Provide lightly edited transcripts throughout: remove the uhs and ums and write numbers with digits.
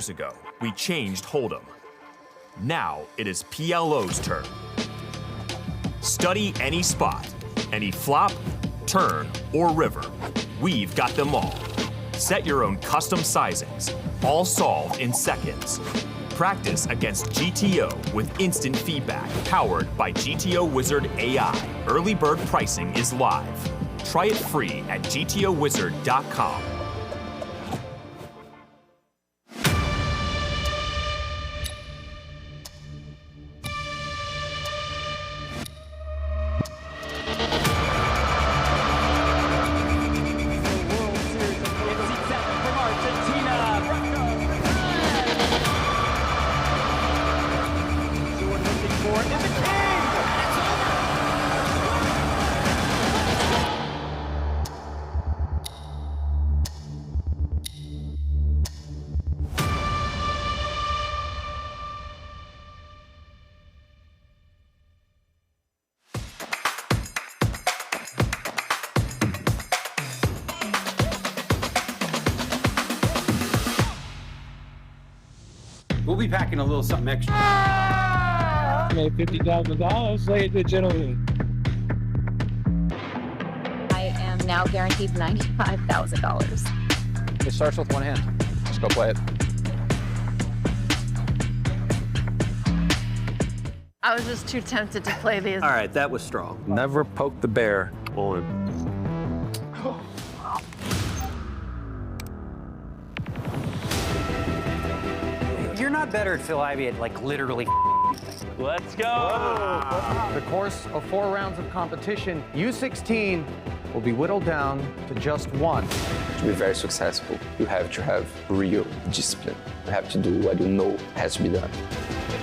years ago, we changed Hold'em. Now it is PLO's turn. Study any spot, any flop, turn, or river. We've got them all. Set your own custom sizings, all solved in seconds. Practice against GTO with instant feedback powered by GTO Wizard AI. Early bird pricing is live. Try it free at gtowizard.com. We'll be packing a little something extra. Made $50,000, ladies and gentlemen. I am now guaranteed $95,000. It starts with one hand. Just go play it. I was just too tempted to play these. All right, that was strong. Never poke the bear. You're not better at Phil Ivey at like literally. Let's go. The course of 4 rounds of competition, U16 will be whittled down to just one. To be very successful, you have to have real discipline. You have to do what you know has to be done.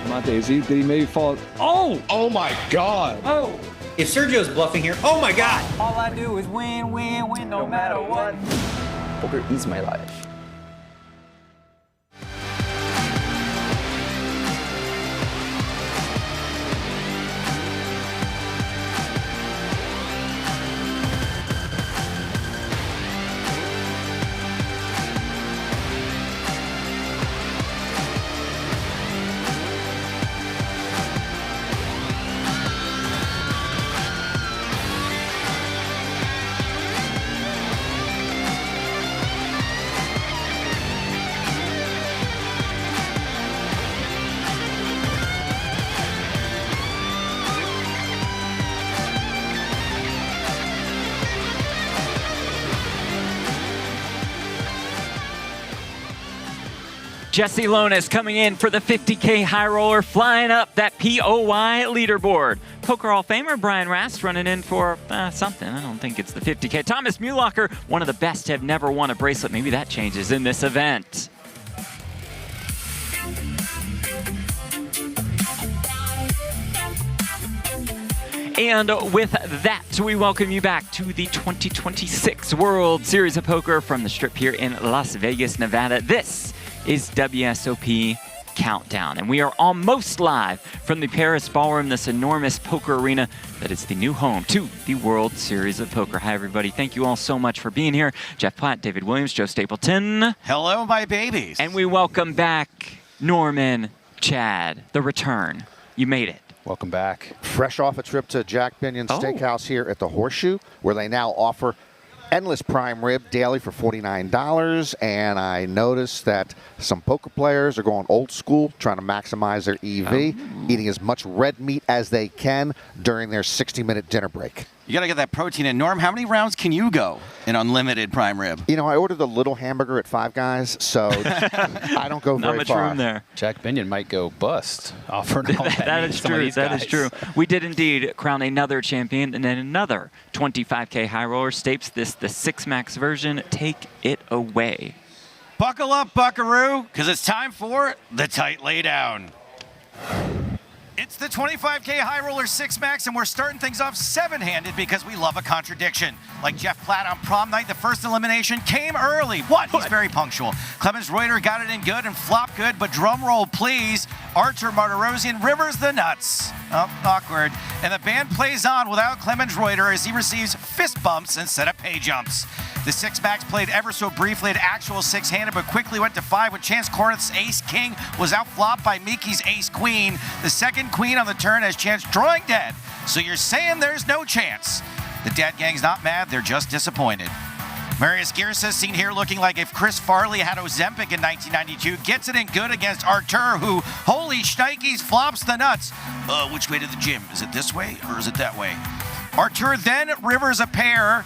Monte, did he maybe fall? Oh! Oh my God! Oh! If Sergio's bluffing here, oh my God! All I do is win, win, win, no matter what. Poker is my life. Jesse Lonis coming in for the 50K High Roller, flying up that POY leaderboard. Poker Hall of Famer Brian Rast running in for something. I don't think it's the 50K. Thomas Muhlacher, one of the best to have never won a bracelet. Maybe that changes in this event. And with that, we welcome you back to the 2026 World Series of Poker from the Strip here in Las Vegas, Nevada. This is WSOP Countdown, and we are almost live from the Paris Ballroom, this enormous poker arena that is the new home to the World Series of Poker. Hi, everybody. Thank you all so much for being here. Jeff Platt, David Williams, Joe Stapleton. Hello, my babies. And we welcome back Norman Chad, the return. You made it. Welcome back. Fresh off a trip to Jack Binion's Steakhouse here at the Horseshoe, where they now offer endless prime rib daily for $49. And I noticed that some poker players are going old school, trying to maximize their EV, eating as much red meat as they can during their 60-minute dinner break. You got to get that protein in. Norm, how many rounds can you go in unlimited prime rib? You know, I ordered the little hamburger at Five Guys, so I don't go very far. Not much room there. Jack Binion might go bust. Offering all that is true. That is true. We did indeed crown another champion and then another 25K High Roller. Stapes this the 6-max version. Take it away. Buckle up, buckaroo, because it's time for the tight laydown. It's the 25K High Roller 6-max, and we're starting things off 7-handed because we love a contradiction. Like Jeff Platt on prom night, the first elimination came early. What? He's very punctual. Clemens Reuter got it in good and flopped good, but drum roll, please. Artur Martirosyan rivers the nuts. Oh, awkward. And the band plays on without Clemens Reuter as he receives fist bumps instead of pay jumps. The 6-max played ever so briefly at actual 6-handed, but quickly went to 5 when Chance Kornuth's ace-king was outflopped by Miki's ace-queen. The second queen on the turn has Chance drawing dead. So you're saying there's no chance. The Dead Gang's not mad, they're just disappointed. Marius Girsa seen here looking like if Chris Farley had Ozempic in 1992, gets it in good against Artur, who, holy shnikes, flops the nuts. Which way to the gym? Is it this way or is it that way? Artur then rivers a pair.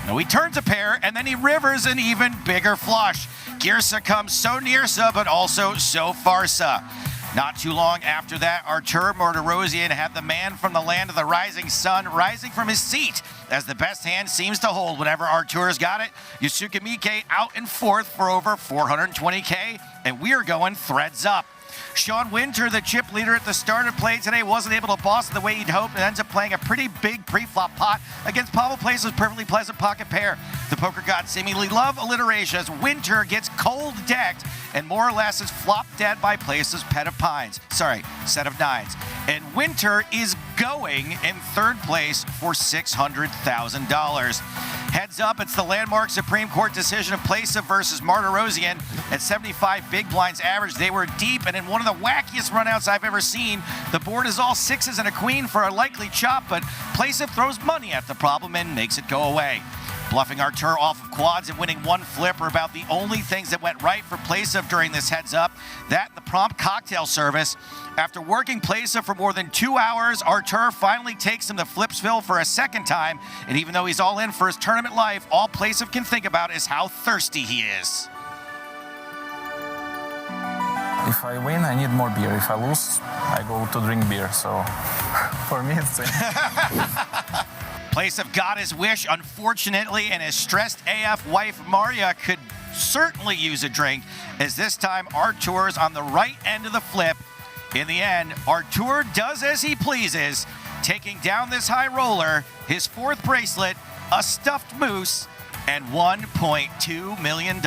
No, he turns a pair, and then he rivers an even bigger flush. Girsa comes so near-sa, but also so far-sa. Not too long after that, Artur Martirosyan had the man from the land of the rising sun rising from his seat, as the best hand seems to hold whenever Artur's got it. Yusuke Mike out in fourth for over 420K, and we are going threads up. Sean Winter, the chip leader at the start of play today, wasn't able to boss it the way he'd hoped and ends up playing a pretty big pre-flop pot against Pavel Place's perfectly pleasant pocket pair. The poker gods seemingly love alliteration as Winter gets cold decked and more or less is flopped dead by Place's set of nines. And Winter is going in third place for $600,000. Heads up, it's the landmark Supreme Court decision of Place versus Martirosyan. At 75 big blinds average, they were deep, and in one of the wackiest runouts I've ever seen. The board is all sixes and a queen for a likely chop, but Place throws money at the problem and makes it go away. Bluffing Artur off of quads and winning one flip are about the only things that went right for Placev during this heads up. That and the prompt cocktail service. After working Placev for more than 2 hours, Artur finally takes him to Flipsville for a second time. And even though he's all in for his tournament life, all Placev can think about is how thirsty he is. If I win, I need more beer. If I lose, I go to drink beer. So for me, it's Placev got his wish, unfortunately, and his stressed AF wife, Maria, could certainly use a drink, as this time Artur's on the right end of the flip. In the end, Artur does as he pleases, taking down this high roller, his fourth bracelet, a stuffed moose, and $1.2 million.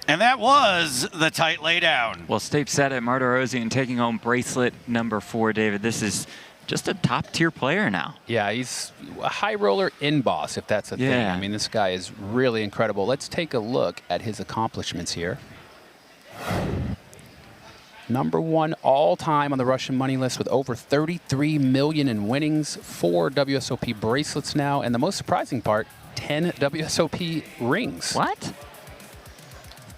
And that was the tight laydown. Well, Stape said it, Martirosyan taking home bracelet number 4, David. This is just a top-tier player now. Yeah, he's a high roller in boss, if that's a thing. I mean, this guy is really incredible. Let's take a look at his accomplishments here. Number 1 all-time on the Russian money list with over 33 million in winnings, 4 WSOP bracelets now, and the most surprising part, 10 WSOP rings. What?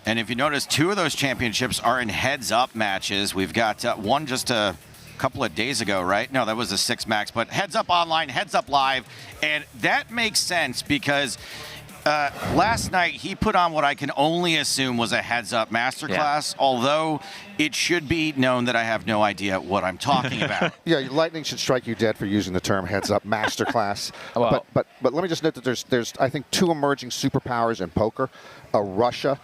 And if you notice, 2 of those championships are in heads-up matches. We've got one just a couple of days ago, right? No, that was a 6-max, but heads-up online, heads-up live, and that makes sense because last night he put on what I can only assume was a heads-up masterclass, although it should be known that I have no idea what I'm talking about. Yeah, lightning should strike you dead for using the term heads-up masterclass. Well, but let me just note that there's I think 2 emerging superpowers in poker, Russia.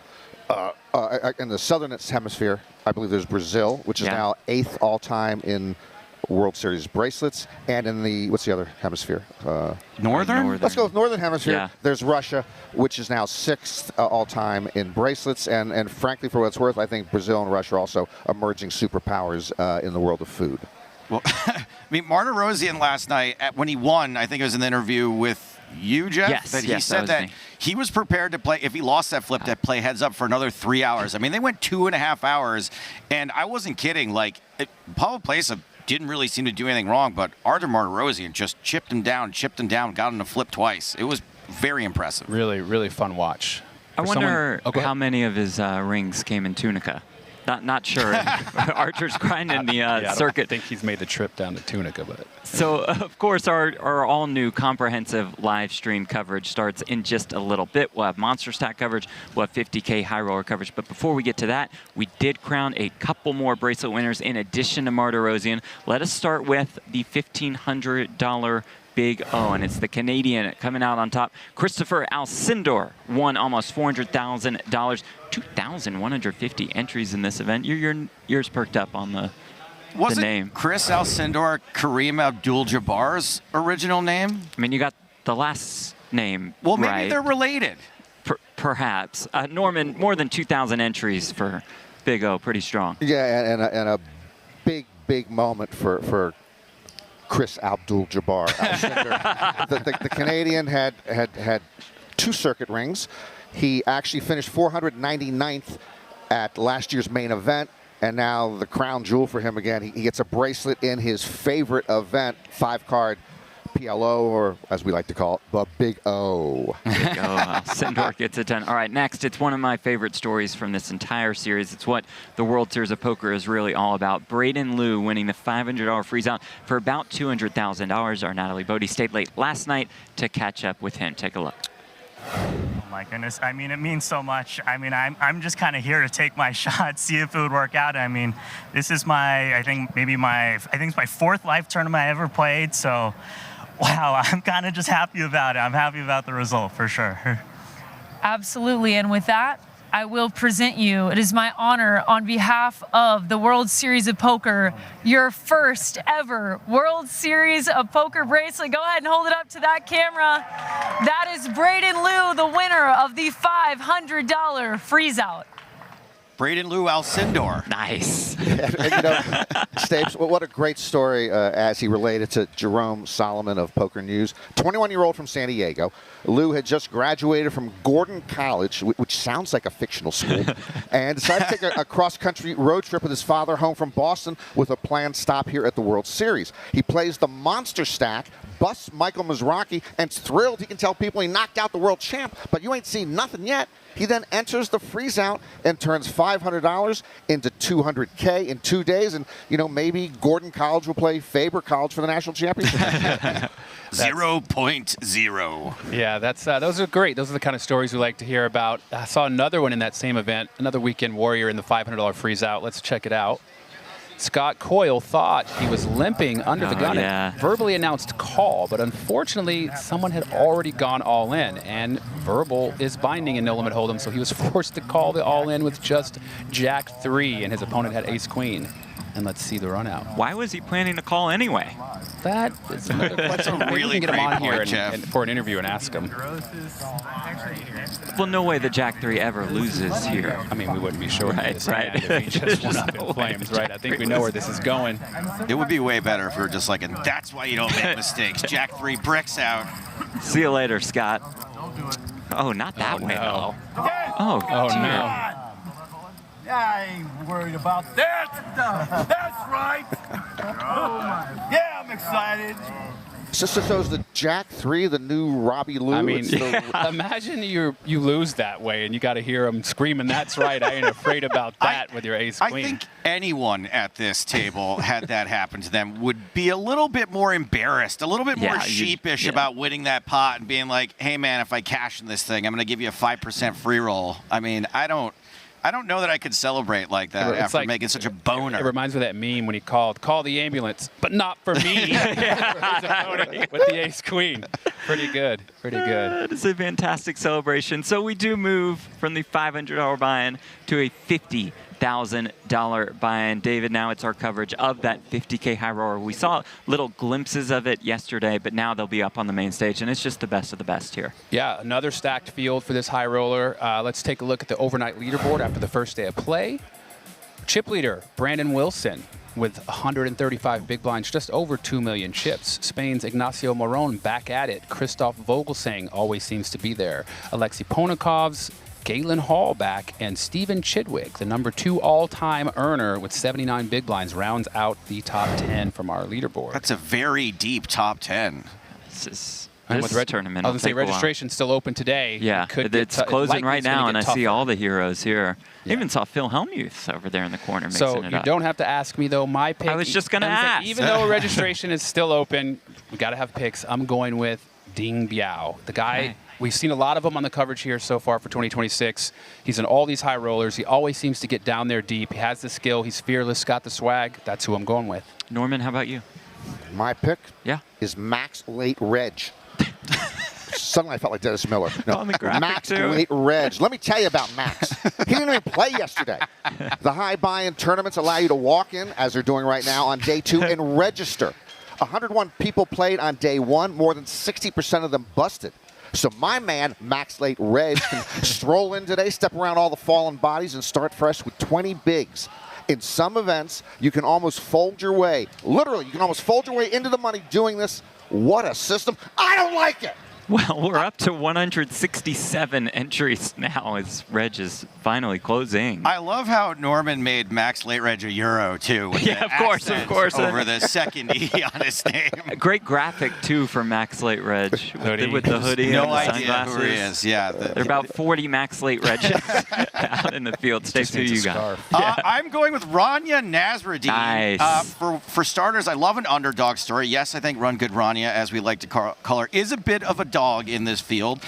In the southern hemisphere, I believe there's Brazil, which is now 8th all-time in World Series bracelets, and in the, what's the other hemisphere? Northern? Let's go with Northern Hemisphere. Yeah. There's Russia, which is now 6th all-time in bracelets, and frankly, for what it's worth, I think Brazil and Russia are also emerging superpowers in the world of food. Well, I mean, Martirosyan last night, when he won, I think it was in the interview with you, Jeff, that he said that he was prepared to play, if he lost that flip, to play heads up for another 3 hours. I mean, they went 2.5 hours, and I wasn't kidding. Like, Pavel Placev didn't really seem to do anything wrong, but Artur Martirosyan just chipped him down, got him to flip twice. It was very impressive. Really, really fun watch. I wonder how many of his rings came in Tunica. Not sure. Archer's grinding the circuit. I think he's made the trip down to Tunica, but. So, of course, our all-new comprehensive live stream coverage starts in just a little bit. We'll have Monster Stack coverage. We'll have 50K High Roller coverage. But before we get to that, we did crown a couple more bracelet winners in addition to Martirosyan. Let us start with the $1,500 Big O, and it's the Canadian coming out on top. Christopher Alcindor won almost $400,000. 2,150 entries in this event. Your ears perked up on the name. Chris Alcindor Kareem Abdul-Jabbar's original name? I mean, you got the last name Well, maybe right. they're related. Perhaps. Norman, more than 2,000 entries for Big O. Pretty strong. Yeah, and a big moment for Chris Abdul-Jabbar. the Canadian had 2 circuit rings. He actually finished 499th at last year's main event, and now the crown jewel for him again. He gets a bracelet in his favorite event, 5-card PLO, or as we like to call it, the Big O. Big O. Sindor gets it done. All right, next, it's one of my favorite stories from this entire series. It's what the World Series of Poker is really all about. Braden Liu winning the $500 freeze out for about $200,000. Our Natalie Bodie stayed late last night to catch up with him. Take a look. Oh my goodness. I mean, it means so much. I mean, I'm just kind of here to take my shot, see if it would work out. I mean, this is I think it's my 4th live tournament I ever played. So, wow, I'm kind of just happy about it. I'm happy about the result for sure. Absolutely. And with that, I will present you, it is my honor on behalf of the World Series of Poker, your first ever World Series of Poker bracelet. Go ahead and hold it up to that camera. That is Braden Liu, the winner of the $500 freeze out. Braden Liu Alcindor. Nice. And, Stapes, what a great story as he related to Jerome Solomon of Poker News. 21-year-old from San Diego. Liu had just graduated from Gordon College, which sounds like a fictional school, and decided to take a cross-country road trip with his father home from Boston with a planned stop here at the World Series. He plays the monster stack, busts Michael Mizrachi, and's thrilled he can tell people he knocked out the world champ, but you ain't seen nothing yet. He then enters the freeze out and turns $500 into $200K in 2 days. And, maybe Gordon College will play Faber College for the national championship. 0.0. Yeah, those are great. Those are the kind of stories we like to hear about. I saw another one in that same event, another weekend warrior in the $500 freeze out. Let's check it out. Scott Coyle thought he was limping under the gun and verbally announced call, but unfortunately, someone had already gone all in, and verbal is binding in No Limit Hold'em, so he was forced to call the all in with just Jack 3, and his opponent had Ace Queen. And let's see the run out. Why was he planning to call anyway? That is another question. That's a really get him great on point, here Jeff. for an interview and ask him. Well, no way the Jack 3 ever loses here. I mean, we wouldn't be sure. Right. If he just went up in flames, right? I think we know where this is going. It would be way better if we were just like, and that's why you don't make mistakes. Jack 3 bricks out. See you later, Scott. Oh, not that way, though. Oh, no. I ain't worried about that. That's right. Yeah, I'm excited. So is the Jack 3 the new Robbie Liu? I mean, imagine you lose that way and you got to hear him screaming, "That's right, I ain't afraid about that," with your Ace Queen. I think anyone at this table, had that happen to them, would be a little bit more embarrassed, a little bit more sheepish about winning that pot and being like, "Hey, man, if I cash in this thing, I'm going to give you a 5% free roll." I mean, I don't know that I could celebrate like that after making such a boner. It reminds me of that meme when he call the ambulance, but not for me. With the Ace Queen. Pretty good. It's a fantastic celebration. So we do move from the $500 buy-in to a $50,000 buy-in. David, now it's our coverage of that 50K high roller. We saw little glimpses of it yesterday, but now they'll be up on the main stage, and it's just the best of the best here. Yeah, another stacked field for this high roller. Let's take a look at the overnight leaderboard after the first day of play. Chip leader, Brandon Wilson, with 135 big blinds, just over 2 million chips. Spain's Ignacio Moron back at it. Christoph Vogelsang always seems to be there. Alexei Ponikov's Galen Hall back, and Steven Chidwick, the #2 all-time earner with 79 big blinds, rounds out the top 10 from our leaderboard. That's a very deep top 10n. This I tournament. was going to say registration's still open today. Yeah, it's closing right now, and I see all the heroes here. I even saw Phil Hellmuth over there in the corner mixing it up. So you don't have to ask me, though. My pick. I was just going to ask. Even though registration is still open, we got to have picks. I'm going with Ding Biao, the guy. We've seen a lot of him on the coverage here so far for 2026. He's in all these high rollers. He always seems to get down there deep. He has the skill. He's fearless, got the swag. That's who I'm going with. Norman, how about you? My pick Yeah. is Max Late Reg. Suddenly I felt like Dennis Miller. No, Max Late Reg. Let me tell you about Max. He didn't even play yesterday. The high buy-in tournaments allow you to walk in, as they're doing right now, on day 2 and register. 101 people played on day 1. More than 60% of them busted. So my man, Max Late Reg, can stroll in today, step around all the fallen bodies, and start fresh with 20 bigs. In some events, you can almost fold your way. Literally, you can almost fold your way into the money doing this. What a system. I don't like it. Well, we're up to 167 entries now as Reg is finally closing. I love how Norman made Max Late Reg a Euro, too. With Yeah, the of course. Over the second E on his name. A great graphic, too, for Max Late Reg with the hoodie no and the idea sunglasses. who he is. Yeah, there are about 40 Max Late Regs out in the field. Stay tuned, you guys. I'm going with Rania Nasruddin. Nice. For starters, I love an underdog story. Yes, I think Run Good Rania, as we like to call her, is a bit of a dog in this field.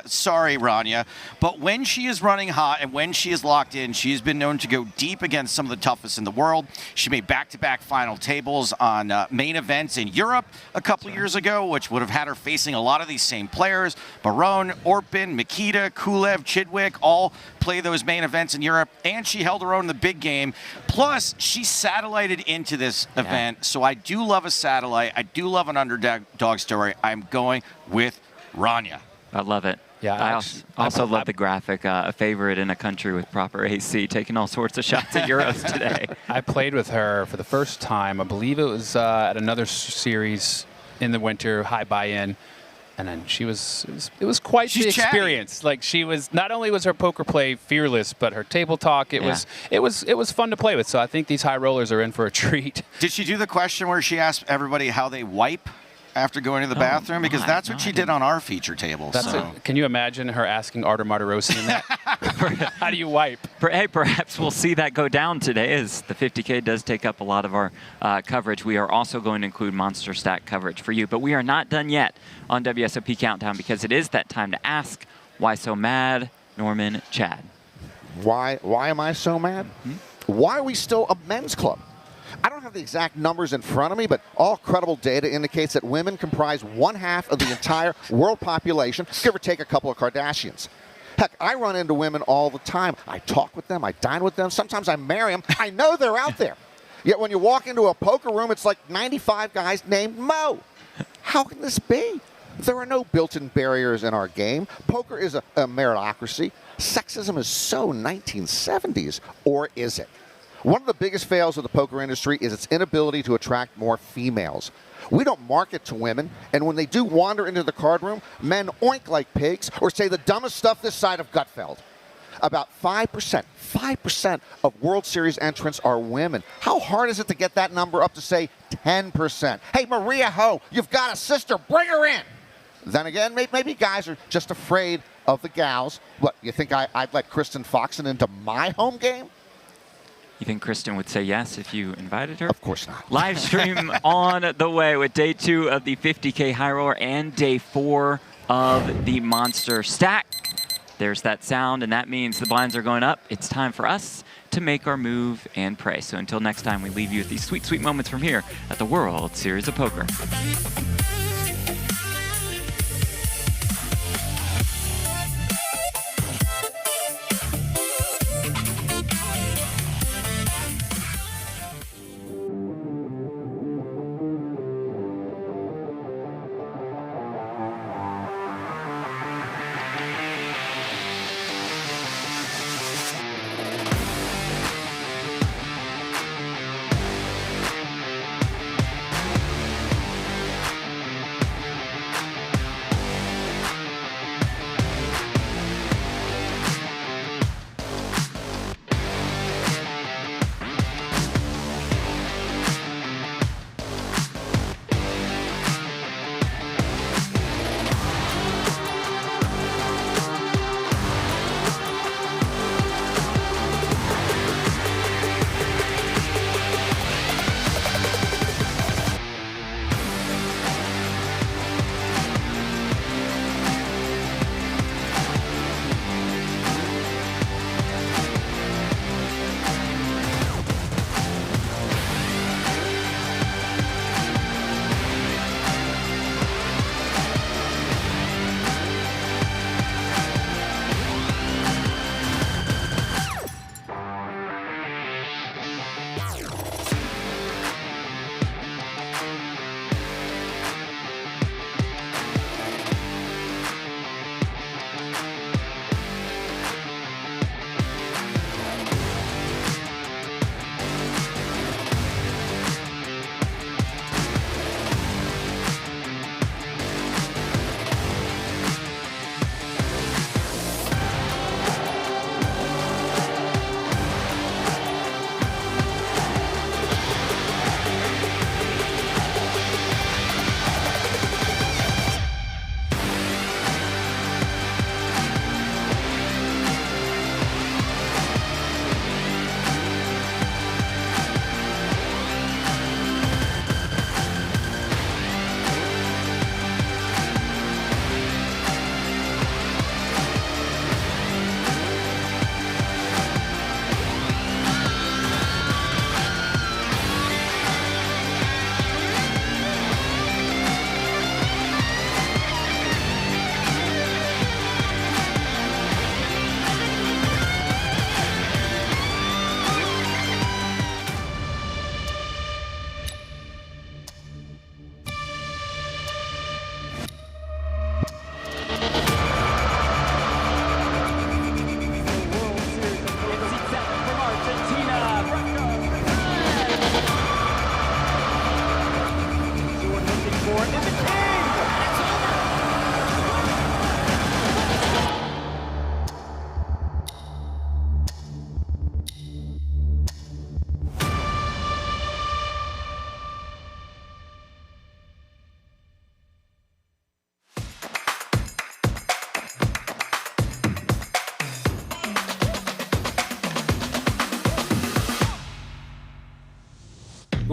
Sorry, Rania. But when she is running hot and when she is locked in, she's been known to go deep against some of the toughest in the world. She made back-to-back final tables on main events in Europe a couple years ago, which would have had her facing a lot of these same players. Barone, Orpin, Mikita, Kulev, Chidwick, all play those main events in Europe, and she held her own in the big game. Plus, she satellited into this event, so I do love a satellite. I do love an underdog story. I'm going with Rania. I love it. Yeah, I also love the graphic. A favorite in a country with proper AC, taking all sorts of shots at Euros today. I played with her for the first time. I believe it was at another series in the winter, high buy-in. And then it was quite the experience. Like she was, not only was her poker play fearless, but her table talk, it was fun to play with. So I think these high rollers are in for a treat. Did she do the question where she asked everybody how they wipe after going to the bathroom? Because that's what she did on our feature table. Can you imagine her asking Artur Martirosyan that? How do you wipe? Hey, perhaps we'll see that go down today as the 50K does take up a lot of our coverage. We are also going to include Monster Stack coverage for you. But we are not done yet on WSOP Countdown because it is that time to ask, why so mad, Norman, Chad? Why am I so mad? Why are we still a men's club? I don't have the exact numbers in front of me, but all credible data indicates that women comprise 1/2 of the entire world population, give or take a couple of Kardashians. Heck, I run into women all the time. I talk with them, I dine with them, sometimes I marry them. I know they're out there. Yet when you walk into a poker room, it's like 95 guys named Mo. How can this be? There are no built-in barriers in our game. Poker is a meritocracy. Sexism is so 1970s, or is it? One of the biggest fails of the poker industry is its inability to attract more females. We don't market to women, and when they do wander into the card room, men oink like pigs or say the dumbest stuff this side of Gutfeld. About 5% of World Series entrants are women. How hard is it to get that number up to, say, 10%? Hey, Maria Ho, you've got a sister, bring her in. Then again, maybe guys are just afraid of the gals. What, you think I'd let Kristen Foxen into my home game? You think Kristen would say yes if you invited her? Of course not. Live stream on the way with day 2 of the 50K High Roller and day 4 of the Monster Stack. There's that sound, and that means the blinds are going up. It's time for us to make our move and pray. So until next time, we leave you with these sweet, sweet moments from here at the World Series of Poker.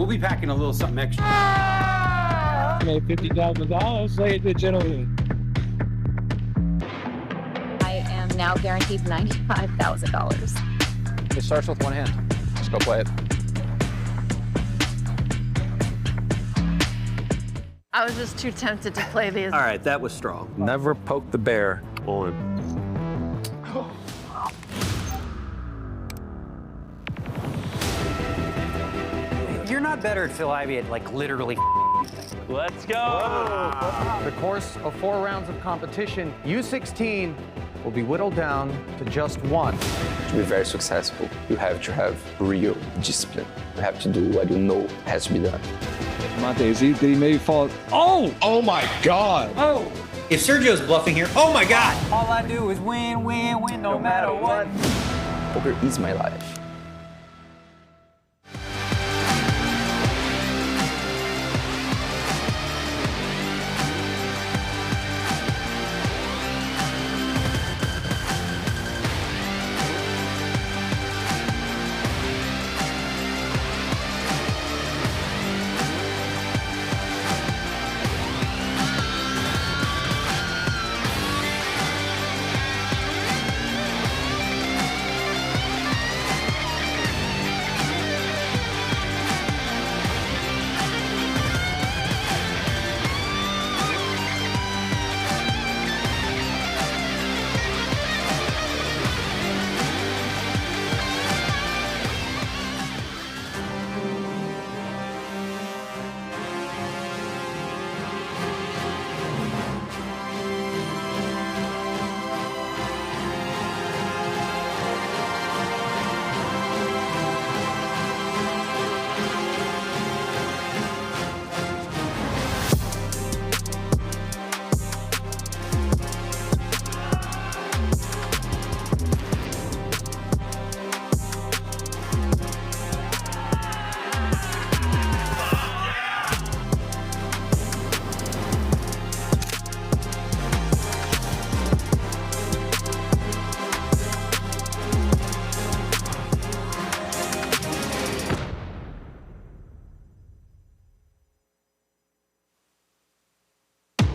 We'll be packing a little something extra. Made $50,000, ladies and gentlemen. I am now guaranteed $95,000. It starts with one hand. Let's go play it. I was just too tempted to play the. All right, that was strong. Never poke the bear. On. You're not better at Phil Ivey at like literally. Let's go. The course of 4 rounds of competition, U16 will be whittled down to just one. To be very successful, you have to have real discipline. You have to do what you know has to be done. My Daisy, did he maybe fall? Oh! Oh my God! Oh! If Sergio's bluffing here, oh my God! All I do is win, win, win, no matter what. Poker is my life.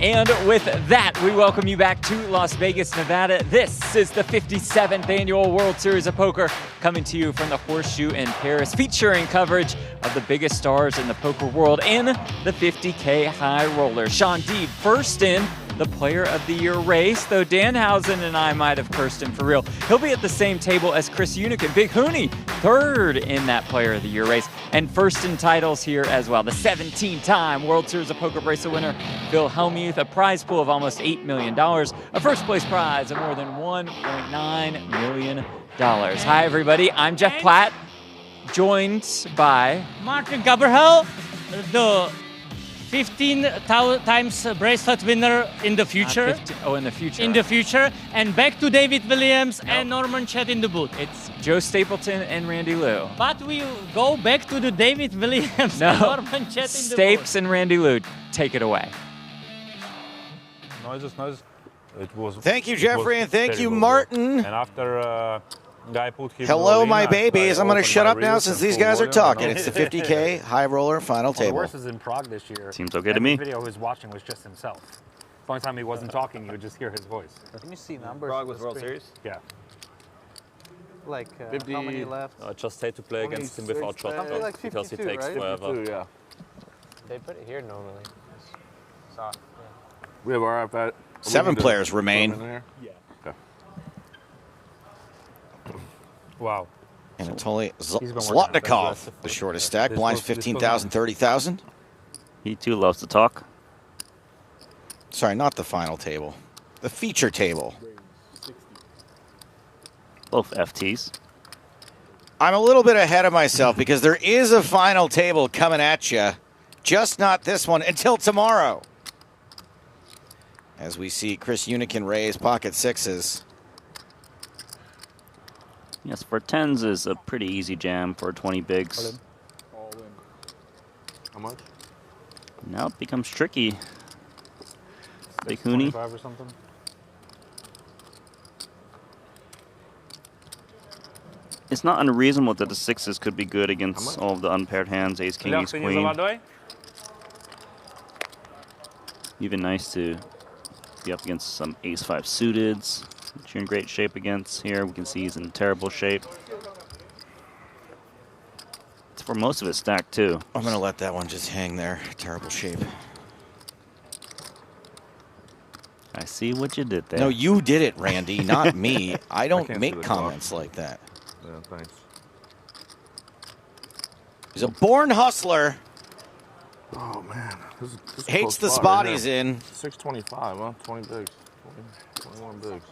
And with that, we welcome you back to Las Vegas, Nevada. This is the 57th Annual World Series of Poker, coming to you from the Horseshoe in Paris, featuring coverage of the biggest stars in the poker world in the 50K High Roller. Sean Deeb first in the Player of the Year race, though Danhausen and I might have cursed him for real. He'll be at the same table as Chris Unick and Big Hooney, third in that Player of the Year race, and first in titles here as well. The 17-time World Series of Poker bracelet winner, Phil Hellmuth, a prize pool of almost $8 million, a first place prize of more than $1.9 million. Hi, everybody. I'm Jeff Platt, joined by Martin Gaberhel, the 15 times bracelet winner in the future. In the future. In the future. And back to David Williams and Norman Chet in the booth. It's Joe Stapleton and Randy Liu. But we go back to the David Williams and Norman Chet in the booth. Stapes and Randy Liu, take it away. Noises. It was. Thank you, Jeffrey, and thank you, Martin. And after guy put his hello, my babies. I'm going to shut up now since these guys are talking. It's the 50K High Roller final table. The worst is in Prague this year. Seems okay to me. The video he was watching was just himself. The only time he wasn't talking, you would just hear his voice. Can you see numbers? Prague with World Series? Yeah. Like 50, how many left? I just hate to play against him without shot clock like because he takes right? forever. 52, yeah. They put it here normally. Soft. Yeah. We have that. 7 players remain. Yeah. Okay. Wow. Anatoly Zlotnikov, the shortest stack. Blinds 15,000, 30,000. He too loves to talk. Sorry, not the final table. The feature table. Both FTs. I'm a little bit ahead of myself because there is a final table coming at you. Just not this one until tomorrow. As we see Chris Unick raise pocket sixes. Yes, for 10s is a pretty easy jam for 20 bigs. All in. How much? Now it becomes tricky. Big Hooney. 25 or something? it's not unreasonable that the sixes could be good against all of the unpaired hands, ace, king, ace, queen. Even nice to be up against some ace-5 suiteds, which you're in great shape against here. We can see he's in terrible shape. It's for most of his stack, too. I'm going to let that one just hang there. Terrible shape. I see what you did there. No, you did it, Randy, not me. I don't make comments like that. Yeah, thanks. He's a born hustler. Oh, man. This is Hates the close spot right he's here. in. 625, huh? 20 bigs. 21 bigs.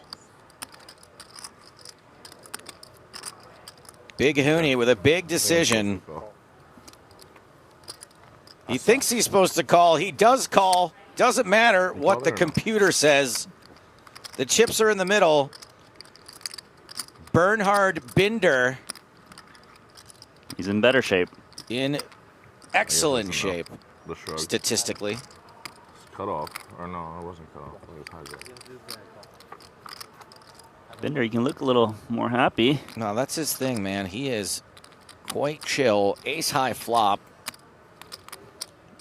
Big Hooney with a big decision. He thinks he's supposed to call. He does call. Doesn't matter what the computer says. The chips are in the middle. Bernhard Binder. He's in better shape. In excellent shape, The shrug. statistically. It's cut off. Or no, it wasn't cut off. It was hijacked. Bender, you can look a little more happy. No, that's his thing, man. He is quite chill. Ace high flop.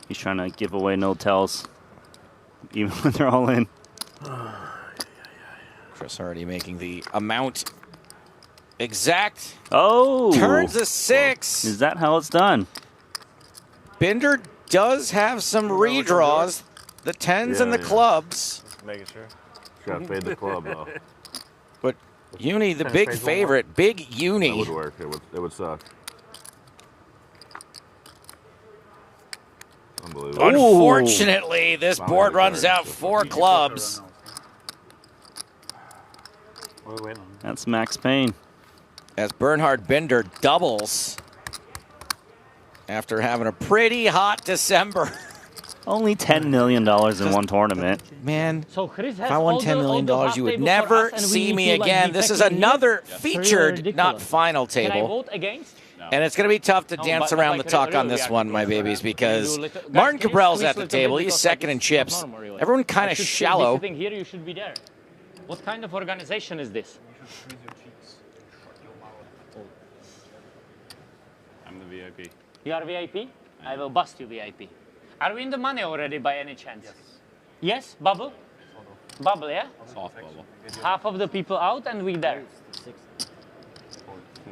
He's trying to give away no tells, even when they're all in. Chris already making the amount exact. Oh! Turns a 6. Is that how it's done? Binder does have some redraws. The 10s and the clubs. Making sure. Got to fade the club, though. But Uni, the big favorite. Big Uni. That would work. It would suck. Unbelievable. Unfortunately, this board runs out 4 clubs. That's Max Payne. As Bernhard Binder doubles after having a pretty hot December. Only $10 million in one tournament. Man, So Chris if I won $10 million, you would never see me again. This is another featured, not final Can I table. vote against? And it's going to be tough to dance around the talk on this one, my babies, because Martin Cabral's at the table. He's second in chips. Everyone kind of shallow. Sitting here, you should be there. What kind of organization is this? I'm the VIP. You are VIP? I will bust you VIP. Are we in the money already by any chance? Yes. Yes? Bubble? Bubble, yeah? Soft bubble. Half of the people out and we there.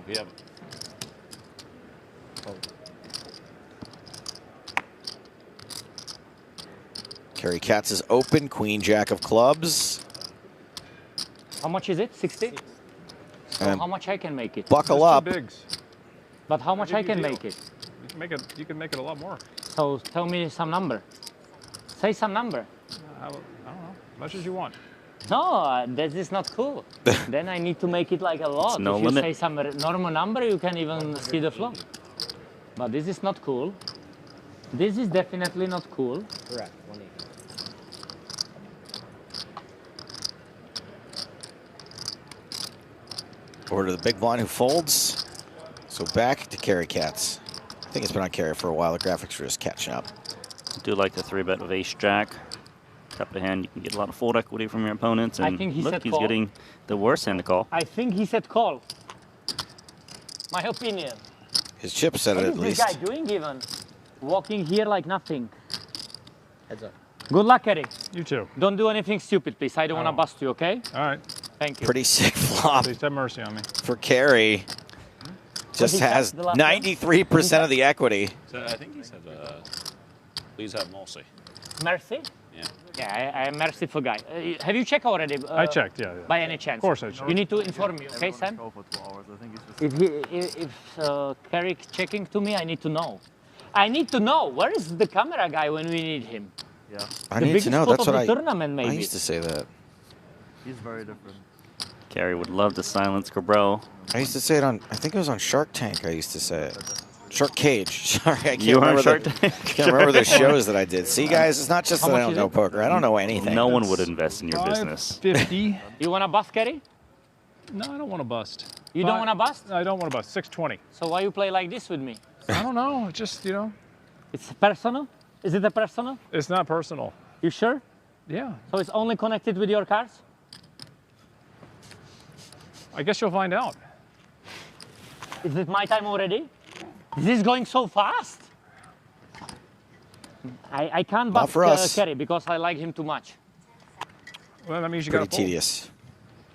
We have. Kerry Katz is open. Queen, jack of clubs. How much is it? 60? So And how much I can make it? buckle up. But how much I can make it? You can make it a lot more. So tell me some number. Say some number. I don't know. Much as you want. No, that is not cool. Then I need to make it like a lot. no if you limit. say some normal number, you can even see the flop. But this is not cool. This is definitely not cool. Correct. Over to the big blind who folds. So back to Kerry Katz. I think it's been on Kerry for a while. The graphics are just catching up. I do like the 3-bet with ace jack. Cup of hand, you can get a lot of fold equity from your opponents. And I think he look, said he's call. getting the worst hand to call. I think he said call. My opinion. His chip said it What at is least. this guy doing even? Walking here like nothing. Heads up. Good luck, Eric. You too. Don't do anything stupid, please. I don't want to bust you, okay? All right. Thank you. Pretty sick flop Please have mercy on me. for Kerry. Just he has got the last one? 93% of the equity. So I think he said, please have mercy. Mercy? Yeah. Yeah, I am merciful guy. Have you checked already? I checked, yeah. By any chance? Of course I checked. You need to inform me, okay, Sam? If Carrick checking to me, I need to know. I need to know. Where is the camera guy when we need him? Yeah. I The need to biggest know. flop That's of what the tournament, I maybe. used to say that. He's very different. Carey would love to silence Cabral. I used to say it on, I think it was on Shark Tank I used to say it. Shark Cage. Sorry, I can't You were on remember Shark the, Tank? can't remember the shows that I did. See, guys, it's not just How that I much don't is know it? poker. I don't know anything. No one would invest in your business. 550. You want to bust, Kerry? No, I don't want to bust. You don't want to bust? No, I don't want to bust. 620. So why you play like this with me? I don't know. Just, you know. It's personal? Is it a personal? It's not personal. You sure? Yeah. So it's only connected with your cards? I guess you'll find out. Is it my time already? Is this going so fast? I can't Not back for us. Kerry because I like him too much. Well, that means you Pretty got to tedious.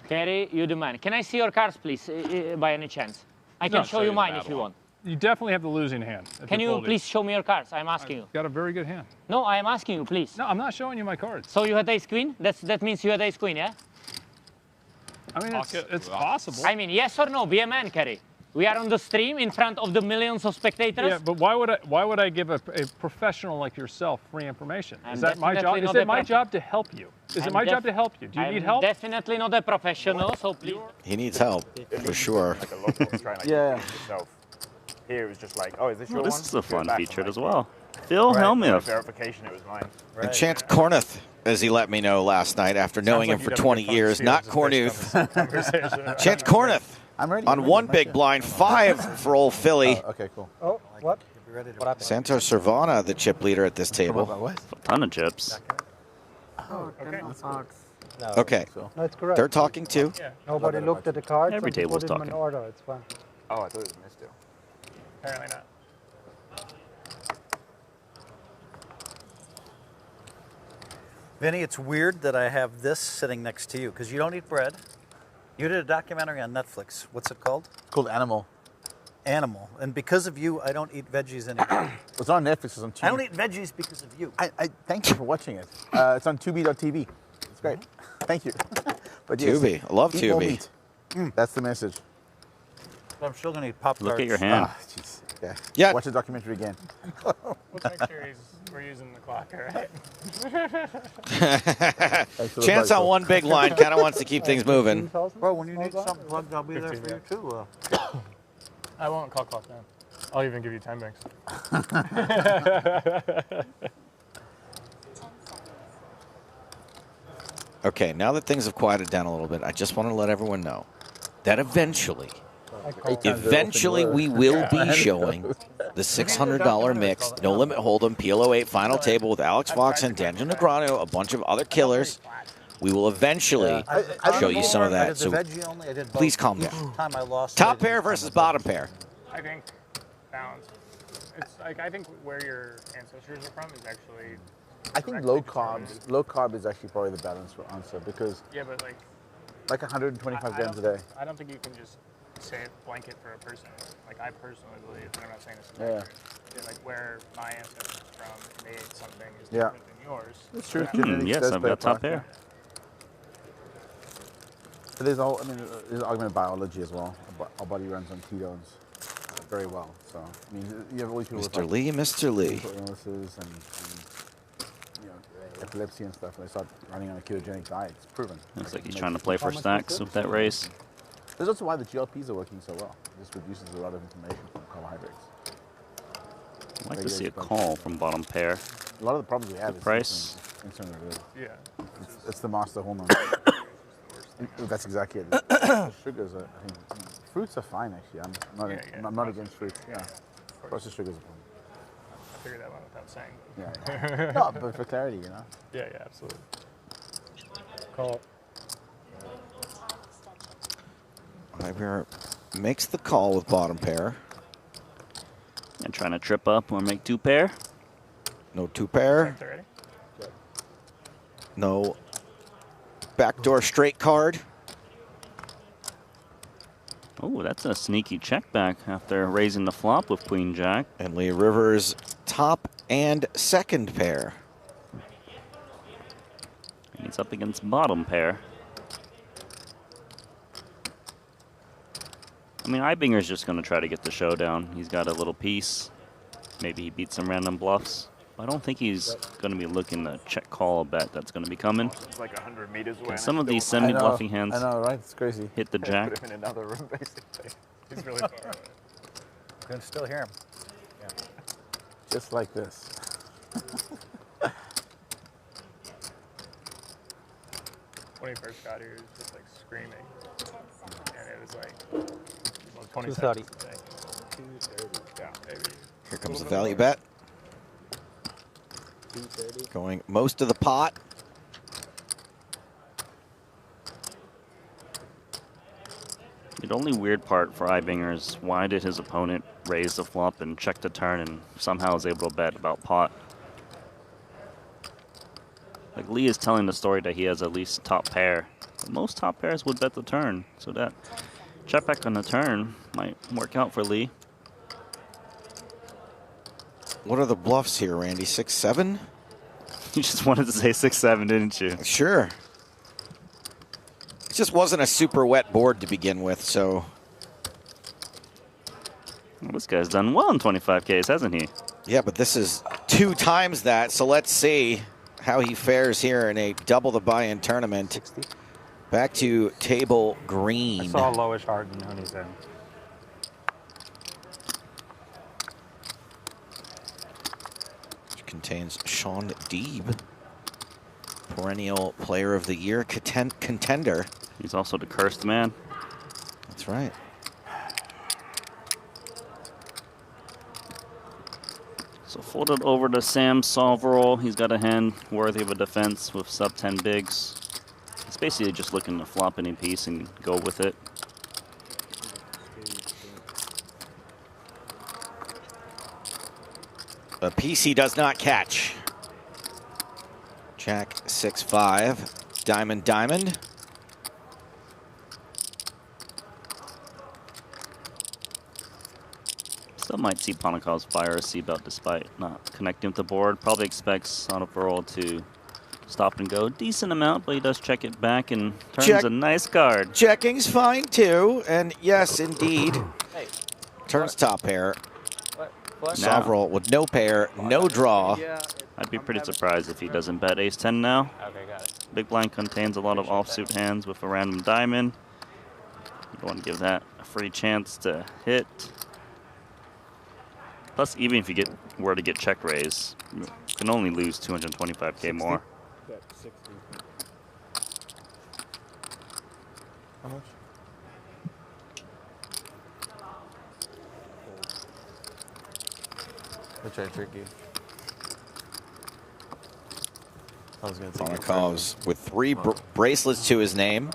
Kerry, you the man. Can I see your cards, please, by any chance? I can show you mine if you want. You definitely have the losing hand. Can you please show me your cards? I'm asking you. Got a very good hand. No, I am asking you, please. No, I'm not showing you my cards. So you had ace queen? That means you had ace queen, yeah? I mean, it's possible. I mean, yes or no? Be a man, Kerry. We are on the stream in front of the millions of spectators. Yeah, but why would I give a professional like yourself free information? Is that my job? Is it my job to help you? Is it my job to help you? Do you need help? Definitely not a professional, so please. He needs help, for sure. Like a local was trying to yourself. Here it was just like, oh, is this your one? This is a fun Back, feature like, as well. Phil right, Hellmuth. Verification, it was mine. And Chance Cornuth, as he let me know last night after knowing him for 20 years, not Cornuth. Chance Cornuth on one big blind, 5 for old Philly. Okay, cool. Oh, what? Santos Cervana, the chip leader at this table. A ton of chips. Oh, okay. Okay, No, it's correct. they're talking too. Yeah. Nobody looked at the cards. Every and they table's put them in talking. order. It's fine. Oh, I thought it was missed too. Apparently not. Vinny, it's weird that I have this sitting next to you because you don't eat bread. You did a documentary on Netflix. What's it called? It's called Animal. Animal. And because of you, I don't eat veggies anymore. It's on Netflix. It's on Tubi. I don't eat veggies because of you. I thank you for watching it. It's on Tubi.tv. It's great. Thank you. But yes, Tubi. I love eat more Tubi. meat. That's the message. I'm still going to eat Pop-Tarts. Look at your hand. Ah, jeez. Yeah. Yeah. Watch the documentary again. Let's make sure we're using the clock, all right? Chance on one big line kind of wants to keep things moving. Bro, when you need something plugged, I'll be there for you too. I won't call clock now. I'll even give you 10 banks. Okay, now that things have quieted down a little bit, I just want to let everyone know that eventually we will be showing the $600 mix, no limit hold'em, PLO8 final table with Alex Fox and Daniel Negreanu, a bunch of other killers. We will eventually show you some of that. So please calm down. Top pair versus bottom pair. I think balance. It's like I think where your ancestors are from is actually. I think low carbs. Low carb is actually probably the balanced answer because. Yeah, but like 125 grams a day. I don't think you can just say it blanket for a person. Like I personally believe, and I'm not saying this. Yeah. Like where my ancestors are from, they ate something is Yeah. different than yours. It's true. Yes, I've got top pair. But there's all. I mean, there's argument of biology as well. Our body runs on ketones very well. So I mean, you have all these people with Mr. Lee, Mr. Lee. illnesses and you know, epilepsy and stuff. And they start running on a ketogenic diet. It's proven. Looks like he's trying to play for stacks with that race. That's also why the GLPs are working so well. It just reduces a lot of inflammation from carbohydrates. I'd like to see a call from bottom pair. A lot of the problems we have Good is price. insulin related. Yeah. It's the master hormone. That's exactly it. Sugars are, I think, fruits are fine actually. I'm not against fruits. Yeah. Processed sugars are fine. I figured that one without saying. Yeah. No, but for clarity, you know. Yeah, absolutely. Call. Ibear makes the call with bottom pair. And trying to trip up or make two pair. No two pair. No backdoor straight card. Oh, that's a sneaky check back after raising the flop with Queen Jack. And Lee Rivers top and second pair. And he's up against bottom pair. I mean, Ibinger's just going to try to get the showdown. He's got a little piece. Maybe he beats some random bluffs. I don't think he's going to be looking to check call a bet that's going to be coming. It's like 100 meters away. And some of these semi-bluffing hands I know, right? It's crazy. hit the jack. Put him in another room, basically. He's really far away. You can still hear him. Yeah. Just like this. When he first got here, he was just like screaming. And it was like, well, 20 230. seconds. 230. Yeah, maybe. Here comes the value bet. Going most of the pot. The only weird part for Ibinger is why did his opponent raise the flop and check the turn and somehow was able to bet about pot? Like Lee is telling the story that he has at least top pair. But most top pairs would bet the turn, so that check back on the turn might work out for Lee. What are the bluffs here, Randy? 6-7? You just wanted to say 6-7, didn't you? Sure. It just wasn't a super wet board to begin with, so. Well, this guy's done well in 25Ks, hasn't he? Yeah, but this is 2 times that, so let's see how he fares here in a double the buy-in tournament. 60. Back to table green. I saw a lowish heart in Hooney's end. Which contains Sean Deeb, perennial player of the year contender. He's also the cursed man. That's right. So folded over to Sam Solverall. He's got a hand worthy of a defense with sub 10 bigs. It's basically just looking to flop any piece and go with it. A piece he does not catch. Jack 6-5. Diamond, diamond. Still might see Ponikov's fire a seatbelt despite not connecting with the board. Probably expects Solverall to stop and go a decent amount, but he does check it back and turns a nice card. Checking's fine too, and yes, indeed. Turns top pair. Solverall with no pair, no draw. I'd be pretty surprised if he doesn't bet ace-10 now. Okay, got it. Big blind contains a lot of offsuit hands with a random diamond. You don't want to give that a free chance to hit. Plus, even if you were to get check raise, you can only lose 225K more. Bet 60. How much? I'll try to trick you. I was going to take Ponikov's with 3 bracelets to his name.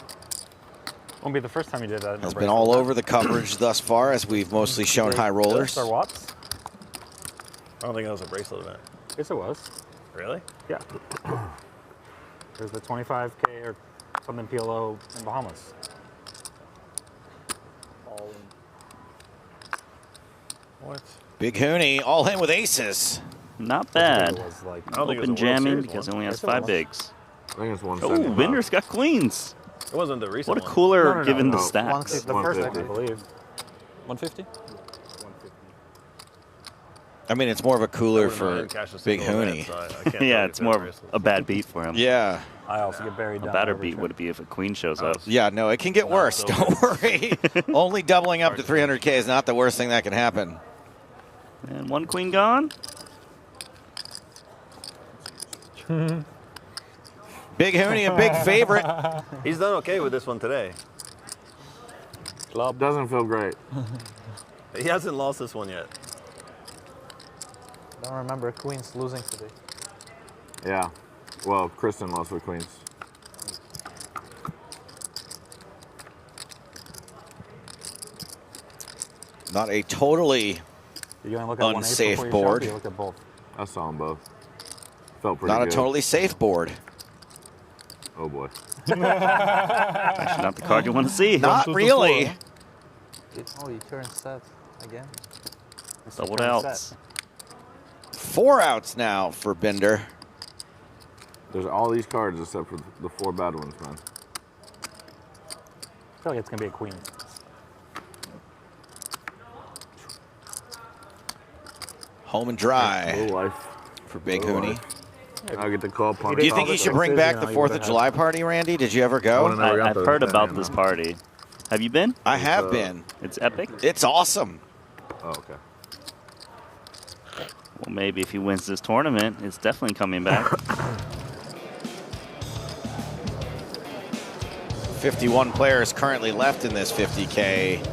Won't be the first time you did that. Has been all over the coverage thus far, as we've mostly shown high rollers. Or Watts? I don't think that was a bracelet event. Yes, it was. Really? Yeah. There's the 25K or something PLO in Bahamas. All in. What? Big Hooney, all in with aces. Not bad. I don't think it was Open a World jamming Series because he one. only has Yes, it 5 was. bigs. I think it's Oh, 175. Winder's got queens. It wasn't the recent What a one. cooler given no. the stacks. The first one, I believe. 150? I mean, it's more of a cooler for cashed a Big single Hooney. event, so I can't Yeah, tell it's you more if of it's a bad beat for him. Yeah. I also get buried A down. badder every beat trip. would it be if a queen shows up. Yeah, no, it can get worse. Don't worry. Only doubling up to 300K is not the worst thing that can happen. And 1 queen gone. Big Hooney, a big favorite. He's done okay with this one today. Club doesn't feel great. He hasn't lost this one yet. Don't remember Queens losing today. Yeah. Well, Kristen lost with Queens. Not a totally You gonna look at one ace unsafe before you board. shove, or you look at both. I saw them both. Felt pretty Not good. a totally safe board. Oh boy. Actually, not the card you want to see. Not really. Oh, you turned set again? Doubled Turn outs. 4 outs now for Binder. There's all these cards except for the 4 bad ones, man. I feel like it's gonna be a queen. Home and dry Low life. for Big Low Hooney. life. I get the call. Do you think he should bring back the 4th of July party, Randy? Did you ever go? I've heard about this party. Have you been? I have been. It's epic. It's awesome. Oh, okay. Well, maybe if he wins this tournament, it's definitely coming back. 51 players currently left in this 50K.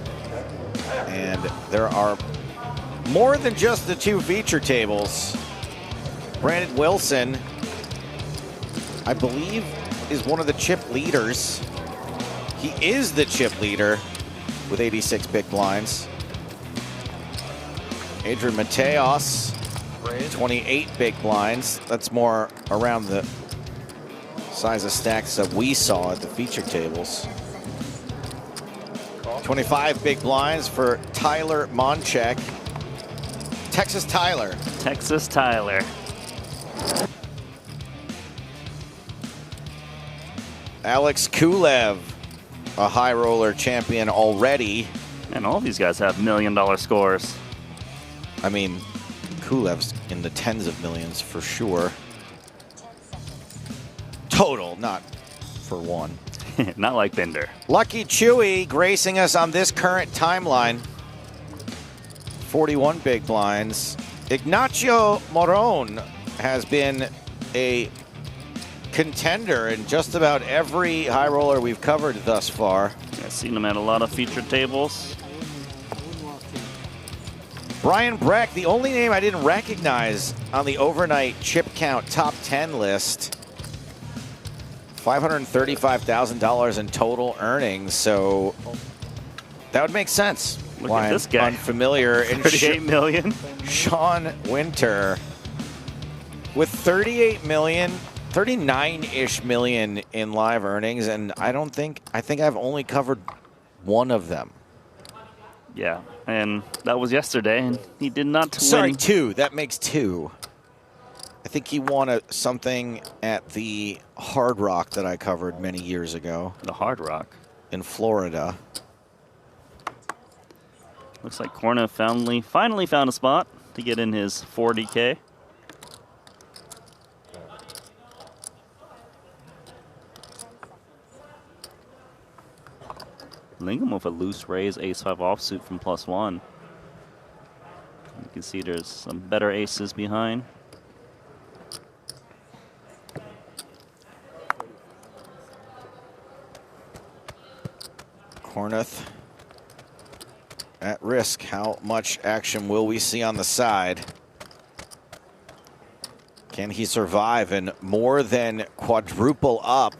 And there are more than just the 2 feature tables. Brandon Wilson, I believe, is one of the chip leaders. He is the chip leader with 86 big blinds. Adrian Mateos, 28 big blinds. That's more around the size of stacks that we saw at the feature tables. 25 big blinds for Tyler Monchek. Texas Tyler. Texas Tyler. Alex Kulev, a high roller champion already. And all these guys have $1 million scores. I mean, Kulev's in the tens of millions for sure. Total, not for one. Not like Bender. Lucky Chewy gracing us on this current timeline. 41 big blinds. Ignacio Moron has been a contender in just about every high roller we've covered thus far. I've seen him at a lot of featured tables. Brian Breck, the only name I didn't recognize on the overnight chip count top 10 list. $535,000 in total earnings, so that would make sense. Look at this guy. Unfamiliar. 38 million. Sean Winter with 38 million, 39-ish million in live earnings, and I think I've only covered one of them. Yeah, and that was yesterday, and he did not Sorry, win. 2. That makes 2. I think he won something at the Hard Rock that I covered many years ago. The Hard Rock? In Florida. Looks like Corna finally found a spot to get in his 40K. Lingham with a loose raise, ace-5 offsuit from +1. You can see there's some better aces behind. Corneth at risk. How much action will we see on the side? Can he survive and more than quadruple up?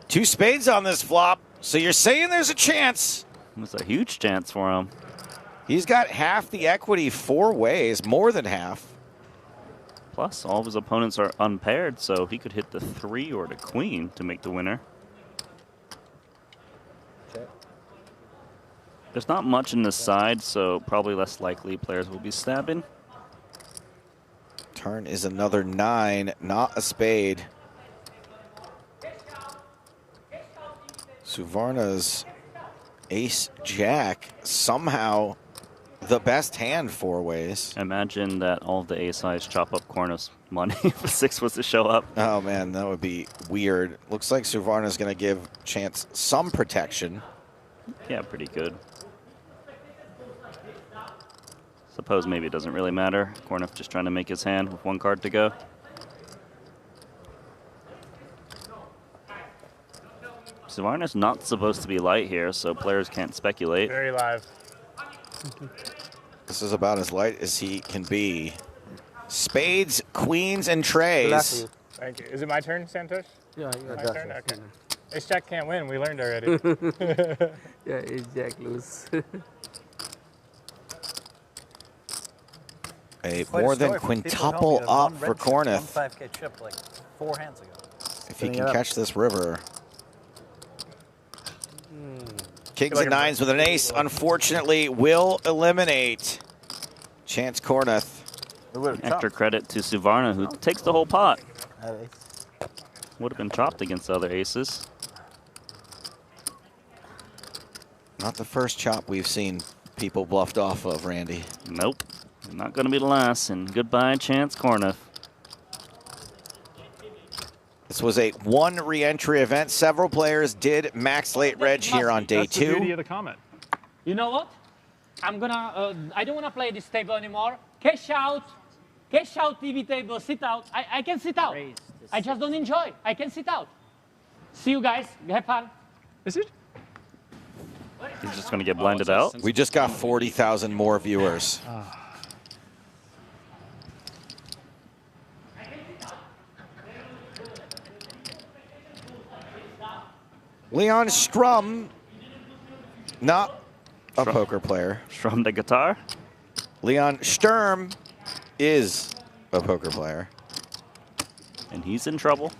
2 spades on this flop, so you're saying there's a chance. There's a huge chance for him. He's got half the equity 4 ways, more than half. Plus, all of his opponents are unpaired, so he could hit the 3 or the queen to make the winner. There's not much in the side, so probably less likely players will be stabbing. Turn is another 9, not a spade. Suvarna's ace-jack, somehow the best hand 4 ways. Imagine that all of the ace-highs chop up Corna's money if a 6 was to show up. Oh man, that would be weird. Looks like Suvarna's going to give Chance some protection. Yeah, pretty good. Suppose maybe it doesn't really matter. Corna just trying to make his hand with 1 card to go. Suvarna's not supposed to be light here, so players can't speculate. Very live. This is about as light as he can be. Spades, queens, and trays. Thank you. Is it my turn, Santosh? Yeah, my turn? Okay. Ace Jack can't win. We learned already. Yeah, Ace Jack lose. A more than quintuple up for Corneth. 5K chip like 4 hands ago. If he can catch this river. Kings and 9s with an ace, unfortunately, will eliminate Chance Corneth. Extra credit to Suvarna, who takes the whole pot. Would have been chopped against other aces. Not the first chop we've seen people bluffed off of, Randy. Nope. Not going to be the last, and goodbye, Chance Corneth. This was a 1 re-entry event. Several players did max late reg here on day That's 2. the beauty of the comment. You know what? I don't want to play this table anymore. Cash out, TV table, sit out. I can sit out. I just don't enjoy. I can sit out. See you guys. Have fun. Is it? He's just going to get blinded out. We just got 40,000 more viewers. Leon Strum Not a poker player. From the guitar? Leon Sturm is a poker player. And he's in trouble.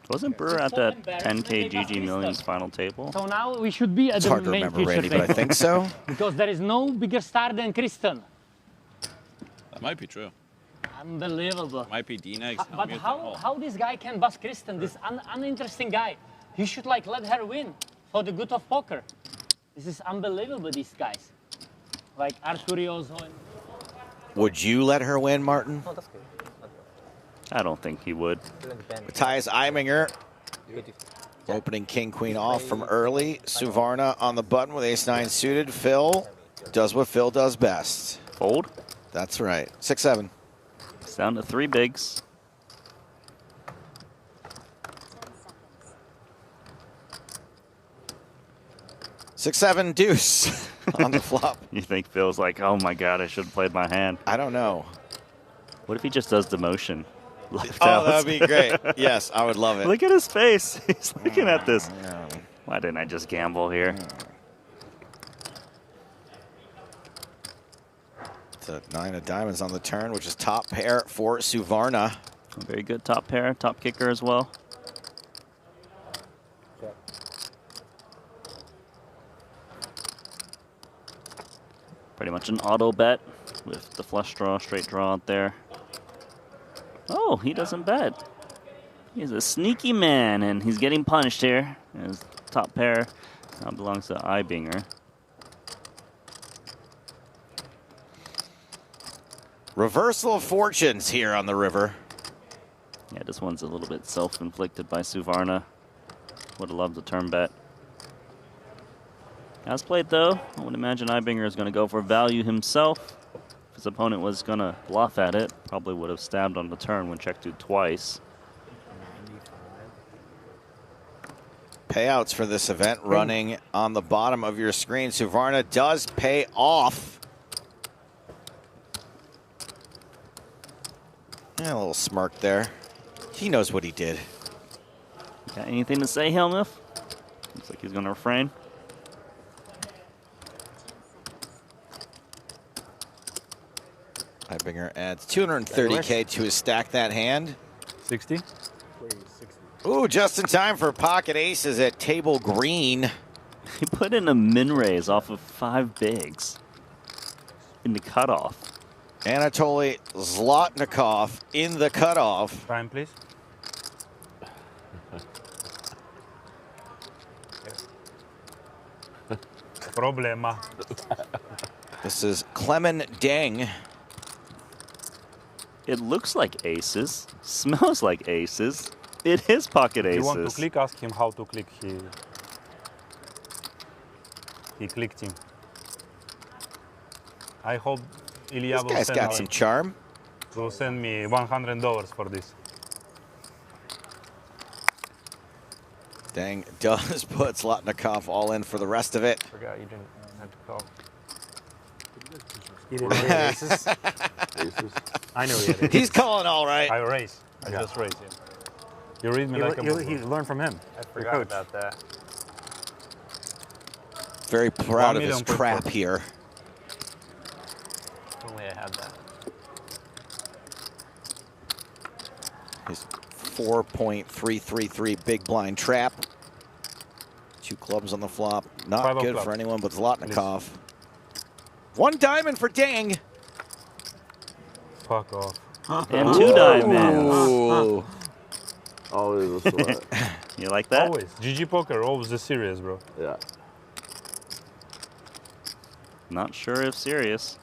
Wasn't Brewer at that 10K GG Millions final table? So now we should be at It's the hard to main remember, feature Randy, but I table. think so. Because there is no bigger star than Kristen. That might be true. Unbelievable. Might be D-Negs. But how this guy can bust Kristen, this uninteresting guy? He should like let her win for the good of poker. This is unbelievable, these guys. Like Arturioso and... Would you let her win, Martin? I don't think he would. Matthias Eiminger opening king-queen off from early. Suvarna on the button with ace-9 suited. Phil does what Phil does best. Fold? That's right. 6-7. It's down to 3 bigs. Six, 7, deuce on the flop. You think Phil's like, oh my god, I should have played my hand? I don't know. What if he just does the motion? Oh, that would be great. Yes, I would love it. Look at his face. He's looking at this. Why didn't I just gamble here? It's a 9 of diamonds on the turn, which is top pair for Suvarna. A very good top pair, top kicker as well. Pretty much an auto bet with the flush draw, straight draw out there. Oh, he doesn't bet. He's a sneaky man, and he's getting punished here. His top pair now belongs to Eibinger. Reversal of fortunes here on the river. Yeah, this one's a little bit self-inflicted by Suvarna. Would have loved a turn bet. As played though, I would imagine Eibinger is going to go for value himself. If his opponent was going to bluff at it, probably would have stabbed on the turn when checked to twice. Payouts for this event running on the bottom of your screen. Suvarna does pay off. Yeah, a little smirk there. He knows what he did. Got anything to say, Helmuth? Looks like he's going to refrain. Eibinger adds 230K to his stack that hand. 60. Ooh, just in time for pocket aces at table green. He put in a min raise off of 5 bigs in the cutoff. Anatoly Zlotnikov in the cutoff. Time, please. Problema. This is Clement Deng. It looks like aces, smells like aces. It is pocket aces. If you want to click, ask him how to click. He clicked him. I hope Ilya This guy's got some charm. will send me $100 for this. Deng does put Zlotnikov all in for the rest of it. Forgot you didn't have to call. He didn't raise aces. I know he had He's calling all right. I raise. I just raise. Yeah. You read me like a book. He learned from him. I forgot about that. Very proud of his crap here. If only I had that. His 4.333 big blind trap. 2 clubs on the flop. Not 5 good clubs. for anyone but Zlotnikov. 1 diamond for Deng. Fuck off. And 2 diamonds. Ooh. Always a sweat. You like that? Always. GG Poker, always the serious, bro. Yeah. Not sure if serious.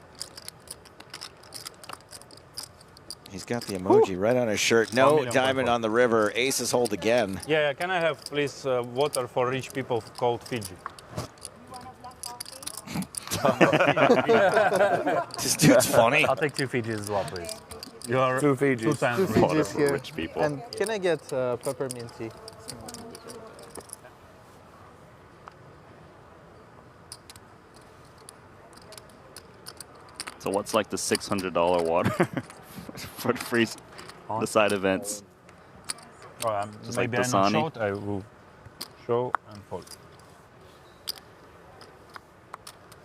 He's got the emoji right on his shirt. No diamond on the river. Aces hold again. Yeah, can I have, please, water for rich people called Fiji? This dude's funny. I'll take 2 Fijis as well, please. You are 2 Fijis. 2 times 2 rich. Fijis here. Rich people. And can I get peppermint tea? So what's like the $600 water for the free On. the side events. Just like maybe I'm not Dasani. short. I will show and fold.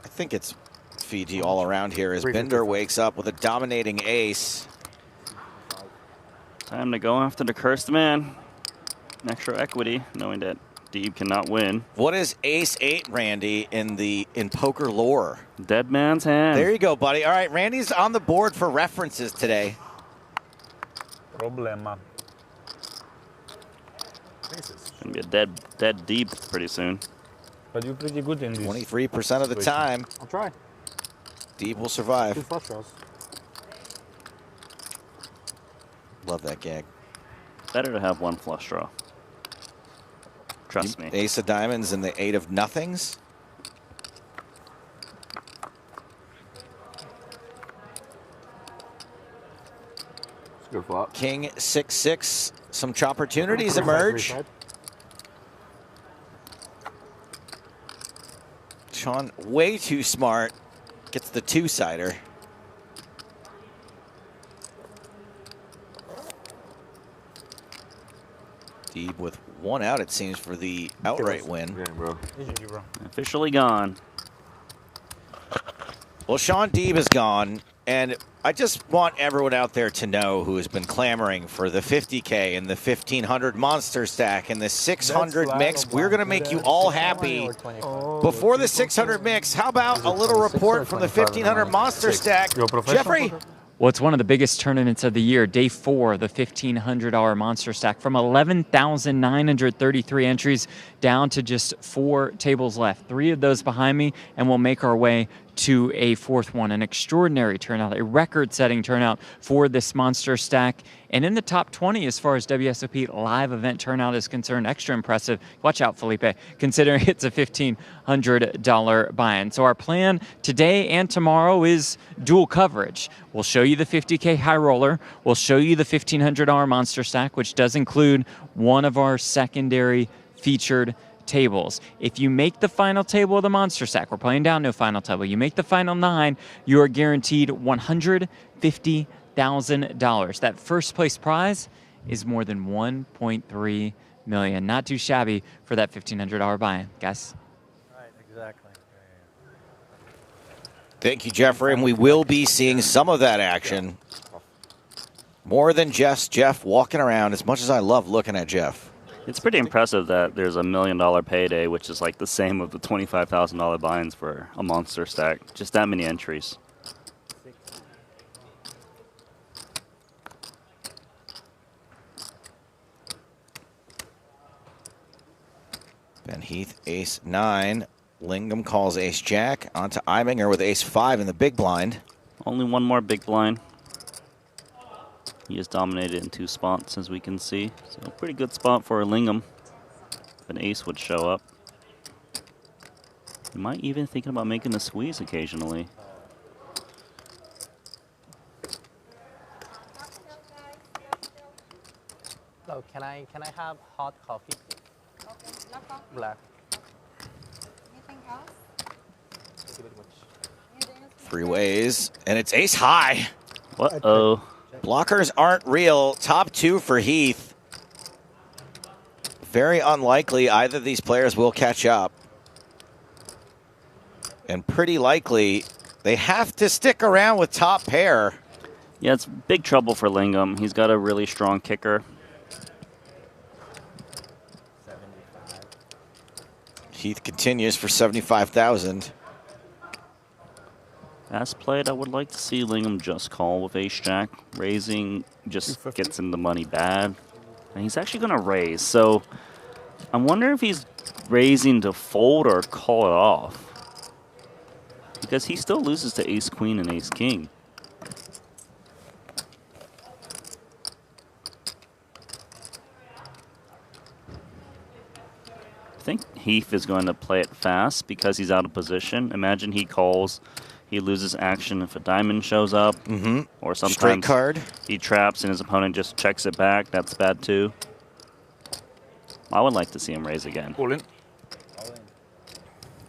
I think it's Fiji all around here as Bender wakes up with a dominating ace. Time to go after the cursed man. Extra equity, knowing that Deeb cannot win. What is ace-8, Randy, in poker lore? Dead man's hand. There you go, buddy. All right, Randy's on the board for references today. Problema. Gonna be a dead Deeb pretty soon. But you're pretty good in this. 23% of the time. I'll try. Deeb will survive. 2 flush draws. Love that gag. Better to have 1 flush draw. Trust me. Ace of diamonds and the 8 of nothings. Good flop. King 6-6. Some opportunities emerge. Sean, way too smart. Gets the 2-sider. Deeb with 1 out, it seems, for the outright win. Yeah, bro. Officially gone. Well, Sean Deeb is gone, and I just want everyone out there to know who has been clamoring for the 50K and the 1500 monster stack and the 600 mix. We're going to make you all happy. Before the 600 mix, how about a little report from the 1500 monster stack? Jeffrey? Well, it's one of the biggest tournaments of the year. Day 4, the $1,500 monster stack, from 11,933 entries down to just 4 tables left. 3 of those behind me, and we'll make our way to a 4th one. An extraordinary turnout, a record-setting turnout for this monster stack. And in the top 20 as far as WSOP live event turnout is concerned. Extra impressive. Watch out, Felipe, considering it's a $1,500 buy-in. So our plan today and tomorrow is dual coverage. We'll show you the 50K high roller. We'll show you the $1,500 monster stack, which does include one of our secondary featured tables. If you make the final table of the monster stack, we're playing down no final table. You make the final 9, you are guaranteed $150,000. That first place prize is more than $1.3 million. Not too shabby for that $1,500 buy-in, guys. Right, exactly. Thank you, Jeffrey, and we will be seeing some of that action. More than just Jeff walking around, as much as I love looking at Jeff. It's pretty impressive that there's $1 million payday, which is like the same of the $25,000 buy-ins for a monster stack. Just that many entries. Ben Heath, ace-9. Lingham calls ace-jack. On to Ibinger with ace-5 in the big blind. Only one more big blind. He is dominated in 2 spots, as we can see. So a pretty good spot for Lingham. If an ace would show up. He might even thinking about making a squeeze occasionally. Oh, can I have hot coffee, please? Okay, black. Anything else? Thank you very much. 3 ways, and it's ace-high. Uh-oh. Blockers aren't real. Top 2 for Heath. Very unlikely either of these players will catch up. And pretty likely they have to stick around with top pair. Yeah, it's big trouble for Lingham. He's got a really strong kicker. Heath continues for 75,000. As played, I would like to see Lingham just call with ace-jack. Raising just gets him the money bad. And he's actually going to raise. So I'm wondering if he's raising to fold or call it off. Because he still loses to ace-queen and ace-king. I think Heath is going to play it fast because he's out of position. Imagine he calls. He loses action if a diamond shows up. Or sometimes straight card. He traps and his opponent just checks it back. That's bad too. I would like to see him raise again. All in.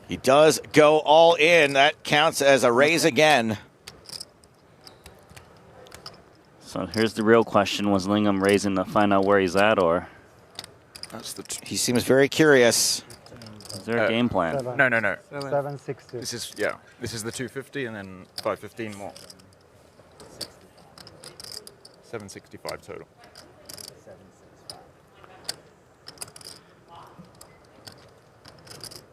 He does go all in. That counts as a raise again. So here's the real question: was Lingham raising to find out where he's at, or? He seems very curious. Is there a game plan? No. 760. This is This is the 250 and then 515 more. 765 total.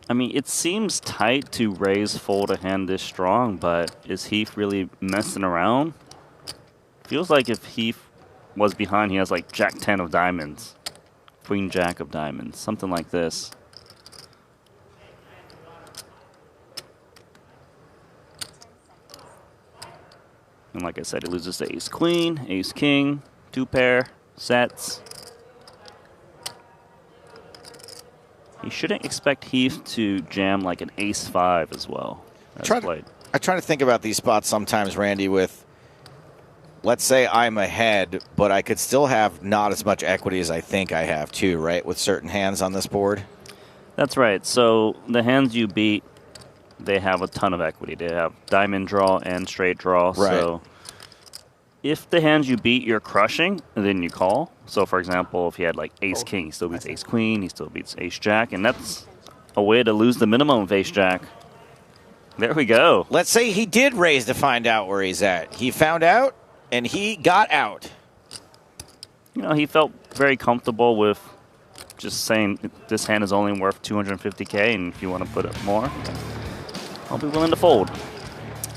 I mean, it seems tight to raise fold a hand this strong, but is Heath really messing around? Feels like if Heath was behind, he has like Jack 10 of diamonds, Queen Jack of diamonds, something like this. And like I said, he loses to Ace Queen, Ace King, 2 pair, sets. You shouldn't expect Heath to jam like an Ace 5 as well. I try to think about these spots sometimes, Randy, with, let's say I'm ahead, but I could still have not as much equity as I think I have too, right, with certain hands on this board? That's right. So the hands you beat, they have a ton of equity. They have diamond draw and straight draw. Right. So if the hands you beat you're crushing, then you call. So for example, if he had like Ace King, he still beats Ace Queen, he still beats Ace Jack, and that's a way to lose the minimum of Ace Jack. There we go. Let's say he did raise to find out where he's at. He found out, and he got out. You know, he felt very comfortable with just saying this hand is only worth 250K, and if you want to put up more, I'll be willing to fold.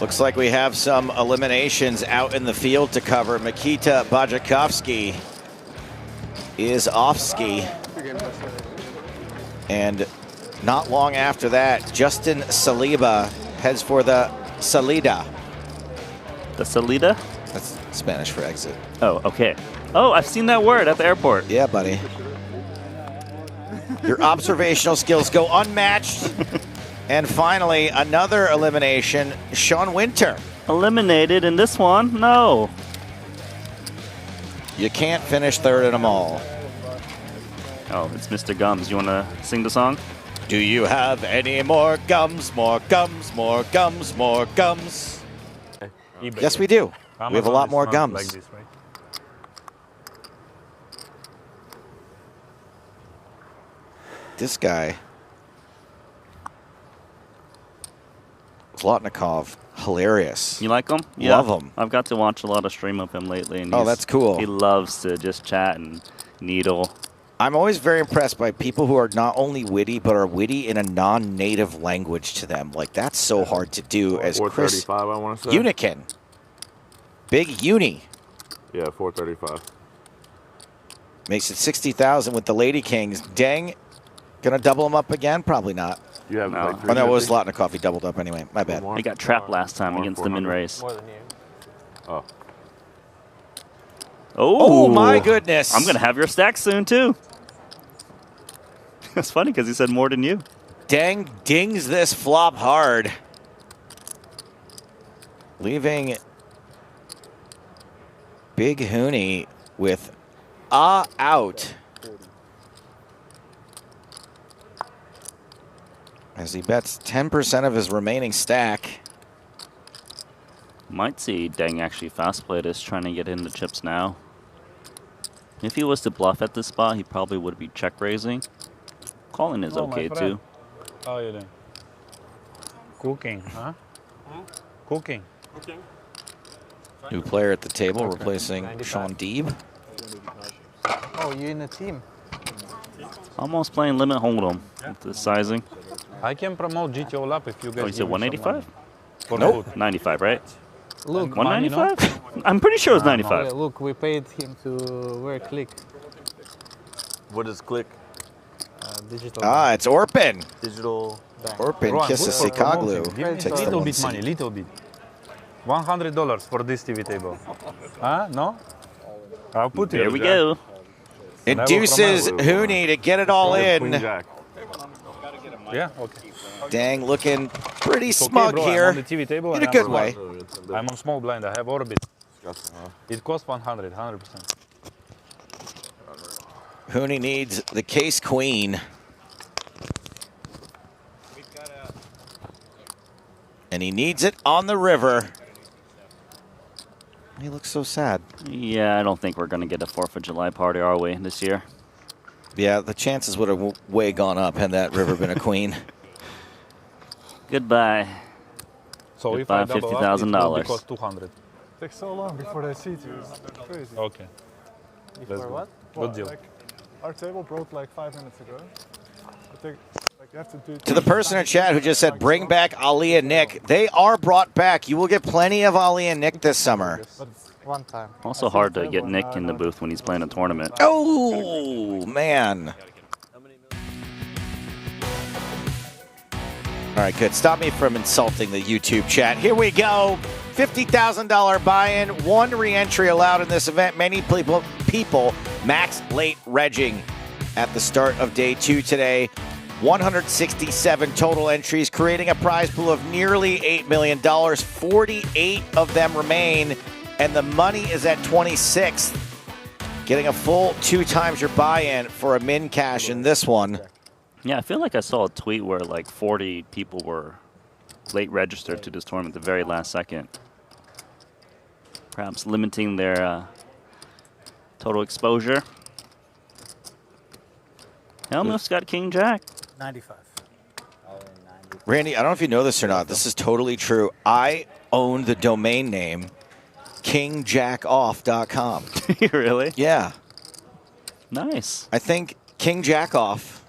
Looks like we have some eliminations out in the field to cover. Mikita Bajakovsky is off ski. And not long after that, Justin Saliba heads for the Salida. The Salida? That's Spanish for exit. Oh, okay. Oh, I've seen that word at the airport. Yeah, buddy. Your observational skills go unmatched. And finally, another elimination, Sean Winter. Eliminated in this one? No. You can't finish third in them all. Oh, it's Mr. Gums. You want to sing the song? Do you have any more gums, more gums, more gums, more gums? Yes, we do. We have a lot more gums. Like this, right? This guy, Zlotnikov, hilarious. You like him? Yeah. Love him. I've got to watch a lot of stream of him lately. And Oh, that's cool. He loves to just chat and needle. I'm always very impressed by people who are not only witty, but are witty in a non-native language to them. Like, that's so hard to do as Chris 435, I want to say. Unikin. Big uni. Yeah, 435. Makes it 60,000 with the Lady Kings. Deng, gonna double him up again? Probably not. You have No. like Oh, no, it was Zlotnikov. He doubled up anyway. My bad. He got trapped last time against the min 400. race. More than you. Oh. Oh, my goodness. I'm going to have your stack soon, too. It's funny because he said more than you. Deng dings this flop hard. Leaving Big Hooney with out. As he bets 10% of his remaining stack. Might see Deng actually fast play this, trying to get into chips now. If he was to bluff at this spot, he probably would be check raising. Calling is okay too. How are you doing? Cooking, huh? Cooking. Okay. New player at the table, replacing Sean Deeb. Oh, you're in a team. Almost playing limit hold'em with the sizing. I can promote GTO lap if you guys. Oh, you said 185? Nope. 95, right? Look, 195? I'm pretty sure it was 95. Yeah, look, we paid him to wear click. What is click? Digital. Ah, it's Orpin. Digital. Orpin Rowan, Kissisikoglu. Give me Takes the little one bit seat. money, little bit. $100 for this TV table. Huh? No? I'll put it. There we go. Induces Hooney to get it all in. Yeah, okay. Deng looking pretty It's okay, smug bro, here. I'm on the TV table In and a good I'm way. I'm on small blind. I have orbit. It costs 100%. Hooney needs the case queen. And he needs it on the river. He looks so sad. Yeah, I don't think we're going to get a 4th of July party, are we, this year? Yeah, the chances would have way gone up had that river been a queen. Goodbye. So Goodbye, if I double up, it will cost 200. Takes so long before they see you. It's crazy. Okay. Before what? Good deal. Like, our table broke like 5 minutes ago. I think like you have to do. To the person in chat who just said, bring back Ali and Nick, they are brought back. You will get plenty of Ali and Nick this summer. One time. Also hard to get Nick in the booth when he's playing a tournament. Oh, man. All right, good. Stop me from insulting the YouTube chat. Here we go. $50,000 buy-in, 1 re-entry allowed in this event. Many people max late regging at the start of day 2 today. 167 total entries, creating a prize pool of nearly $8 million. 48 of them remain, and the money is at 26th. Getting a full 2 times your buy-in for a min cash in this one. Yeah, I feel like I saw a tweet where like 40 people were late registered to this tournament at the very last second. Perhaps limiting their total exposure. Helmuth's got King Jack. 95. Randy, I don't know if you know this or not. This is totally true. I own the domain name kingjackoff.com. Really? Yeah. Nice. I think King Jackoff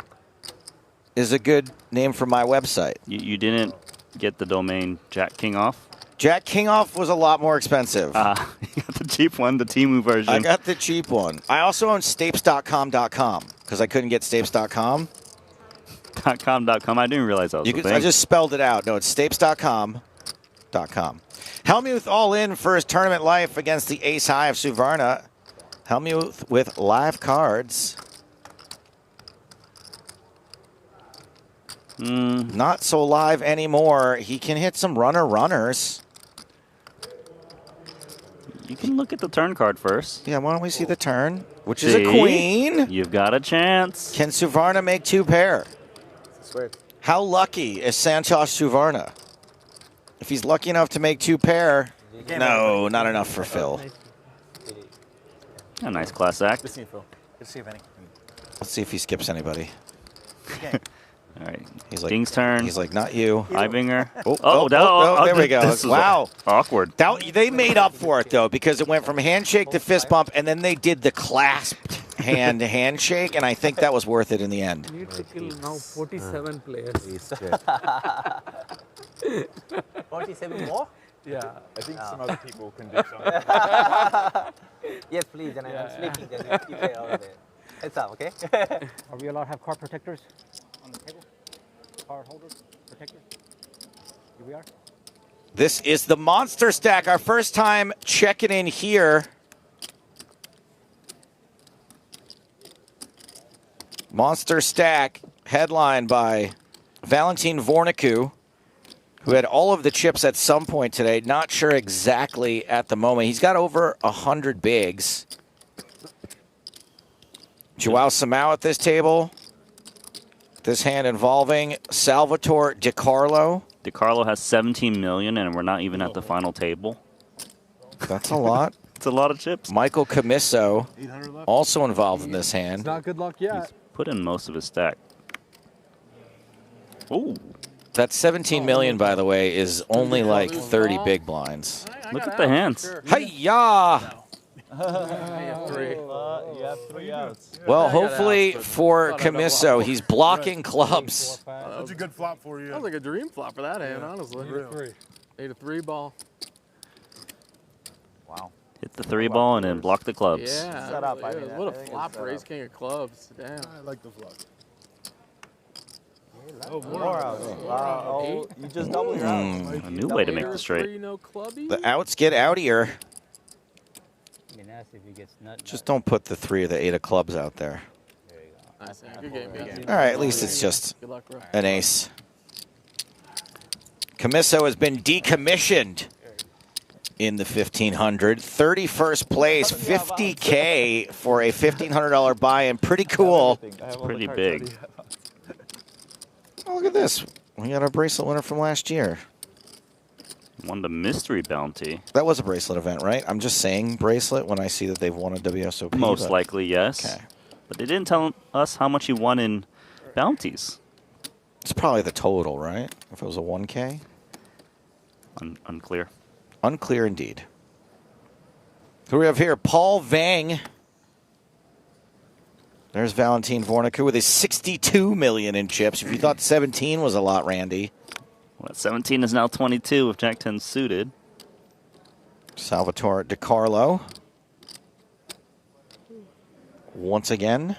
is a good name for my website. You didn't get the domain Jack King off? Jack King off was a lot more expensive. You got the cheap one, the Temu version. I got the cheap one. I also own stapes.com.com because I couldn't get stapes.com. .com. I didn't realize that was a thing. I just spelled it out. No, it's stapes.com.com. Helmuth all in for his tournament life against the ace high of Suvarna. Helmuth with live cards. Not so live anymore. He can hit some runners. You can look at the turn card first. Yeah, why don't we see the turn? Which is a queen. You've got a chance. Can Suvarna make 2 pair? How lucky is Santosh Suvarna? If he's lucky enough to make 2 pair, no, not enough for Phil. A nice class act. Good to see you, Phil. Good to see you, Vinny. Let's see if he skips anybody. All right. He's like, King's turn. He's like, not you. Ibinger. Oh, there we go. Wow. Awkward. They made up for it, though, because it went from handshake to fist bump, and then they did the clasped hand handshake, and I think that was worth it in the end. Need to kill now 47 players. 47 more? Yeah, I think some other people can do something. Yes, please, and I'm sleeping. Then you keep it over there. Heads up, okay? Are we allowed to have card protectors on the table? Card holders, protectors? Here we are. This is the Monster Stack, our first time checking in here. Monster Stack, headlined by Valentin Vornicu, who had all of the chips at some point today. Not sure exactly at the moment. He's got over 100 bigs. Joao Samao at this table. This hand involving Salvatore DiCarlo. DiCarlo has 17 million, and we're not even at the final table. That's a lot. It's a lot of chips. Michael Camisso, also involved in this hand. It's not good luck yet. He's put in most of his stack. Ooh. That 17 million, by the way, is only like 30 big blinds. Look at the hands. Hi-ya! You have 3. You have 3 outs. Well, hopefully for Camisso, he's blocking clubs. That's a good flop for you. That was like a dream flop for that hand, honestly. 8 a 3 ball. Wow. Hit the 3 ball and then block the clubs. Yeah. Set up, What a flop for ace king of clubs. Damn. I like the flop. Oh, more outs. Oh, you just double your outs. A new way to make the straight. The outs get outier. Just don't put the 3 or the 8 of clubs out there. Good game. All right, at least it's just an ace. Camisso has been decommissioned in the 1500. 31st place, $50K for a $1,500 buy-in. Pretty cool. It's pretty big. Oh, look at this. We got our bracelet winner from last year. Won the mystery bounty. That was a bracelet event, right? I'm just saying bracelet when I see that they've won a WSOP. Most likely, yes. Okay. But they didn't tell us how much he won in bounties. It's probably the total, right? If it was a 1K? Unclear. Unclear indeed. Who do we have here? Paul Vang. There's Valentin Vornica with his 62 million in chips. If you thought 17 was a lot, Randy. Well, 17 is now 22 with Jack 10 suited. Salvatore DiCarlo. Once again.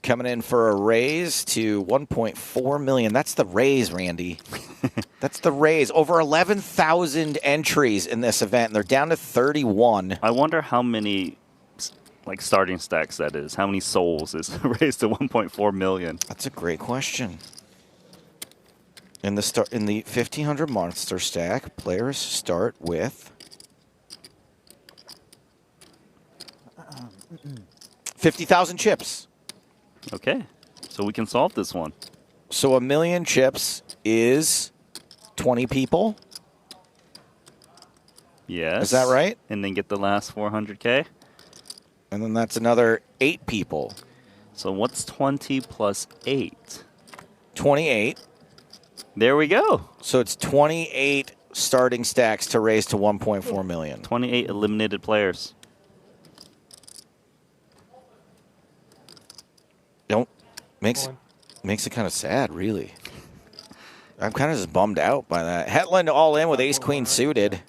Coming in for a raise to 1.4 million. That's the raise, Randy. That's the raise. Over 11,000 entries in this event, and they're down to 31. I wonder how many like starting stacks that is. How many souls is raised to 1.4 million? That's a great question. In the 1500 monster stack, players start with 50,000 chips. Okay, so we can solve this one. So 1 million chips is 20 people. Yes. Is that right? And then get the last 400K. And then that's another 8 people. So what's 20 plus 8? 28. There we go. So it's 28 starting stacks to raise to 1.4 million. 28 eliminated players. Makes it kind of sad, really. I'm kind of just bummed out by that. Hetland all in with ace queen suited.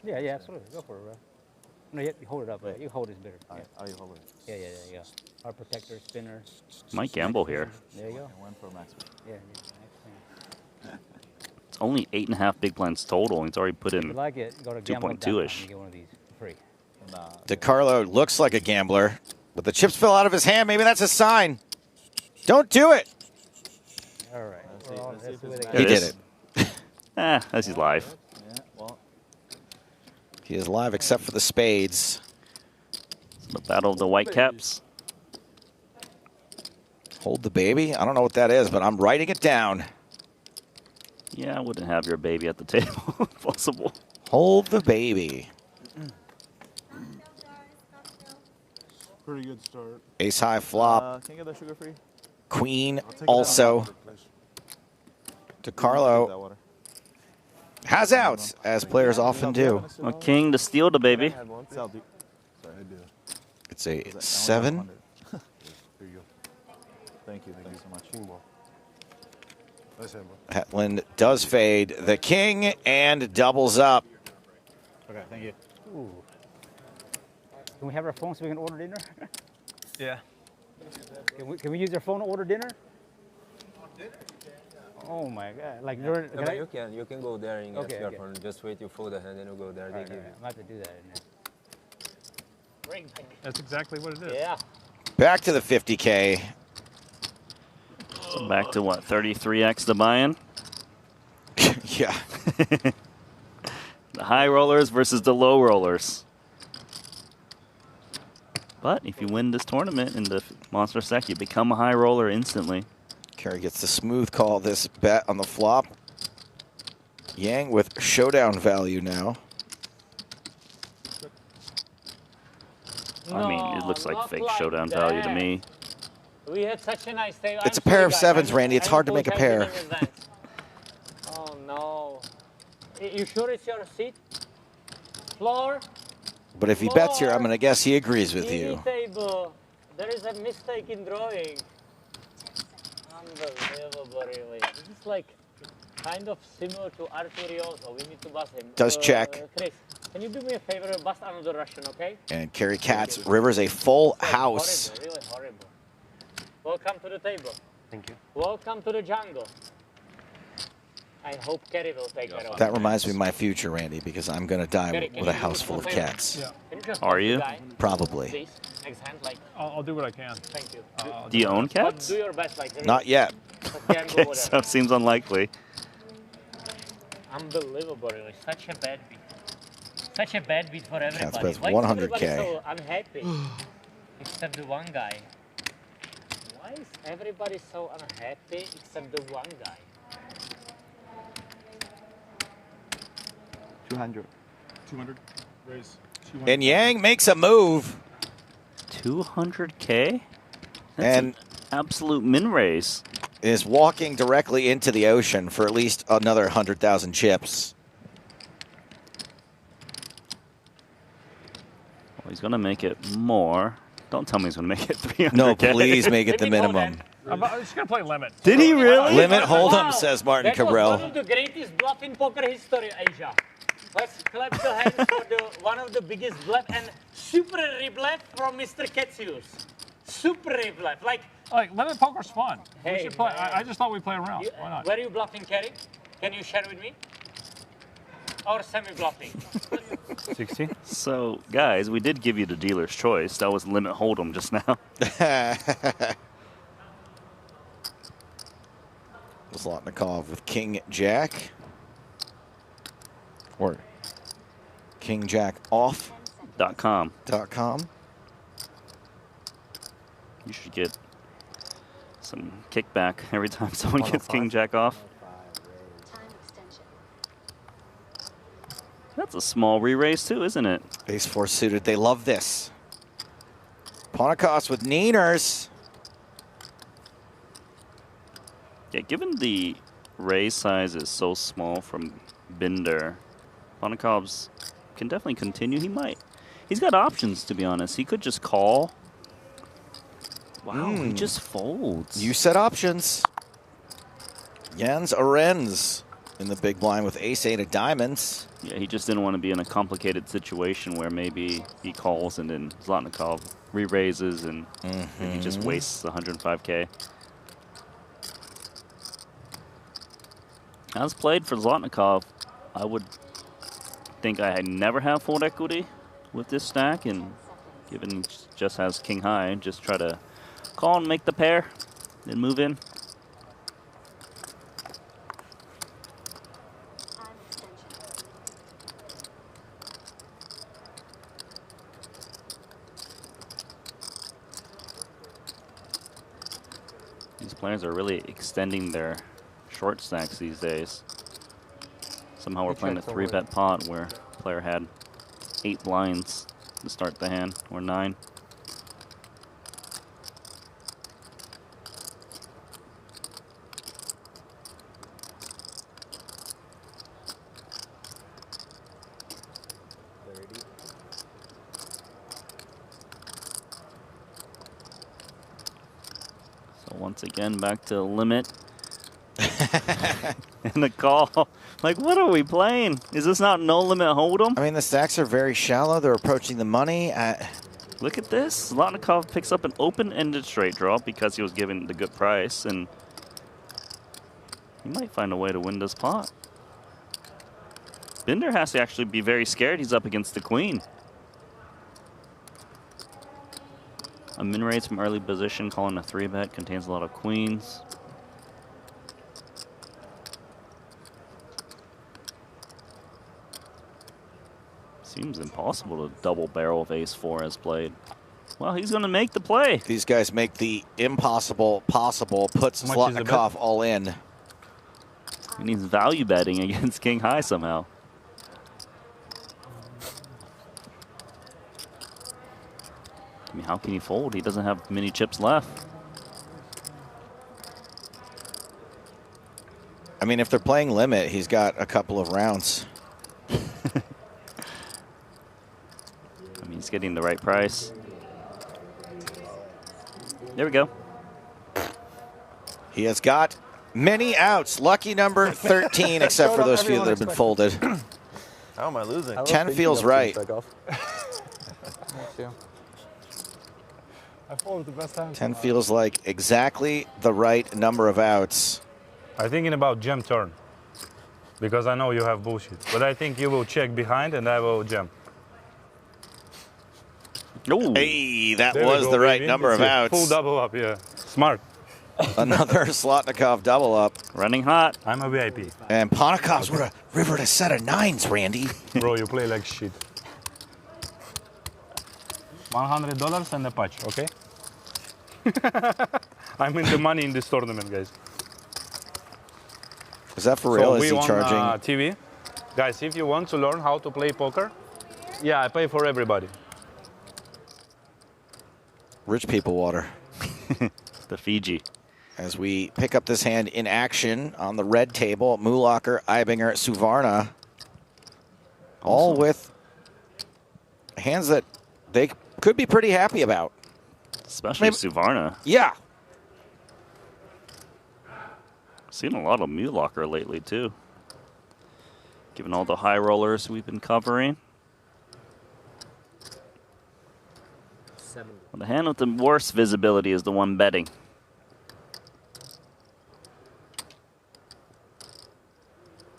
Yeah, absolutely. Go for it, bro. No, you hold it up. You hold it better. Yeah. Oh, you hold it. Yeah. Our protector, spinner. Might gamble here. There you go. One for max. Yeah. It's only 8.5 big blinds total. He's already put in 2.2-ish. Get one of these free. DiCarlo looks like a gambler, but the chips fell out of his hand. Maybe that's a sign. Don't do it. All right. He did it. As he's live. He is live except for the spades. The battle of the white caps. Hold the baby. I don't know what that is, but I'm writing it down. Yeah, I wouldn't have your baby at the table if possible. Hold the baby. Pretty good start. Ace high flop. Can you get that sugar free? Queen also. DiCarlo has outs, as players often do. A king to steal the baby. It's a 7. Here you go. Thank you so much. Hetland does fade the king and doubles up. Okay, thank you. Ooh. Can we have our phone so we can order dinner? Yeah. Can we use your phone to order dinner? Oh my God! Like during, No, but you can go there and get your phone. Just wait your fold and then you go there. They give you. I'm about to do that. That's exactly what it is. Yeah. Back to the 50K. So back to what, 33x the buy-in? Yeah. The high rollers versus the low rollers. But if you win this tournament in the monster stack, you become a high roller instantly. Kerry gets the smooth call this bet on the flop. Yang with showdown value now. I mean, it looks like fake showdown value to me. We had such a nice day. It's a pair of sevens, Randy. It's hard to make a pair. Oh no. You sure it's your seat? Floor? But if he bets here, I'm going to guess he agrees with you. Table. There is a mistake in drawing. Unbelievable, really. This is like kind of similar to Arturioso. We need to bust him. Does check. Chris, can you do me a favor? Bust another Russian, okay? And Kerry Katz rivers a full house. Horrible, really horrible. Welcome to the table. Thank you. Welcome to the jungle. I hope Kerry will take care of it. That reminds me of my future, Randy, because I'm going to die with a house full of cats. Yeah. Are you? Probably. I'll do what I can. Thank you. Do you own cats? Do your best, like Not yet. Okay, so it seems unlikely. Unbelievable, really. Such a bad beat. Such a bad beat for everybody. Cats bets Why is 100K. everybody so unhappy? Except the one guy. Why Why is everybody so unhappy except the one guy? 200. 200. Raise. And Yang makes a move. 200K? That's And an absolute min raise. Is walking directly into the ocean for at least another 100,000 chips. Well, he's going to make it more. Don't tell me he's going to make it 300K. No, please make it the minimum. I'm just going to play limit. Did he really? Limit hold'em, says Martin That was Cabral. one of the greatest bluff in poker history, Asia. Let's clap the hands for one of the biggest bluff and super rebluff from Mr. Ketsius. Super rebluff. Like limit poker's fun. Hey, we should play. man. I just thought we'd play around. Why not? Were you bluffing, Kerry? Can you share with me? Or semi-bluffing? 16. So, guys, we did give you the dealer's choice. That was limit hold'em just now. Zlotnikov with King Jack. Or King Jack off. .com. You should get some kickback every time someone gets King Jack off. That's a small re-raise too, isn't it? Ace 4 suited. They love this. Ponakos with Nieners. Yeah, given the raise size is so small from Binder, Ponakov's can definitely continue. He might. He's got options, to be honest. He could just call. Wow, he just folds. You said options. Jens Arens in the big blind with ace-8 of diamonds. Yeah, he just didn't want to be in a complicated situation where maybe he calls and then Zlotnikov re-raises and he just wastes 105K. As played for Zlotnikov, I would think I never have fold equity with this stack, and given he just has king high, just try to call and make the pair, then move in. These players are really extending their short stacks these days. Somehow we're playing a 3-bet pot where the player had 8 blinds to start the hand, or 9. So once again, back to limit. And the call. Like, what are we playing? Is this not no limit hold'em? I mean, the stacks are very shallow. They're approaching the money. Look at this. Zlotnikov picks up an open-ended straight draw because he was given the good price, and he might find a way to win this pot. Binder has to actually be very scared. He's up against the queen. A min raise from early position, calling a 3-bet, contains a lot of queens. Seems impossible to double barrel of ace-4 as played. Well, he's going to make the play. These guys make the impossible possible, puts Zlotnikov all in. He needs value betting against king high somehow. I mean, how can he fold? He doesn't have many chips left. I mean, if they're playing limit, he's got a couple of rounds. I mean, he's getting the right price. There we go. He has got many outs. Lucky number 13, except for those few that have been folded. How am I losing? 10 feels right. I folded the best time. 10 feels like exactly the right number of outs. I'm thinking about jam turn, because I know you have bullshit. But I think you will check behind and I will jam. Ooh. Hey, that There was we go, the right baby. number of It's a outs. Full double up, yeah. Smart. Another Zlotnikov double up. Running hot. I'm a VIP. And Ponakov's with a river to set of 9s, Randy. Bro, you play like shit. $100 and a patch, okay? I'm in the money in this tournament, guys. Is that for real? So Is he charging? TV. Guys, if you want to learn how to play poker, yeah, I pay for everybody. Rich people water. The Fiji. As we pick up this hand in action on the red table, Mulacher, Ibinger, Suvarna, all with hands that they could be pretty happy about. Especially Suvarna. Yeah. Seen a lot of Mulacher lately, too. Given all the high rollers we've been covering. Well, the hand with the worst visibility is the one betting.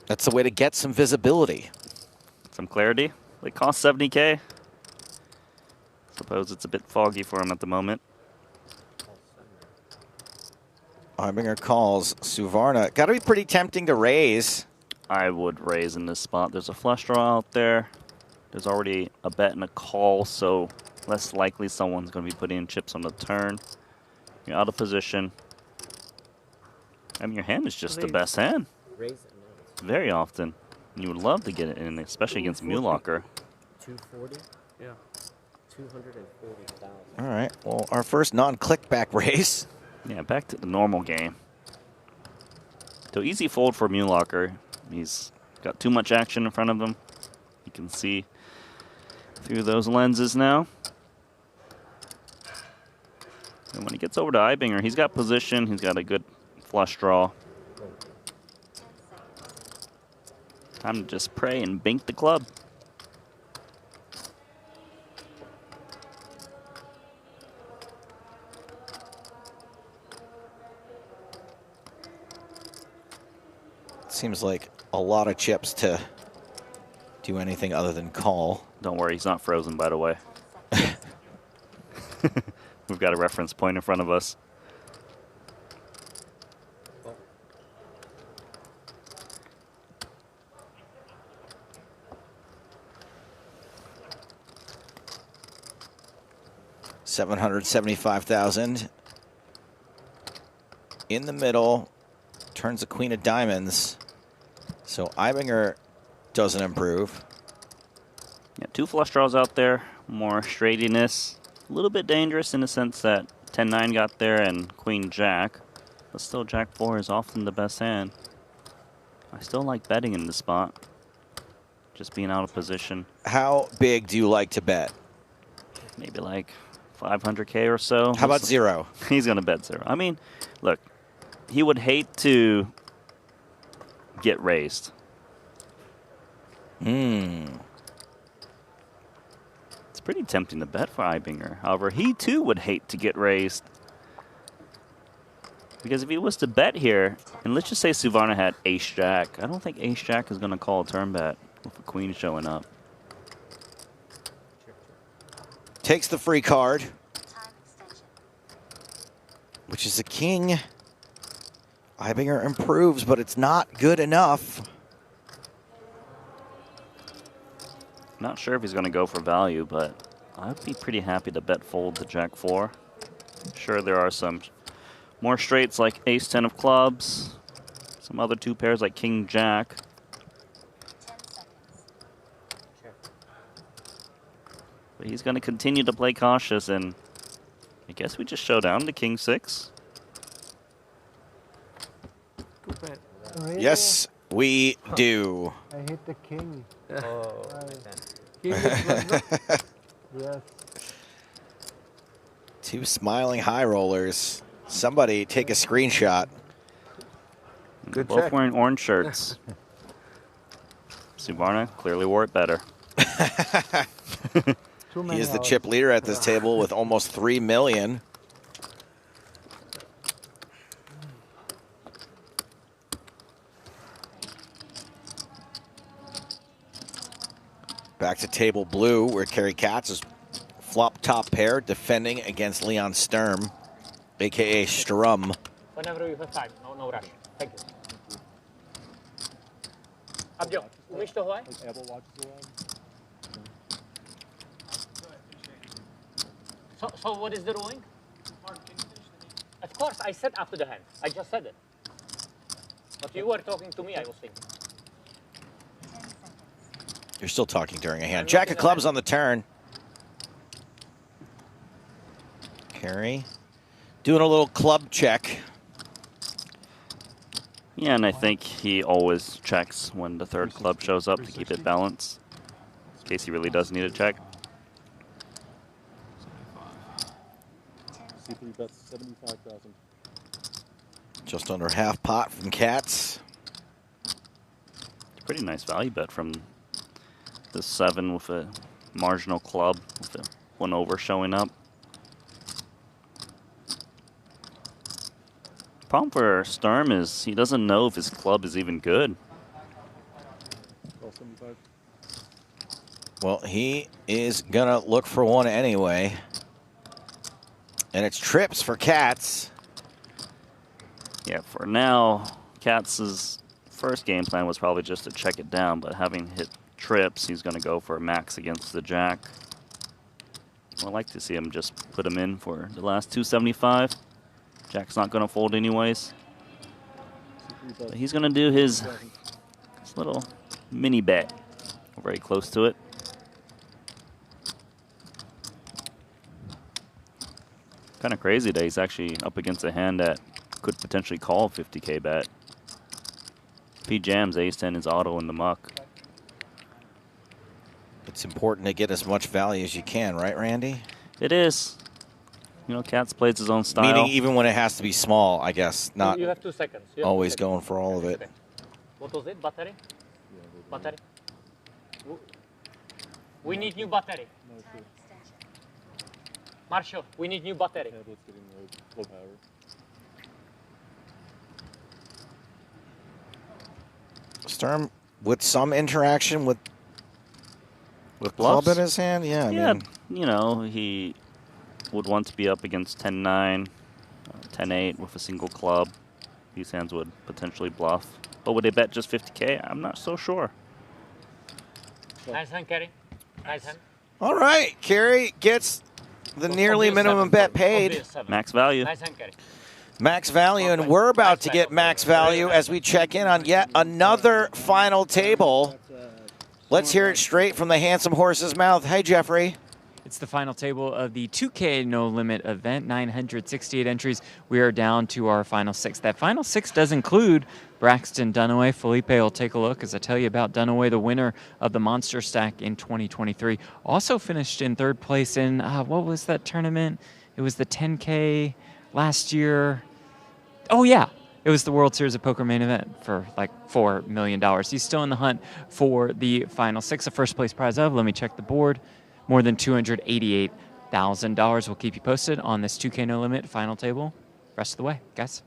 That's the way to get some visibility. Some clarity. They cost 70K. Suppose it's a bit foggy for him at the moment. Ibinger calls. Suvarna. Got to be pretty tempting to raise. I would raise in this spot. There's a flush draw out there. There's already a bet and a call, so less likely someone's going to be putting in chips on the turn. You're out of position. I mean, your hand is just the best hand. Very often. You would love to get it in, especially against Mulacher. 240? Yeah. 240,000. All right. Well, our first non-click-back raise. Yeah, back to the normal game. So easy fold for Mulacher. He's got too much action in front of him. You can see through those lenses now. And when he gets over to Ibinger, he's got position. He's got a good flush draw. Time to just pray and bink the club. Seems like a lot of chips to do anything other than call. Don't worry, he's not frozen, by the way. We've got a reference point in front of us. $775,000 in the middle. Turns the queen of diamonds. So Ibinger doesn't improve. Yeah, two flush draws out there. More straightiness. A little bit dangerous in the sense that 10-9 got there and queen-jack. But still, jack-4 is often the best hand. I still like betting in this spot. Just being out of position. How big do you like to bet? Maybe like 500K or so. How about zero? He's going to bet zero. I mean, look, he would hate to get raised. It's pretty tempting to bet for Ibinger. However, he too would hate to get raised. Because if he was to bet here, and let's just say Suvarna had ace-jack, I don't think ace-jack is going to call a turn bet with a queen showing up. Takes the free card, which is a king. Ibinger improves, but it's not good enough. Not sure if he's going to go for value, but I'd be pretty happy to bet fold the jack-4. Sure, there are some more straights like ace-10 of clubs, some other two pairs like king-jack. But he's going to continue to play cautious, and I guess we just show down to king-6. Yes, we do. I hit the king. Oh, yes. Two smiling high rollers. Somebody take a screenshot. Good Both check. Wearing orange shirts. Suvarna clearly wore it better. He is the chip leader at this table with almost $3 million. Back to table blue, where Kerry Katz is flop top pair, defending against Leon Sturm, a.k.a. Strum. Whenever you have time, no rush. Thank you. Abjo, umiesz to Hawaii? So what is the ruling? course, I said after the hand. I just said it. But you were talking to me, I was thinking. You're still talking during a hand. Jack of clubs on the turn. Carey doing a little club check. Yeah, and I think he always checks when the third club shows up to keep it balanced, in case he really does need a check. C3 bets 75,000. Just under half pot from Cats. Pretty nice value bet from the 7 with a marginal club, with a 1 over showing up. Problem for Sturm is he doesn't know if his club is even good. Well, he is gonna look for one anyway. And it's trips for Cats. Yeah, for now, Cats' first game plan was probably just to check it down, but having hit trips, he's going to go for max against the Jack. I'd like to see him just put him in for the last 275. Jack's not going to fold anyways. But he's going to do his little mini bet. Very close to it. Kind of crazy that he's actually up against a hand that could potentially call a 50K bet. If he jams, ace-10 is auto in the muck. It's important to get as much value as you can, right, Randy? It is. You know, Cats plays his own style. Meaning even when it has to be small, I guess, not You have 2 seconds. You have always 2 seconds. going for all of it. What was it? Battery? Battery? We need new battery. Marshall, we need new battery. Sturm with some interaction with club bluffs? in his hand? Yeah, I Yeah, mean, you know, he would want to be up against 10-9, 10-8 with a single club. These hands would potentially bluff. But would they bet just 50K? I'm not so sure. Nice hand, Kerry. Nice hand. all right, Carey gets the nearly minimum bet paid. Max value. Nice hand, Kerry. Max value, and we're about to get max value as we check in on yet another final table. Let's hear it straight from the handsome horse's mouth. Hey, Jeffrey. It's the final table of the 2K No Limit event, 968 entries. We are down to our final 6. That final 6 does include Braxton Dunaway. Felipe will take a look as I tell you about Dunaway, the winner of the Monster Stack in 2023. Also finished in 3rd place in, what was that tournament? It was the 10K last year. Oh, yeah. It was the World Series of Poker main event for like $4 million. He's still in the hunt for the final 6. The first place prize of, let me check the board, more than $288,000. We'll keep you posted on this 2K No Limit final table rest of the way, guys.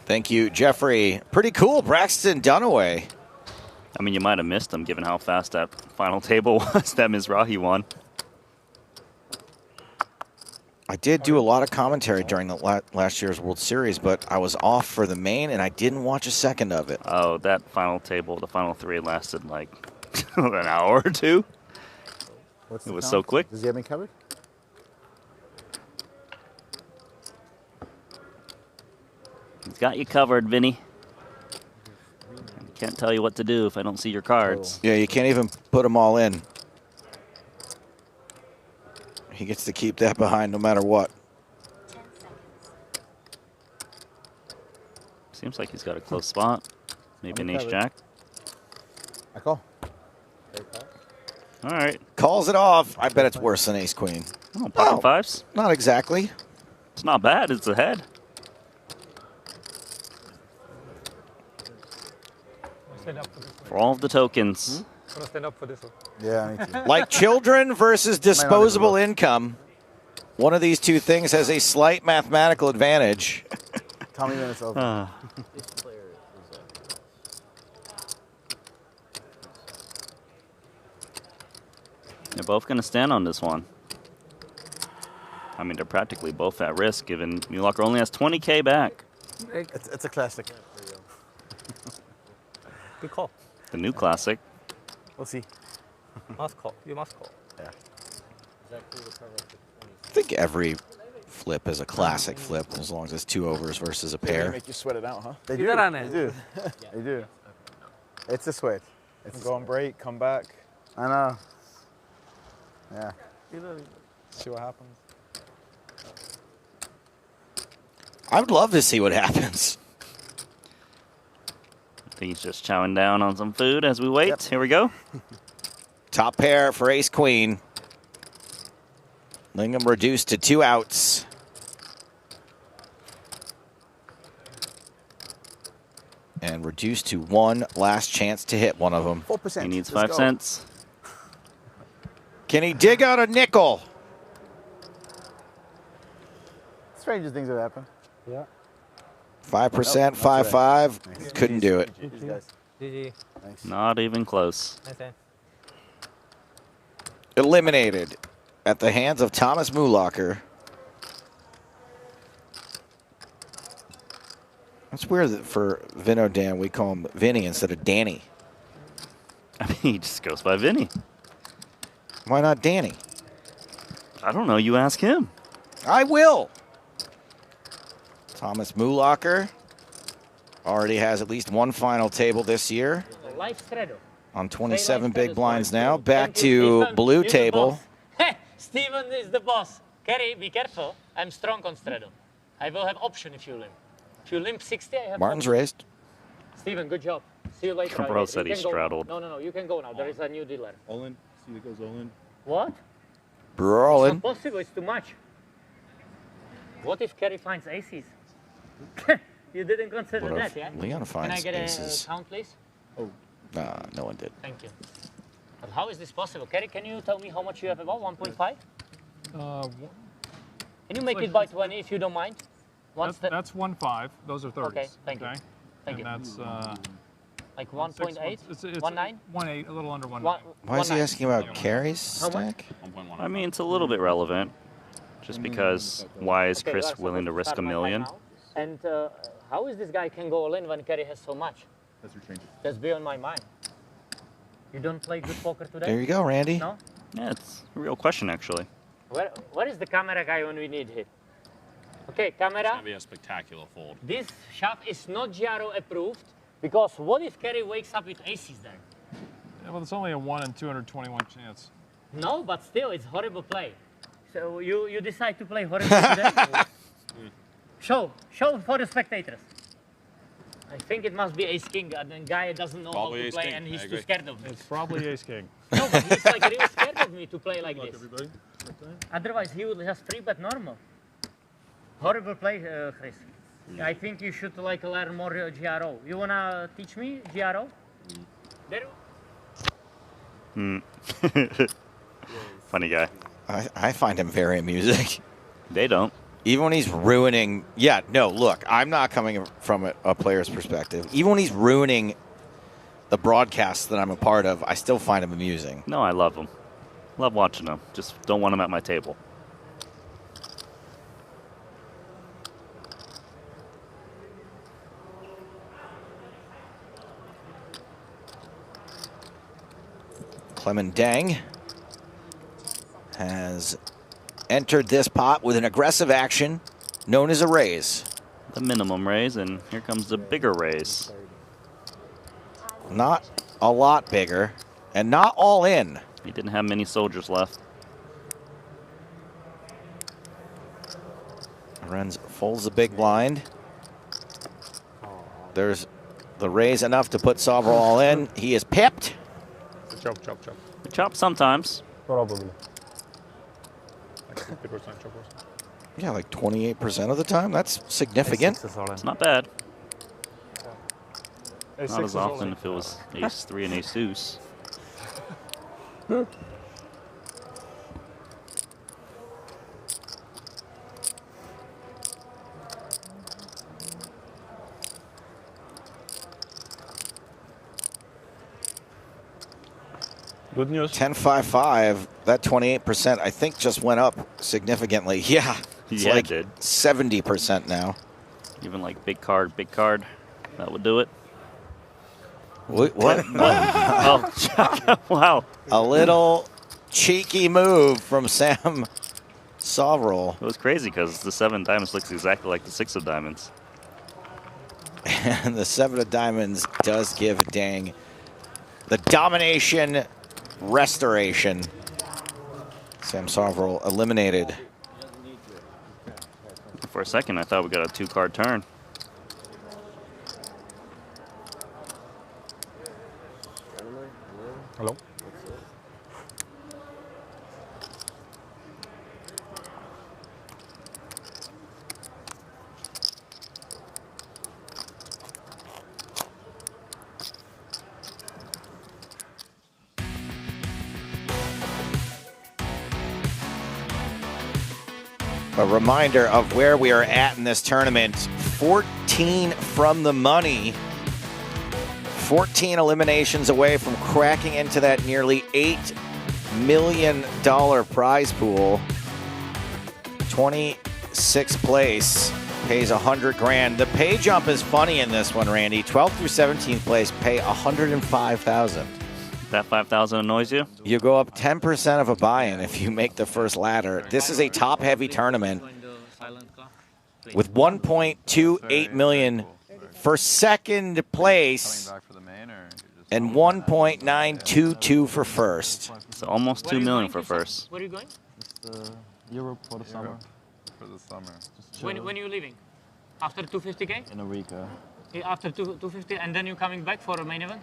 Thank you, Jeffrey. Pretty cool, Braxton Dunaway. I mean, you might have missed him given how fast that final table was that Mizrahi won. I did do a lot of commentary during the last year's World Series, but I was off for the main, and I didn't watch a second of it. Oh, that final table, the final 3 lasted like an hour or 2. It was so quick. Does he have me covered? He's got you covered, Vinny. I can't tell you what to do if I don't see your cards. Yeah, you can't even put them all in. He gets to keep that behind no matter what. Seems like he's got a close spot. Maybe an ace-jack. I call. All right. Calls it off. I bet it's worse than ace-queen. Oh, pocket fives? Not exactly. It's not bad. It's ahead. For all of the tokens. I'm gonna stand up for this one. Yeah, I need to. Like children versus disposable income, one of these two things has a slight mathematical advantage. Tell me when it's over. They're both going to stand on this one. I mean, they're practically both at risk, given New Locker only has 20K back. It's a classic. Good call. The new classic. We'll see. Must call. You must call. Yeah. I think every flip is a classic flip, as long as it's 2 overs versus a They pair. make you sweat it out, huh? They do. They do. They do. It's a sweat. It's Go on break, come back. I know. Yeah. See what happens. I would love to see what happens. I think he's just chowing down on some food as we wait. Here we go. Top pair for ace-queen. Lingham reduced to 2 outs. And reduced to 1 last chance to hit one of them. 4%. He needs 5 cents. Can he dig out a nickel? Stranger things have happened. Yeah. 5%, 5-5. Couldn't do it. GG. Not even close. Okay. Eliminated at the hands of Thomas Mulacher. That's weird that for Vino Dan we call him Vinny instead of Danny. I mean, he just goes by Vinny. Why not Danny? I don't know. You ask him. I will. Thomas Mulacher already has at least 1 final table this year. On 27 big blinds now. Back to blue table. Hey, Steven is the boss. Kerry, be careful. I'm strong on straddle. I will have option if you limp. If you limp 60, I have Martin's option. raised. Steven, good job. See you later. Bro said he straddled. No, you can go now. There is a new dealer. All in. See it goes all in. What? Brewer all It's in. not possible. It's too much. What if Kerry finds aces? You didn't consider What that, if yeah? Leon Can I finds get aces? a count, please? Oh. Nah, no one did. Thank you. But how is this possible? Kerry, can you tell me how much you have about? 1.5? Can you make it by 20 if you don't mind? That's 1.5. Those are 30s. Okay, thank you. and Thank you. that's Like 1.8? 1.9? 1.8, a little under 1.9. Why is he asking about Carrie's stack? I mean, it's a little bit relevant. Just because why is Okay, Chris right, so willing to let's risk start a my million? time now. And how is this guy can go all in when Kerry has so much? That's your change. That's beyond my mind. You don't play good poker today? There you go, Randy. No? Yeah, it's a real question, actually. Where is the camera guy when we need him? Okay, camera. It's going to be a spectacular fold. This shot is not GRO approved because what if Kerry wakes up with aces there? Yeah, well, it's only a 1 in 221 chance. No, but still, it's horrible play. So you decide to play horrible today? Show for the spectators. I think it must be ace-king, and the guy doesn't know Probably how to play, ace-king, and he's I too agree. scared of me. It's probably ace-king. No, but he's like really scared of me to play like Luck, this. everybody. Otherwise, he would just 3-bet normal. Horrible play, Chris. I think you should like learn more GRO. You wanna teach me GRO? There. Funny guy. I find him very amusing. They don't. Even when he's ruining... Yeah, no, look, I'm not coming from a player's perspective. Even when he's ruining the broadcast that I'm a part of, I still find him amusing. No, I love him. Love watching him. Just don't want him at my table. Clement Dang has entered this pot with an aggressive action known as a raise. The minimum raise, and here comes the bigger raise. Not a lot bigger, and not all in. He didn't have many soldiers left. Renz folds the big blind. There's the raise enough to put Sovereign all in. He is pipped. Chop. We chop sometimes. Probably. Like 50% chop. Yeah, like 28% of the time. That's significant. It's not bad. Ace Not six as is all often in. if it was ace 3 and ace deuce. Good news. 10-5-5. That 28%, I think, just went up significantly. Yeah, it's Yeah, it like did. 70% now. Even like big card. That would do it. What? Oh, wow. A little cheeky move from Sam Solve roll. It was crazy because the 7 diamonds looks exactly like the 6 of diamonds. And the 7 of diamonds does give Dang the domination restoration. Sam Sovrel eliminated. For a second, I thought we got a 2-card turn. Hello? A reminder of where we are at in this tournament. 14 from the money. 14 eliminations away from cracking into that nearly $8 million prize pool. 26th place pays 100 grand. The pay jump is funny in this one, Randy. 12th through 17th place pay 105,000. That 5,000 annoys you? You go up 10% of a buy-in if you make the first ladder. This is a top-heavy tournament with 1.28 million for second place and 1.922 for first. So almost 2 million for first. Where are you going? Europe for the summer. For the summer. When are you leaving? After 250K? In a week. After 250, and then you're coming back for a main event?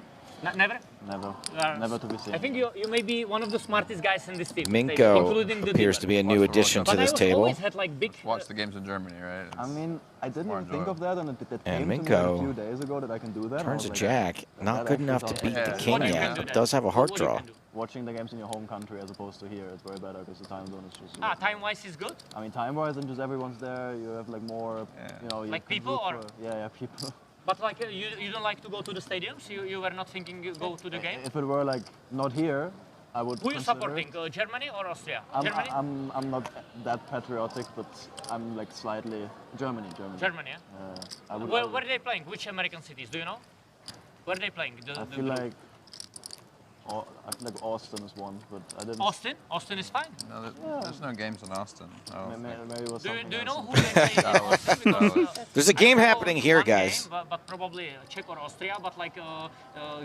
Never? Never. Never to be seen. I think you may be one of the smartest guys in this team. Minko appears to be a new addition to this table. Had like big, watch the games in Germany, right? I mean, I didn't even think of that, and it And came to me Minko a few days ago that I can do that. turns a like, jack. Not that good enough actually to beat sounds the like- king yet, but does have a heart draw. Watching the games in your home country as opposed to here, it's very better because the time zone is just. time-wise is good? I mean, time-wise, and just everyone's there. You have like more, you know. You Like can people root or? for- yeah, people. But like you don't like to go to the stadiums? You were not thinking you go to the game? If it were like not here, I would. Who are you consider supporting? it. Germany or Austria? I'm, Germany? I'm not that patriotic, but I'm like slightly Germany. Germany, yeah? I would. Where are they playing? Which American cities? Do you know? Where are they playing? I feel like. I feel like Austin is one, but I didn't. Austin? Austin is fine. No, there's no games in Austin. Maybe it was Do something you know else. who they play in Austin? Because, There's a game happening here, one guys. Game, but probably Czech or Austria, but like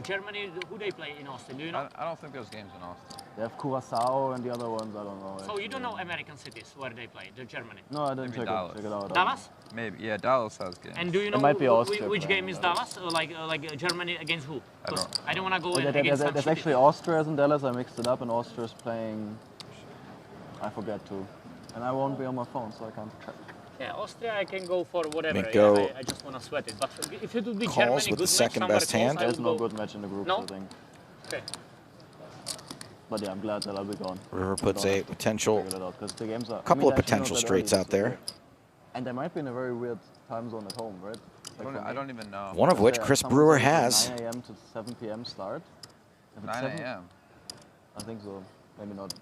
Germany, who they play in Austin? Do you know? I don't think there's games in Austin. They have Curacao and the other ones, I don't know. So you don't know American cities where they play, the Germany? No, I didn't Maybe check it out. Dallas? Maybe, yeah, Dallas has games. And do you know It might be Austria which playing, game is Dallas? Like Germany against who? I don't want to go There's against some actually Austria in Dallas. I mixed it up, and Austria's playing. I forget to, and I won't be on my phone, so I can't check. Yeah, Austria I can go for whatever. Minko Yeah, I just want to sweat it. But if it would be calls Germany, with good the match, second somewhere best close, hand. I There's would no go. good match in the groups, No? I think. Okay. But yeah, I'm glad that I'll be gone. River puts a potential, Because the games are. couple of I mean, actually potential not that straights early out this year. there. And they might be in a very weird time zone at home, right? I don't even know. One of which Chris Brewer has. 9 a.m. to 7 p.m. start. If it's 9 7 a.m. I think so. Maybe not.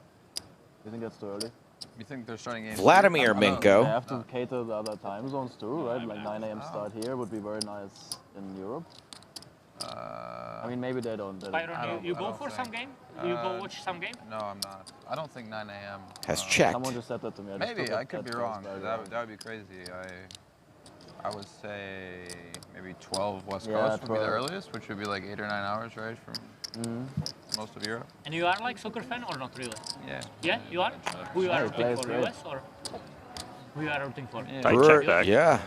You think that's too early? You think they're starting games? Vladimir Minko. They have to cater the other time zones too, right? Like 9 a.m. start here would be very nice in Europe. I mean, maybe they don't. Byron, you go for some game? You go watch some game? No, I'm not. I don't think 9 a.m. Has checked. Someone just said that to me. just Maybe, took I could be that wrong. goes by That would be crazy. I would say maybe 12 West Yeah, Coast would be the 12. earliest, which would be like 8 or 9 hours, right, from most of Europe. And you are like soccer fan or not really? Yeah. Yeah, you are? Who you are he rooting plays for, great. US or who you are rooting for? Brewer, yeah.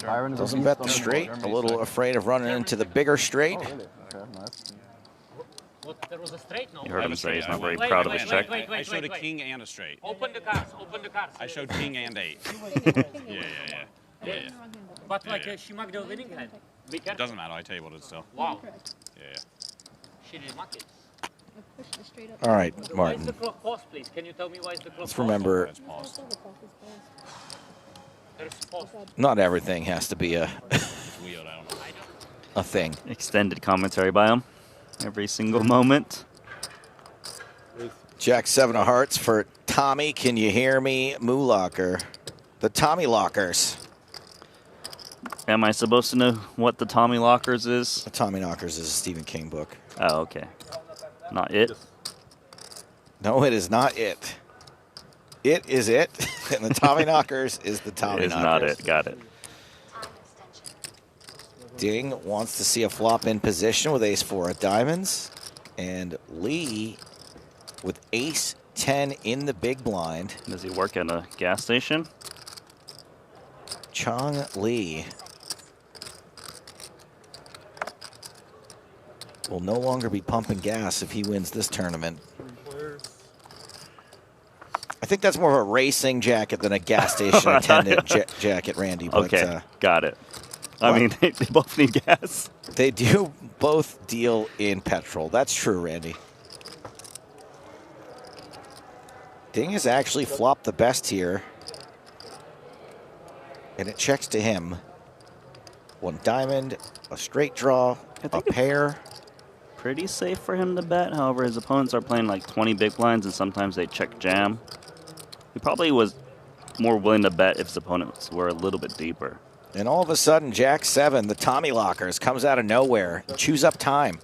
Byron is a Doesn't beast bet on the the straight. ball. A little afraid of running into the bigger straight. Oh, really? Okay, nice. What, there was a straight? No. You heard him say he's not very Wait, proud of wait, his wait, check. wait, wait, I showed a wait. king and a straight. Open the cards, open the cards. I showed king and 8. Yeah. But like she marked the winning hand. Be It careful. doesn't matter. I table it still. Wow. Yeah. She did mark it. All right, Why is Martin. the clock paused, please? Can you tell me why is the clock Let's paused? remember, There's paused. not everything has to be a thing. Extended commentary by him every single moment. Jack 7 of hearts for Tommy. Can you hear me? Moo Locker. The Tommy Lockers. Am I supposed to know what the Tommy Lockers is? The Tommy Lockers is a Stephen King book. Oh, okay. Not it. No, it is not it. It is it. And the Tommy Knockers is the Tommy It is Knockers. not it. Got it. Ding wants to see a flop in position with ace-4 of diamonds. And Lee with ace-10 in the big blind. Does he work at a gas station? Chong Lee will no longer be pumping gas if he wins this tournament. I think that's more of a racing jacket than a gas station attendant jacket, Randy. But, okay, got it. I mean, they both need gas. They do both deal in petrol. That's true, Randy. Ding has actually flopped the best here. And it checks to him. 1 diamond, a straight draw, a pair. Pretty safe for him to bet. However, his opponents are playing like 20 big blinds, and sometimes they check jam. He probably was more willing to bet if his opponents were a little bit deeper. And all of a sudden, Jack-7, the Tommy Lockers, comes out of nowhere. Chews up time.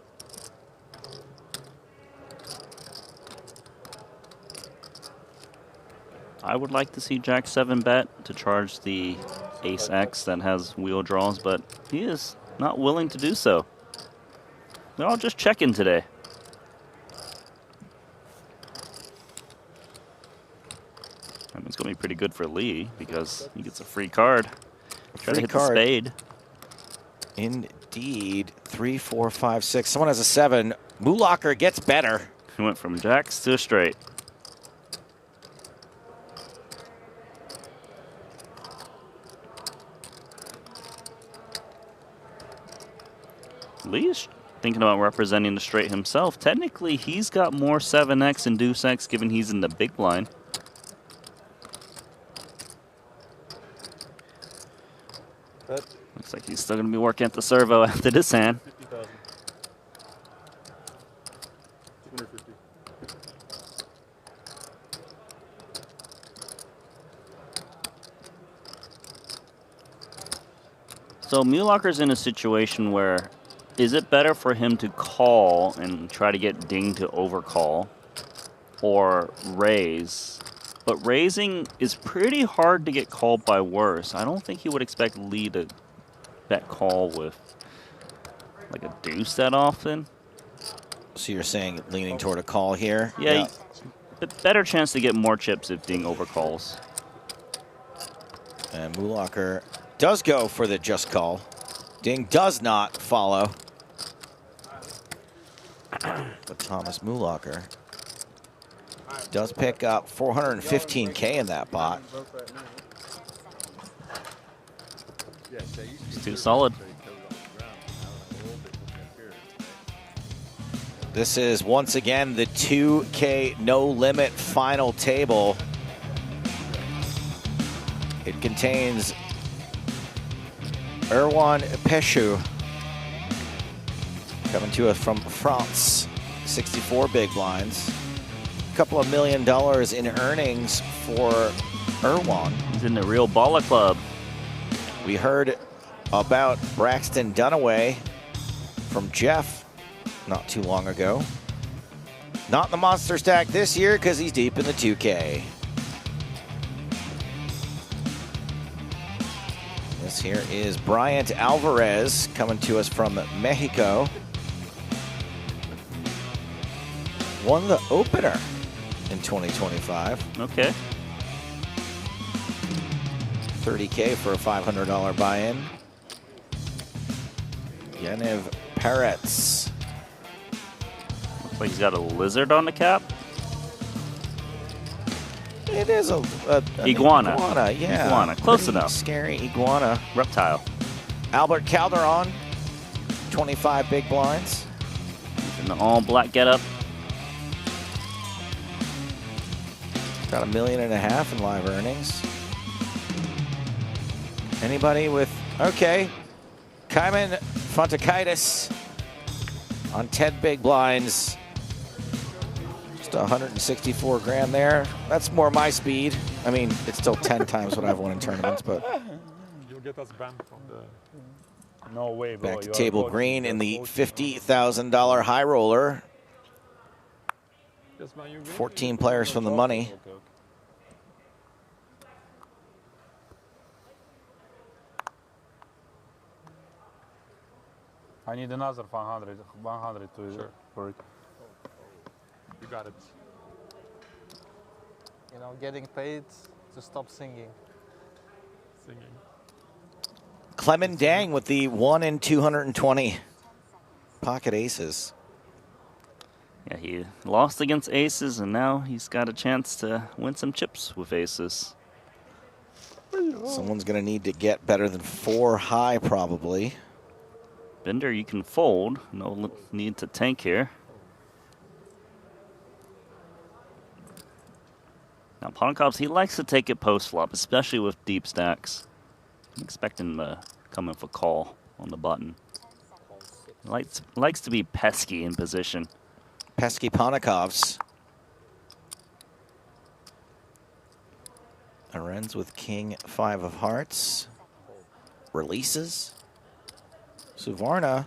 I would like to see Jack-7 bet to charge the Ace-X that has wheel draws, but he is not willing to do so. They're all just checking today. I mean, it's going to be pretty good for Lee because he gets a free card. Try to hit the spade. Indeed. 3, 4, 5, 6. Someone has a 7. Moolocker gets better. He went from jacks to a straight. Lee's thinking about representing the straight himself. Technically, he's got more 7x and deuce x given he's in the big blind. Looks like he's still going to be working at the servo after this hand. 50,000. 250. So Mulocker's in a situation where, is it better for him to call and try to get Ding to overcall or raise? But raising is pretty hard to get called by worse. I don't think he would expect Lee to bet call with like a deuce that often. So you're saying leaning toward a call here? Yeah. Better chance to get more chips if Ding overcalls. And Moolocker does go for the just call. Ding does not follow. But Thomas Moolocker does pick up 415K in that bot. It's too solid. This is once again the 2K No Limit final table. It contains Erwan Peshu coming to us from France. 64 big blinds. A couple of $1 million in earnings for Erwan. He's in the real baller club. We heard about Braxton Dunaway from Jeff not too long ago. Not in the monster stack this year because he's deep in the 2K. This here is Bryant Alvarez coming to us from Mexico. Won the opener in 2025. Okay. 30K for a $500 buy-in. Yaniv Peretz. Looks like he's got a lizard on the cap. It is an iguana. Iguana, yeah. Iguana, close Pretty enough. Scary iguana. Reptile. Albert Calderon, 25 big blinds. He's in the all black getup. Got $1.5 million in live earnings. Anybody with, okay. Kaiman Fontakaitis on 10 big blinds. Just 164 grand there. That's more my speed. I mean, it's still 10 times what I've won in tournaments, but. You'll get us banned from the... No way, bro. Back to table green in the $50,000 high roller. 14 players from the money. I need another 100 to for it. You got it. You know, getting paid to stop singing. Singing. Clement Dang with the 1 in 220 pocket aces. Yeah, he lost against aces, and now he's got a chance to win some chips with aces. Someone's going to need to get better than 4 high, probably. Bender, you can fold. No need to tank here. Now, Ponkovs, he likes to take it post-flop, especially with deep stacks. I'm expecting him to come in for call on the button. He likes to be pesky in position. Pesky Ponikovs. Arends with king 5 of hearts. Releases. Suvarna.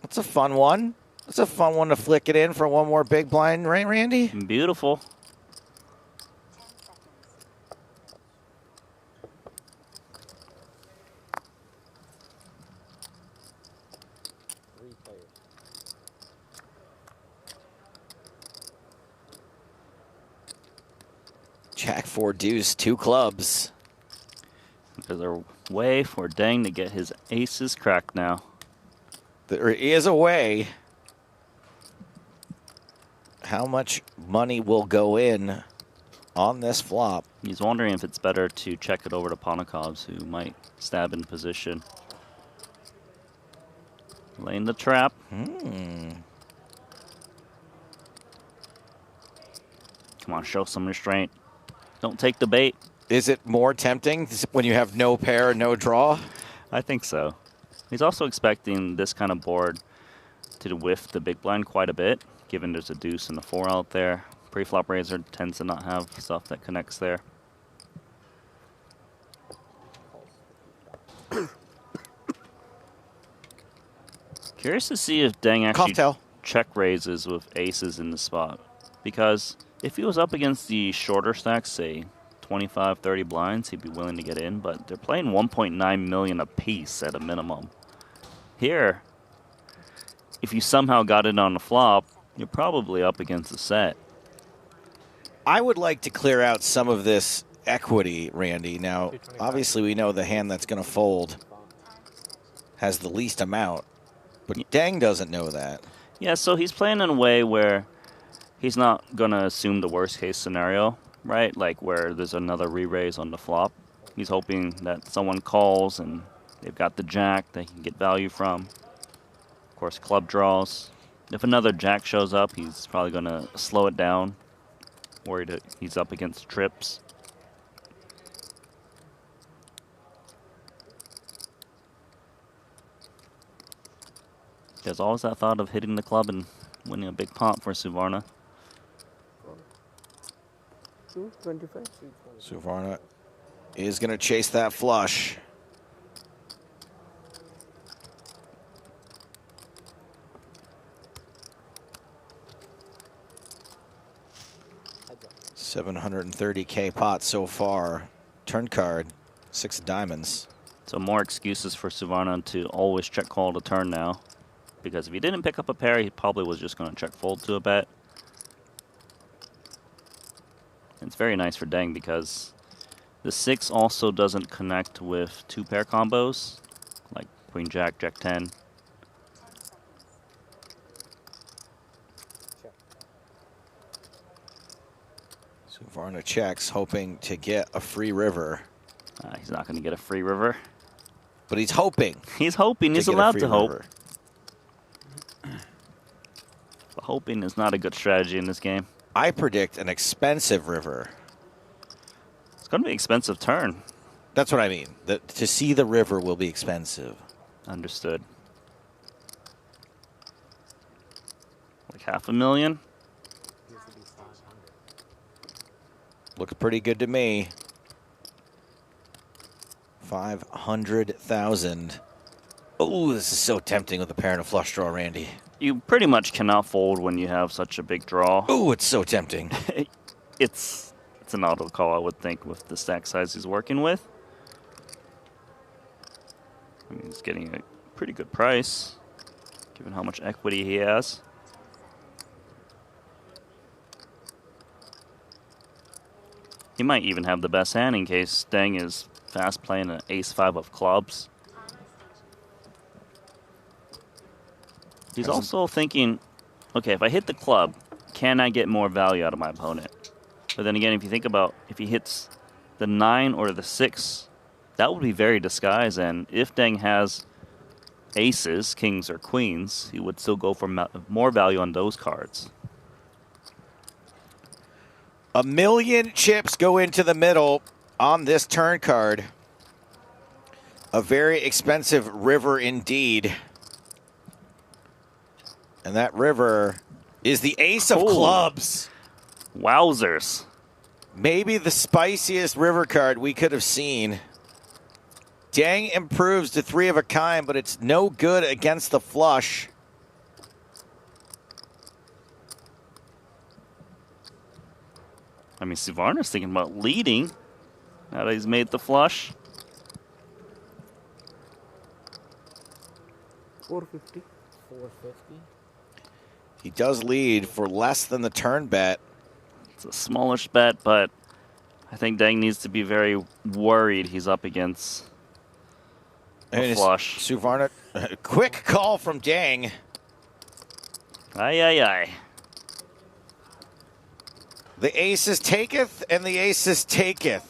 That's a fun one. That's a fun one to flick it in for one more big blind, right, Randy? Beautiful. Jack 4 deuce, 2 clubs. There's a way for Dang to get his aces cracked now. There is a way. How much money will go in on this flop? He's wondering if it's better to check it over to Ponikovs, who might stab in position. Laying the trap. Come on, show some restraint. Don't take the bait. Is it more tempting when you have no pair, no draw? I think so. He's also expecting this kind of board to whiff the big blind quite a bit, given there's a deuce and a 4 out there. Pre-flop raiser tends to not have stuff that connects there. Curious to see if Dang actually check raises with aces in the spot. Because if he was up against the shorter stacks, say 25, 30 blinds, he'd be willing to get in. But they're playing 1.9 million apiece at a minimum. Here, if you somehow got it on the flop, you're probably up against a set. I would like to clear out some of this equity, Randy. Now, obviously, we know the hand that's going to fold has the least amount. But Dang doesn't know that. Yeah, so he's playing in a way where he's not going to assume the worst case scenario, right? Like where there's another re-raise on the flop. He's hoping that someone calls and they've got the jack they can get value from. Of course, club draws. If another jack shows up, he's probably going to slow it down. Worried that he's up against trips. There's always that thought of hitting the club and winning a big pot for Suvarna. 225. Suvarna is going to chase that flush. $730K pot so far. Turn card, 6 diamonds. So more excuses for Suvarna to always check call to turn now. Because if he didn't pick up a pair, he probably was just going to check fold to a bet. And it's very nice for Dang because the 6 also doesn't connect with 2 pair combos, like Queen Jack, Jack 10. Suvarna checks, hoping to get a free river. He's not going to get a free river. But he's hoping. He's hoping. He's allowed to hope. But hoping is not a good strategy in this game. I predict an expensive river. It's going to be an expensive turn. That's what I mean. To see the river will be expensive. Understood. Like $500,000? Looks pretty good to me. 500,000. Oh, this is so tempting with a pair and a flush draw, Randy. You pretty much cannot fold when you have such a big draw. Oh, it's so tempting. It's an auto call, I would think, with the stack size he's working with. I mean, he's getting a pretty good price. given how much equity he has. He might even have the best hand in case Deng is fast playing an ace-5 of clubs. He's also thinking, okay, if I hit the club, can I get more value out of my opponent? But then again, if you think about if he hits the 9 or the 6, that would be very disguised. And if Deng has aces, kings, or queens, he would still go for more value on those cards. 1 million chips go into the middle on this turn card. A very expensive river indeed. And that river is the ace of clubs. Wowzers. Maybe the spiciest river card we could have seen. Deng improves to 3 of a kind, but it's no good against the flush. I mean, Suvarna's thinking about leading now that he's made the flush. 450. 450. He does lead for less than the turn bet. It's a smallish bet, but I think Deng needs to be very worried he's up against a flush. Suvarna, quick call from Deng. Aye, aye, aye. The aces taketh and the aces taketh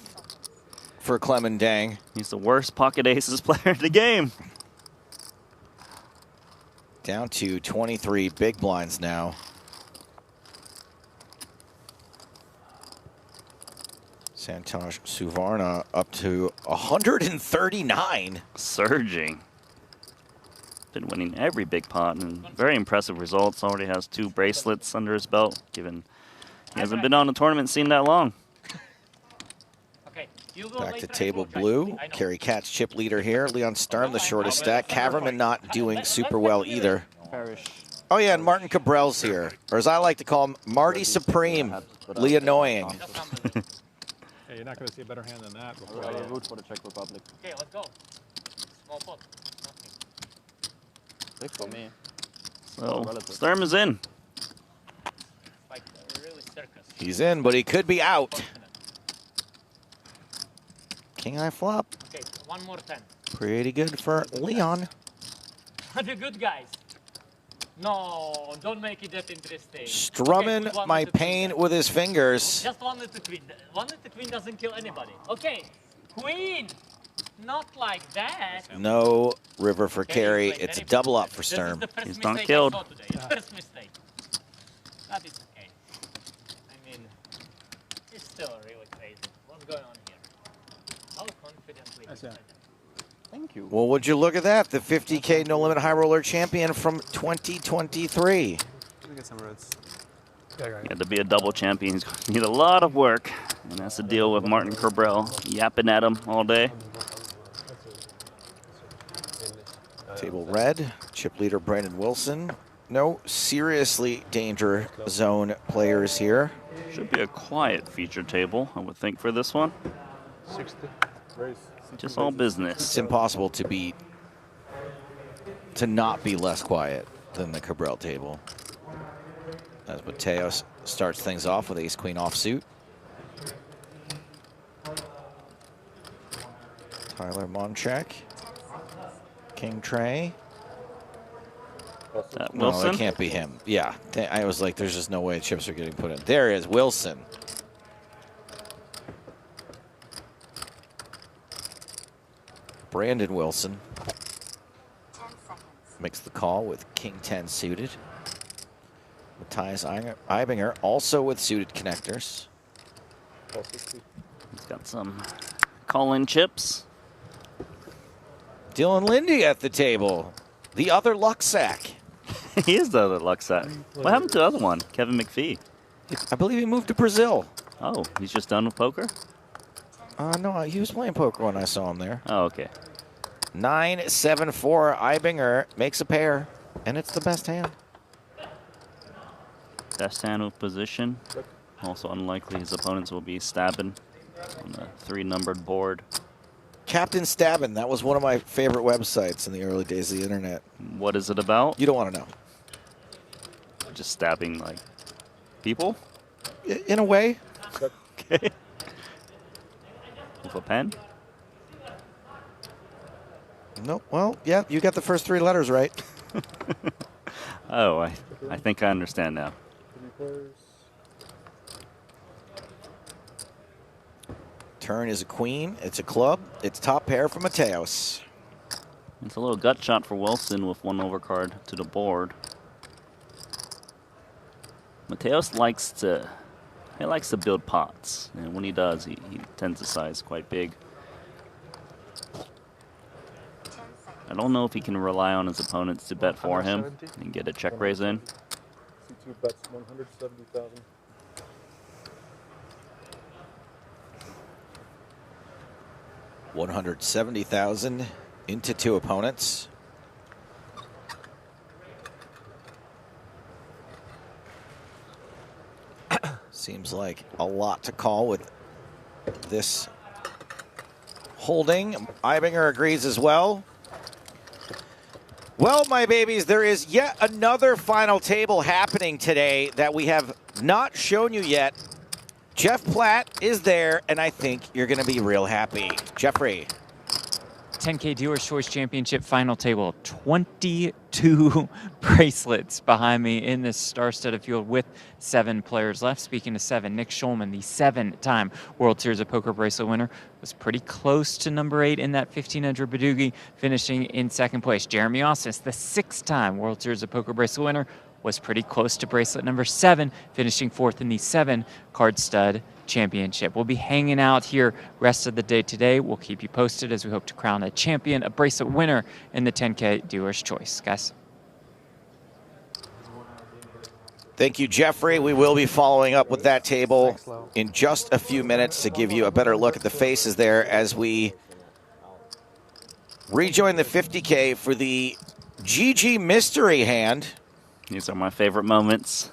for Clement Deng. He's the worst pocket aces player in the game. Down to 23 big blinds now. Santosh Suvarna up to 139. Surging. Been winning every big pot and very impressive results. Already has 2 bracelets under his belt, given he hasn't been on a tournament scene that long. Back to table blue. Kerry Katz chip leader here. Leon Sturm the shortest stack. Caverman not doing super well either. Oh yeah, and Martin Cabrel's here. Or as I like to call him, Marty Supreme. Lee Annoying. Hey, you're not going to see a better hand than that before. I root for the Czech Republic. Okay, let's go. Small pot. 6 for me. So, Sturm is in. He's in, but he could be out. King high flop. Okay, 1 more 10. Pretty good for Leon. The good guys. No, don't make it that interesting. Strumming my pain with his fingers. Just 1 little queen. 1 little queen doesn't kill anybody. Okay, queen. Not like that. No river for Kerry. It's a double up for Sturm. He's not killed. First mistake. That is okay. I mean, it's still really crazy. What's going on here? How confidently? Thank you. Well, would you look at that? The 50K No Limit High Roller champion from 2023. Let me get some reds. Yeah, to be a double champion, he's going to need a lot of work. And that's the deal with Martin Cabrel, yapping at him all day. Table red, chip leader Brandon Wilson. No seriously danger zone players here. Should be a quiet feature table, I would think, for this one. 60. Just all business. It's impossible to not be less quiet than the Cabrel table. As Mateos starts things off with ace-queen offsuit. Tyler Monchek. King Trey. Wilson? No, it can't be him. Yeah, I was like, there's just no way chips are getting put in. There is Wilson. Brandon Wilson makes the call with King 10 suited. Matthias Eibinger also with suited connectors. He's got some call-in chips. Dylan Lindy at the table. The other luck sack. He is the other luck sack. What happened to the other one? Kevin McPhee. I believe he moved to Brazil. Oh, he's just done with poker? No, he was playing poker when I saw him there. Oh, okay. 9-7-4. Eibinger makes a pair, and it's the best hand. Best hand with position. Also unlikely his opponents will be stabbing on the 3-numbered board. Captain Stabbin', that was one of my favorite websites in the early days of the internet. What is it about? You don't want to know. Just stabbing, like, people? In a way. Okay. With a pen? No, well, yeah, you got the first 3 letters right. Oh, I think I understand now. Turn is a queen. It's a club. It's top pair for Mateos. It's a little gut shot for Wilson with 1 overcard to the board. Mateos likes to build pots, and when he does, he tends to size quite big. I don't know if he can rely on his opponents to bet for him and get a check raise in. C2 bets 170,000. $170,000 into 2 opponents. Seems like a lot to call with this holding. Ibinger agrees as well. Well, my babies, there is yet another final table happening today that we have not shown you yet. Jeff Platt is there, and I think you're going to be real happy. Jeffrey. 10K Dealer's Choice Championship final table. 22 bracelets behind me in this star-studded field with 7 players left. Speaking of 7, Nick Schulman, the 7-time World Series of Poker bracelet winner, was pretty close to number 8 in that 1500 Badoogie, finishing in 2nd place. Jeremy Ostis, the 6-time World Series of Poker bracelet winner, was pretty close to bracelet number 7, finishing 4th in the 7-card stud championship. We'll be hanging out here rest of the day today. We'll keep you posted as we hope to crown a champion, a bracelet winner in the 10K Dealer's Choice. Guys. Thank you, Jeffrey. We will be following up with that table in just a few minutes to give you a better look at the faces there as we rejoin the 50K for the GG mystery hand. These are my favorite moments.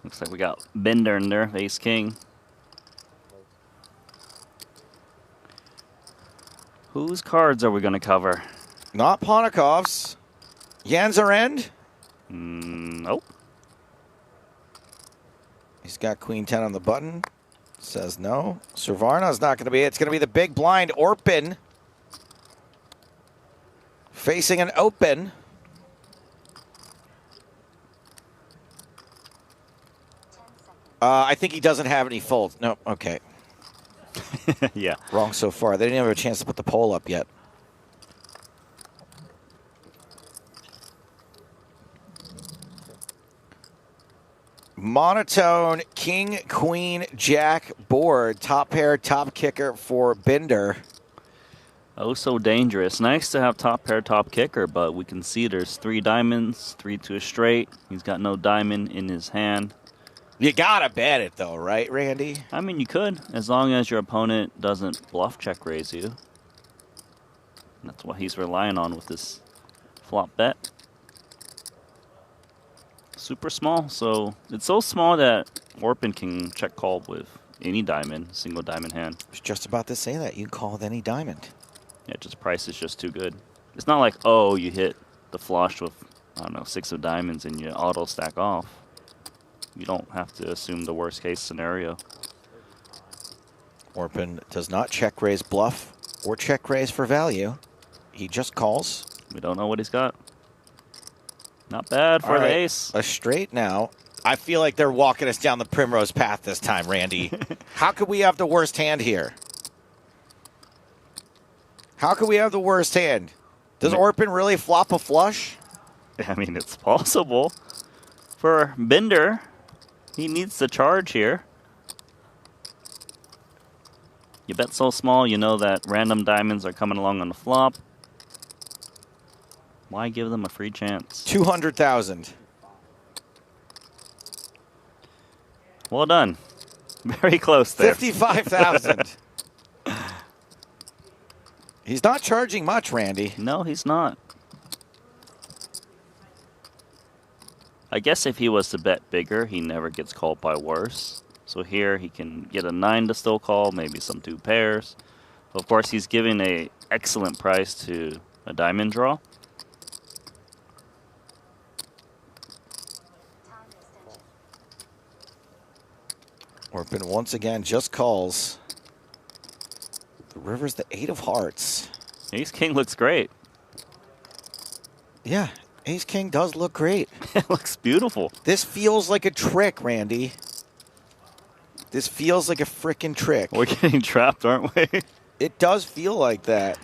Looks like we got Bender in there, ace king. Whose cards are we going to cover? Not Ponikov's. Yanzarend? Nope. He's got queen 10 on the button. Says no. Servarna's not going to be it. It's going to be the big blind Orpin. Facing an open. I think he doesn't have any folds. No, okay. Yeah. Wrong so far. They didn't have a chance to put the poll up yet. Monotone king, queen, jack board. Top pair, top kicker for Binder. Oh, so dangerous. Nice to have top pair, top kicker, but we can see there's 3 diamonds, 3 to a straight. He's got no diamond in his hand. You gotta bet it though, right, Randy? I mean, you could, as long as your opponent doesn't bluff check raise you. That's what he's relying on with this flop bet. Super small, so it's so small that Orpin can check call with any diamond, single diamond hand. I was just about to say that. You can call with any diamond. Yeah, just price is just too good. It's not like, oh, you hit the flush with, I don't know, 6 of diamonds and you auto stack off. You don't have to assume the worst case scenario. Orpin does not check raise bluff or check raise for value. He just calls. We don't know what he's got. Not bad for the ace. A straight now. I feel like they're walking us down the primrose path this time, Randy. How could we have the worst hand here? How could we have the worst hand? Does Orpin really flop a flush? I mean, it's possible. For Binder, he needs to charge here. You bet so small, you know that random diamonds are coming along on the flop. Why give them a free chance? 200,000. Well done. Very close there. 55,000. He's not charging much, Randy. No, he's not. I guess if he was to bet bigger, he never gets called by worse. So here he can get a 9 to still call, maybe some 2 pairs. Of course, he's giving a excellent price to a diamond draw. Orpin once again just calls. The river's the 8 of hearts. Ace King looks great. Yeah, Ace King does look great. It looks beautiful. This feels like a trick, Randy. This feels like a frickin' trick. We're getting trapped, aren't we? It does feel like that.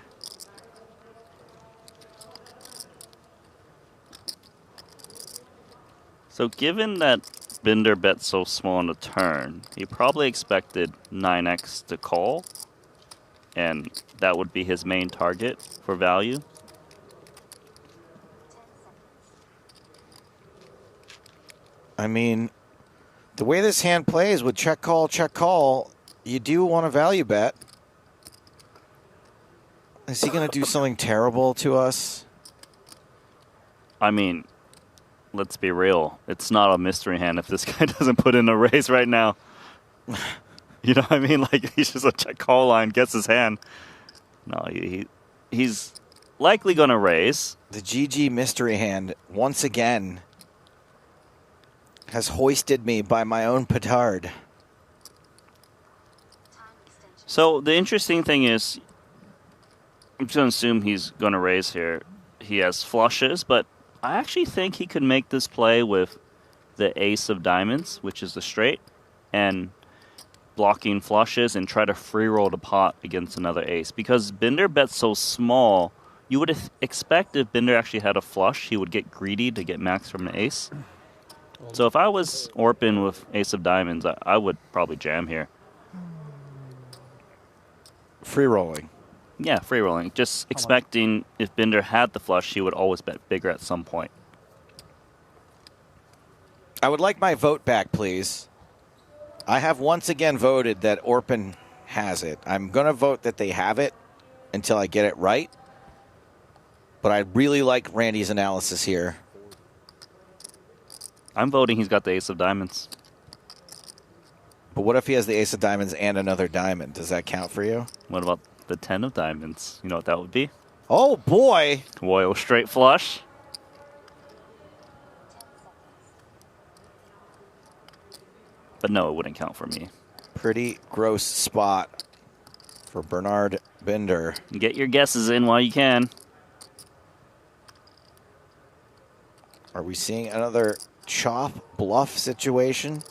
So given that Binder bet so small on the turn, he probably expected 9x to call, and that would be his main target for value. I mean, the way this hand plays with check call, you do want to value bet. Is he going to do something terrible to us? I mean, let's be real. It's not a mystery hand if this guy doesn't put in a raise right now. You know what I mean? Like, he's just a check call line, gets his hand. No, he's likely going to raise. The GG mystery hand, once again, has hoisted me by my own petard. So the interesting thing is, I'm just going to assume he's going to raise here. He has flushes, but I actually think he could make this play with the ace of diamonds, which is the straight, and blocking flushes and try to free roll the pot against another ace. Because Binder bets so small, you would expect if Binder actually had a flush, he would get greedy to get max from an ace. So if I was Orpin with ace of diamonds, I would probably jam here. Free rolling. Yeah, free rolling. Just expecting if Binder had the flush, he would always bet bigger at some point. I would like my vote back, please. I have once again voted that Orpin has it. I'm going to vote that they have it until I get it right. But I really like Randy's analysis here. I'm voting he's got the ace of diamonds. But what if he has the ace of diamonds and another diamond? Does that count for you? What about the 10 of diamonds? You know what that would be? Oh, boy. Royal straight flush. But no, it wouldn't count for me. Pretty gross spot for Bernard Binder. Get your guesses in while you can. Are we seeing another chop bluff situation?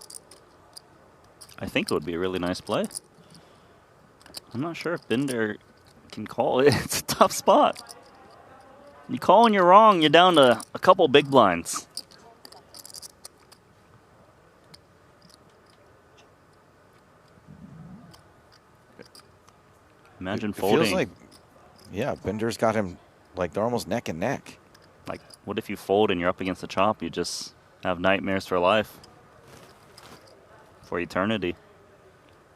I think it would be a really nice play. I'm not sure if Binder can call it. It's a tough spot. You call and you're wrong, you're down to a couple big blinds. Imagine folding. Feels like, yeah, Binder's got him like they're almost neck and neck. Like, what if you fold and you're up against the chop? You just have nightmares for life. For eternity.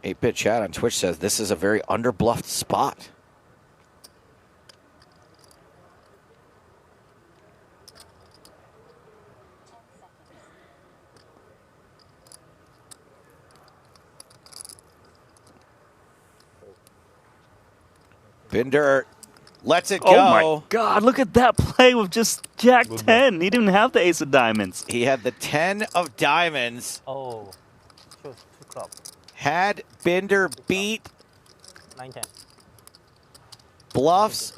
8-Bit Chat on Twitch says this is a very underbluffed spot. Binder lets it go. Oh my God, look at that play with just Jack 10. He didn't have the ace of diamonds. He had the 10 of diamonds. Oh, shows 2 club. Had Binder beat 9-10. Bluffs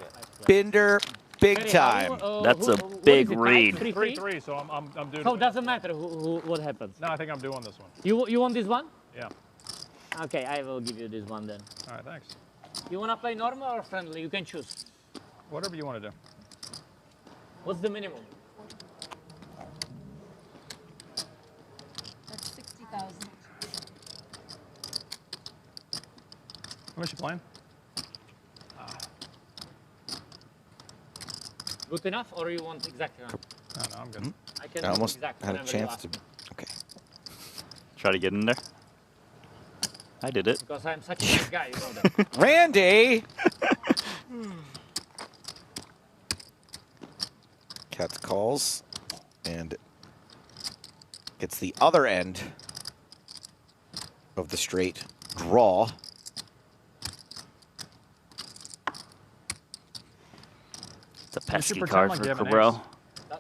Binder big time. That's a big read. 3-3, so I'm doing. So it doesn't matter what happens. No, I think I'm doing this one. You want this one? Yeah. Okay, I will give you this one then. All right, thanks. You want to play normal or friendly? You can choose. Whatever you want to do. What's the minimum? That's 60,000. How much you playing? Good enough, or you want exact amount? No, I'm good. I can I almost exact had a whenever you chance ask. to. Okay. Try to get in there. I did it. Because I'm such a nice guy, you know that. Randy! Cats calls and gets the other end of the straight draw. It's a pesky card for Cabral.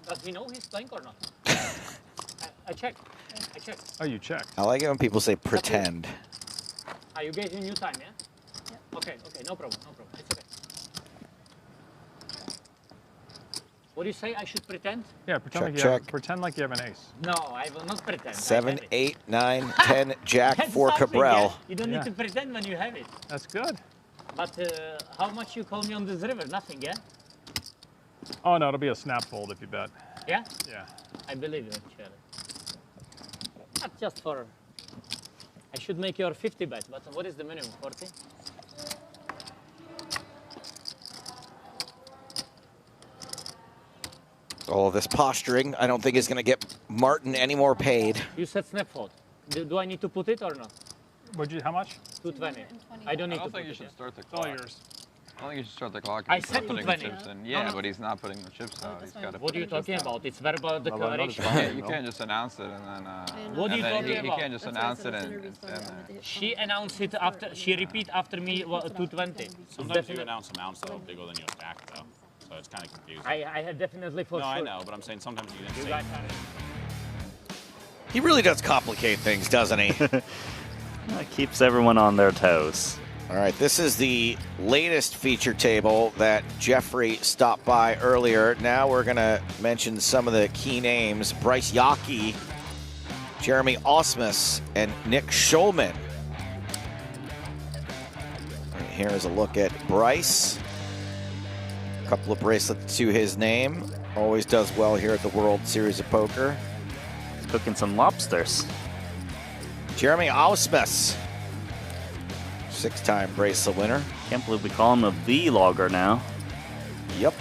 Does he know he's playing or not? I checked. I checked. Oh, you checked. I like it when people say pretend. You gave him new time, yeah? Yeah. Okay, no problem, no problem. It's okay. What do you say? I should pretend? Yeah, pretend like you have an ace. No, I will not pretend. 7, 8, 9, 10, Jack That's for something, Cabral. yeah. You don't need to pretend when you have it. That's good. But how much you call me on this river? Nothing, yeah? Oh, no, it'll be a snap fold if you bet. Yeah? Yeah. I believe you, actually. Not just for... I should make your 50 bet, but what is the minimum? 40? All this posturing, I don't think is going to get Martin any more paid. You said snap fold. Do I need to put it or not? How much? 220. I don't need to put it. I don't think you should start the clock. It's all yours. I don't think you should start the clock. I He's said not putting the 220. chips in. Yeah, but he's not putting the chips out. He's got to. What are you talking about? It's verbal declaration. You can't just announce it and then. What are you talking He about? can't just announce it and She announced it after. She repeat after me 220. Sometimes you announce amounts that are bigger than your stack, though. So it's kind of confusing. I had definitely for no, sure. I know, but I'm saying sometimes you didn't say. He really does complicate things, doesn't he? That keeps everyone on their toes. All right, this is the latest feature table that Jeffrey stopped by earlier. Now we're going to mention some of the key names. Bryce Yockey, Jeremy Osmus, and Nick Schulman. And here is a look at Bryce. A couple of bracelets to his name. Always does well here at the World Series of Poker. He's cooking some lobsters. Jeremy Osmus. 6-time bracelet winner. Can't believe we call him a vlogger now. Yep.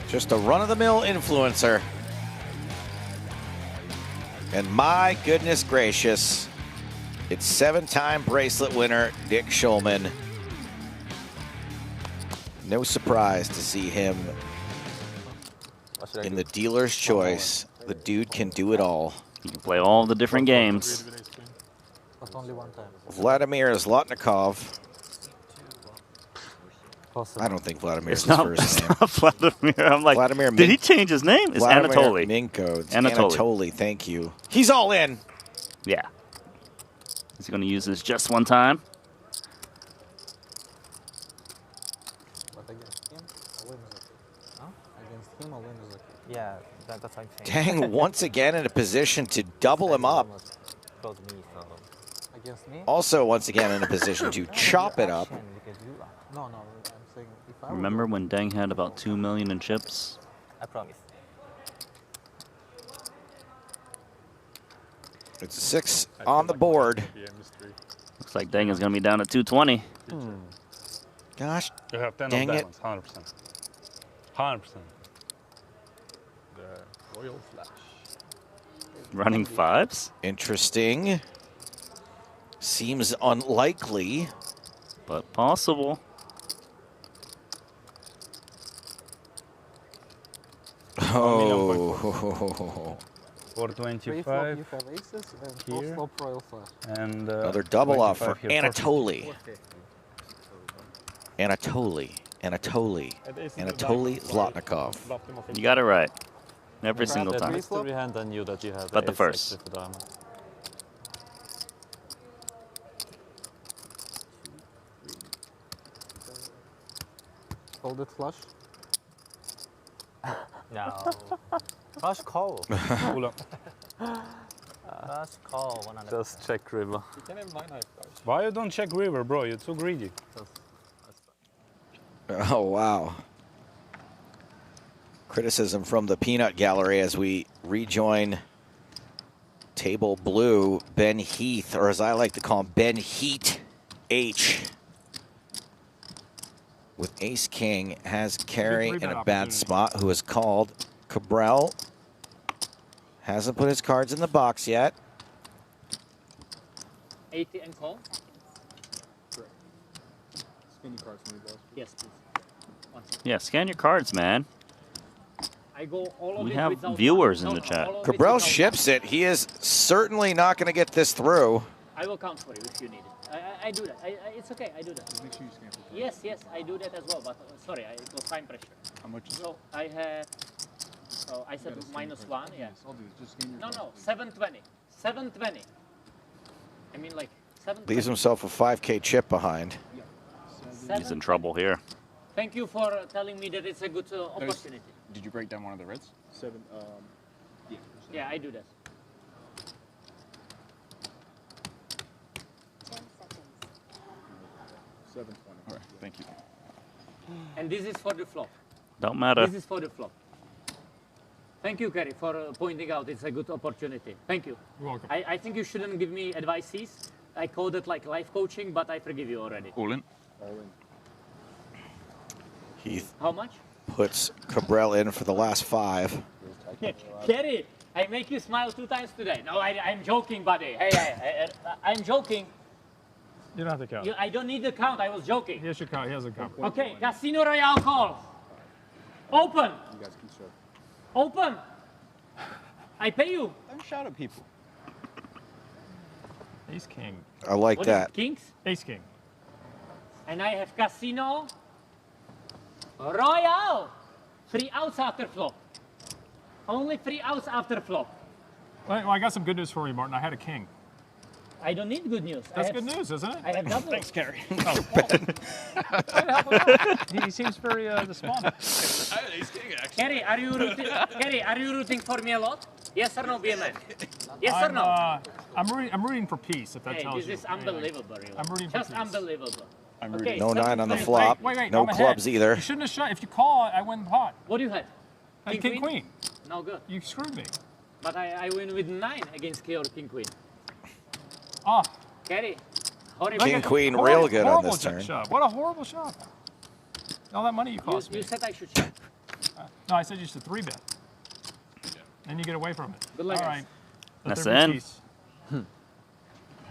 Just a run-of-the-mill influencer. And my goodness gracious, it's 7-time bracelet winner Nick Schulman. No surprise to see him in the dealer's choice. The dude can do it all. He can play all the different games. Only one time. Vladimir Zlotnikov. I don't think Vladimir's his first name. It's not Vladimir. I'm like, Vladimir did he change his name? It's Vladimir Anatoly. Minko. It's Anatoly. Anatoly, thank you. He's all in. Yeah. Is he going to use this just one time? But against him, a win is okay. Huh? Against him, a win is okay. Yeah, that's what I'm saying. Dang, once again in a position to double him up. Against me? Also, once again in a position to chop it up. No, I'm saying if I Remember when Deng had about 2 million in chips? I promise. It's 6 on the board. Looks like Deng is going to be down at 220. Gosh, You have 10 dang of it. diamonds, 100%. 100%. The Royal Flash. Running fives? Interesting. Seems unlikely. But possible. Oh. 425 you have aces and here. flop Royal Flash. and Another double off for 25 here, Anatoly. Anatoly. Anatoly Zlotnikov. You got it right. Every single At time. least every hand I knew that you had But the ace first. with the diamond. Hold it flush. No. Flush call. Pull up. Flush call 100%. Just check river. You can have 9 high flash. Why you don't check river, bro? You're too greedy. Oh, wow. Criticism from the peanut gallery as we rejoin table blue. Ben Heath, or as I like to call him, Ben Heat H. With ace king, has carry in a bad spot, who is called. Cabral hasn't put his cards in the box yet. 80 and call? Skinny cards from you, boss. Yes, please. One second. Yeah, scan your cards, man. I go all of We it have without viewers money. in the chat. all of it Cabral without ships it. He is certainly not going to get this through. I will count for you if you need it. I do that. It's okay. I do that. Make sure you scan for time. Yes, yes, I do that as well. But sorry, it was time pressure. How much is it? So I have. Oh, I said -1. Yeah. I'll do it. Just scan your No, card, no, please. 720. 720. I mean, like 720. Leaves himself a 5K chip behind. He's in trouble here. Thank you for telling me that it's a good opportunity. Did you break down one of the reds? 7. Yeah. Yeah, I do that. 720. All right. Thank you. And this is for the flop. Don't matter. This is for the flop. Thank you, Kerry, for pointing out it's a good opportunity. Thank you. You're welcome. I think you shouldn't give me advices. I called it like life coaching, but I forgive you already. All in. Heath How much? puts Cabral in for the last 5. Kerry, I make you smile 2 times today. No, I'm joking, buddy. Hey, I'm joking. You don't have to count. I don't need the count. I was joking. He has your count. He has a count. Okay, Casino Royale call. Open. You guys can serve. Open. I pay you. Don't shout at people. Ace king. I like What is that. it, Kings? Ace king. And I have Casino Royale. 3 outs after flop. Only 3 outs after flop. Well, I got some good news for you, Martin. I had a king. I don't need good news. That's good news, isn't it? I have double. Thanks, Kerry. He seems very despondent. Kerry, are you rooting for me a lot? Yes or no, BMN? Yes or no? I'm rooting for peace, if that Hey, tells this you. is unbelievable. Really. I'm rooting for Just peace. unbelievable. I'm Okay, rooting. No 9 on the 7-20. flop. Wait, No I'm ahead. clubs either. You shouldn't have shot. If you call, I win the pot. What do you have? King queen. No good. You screwed me. But I win with 9 against K or King Queen. Oh. Kerry, horrible. King queen real good on this turn. Shot. What a horrible shot. All that money you cost me. You said I should check. No, I said you should 3-bet. Then you get away from it. Good luck, All guys. right. That's Let there be in. peace.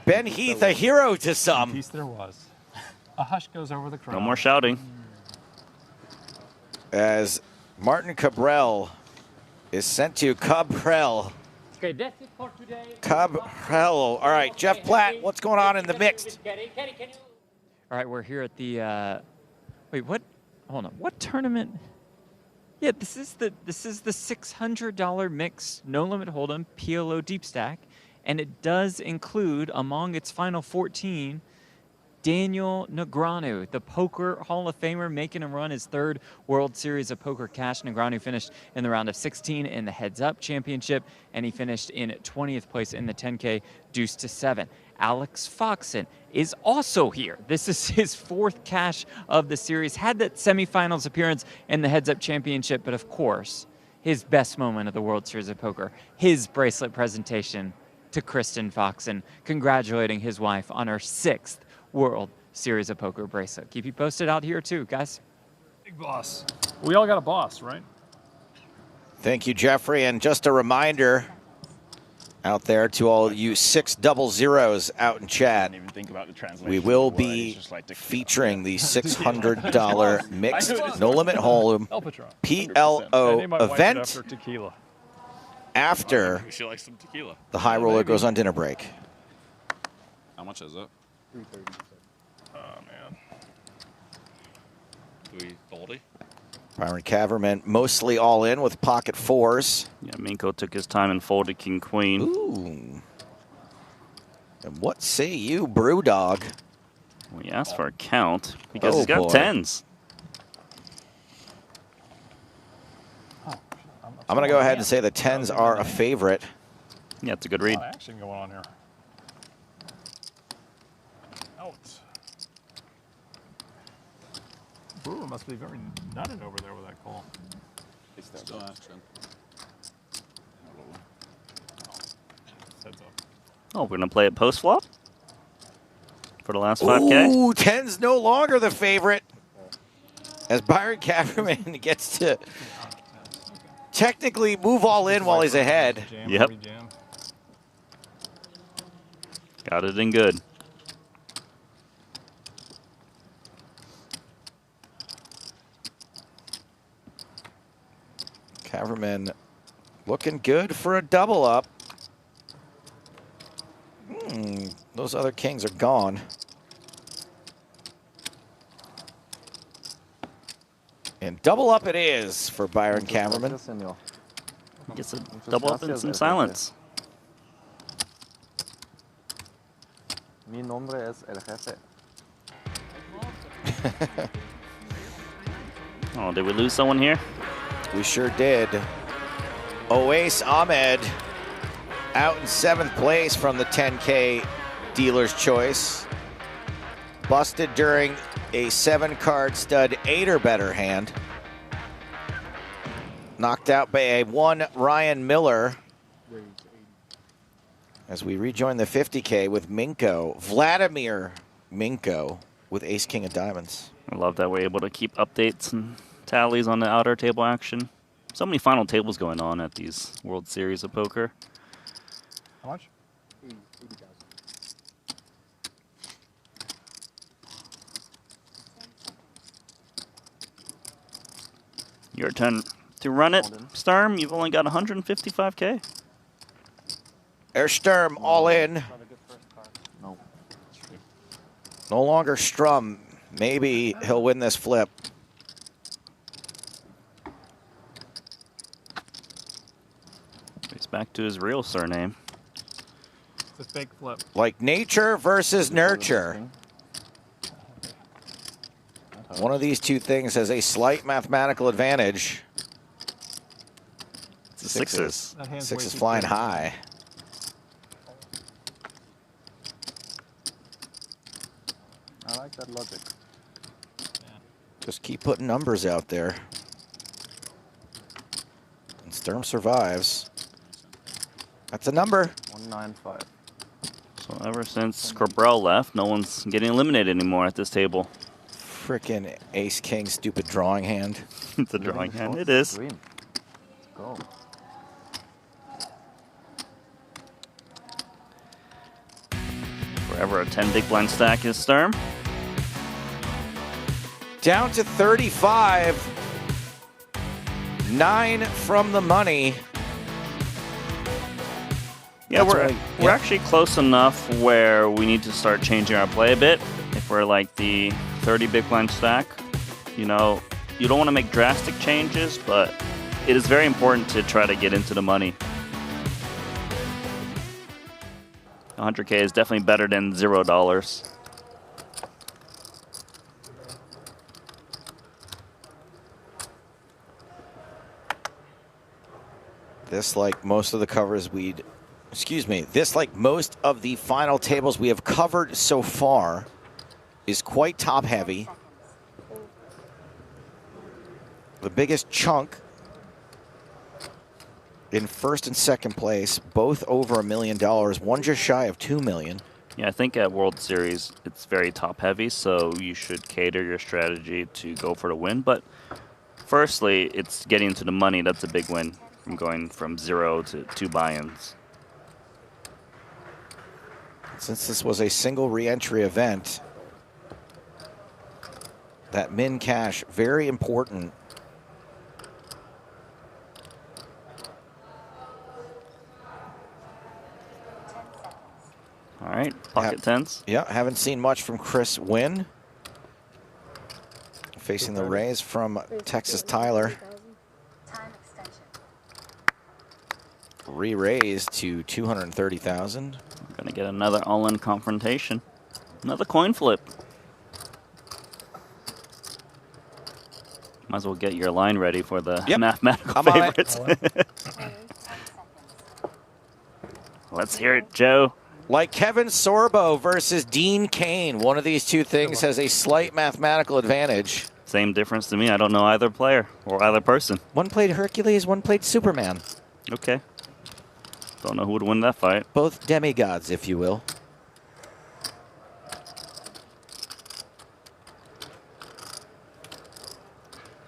Ben Heath, a hero to some. Peace there was. A hush goes over the crowd. No more shouting. As Martin Cabral is sent to Cabral. Okay, that's it for today. Cabral. All right, Jeff Platt, what's going on in the mixed? Kerry, can you? All right, we're here at the. Wait, what? Hold on. What tournament? Yeah, this is the $600 mix no limit hold'em PLO deep stack, and it does include among its final 14 Daniel Negreanu, the Poker Hall of Famer, making him run his 3rd World Series of Poker cash. Negreanu finished in the round of 16 in the Heads Up Championship, and he finished in 20th place in the 10K deuce to 7. Alex Foxen is also here. This is his 4th cash of the series. Had that semifinals appearance in the Heads Up Championship, but of course, his best moment of the World Series of Poker, his bracelet presentation to Kristen Foxen, congratulating his wife on her 6th World Series of Poker bracelet. Keep you posted out here too, guys. Big boss. We all got a boss, right? Thank you, Jeffrey. And just a reminder out there to all you 600s out in chat, Even think about the translation. we will of the word. be It's just like featuring the $600 mixed no limit hold'em PLO I named my wife event after tequila. after She likes some tequila. the High Roller goes on dinner break. How much is it? 330. Oh, man. Do we fold? Byron Caverman mostly all in with pocket 4s. Yeah, Minko took his time and folded King Queen. Ooh. And what say you, Brewdog? We asked for a count because Oh, he's got boy. 10s. I'm going to go ahead and say the 10s are a favorite. Yeah, it's a good read. A lot of action going on here. Out. Brewer must be very nutted over there with that call. Still action. Heads up. Oh, we're going to play it post flop for the last 5K. Ooh, 10's no longer the favorite. As Byron Caverman gets to technically move all in while he's ahead. Yep. Got it in good. Caverman looking good for a double up. Those those other kings are gone. And double up it is for Byron Cameraman. Gets a double up in some silence. Mi nombre es el jefe. Oh, did we lose someone here? We sure did. Oais Ahmed out in 7th place from the 10K Dealer's Choice. Busted during a 7-card stud 8 or better hand. Knocked out by a 1 Ryan Miller. As we rejoin the 50K with Minko, Vladimir Minko with Ace King of Diamonds. I love that we're able to keep updates and tallies on the outer table action. So many final tables going on at these World Series of Poker. How much? 80,000. Your turn to run it, Sturm. You've only got 155K. There's Sturm all in. No longer Strum. Maybe he'll win this flip. He's back to his real surname. It's a fake flip. Like nature versus nurture. One of these two things has a slight mathematical advantage. It's a sixes. Six is flying high. I like that logic. Just keep putting numbers out there. And Sturm survives. That's a number. 195. So ever since Cabral left, no one's getting eliminated anymore at this table. Frickin' Ace King stupid drawing hand. It's a drawing hand. It is. Let's go. Forever a 10 big blind stack is Sturm. Down to 35. 9 from the money. Yeah, That's we're actually close enough where we need to start changing our play a bit. If we're like the 30 big blind stack, you know, you don't want to make drastic changes, but it is very important to try to get into the money. 100K is definitely better than $0. This, like most of the covers this, like most of the final tables we have covered so far, is quite top heavy. The biggest chunk in first and second place, both over $1 million, one just shy of $2 million. Yeah, I think at World Series, it's very top heavy, so you should cater your strategy to go for the win. But firstly, it's getting into the money. That's a big win from going from 0 to 2 buy-ins. Since this was a single re-entry event, that min cash, very important. All right, pocket tens. Yeah, haven't seen much from Chris Wynn. Facing the raise from Texas Tyler. Re-raised to 230,000. We're gonna get another all-in confrontation. Another coin flip. Might as well get your line ready for the mathematical favorites. Let's hear it, Joe. Like Kevin Sorbo versus Dean Kane. One of these two things has a slight mathematical advantage. Same difference to me. I don't know either player or either person. One played Hercules, one played Superman. Okay. Don't know who would win that fight. Both demigods, if you will.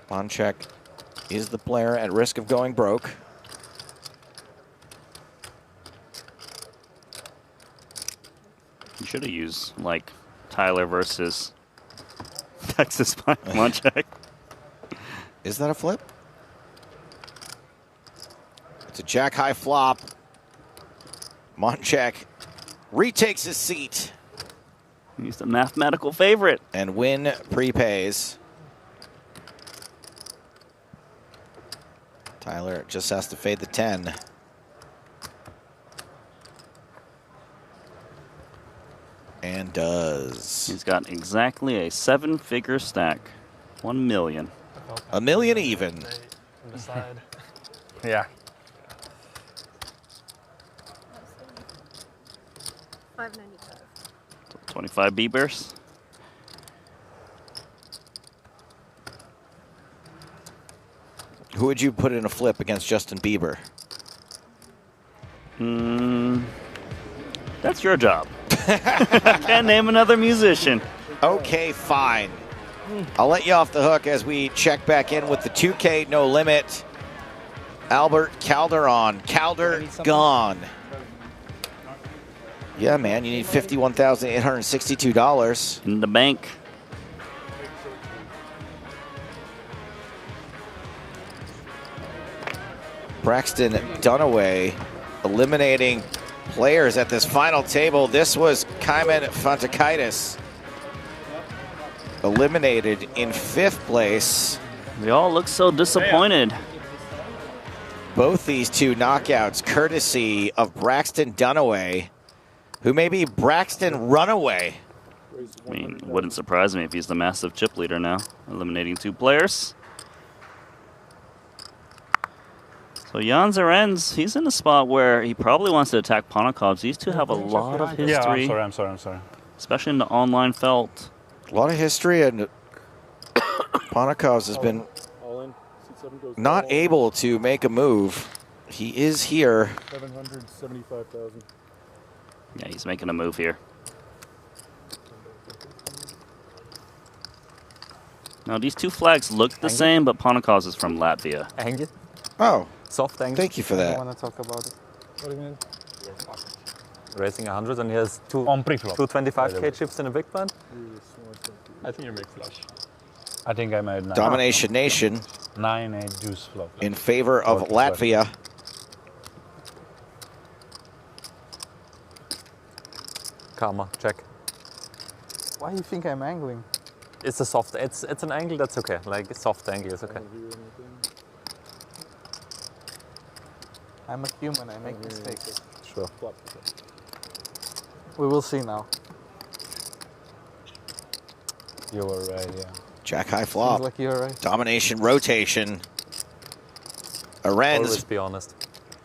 Bonchek is the player at risk of going broke. You should have used, like, Tyler versus Texas Bonchek. Is that a flip? It's a jack high flop. Bonchek retakes his seat. He's the mathematical favorite. And Win prepays. Tyler just has to fade the 10. And does. He's got exactly a 7-figure stack. 1 million. $1 million even. On the side. Yeah. 595. 25 beepers. Who would you put in a flip against Justin Bieber? That's your job. Can't name another musician. Okay, fine. I'll let you off the hook as we check back in with the 2K No Limit. Albert Calderon. Calder gone. Yeah, man, you need $51,862. In the bank. Braxton Dunaway eliminating players at this final table. This was Kaiman Fantakaitis eliminated in 5th place. They all look so disappointed. Both these two knockouts courtesy of Braxton Dunaway, who may be Braxton Runaway. I mean, wouldn't surprise me if he's the massive chip leader now, eliminating 2 players. So Jan Zarenz, he's in a spot where he probably wants to attack Ponokovs. These two have a lot of history. Yeah, I'm sorry. Especially in the online felt. A lot of history, and Ponokovs has been not able to make a move. He is here. 775,000. Yeah, he's making a move here. Now, these two flags look the same, but Ponokovs is from Latvia. Angle? Oh. Soft angle. Thank you for that. I want to talk about it. What do you mean? Racing 100 and he has two 25k chips in a big blind. I think you make flush. I think I made 9. Domination Nation 9-8 deuce flop. in favor of Latvia. Karma, check. Why do you think I'm angling? It's a soft, it's an angle that's okay. Like a soft angle is okay. I'm a human, I make mistakes. Sure. We will see now. You were right, yeah. Jack high flop. Seems like you're right. Domination rotation. Always Arenz be honest.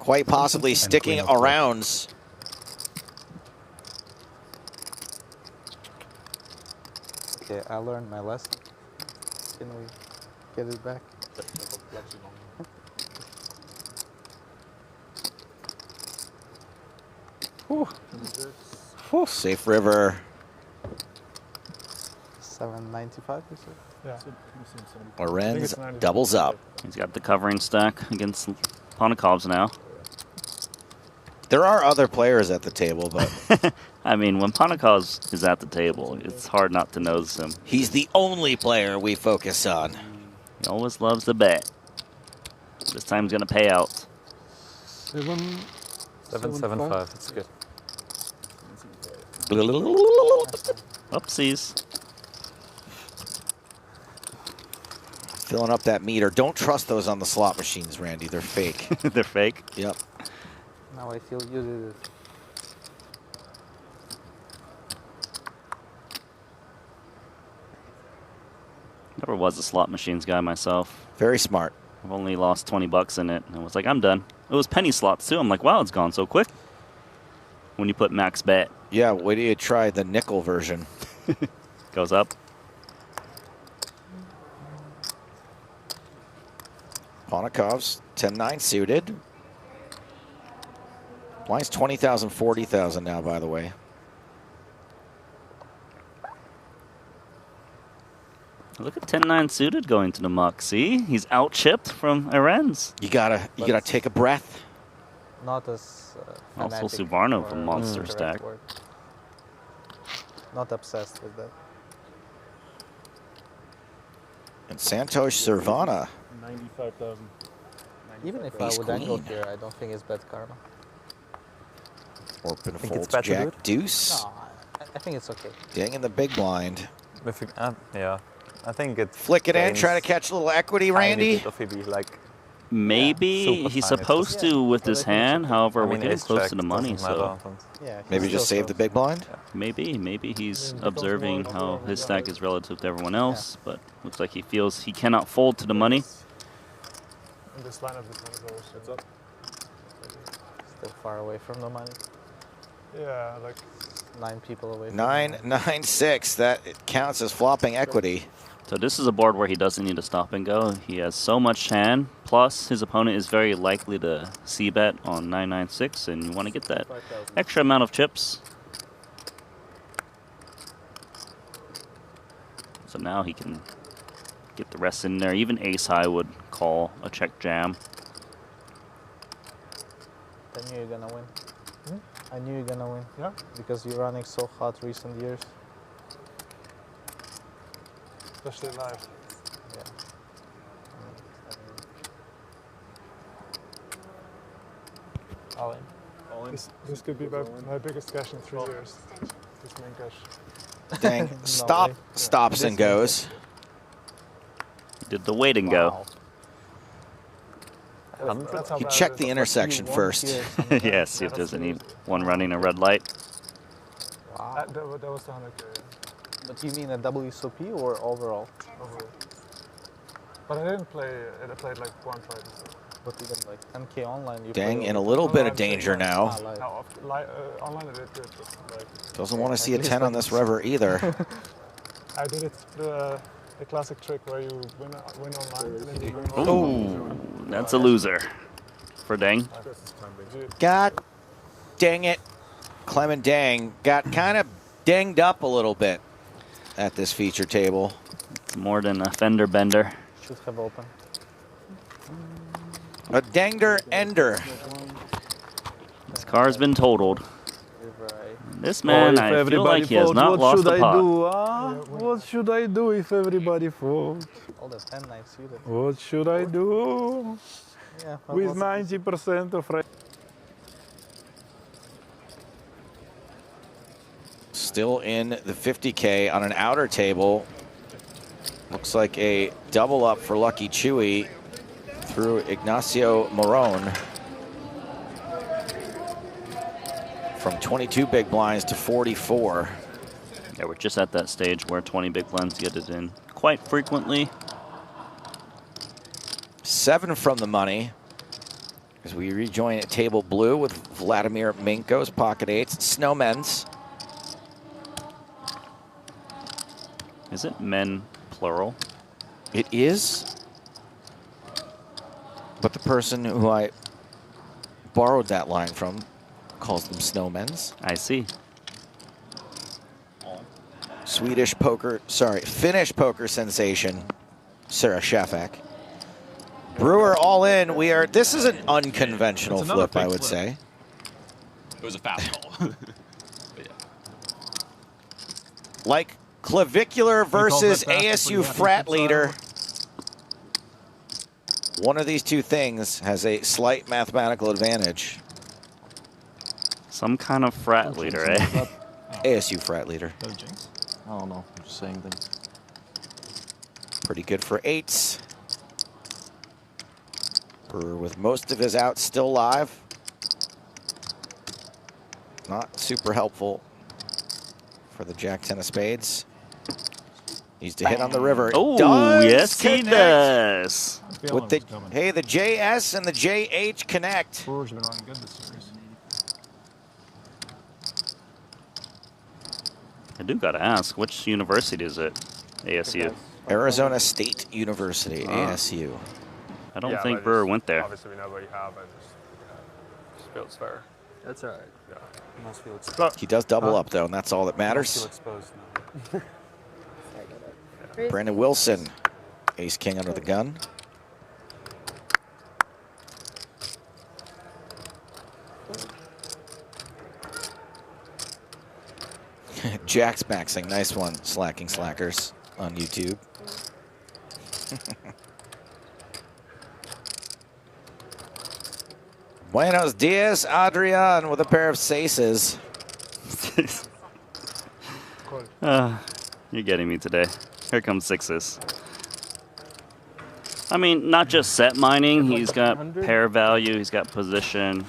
quite possibly sticking queen of around. Okay, I learned my lesson. Can we get it back? Safe river. 795, you said? Yeah. Arenz doubles up. He's got the covering stack against Ponokovs now. There are other players at the table, but I mean, when Ponokovs is at the table, it's hard not to notice him. he's the only player we focus on. He always loves to bet. This time's going to pay out. 775, it's good. Oopsies. Filling up that meter. Don't trust those on the slot machines, Randy. They're fake. They're fake? Yep. Now I feel you did it. Never was a slot machines guy myself. Very smart. I've only lost 20 bucks in it. And I was like, I'm done. It was penny slots too. I'm like, wow, it's gone so quick. When you put max bet. Yeah, wait till you try the nickel version. Goes up. Ponokovs, 10-9 suited. Mine's 20,000, 40,000 now, by the way. Look at 10-9 suited going to the muck. See? He's out-chipped from Arenz. You gotta take a breath. Not as Also fanatic Suvarno or from Monster correct Stack. word. Not obsessed with that. And Santosh Servana. 95,000. Even if Ace I would angle queen. here, I don't think it's bad karma. Orpin Think it's folds bad to do Jack it? deuce. No, I think it's okay. Dang in the big blind. Yeah, I think it. Flick it in, try to catch a little equity, Randy. Bit of EV, like, Maybe super he's tiny, it's supposed just- to with but I his think it's hand. okay. However, I we're mean, getting ace close check to the money, doesn't so matter. Yeah, Maybe just save the big blind. maybe he's observing how his stack is relative to everyone else. But looks like he feels he cannot fold to the money. In this lineup, this one is always heads up. Still far away from the money. Yeah, like 9 people away. From 9-9-6. That counts as flopping equity. So this is a board where he doesn't need to stop and go. He has so much hand. Plus, his opponent is very likely to c-bet on 9-9-6, and you want to get that extra amount of chips. So now he can get the rest in there. Even ace high would call a check jam. I knew you're gonna win. I knew you're gonna win. Yeah. Because you're running so hot recent years. especially live. Yeah. All in. All in. This could be my biggest cash in 3 years. This main cash. Dang. Stops and goes. Did the wait and go. He checked the intersection first. Yeah, see if there's anyone running a red light. Wow. That was the 100K. Yeah. But you mean a WSOP or overall? Overall. But I didn't play it. I played like one try. But even like 10K online. You Dang, play in a little bit of danger now. No, online I did good. Like, Doesn't want to see a 10 on this river either. I did it the classic trick where you win online. And then you win Oh, that's a loser for Dang. God dang it. Clement Dang got kind of dinged up a little bit at this feature table. It's more than a fender bender. Should have opened. A dangder ender. This car's been totaled. This man, I feel like he has not lost the pot. What should I do if everybody folds? All the 10 knights suited. What should I do Yeah, with 90% of right? Still in the 50K on an outer table. Looks like a double up for Lucky Chewy through Ignacio Marone. From 22 big blinds to 44. Yeah, we're just at that stage where 20 big blinds get it in quite frequently. 7 from the money as we rejoin at table blue with Vladimir Minko's pocket eights, Snowmen's. Is it men plural? It is. But the person who I borrowed that line from calls them snowmen's. I see. Finnish poker sensation, Sarah Shafak. Brewer all in. This is an unconventional flip, I would say. It was a fast call. Like clavicular versus ASU frat leader. One of these two things has a slight mathematical advantage. Some kind of frat leader, eh? ASU frat leader. I don't know. I'm just saying things. Pretty good for eights. Brewer with most of his outs still live. Not super helpful for the Jack 10 of spades. Needs to hit on the river. Oh, yes, he does. With the JS and the JH connect. Brewers have been running good this series. I do gotta ask, which university is it? ASU. Arizona State University, ASU. I don't think Brewer went there. Obviously, we know what you have. I just feel it's fair. That's all right. Yeah. You must feel exposed. He does double up, though, and that's all that matters. Feel exposed now. Brandon Wilson, ace king under the gun. Jack's maxing, nice one, slacking slackers on YouTube. Buenos dias, Adrian, with a pair of saces. You're getting me today. Here comes sixes. I mean, not just set mining. He's got pair value. He's got position.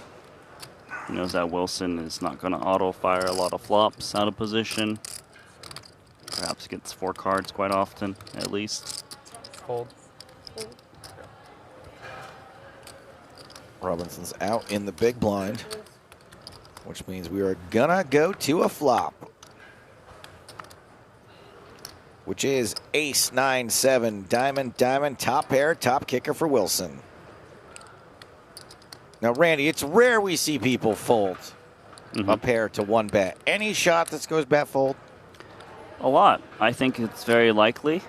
He knows that Wilson is not going to auto-fire a lot of flops out of position. Perhaps gets 4 cards quite often, at least. Fold. Robinson's out in the big blind, which means we are gonna go to a flop, which is ace 9-7, diamond, diamond, top pair, top kicker for Wilson. Now, Randy, it's rare we see people fold a pair to 1 bet. Any shot that goes bet fold? A lot. I think it's very likely.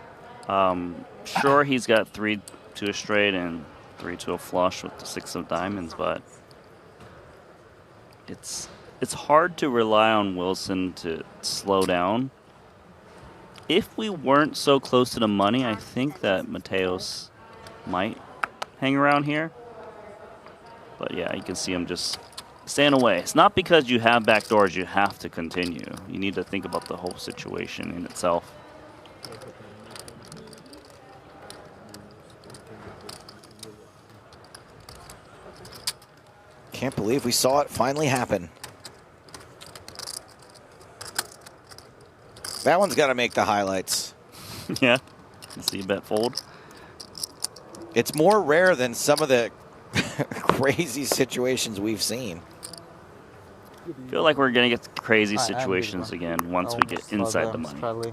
Sure, he's got 3 to a straight and 3 to a flush with the 6 of diamonds, but it's hard to rely on Wilson to slow down. If we weren't so close to the money, I think that Mateos might hang around here. But yeah, you can see him just staying away. It's not because you have backdoors you have to continue. You need to think about the whole situation in itself. Can't believe we saw it finally happen. That one's got to make the highlights. Yeah, see bet fold. It's more rare than some of the crazy situations we've seen. I feel like we're going to get crazy situations again once we get inside the money.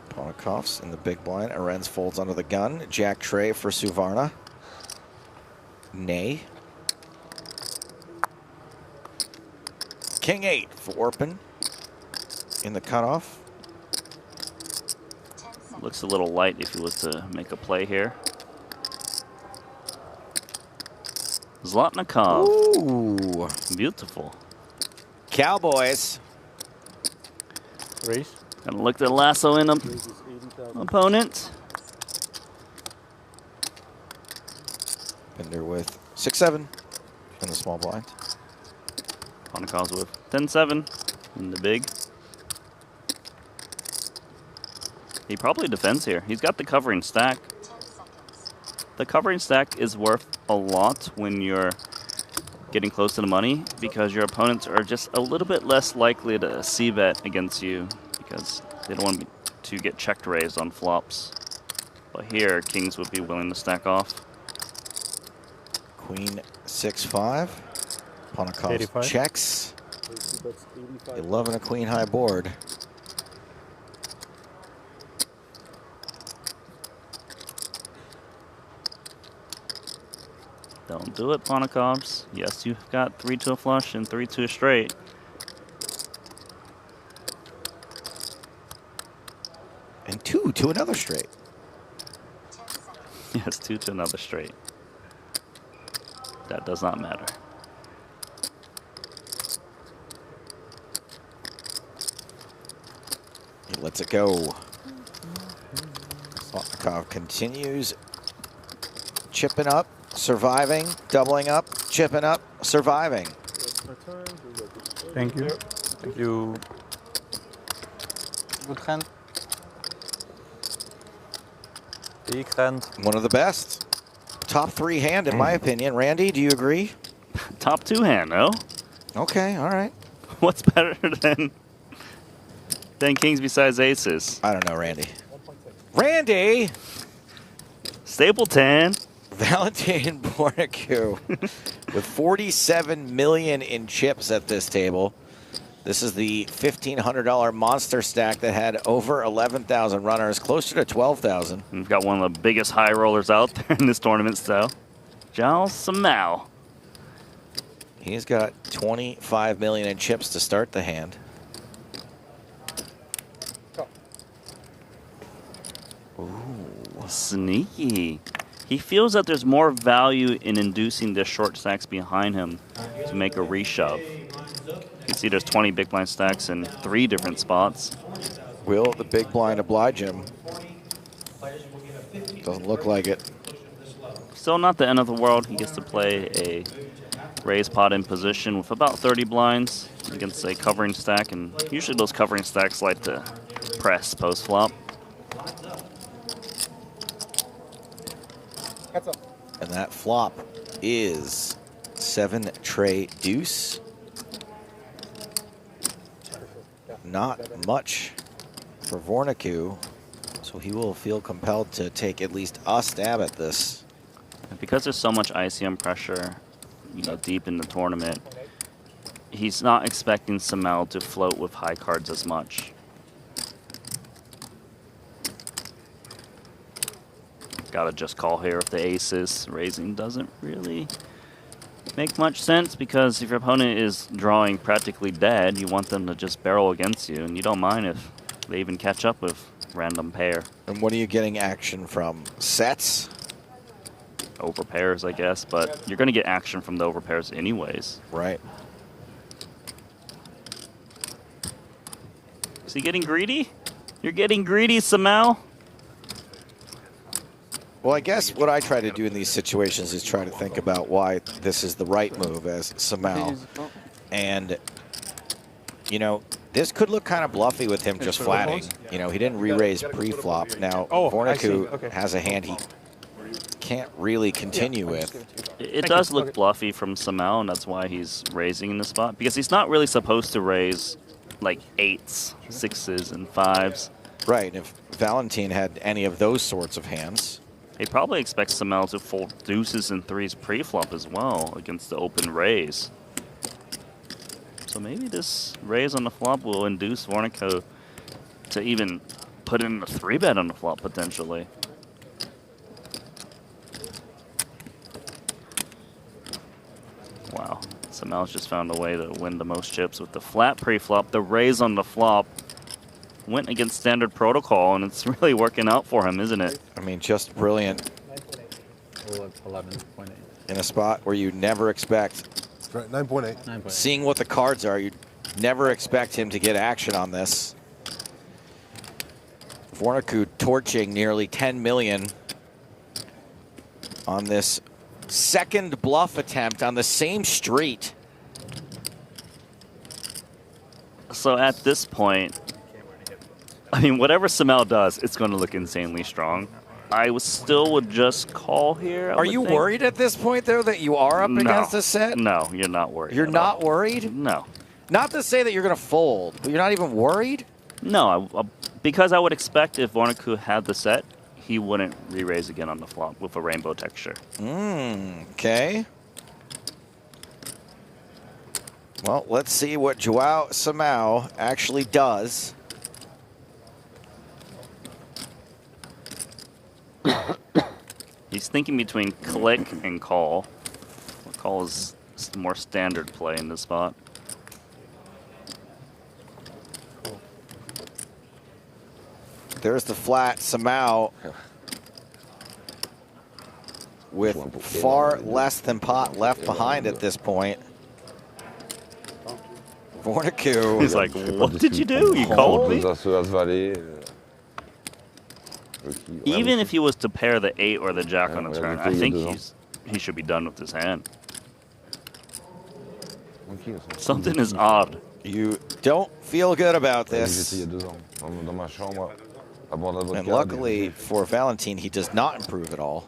Ponikov's in the big blind. Arends folds under the gun. Jack tray for Suvarna. Nay. King 8 for Orpin in the cutoff. Looks a little light if he was to make a play here. Zlotnikov. Ooh. Beautiful. Cowboys. Raise. Gonna look to lasso in opponent. Bender with 6-7 in the small blind. Ponikov's with 10-7 in the big. He probably defends here. He's got the covering stack. The covering stack is worth a lot when you're getting close to the money because your opponents are just a little bit less likely to c-bet against you because they don't want to get checked raised on flops. But here, kings would be willing to stack off. Queen 6-5. Ponikov checks. 11 a queen high board. Don't do it, Ponikovs. Yes, you've got 3 to a flush and 3 to a straight. And 2 to another straight. Yes, 2 to another straight. That does not matter. He lets it go. Zlotnikov continues chipping up, surviving, doubling up, chipping up, surviving. Thank you. Thank you. Good hand. Big hand. One of the best. Top 3 hand, in my opinion. Randy, do you agree? Top 2 hand, no? Okay, all right. What's better than kings besides aces? I don't know, Randy. Randy! Stapleton. Valentin Bornicu with 47 million in chips at this table. This is the $1,500 monster stack that had over 11,000 runners, closer to 12,000. We've got one of the biggest high rollers out there in this tournament, so. Giles Samau. He's got 25 million in chips to start the hand. Ooh, sneaky. He feels that there's more value in inducing the short stacks behind him to make a reshove. You can see there's 20 big blind stacks in 3 different spots. Will the big blind oblige him? Doesn't look like it. Still not the end of the world. He gets to play a raise pot in position with about 30 blinds against a covering stack, and usually those covering stacks like to press post flop. And that flop is 7 tray deuce. Not much for Vornicke, so he will feel compelled to take at least a stab at this. And because there's so much ICM pressure, you know, deep in the tournament, he's not expecting Samel to float with high cards as much. Gotta just call here if the ace is raising. Doesn't really make much sense, because if your opponent is drawing practically dead, you want them to just barrel against you, and you don't mind if they even catch up with random pair. And what are you getting action from? Sets? Over pairs, I guess, but you're gonna get action from the over pairs anyways. Right. Is he getting greedy? You're getting greedy, Samel. Well, I guess what I try to do in these situations is try to think about why this is the right move as Samel. And, you know, this could look kind of bluffy with him just flatting. You know, he didn't re-raise pre-flop. Now, Vornicke has a hand he can't really continue with. It does look bluffy from Samel, and that's why he's raising in the spot, because he's not really supposed to raise like 8s, 6s, and 5s. Right, if Valentin had any of those sorts of hands, he probably expects Samel to fold deuces and 3s pre-flop as well against the open raise. So maybe this raise on the flop will induce Vornicke to even put in a 3-bet on the flop potentially. Wow, Samel's just found a way to win the most chips with the flat pre-flop. The raise on the flop went against standard protocol, and it's really working out for him, isn't it? I mean, just brilliant. 11.8. In a spot where you never expect. Right, 9.8. Seeing what the cards are, you never expect him to get action on this. Vornicke torching nearly 10 million on this second bluff attempt on the same street. So at this point, I mean, whatever Samel does, it's going to look insanely strong. I still would just call here. Are you worried at this point, though, that you are up against a set? No, you're not worried. You're not worried? No. Not to say that you're going to fold, but you're not even worried? No, because I would expect if Vornicke had the set, he wouldn't re-raise again on the flop with a rainbow texture. Okay. Well, let's see what Joao Samel actually does. He's thinking between click and call. Call is the more standard play in this spot. There's the flat Samel with far less than pot left behind at this point. Vornicke. He's like, what did you do? You called me? Even if he was to pair the 8 or the jack on a turn, I think he should be done with his hand. Something is odd. You don't feel good about this. And luckily for Valentin, he does not improve at all.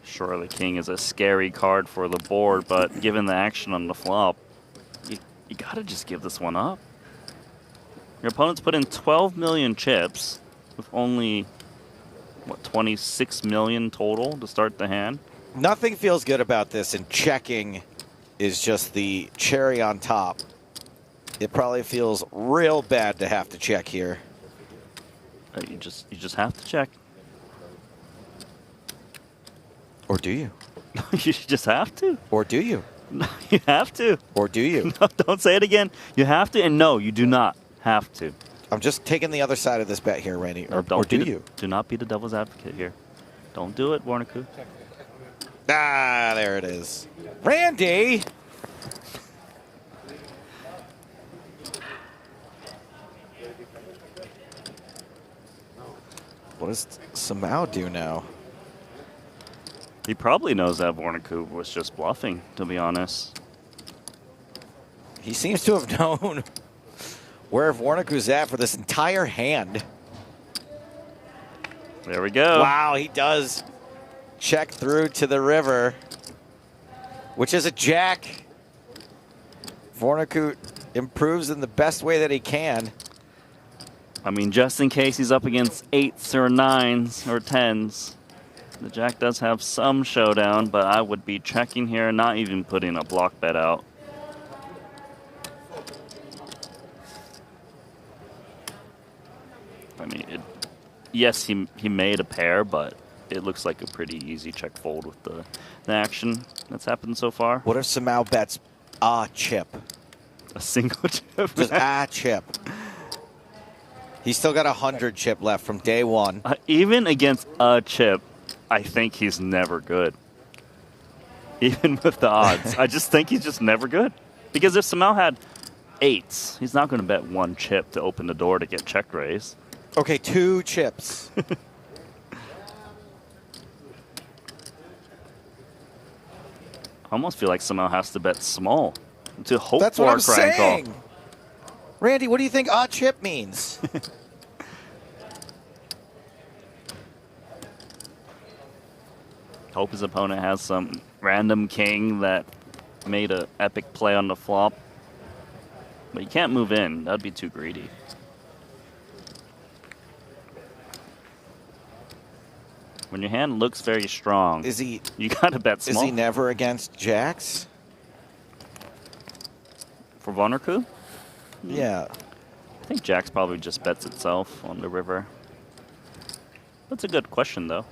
Sure, the king is a scary card for the board, but given the action on the flop, you gotta just give this one up. Your opponent's put in 12 million chips with only, what, 26 million total to start the hand? Nothing feels good about this, and checking is just the cherry on top. It probably feels real bad to have to check here. You just have to check. Or do you? You just have to. Or do you? No, you have to. Or do you? No, don't say it again. You have to, and no, you do not have to. I'm just taking the other side of this bet here, Randy. No, or do you? Do not be the devil's advocate here. Don't do it, Vornicke. Ah, there it is. Randy! What does Samau do now? He probably knows that Vornaku was just bluffing, to be honest. He seems to have known where Vornaku's at for this entire hand. There we go. Wow, he does check through to the river, which is a jack. Vornaku improves in the best way that he can. I mean, just in case he's up against 8s or 9s or 10s. The jack does have some showdown, but I would be checking here, not even putting a block bet out. I mean, yes, he made a pair, but it looks like a pretty easy check fold with the action that's happened so far. What if Samau bets a chip? A single chip? Just a chip. He's still got 100 chip left from day one. Even against a chip, I think he's never good. Even with the odds. I just think he's just never good. Because if Samau had 8s, he's not going to bet 1 chip to open the door to get check raised. Okay, 2 chips. I almost feel like Samau has to bet small to hope That's for what I'm a crank saying. call. Randy, what do you think a chip means? Hope his opponent has some random king that made an epic play on the flop. But you can't move in. That'd be too greedy. When your hand looks very strong, you gotta bet small. Is he never against jacks? For Vonnerku? Yeah. I think jacks probably just bets itself on the river. That's a good question, though.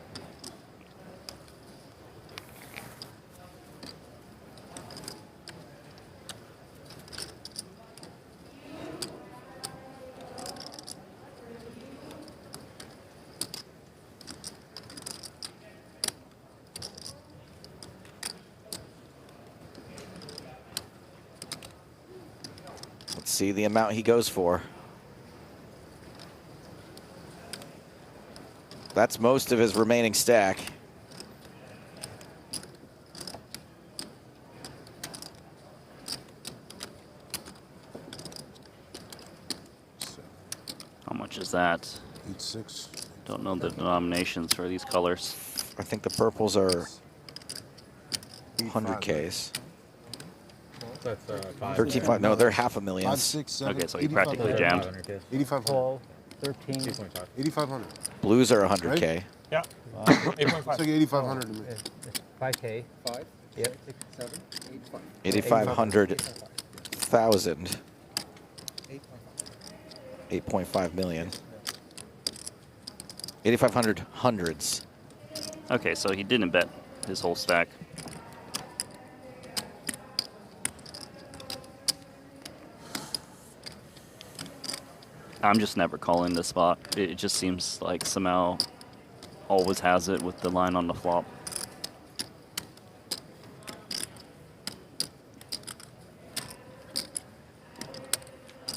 Let's see the amount he goes for. That's most of his remaining stack. How much is that? 8-6. Don't know the denominations for these colors. I think the purples are 100Ks. That's 13.5. No, they're half a million. 5, 6, 7. Okay, so he practically jammed. 8,500. 13. 8,500. Blues are 100K. Right? Yeah. 8.5. It's like 8,500 to me. 5K. 5. Yep. 6, 7, 8, 5. 8,500,000. 8.5 million. 8,500 hundreds. Okay, so he didn't bet his whole stack. I'm just never calling this spot. It just seems like Samau always has it with the line on the flop.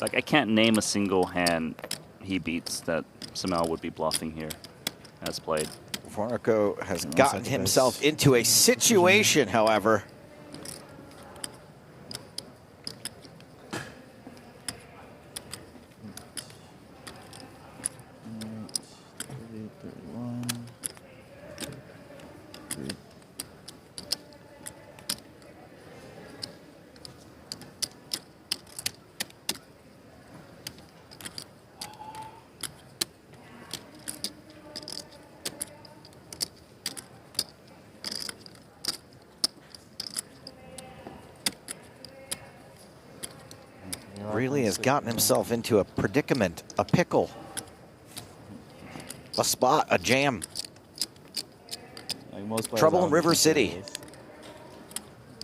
Like, I can't name a single hand he beats that Samau would be bluffing here, as played. Vornaku has gotten himself into a situation, however. Really has gotten himself into a predicament, a pickle, a spot, a jam. Like most players Trouble in out River the City. field is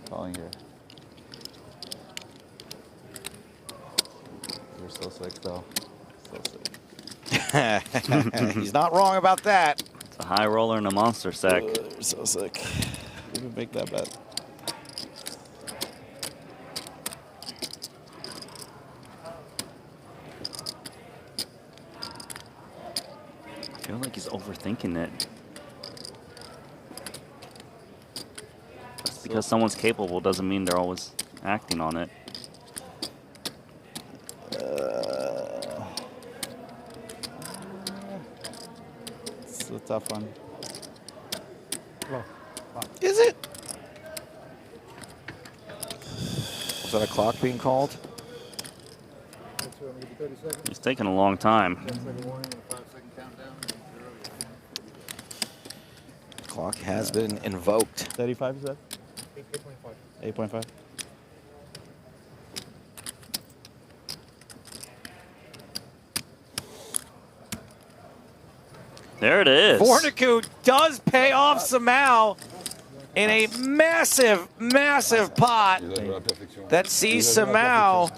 calling here. You're so sick, though. So sick. He's not wrong about that. It's a high roller and a monster stack. You're so sick. You would make that bet. I feel like he's overthinking it. Just because someone's capable doesn't mean they're always acting on it. It's a tough one. Is it? Was that a clock being called? He's taking a long time. Clock has been invoked. 35 is that? 8.5. 8.5. There it is. Fornicu does pay off somehow in a massive, massive pot that sees Samau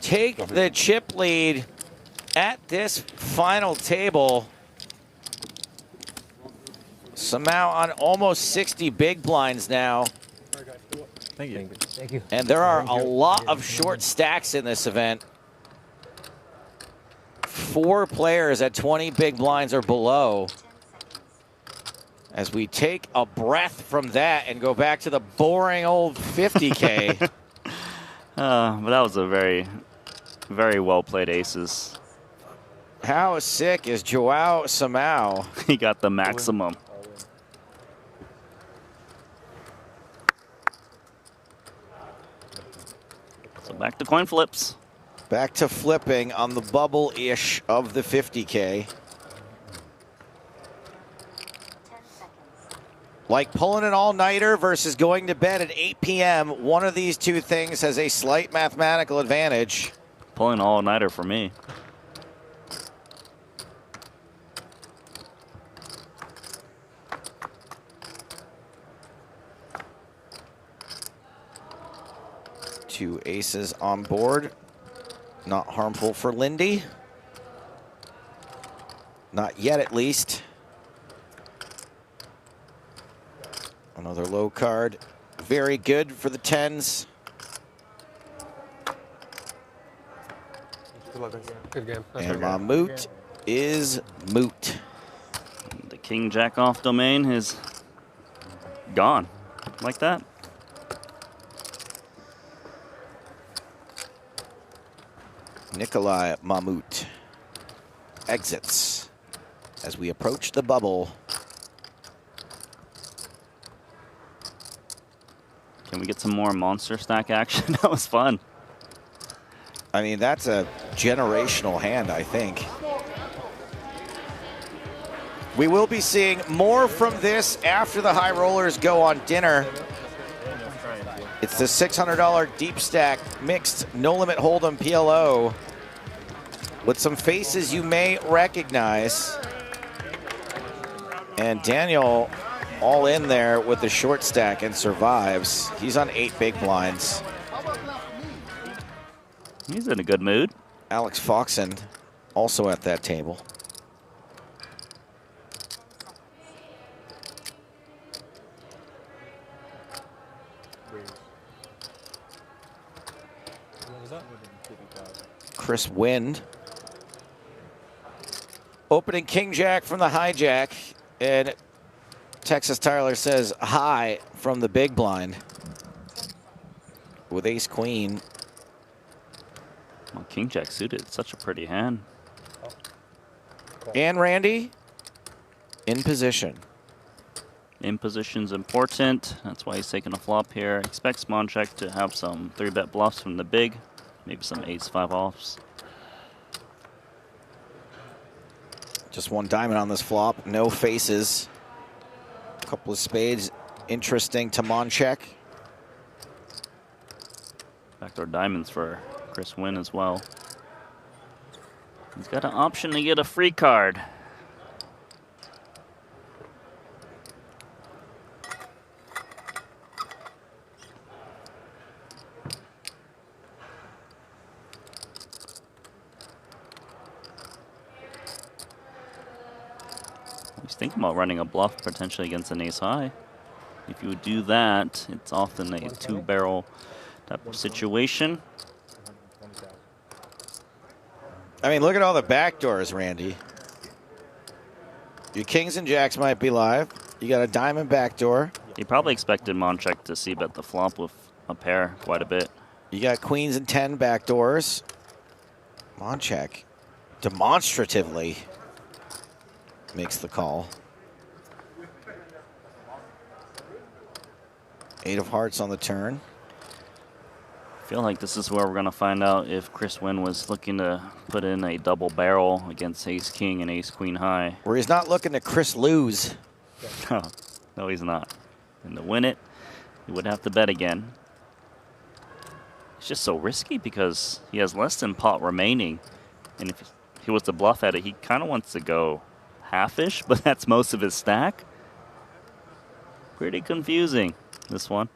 take the chip lead at this final table. Samau on almost 60 big blinds now. Thank you. Thank you. And there are a lot of short stacks in this event. 4 players at 20 big blinds or below. As we take a breath from that and go back to the boring old 50K. But that was a very, very well played aces. How sick is Joao Samau? He got the maximum. So back to coin flips. Back to flipping on the bubble-ish of the 50K. Like pulling an all-nighter versus going to bed at 8 p.m., one of these two things has a slight mathematical advantage. Pulling an all-nighter for me. Two aces on board. Not harmful for Lindy. Not yet, at least. Another low card. Very good for the 10s. Good game. And Mammoet is moot. The king-jack off domain is gone. Like that. Nikolai Mammoet exits as we approach the bubble. Can we get some more monster stack action? That was fun. I mean, that's a generational hand, I think. We will be seeing more from this after the high rollers go on dinner. It's the $600 deep stack mixed no limit hold'em PLO with some faces you may recognize. And Daniel all in there with the short stack and survives. He's on 8 big blinds. He's in a good mood. Alex Foxen also at that table. Chris Wind. Opening king jack from the hijack, and Texas Tyler says hi from the big blind with ace queen. Well, king jack suited, such a pretty hand. And Randy in position. In position's important. That's why he's taking a flop here. Expects Moncheck to have some 3-bet bluffs from the big. Maybe some ace-5 offs. Just one diamond on this flop. No faces. A couple of spades. Interesting to Moncheck. Backdoor diamonds for Chris Wynn as well. He's got an option to get a free card. He's thinking about running a bluff potentially against an ace high. If you would do that, it's often a 2-barrel type of situation. I mean, look at all the backdoors, Randy. Your kings and jacks might be live. You got a diamond backdoor. He probably expected Moncheck to see bet the flop with a pair quite a bit. You got queens and 10 backdoors. Moncheck demonstratively makes the call. 8 of hearts on the turn. I feel like this is where we're going to find out if Chris Wynn was looking to put in a double barrel against Ace King and Ace Queen High. Where he's not looking to Chris lose. No, he's not. And to win it, he would have to bet again. It's just so risky because he has less than pot remaining. And if he was to bluff at it, he kind of wants to go half-ish, but that's most of his stack. Pretty confusing, this one.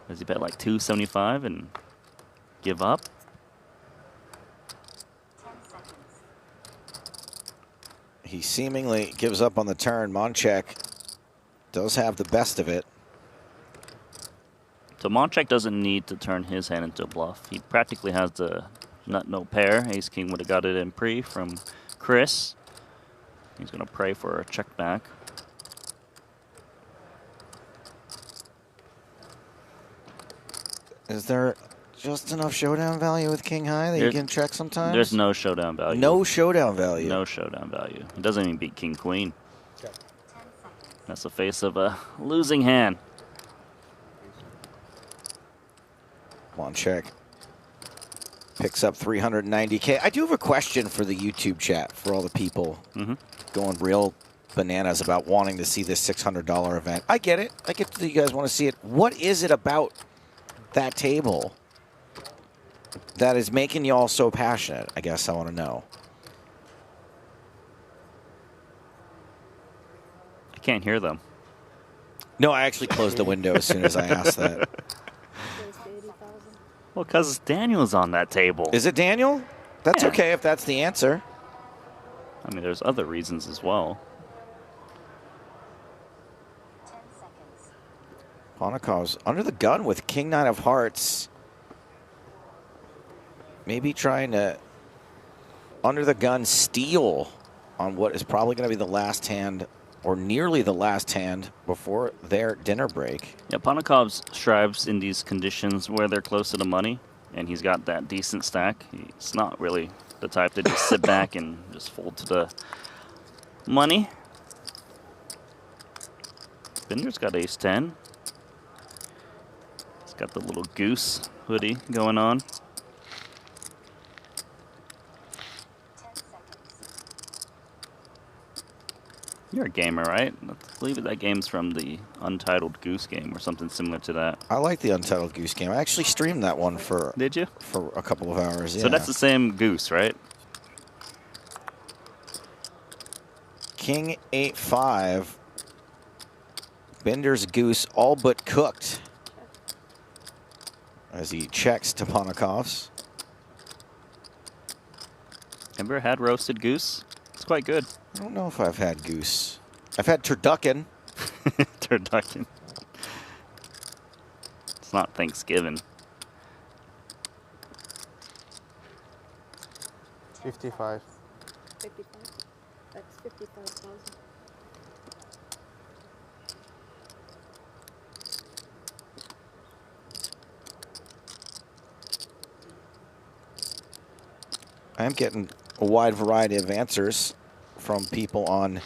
Does he bet like 275 and give up? He seemingly gives up on the turn. Moncheck does have the best of it. So Moncheck doesn't need to turn his hand into a bluff. He practically has the nut no pair. Ace King would have got it in pre from Chris. He's going to pray for a check back. Is there just enough showdown value with King High that you can check sometimes? There's no showdown value. No showdown value. No showdown value. He doesn't even beat King Queen. That's the face of a losing hand. Moncheck picks up 390K. I do have a question for the YouTube chat for all the people going real bananas about wanting to see this $600 event. I get it. I get that you guys want to see it. What is it about that table that is making you all so passionate? I guess I want to know. I can't hear them. No, I actually closed the window as soon as I asked that. Well, because Daniel's on that table. Is it Daniel? That's okay if that's the answer. I mean, there's other reasons as well. Ponikov's under the gun with King 9 of Hearts. Maybe trying to under the gun steal on what is probably going to be the last hand or nearly the last hand before their dinner break. Yeah, Ponikov's strives in these conditions where they're close to the money, and he's got that decent stack. He's not really the type to just sit back and just fold to the money. Binder's got ace 10. He's got the little goose hoodie going on. You're a gamer, right? I believe that game's from the Untitled Goose game or something similar to that. I like the Untitled Goose game. I actually streamed that one for Did you? For a couple of hours. Yeah. So that's the same goose, right? King 8-5. Binder's goose all but cooked as he checks to Ponikov's. Ever had roasted goose? It's quite good. I don't know if I've had goose. I've had turducken. Turducken. It's not Thanksgiving. 55. 55. That's 55,000. I'm getting a wide variety of answers from people on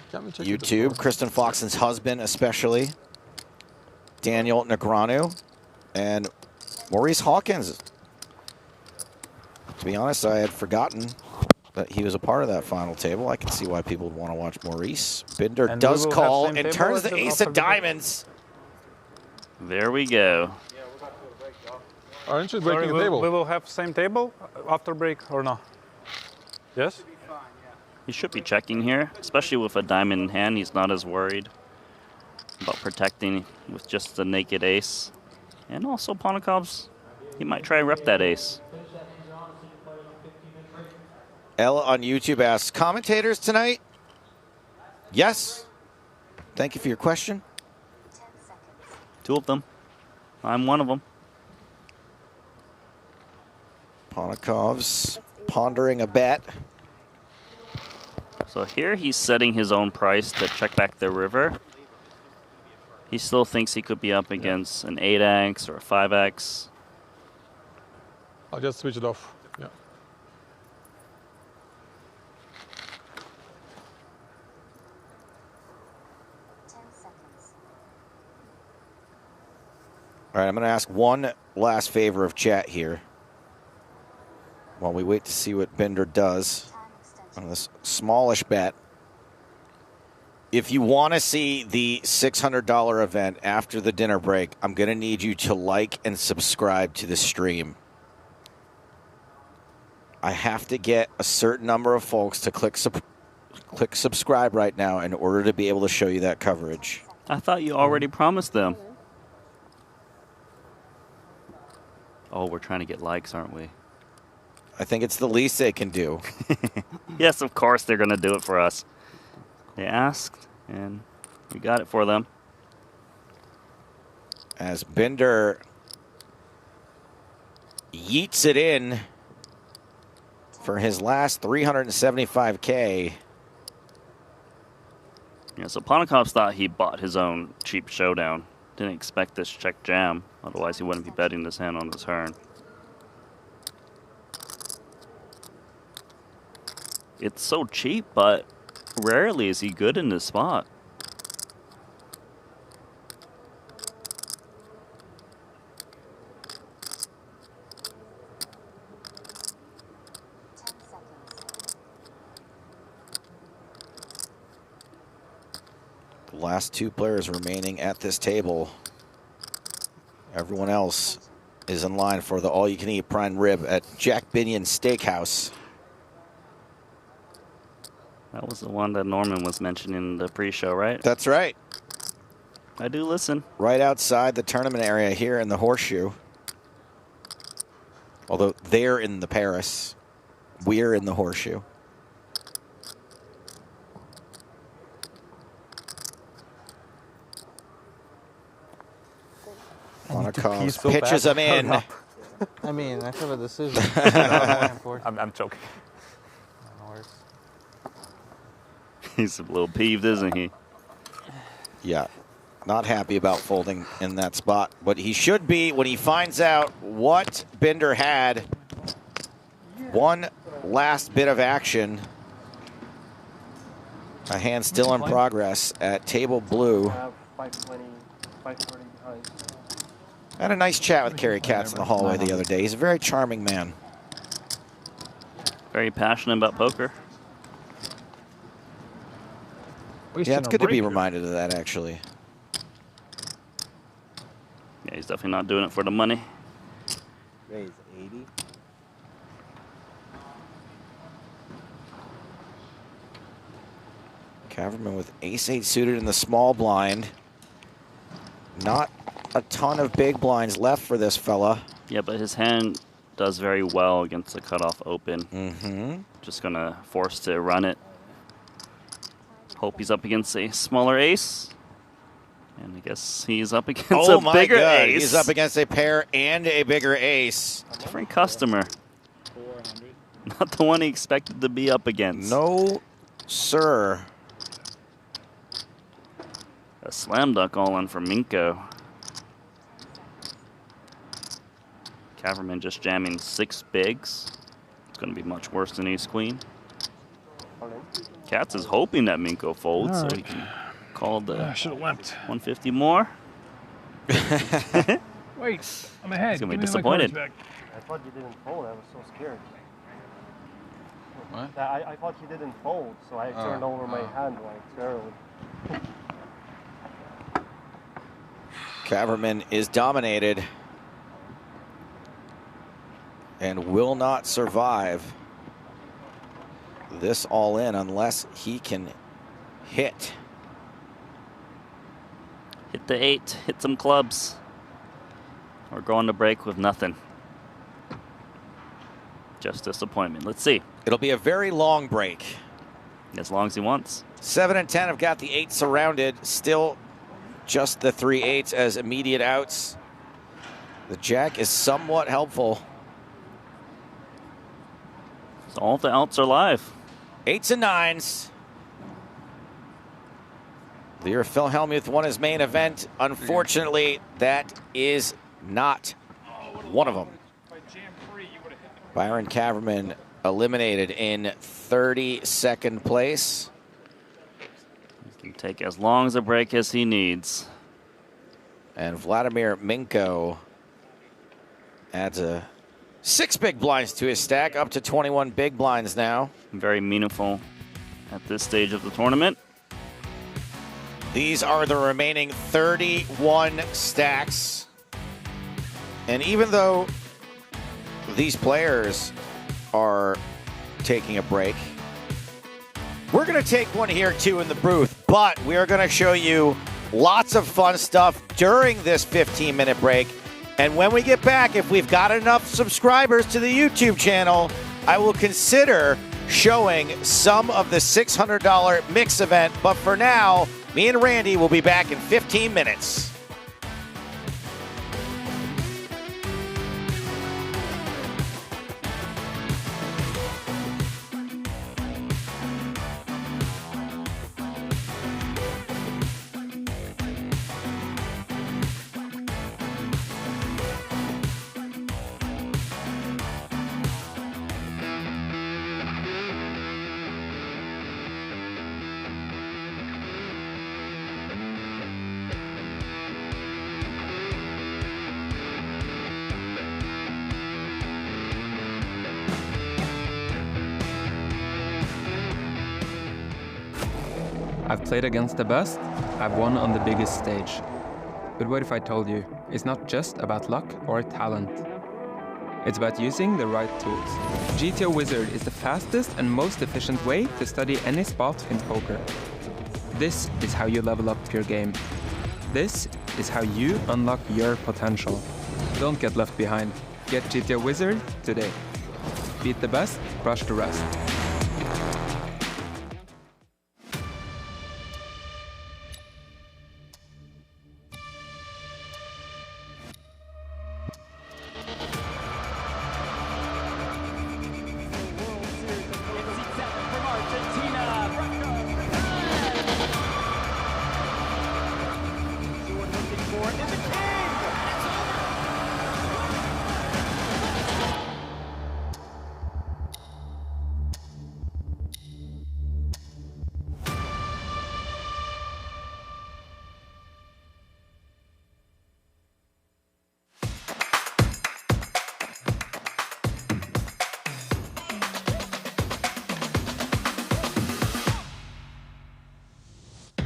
YouTube. Kristen Foxen's husband, especially. Daniel Negreanu and Maurice Hawkins. To be honest, I had forgotten that he was a part of that final table. I can see why people would want to watch Maurice. Binder And does we will call have same and table turns as the the ace offer of diamonds. There we go. Aren't you Sorry, breaking the table? we will have same table after break or no? Yes? He should be checking here, especially with a diamond in hand. He's not as worried about protecting with just the naked ace. And also Ponikov's, he might try and rep that ace. Ella on YouTube asks, commentators tonight? Yes. Thank you for your question. 2 of them. I'm one of them. Ponikov's pondering a bet. So here he's setting his own price to check back the river. He still thinks he could be up against an 8x or a 5x. I'll just switch it off. Yeah. All right, I'm going to ask one last favor of chat here while we wait to see what Bender does on this smallish bet. If you want to see the $600 event after the dinner break, I'm going to need you to like and subscribe to the stream. I have to get a certain number of folks to click subscribe right now in order to be able to show you that coverage. I thought you already promised them. Oh, we're trying to get likes, aren't we? I think it's the least they can do. Yes, of course they're going to do it for us. They asked, and we got it for them. As Bender yeets it in for his last 375K. Yeah, so Ponikoff's thought he bought his own cheap showdown. Didn't expect this check jam, otherwise he wouldn't be betting this hand on the turn. It's so cheap, but rarely is he good in this spot. The last two players remaining at this table. Everyone else is in line for the all-you-can-eat prime rib at Jack Binion Steakhouse. That was the one that Norman was mentioning in the pre-show, right? That's right. I do listen. Right outside the tournament area here in the Horseshoe. Although they're in the Paris, we're in the Horseshoe. Ponikoff pitches him in. I mean, I have a decision. I'm choking. He's a little peeved, isn't he? Yeah, not happy about folding in that spot. But he should be when he finds out what Bender had. One last bit of action. A hand still in progress at table blue. 520, 540 behind. I had a nice chat with Kerry Katz in the hallway the other day. He's a very charming man. Very passionate about poker. Yeah, it's good to be reminded of that, actually. Yeah, he's definitely not doing it for the money. Raise 80. Caverman with ace-8 suited in the small blind. Not a ton of big blinds left for this fella. Yeah, but his hand does very well against the cutoff open. Mm-hmm. Just gonna force to run it. Hope he's up against a smaller ace. And I guess he's up against a bigger ace. He's up against a pair and a bigger ace. Different customer. 400. Not the one he expected to be up against. No, sir. A slam dunk all in for Minko. Caverman just jamming 6 bigs. It's going to be much worse than ace queen. Katz is hoping that Minko folds so he can call the 150 more. Wait, I'm ahead. He's going to be Give me my disappointed. cards back. I thought you didn't fold. I was so scared. What? I thought you didn't fold, so I turned over my hand like terribly. Caverman is dominated and will not survive this all in unless he can hit. Hit the 8, hit some clubs. Or go on to break with nothing. Just disappointment. Let's see. It'll be a very long break. As long as he wants. 7 and 10 have got the 8 surrounded. Still just the 3 8s as immediate outs. The jack is somewhat helpful. All of the outs are live. 8s and 9s. Lear Philhelmuth won his main event. Unfortunately, that is not one of them. Byron Kaverman eliminated in 32nd place. He can take as long as a break as he needs. And Vladimir Minko adds 6 big blinds to his stack, up to 21 big blinds now. Very meaningful at this stage of the tournament. These are the remaining 31 stacks. And even though these players are taking a break, we're going to take one here too in the booth, but we are going to show you lots of fun stuff during this 15-minute break. And when we get back, if we've got enough subscribers to the YouTube channel, I will consider showing some of the $600 mix event. But for now, me and Randy will be back in 15 minutes. I've played against the best, I've won on the biggest stage. But what if I told you, it's not just about luck or talent. It's about using the right tools. GTO Wizard is the fastest and most efficient way to study any spot in poker. This is how you level up your game. This is how you unlock your potential. Don't get left behind. Get GTO Wizard today. Beat the best, crush the rest.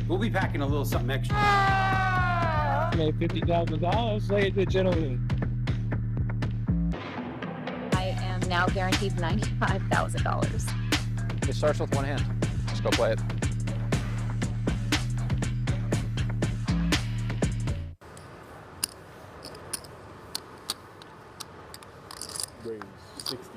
We'll be packing a little something extra. Made $50,000, ladies and gentlemen. I am now guaranteed $95,000. It starts with one hand. Just go play it. Raise 60.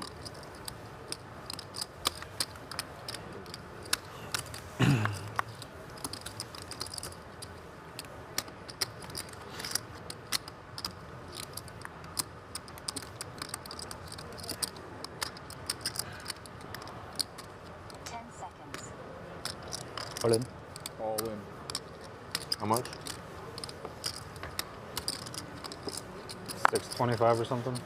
All in. All in. How much? 625 or something.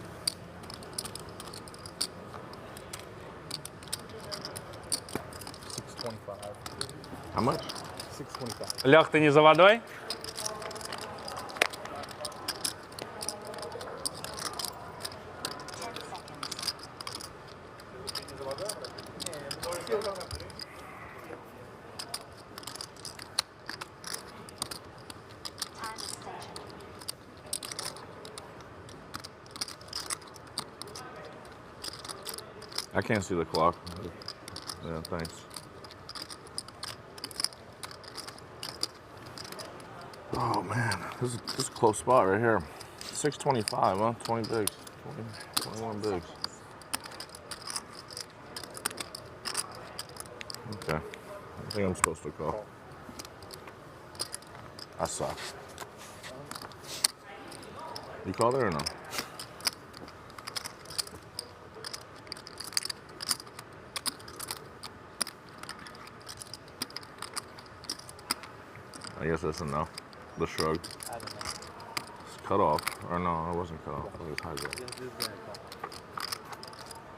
How much? 625. Лех, ты не за водой? I can't see the clock. Yeah, thanks. Oh man, this is a close spot right here. 625, huh? 20 bigs. 21 bigs. Okay. I think I'm supposed to call. I suck. You called it or no? I guess that's enough. The shrug. I don't know. It's cut off. Or no, it wasn't cut off. I think it was high roll.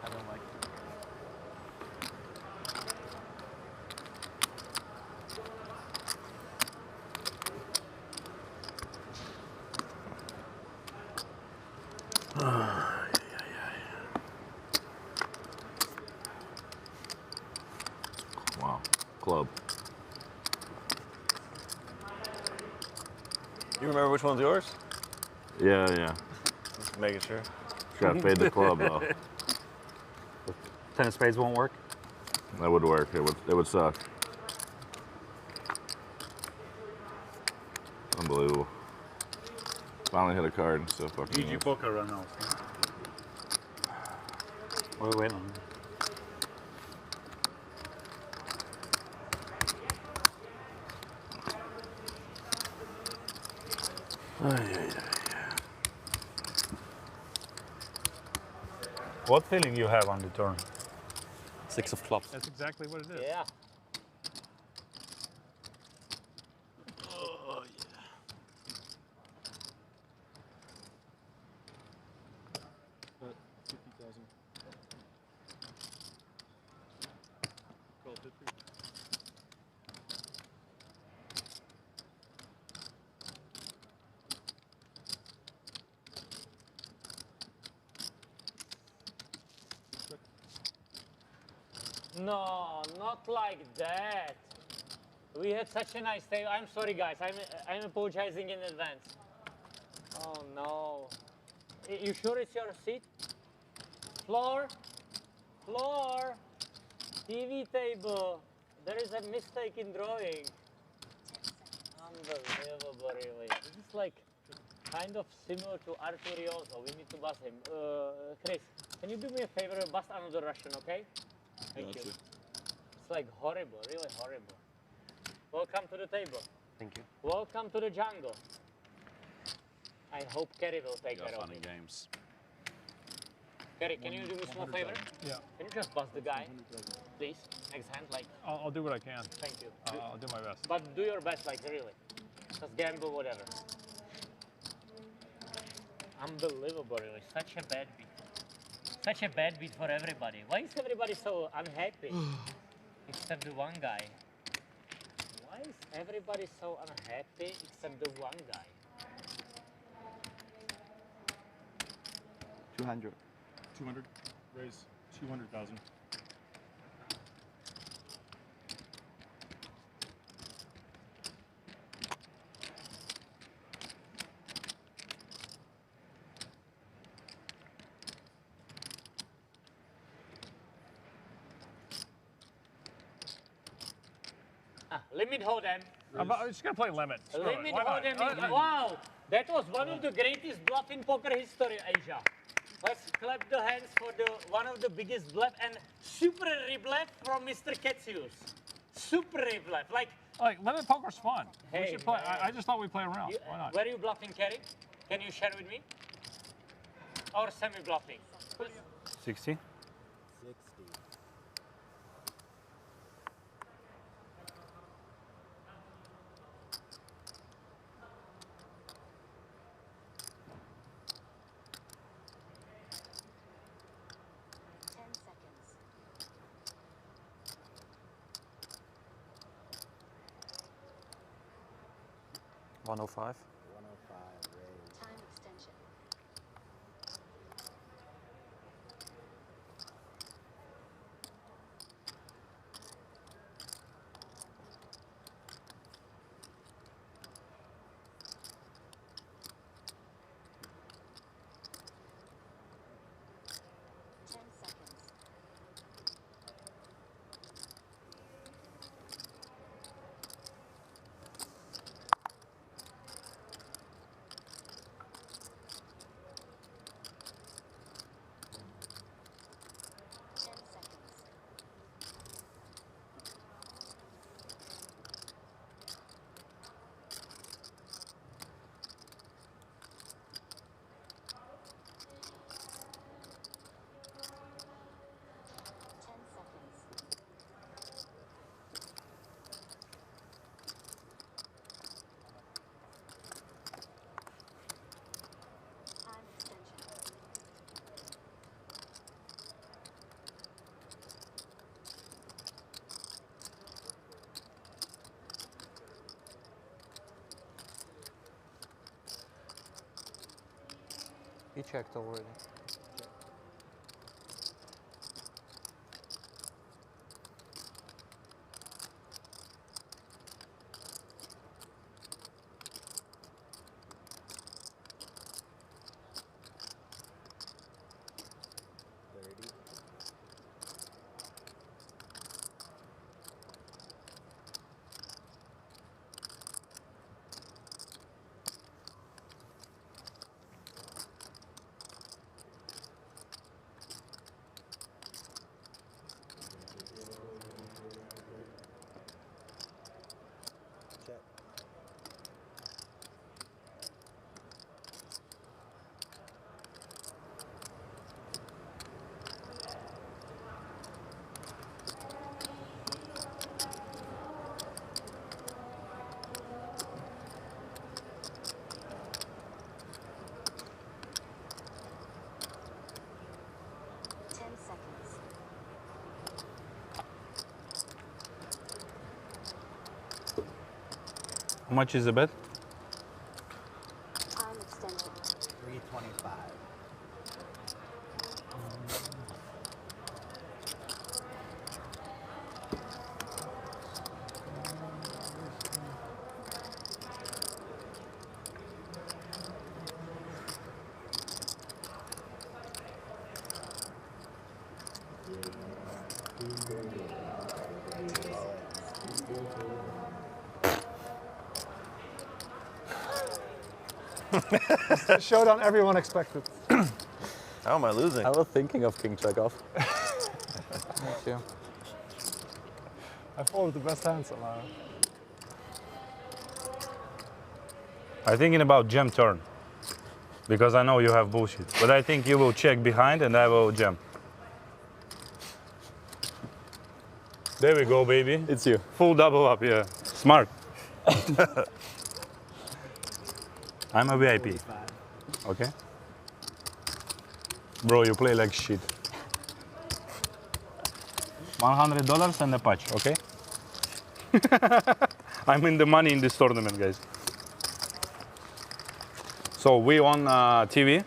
I don't like Wow. Club. You remember which one's yours? Yeah. Just making sure. Gotta fade the club though. 10 of spades won't work? That would work. It would suck. Unbelievable. Finally hit a card so fucking. GG poker run now. What are we waiting on? What feeling you have on the turn? 6 of clubs. That's exactly what it is. Yeah. Oh, yeah. But 50,000. Call 50. No, not like that. We had such a nice day. I'm sorry, guys. I'm apologizing in advance. Oh no. You sure it's your seat? Floor? Floor? TV table. There is a mistake in drawing. Unbelievable, really. This is like kind of similar to Arturioso. We need to bust him. Chris, can you do me a favor? Bust another Russian, okay? Thank you. It's like horrible, really horrible. Welcome to the table. Thank you. Welcome to the jungle. I hope Kerry will take care of Fun it. and games. Kerry, can you do me a small favor? Yeah. Can you just bust the guy, please? Next hand, like. I'll do what I can. Thank you. I'll do my best. But do your best, like really. Just gamble, whatever. Unbelievable, really. Such a bad beat. Such a bad beat for everybody. Why is everybody so unhappy? Except the one guy. Why is everybody so unhappy except the one guy? 200. 200. Raise 200,000. Limit Hoden. I'm just gonna play limit. Screw it. Limit Why not? Hoden. Wow, that was one of the greatest bluff in poker history, Asia. Let's clap the hands for the one of the biggest bluff and super rebluff from Mr. Ketsius. Super rebluff, like limit poker's fun. Hey, We should play. I just thought we'd play around. Why not? Where are you bluffing, Kerry? Can you share with me? Or semi-bluffing? 60. 60. $105. 105 raise. Time extension. He checked already. How much is the bet? I'm extended. 325. It's the showdown everyone expected. How am I losing? I was thinking of King Chekhov. Me too. I folded the best hand somehow. I'm thinking about jam turn. Because I know you have bullshit. But I think you will check behind and I will jam. There we go, baby. It's you. Full double up, yeah. Smart. I'm a VIP. Okay? Bro, you play like shit. $100 and a patch, okay? I'm in the money in this tournament, guys. So we on TV.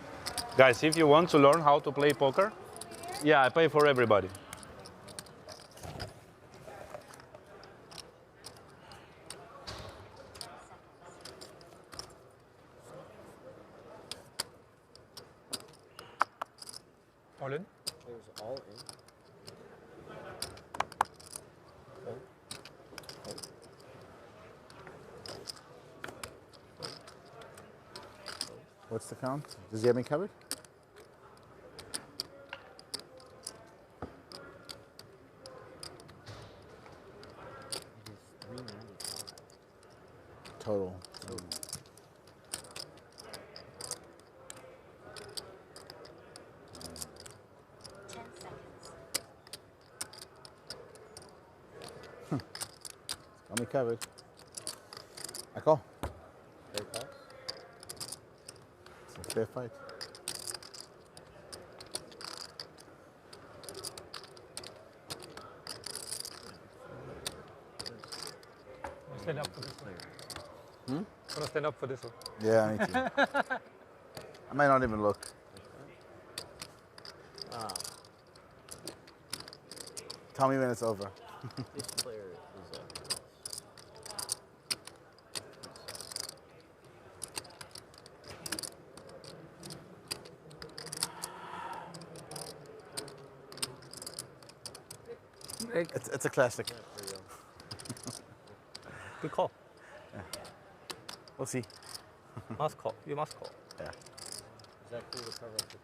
Guys, if you want to learn how to play poker, yeah, I pay for everybody. All in? It was all in. What's the count? Does he have me covered? Total. Got me covered. I call. Fair call. It's a fair fight. Stand up for this one. Hmm? Wanna stand up for this one? Yeah, I need to. I might not even look. Tell me when it's over. This player is It's a classic. good call. Yeah. We'll see. Must call. You must call. Yeah. Is that cool to cover up to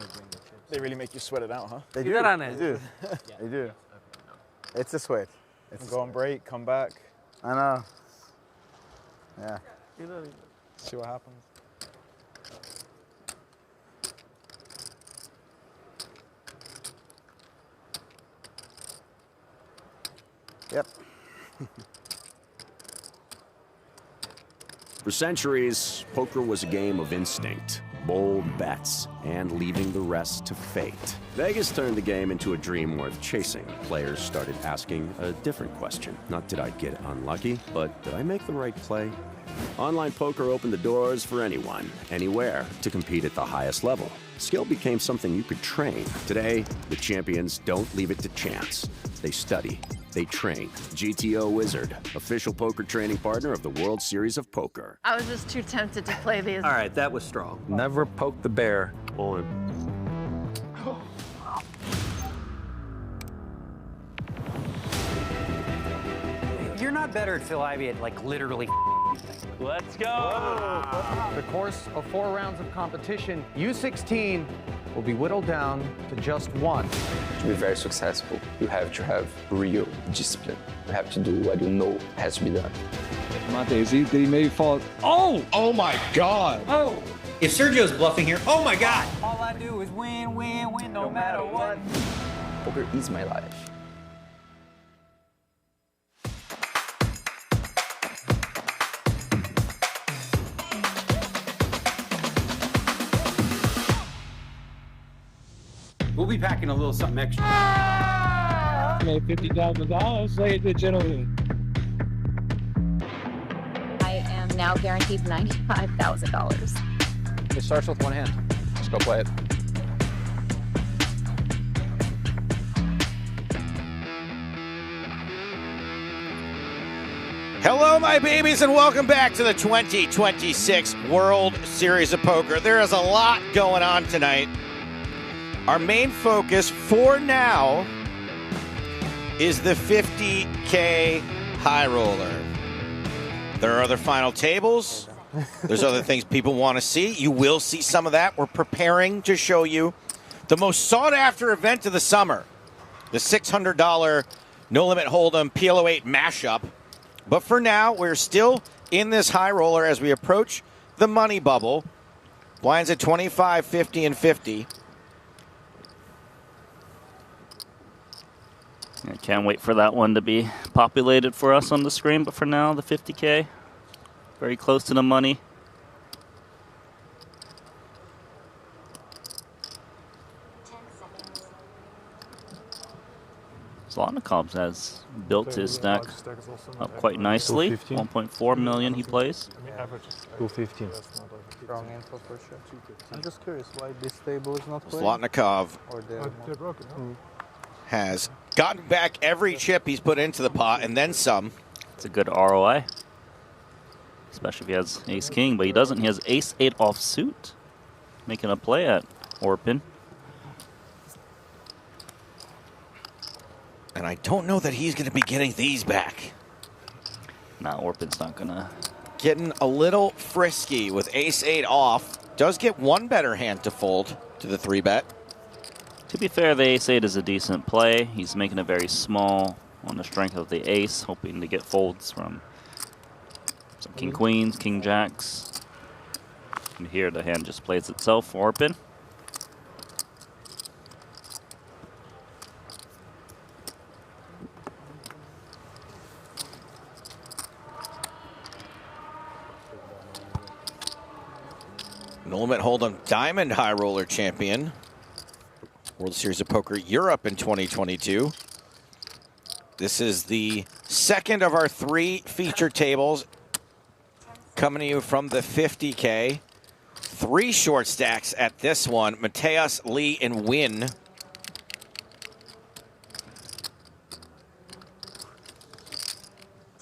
27? They really make you sweat it out, huh? They You do. got on They it. do. They do. It's a sweat. It's Go on break, come back. I know. Yeah. See what happens. Yep. For centuries, poker was a game of instinct, bold bets, and leaving the rest to fate. Vegas turned the game into a dream worth chasing. Players started asking a different question. Not did I get unlucky, but did I make the right play? Online poker opened the doors for anyone, anywhere, to compete at the highest level. Skill became something you could train. Today, the champions don't leave it to chance. They study, they train. GTO Wizard, official poker training partner of the World Series of Poker. I was just too tempted to play these. All right, that was strong. Never poke the bear. All in. You're not better at Phil Ivey at like literally. Let's go. The course of 4 rounds of competition, U16 will be whittled down to just one. To be very successful, you have to have real discipline. You have to do what you know has to be done. Daisy, did he maybe fall? Oh! Oh my God! Oh! If Sergio's bluffing here, oh my God! All I do is win, win, win, no matter what. Poker is my life. We'll be packing a little something extra. Made $50,000, ladies and gentlemen. I am now guaranteed $95,000. It starts with one hand. Just go play it. Hello, my babies, and welcome back to the 2026 World Series of Poker. There is a lot going on tonight. Our main focus for now is the 50K High Roller. There are other final tables. There's other things people want to see. You will see some of that. We're preparing to show you the most sought-after event of the summer, the $600 No Limit Hold'em PLO8 mashup. But for now, we're still in this High Roller as we approach the money bubble. Blinds at 25, 50, and 50. I can't wait for that one to be populated for us on the screen, but for now, the 50K, very close to the money. Zlotnikovs has built his stack up quite nicely. 1.4 million he plays. 215. Strong info for sure. I'm just curious why this table is not playing. Zlotnikov has gotten back every chip he's put into the pot and then some. It's a good ROI, especially if he has ace-king, but he doesn't. He has ace-8 offsuit, making a play at Orpin. And I don't know that he's going to be getting these back. Nah, Orpin's not going to. Getting a little frisky with ace-8 off. Does get one better hand to fold to the 3-bet. To be fair, the ace-8 is a decent play. He's making it very small on the strength of the ace, hoping to get folds from some king-queens, king-jacks. And here the hand just plays itself for Orpin. No Limit Hold'em Diamond High Roller champion. World Series of Poker Europe in 2022. This is the second of our 3 feature tables coming to you from the 50K. 3 short stacks at this one. Mateus, Lee, and Win.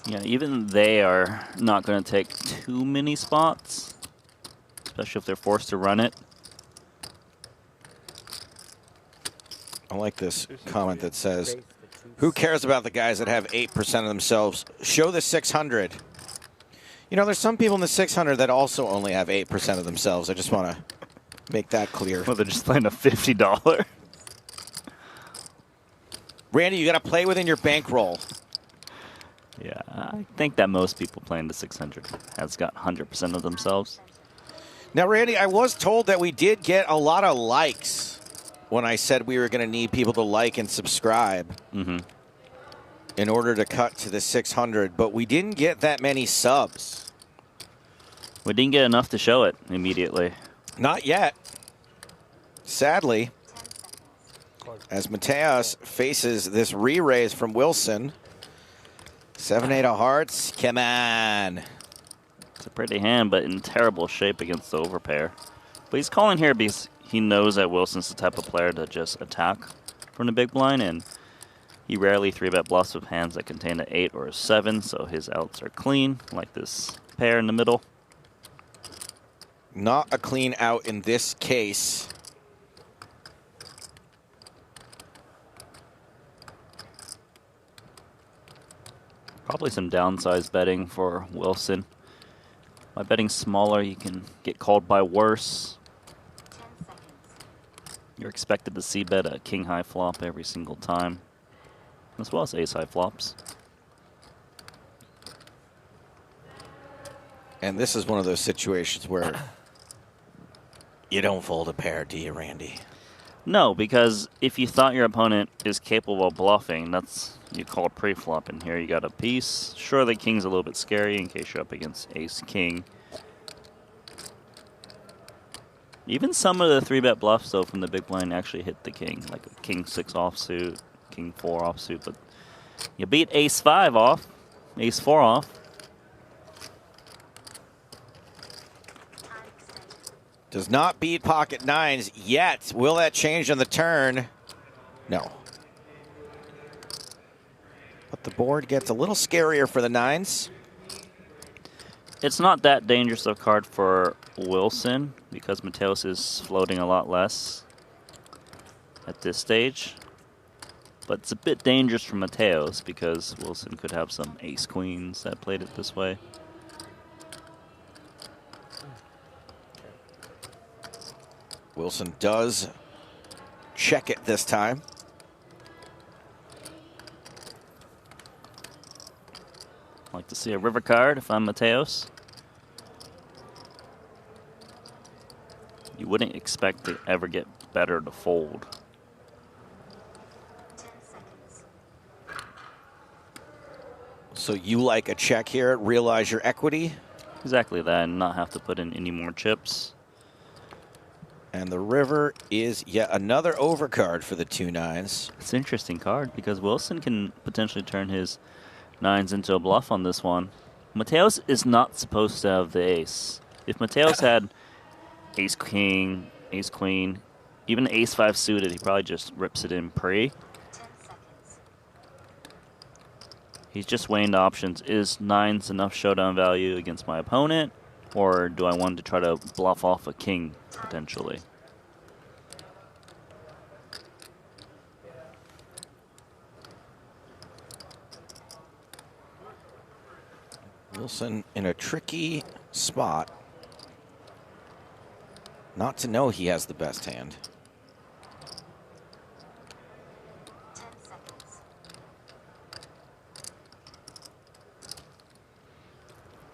Yeah, even they are not going to take too many spots, especially if they're forced to run it. I like this comment that says, who cares about the guys that have 8% of themselves? Show the 600. You know, there's some people in the 600 that also only have 8% of themselves. I just want to make that clear. Well, they're just playing a $50. Randy, you got to play within your bankroll. Yeah, I think that most people playing the 600 has got 100% of themselves. Now, Randy, I was told that we did get a lot of likes when I said we were going to need people to like and subscribe in order to cut to the 600, but we didn't get that many subs. We didn't get enough to show it immediately. Not yet. Sadly, as Mateus faces this re-raise from Wilson. 7-8 of hearts, come on. It's a pretty hand, but in terrible shape against the overpair. But he's calling here because he knows that Wilson's the type of player to just attack from the big blind, and he rarely 3-bet bluffs with hands that contain an 8 or a 7, so his outs are clean, like this pair in the middle. Not a clean out in this case. Probably some downsized betting for Wilson. By betting smaller, you can get called by worse. You're expected to see bet a king high flop every single time, as well as ace high flops. And this is one of those situations where you don't fold a pair, do you, Randy? No, because if you thought your opponent is capable of bluffing, that's you call it pre-flop. And here you got a piece. Sure, the king's a little bit scary in case you're up against ace-king. Even some of the 3-bet bluffs, though, from the big blind actually hit the king, like a king 6 offsuit, king 4 offsuit. But you beat ace 5 off, ace 4 off. Does not beat pocket nines yet. Will that change on the turn? No. But the board gets a little scarier for the nines. It's not that dangerous a card for Wilson because Mateos is floating a lot less at this stage. But it's a bit dangerous for Mateos because Wilson could have some ace-queens that played it this way. Wilson does check it this time. Like to see a river card if I'm Mateos. You wouldn't expect to ever get better to fold. So you like a check here, realize your equity? Exactly that, and not have to put in any more chips. And the river is yet another overcard for the 2 nines. It's an interesting card because Wilson can potentially turn his nines into a bluff on this one. Mateos is not supposed to have the ace. If Mateos had ace king, ace queen, even ace 5 suited, he probably just rips it in pre. He's just weighing the options. Is nines enough showdown value against my opponent? Or do I want to try to bluff off a king, potentially? Wilson in a tricky spot. Not to know he has the best hand.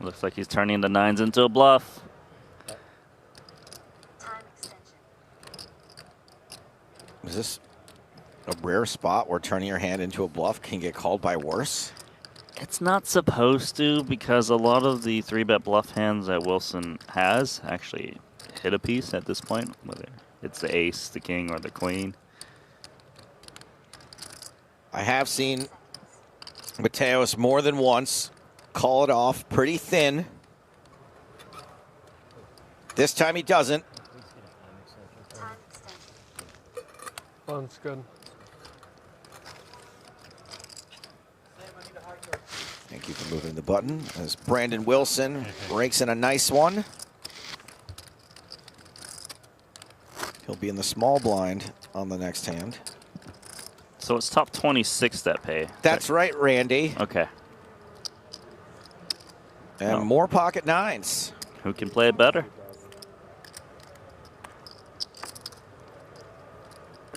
Looks like he's turning the nines into a bluff. Is this a rare spot where turning your hand into a bluff can get called by worse? It's not supposed to because a lot of the 3-bet bluff hands that Wilson has actually hit a piece at this point, whether it's the ace, the king, or the queen. I have seen Mateos more than once call it off pretty thin. This time he doesn't. Well, that's good. Thank you for moving the button as Brandon Wilson breaks in a nice one. He'll be in the small blind on the next hand. So it's top 26 that pay. That's right, Randy. Okay. And more pocket nines. Who can play it better?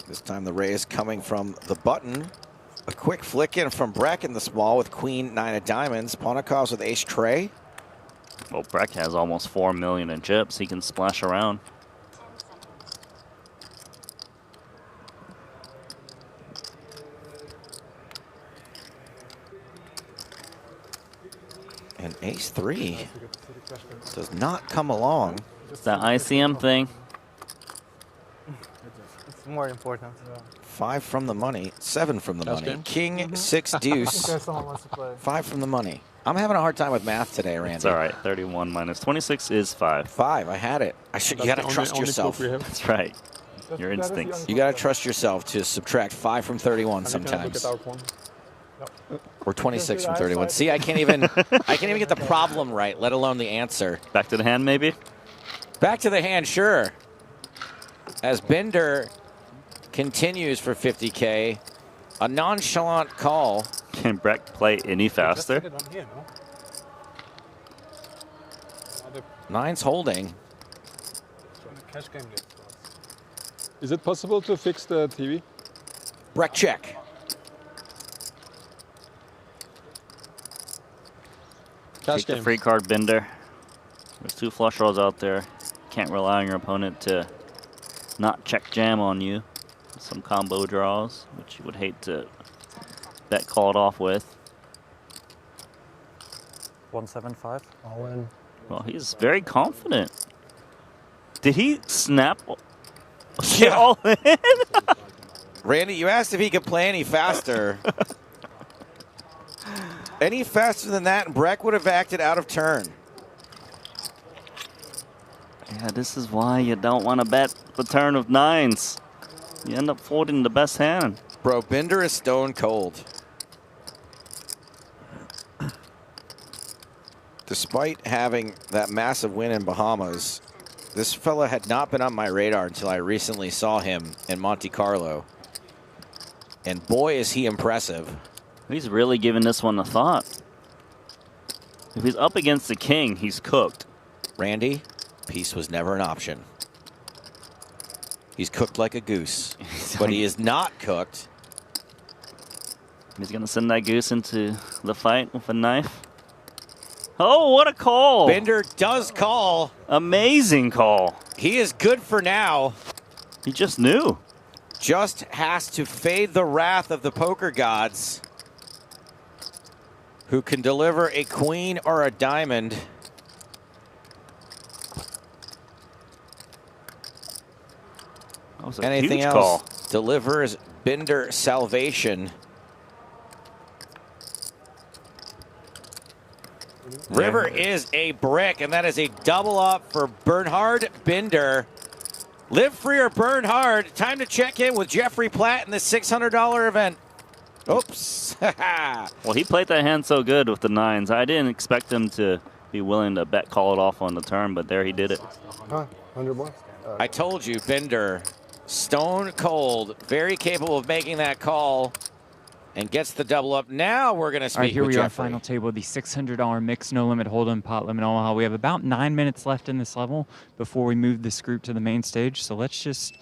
This time the raise coming from the button. A quick flick in from Breck in the small with queen 9 of diamonds. Ponikov's with ace tray. Well, Breck has almost 4 million in chips. He can splash around. And ace 3 does not come along. It's that ICM thing. more important. 5 from the money, 7 from the Cash money. game? King, 6 deuce. Someone wants to play. 5 from the money. I'm having a hard time with math today, Randy. It's all right. 31 minus 26 is 5. 5. I had it. You got to trust yourself. That's right. Your instincts. You got to trust yourself to subtract 5 from 31 sometimes. Or 26 from 31. See, I can't even get the problem right, let alone the answer. Back to the hand, maybe? Back to the hand, sure. As Bender continues for 50K, a nonchalant call. Can Breck play any faster? 9's holding. Is it possible to fix the TV? Breck check. Take the free card, Bender. There's 2 flush draws out there. Can't rely on your opponent to not check jam on you. Some combo draws, which you would hate to bet called off with. 175. All in. Well, he's very confident. Did he snap? Yeah. All in? Randy, you asked if he could play any faster. Any faster than that, and Breck would have acted out of turn. Yeah, this is why you don't want to bet the turn of 9s. You end up folding the best hand. Bro, Bender is stone cold. Despite having that massive win in Bahamas, this fella had not been on my radar until I recently saw him in Monte Carlo. And boy, is he impressive. He's really giving this one a thought. If he's up against the king, he's cooked. Randy, peace was never an option. He's cooked like a goose, but he is not cooked. He's going to send that goose into the fight with a knife. Oh, what a call. Bender does call. Amazing call. He is good for now. He just knew. Just has to fade the wrath of the poker gods, who can deliver a queen or a diamond. That was a Anything huge else call. delivers Bender salvation. River is a brick, and that is a double up for Bernhard Binder. Live free or burn hard. Time to check in with Jeffrey Platt in the $600 event. Oops. Well, he played that hand so good with the 9s. I didn't expect him to be willing to bet call it off on the turn, but there he did it. Huh? 100 more? I told you, Bender, stone cold, very capable of making that call, and gets the double up. Now we're going to speak All right, here with we are, Jeffrey. final table, the $600 mix, no limit hold'em, pot limit Omaha. We have about 9 minutes left in this level before we move this group to the main stage. So let's just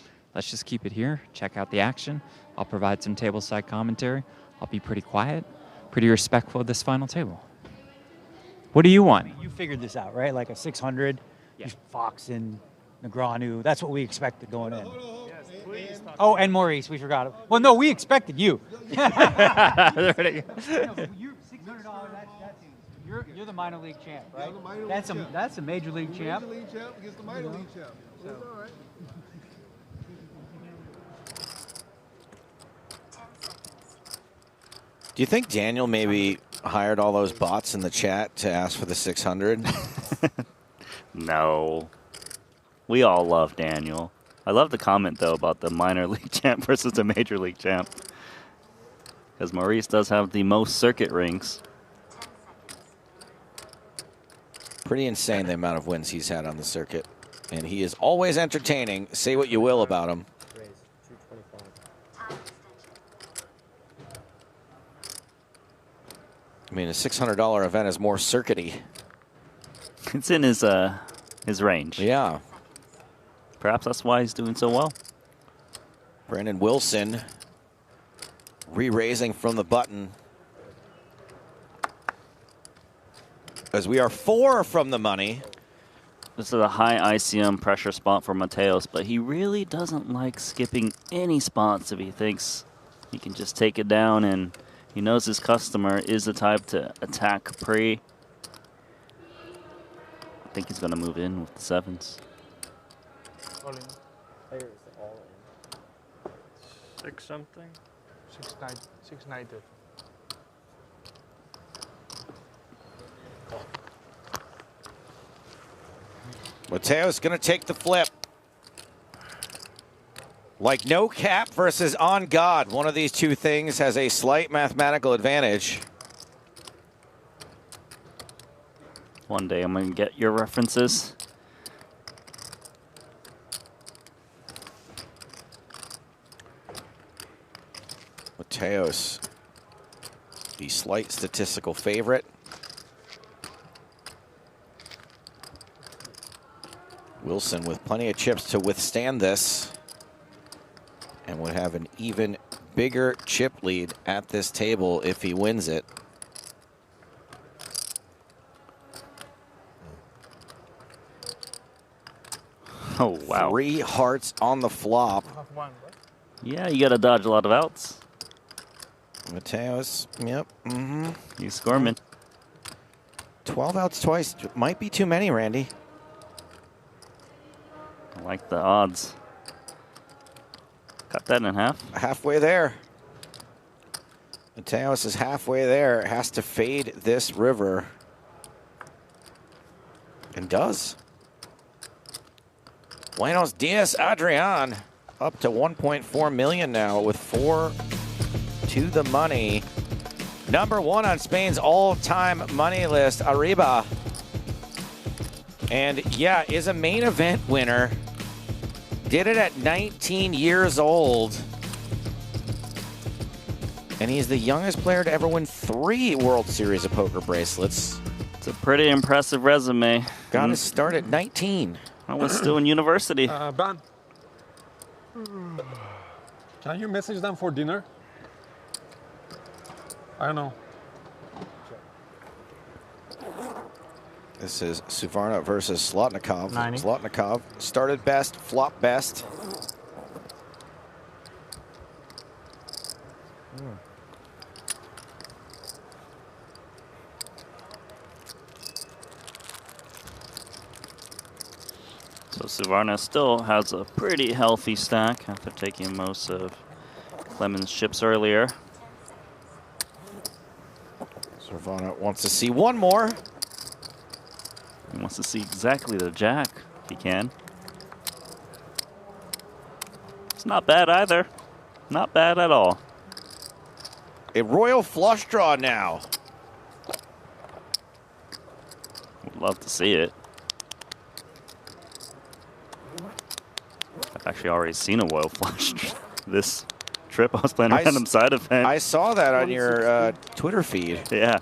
keep it here. Check out the action. I'll provide some tableside commentary. I'll be pretty quiet, pretty respectful of this final table. What do you want? You figured this out, right? Like a 600, Fox and Negreanu. That's what we expected going in. Oh, and Maurice, we forgot him. Well, no, we expected you. You're $600. You're the minor league champ, right? That's a major league champ. Major league champ against the minor league champ. So. It's all right. Do you think Daniel maybe hired all those bots in the chat to ask for the 600? No. We all love Daniel. I love the comment, though, about the minor league champ versus the major league champ. Because Maurice does have the most circuit rings. Pretty insane the amount of wins he's had on the circuit. And he is always entertaining. Say what you will about him. I mean, a $600 event is more circuity. It's in his range. Yeah. Perhaps that's why he's doing so well. Brandon Wilson re-raising from the button. As we are 4 from the money. This is a high ICM pressure spot for Mateos, but he really doesn't like skipping any spots if he thinks he can just take it down, and he knows his customer is the type to attack pre. I think he's going to move in with the 7s. 6 something. 690. Mateo's going to take the flip. Like no cap versus on God. One of these two things has a slight mathematical advantage. One day I'm going to get your references. Mateos, the slight statistical favorite. Wilson with plenty of chips to withstand this and would have an even bigger chip lead at this table if he wins it. Oh, wow. 3 hearts on the flop. Yeah, you got to dodge a lot of outs. Mateos, yep. You scorming. 12 outs twice might be too many, Randy. I like the odds. Cut that in half. Halfway there. Mateos is halfway there. Has to fade this river. And does. Buenos dias, Adrian. Up to 1.4 million now with 4 to the money. Number 1 on Spain's all-time money list, Arriba. And yeah, is a main event winner. Did it at 19 years old. And he's the youngest player to ever win 3 World Series of Poker bracelets. It's a pretty impressive resume. Got his start at 19. I was still in university. Ben, can you message them for dinner? I don't know. This is Suvarna versus Slotnikov. 90. Slotnikov started best, flopped best. So Suvarna still has a pretty healthy stack after taking most of Clemen's chips earlier. Suvarna wants to see one more. He wants to see exactly the jack, if he can. It's not bad either. Not bad at all. A royal flush draw now. Would love to see it. I've actually already seen a royal flush this trip. I was playing a random side event. I saw that on your Twitter feed. Yeah.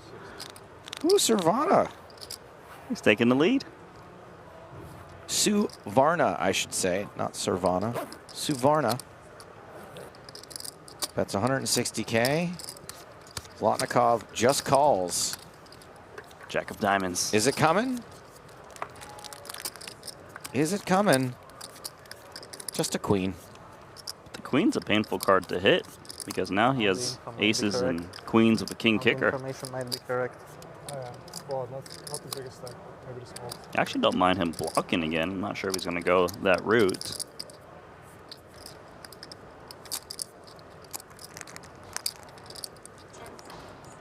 Ooh, Suvarna. He's taking the lead. Suvarna, I should say, not Survana. Suvarna. That's 160K. Zlotnikov just calls. Jack of diamonds. Is it coming? Is it coming? Just a queen. The queen's a painful card to hit because now he has aces and queens with a king kicker. Information might be correct. Well, not the biggest thing. Maybe the small. I actually don't mind him blocking again. I'm not sure if he's going to go that route.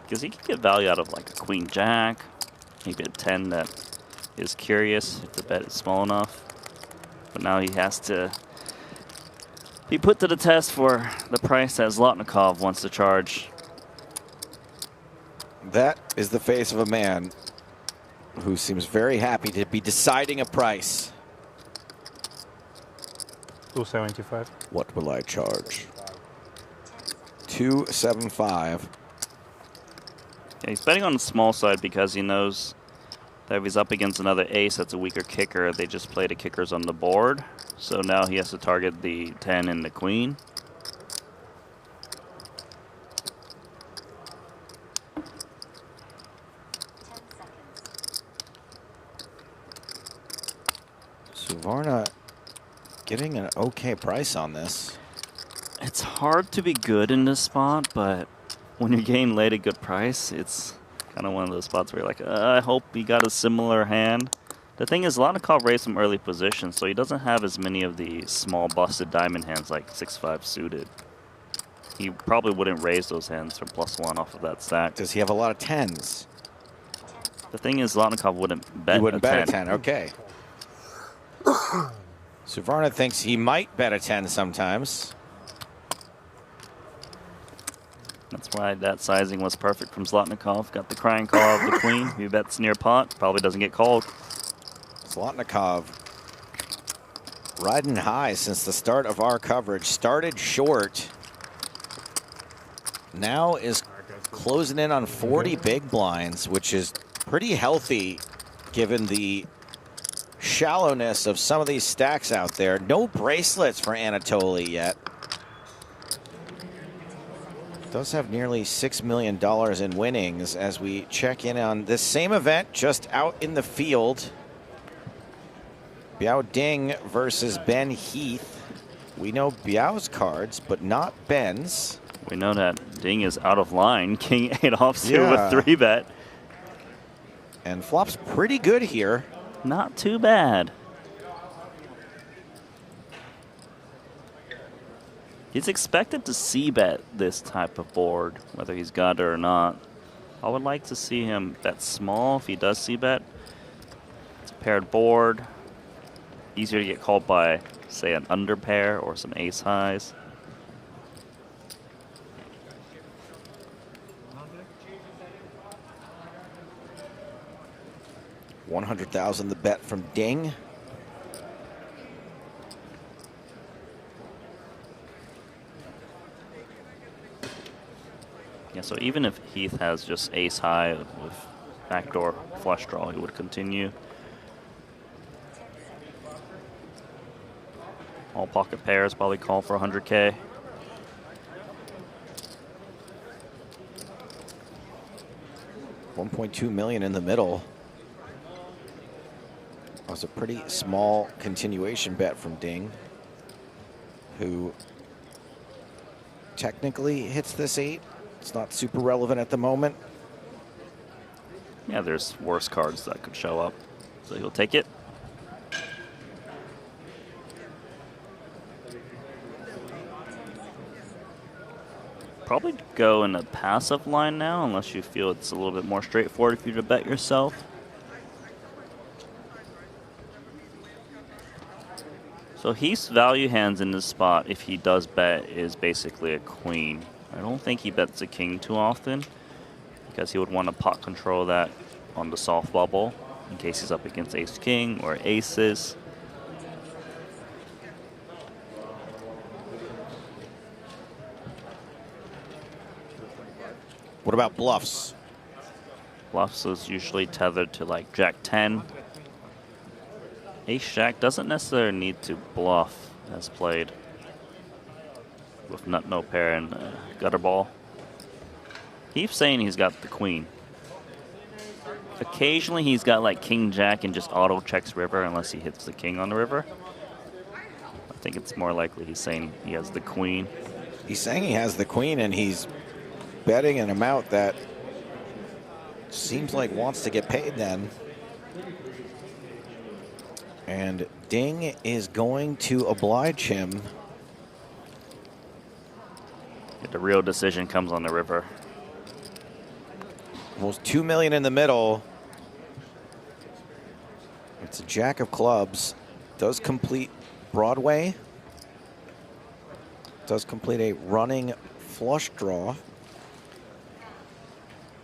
Because he can get value out of like a queen jack, maybe a 10 that is curious if the bet is small enough. But now he has to be put to the test for the price that Zlotnikov wants to charge. That is the face of a man who seems very happy to be deciding a price. 275. What will I charge? 275. Yeah, he's betting on the small side because he knows that if he's up against another ace that's a weaker kicker, they just play the kickers on the board. So now he has to target the 10 and the queen. Suvarna getting an okay price on this. It's hard to be good in this spot, but when you're getting laid a good price, it's kind of one of those spots where you're like, I hope he got a similar hand. The thing is, Zlotnikov raised some early positions, so he doesn't have as many of the small busted diamond hands like 6-5 suited. he probably wouldn't raise those hands from +1 off of that stack. Does he have a lot of 10s? The thing is, Zlotnikov wouldn't bet He wouldn't a bet 10. a 10, okay. Suvarna thinks he might bet a 10 sometimes. That's why that sizing was perfect from Zlotnikov. Got the crying call of the queen. He bets near pot. Probably doesn't get called. Zlotnikov riding high since the start of our coverage. Started short. Now is closing in on 40 big blinds, which is pretty healthy given the shallowness of some of these stacks out there. No bracelets for Anatoly yet. Does have nearly $6 million in winnings as we check in on this same event just out in the field. Biao Ding versus Ben Heath. We know Biao's cards, but not Ben's. We know that Ding is out of line. King 8 offsuit with 3-bet. And flop's pretty good here. Not too bad. He's expected to c-bet this type of board, whether he's got it or not. I would like to see him bet small if he does c-bet. It's a paired board. Easier to get called by, say, an underpair or some ace highs. $100,000 the bet from Ding. Yeah, so even if Heath has just ace high with backdoor flush draw, he would continue. All pocket pairs probably call for 100K. $1.2 million in the middle. That was a pretty small continuation bet from Ding, who technically hits this 8. It's not super relevant at the moment. Yeah, there's worse cards that could show up, so he'll take it. Probably go in a passive line now, unless you feel it's a little bit more straightforward for you to bet yourself. So Heath's value hands in this spot, if he does bet, is basically a queen. I don't think he bets a king too often, because he would want to pot control that on the soft bubble in case he's up against ace-king or aces. What about bluffs? Bluffs is usually tethered to like Jack-10. Ace-Jack doesn't necessarily need to bluff as played with nut no pair and gutter ball. He's saying he's got the queen. Occasionally he's got like king-jack and just auto checks river unless he hits the king on the river. I think it's more likely he's saying he has the queen. He's saying he has the queen, and he's betting an amount that seems like wants to get paid then. And Ding is going to oblige him. The real decision comes on the river. Almost $2 million in the middle. It's a jack of clubs. Does complete Broadway. Does complete a running flush draw.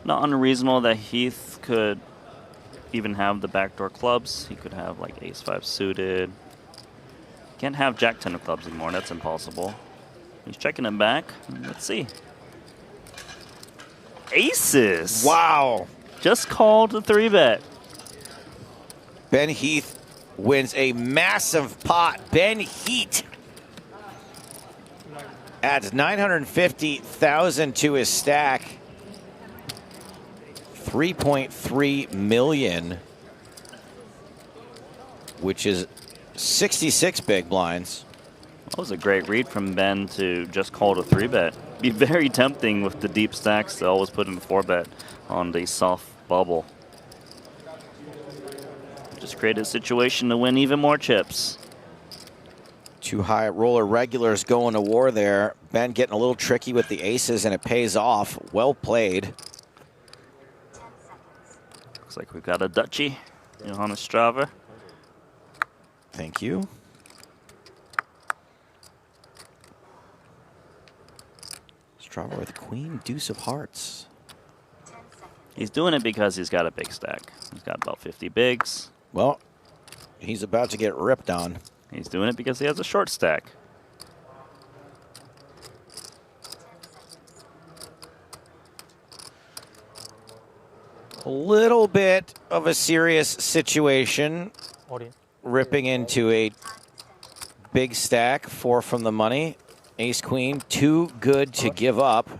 Not unreasonable that Heath could even have the backdoor clubs. He could have like ace-5 suited. Can't have Jack-10 of clubs anymore. That's impossible. He's checking it back. Let's see. Aces. Wow. Just called a 3-bet. Ben Heath wins a massive pot. Ben Heath adds 950,000 to his stack. 3.3 million, which is 66 big blinds. That was a great read from Ben to just call it a 3-bet. Be very tempting with the deep stacks to always put in a 4-bet on the soft bubble. Just create a situation to win even more chips. Two high roller regulars going to war there. Ben getting a little tricky with the aces, and it pays off. Well played. Looks like we've got a Dutchie, Johannes Strava. Thank you. Strava with queen, deuce of hearts. He's doing it because he's got a big stack. He's got about 50 bigs. Well, he's about to get ripped on. He's doing it because he has a short stack. A little bit of a serious situation. Ripping into a big stack, 4 from the money. Ace queen, too good to give up.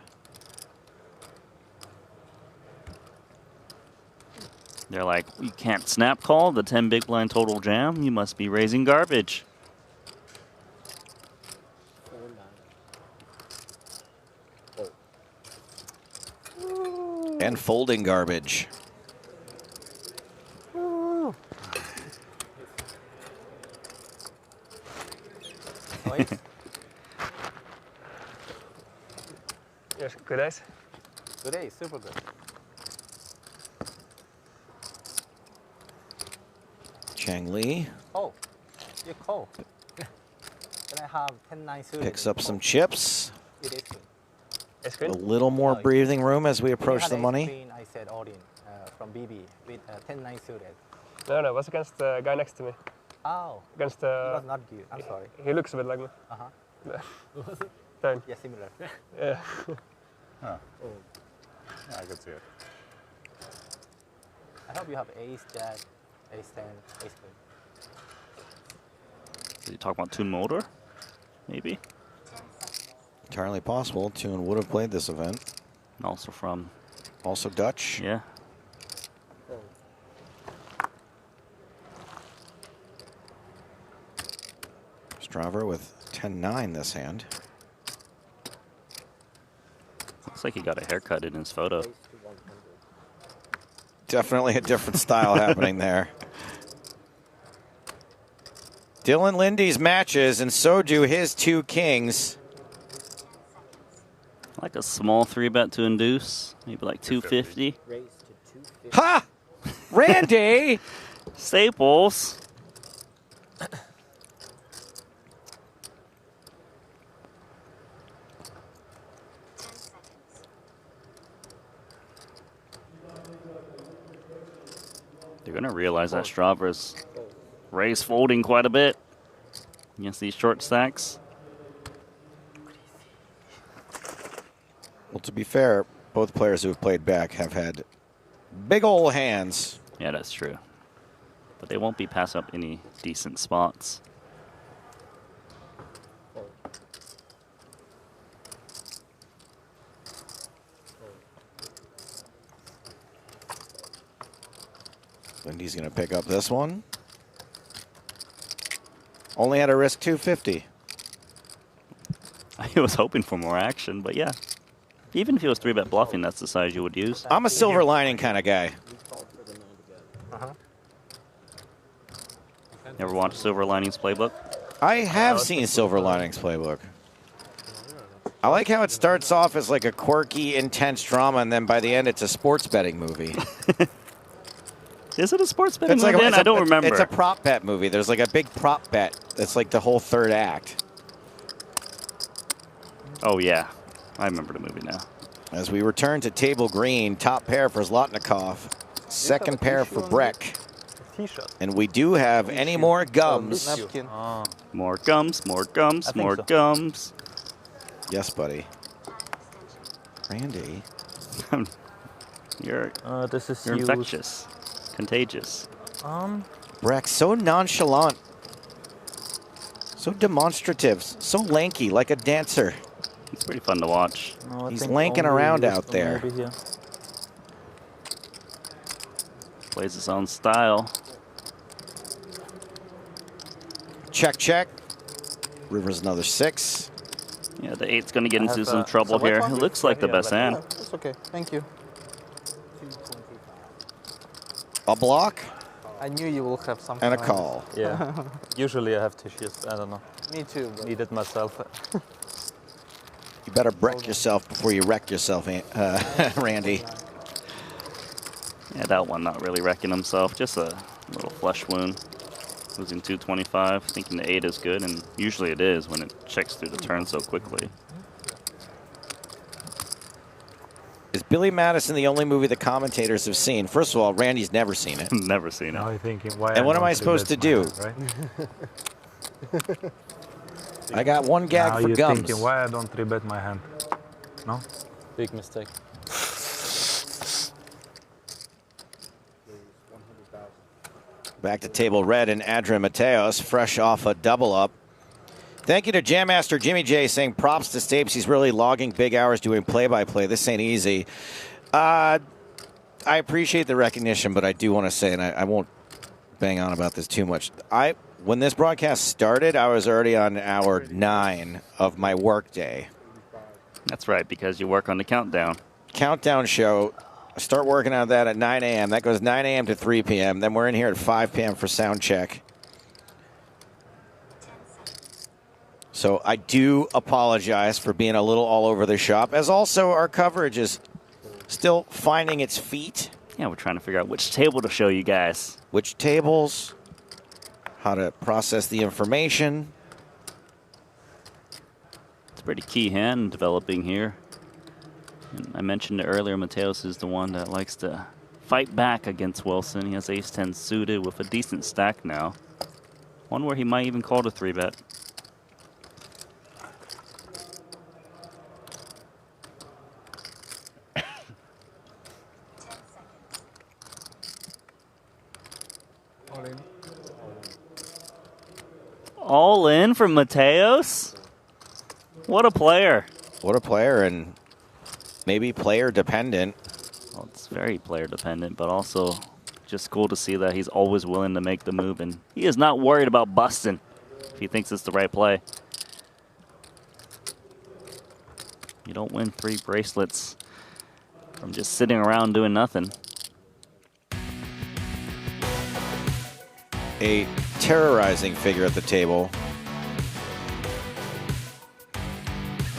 They're like, you can't snap call the 10 big blind total jam. You must be raising garbage. And folding garbage. Yes, good ace. Good ace, super good. Chang Li Oh, you call. Can I have 10-9 suited? picks up some chips. It is good. Ace A queen? little more breathing room as we When you approach had the ace money. queen, I said all in from BB with 10-9 suited. No, it was against the guy next to me. Oh. Against It was not good. I'm sorry. He looks a bit like me. Same. Yeah, similar. Yeah. Huh. Yeah, I can see it. I hope you have ace, jack, ace 10, ace queen. Did you talk about Toon Motor? Maybe. Entirely possible. Toon would have played this event. Also from. Also Dutch. Yeah. Strava with 10-9 this hand. Looks like he got a haircut in his photo. Definitely a different style happening there. Dylan Lindy's matches, and so do his 2 kings. Like a small 3-bet to induce. Maybe like 250. Ha! Randy! Staples. They're going to realize that Strava's raised folding quite a bit against these short stacks. Well, to be fair, both players who have played back have had big ol' hands. Yeah, that's true. But they won't be passing up any decent spots. Lindy's going to pick up this one. Only had to risk 250. I was hoping for more action, but yeah. Even if he was 3-bet bluffing, that's the size you would use. I'm a silver lining kind of guy. Ever watched Silver Linings Playbook? I have seen Silver Linings Playbook. I like how it starts off as like a quirky, intense drama, and then by the end it's a sports betting movie. Is it a sports betting It's movie? like I don't remember. It's a prop bet movie. There's like a big prop bet. That's like the whole third act. Oh, yeah. I remember the movie now. As we return to table green, top pair for Zlotnikov, second pair for Breck. And we do have any more gums. More gums, more gums, more gums. Yes, buddy. Randy. You're this is you're used. infectious. Contagious. Breck, so nonchalant. So demonstrative. So lanky, like a dancer. It's pretty fun to watch. No, I He's think lanking only around used out there. maybe here. Plays his own style. Check, check. River's another 6. Yeah, the 8's going to get I into have, some trouble so what here. one? It looks like the best hand. That's okay. Thank you. A block. I knew you will have something. And a like call. this. Yeah. Usually I have tissues. I don't know. Me too. But... Need it myself. You better wreck yourself before you wreck yourself, Randy. Yeah, that one not really wrecking himself. Just a little flesh wound. Losing 225, thinking the 8 is good, and usually it is when it checks through the turn so quickly. Is Billy Madison the only movie the commentators have seen? First of all, Randy's never seen it. Never seen it. Now you're thinking, why And what am I supposed to do? Hand, right? I got one gag now for you're gums. Thinking, why I don't 3-bet my hand? No? Big mistake. Back to table red and Adrian Mateos, fresh off a double up. Thank you to Jam Master Jimmy J saying props to Stapes. He's really logging big hours doing play-by-play. This ain't easy. I appreciate the recognition, but I do want to say, and I won't bang on about this too much. When this broadcast started, I was already on hour 9 of my work day. That's right, because you work on the countdown. Countdown show. I start working on that at 9 a.m. That goes 9 a.m. to 3 p.m. Then we're in here at 5 p.m. for sound check. So I do apologize for being a little all over the shop, as also our coverage is still finding its feet. Yeah, we're trying to figure out which table to show you guys. Which tables, how to process the information. It's a pretty key hand developing here. And I mentioned it earlier, Mateos is the one that likes to fight back against Wilson. He has ace-10 suited with a decent stack now. One where he might even call to 3-bet. All in from Mateos? What a player. What a player, and maybe player dependent. Well, it's very player dependent, but also just cool to see that he's always willing to make the move, and he is not worried about busting if he thinks it's the right play. You don't win 3 bracelets from just sitting around doing nothing. A terrorizing figure at the table.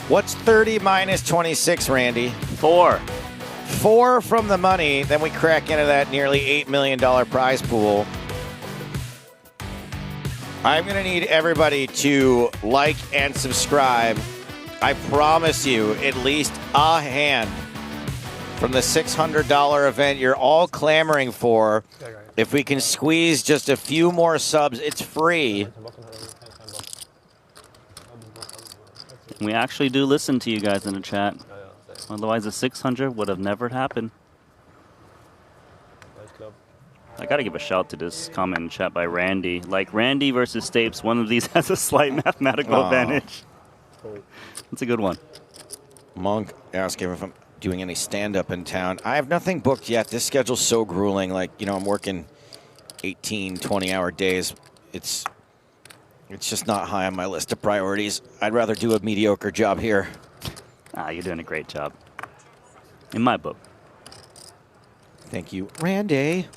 What's 30 minus 26, Randy? 4. 4 from the money. Then we crack into that nearly $8 million prize pool. I'm going to need everybody to like and subscribe. I promise you at least a hand from the $600 event you're all clamoring for. If we can squeeze just a few more subs, it's free. We actually do listen to you guys in the chat. Otherwise, the 600 would have never happened. I got to give a shout to this comment in chat by Randy. Like Randy versus Stapes, one of these has a slight mathematical advantage. That's a good one. Monk asking if I'm doing any stand-up in town. I have nothing booked yet. This schedule's so grueling. Like, you know, I'm working 18, 20-hour days. It's just not high on my list of priorities. I'd rather do a mediocre job here. You're doing a great job. In my book. Thank you, Randy.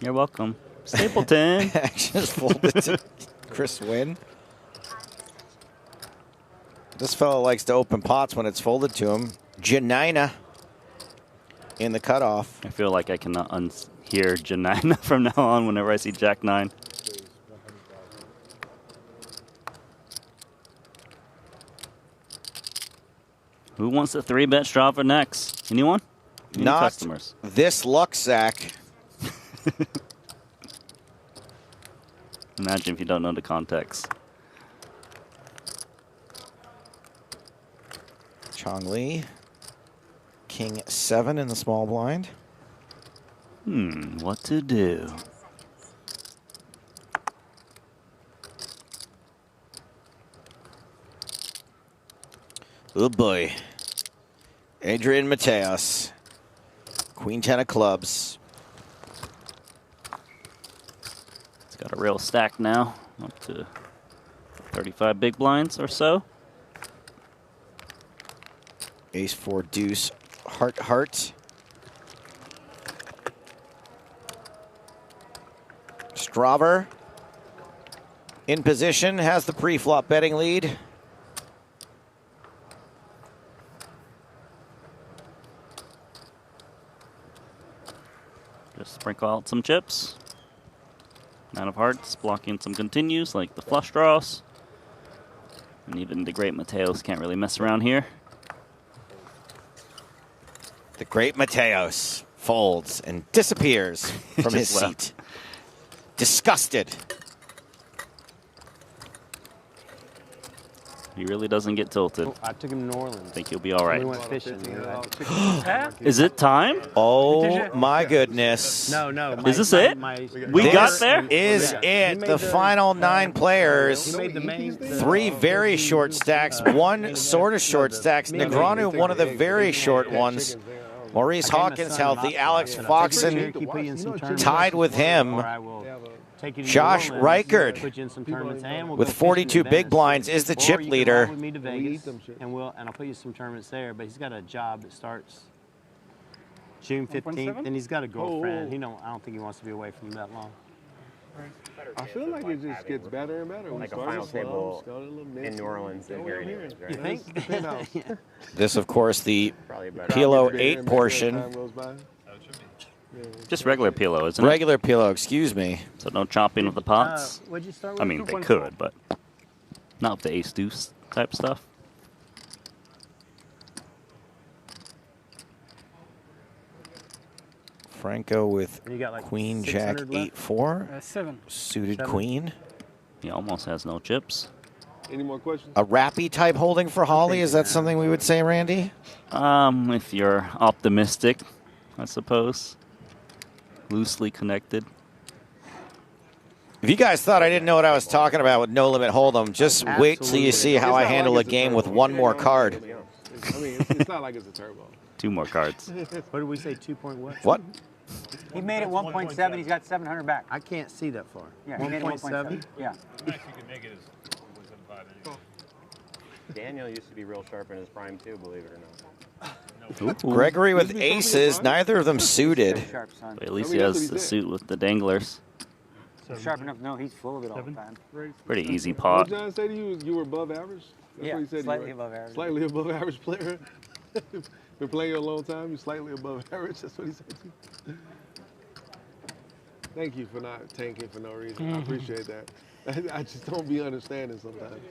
You're welcome. Stapleton. Action is folded to Chris Wynn. This fellow likes to open pots when it's folded to him. Janina in the cutoff. I feel like I cannot unhear Janina from now on whenever I see Jack 9. Who wants a 3-bet Strava next? Anyone? Any Not customers? This luck sack. Imagine if you don't know the context. Chong Lee. King 7 in the small blind. What to do? Oh boy. Adrian Mateos. Queen 10 of clubs. It's got a real stack now. Up to 35 big blinds or so. Ace 4 deuce. Heart, heart. Straver in position, has the pre-flop betting lead. Just sprinkle out some chips. 9 of hearts, blocking some continues like the flush draws. And even the great Mateos can't really mess around here. The great Mateos folds and disappears from his left. seat. Disgusted. He really doesn't get tilted. I took him to New Orleans. I think he'll be all right. We went fishing. Is it time? Oh my goodness. No. Is this it? We got there? Is it. The final 9 players. 3 very short stacks, 1 sort of short stacks. Negranu, one of the very short ones. Maurice Hawkins healthy. Alex Foxen tied with him. Josh Reichard with 42 big blinds is the chip leader. And I'll put you some tournaments there, but he's got a job that starts June 15th, and he's got a girlfriend. I don't think he wants to be away from him that long. I feel like it just gets better and better. Like a final table in New Orleans. You think? This, of course, the Pilo 8 portion. Just regular Pilo, isn't it? Regular Pilo, excuse me. So no chopping with the pots? What'd you start with? I mean, they could, but not with the ace-deuce type stuff. Franco with like Queen Jack 8-4. 7. Suited Queen. He almost has no chips. Any more questions? A Rappy type holding for Holly. Is that something we would say, Randy? If you're optimistic, I suppose. Loosely connected. If you guys thought I didn't know what I was talking about with No Limit Hold'em, just wait till you see how I handle a game with 1 more card. I mean, it's not like it's a turbo. 2 more cards. What did we say? 2 point what? What? He made it 1.7. He's got 700 back. I can't see that far. Yeah, he made it 1.7. Yeah. Daniel used to be real sharp in his prime too, believe it or not. Gregory with aces, neither of them suited. But at least he has the suit with the danglers. Sharp enough? No, he's full of it all the time. Pretty easy pot. What did John say to you? You were above average? That's what he said slightly above average. Slightly above average player. Been playing you a long time. You're slightly above average. That's what he said to you. Thank you for not tanking for no reason. I appreciate that. I just don't be understanding sometimes.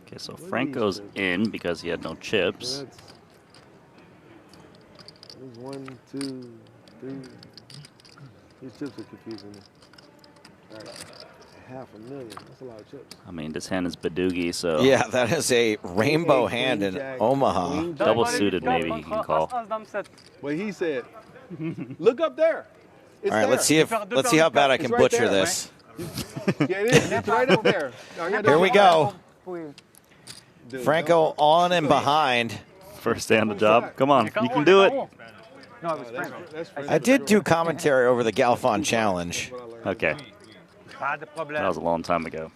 Okay, so Franco's in because he had no chips. There's 1, 2, 3. These chips are confusing me. All right. $500,000. That's a lot of chips. I mean, this hand is Badoogie, so... Yeah, that is a rainbow hand in Omaha. Double suited, maybe you can call. What he said. Look up there. It's All right, let's see how bad I can right butcher there, this. Yeah, it is. It's right up there. Here we go. Franco on and behind. First day on the job. Come on, you can do it. No, it was Frank. I did do commentary over the Galfon Challenge. Okay. That was a long time ago.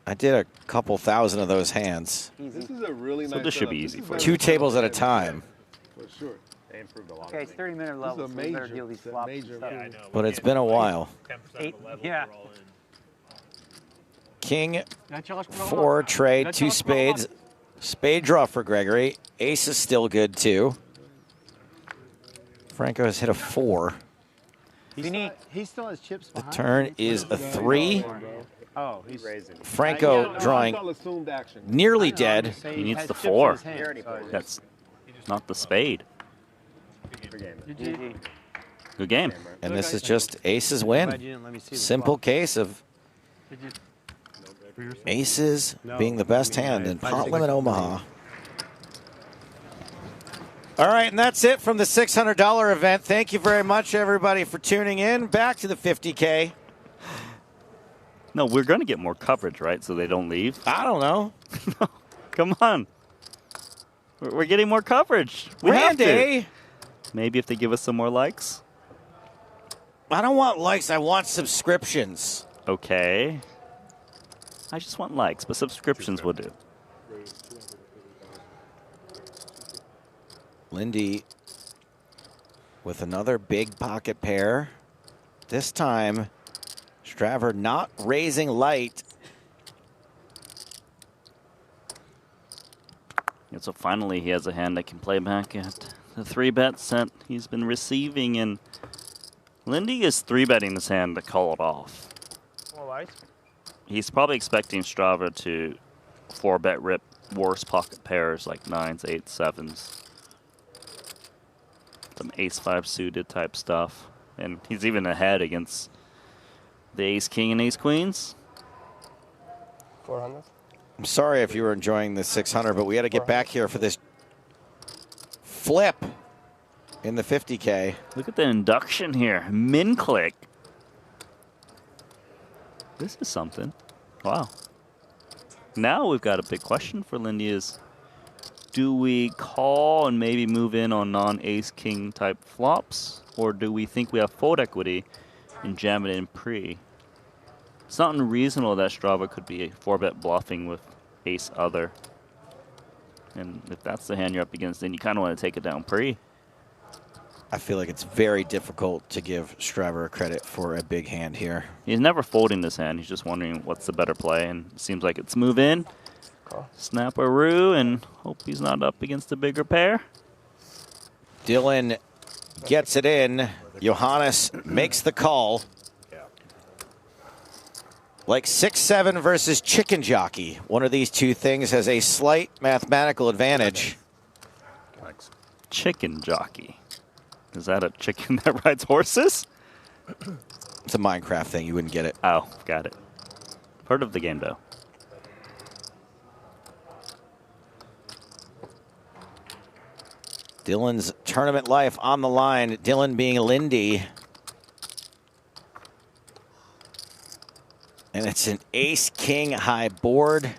I did a couple thousand of those hands. This is a really nice So this should be easy for you. 2 tables at a time. For sure. They improved a lot. Okay, it's 30-minute level, so we better deal these flops and stuff. But it's been a while. 8, yeah. King 4 trade, 2 spades. Spade draw for Gregory. Ace is still good too. Franco has hit a 4. He still has chips The behind. turn is a 3. Oh, he's raising. Franco drawing nearly dead. He needs the 4. That's not the spade. Good game. And this is just aces win. Simple case of aces being the best hand in Pot Limit Omaha. All right, and that's it from the $600 event. Thank you very much, everybody, for tuning in. Back to the 50K. No, we're going to get more coverage, right, so they don't leave? I don't know. No, come on. We're getting more coverage. We have Randy! to. Maybe if they give us some more likes? I don't want likes. I want subscriptions. Okay. I just want likes, but subscriptions will do. Lindy with another big pocket pair. This time, Straver not raising light. And so finally he has a hand that can play back at the 3-bet that he's been receiving, and Lindy is 3-betting this hand to call it off. He's probably expecting Straver to 4-bet rip worse pocket pairs like 9s, 8s, 7s. Some ace-5 suited type stuff. And he's even ahead against the ace-king and ace-queens. 400. I'm sorry if you were enjoying the 600, but we had to get back here for this flip in the 50K. Look at the induction here. Min click. This is something. Wow. Now we've got a big question for Lindy is, do we call and maybe move in on non-ace-king type flops? Or do we think we have fold equity and jam it in pre? It's not unreasonable that Strava could be a 4-bet bluffing with ace other. And if that's the hand you're up against, then you kind of want to take it down pre. I feel like it's very difficult to give Straver credit for a big hand here. He's never folding this hand. He's just wondering what's the better play. And it seems like it's move in, snap a roo, and hope he's not up against a bigger pair. Dylan gets it in. Johannes makes the call. Like 6-7 versus chicken jockey. One of these two things has a slight mathematical advantage. Chicken jockey. Is that a chicken that rides horses? It's a Minecraft thing. You wouldn't get it. Oh, got it. Part of the game, though. Dylan's tournament life on the line. Dylan being Lindy. And it's an ace-king high board.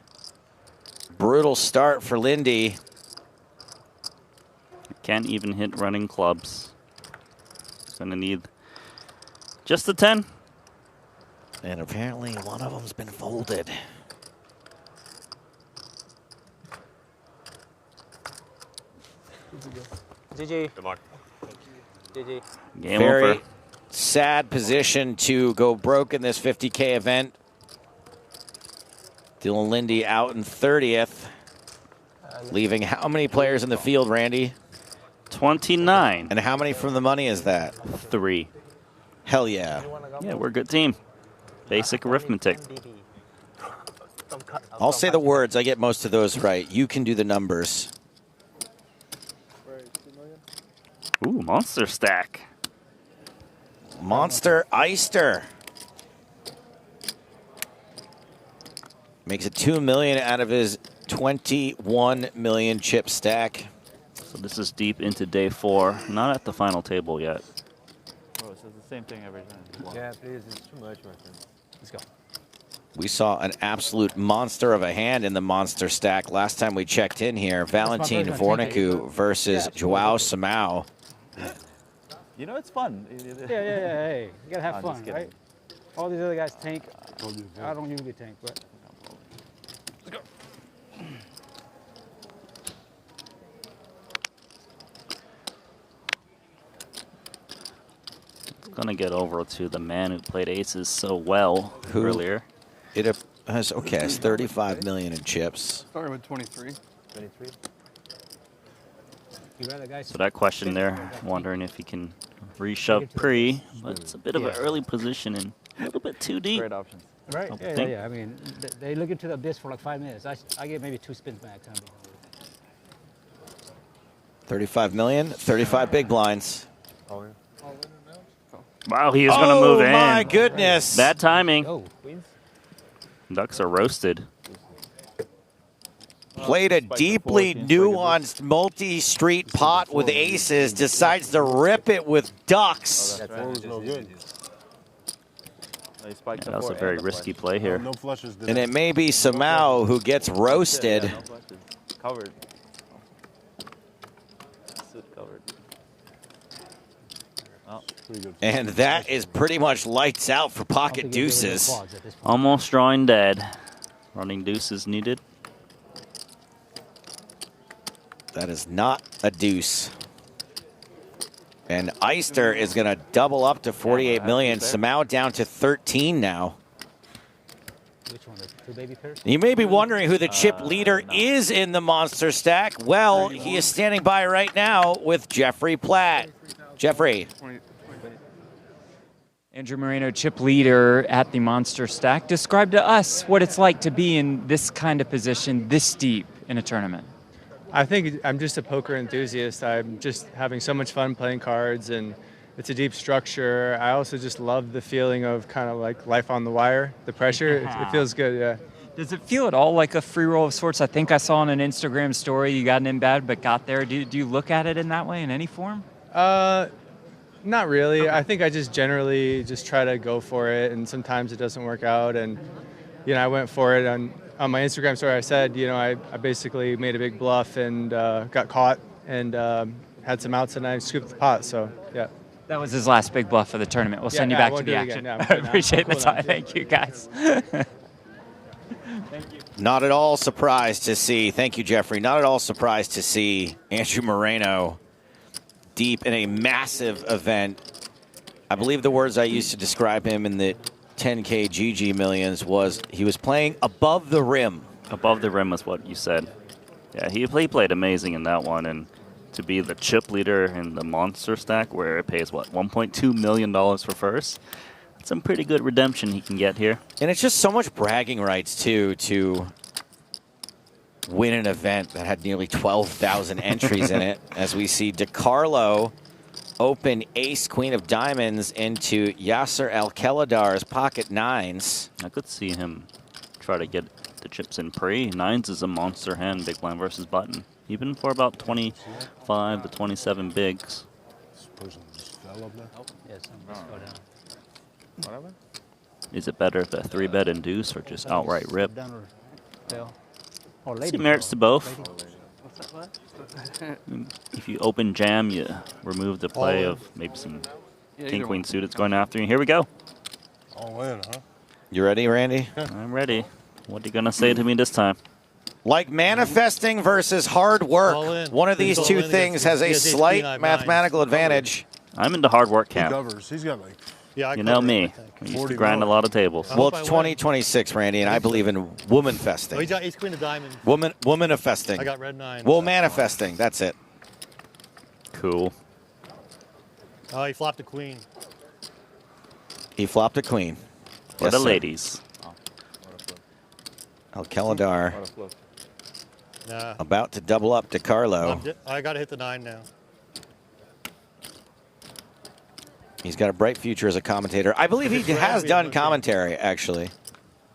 Brutal start for Lindy. Can't even hit running clubs. Gonna need just a 10. And apparently one of them's been folded. GG. Good luck. GG. Game Very over. sad position to go broke in this 50K event. Dylan Lindy out in 30th. Leaving how many players in the field, Randy? 29. And how many from the money is that? 3. Hell yeah. Yeah, we're a good team. Basic arithmetic. I'll say the words. I get most of those right. You can do the numbers. Ooh, monster stack. Monster Eister. Makes it $2 million out of his 21 million chip stack. So this is deep into day 4. Not at the final table yet. Oh, so it's the same thing every time. Yeah, please. It's too much, my friend. Let's go. We saw an absolute monster of a hand in the monster stack last time we checked in here. Valentin Vorniku versus Joao Samao. You know, it's fun. Yeah. Hey, you gotta have I'm fun, just kidding. right? All these other guys tank. I don't usually tank, but. Let's go. It's gonna get over to the man who played aces so well earlier. It has, okay, it's 35 million in chips. Started with 23. 23. So that question there, wondering if he can reshove pre, but it's a bit of an early position and a little bit too deep. Great options. Right? Yeah. I mean, they look into the abyss for like 5 minutes. I get maybe 2 spins back. 35 million, 35 big blinds. Wow, he is going to move in. Oh, my goodness. Bad timing. Ducks are roasted. Played a deeply nuanced multi-street pot with aces, decides to rip it with ducks. Yeah, that was a very risky play here. And it may be Samao who gets roasted. Covered. Suit covered. Oh, pretty good. And that is pretty much lights out for pocket deuces. Almost drawing dead. Running deuces needed. That is not a deuce. And Eister is going to double up to 48 million. Samau down to 13 now. Which one? The two baby pairs? You may be wondering who the chip leader is in the monster stack. Well, he is standing by right now with Jeffrey Platt. Jeffrey. Andrew Moreno, chip leader at the monster stack. Describe to us what it's like to be in this kind of position this deep in a tournament. I think I'm just a poker enthusiast. I'm just having so much fun playing cards, and it's a deep structure. I also just love the feeling of kind of like life on the wire, the pressure. It feels good, yeah. Does it feel at all like a free roll of sorts? I think I saw on an Instagram story you got an in-bad but got there. Do you look at it in that way in any form? Not really. I think I just generally just try to go for it, and sometimes it doesn't work out. And, you know, I went for it on my Instagram story. I said, you know, I basically made a big bluff and got caught and had some outs, and I scooped the pot. So, yeah. That was his last big bluff of the tournament. We'll send you back to the action. I appreciate the time. Thank you, guys. Thank you. Not at all surprised to see, thank you, Jeffrey, not at all surprised to see Andrew Moreno deep in a massive event. I believe the words I used to describe him in the 10K GG millions was he was playing above the rim. Above the rim was what you said. Yeah, he played amazing in that one, and to be the chip leader in the monster stack where it pays, what, $1.2 million for first? That's some pretty good redemption he can get here. And it's just so much bragging rights, too, to win an event that had nearly 12,000 entries in it, as we see DeCarlo open ace, queen of diamonds into Yasser Al-Kheladar's pocket nines. I could see him try to get the chips in pre. Nines is a monster hand, big blind versus button. Even for about 25 to 27 bigs. This person just fell up there? Yes, just go down. Whatever. Is it better to 3-bet and deuce or just outright rip? Down or fail. See merits to both. If you open jam, you remove the play of maybe some king queen suited going after you. Here we go. All in, huh? You ready, Randy? I'm ready. What are you gonna say to me this time? Like manifesting versus hard work. One of these two things has a slight mathematical advantage. I'm into hard work camp. He's got like, you know me. I used to grind a lot of tables. Well, it's 2026, Randy, and I believe in woman-festing. Oh, he's got ace queen of diamonds. Woman-festing. I got red 9. Well, manifesting. That's it. Cool. Oh, he flopped a queen. He flopped a queen. For the ladies. Al-Kheladar Nah. about to double up to Carlo. I got to hit the 9 now. He's got a bright future as a commentator. I believe he has done commentary, actually.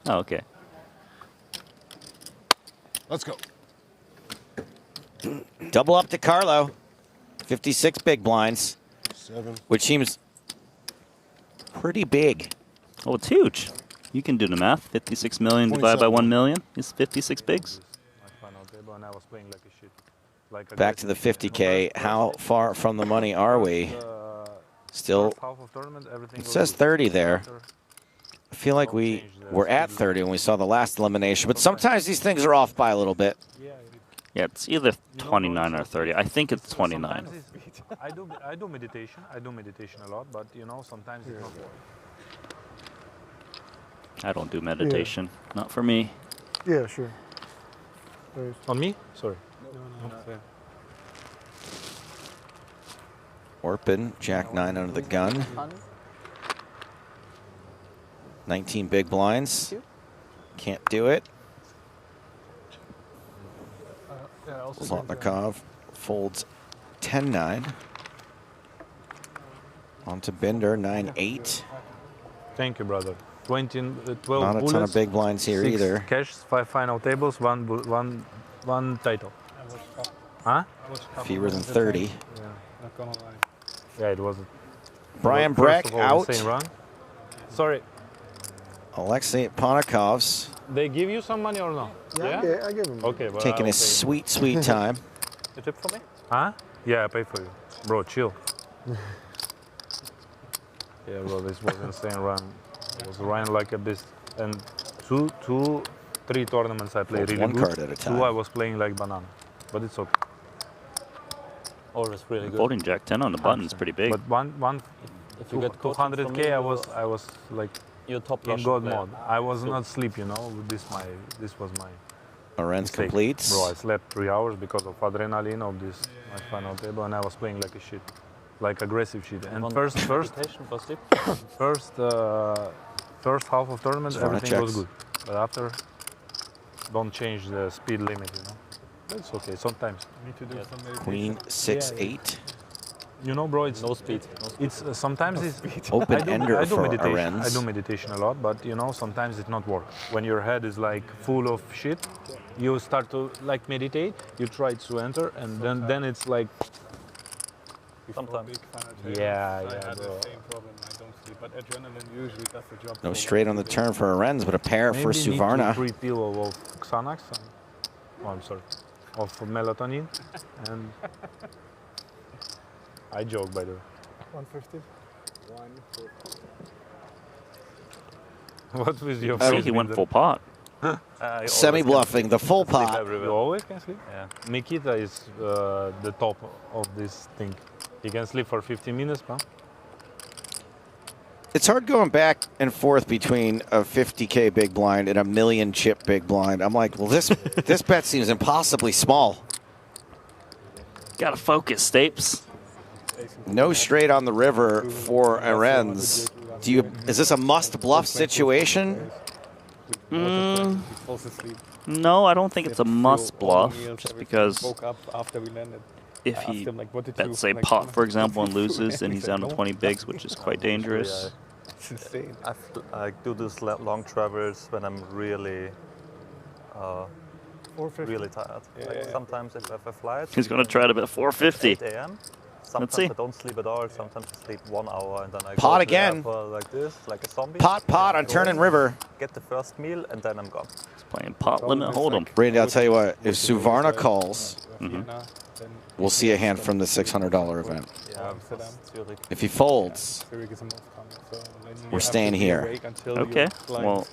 Oh, okay. Let's go. Double up to Carlo. 56 big blinds. 7. Which seems pretty big. Oh, it's huge. You can do the math. 56 million divided by 1 million is 56 bigs. Back to the 50K. How far from the money are we? Still, it says 30 there. I feel like we were at 30 when we saw the last elimination, but sometimes these things are off by a little bit. Yeah, it's either 29 or 30. I think it's 29. I do meditation. I do meditation a lot, but you know, sometimes it's not. I don't do meditation. Not for me. Yeah, sure. On me? Sorry. No. Orpin, Jack 9 under the gun. 19 big blinds. Can't do it. Zlotnikov folds 10-9. On to Binder, 9-8. Thank you, brother. 12 Not a bullets, ton of big blinds here 6 either. Cash, 5 final tables, one title. Huh? Fewer than 30. Yeah. Yeah, it was. Brian Breck out. Insane run. Sorry. Alexei Ponikovs They give you some money or no? Yeah, I give him. Okay, but taking his sweet, sweet time. You tip for me? Huh? Yeah, I pay for you. Bro, chill. Yeah, bro, this was insane run. I was running like a beast. And 3 tournaments I played really one good. card at a time. 2 I was playing like banana. But it's okay. Always really good. Folding Jack 10 on the button is pretty big. But If you get 200K, I was like you're top in Russian God player. mode. I was not asleep, you know. This was my Arends mistake. completes. Bro, I slept 3 hours because of adrenaline of this my final table, and I was playing like a shit, like aggressive shit. And first half of tournament, everything was good. But after, don't change the speed limit, you know. That's okay. Sometimes you need to do some meditation. Queen 6-8. You know, bro, it's no speed. It's sometimes it's open ender I do for meditation. Arends. I do meditation a lot, but you know, sometimes it not work. When your head is like full of shit, you start to like meditate. You try to enter, and then it's like. Sometimes. Yeah, I had bro. the same problem. I don't sleep, but adrenaline usually does the job. No straight on the turn for Arends, but a pair for Maybe Suvarna. need to 3 pills of Xanax. I'm sorry, of melatonin, and I joke by the way. 150. What was your? See, he went full pot. Semi-bluffing, the full pot. You always can sleep? Yeah. Nikita is the top of this thing. He can sleep for 15 minutes, huh? It's hard going back and forth between a 50K big blind and a million chip big blind. I'm like, well, this bet seems impossibly small. Gotta focus, Stapes. No straight on the river for Arends. Is this a must bluff situation? No, I don't think it's a must bluff, just because if he bets, say, pot, for example, and loses, then he's down to 20 bigs, which is quite dangerous. It's insane. I do these long travels when I'm really tired. Like sometimes if I have a flight, He's going to try to bet 450. 8 a.m. Sometimes see. I don't sleep at all. Sometimes I sleep 1 hour and then I Pot go again. to the airport like this, like a zombie. Pot on turn and river. Get the first meal and then I'm gone. He's playing pot limit hold'em. Randy, I'll tell you what, if Suvarna calls, we'll see a hand from the $600 event. If he folds, we're staying here. Okay, well,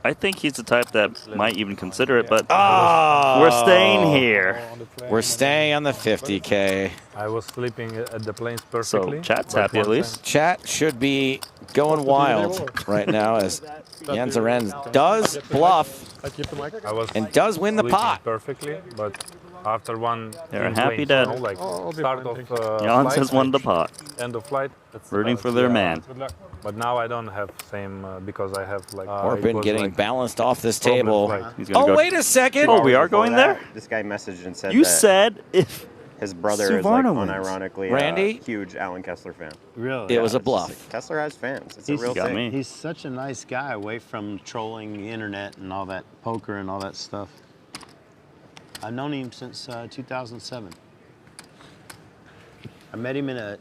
I think he's the type that might even consider it, but Oh! we're staying here. We're staying on the 50K. I was sleeping at the planes perfectly. So chat's but happy at one least. Chat should be going wild right now as Jens Arends does bluff I was and does win the sleeping pot. perfectly, but after one They're in happy planes, to- you know, like start of Jans flight, has won the pot. end of flight. Rooting for their man. But now I don't have same because I have like. Corbin getting like balanced off this problem table. flight. He's gonna Oh, go- wait a second. Oh, we are going there? This guy messaged and said You that said if his brother is like Suvarna wins. unironically Randy? a huge Alan Kessler fan. Really? It was a It's just bluff. like, Kessler has fans. It's He's a real got thing. me. He's such a nice guy away from trolling the internet and all that poker and all that stuff. I've known him since 2007. I met him in a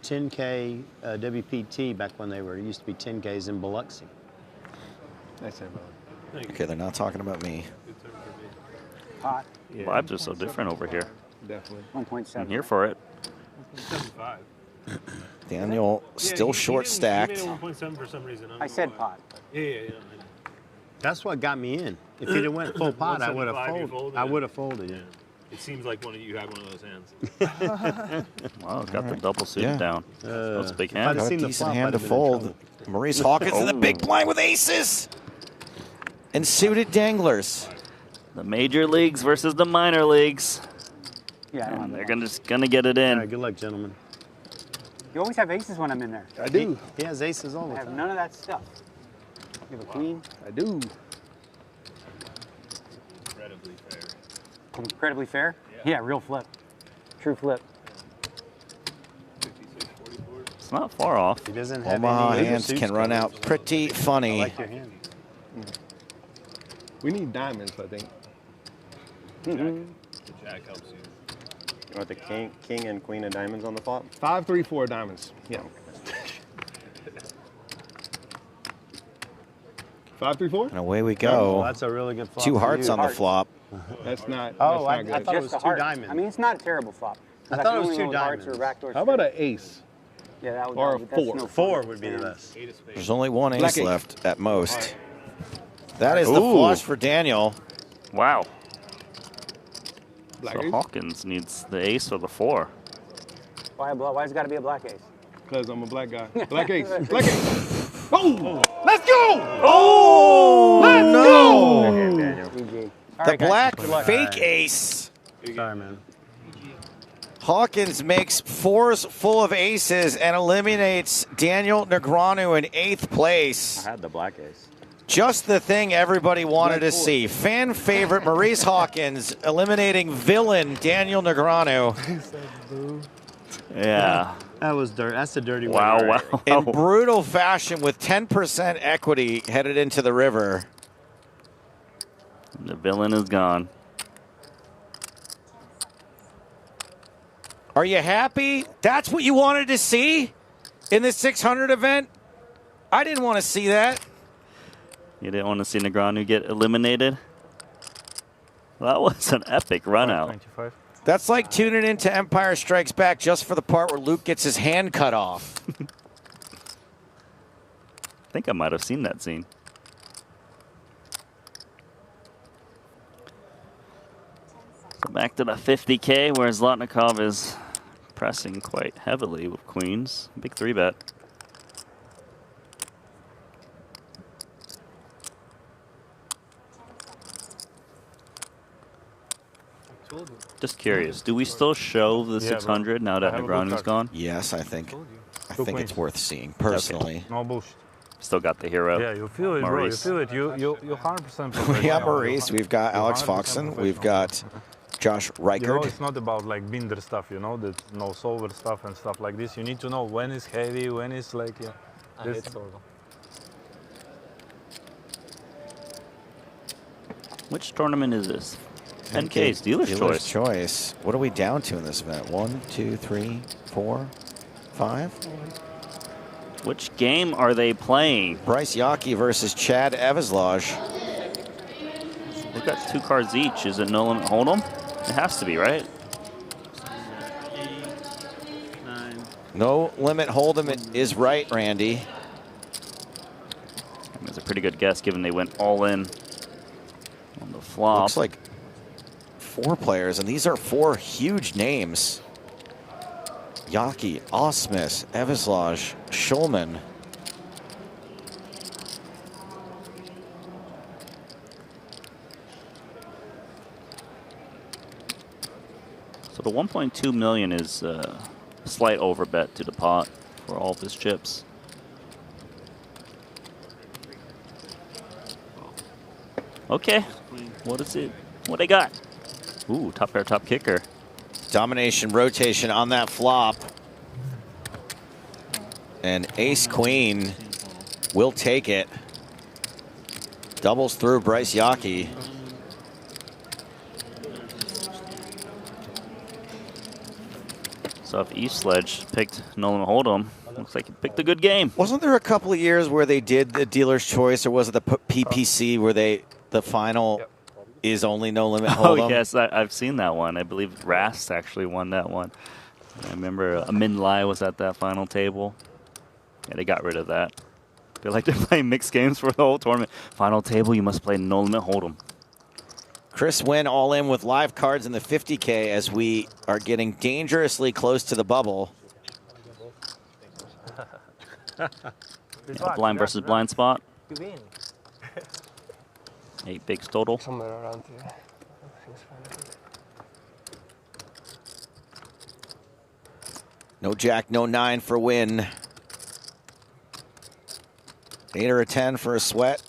10K WPT back when there used to be 10Ks in Biloxi. Okay, they're not talking about me. Pot. Vibes are so different over here. Definitely. 1.7. I'm here for it. 75. Daniel still short stacked. 1.7 for some reason. I said pot. Yeah. That's what got me in. If he'd have went full pot, I would have 175 you folded. folded I it. would have folded, yeah. It seems like you had one of those hands. Wow, got the double suited Yeah. down. That's a big if I'd hand. have Got a seen the decent flop, hand I'd to have been in fold. trouble. Maurice Hawkins in the big blind with aces. And suited danglers. The major leagues versus the minor leagues. Yeah, I don't And have they're that. just gonna get it All in. right, good luck, gentlemen. You always have aces when I'm in there. I do. He has aces all I the have time. none of that stuff. You have a queen. I do. Incredibly fair. Yeah, real flip. True flip. It's not far off. He doesn't have Omaha any hands suits can run cards. out pretty I funny. like your hand. We need diamonds, I think. The jack helps you. You want the king and queen of diamonds on the flop? 5, 3, 4 diamonds. Yeah. 5, 3, 4? And away we Oh, go. that's a really good flop. Two for hearts you. on the flop. That's not. Oh, that's not I good. thought it Just was a two heart. diamonds. I mean, it's not a terrible flop. I thought it was two Hearts or diamonds. backdoor How about an ace? Yeah, that would or a that's 4? no 4 fun. would be the Yeah. best. There's only one ace Black ace. left at most. That is the Ooh. flush for Daniel. Wow. So Hawkins needs the ace or the 4. Why's it got to be a black ace? Because I'm a black guy. Black ace. Black ace. Oh! Let's go! Oh! Let's no! go! The black fake ace. Sorry, man. Hawkins makes 4s full of aces and eliminates Daniel Negreanu in 8th place. I had the black ace. Just the thing everybody wanted to see. Fan favorite Maurice Hawkins eliminating villain Daniel Negreanu. Yeah. That was dirt. That's a dirty one. Wow. In brutal fashion with 10% equity headed into the river. The villain is gone. Are you happy? That's what you wanted to see in this 600 event? I didn't want to see that. You didn't want to see Negreanu get eliminated? Well, that was an epic run out. That's like tuning into Empire Strikes Back just for the part where Luke gets his hand cut off. I think I might have seen that scene. So back to the 50K, where Zlotnikov is pressing quite heavily with queens. Big 3-bet. Just curious, do we still show the 600 now that Negreanu's gone? Yes, I think it's worth seeing personally. Okay. No bullshit. Still got the hero. Yeah, you feel it, Maurice. bro. You feel it. You 100%. We got Maurice. We've got Alex Foxen. We've got Josh Reichard. You know, it's not about like binder stuff, you know, the no solver stuff and stuff like this. You need to know when it's heavy, when it's like, yeah. This, Which tournament is this? 10K's dealer's choice. What are we down to in this event? 1, 2, 3, 4, 5? Which game are they playing? Bryce Yockey versus Chad Eveslage. They've got 2 cards each. Is it no limit hold'em? It has to be, right? No limit hold'em is right, Randy. That's a pretty good guess given they went all in on the flop. Looks like 4 players, and these are 4 huge names. Yockey, Osmus, Eveslage, Schulman. So the 1.2 million is a slight overbet to the pot for all of his chips. Okay, what is it? What they got? Ooh, top pair, top kicker. Domination rotation on that flop. And ace queen will take it. Doubles through Bryce Yockey. So if East Sledge picked no limit hold'em, looks like he picked a good game. Wasn't there a couple of years where they did the dealer's choice, or was it the PPC where the final is only no limit hold'em? Oh yes, I've seen that one. I believe Rast actually won that one. I remember Amin Lai was at that final table. Yeah, they got rid of that. They like to play mixed games for the whole tournament. Final table, you must play no limit hold'em. Chris Wynn all in with live cards in the 50K as we are getting dangerously close to the bubble. Yeah, blind versus blind spot. 8 bigs total. Somewhere around here. No jack, no 9 for Wynn. 8 or a 10 for a sweat.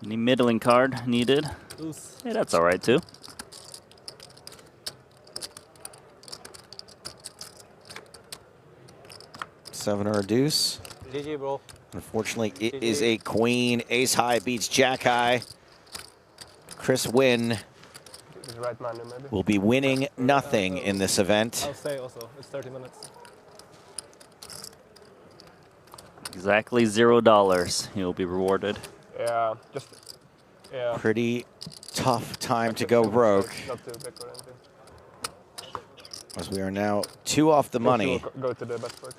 Any middling card needed? Hey, that's all right too. Seven or a deuce. GG, bro. Unfortunately, it is a queen. Ace high beats jack high. Chris Wynn Right man, maybe. will be winning nothing in this event. I'll say also, it's 30 minutes. Exactly $0. He'll be rewarded. Yeah, just, yeah. Pretty tough time to go broke, Not too big or anything. as we are now 2 off the money. Go to the best work.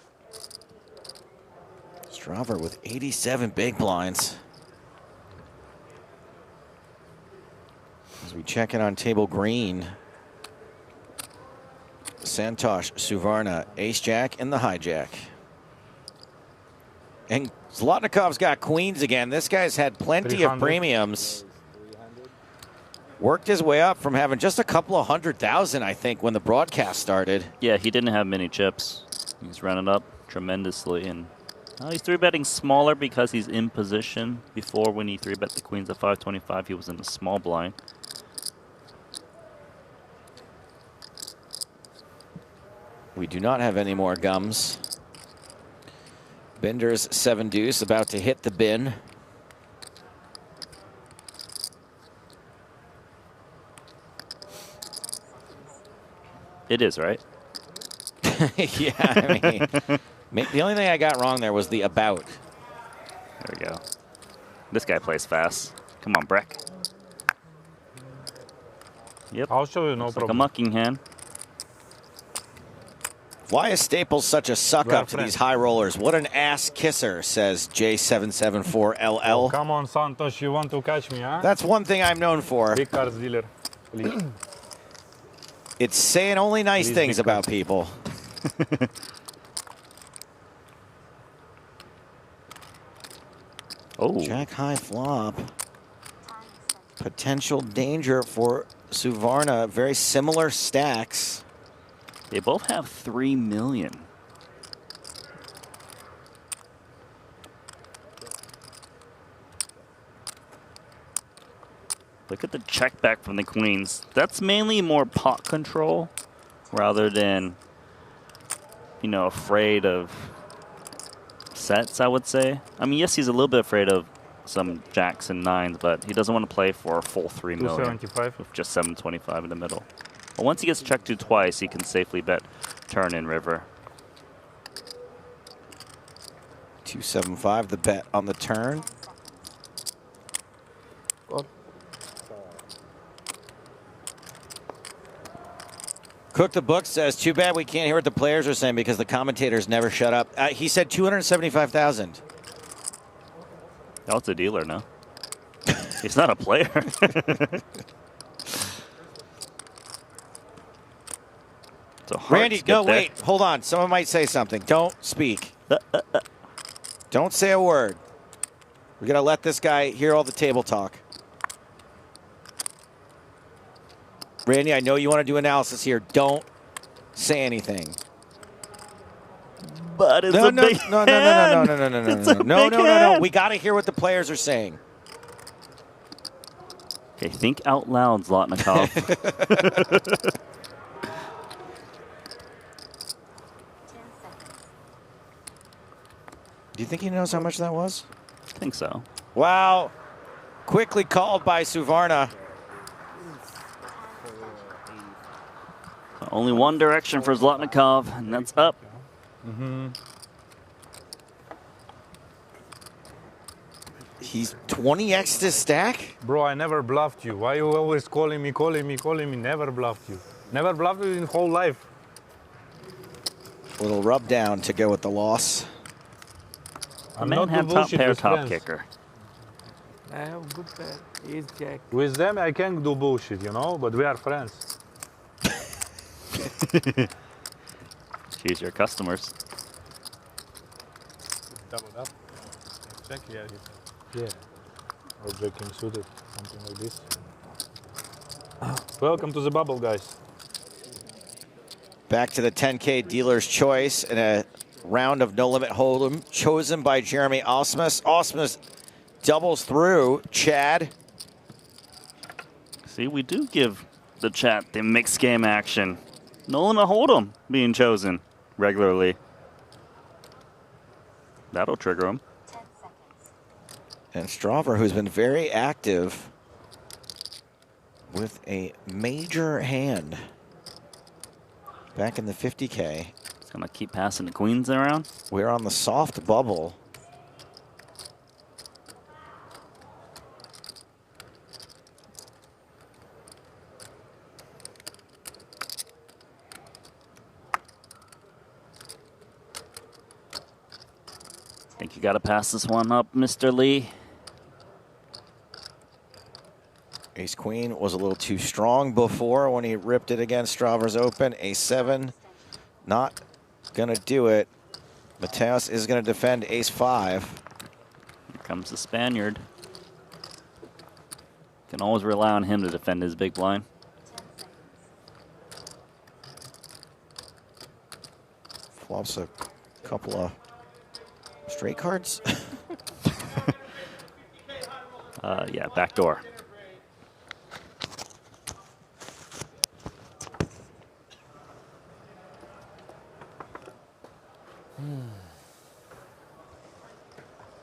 Strava with 87 big blinds. We check in on table green. Santosh, Suvarna, ace-jack, and the hijack. And Zlotnikov's got queens again. This guy's had plenty of premiums. Worked his way up from having just a couple of 100,000, I think, when the broadcast started. Yeah, he didn't have many chips. He's running up tremendously, and he's 3-betting smaller because he's in position. Before, when he 3-bet the queens at 525, he was in the small blind. We do not have any more gums. Bender's 7-deuce about to hit the bin. It is, right? Yeah, I mean, the only thing I got wrong there was the about. There we go. This guy plays fast. Come on, Breck. Yep. I'll show you, no Looks problem. like a mucking hand. Why is Staples such a suck Well, up to these high rollers? What an ass kisser, says J774LL. Oh, come on, Santos, you want to catch me, huh? That's one thing I'm known for. Big cards dealer, please. It's saying only nice Please things be about people. Oh. Jack high flop. Potential danger for Suvarna. Very similar stacks. They both have 3 million. Look at the check back from the queens. That's mainly more pot control rather than, you know, afraid of sets, I would say. I mean, yes, he's a little bit afraid of some jacks and nines, but he doesn't want to play for a full 3 million 275 with just 725 in the middle. But once he gets checked to twice, he can safely bet turn in river. 275, the bet on the turn. Cook the Book says, too bad we can't hear what the players are saying because the commentators never shut up. He said 275,000. That's a dealer, no? He's not a player. Randy, no, wait, hold on. Someone might say something. Don't speak. Don't say a word. We're going to let this guy hear all the table talk. Randy, I know you want to do analysis here. Don't say anything. But it's no, a big no. We got to hear what the players are saying. Okay, think out loud, Zlotnikov. Do you think he knows how much that was? I think so. Wow. Quickly called by Suvarna. Only one direction for Zlotnikov, and that's up. He's 20x this stack? Bro, I never bluffed you. Why you always calling me? Never bluffed you. Never bluffed you in whole life. Little rub down to go with the loss. The man had top pair, top kicker. I have good pair. Ace jack. With them, I can't do bullshit, you know, but we are friends. Choose your customers. Double up. Check, yeah. Or breaking suited, something like this. Welcome to the bubble, guys. Back to the 10K dealer's choice in a round of No Limit Hold'em, chosen by Jeremy Osmus. Osmus doubles through. Chad. See, we do give the chat the mixed game action. No Limit Hold'em being chosen regularly. That'll trigger him. And Strauver, who's been very active with a major hand. Back in the 50K. It's going to keep passing the queens around. We're on the soft bubble. I think you got to pass this one up, Mr. Lee. Ace Queen was a little too strong before when he ripped it against Strava's Open. Ace 7, not going to do it. Mateos is going to defend Ace 5. Here comes the Spaniard. Can always rely on him to defend his big blind. Flops a couple of straight cards. Yeah, back door.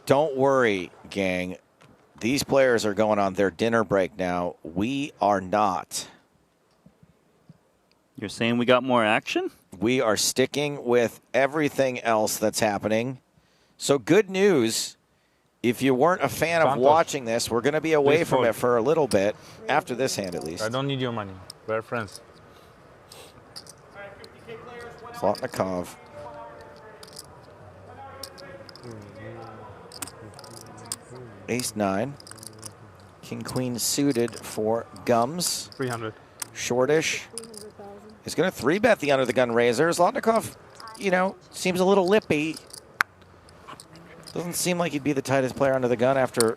Don't worry, gang. These players are going on their dinner break now. We are not. You're saying we got more action? We are sticking with everything else that's happening. So good news. If you weren't a fan of watching this, we're going to be away from it for a little bit, after this hand at least. I don't need your money. We're friends. Zlotnikov. Ace 9. King Queen suited for Gums. 300. Shortish. He's going to 3-bet the under the gun raiser. Zlotnikov, you know, seems a little lippy. Doesn't seem like he'd be the tightest player under the gun after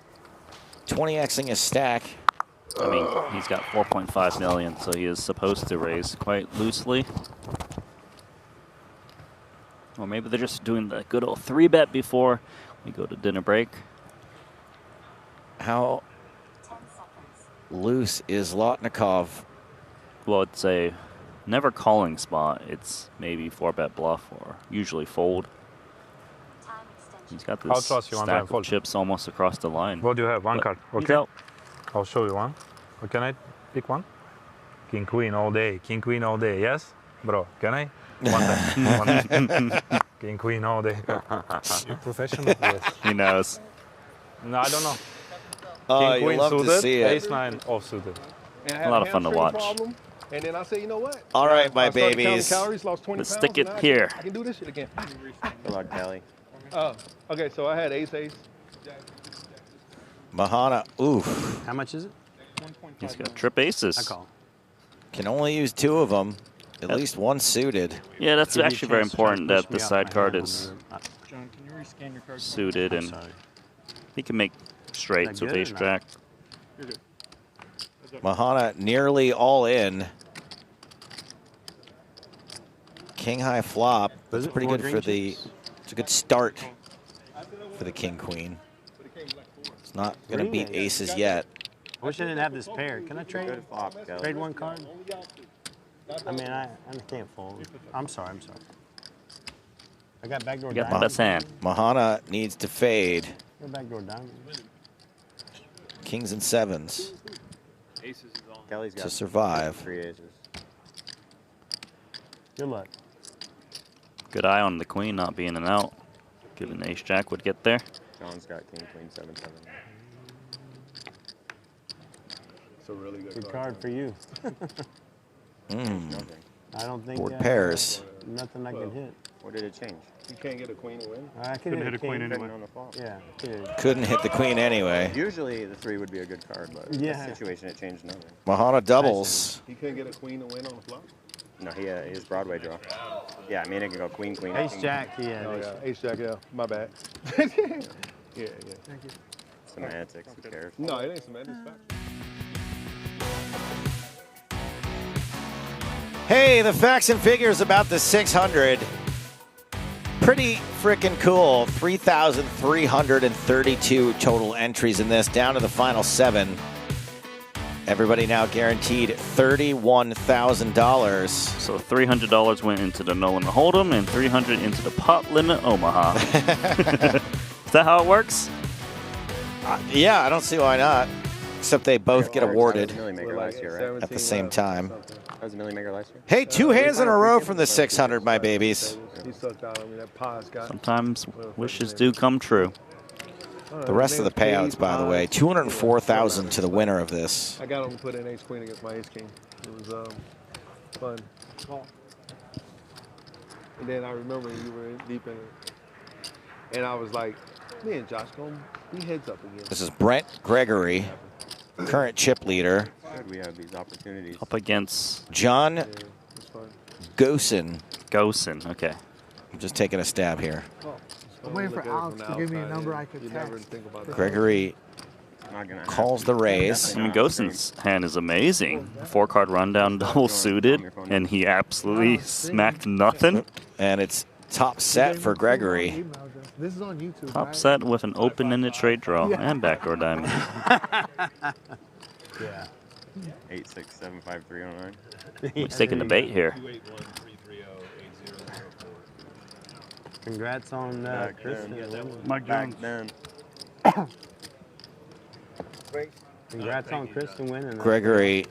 20xing his stack. I mean, he's got 4.5 million, so he is supposed to raise quite loosely. Or maybe they're just doing the good old 3-bet before we go to dinner break. How loose is Zlotnikov? Well, it's a never calling spot. It's maybe 4-bet bluff or usually fold. He's got this stack of chips almost across the line. What do you have? One card. Okay. I'll show you one. Or can I pick one? King Queen all day. King Queen all day. Yes, bro. Can I? One time. King Queen all day. You're professional. Yes. He knows. No, I don't know. Oh, King Queen love suited, to see it. Ace 9 off suited. A lot of fun to watch. And then I said, you know what? All right, my I started counting babies. Calories, lost 20 Let's pounds, stick it and now here. I can do this shit again. Good luck, Kelly. Okay, so I had ace. Mahana, oof. How much is it? He's got trip aces. I call. Can only use 2 of them. At least one suited. Yeah, that's actually very important that the side card is John, can you rescan your card? suited and he can make straights with ace jack. Mahana nearly all in. King high flop. That's pretty good for the. It's a good start for the King Queen. It's not going to beat aces yet. I wish I didn't have this pair. Can I trade? Trade one card? I mean, I can't fold. I'm sorry. I got backdoor You got the diamond. best hand. Mahana needs to fade. Got backdoor diamond. Kings and 7s Kelly's got to survive. 3 aces. Good luck. Good eye on the queen not being an out. Given ace jack would get there. John's got King Queen 7-7. It's a really Good card for you. I don't think. Board pairs. Nothing I can hit. What did it change? You can't get a queen to win. I can hit a queen anyway. On the flop. Yeah. Couldn't hit the queen anyway. Usually the 3 would be a good card, but in this situation it changed nothing. Mahana doubles. He couldn't get a queen to win on the flop. No, he has Broadway draw. Yeah, I mean it can go queen, queen. Ace king. jack, yeah. Oh, yeah. Ace jack, yeah. My bad. Yeah. Thank you. Semantics, who cares? No, it ain't semantics. Fact. Hey, the facts and figures about the 600. Pretty freaking cool. 3,332 total entries in this, down to the final 7. Everybody now guaranteed $31,000. So $300 went into the no limit hold'em and $300 into the pot limit Omaha. Is that how it works? Yeah, I don't see why not. Except they both get awarded That was Millie Maker last year, right? at the same time. That was Millie Maker last year? Hey, 2 hands in a row from the 600, my babies. He sucked out on me. That pie's got. Sometimes wishes do come true. The rest of the payouts, by the way, $204,000 to the winner of this. I got him to put in ace queen against my ace king. It was fun. And then I remember you were deep in it. And I was like, me and Josh gonna be heads up again. This is Brent Gregory. current chip leader, We have these opportunities. Up against John Gosen. Gosen, okay. I'm just taking a stab here. I'm waiting for Alex to give me a number I could text. Gregory calls the raise. I mean, Gosen's hand is amazing. 4-card rundown, double suited, and he absolutely smacked nothing. And it's top set for Gregory. This is on YouTube. Top set with an open-ended straight draw and backdoor diamond. Yeah. 8675309. He's taking the bait here. Congrats on Kristen. Mike Jones. Congrats on Kristen winning. Gregory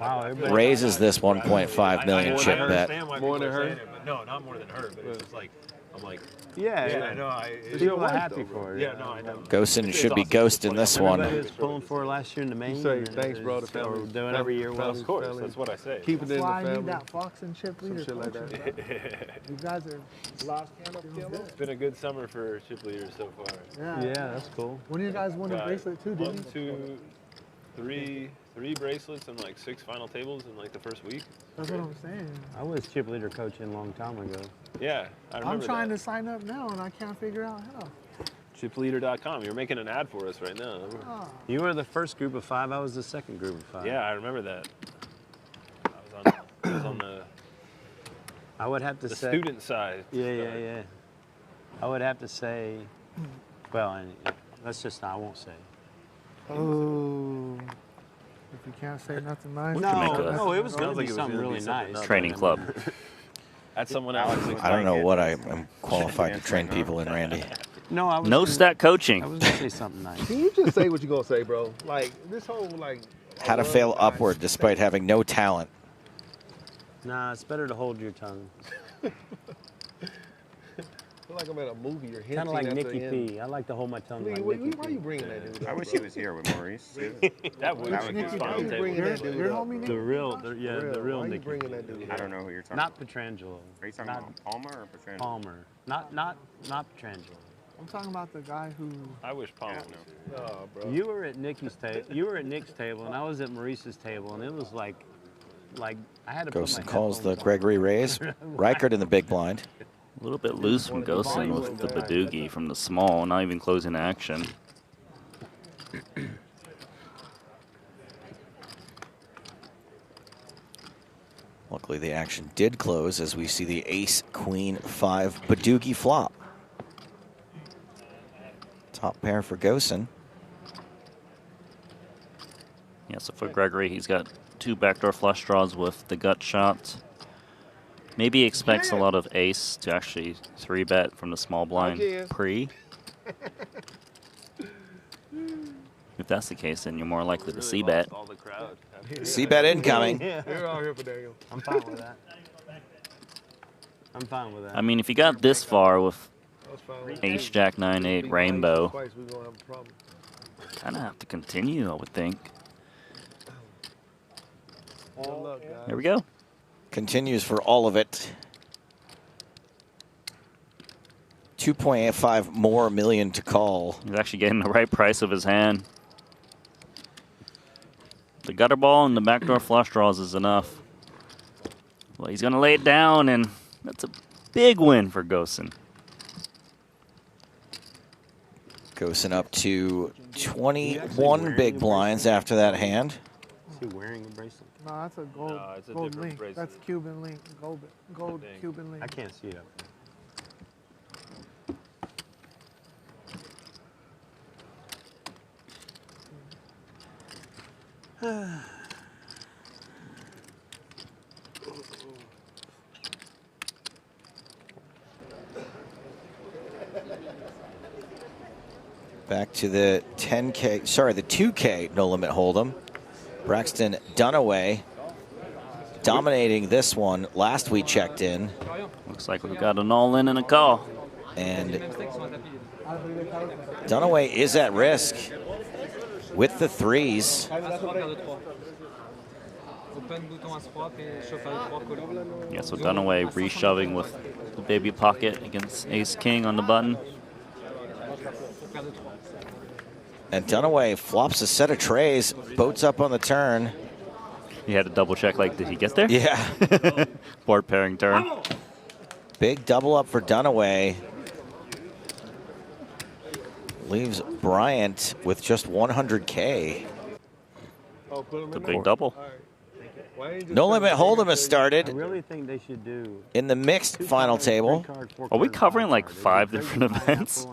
Wow, raises this 1.5 million chip bet. More than her? No, not more than her, but it's just like, I'm like, yeah. I know. People are happy for her. Yeah, no, I know. Gosen should be ghosting this one. Everybody was pulling for her last year in the main. You say, thanks, bro, to family. Or doing every year. Of course, that's what I say. Keep it in the Why I family. need that Fox and chip leader. Some shit like that. You guys are lost. It's been a good summer for chip leaders so far. Yeah. Yeah, that's cool. One of you guys won a bracelet too, didn't you? 1, 2, 3 bracelets and like 6 final tables in like the first week. That's what I'm saying. I was chip leader coaching a long time ago. Yeah, I remember I'm trying that. to sign up now and I can't figure out how. Chipleader.com. You're making an ad for us right now. Oh. You were the first group of 5. I was the second group of 5. Yeah, I remember that. I was on the I would have to the say student side. Yeah. I would have to say, well, let's just I won't say. Oh. If you can't say nothing nice. No, it was going to be something really nice. Training club. That's someone else. I don't know what I am qualified to train people in, Randy. No, I was No stat coaching. I was going to say something nice. Can you just say what you're going to say, bro? Like, this whole, like... How to fail upward despite having no talent. Nah, it's better to hold your tongue. I feel like I'm at a movie. You're hinting Kind of like at Nicky the P. end. I like to hold my tongue like Why Nicky P. you bringing that dude up, I wish bro? he was here with Maurice. That would be Why final you table. bringing that dude Your up, homie bro? The real, the real Why you Nicky. bringing that dude I up? don't know who you're talking Not about. Petrangelo. Are you talking Not about Palmer or Petrangelo? Palmer. Not Petrangelo. I'm talking about the guy who. I wish Palmer was here. Oh, bro. You were at Nicky's table. You were at Nick's table, and I was at Maurice's table, and it was like I had to put Gosen my calls the headphones on. Gregory raise. Reichert in the big blind. A little bit loose from Gosen with the Badoogie from the small, not even closing action. Luckily, the action did close as we see the ace, queen, 5 Badoogie flop. Top pair for Gosen. Yeah, so for Gregory, he's got 2 backdoor flush draws with the gut shot. Maybe he expects a lot of ace to actually 3-bet from the small blind pre. If that's the case, then you're more likely to c-bet. C-bet incoming. You're all here for Daniel. I'm fine with that. I'm fine with that. I mean, if you got this far with That's fine. ace, jack, 9, 8, rainbow, Twice, we're gonna have a problem. kind of have to continue, I would think. Good luck, guys. Here we go. Continues for all of it. 2.85 more million to call. He's actually getting the right price of his hand. The gutter ball and the backdoor flush draws is enough. Well, he's going to lay it down, and that's a big win for Gosen. Gosen up to 21 big blinds after that hand. Is he wearing a bracelet? No, that's a gold, No, it's a gold different link. bracelet. That's Cuban link. Gold Cuban link. I can't see it up there. Back to the 10K, sorry, the 2K no limit hold'em. Braxton Dunaway dominating this one last we checked in. Looks like we've got an all-in and a call. And Dunaway is at risk with the threes. Yeah, so Dunaway reshoving with the baby pocket against ace-king on the button. And Dunaway flops a set of trays, boats up on the turn. He had to double check, like, did he get there? Yeah. Board pairing turn. Big double up for Dunaway. Leaves Bryant with just 100K. The big double. No Limit Hold'em has started. I really think they should do in the mixed final table. Are we covering like 5 different events?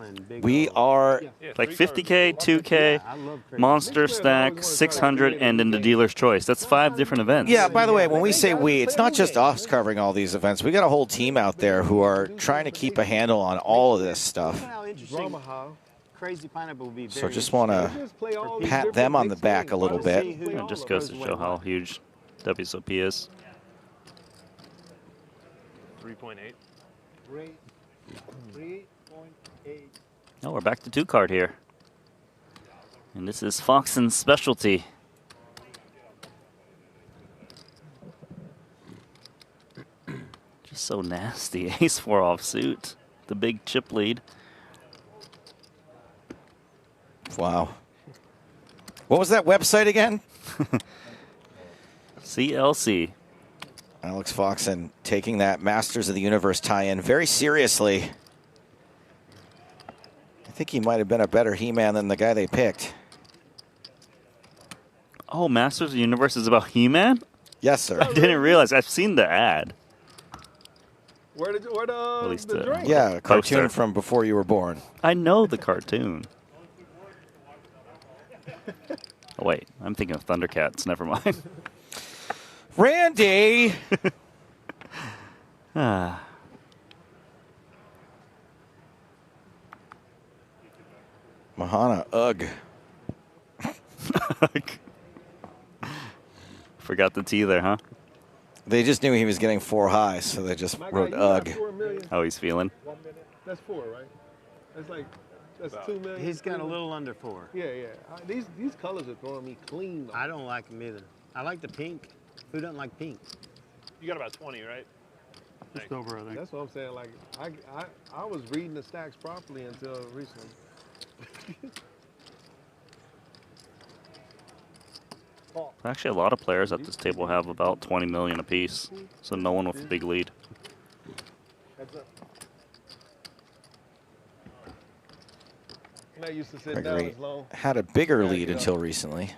We are like 50K, 2K, Monster Stack, 600, and in the Dealer's Choice. That's 5 different events. Yeah, by the way, when we say we, it's not just us covering all these events. We got a whole team out there who are trying to keep a handle on all of this stuff. Crazy Pineapple would be So just want to pat them on the back a little bit. It just goes to show how huge WSOP is. 3.8. 3.8. Oh, we're back to 2-card here. And this is Foxen's specialty. Just so nasty. Ace-4 offsuit. The big chip lead. Wow. What was that website again? CLC. Alex Foxen taking that Masters of the Universe tie-in very seriously. I think he might have been a better He-Man than the guy they picked. Oh, Masters of the Universe is about He-Man? Yes, sir. I didn't realize. I've seen the ad. Where At least the drink? Yeah, a cartoon poster. from before you were born. I know the cartoon. Oh, wait. I'm thinking of Thundercats. Never mind. Randy! Ah. Mahana, ugh. Forgot the T there, huh? They just knew he was getting 4 high, so they just wrote ugh. How he's feeling. 1 minute. That's 4, right? That's like, that's 2 million. He's got a little under 4. Yeah, yeah. These colors are throwing me clean, though. I don't like them either. I like the pink. Who doesn't like pink? You got about 20, right? Just over, I think. That's what I'm saying. Like, I was reading the stacks properly until recently. Actually, a lot of players at this table have about 20 million apiece, so no one with a big lead. Heads up. I used to sit down Gregory as long. had a bigger lead until recently.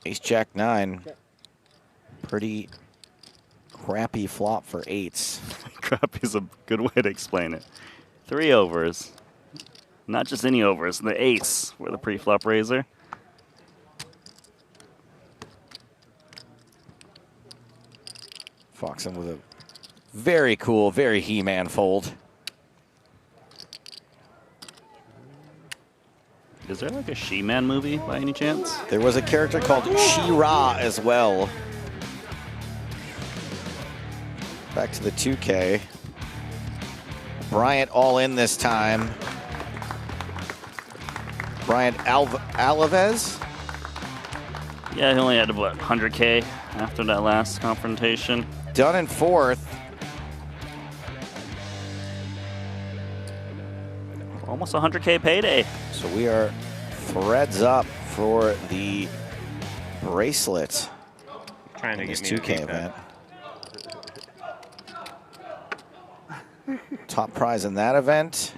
Ace Jack 9. Pretty crappy flop for 8s. Crap is a good way to explain it. 3 overs. Not just any overs, the ace for the pre-flop raiser. Foxen with a very cool, very He-Man fold. Is there like a She-Man movie by any chance? There was a character called She-Ra as well. Back to the 2K. Bryant all in this time. Bryant Alaves. Yeah, he only had what, 100K after that last confrontation. Done in 4th. Almost 100K payday. So we are threads up for the bracelet. Trying to in this get me 2K to event. Top prize in that event.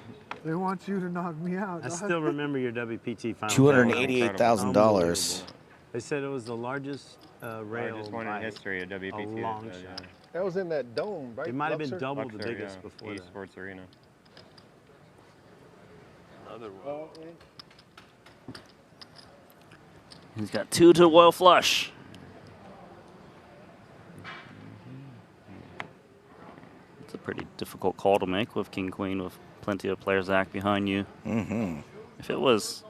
They want you to knock me out. I still remember your WPT final. $288,000. They said it was the largest rail Largest one in history of WPT. a long shot. That was in that dome, right? It might have been Luxor? double the Luxor, biggest yeah. before that. Sports Arena. Another one. He's got 2 to Royal Flush. It's a pretty difficult call to make with King Queen with plenty of players act behind you. Mm-hmm. If it was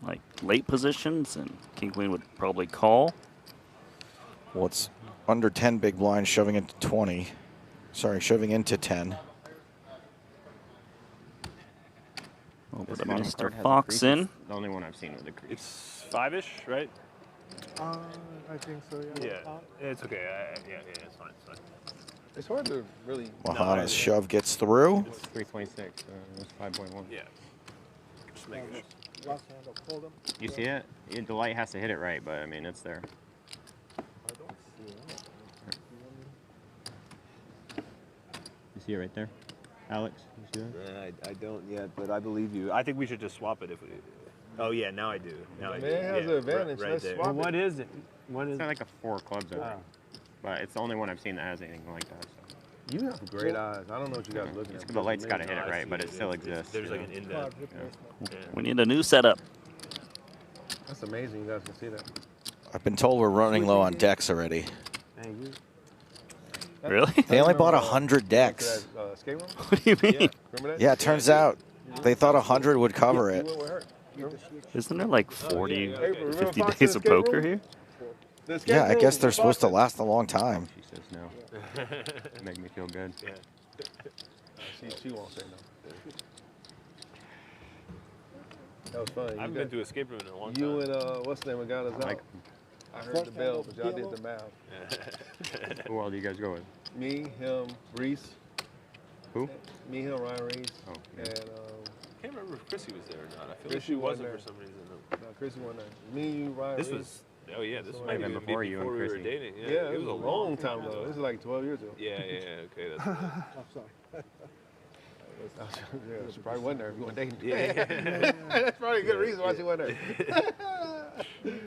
like late positions, and King Queen would probably call. Well, it's under 10 big blinds, shoving into 20. Sorry, shoving into 10. Over This to bottom Mr. card has a Foxen. crease. The only one I've seen with a crease. It's 5-ish, right? I think so, yeah. Yeah, it's okay. Yeah, it's fine. It's fine. It's hard to really. Mahana's shove gets through. It's 3.6. It's 5.1. Yeah. Just making sure. You see it? The light has to hit it right, but I mean, it's there. You see it right there? Alex, you see that? I don't yet, but I believe you. I think we should just swap it if we. Oh yeah, now I do. Now I do. Man has Yeah, an advantage. Right Let's there. swap it. What is it? What is It's like a 4 clubs over. But it's the only one I've seen that has anything like that. So. You have great eyes. I don't know what you guys are looking at. The light's got to hit it right, but it still exists. There's like an indent. We need a new setup. That's amazing. You guys can see that. I've been told we're running low on decks already. Really? They only bought 100 decks. Escape room? What do you mean? Yeah. Remember that? Yeah, it turns out they thought 100 would cover it. Isn't there like 40, Remember 50 Fox days of escape poker room? here? The escape Yeah, I room, guess they're the supposed to Fox- last a long time. She says no. Make me feel good. Yeah. She won't say no. That was funny. I haven't been to escape room in a long time. You and what's the name of got us out? I heard the bell, but y'all did the math. Who all do you guys go with? Me, him, Reese. Who? Me, him, Ryan Reese. Oh, yeah. And I can't remember if Chrissy was there or not. I feel like Chrissy she wasn't wasn't for some reason. no, Chrissy wasn't there. Me, you, Ryan This Reese. was. Oh yeah, this So might even have before been you and before we were Chrissy. dating. Yeah, it was a long time ago. This is like 12 years ago. Yeah, okay. That's I'm sorry. Yeah, she probably wasn't there if you weren't dating. Yeah. That's probably a good reason why she wasn't there.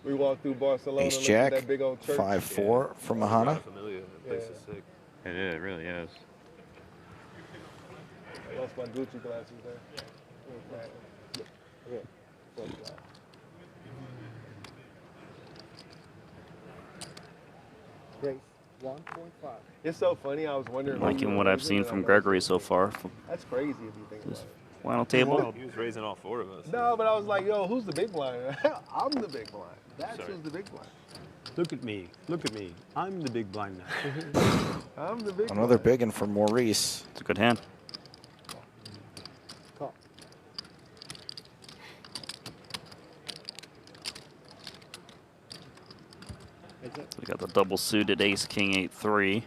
We walked through Barcelona. Ace looked at Jack, that big old church. 5-4 from Mahana. familiar. That place is sick. It really is. I lost my Gucci glasses there. Grace, 1.5. It's so funny. I was wondering. Liking what I've seen from Gregory so far. That's crazy if you think about it. Final table. He was raising all 4 of us. No, but I was like, yo, who's the big blind? I'm the big blind. That's Sorry. who's the big blind. Look at me. Look at me. I'm the big blind now. I'm the big Another big one for Maurice. It's a good hand. Call. We got the double suited ace, king, 8-3.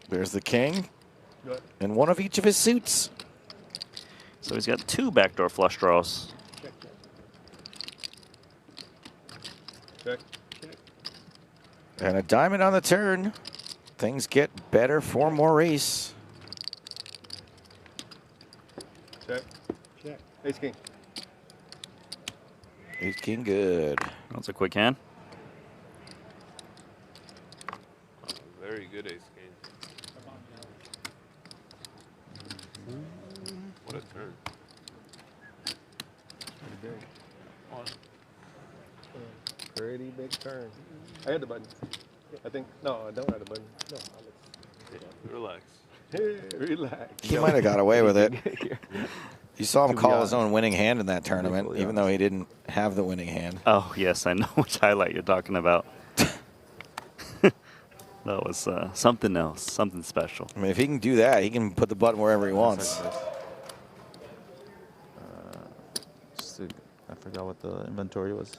There's the king. Good. And one of each of his suits. So he's got 2 backdoor flush draws. Check. And a diamond on the turn. Things get better for Maurice. Check. Check. Ace king. Ace king good. That's a quick hand. Very good ace king. What a turn. Pretty big. Pretty big turn. I had the button. I think. No, I don't have the button. No, Relax. Hey, relax. He might have got away with it. You saw him call his own winning hand in that tournament, even though he didn't have the winning hand. Oh, yes, I know which highlight you're talking about. That was something else, something special. I mean, if he can do that, he can put the button wherever he wants. I forgot what the inventory was.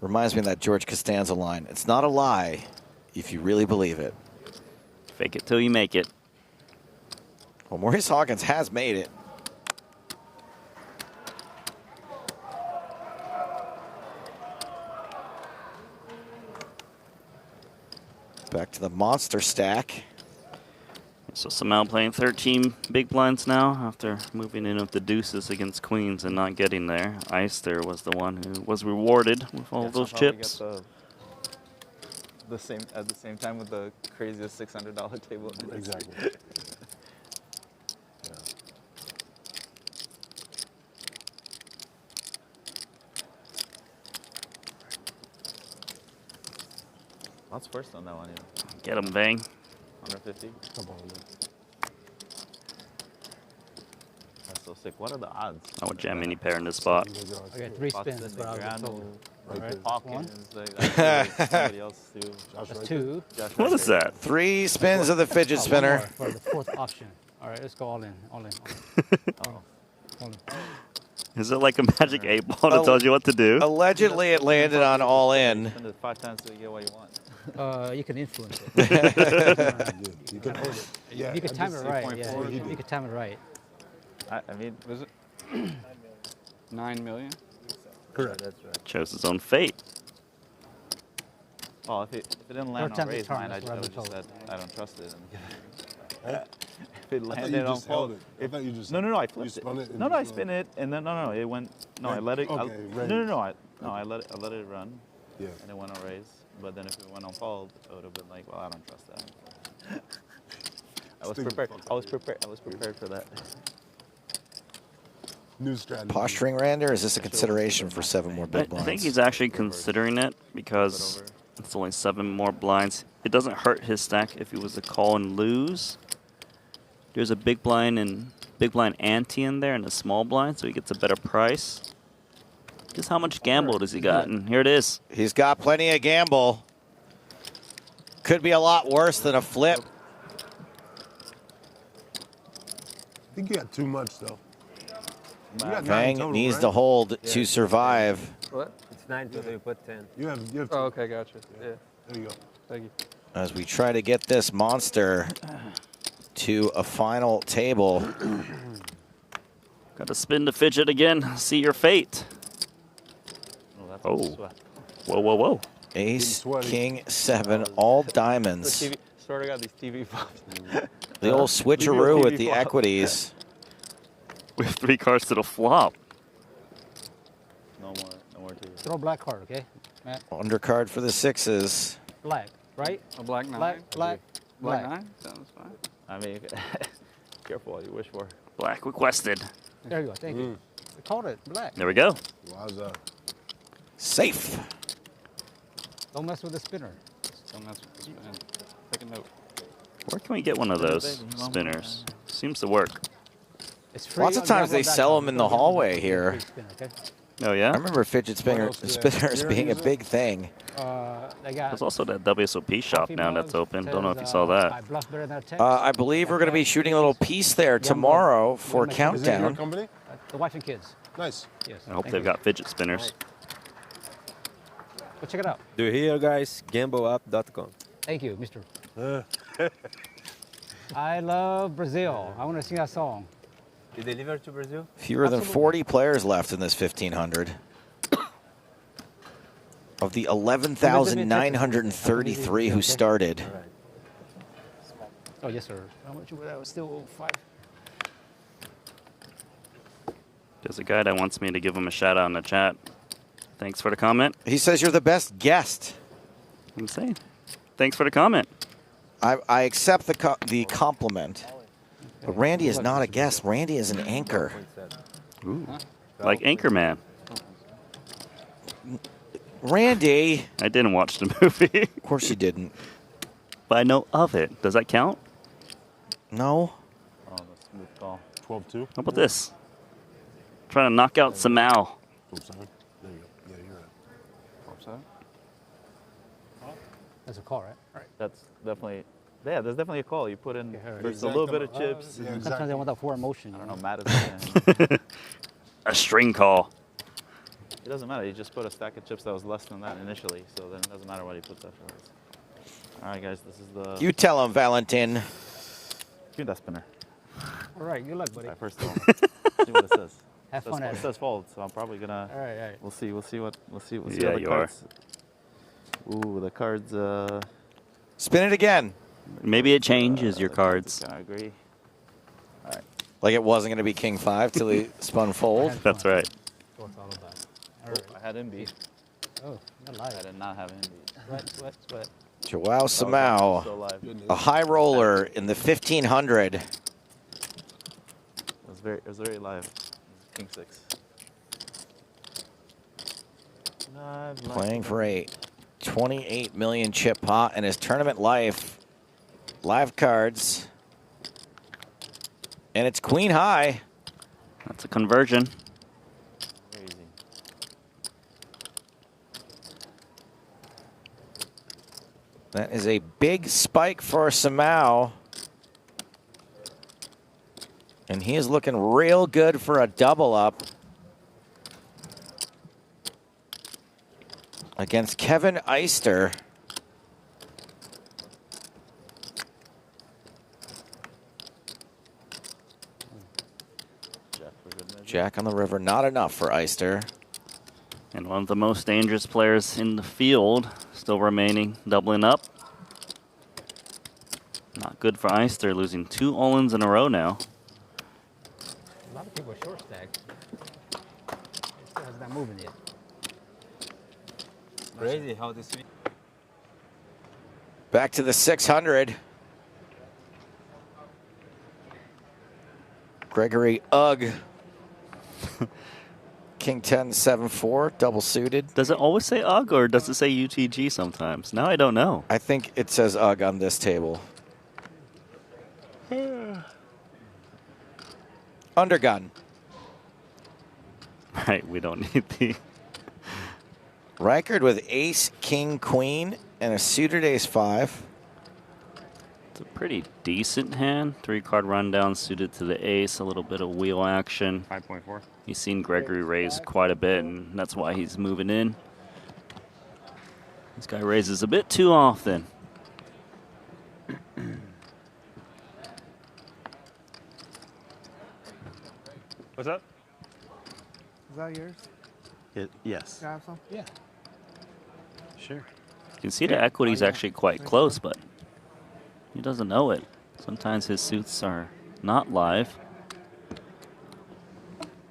Reminds me of that George Costanza line. It's not a lie if you really believe it. Fake it till you make it. Well, Maurice Hawkins has made it. Back to the monster stack. So somehow playing 13 big blinds now after moving in with the deuces against queens and not getting there. Ice there was the one who was rewarded with all those chips. The same at the same time with the craziest $600 table. Exactly. What's first on that one? Yeah. Get him, Bang. 150. Come on, man. That's so sick. What are the odds? I would jam any pair in this spot. Okay, 3 spins. That's what I was told. Like Right. Hawkins, like somebody else too. That's 2. What is that? 3 spins of the fidget Oh, spinner. one more for the 4th option. All right, let's go all in. All in. All in. All in. Is it like a magic 8-ball that tells you what to do? Allegedly, it landed on all in. Spend it 5 times to get what you want. You can influence it. You can hold it. Yeah, you can time it right. Yeah, 8.4. you can time it right. I mean, Was it 9 million? Correct. that's right. Chose his own fate. Well, if it didn't land times on the raise turn, mine, I that's what I've would been just told. said I don't trust it. Huh? If it I thought landed you on just held fold, it. I thought you just no, I you flipped spun it. and No, I just spin it, and then no, it went. No, I let it. Okay, I let it run. Yeah. And it went on raise. But then if it went on fold, I would have been like, well, I don't trust that. I was prepared. I was prepared for that. New strategy. Posturing Rander, is this a consideration for 7 more I big blinds? think he's actually considering it because it's only 7 more blinds. It doesn't hurt his stack if he was to call and lose. There's a big blind ante in there and a small blind, so he gets a better price. Just how much gamble does he got? And here it is. He's got plenty of gamble. Could be a lot worse than a flip. I think you got too much though. You got 9 Fang total, needs right? to hold to survive. What? It's 9 to you put 10. You have Oh, okay, gotcha. Yeah. There you go. Thank you. As we try to get this monster to a final table. Got to spin the fidget again. See your fate. Oh. Whoa. Ace, king, 7, all diamonds. Swear to God, these TV pops. The old switcheroo with the equities. We have 3 cards to the flop. No more TV. Throw black card, okay, Matt? Undercard for the 6s. Black, right? A black 9? Black. Black 9? Sounds fine. I mean, careful what you wish for. Black requested. There you go. Thank you. I called it black. There we go. Wowza. Safe. Don't mess with the spinner. Don't mess with the spin. Take a note. Where can we get one of those spinners? Seems to work. It's free. Lots of times they sell them in the hallway here. Oh, yeah? I remember fidget spinners being a big thing. There's also that WSOP shop now that's open. Don't know if you saw that. I believe we're going to be shooting a little piece there tomorrow for Countdown. The wife and kids. Nice. Yes. I hope they've got fidget spinners. Go check it out. Do you hear, guys? GamboApp.com. Thank you, Mr. I love Brazil. I want to sing that song. You deliver to Brazil? Fewer than 40 players left in this 1500. Of the 11,933 who started. Oh, yes, sir. How much would that? Still 5. There's a guy that wants me to give him a shout out in the chat. Thanks for the comment. He says you're the best guest. I'm saying. Thanks for the comment. I accept the compliment. But Randy is not a guest. Randy is an anchor. Ooh. Like Anchorman. Randy. I didn't watch the movie. Of course you didn't. But I know of it. Does that count? No. Oh, that's a smooth call. 12-2. How about this? Trying to knock out Samau. There you go. Yeah, you're right. That's a call, right? That's definitely, yeah, there's definitely a call. You put in just a Exact little bit of amount. chips. Yeah, Sometimes exactly. they want that for emotion. I don't know, Matt is A string call. It doesn't matter. You just put a stack of chips that was less than that initially, so then it doesn't matter what he puts afterwards. All right, guys, this is the... You tell him, Valentin. Give me that spinner. All right, good luck, buddy. All right, first of all, see what it says. Have fun at it it. says fold, so I'm probably gonna... All right. We'll see what Yeah, the you cards... Ooh, the cards... Spin it again. Maybe it changes your cards. I agree. All right. Like it wasn't going to be King 5 till he spun fold. That's right. That's what it's all about. Oh, I had him beat. Oh, not live. I did not have him beat. Sweat. Joao Samau, so live. a high roller in the 1500. It was very live. King 6. Playing for a 28 million chip pot in his tournament life. Live cards. And it's queen high. That's a conversion. Very easy. That is a big spike for Samau. And he is looking real good for a double up. against Kevin Eister. Jack on the river, not enough for Eister. And one of the most dangerous players in the field still remaining, doubling up. Not good for Eister, losing 2 all-ins in a row now. A lot of people are short stacked. It still has not moving yet. Crazy how this. Back to the 600. Gregory Ugg. King 10, 7-4, double suited. Does it always say UGG or does it say UTG sometimes? Now I don't know. I think it says Ugg on this table. Undergun. Right, we don't need the... Reichard with ace, king, queen, and a suited ace-5. It's a pretty decent hand. 3-card rundown suited to the ace, a little bit of wheel action. 5.4. He's seen Gregory raise quite a bit, and that's why he's moving in. This guy raises a bit too often. What's up? Is that yours? Yes. Can I have some? Yeah. Sure. You can see the equity's actually quite close, but he doesn't know it. Sometimes his suits are not live.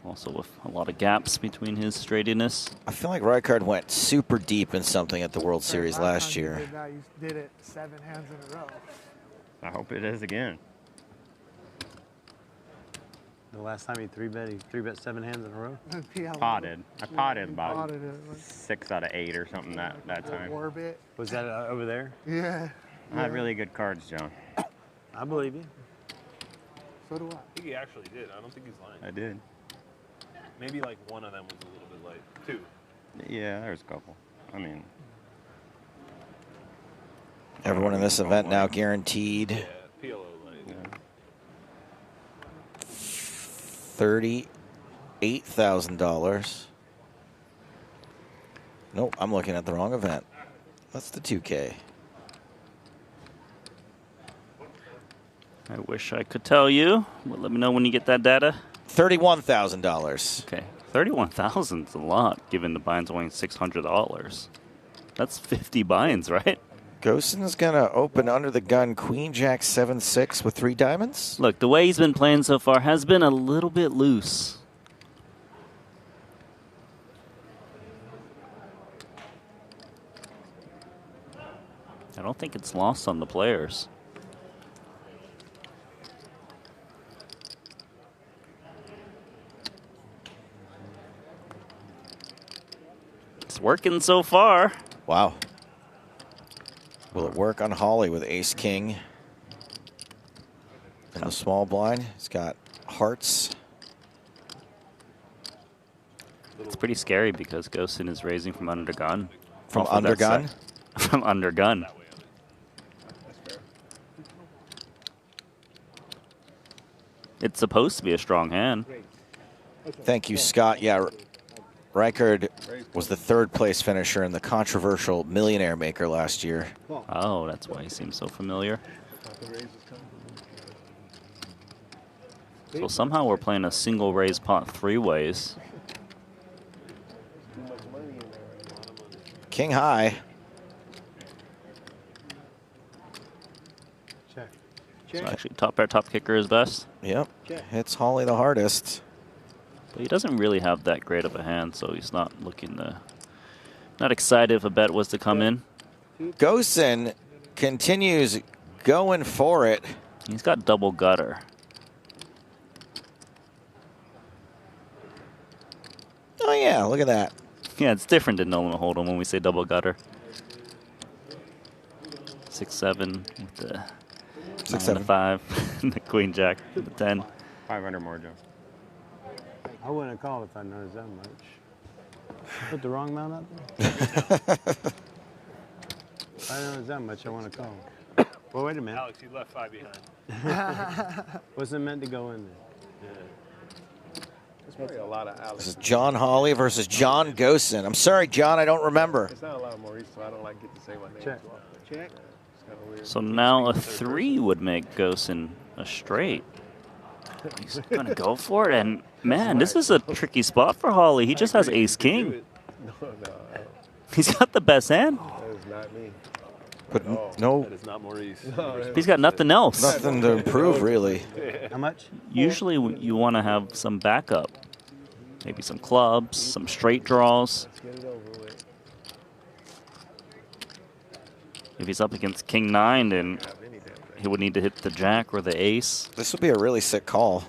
Also with a lot of gaps between his straightiness. I feel like Reichard went super deep in something at the World Series last year. You did it 7 hands in a row. I hope it is again. The last time he 3-bet 7 hands in a row? Potted. I potted Yeah, about potted it, like- 6 out of 8 or something that time. Orbit. Was that over there? Yeah. I had really good cards, John. I believe you. So do I. I think he actually did. I don't think he's lying. I did. Maybe like one of them was a little bit light. 2. Yeah, there's a couple. I mean, Everyone in this event now guaranteed Yeah, PLO light. $38,000. Nope, I'm looking at the wrong event. That's the 2K. I wish I could tell you, but let me know when you get that data. $31,000. Okay, 31,000 is a lot, given the buying's only $600. That's 50 buy-ins, right? Ghostin's gonna open under the gun Queen Jack 7-6 with 3 diamonds. Look, the way he's been playing so far has been a little bit loose. I don't think it's lost on the players. It's working so far. Wow. Will it work on Holly with ace king in the small blind? He's got hearts. It's pretty scary because Ghostin is raising from under gun. From Off of under that gun? side. From under gun. It's supposed to be a strong hand. Thank you, Scott. Yeah, Reichard was the 3rd place finisher in the controversial Millionaire Maker last year. Oh, that's why he seems so familiar. So somehow we're playing a single raise pot 3 ways. King high. Check. So actually, top pair, top kicker is best. Yep, hits Holly the hardest. But he doesn't really have that great of a hand, so he's not looking to, not excited if a bet was to come in. Ghostin continues going for it. He's got double gutter. Oh yeah, look at that. Yeah, it's different than No Limit Hold'em when we say double gutter. 6-7 with the 6-7. 9-5, the Queen Jack, the 10. 500 more, Joe. I wouldn't have called if I noticed that much. Put the wrong amount out there? If I noticed that much, I want to call. Well, wait a minute. Alex, you left 5 behind. Wasn't meant to go in there. Yeah. a lot of Alex. This is John Hawley versus John Gosen. I'm sorry, John, I don't remember. It's not a lot of Maurice, so I don't like get to say my name Check. too often. Check. It's kind of weird. So now a 3 would make Gosen a straight. He's gonna go for it, and man, this is a tricky spot for Hawley. He just has ace king. No. He's got the best hand. That is not me. But no, That is not Maurice. He's got nothing else. nothing to improve, really. How much? Usually you want to have some backup. Maybe some clubs, some straight draws. Let's get it over with. If he's up against king 9, then he would need to hit the jack or the ace. This would be a really sick call.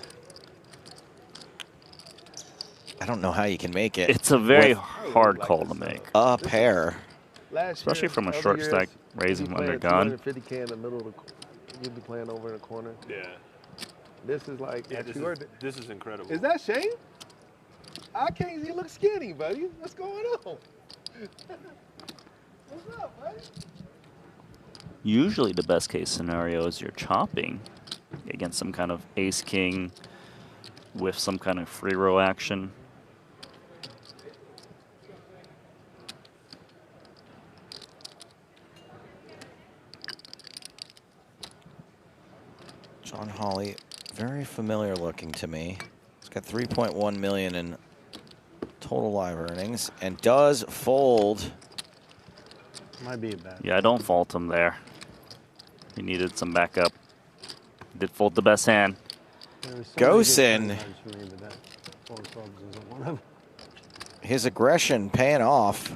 I don't know how you can make it. It's a very with hard call to make. a pair. Especially from a short stack raising under gun. 250K in the middle of the, you'd be playing over in the corner. Yeah. This is like, Yeah, this is incredible. Is that Shane? I can't. You look skinny, buddy. What's going on? What's up, buddy? Usually the best case scenario is you're chopping against some kind of ace king with some kind of free row action. John Hawley, very familiar looking to me. He's got 3.1 million in total live earnings and does fold. Might be a bad. Yeah, I don't fault him there. He needed some backup. He did fold the best hand. Gosen. His aggression paying off.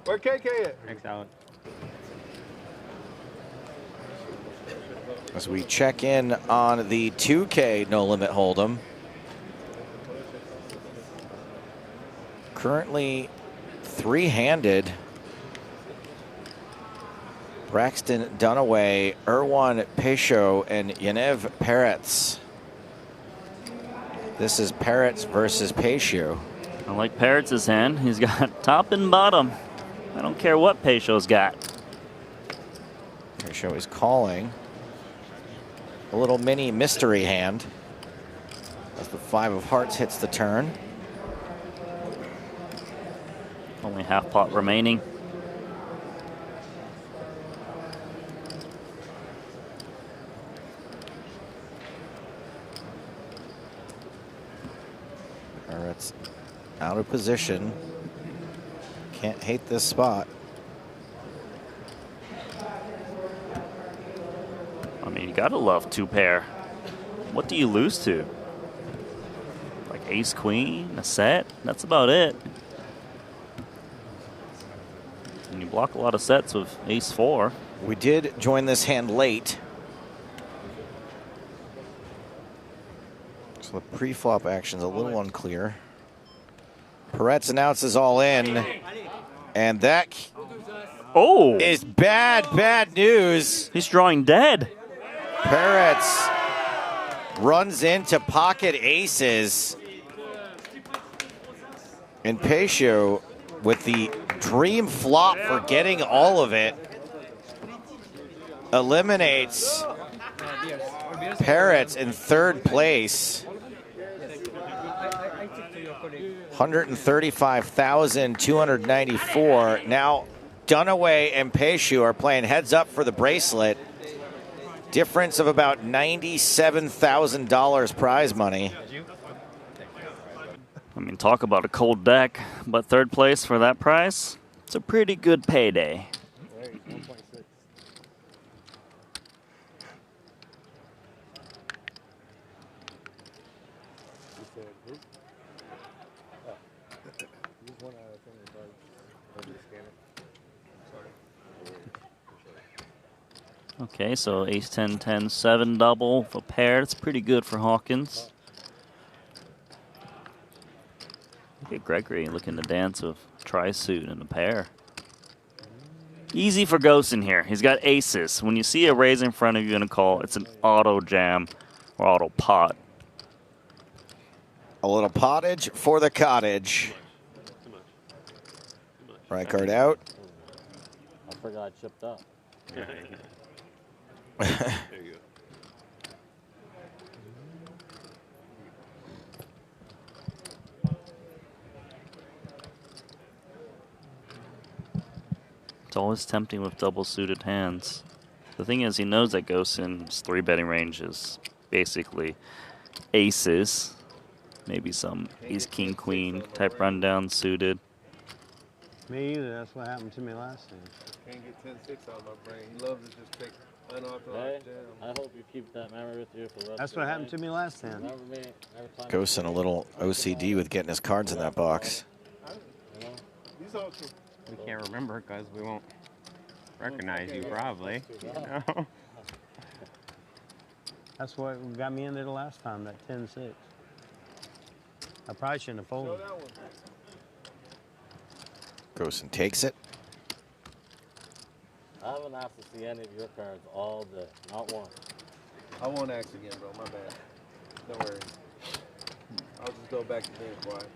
Where KK at? Thanks, Alex. As we check in on the 2K No Limit Hold'em. Currently three-handed. Braxton Dunaway, Erwan Peixo, and Yaniv Peretz. This is Peretz versus Peixo. I like Peretz's hand. He's got top and bottom. I don't care what Peixo's got. Peixo is calling. A little mini mystery hand as the 5 of hearts hits the turn. Only half pot remaining. Peretz out of position. Can't hate this spot. I mean, you gotta love 2-pair. What do you lose to? Like ace queen, a set? That's about it. And you block a lot of sets with ace 4. We did join this hand late. So the pre-flop action's a little unclear. Peretz announces all in. And that is bad news. He's drawing dead. Peretz runs into pocket aces. And Peixo with the dream flop for getting all of it eliminates Peretz in third place. 135,294. Now Dunaway and Peixo are playing heads up for the bracelet. Difference of about $97,000 prize money. I mean, talk about a cold deck, but third place for that price, it's a pretty good payday. Okay, so ace 10, 10, 7 double for pair. It's pretty good for Hawkins. Look at Gregory looking to dance with tri-suit and a pair. Easy for Gosen here. He's got aces. When you see a raise in front of you in a call, it's an auto jam or auto pot. A little pottage for the cottage. Right card out. I forgot I chipped up. There you go. It's always tempting with double suited hands. The thing is, he knows that Gosen's 3-betting range is basically aces, maybe some ace, king, queen type rundown suited. Me either. That's what happened to me last time. Can't get 10-6 out of my brain. He loves to just take unauthorized Hey, jam. I hope you keep that memory with you for the rest That's of what the happened to me last time. Gosen a little OCD with getting his cards in that box. We can't remember because we won't recognize you probably. You know? That's what got me in there the last time, that 10-6. I probably shouldn't have folded. Gosen takes it. I haven't asked to see any of your cards all day, not one. I won't ask again, bro. My bad. Don't worry. I'll just go back to being quiet.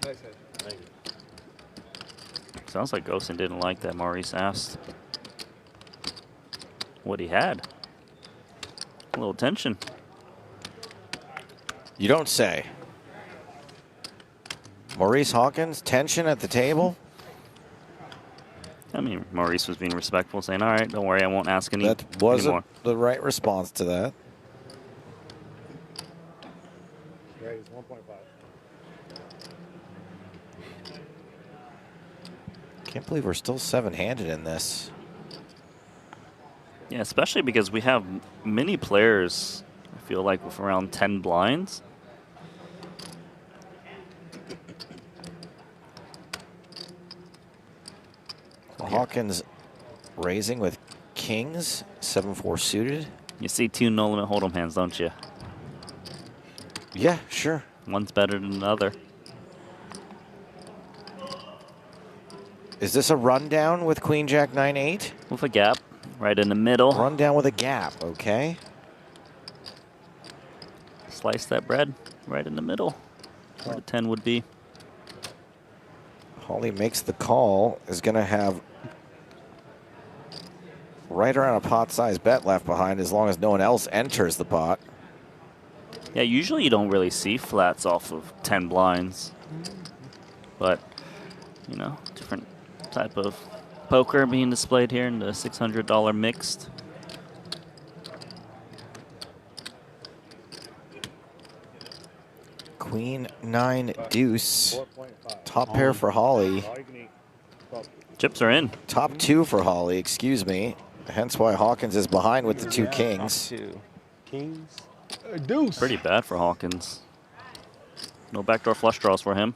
Nice head. Thank you. Sounds like Gosen didn't like that Maurice asked what he had. A little tension. You don't say. Maurice Hawkins, tension at the table? I mean, Maurice was being respectful, saying, all right, don't worry, I won't ask anymore. That wasn't the right response to that. Yeah, he's 1.5. Can't believe we're still 7-handed in this. Yeah, especially because we have many players, I feel like, with around 10 blinds. Hawkins raising with kings, 7-4 suited. You see 2 no-limit hold'em hands, don't you? Yeah, sure. One's better than another. Is this a rundown with Queen Jack 9-8? With a gap right in the middle. Rundown with a gap, okay. Slice that bread right in the middle, where the 10 would be. Holly makes the call, is going to have right around a pot-sized bet left behind as long as no one else enters the pot. Yeah, usually you don't really see flats off of 10 blinds. But, you know, different type of poker being displayed here in the $600 mixed. Queen 9 deuce. Top pair for Holly. Chips are in. Top 2 for Holly, excuse me. Hence why Hawkins is behind with the 2 kings. Kings. Deuce. Pretty bad for Hawkins. No backdoor flush draws for him.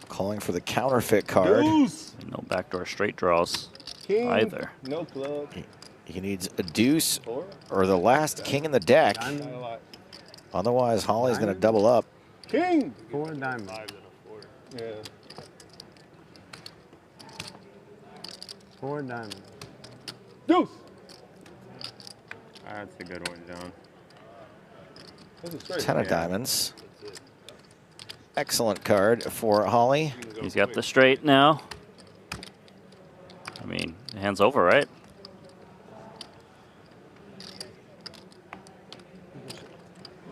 Calling for the counterfeit card. Deuce. And no backdoor straight draws King. either. No club. He needs a deuce or the last king in the deck. Otherwise, Holly's going to double up. King. 4 diamonds. Yeah. 4 diamonds. Deuce. That's a good one, John. 10 of diamonds. Excellent card for Holly. He's got the straight now. I mean, hand's over, right?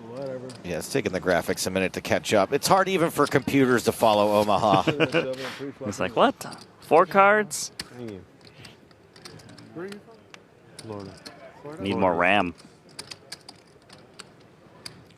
Whatever. Yeah, it's taking the graphics a minute to catch up. It's hard even for computers to follow Omaha. It's like, what? 4 cards? Thank you. Where are you from? Florida. Need more RAM.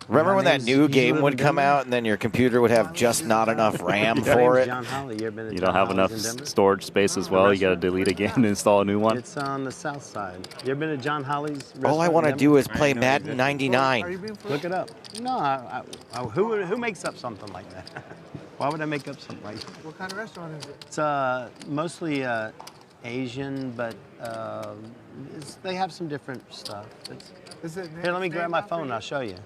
Remember when that new game would come out and then your computer would have just not enough RAM for it? John Holly. You ever been to You John don't have Holly's enough in Denver? storage space as well. You got to delete again and install a new one. It's on the south side. You ever been to John Holly's? All I restaurant want to in do Denver? is play Madden 99. Look it up. No, who makes up something like that? Why would I make up something like that? What kind of restaurant is it? It's mostly Asian, but they have some different stuff. Here, let me grab my phone and I'll show you.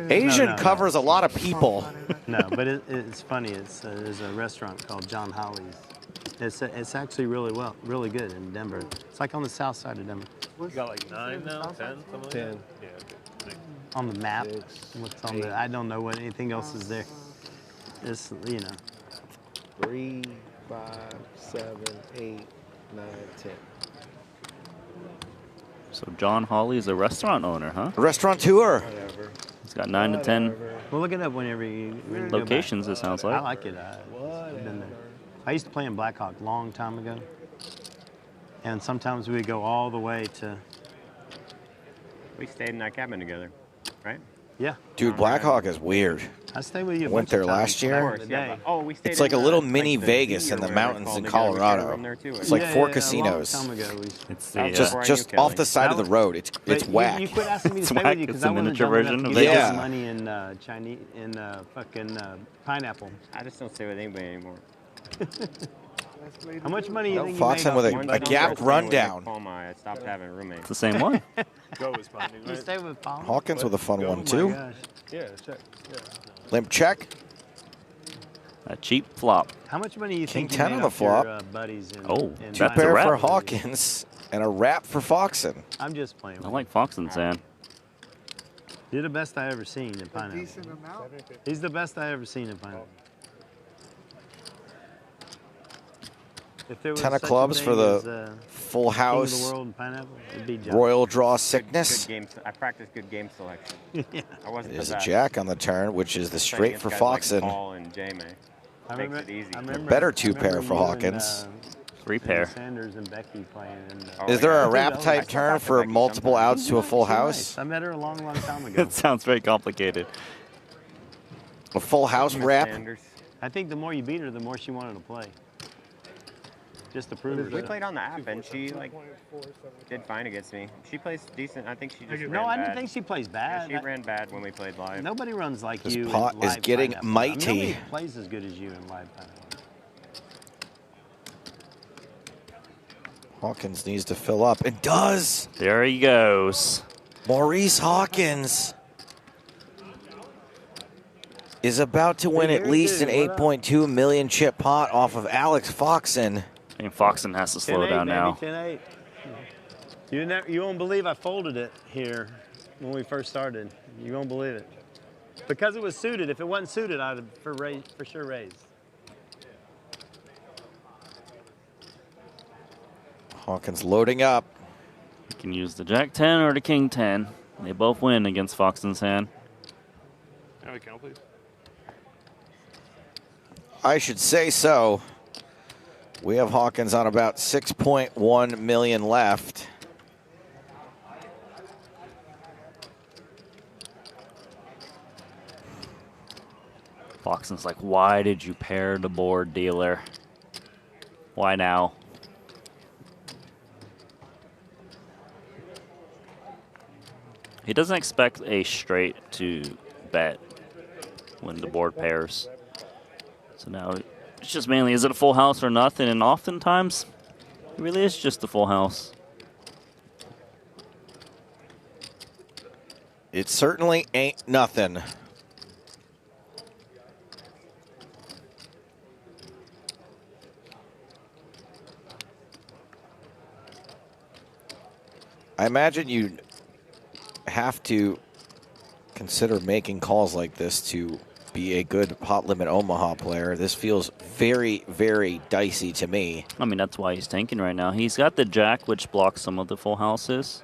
Asian covers a lot of people. No, but it's funny. There's a restaurant called John Holly's. It's actually really good in Denver. It's like on the south side of Denver. You got like 9 now, 10, something like 10. that? Yeah, okay. On the map, what's on the? I don't know what anything else is there. It's 3, 5, 7, 8, 9, 10. So John Holly is a restaurant owner, huh? Restaurateur. Whatever. He's got 9 to 10 Well, look it up whenever you go back. locations, it sounds I like. like it. I've been there. I used to play in Blackhawk a long time ago. And sometimes we would go all the way to... We stayed in that cabin together, right? Yeah. Dude, Blackhawk is weird. I stayed with you. Went there last year. We stayed It's like a in little the, mini the Vegas V or in the whatever it's mountains called in together. We shared a Colorado. room there, too, It's right? like 4 A casinos. long time ago. It's just off the side of the road. It's whack. You quit asking me to It's stay with whack. you because It's I a wasn't miniature dumb enough version to of give Vegas. you money in Chinese fucking pineapple. I just don't stay with anybody anymore. How much money do you think Fox you in made with off a the gapped rundown. I stopped having roommates. It's the same one. Go with Spotty, You right? stay with Palmer? Hawkins with a fun Go. one Oh my too. Gosh. Yeah, check. Yeah. Limp check. A cheap flop. How much money do you King think you 10 made on the off your, flop. buddies in, Oh, in Two that's a pair wrap. for Hawkins and a wrap for Foxen. I'm just playing with I like Fox and Sand. You're the best I ever seen in pineapple. Decent amount. He's the best I ever seen in pineapple. If there was 10 of such a clubs for thing the as, full King of the house. world in pineapple, it'd be John. Royal draw Good sickness. game. I practiced good game selection. Yeah. I wasn't There's the a best. jack on the turn, which is the Playing straight against for guys like Foxen. Paul and J-May. I Makes remember, it easy. I remember, better I two pair remember for you Hawkins. And, 3 pair. Sanders and Becky playing. And, Oh, Is there yeah. a wrap type turn for multiple outs to a full house? I met her a long, long time ago. It sounds very complicated. A full house wrap? Sanders. I think the more you beat her, the more she wanted to play. Just to prove We herself. played on the app and she did fine against me. She plays decent. I think she just No, ran I didn't bad. think she plays Yeah, bad. she ran bad when we played live. Nobody runs like This you. pot in is live getting pineapple. mighty. Nobody plays as good as you in live pineapple. Hawkins needs to fill up. It does. There he goes. Maurice Hawkins is about to win at least an 8.2 million chip pot off of Alex Foxen. I think Foxen has to slow 10-8, down baby, now. 10-8. You won't believe I folded it here when we first started. You won't believe it. Because it was suited. If it wasn't suited, I'd have for sure raised. Hawkins loading up. You can use the Jack 10 or the King 10. They both win against Foxen's hand. Now we count, please. I should say so. We have Hawkins on about 6.1 million left. Foxen's like, why did you pair the board, dealer? Why now? He doesn't expect a straight to bet when the board pairs. So now it's just mainly, is it a full house or nothing? And oftentimes, it really is just a full house. It certainly ain't nothing. I imagine you have to consider making calls like this to be a good pot limit Omaha player. This feels very, very dicey to me. I mean, that's why he's tanking right now. He's got the Jack, which blocks some of the full houses.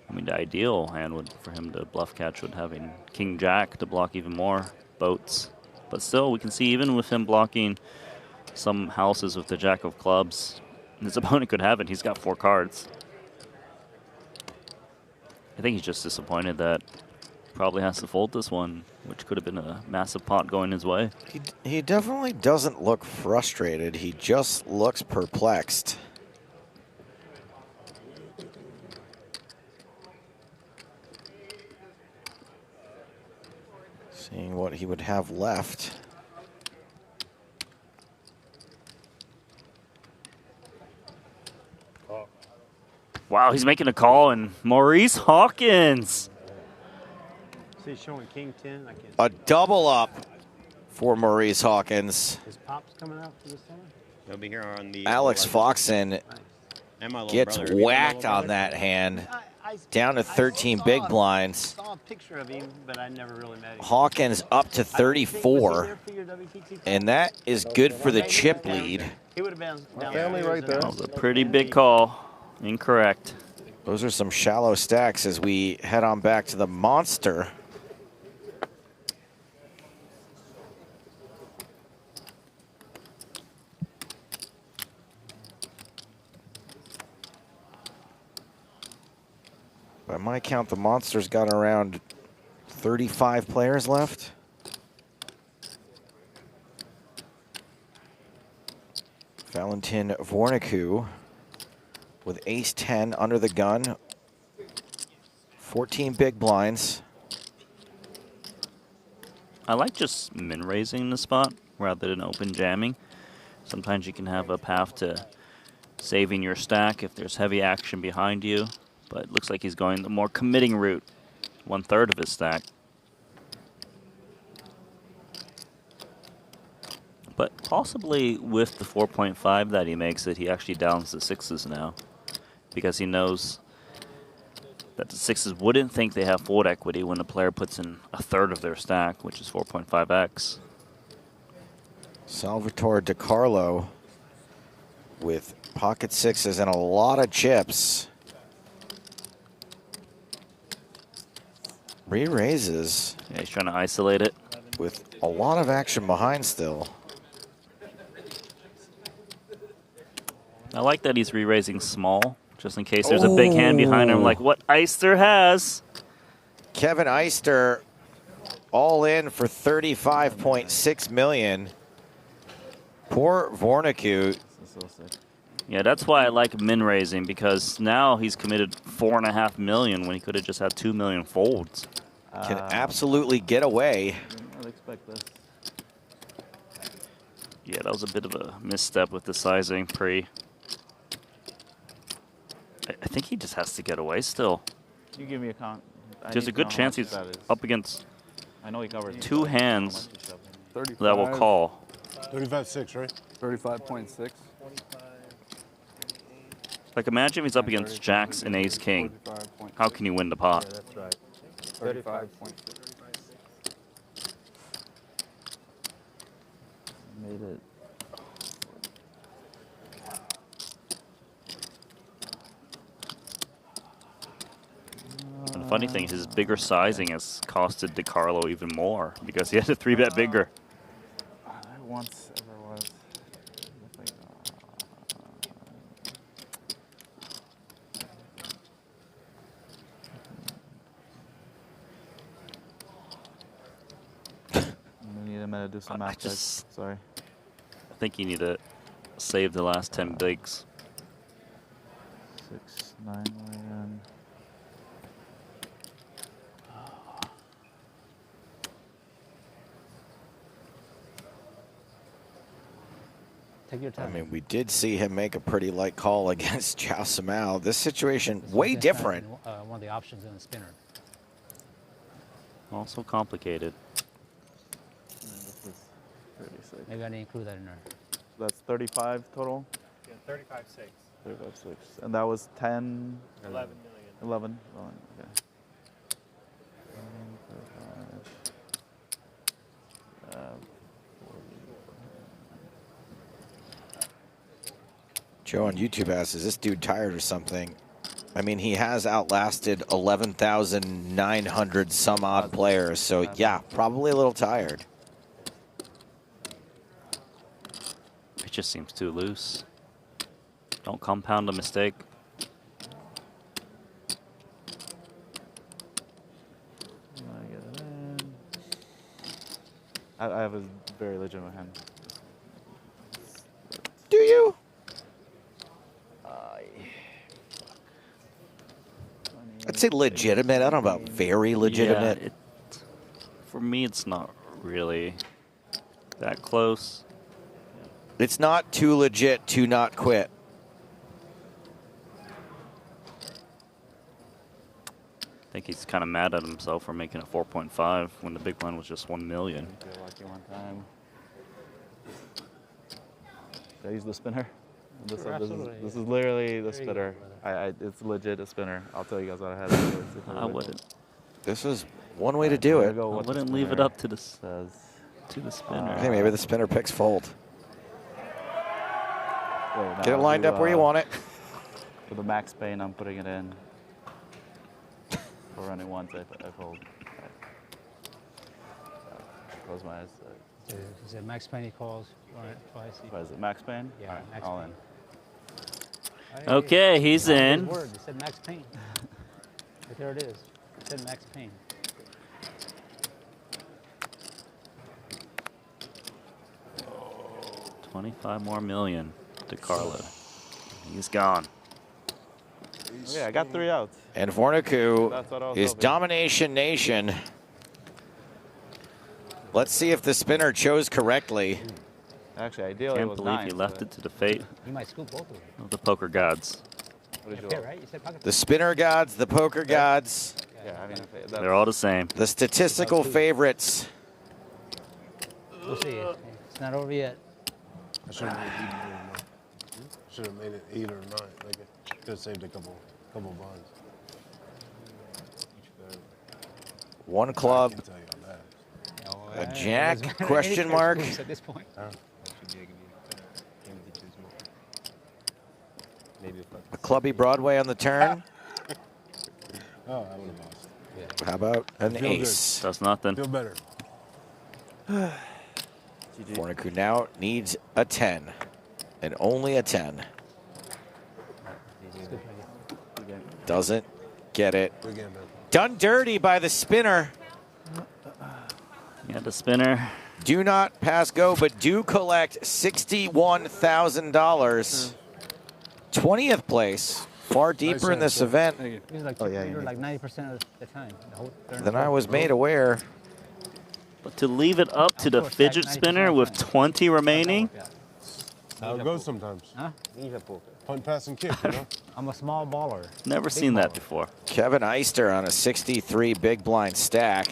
I mean, the ideal hand would for him to bluff catch would having King Jack to block even more boats. But still, we can see even with him blocking some houses with the Jack of clubs, his opponent could have it. He's got 4 cards. I think he's just disappointed that probably has to fold this one, which could have been a massive pot going his way. He definitely doesn't look frustrated. He just looks perplexed. Seeing what he would have left. Wow, he's making a call, and Maurice Hawkins. See, showing King 10. I can't. A double up for Maurice Hawkins. His pop's coming out for this summer. He'll be here on the. Alex Foxen And my little gets brother. Have you met my whacked little on brother? that hand. Down to 13 big blinds. I saw a picture of him, but I never really met him. Hawkins up to 34. And that is good for the chip lead. He would have been down Family right there. That was a pretty big call. Incorrect. Those are some shallow stacks as we head on back to the monster. By my count, the Monster's got around 35 players left. Valentin Vorniku with ace-10 under the gun. 14 big blinds. I like just min-raising the spot rather than open jamming. Sometimes you can have a path to saving your stack if there's heavy action behind you. But it looks like he's going the more committing route, 1/3 of his stack. But possibly with the 4.5 that he makes it, he actually downs the 6s now. Because he knows that the 6s wouldn't think they have fold equity when a player puts in 1/3 of their stack, which is 4.5x. Salvatore DiCarlo with pocket 6s and a lot of chips. Re-raises. Yeah, he's trying to isolate it. With a lot of action behind still. I like that he's re-raising small, just in case there's a big hand behind him, like what Eister has. Kevin Eister all in for 35.6 million. Poor Vorniku. Yeah, that's why I like min-raising, because now he's committed 4.5 million when he could have just had 2 million folds. Can absolutely get away. I'd expect this. Yeah, that was a bit of a misstep with the sizing pre. I think he just has to get away still. You give me a count. There's a good chance he's up against I know he covered 2 hands 35. that will call. 35.6, right? 35.6. Like, imagine if he's up against jacks and ace king. How can you win the pot? Yeah, that's right. 35.6. Made it. And the funny thing is, his bigger sizing has costed DiCarlo even more because he had to 3-bet bigger. I once ever was. I need a minute to do some math. Sorry. I think you need to save the last 10 bigs. 6, 9 million. Take your time. I mean, we did see him make a pretty light call against Chao Samao. This situation, way different. One of the options in the spinner. Also complicated. This is 36. Maybe I didn't include that in there. That's 35 total? Yeah, 35.6. 35.6. And that was 10? 11 million. 11? Okay. Joe on YouTube asks, is this dude tired or something? I mean, he has outlasted 11,900 some odd players, so yeah, probably a little tired. It just seems too loose. Don't compound a mistake. I have a very legitimate hand. Do you? I'd say legitimate. I don't know about very legitimate. Yeah, for me, it's not really that close. It's not too legit to not quit. I think he's kind of mad at himself for making a 4.5 when the big blind was just 1 million. Feel lucky one time. Did I use the spinner? This is literally the spinner. It's legit a spinner. I'll tell you guys what I had. I wouldn't. This is one way to do it. I wouldn't leave it up to the spinner. Hey, maybe the spinner picks fold. Get it lined up where you want it. For the max pain, I'm putting it in. For running once, I fold. Close my eyes. Is it max pain he calls? Twice. What is it, max pain? Yeah, all right, max all pain. in. Okay, he's in. Word. He said max pain. But there it is. It said Max Payne. $25 more million to Carlo. He's gone. Yeah, I got 3 outs. And That's what I Fornicu was is hoping. Domination Nation. Let's see if the spinner chose correctly. Actually, ideally, it Can't was believe 9. he left it to the fate You might scoop both of them. of the poker gods. What did you Okay, right? You said pocket The spinner gods, the poker gods, Yeah, I mean, if They're all the same. the statistical favorites. We'll see. It's not over yet. I should have made it 8 or 9. Should have made it 8 or 9. Like, could have saved a couple bonds. One club, I can tell you on that. a jack, question mark. At this point. A clubby Broadway on the turn. Oh, I would have lost. Yeah. How about an Feel good. ace? Does nothing. Feel better. Fornicu now needs a 10, and only a 10. Doesn't get it. Good game, man. Done dirty by the spinner. Yeah, the spinner. Do not pass go, but do collect $61,000. 20th place, far deeper in this event He's like, you're like 90% of the time. than I was made aware. But to leave it up to the fidget spinner with 20 remaining, How it goes sometimes. Huh? Punt, pass, and kick, you know? I'm a small baller. never seen that before. Kevin Eister on a 63 big blind stack.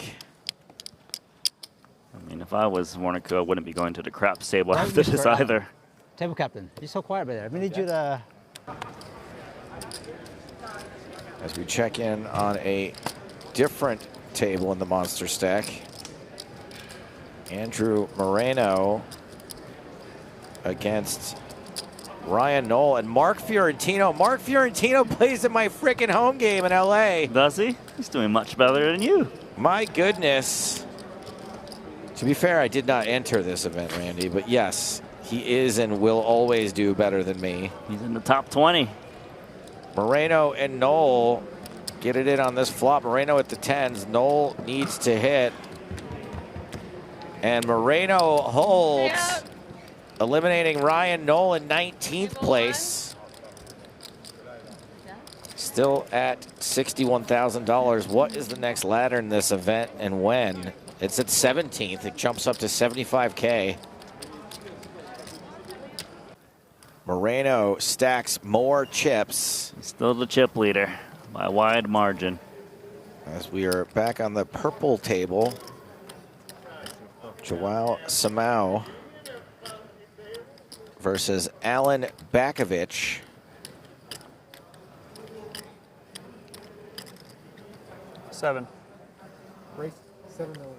I mean, if I was Warnico, I wouldn't be going to the craps table Why after you this swear? either. Table captain, you're so quiet over there. We need you to. As we check in on a different table in the monster stack. Andrew Moreno against Ryan Knoll and Mark Fiorentino. Mark Fiorentino plays in my freaking home game in LA. Does he? He's doing much better than you. My goodness. To be fair, I did not enter this event, Randy, but yes, he is and will always do better than me. He's in the top 20. Moreno and Knoll get it in on this flop. Moreno at the 10s. Knoll needs to hit. And Moreno holds, eliminating Ryan Knoll in 19th place. Still at $61,000. What is the next ladder in this event and when? It's at 17th. It jumps up to 75K. Moreno stacks more chips. Still the chip leader by a wide margin. As we are back on the purple table, Joao Samao versus Alan Bakovich. $7. Race 7 million.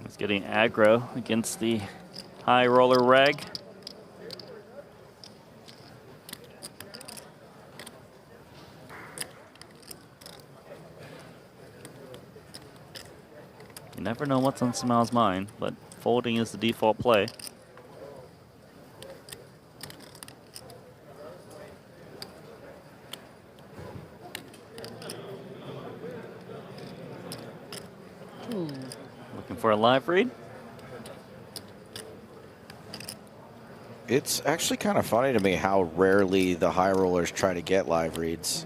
He's getting aggro against the high roller reg. You never know what's on Samao's mind, but folding is the default play. Looking for a live read? It's actually kind of funny to me how rarely the high rollers try to get live reads.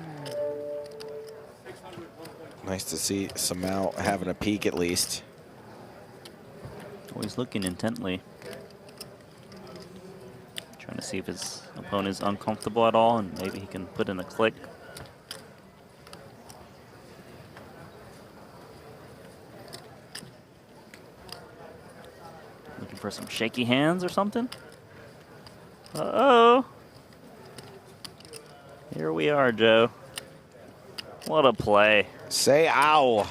Nice to see Samao having a peek at least. Always looking intently. Trying to see if his opponent is uncomfortable at all and maybe he can put in a click. Looking for some shaky hands or something? Uh-oh. Here we are, Joe. What a play. Say ow.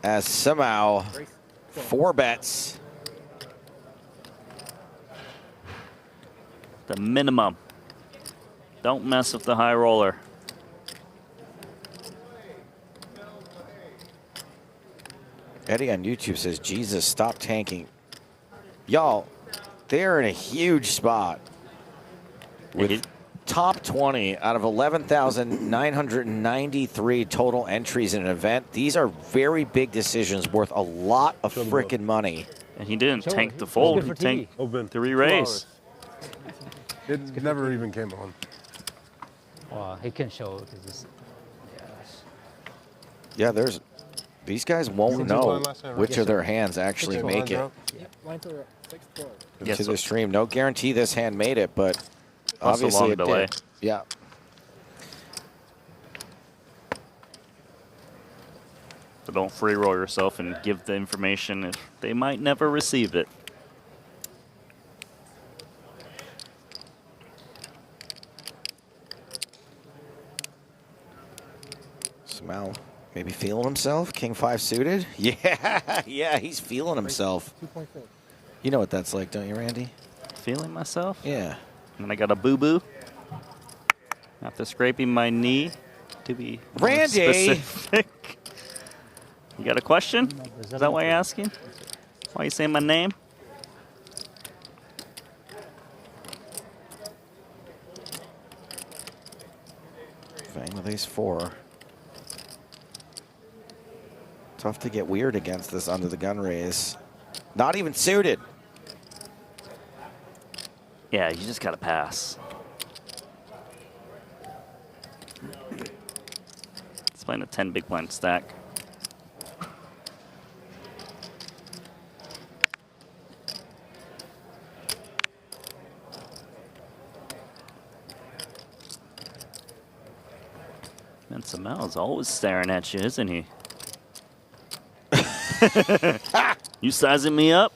As Samao, 4 bets. The minimum. Don't mess with the high roller. Eddie on YouTube says, Jesus, stop tanking. Y'all, they're in a huge spot with top 20 out of 11,993 total entries in an event. These are very big decisions worth a lot of freaking money. And he didn't tank the fold. He tanked 3 raise. It never even came on. Well, he can show because it's. Yes. Yeah, these guys won't know which of their hands actually make it. To the stream. No guarantee this hand made it, but obviously it did. Yeah. So don't free roll yourself and give the information if they might never receive it. Smell. Maybe feeling himself. King 5 suited. Yeah, yeah, he's feeling himself. You know what that's like, don't you, Randy? Feeling myself? Yeah. And I got a boo-boo. After scraping my knee, to be more Randy! specific. You got a question? Is that why you're asking? Why you saying my name? Fang with ace 4. Tough to get weird against this under the gun raise. Not even suited. Yeah, you just gotta pass. It's playing a 10 big blind stack. Man, Samel's always staring at you, isn't he? You sizing me up?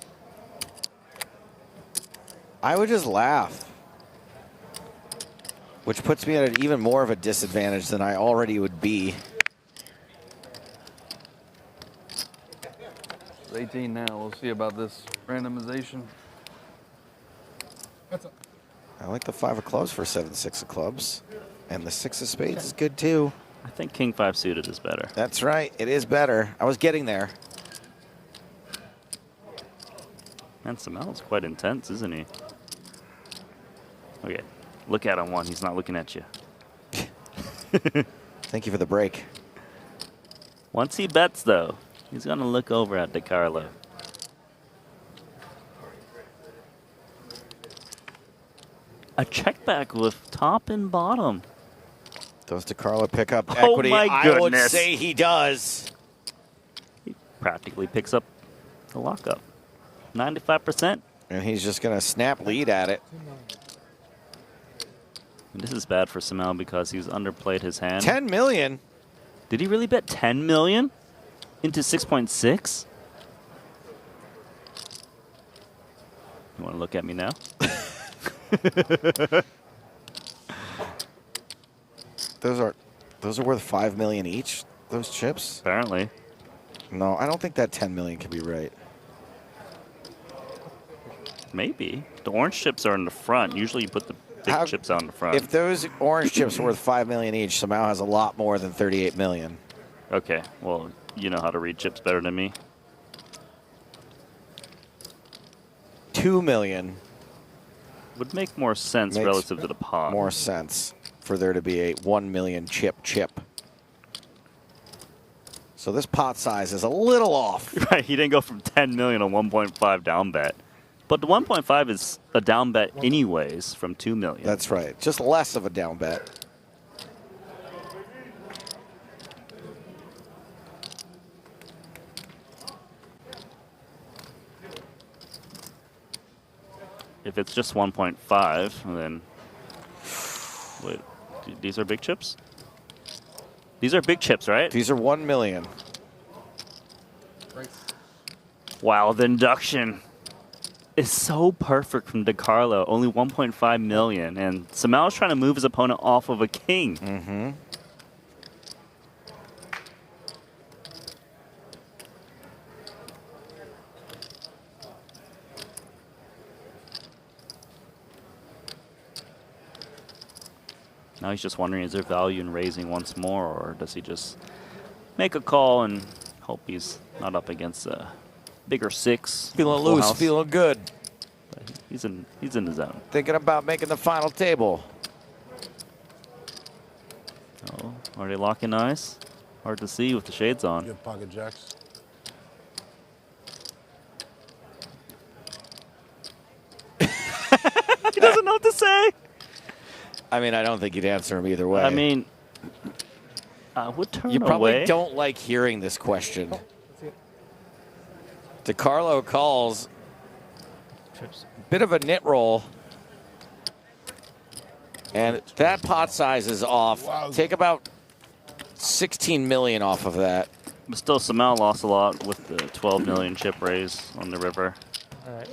I would just laugh. Which puts me at an even more of a disadvantage than I already would be. It's 18 now. We'll see about this randomization. I like the 5 of clubs for 7-6 of clubs. And the 6 of spades is good too. I think King 5 suited is better. That's right. It is better. I was getting there. Man, Samel's quite intense, isn't he? Okay, look at him one. He's not looking at you. Thank you for the break. Once he bets, though, he's going to look over at DiCarlo. A check back with top and bottom. Does DiCarlo pick up Oh equity? my I would goodness. say he does. He practically picks up the lockup. 95%. And he's just going to snap lead at it. And this is bad for Samel because he's underplayed his hand. 10 million? Did he really bet 10 million into 6.6? You want to look at me now? Those are worth 5 million each, those chips? Apparently. No, I don't think that 10 million can be right. Maybe. The orange chips are in the front. Usually you put the big chips on the front. If those orange chips are worth 5 million each, Samau has a lot more than 38 million. Okay, well, you know how to read chips better than me. 2 million. Would make more sense Makes relative to the pot. More sense for there to be a 1 million chip. So this pot size is a little off. Right, he didn't go from 10 million to 1.5 down bet. But the 1.5 is a down bet anyways from 2 million. That's right. Just less of a down bet. If it's just 1.5, then wait, these are big chips? These are big chips, right? These are 1 million. Wow, the induction is so perfect from DiCarlo. Only 1.5 million. And Samel's trying to move his opponent off of a king. Mm-hmm. Now he's just wondering, is there value in raising once more, or does he just make a call and hope he's not up against a bigger 6? Feeling full loose, house? feeling good. He's in the zone. Thinking about making the final table. Oh, are they locking eyes? Hard to see with the shades on. Good pocket jacks. He doesn't know what to say. I mean, I don't think you'd answer him either way. I mean, I would turn away. You probably don't like hearing this question. DeCarlo calls. Bit of a knit roll. And that pot size is off. Wow. Take about 16 million off of that. But still, Samel lost a lot with the 12 million chip raise on the river. All right.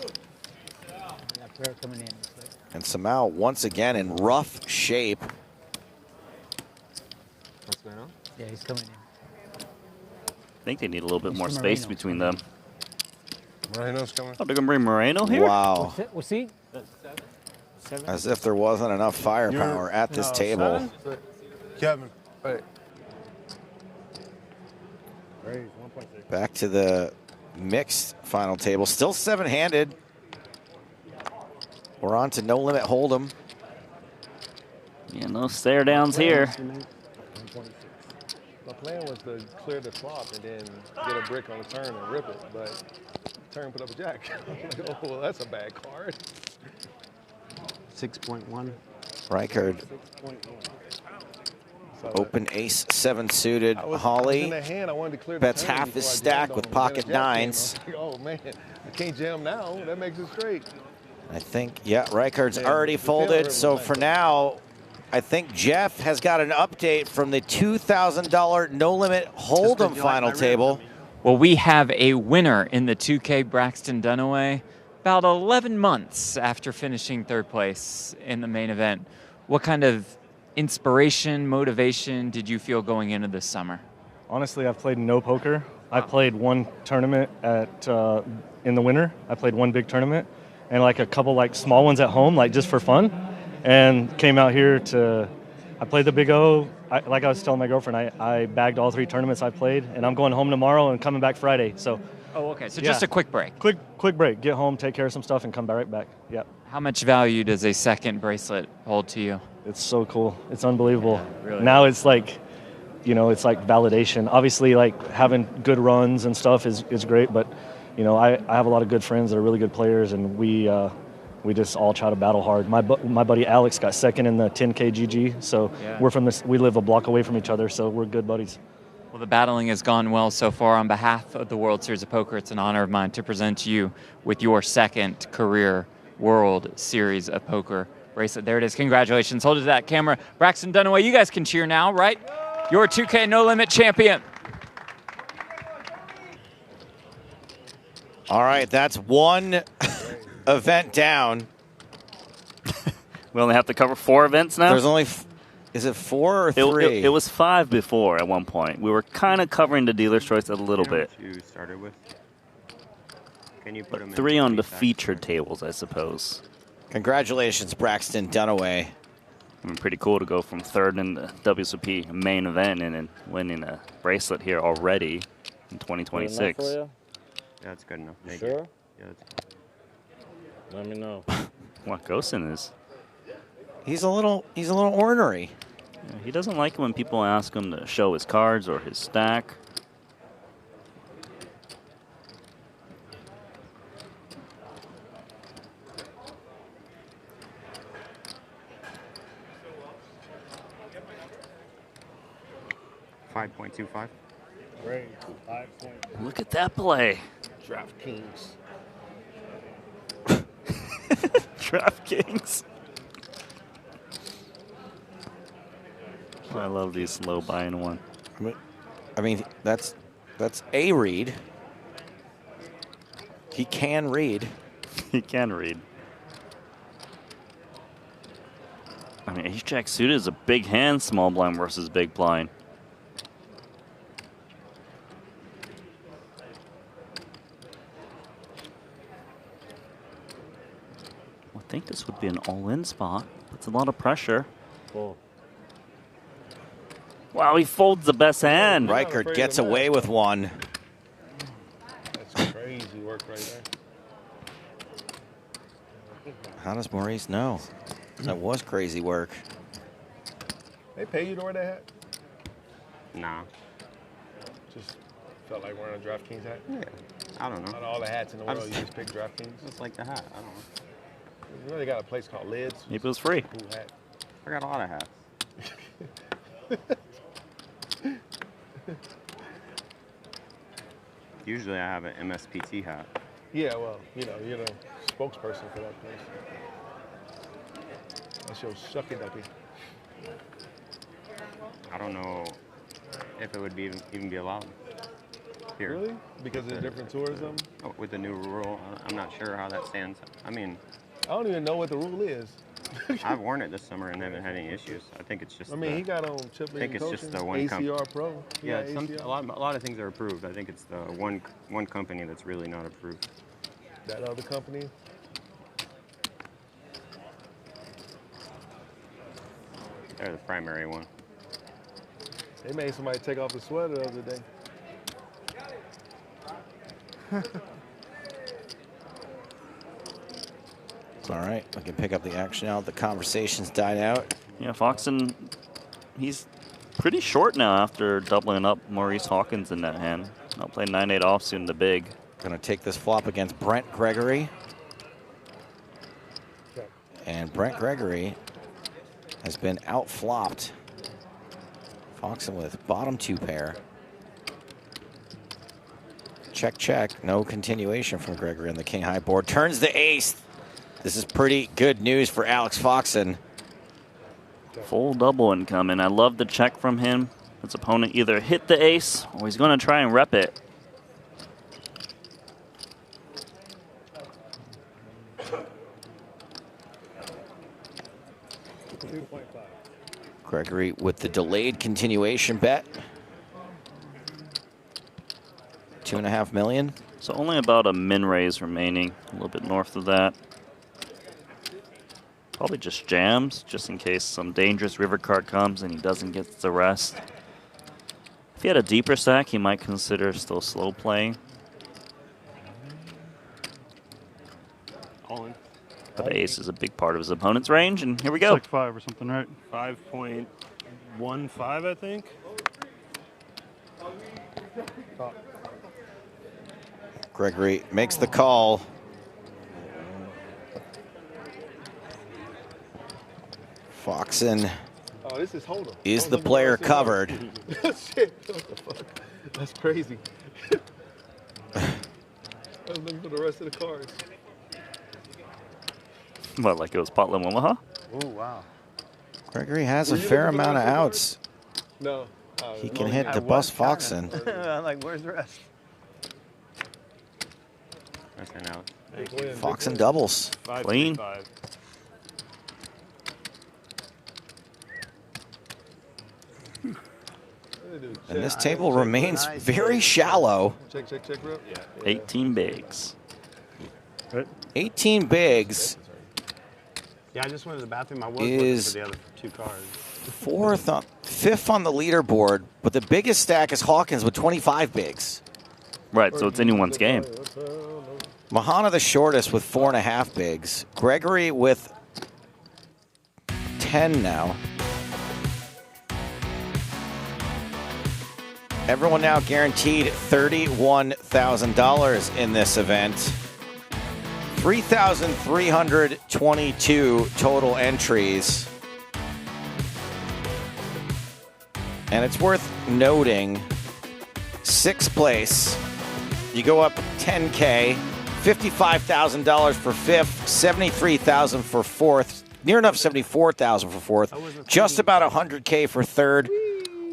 Prayer coming in. And Samel once again in rough shape. What's going on? Yeah, he's coming in. I think they need a little bit more space between them. Moreno's coming. Oh, they're going to bring Moreno here? Wow. What's he? As if there wasn't enough firepower at this table. Kevin. Wait. Back to the mixed final table. Still seven-handed. We're on to no limit hold'em. Yeah, no stare downs here. My plan was to clear the flop and then get a brick on the turn and rip it, but turn put up a jack. Like, oh, well, that's a bad card. 6.1. Reichard. Open ace seven suited. Holly bets half his stack with pocket nines. Like, oh man, I can't jam now. That makes it straight. I think, yeah, Reichard's already folded. So for now, I think Jeff has got an update from the $2,000 no limit hold'em final table. Well, we have a winner in the 2K Braxton Dunaway about 11 months after finishing third place in the main event. What kind of inspiration, motivation did you feel going into this summer? Honestly, I've played no poker. I played one tournament at in the winter. I played one big tournament and like a couple like small ones at home, like just for fun, and came out here to. I played the Big O. Like I was telling my girlfriend, I bagged all 3 tournaments I played, and I'm going home tomorrow and coming back Friday. So. Oh, okay. So just a quick break. Quick break. Get home, take care of some stuff, and come right back. Yeah. How much value does a second bracelet hold to you? It's so cool. It's unbelievable. Yeah, really. Now it's like, you know, it's like validation. Obviously, like having good runs and stuff is great, but you know, I have a lot of good friends that are really good players, and we just all try to battle hard. My buddy Alex got second in the 10K GG, so Yeah. we live a block away from each other, so we're good buddies. Well, the battling has gone well so far. On behalf of the World Series of Poker, it's an honor of mine to present you with your second career World Series of Poker bracelet. There it is. Congratulations. Hold it to that camera. Braxton Dunaway, you guys can cheer now, right? Your 2K No Limit champion. All right, that's one event down. We only have to cover 4 events now? There's only, is it 4 or 3? It was 5 before at one point. We were kind of covering the dealer's choice a little bit. You started with. Can you put them 3 on the featured tables, I suppose. Congratulations, Braxton Dunaway. I mean, pretty cool to go from 3rd in the WSOP main event and then winning a bracelet here already in 2026. Yeah, that's good enough. Thank you. Sure? Yeah, that's Let me know. What Gosen is. He's a little ornery. Yeah, he doesn't like it when people ask him to show his cards or his stack. $5.25. Great. 5.25. Look at that play. DraftKings. DraftKings. I love these slow buying one. I mean, that's a read. He can read. He can read. I mean, ace-jack suited is a big hand, small blind versus big blind. I think this would be an all-in spot. It's a lot of pressure. Cool. Wow, he folds the best hand. Reichard gets away with one. That's crazy work right there. How does Maurice know? That was crazy work. They pay you to wear that hat? Nah. Just felt like wearing a DraftKings hat? Yeah. I don't know. Out of all the hats in the world, you just pick DraftKings? Just like the hat. I don't know. You know they got a place called Lids? Maybe it was free. Cool hat. I got a lot of hats. Usually I have an MSPT hat. Yeah, well, you know, you're the spokesperson for that place. That's your shucky ducky. I don't know if it would be even be allowed here. Really? Because of the different tourism? With the new rule, I'm not sure how that stands. I mean, I don't even know what the rule is. I've worn it this summer and haven't had any issues. I think it's just. I mean, he got on chip I think it's just the coaching, one ACR Pro. Yeah, ACR. a lot of things are approved. I think it's the one company that's really not approved. That other company? They're the primary one. They made somebody take off the sweater the other day. All right, we can pick up the action now. The conversation's died out. Yeah, Foxen, he's pretty short now after doubling up Maurice Hawkins in that hand. I'll play 9-8 offsuit in the big. Going to take this flop against Brent Gregory. And Brent Gregory has been outflopped. Foxen with bottom 2 pair. Check, check. No continuation from Gregory on the king high board. Turns the ace. This is pretty good news for Alex Foxen. Full double incoming. I love the check from him. His opponent either hit the ace or he's going to try and rep it. Gregory with the delayed continuation bet. 2.5 million. So only about a min raise remaining, a little bit north of that. Probably just jams, just in case some dangerous river card comes and he doesn't get the rest. If he had a deeper stack, he might consider still slow playing. All in. But the ace is a big part of his opponent's range, and here we go. It's like 5 or something, right? 5.15, I think. Gregory makes the call. Foxen Oh, this is Hold'em. is the player covered. Shit, what the fuck? That's crazy. I was looking for the rest of the cards. What, like it was pot limit Omaha? Oh, wow. Gregory has a fair amount of outs. No. He can hit to bust Foxen. I'm like, where's the rest? That's an out. Foxen doubles. Clean. And this table remains very shallow. Check, check, check, bro. 18 bigs. 18 bigs Yeah, I just went to the bathroom. I was is looking for the other 2 cards. fifth on the leaderboard, but the biggest stack is Hawkins with 25 bigs. Right, so it's anyone's game. Mahana the shortest with 4.5 bigs. Gregory with 10 now. Everyone now guaranteed $31,000 in this event. 3,322 total entries. And it's worth noting, 6th place, you go up 10K, $55,000 for 5th, $73,000 for 4th, near enough $74,000 for 4th, just about $100K for 3rd,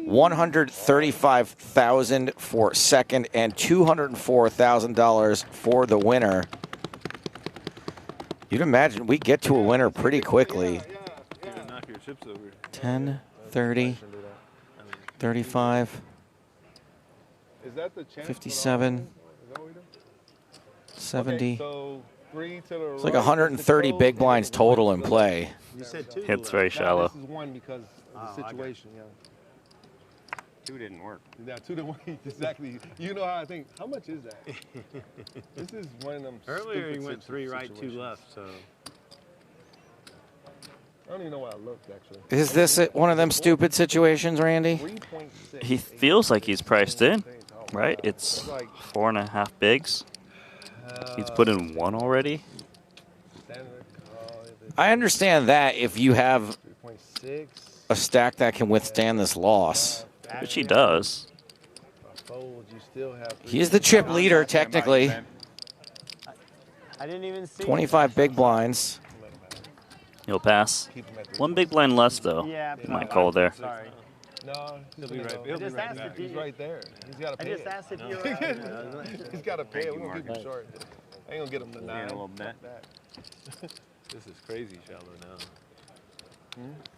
$135,000 for 2nd, and $204,000 for the winner. You'd imagine we get to a winner pretty quickly. 10, 30, 35, 57, 70. It's like 130 big blinds total in play. It's very shallow. This is 1 because of the situation, yeah. 2 didn't work. Yeah, 2 didn't work. Exactly. You know how I think. How much is that? This is one of them. Earlier he stupid went 3 right, 2 situations. left, so. I don't even know why I looked, actually. Is this one of them stupid situations, Randy? He feels like he's priced in, right? It's 4.5 bigs. He's put in one already. I understand that if you have a stack that can withstand this loss. Which he does. He's the chip leader, technically. I didn't even see 25 big blinds. He'll pass. One big blind less, though. Yeah, He might call there. Sorry. No, He'll be right back. He's right there. He's got to pay I just asked if you were. He's got to pay it. We're going to keep him short. I ain't going to get him to 9. A little bit. This is crazy shallow now.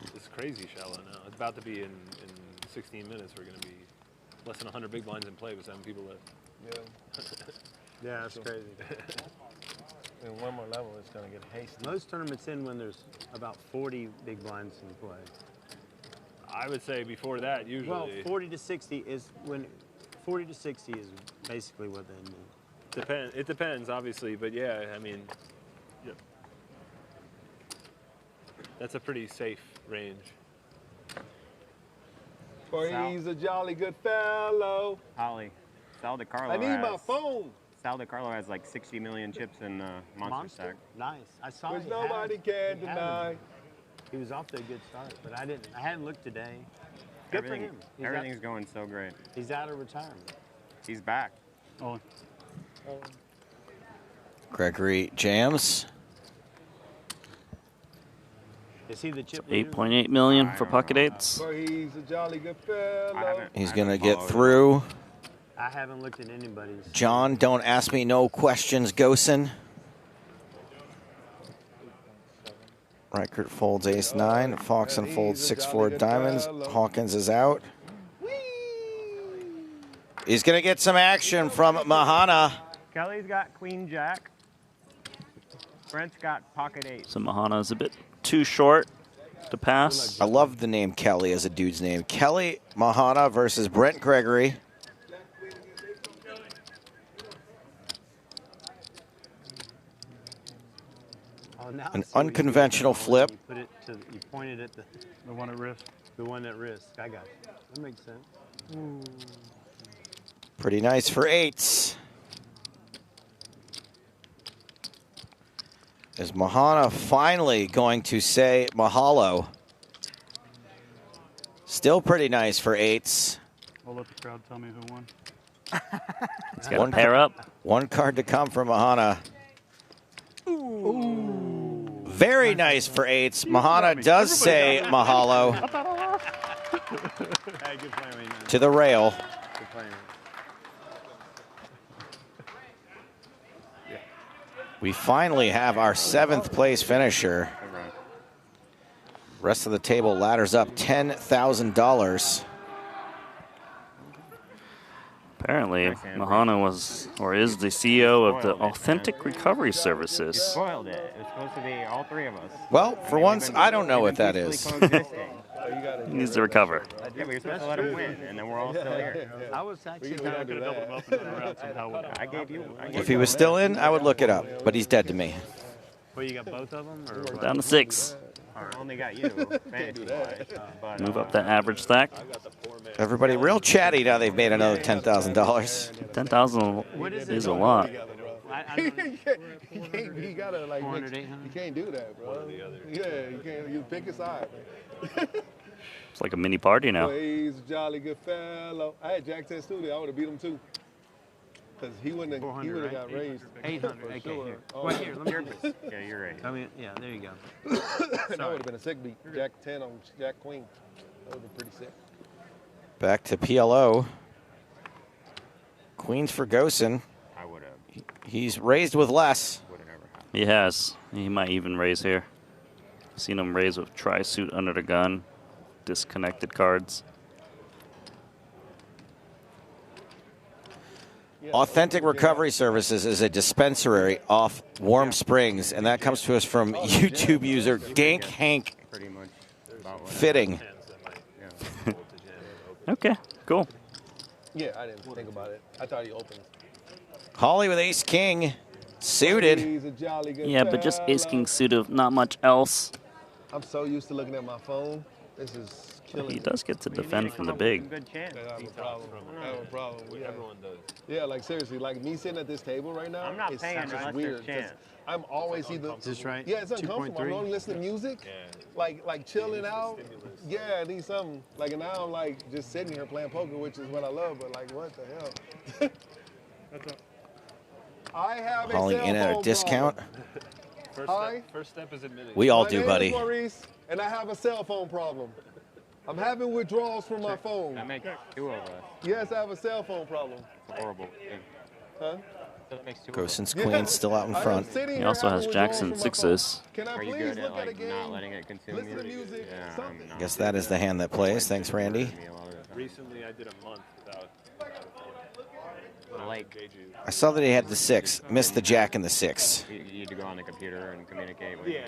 This is crazy shallow now. It's about to be in 16 minutes. We're going to be less than 100 big blinds in play with 7 people left. Yeah. Yeah, that's crazy. And one more level, it's going to get hasty. Most tournaments end when there's about 40 big blinds in play. I would say before that, usually. Well, 40 to 60 is when 40 to 60 is basically what they mean. It depends, obviously, but yeah, I mean, yeah. That's a pretty safe range. Boy, he's a jolly good fellow. Holly, Sal DiCarlo I need has, my phone. Sal DiCarlo has like 60 million chips in Monster Stack. Nice. I saw Which he nobody had, can he had deny. him. He was off to a good start, but I hadn't looked today. Good for him. Everything's going so great. He's out of retirement. He's back. Oh. Gregory jams. Is he the chip 8.8 million for pocket eights. Boy, he's a jolly good fellow. He's going to get through. I haven't looked at anybody's. John, don't ask me no questions, Gosen. Reichert folds ace-9. Foxen folds 6-4 diamonds. Hawkins is out. He's going to get some action from Mahana. Kelly's got Queen Jack. Brent's got pocket 8. So Mahana is a bit too short to pass. I love the name Kelly as a dude's name. Kelly Mahana versus Brent Gregory. An unconventional flip. Put it to, you pointed at the one at risk. The one at risk. I got you. That makes sense. Pretty nice for eights. Is Mahana finally going to say mahalo? Still pretty nice for eights. I'll let the crowd tell me who won. He's got a pair up. One card to come from Mahana. Very nice for eights. Mahana does say mahalo Hey, good play, man. to the rail. Good play, man. We finally have our 7th place finisher. Rest of the table ladders up $10,000. Apparently, Mahana was, or is the CEO of the Authentic Recovery Services. You spoiled it. It was supposed to be all 3 of us. Well, for once, I don't know what that is. He needs to recover. Yeah, but you're supposed to let him win, and then we're all still here. I was actually I could have doubled him up and turned around somehow. I gave you. If he was still in, I would look it up, but he's dead to me. Well, you got both of them? Or what? Down to 6. I only got you, fantasy-wise. But, Move up the average stack. Everybody real chatty now they've made another $10,000. 10,000 is a lot. He gotta like. You can't do that, bro. Yeah, you can't. You pick a side. It's like a mini party now. He's a jolly good fellow. I had Jack 10 studio. I would have beat him too. Because he wouldn't have. He would have got raised. 800. For Okay, sure. here. Oh, Well, here, let me yeah, you're right. I mean, yeah, there you go. that would have been a sick beat. Jack 10 on Jack Queen. That would have been pretty sick. Back to PLO. Queens for Gosen. I would have. He's raised with less. He has. He might even raise here. Seen him raise with tri-suit under the gun. Disconnected cards. Authentic Recovery Services is a dispensary off Warm Springs, and that comes to us from YouTube user Gank Hank Fitting. Okay, cool. Yeah, I didn't think about it. I thought he opened. Holly with Ace King, suited. He's a jolly good Yeah, but just ace king suited, not much else. I'm so used to looking at my phone. This is killing He me. does get to defend from the big. Good chance. I have a problem. I have a problem. Yeah. Everyone does. Yeah, like seriously, like me sitting at this table right now. I'm not it's paying just unless weird. there's chance. 'Cause I'm always either. Is this right? Yeah, it's uncomfortable. I'm only listening to music, like chilling out. Yeah, I need something. Like and now I'm like just sitting here playing poker, which is what I love. But like, what the hell? I have Hauling a cell in at a phone discount. Hi. First step is admitting. We all My do, name buddy. is Maurice, and I have a cell phone problem. I'm having withdrawals from my phone. That makes two of us. Yes, I have a cell phone problem. Horrible. Huh? That makes two Grosson's Queen's still out in front. He also has Jackson sixes. Can I Are you please good look at at a like game? not letting it consume Listen you? to music. Yeah, Something. I'm not. Guess that is the hand that plays. Thanks, Randy. Recently, I did a month without. Like, I saw that he had the 6. Missed the jack and the 6. you had to go on the computer and communicate with Yeah,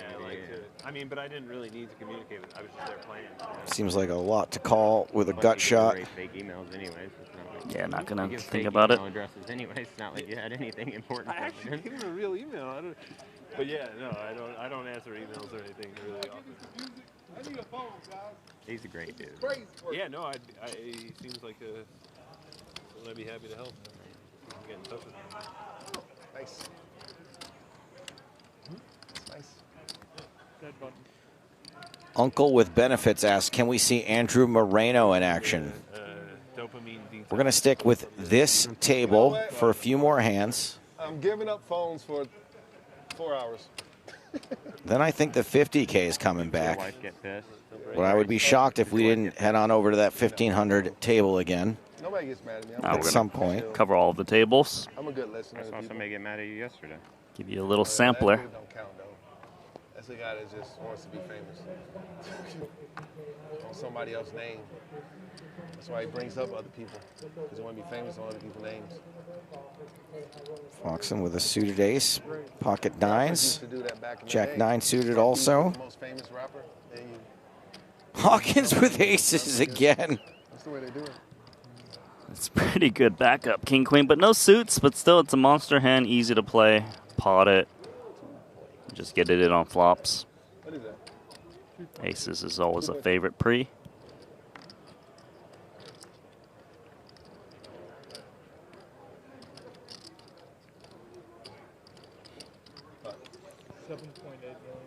I mean, but I didn't really need to communicate with. I was just there playing. Seems like a lot to call with a gut shot. fake emails anyways. It's not like Yeah, not gonna you give think fake about it. email addresses anyways. It's not like you had anything important. I actually gave him a real email. I don't, but yeah, no, I don't answer emails or anything really often. I need a phone, guys. He's a great dude. Crazy. Yeah, no, he seems like someone I'd be happy to help. You can get in touch with him. Nice. Nice. Dead button. Uncle with Benefits asks, can we see Andrew Moreno in action? Dopamine detox. We're going to stick with this table for a few more hands. I'm giving up phones for 4 hours. Then I think the 50K is coming Your back. wife get pissed. But I would be shocked if we didn't head on over to that 1500 table again. Nobody gets mad at me. Now At some point. cover all of the tables. I'm a good listener. I saw somebody get mad at you yesterday. Give you a little sampler. That don't count, though. That's a guy that just wants to be famous. On somebody else's name. That's why he brings up other people. Because he want to be famous on other people's names. Foxen with a suited ace. Pocket Rappers nines. used to do that back in the Jack day. 9 suited Who's also. the most famous rapper? Then you, Hawkins with aces again. that's the way they do it. It's pretty good backup, King Queen, but no suits. But still, it's a monster hand, easy to play. Pot it. Just get it in on flops. What is that? Aces is always a favorite pre.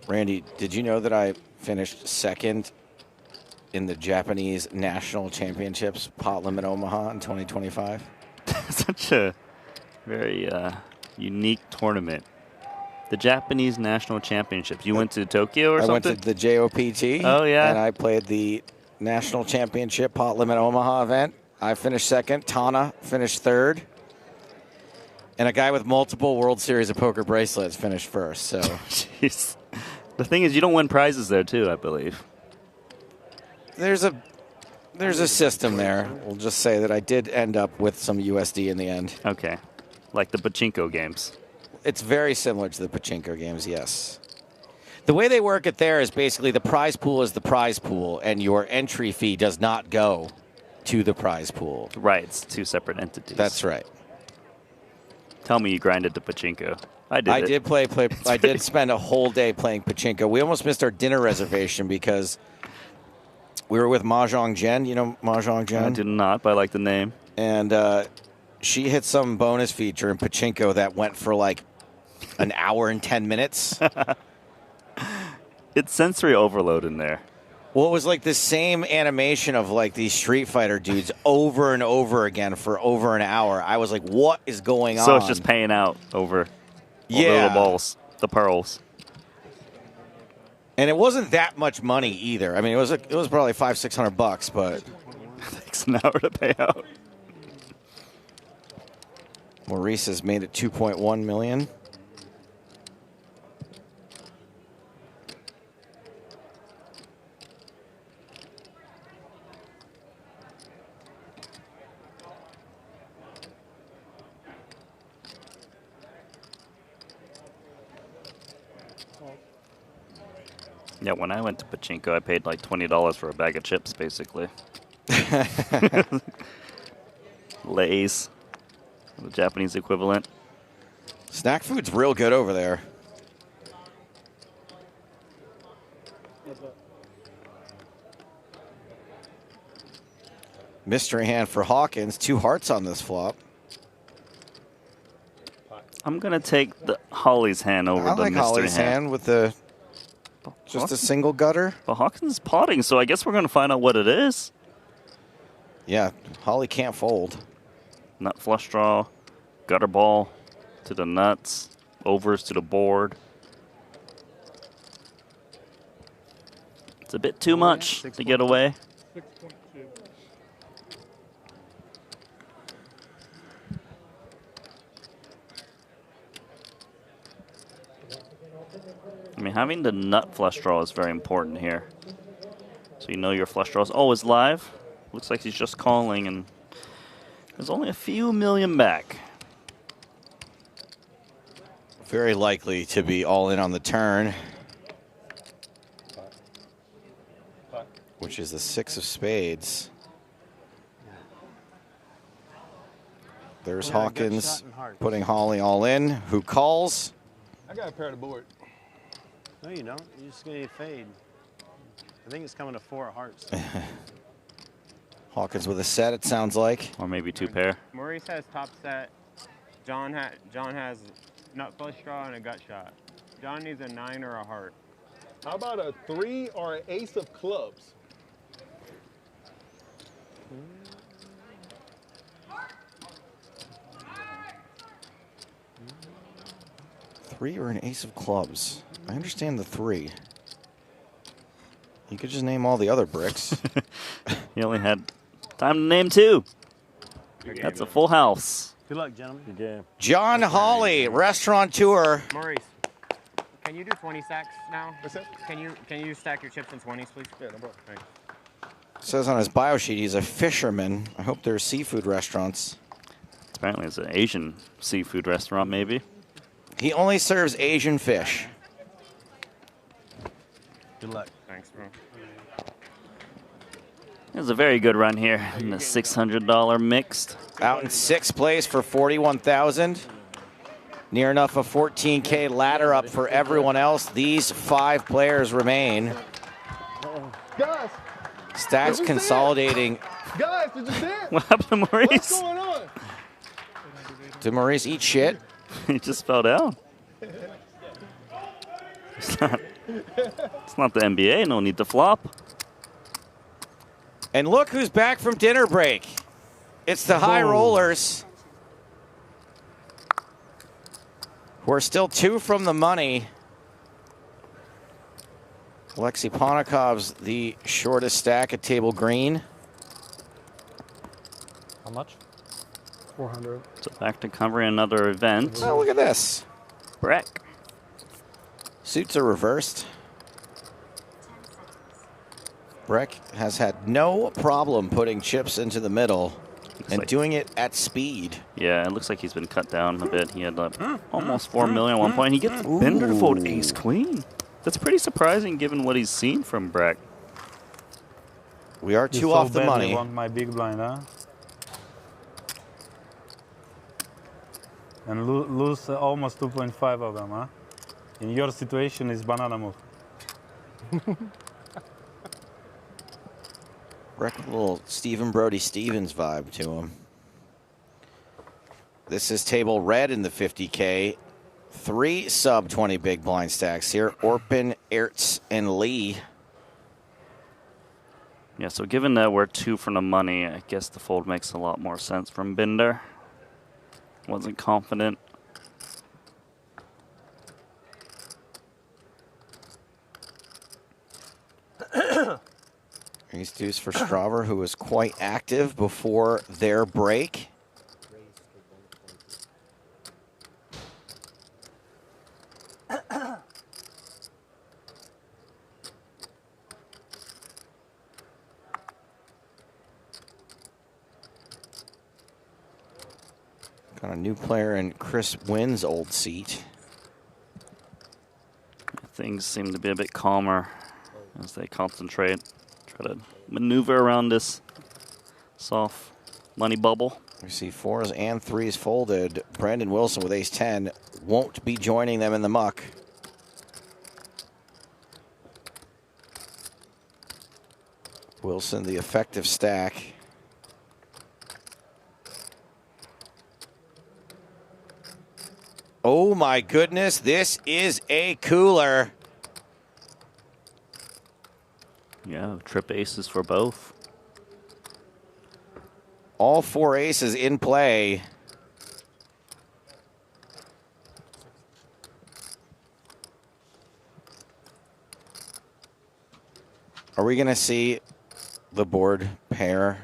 Randy, did you know that I finished second in the Japanese National Championships Pot Limit Omaha in 2025? Such a very unique tournament. The Japanese National Championships. You went to Tokyo or I something? went to the JOPT. Oh, yeah. And I played the National Championship Pot Limit Omaha event. I finished second. Tana finished third. And a guy with multiple World Series of Poker bracelets finished first. So, Jeez. The thing is, you don't win prizes there, too, I believe. there's a system there. We'll just say that I did end up with some USD in the end. Okay. Like the pachinko games. It's very similar to the pachinko games, yes. The way they work it there is basically the prize pool is the prize pool, and your entry fee does not go to the prize pool. Right, it's two separate entities. That's right. Tell me you grinded the pachinko. I did. I did play. I did spend a whole day playing pachinko. We almost missed our dinner reservation because we were with Mahjong Jen. You know Mahjong Jen? I did not, but I like the name. And she hit some bonus feature in pachinko that went for like an hour and 10 minutes. It's sensory overload in there. Well, it was like the same animation of like these Street Fighter dudes over and over again for over an hour. I was like, what is going on? So it's just paying out over all the little balls, the pearls. And it wasn't that much money either. I mean, it was probably $500-600, but it takes an hour to pay out. Maurice has made it 2.1 million. Yeah, when I went to pachinko, I paid like $20 for a bag of chips, basically. Lay's, the Japanese equivalent. Snack food's real good over there. Mystery hand for Hawkins. 2 hearts on this flop. I'm gonna take the Holly's hand over I the like mystery Holly's hand with the just a single gutter. But Hawkins is potting, so I guess we're gonna find out what it is. Yeah, Holly can't fold. Nut flush draw, gutter ball to the nuts, overs to the board. It's a bit too much to get away. 6.2. I mean, having the nut flush draw is very important here. So you know your flush draw is always live. Looks like he's just calling, and there's only a few million back. Very likely to be all in on the turn, which is the 6 of spades. There's Hawkins putting Holly all in. Who calls? I got a pair of the board. No, you don't. You're just going to fade. I think it's coming to 4 of hearts. Hawkins with a set, it sounds like. Or maybe 2 pair. Maurice has top set. John has nut flush draw and a gut shot. John needs a 9 or a heart. How about a 3 or an ace of clubs? Three or an ace of clubs. I understand the 3. You could just name all the other bricks. He only had time to name 2. That's a full house. Good luck, gentlemen. Good game. John Holly, restaurateur. Maurice, can you do 20 stacks now? Can you stack your chips in 20s, please? Yeah, no problem. Thanks. Says on his bio sheet he's a fisherman. I hope there's seafood restaurants. Apparently it's an Asian seafood restaurant, maybe. He only serves Asian fish. Good luck. Thanks, bro. It was a very good run here in the $600 mixed. Out in 6th place for $41,000. Near enough a 14K ladder up for everyone else. These 5 players remain. Guys. Stacks consolidating. Guys, did you see it? What happened to Maurice? What's going on? Did Maurice eat shit? He just fell down. It's not the NBA, no need to flop. And look who's back from dinner break. It's the High Rollers, who are still 2 from the money. Alexei Ponikov's the shortest stack at table green. How much? 400. So back to covering another event. Oh, look at this. Breck. Suits are reversed. Breck has had no problem putting chips into the middle and doing it at speed. Yeah, it looks like he's been cut down a bit. He had almost 4 million at one point. He gets Bender to fold ace queen. That's pretty surprising given what he's seen from Breck. We are 2 off the money. You want my big blind, huh? And lose almost 2.5 of them, huh? In your situation, is banana move. Breck with a little Stephen Brody Stevens vibe to him. This is table red in the 50K. 3 sub 20 big blind stacks here. Orpin, Ertz, and Lee. Yeah, so given that we're 2 from the money, I guess the fold makes a lot more sense from Binder. Wasn't confident. Ace deuce for Straver, who was quite active before their break. Got a new player in Chris Wynn's old seat. Things seem to be a bit calmer as they concentrate, try to maneuver around this soft money bubble. We see 4s and 3s folded. Brandon Wilson with ace-10 won't be joining them in the muck. Wilson, the effective stack. Oh my goodness, this is a cooler. Yeah, trip aces for both. All 4 aces in play. Are we going to see the board pair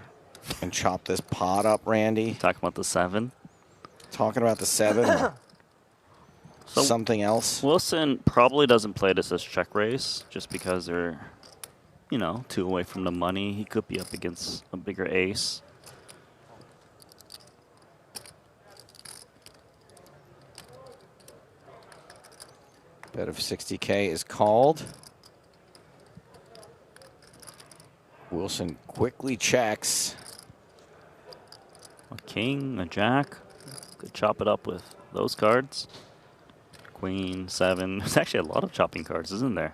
and chop this pot up, Randy? Talking about the 7. Talking about the 7. So something else. Wilson probably doesn't play this as check raise just because they're, you know, 2 away from the money. He could be up against a bigger ace. Bet of 60K is called. Wilson quickly checks. A king, a jack. Could chop it up with those cards. Queen, 7. There's actually a lot of chopping cards, isn't there?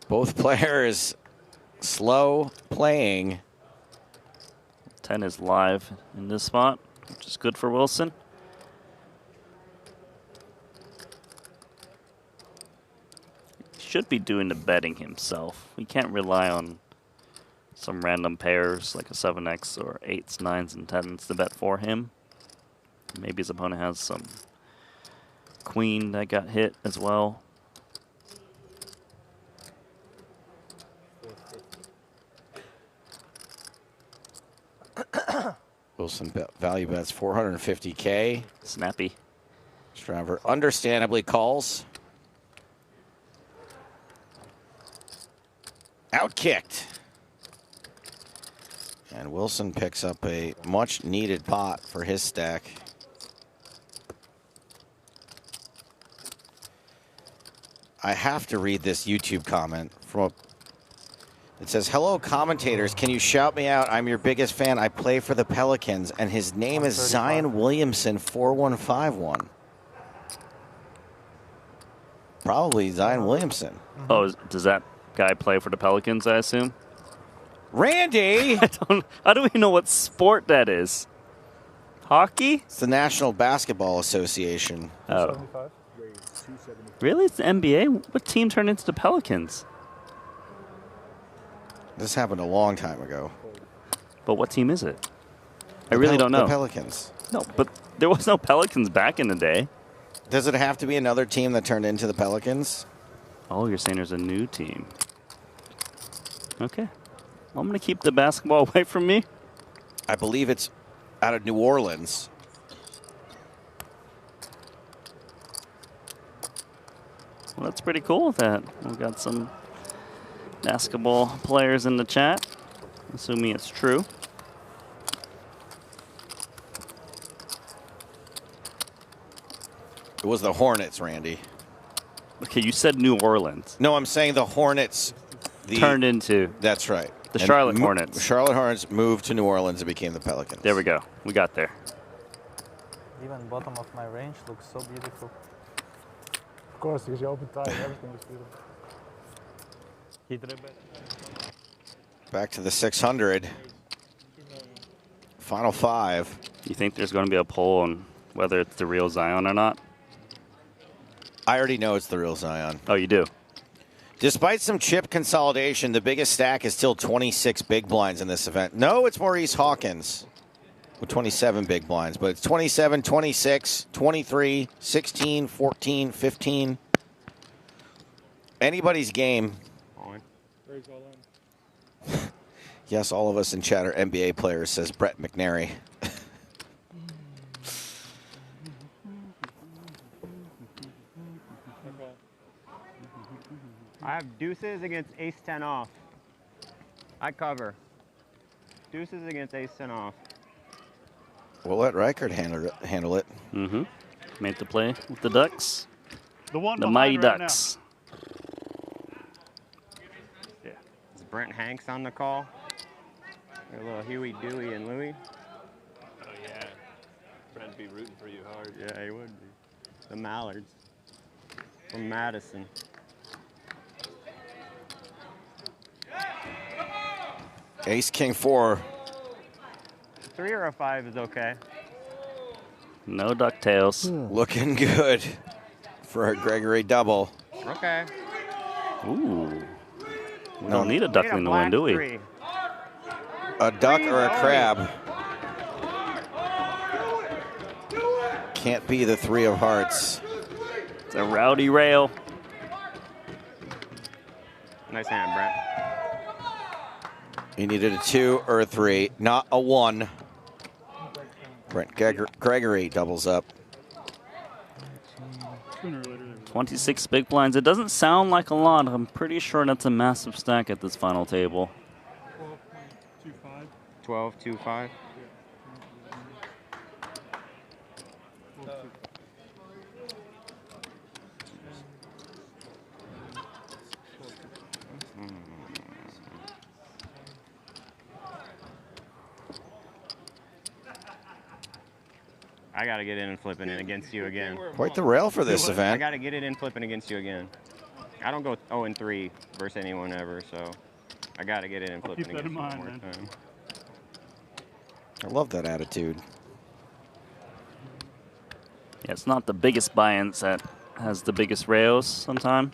Both players slow playing. 10 is live in this spot, which is good for Wilson. Should be doing the betting himself. We can't rely on some random pairs like a 7x or 8s, 9s, and 10s to bet for him. Maybe his opponent has some queen that got hit as well. Wilson value bets 450K. Snappy. Straver understandably calls. Outkicked. And Wilson picks up a much needed pot for his stack. I have to read this YouTube comment from it says, "Hello commentators, can you shout me out? I'm your biggest fan. I play for the Pelicans and his name is Zion Williamson 4151." Probably Zion Williamson. Oh, does that guy play for the Pelicans, I assume? Randy! I don't even know what sport that is. Hockey? It's the National Basketball Association. Oh. Really? It's the NBA? What team turned into the Pelicans? This happened a long time ago. But what team is it? I really don't know. The Pelicans. No, but there was no Pelicans back in the day. Does it have to be another team that turned into the Pelicans? Oh, you're saying there's a new team. Okay. I'm going to keep the basketball away from me. I believe it's out of New Orleans. Well, that's pretty cool with that. We've got some basketball players in the chat, assuming it's true. It was the Hornets, Randy. Okay, you said New Orleans. No, I'm saying the Hornets turned into. That's right. The Charlotte Hornets. Charlotte Hornets moved to New Orleans and became the Pelicans. There we go. We got there. Even bottom of my range looks so beautiful. Of course, because you open tight, everything is beautiful. Back to the 600. Final 5. You think there's going to be a poll on whether it's the real Zion or not? I already know it's the real Zion. Oh, you do? Despite some chip consolidation, the biggest stack is still 26 big blinds in this event. No, it's Maurice Hawkins with 27 big blinds, but it's 27, 26, 23, 16, 14, 15. Anybody's game. Yes, all of us in chat are NBA players, says Brett McNary. I have deuces against ace-10 off. I cover. Deuces against ace-10 off. We'll let Reichert handle it. Mm-hmm. Made the play with the Ducks. The Mighty right Ducks. Yeah. Is Brent Hanks on the call? A little Huey, Dewey, and Louie. Oh, yeah. Brent be rooting for you hard. Yeah, he would be. The Mallards from Madison. Ace, king, 4. 3 or a 5 is okay. No DuckTales. Looking good for a Gregory double. Okay. Ooh. We No. don't need a duckling to win, do we? 3. A duck or a crab. Can't be the 3 of hearts. It's a rowdy rail. Nice hand, Brent. He needed a 2 or a 3, not a 1. Brent Gregory doubles up. 26 big blinds. It doesn't sound like a lot. I'm pretty sure that's a massive stack at this final table. 12-2-5. I got to get in and flipping it against you again. Quite the rail for this I event. got to get it in flipping against you again. I don't go 0-3 versus anyone ever, so I got to get it in flipping against you one more time. I love that attitude. Yeah, it's not the biggest buy-ins that has the biggest rails sometime.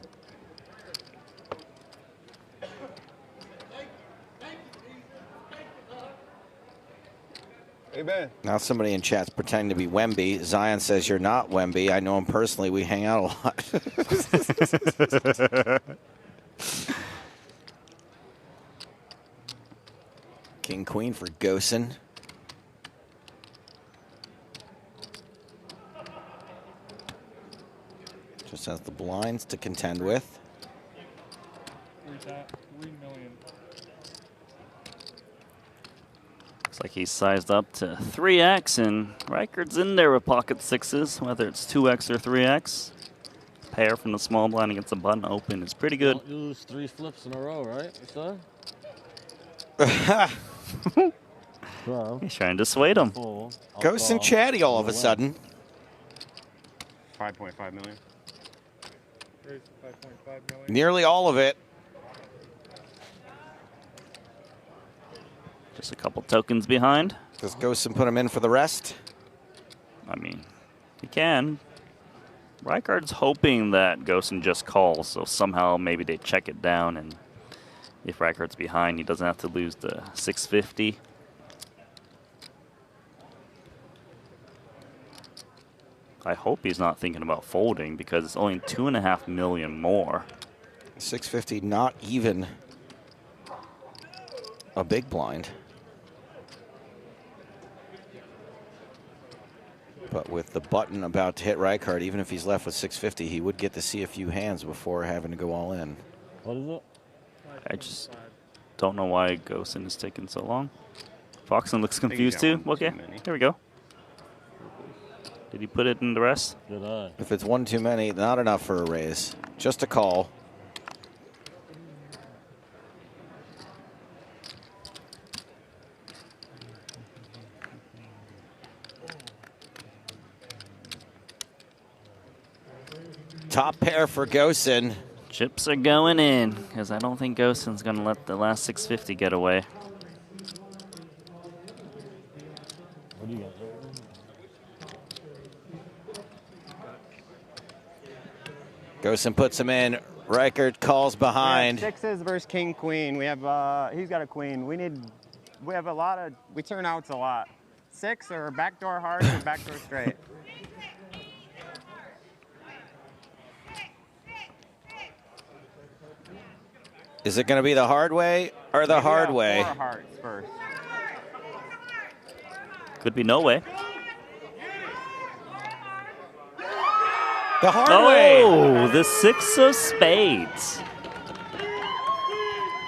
Amen. Now somebody in chat's pretending to be Wemby. Zion says you're not Wemby. I know him personally. We hang out a lot. King, queen for Gosen. Just has the blinds to contend with. 3 million. Looks like he's sized up to 3x, and Reichard's in there with pocket 6s, whether it's 2x or 3x. Pair from the small blind against the button open is pretty good. Don't use 3 flips in a row, right, son? He's trying to dissuade him. Ghost and chatty all of a sudden. 5.5 million. 5.5 million. Nearly all of it. Just a couple tokens behind. Does Ghost put him in for the rest? I mean, he can. Reichard's hoping that Gosen just calls, so somehow maybe they check it down, and if Reichard's behind, he doesn't have to lose the 650. I hope he's not thinking about folding because it's only 2.5 million more. 650, not even a big blind. But with the button about to hit Reichard, even if he's left with 650, he would get to see a few hands before having to go all in. What is it? I just don't know why Gosen is taking so long. Foxen looks confused too. Okay, here we go. Did he put it in the rest? Did I? If it's one too many, not enough for a raise. Just a call. Top pair for Gosen. Chips are going in because I don't think Gosen's going to let the last 650 get away. What do you got? Gosen puts him in. Reichard calls behind. Yeah, 6s versus king queen. We have he's got a queen. We have a lot of we turn outs a lot. 6 or backdoor hearts or backdoor straight. Is it going to be the hard way or the hard way? 4 hearts first. Could be no way. The hard way. Oh, the 6 of spades.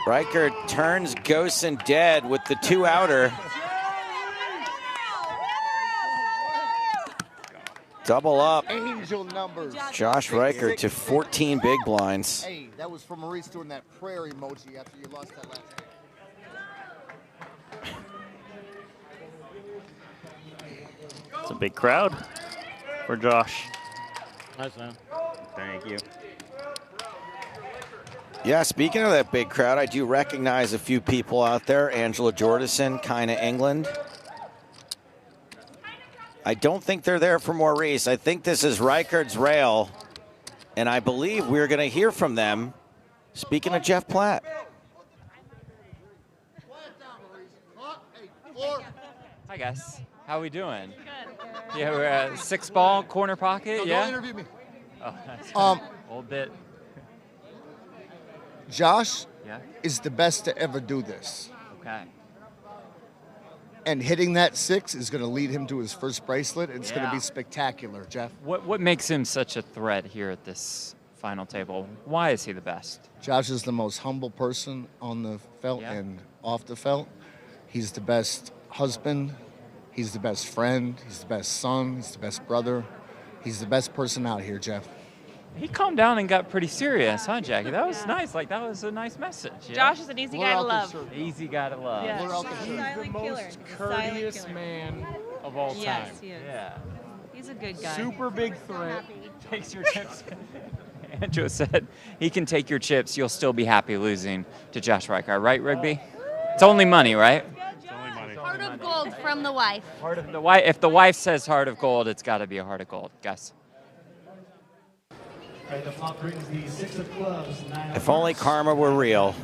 Reichard turns Gosen dead with the 2 outer. Double up. Angel numbers. Josh Reichard to 14 big blinds. Hey, that was from Maurice doing that prayer emoji after you lost that last game. It's a big crowd for Josh. Nice, man. Thank you. Yeah, speaking of that big crowd, I do recognize a few people out there. Angela Jordison, Kinda England. I don't think they're there for Maurice. I think this is Reichard's Rail, and I believe we're going to hear from them. Speaking of Jeff Platt. Hi, guys. How we doing? Good. Yeah, we're at 6-ball corner pocket. Yeah. Don't interview me. Oh, that's Um, a little bit. Josh Yeah. is the best to ever do this. Okay. And hitting that 6 is going to lead him to his first bracelet. It's going to Yeah. be spectacular, Jeff. What makes him such a threat here at this final table? Why is he the best? Josh is the most humble person on the felt and off the felt. He's the best husband. He's the best friend. He's the best son. He's the best brother. He's the best person out here, Jeff. He calmed down and got pretty serious, huh, Jackie? That was nice. Like, that was a nice message. Yeah? Josh is an easy guy to love. Easy guy to love. Yeah. He's the most courteous man of all time. Yes, he is. Yeah. He's a good guy. Super big threat. Takes your chips. Andrew said he can take your chips. You'll still be happy losing to Josh Reichard, right, Rigby? It's only money, right? Heart of gold from the wife. Heart of the wife. If the wife says heart of gold, it's got to be a heart of gold, Gus. If only karma were real,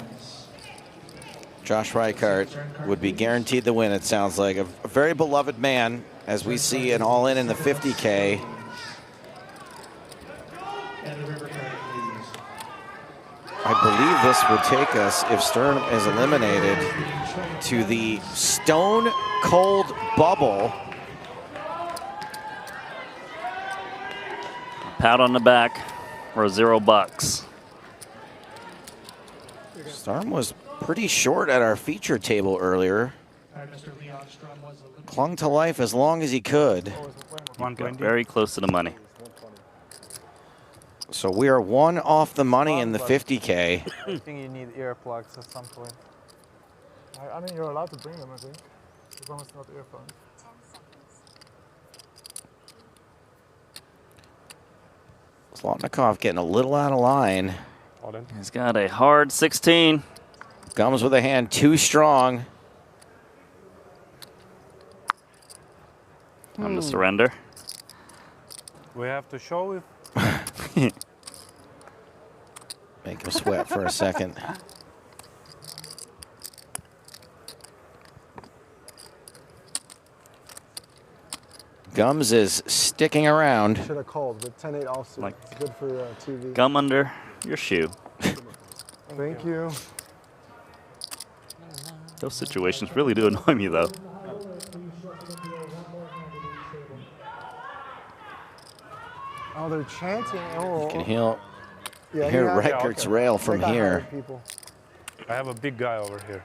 Josh Reichard would be guaranteed the win, it sounds like. A very beloved man, as we see an all-in in the 50K. I believe this would take us, if Stern is eliminated, to the Stone Cold Bubble. Pat on the back for $0. Storm was pretty short at our feature table earlier. Clung to life as long as he could. Got very close to the money. So we are one off the money in the 50K. I think you need earplugs at some point. I mean, you're allowed to bring them, I think. As long as it's not earphones. Zlotnikov getting a little out of line. He's got a hard 16. Gums with a hand too strong. Time to surrender. We have to show it. Make him sweat for a second. Gums is sticking around. Should have called, but 10-8 offsuit. Like- It's good for TV. Gum under your shoe. Thank you. Those situations really do annoy me, though. Oh, they're chanting. Oh. You can hear Yeah, hear he has- Reichard's rail from They got here. 100 people. I have a big guy over here.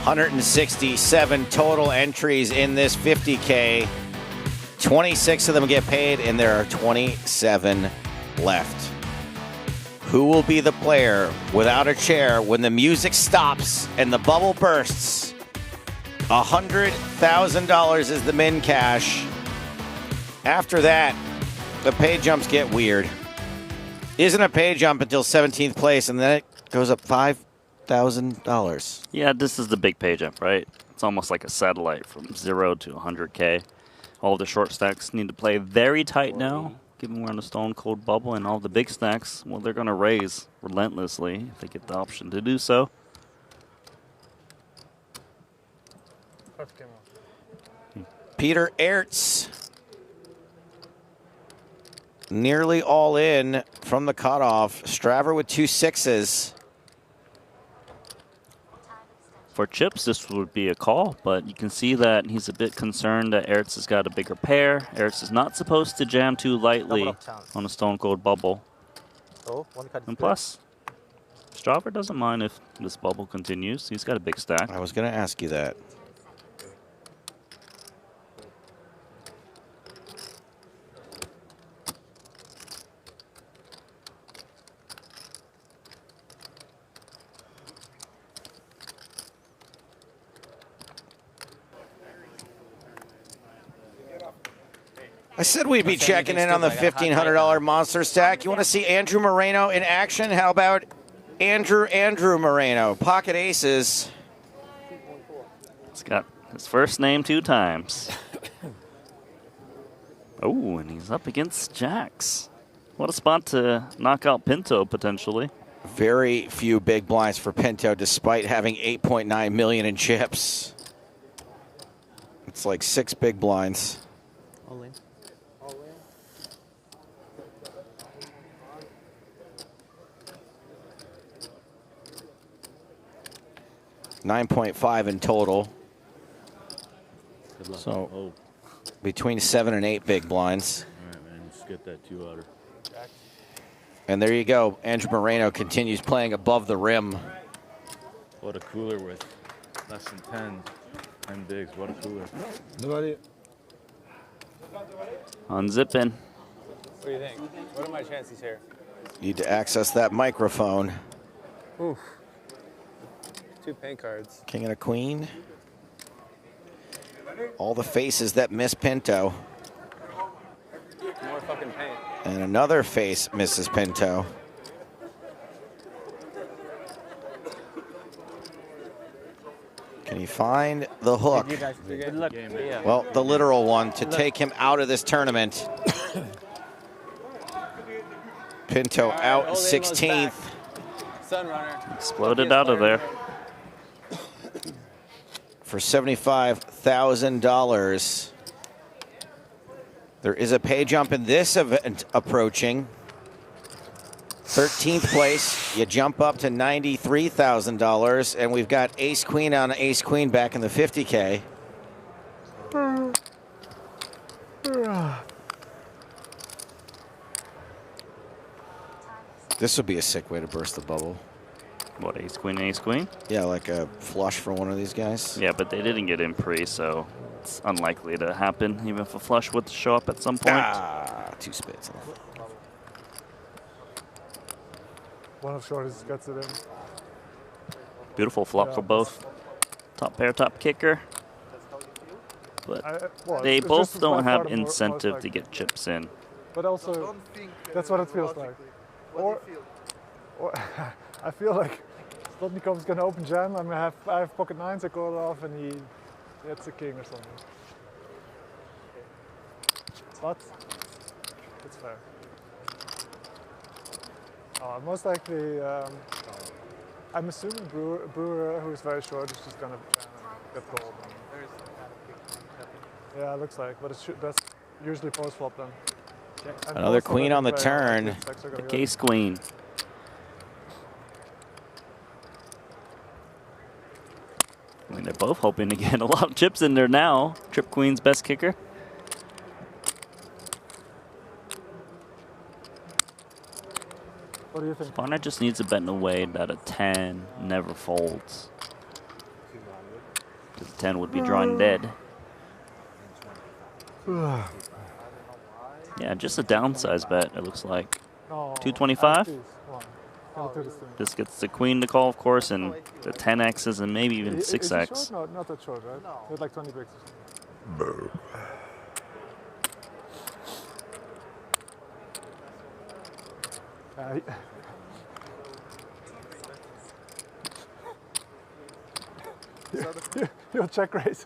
$167 total entries in this 50K. 26 of them get paid, and there are 27 left. Who will be the player without a chair when the music stops and the bubble bursts? $100,000 is the min cash. After that, the pay jumps get weird. Isn't a pay jump until 17th place, and then it goes up $5,000. Yeah, this is the big pay jump, right? It's almost like a satellite from 0 to 100K. All the short stacks need to play very tight now, given we're in a stone cold bubble, and all the big stacks, well, they're going to raise relentlessly if they get the option to do so. Peter Ertz, nearly all in from the cutoff. Straver with 2 6s. For chips, this would be a call, but you can see that he's a bit concerned that Ertz has got a bigger pair. Ertz is not supposed to jam too lightly on a stone cold bubble. And plus, Straver doesn't mind if this bubble continues. He's got a big stack. I was going to ask you that. I said we'd be checking in on the $1,500 monster stack. You want to see Andrew Moreno in action? How about Andrew Moreno? Pocket aces. He's got his first name 2 times. Oh, and he's up against jacks. What a spot to knock out Pinto, potentially. Very few big blinds for Pinto, despite having 8.9 million in chips. It's like 6 big blinds. All in. 9.5 in total. So between 7 and 8 big blinds. All right, man. Just get that 2-outer. And there you go. Andrew Moreno continues playing above the rim. What a cooler with less than 10 bigs. What a cooler. Nobody. Unzipping. What do you think? What are my chances here? Need to access that microphone. Oof. 2 paint cards. King and a queen. All the faces that miss Pinto. More fucking paint. And another face misses Pinto. Can he find the hook? Good luck. Well, the literal one to take him out of this tournament. Pinto out 16th. Sunrunner. Exploded out of there. For $75,000. There is a pay jump in this event approaching. 13th place, you jump up to $93,000, and we've got ace queen on ace queen back in the 50K. This would be a sick way to burst the bubble. What, ace queen, ace queen? Yeah, like a flush for one of these guys. Yeah, but they didn't get in pre, so it's unlikely to happen, even if a flush would show up at some point. Ah, 2 spades. One of shorties gets it in. Beautiful flop for both. Top pair, top kicker. But well, they it's both just don't by have far the more incentive like- to get chips in. But also, that's what it feels like. Or I feel like Slotnikov's gonna open jam. I have pocket 9s. I call it off, and he hits a king or something. But it's fair. Most likely, I'm assuming Brewer, who is very short, is just gonna jam and get called. Yeah, it looks like, but that's usually post flop then. And Another also queen when on the they play, turn. checks are gonna The go. case queen. I mean, they're both hoping to get a lot of chips in there now. Trip queen's best kicker. What do you think? Sparner just needs to bet in a way that a 10 never folds. Because 10 would be drawing dead. Yeah, just a downsize bet, it looks like. No, 225? please, come on. Can we do this thing? This gets the queen to call, of course, and the 10x's and maybe even Is he 6x. short? No, not that short, right? No. With like 20 bigs or something. You'll check raise,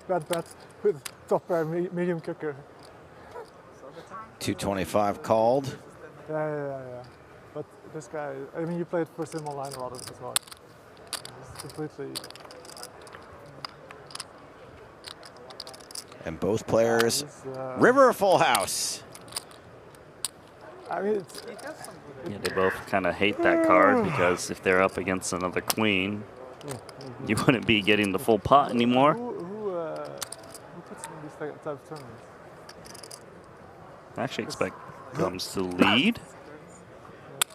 bet with top pair medium kicker. 225 called. Yeah. But this guy, I mean, you played first him online a lot as well. It's completely. And both players, he's, river full house. I mean, Yeah, they both kind of hate that card because if they're up against another queen, you wouldn't be getting the full pot anymore. Who puts in these type of tournaments? I actually expect comes to lead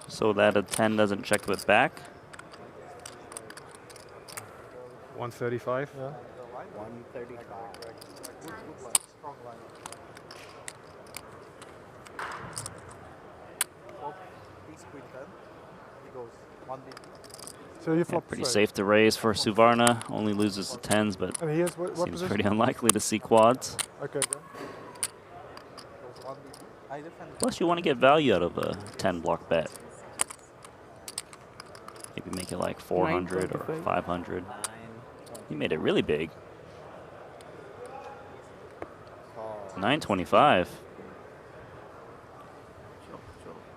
so that a 10 doesn't check with back. 135. Yeah. 135. So you Yeah, flop pretty straight. safe to raise for Suvarna. Only loses to 10s, but And he has what seems position? pretty unlikely to see quads. Okay, go. Plus, you want to get value out of a 10 block bet. Maybe make it like 400 or 500. He made it really big. 925.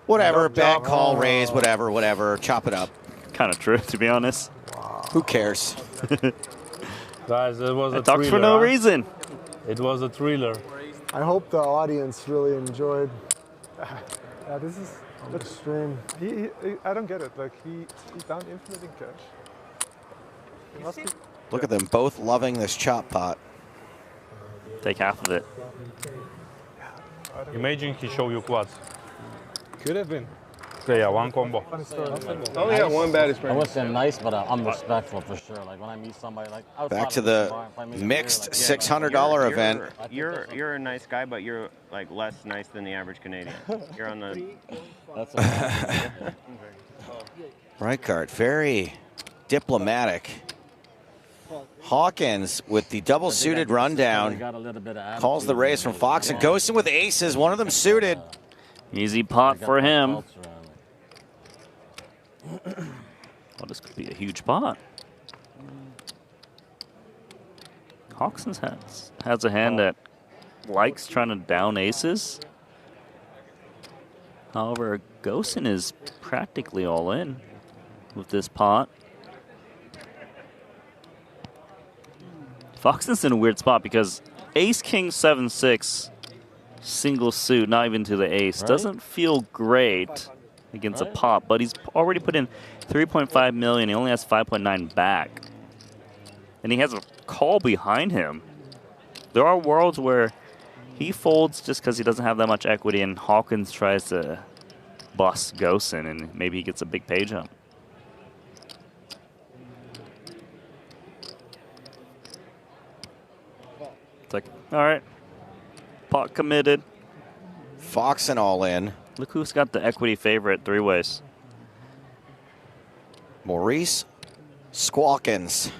Whatever, bet, call, raise, whatever. Chop it up. Kind of true, to be honest. Who cares? Guys, it was a It talks thriller. for no huh? reason. It was a thriller. I hope the audience really enjoyed. Yeah, this is extreme. I don't get it. Like he's down infinite in cash. It must be. Look at them both loving this chop pot. Take half of it. Imagine he show you quads. Could have been. Okay, yeah, one combo. I only had one bad I experience. wouldn't say nice, but I'm respectful for sure. Like when I meet somebody, like outside Back to of the bar, if I meet a mixed beer, like, $600 event. You're a nice guy, but you're like less nice than the average Canadian. You're on the. That's Reichart, very diplomatic. Hawkins with the double suited rundown. Calls the raise from Fox and Ghostin with aces, one of them suited. Easy pot for him. Well, this could be a huge pot. Hawkins has a hand that likes trying to down aces. However, Ghostin is practically all in with this pot. Foxton's in a weird spot because ace, king, 7, 6, single suit, not even to the ace. Right. Doesn't feel great against a pot, but he's already put in 3.5 million. He only has 5.9 back. And he has a call behind him. There are worlds where he folds just because he doesn't have that much equity, and Hawkins tries to bust Ghostin, and maybe he gets a big pay jump. It's like, all right, pot committed. Fox and all in. Look who's got the equity favorite three ways. Maurice Squawkins.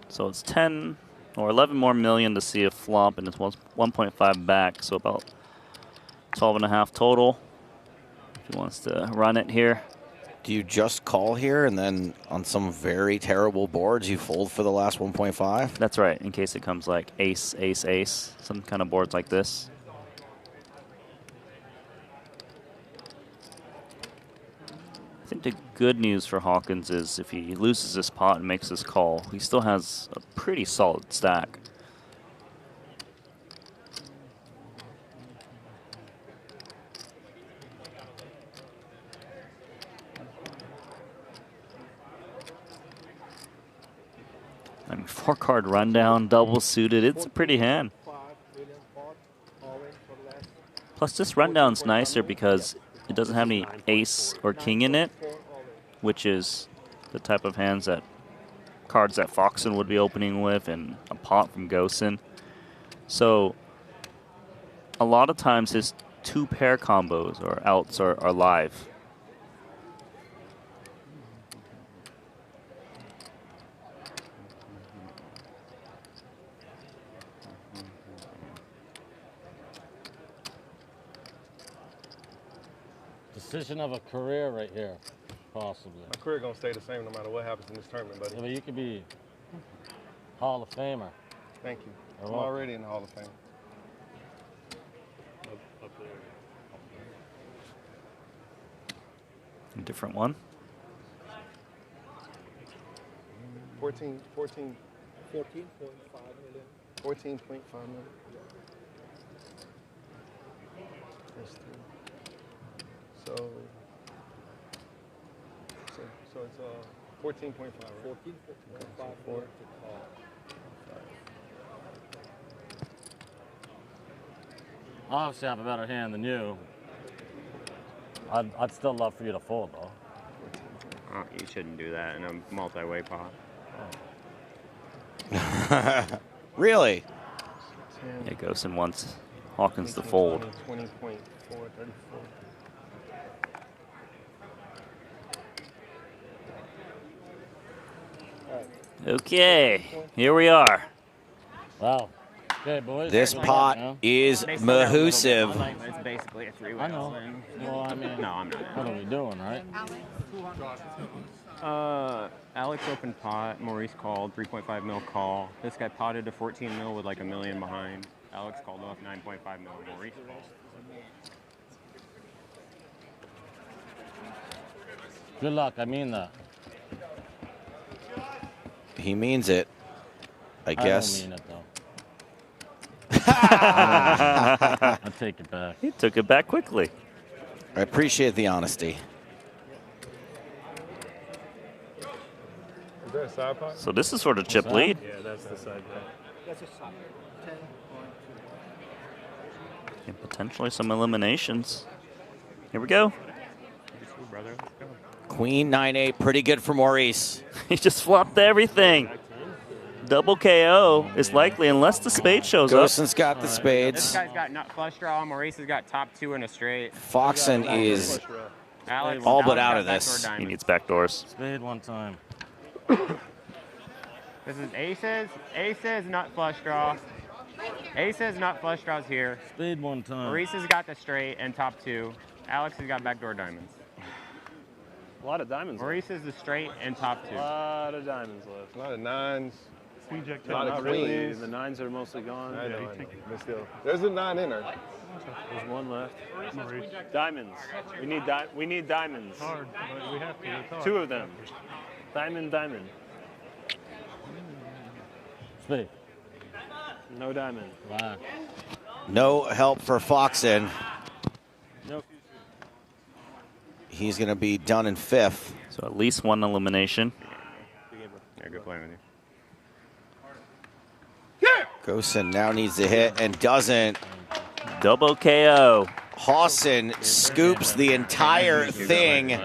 So it's 10 or 11 more million to see a flop, and it's 1.5 back, so about 12.5 total. If he wants to run it here. Do you just call here and then on some very terrible boards you fold for the last 1.5? That's right, in case it comes like ace, ace, ace, some kind of boards like this. I think the good news for Hawkins is if he loses this pot and makes this call, he still has a pretty solid stack. I mean, 4-card rundown, double suited, it's a pretty hand. Plus this rundown's nicer because it doesn't have any ace or king in it, which is the type of hands that cards that Foxen would be opening with, and a pot from Ghostin. So a lot of times his 2-pair combos or outs are live. Decision of a career right here, possibly. My career gonna stay the same no matter what happens in this tournament, buddy. Yeah, but you could be Hall of Famer. Thank you. You're I'm welcome. already in the Hall of Fame. Up there. A different one. 14.5 million. 14.5 million. That's three. So it's 14.5, right? 14.5. Four. Obviously, I have a better hand than you. I'd still love for you to fold, though. Oh, you shouldn't do that in a multi-way pot. Really? Yeah, Ghostin wants Hawkins to fold. 20.4, 34. Okay, here we are. Wow. Okay, boys. This pot is mahoosive. It's basically a three-way. I know. Well, I mean, no, I'm not. What are we doing, right? Alex opened pot. Maurice called 3.5 mil call. This guy potted to 14 mil with like $1 million behind. Alex called off 9.5 mil. Maurice called. Good luck. I mean that. He means it, I guess. I don't mean it, though. I take it back. He took it back quickly. I appreciate the honesty. Is there a side pot? So this is sort of chip lead. Yeah, that's the side pot. That's a side. 10 And potentially some eliminations. Here we go. Queen 9-8, pretty good for Maurice. He just flopped everything. Double KO is likely unless the spade shows up. Gossen's got the spades. This guy's got nut flush draw. Maurice has got top two and a straight. Foxen is Alex, all but Alex out got of this. backdoor He diamond. needs backdoors. Spade one time. This is aces. Aces, nut flush draw. Aces, nut flush draws here. Spade one time. Maurice has got the straight and top two. Alex has got backdoor diamonds. A lot of diamonds. Maurice is the straight and top two. A lot of diamonds left. A lot of nines. A lot of really. queens. The nines are mostly gone. I know, Yeah, I know. But still, there's a 9 in there. There's one left. Diamonds. We need diamonds. Hard, but we have to. It's hard. 2 of them. Diamond. Spade. No diamond. Black. No help for Foxen. No. He's going to be done in 5th. So at least one elimination. Yeah, good play with you. Gosen now needs to hit and doesn't. Double KO. Hawson scoops the entire thing.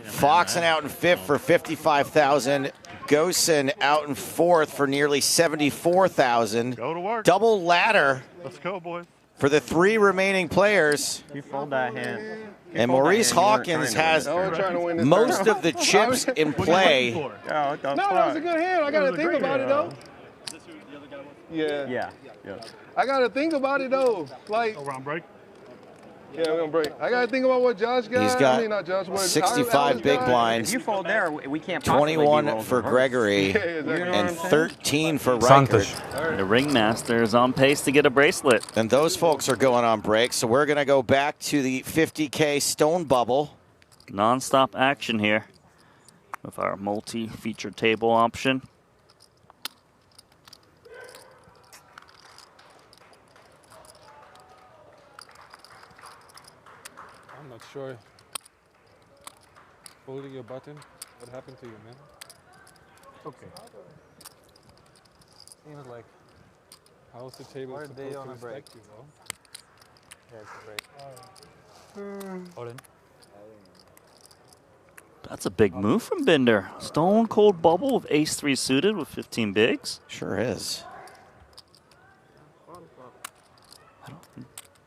Foxen out in 5th for 55,000. Gosen out in 4th for nearly 74,000. Go to work. Double ladder Let's go, boys. for the 3 remaining players. You fold that hand. And Maurice Hawkins has most of the chips in play. No, that was a good hand. I got to think about it, though. Yeah. Yeah. I got to think about it, though. Like, round break? Yeah, we're going to break. I got to think about what Josh got. He's got I mean, not Josh, what 65 big blinds. If you fold there, we can't possibly 21 for Gregory Yeah, exactly. and 13 for Reichert. The ringmaster is on pace to get a bracelet. And those folks are going on break, so we're going to go back to the 50K stone bubble. Non-stop action here with our multi-feature table option. I'm not sure. Holding your button, what happened to you, man? Okay. Seems like. How's the table Are they supposed on to a break? respect you, though? Yeah, it's a break. Hold in. That's a big move from Binder. Stone cold bubble with ace-3 suited with 15 bigs. Sure is.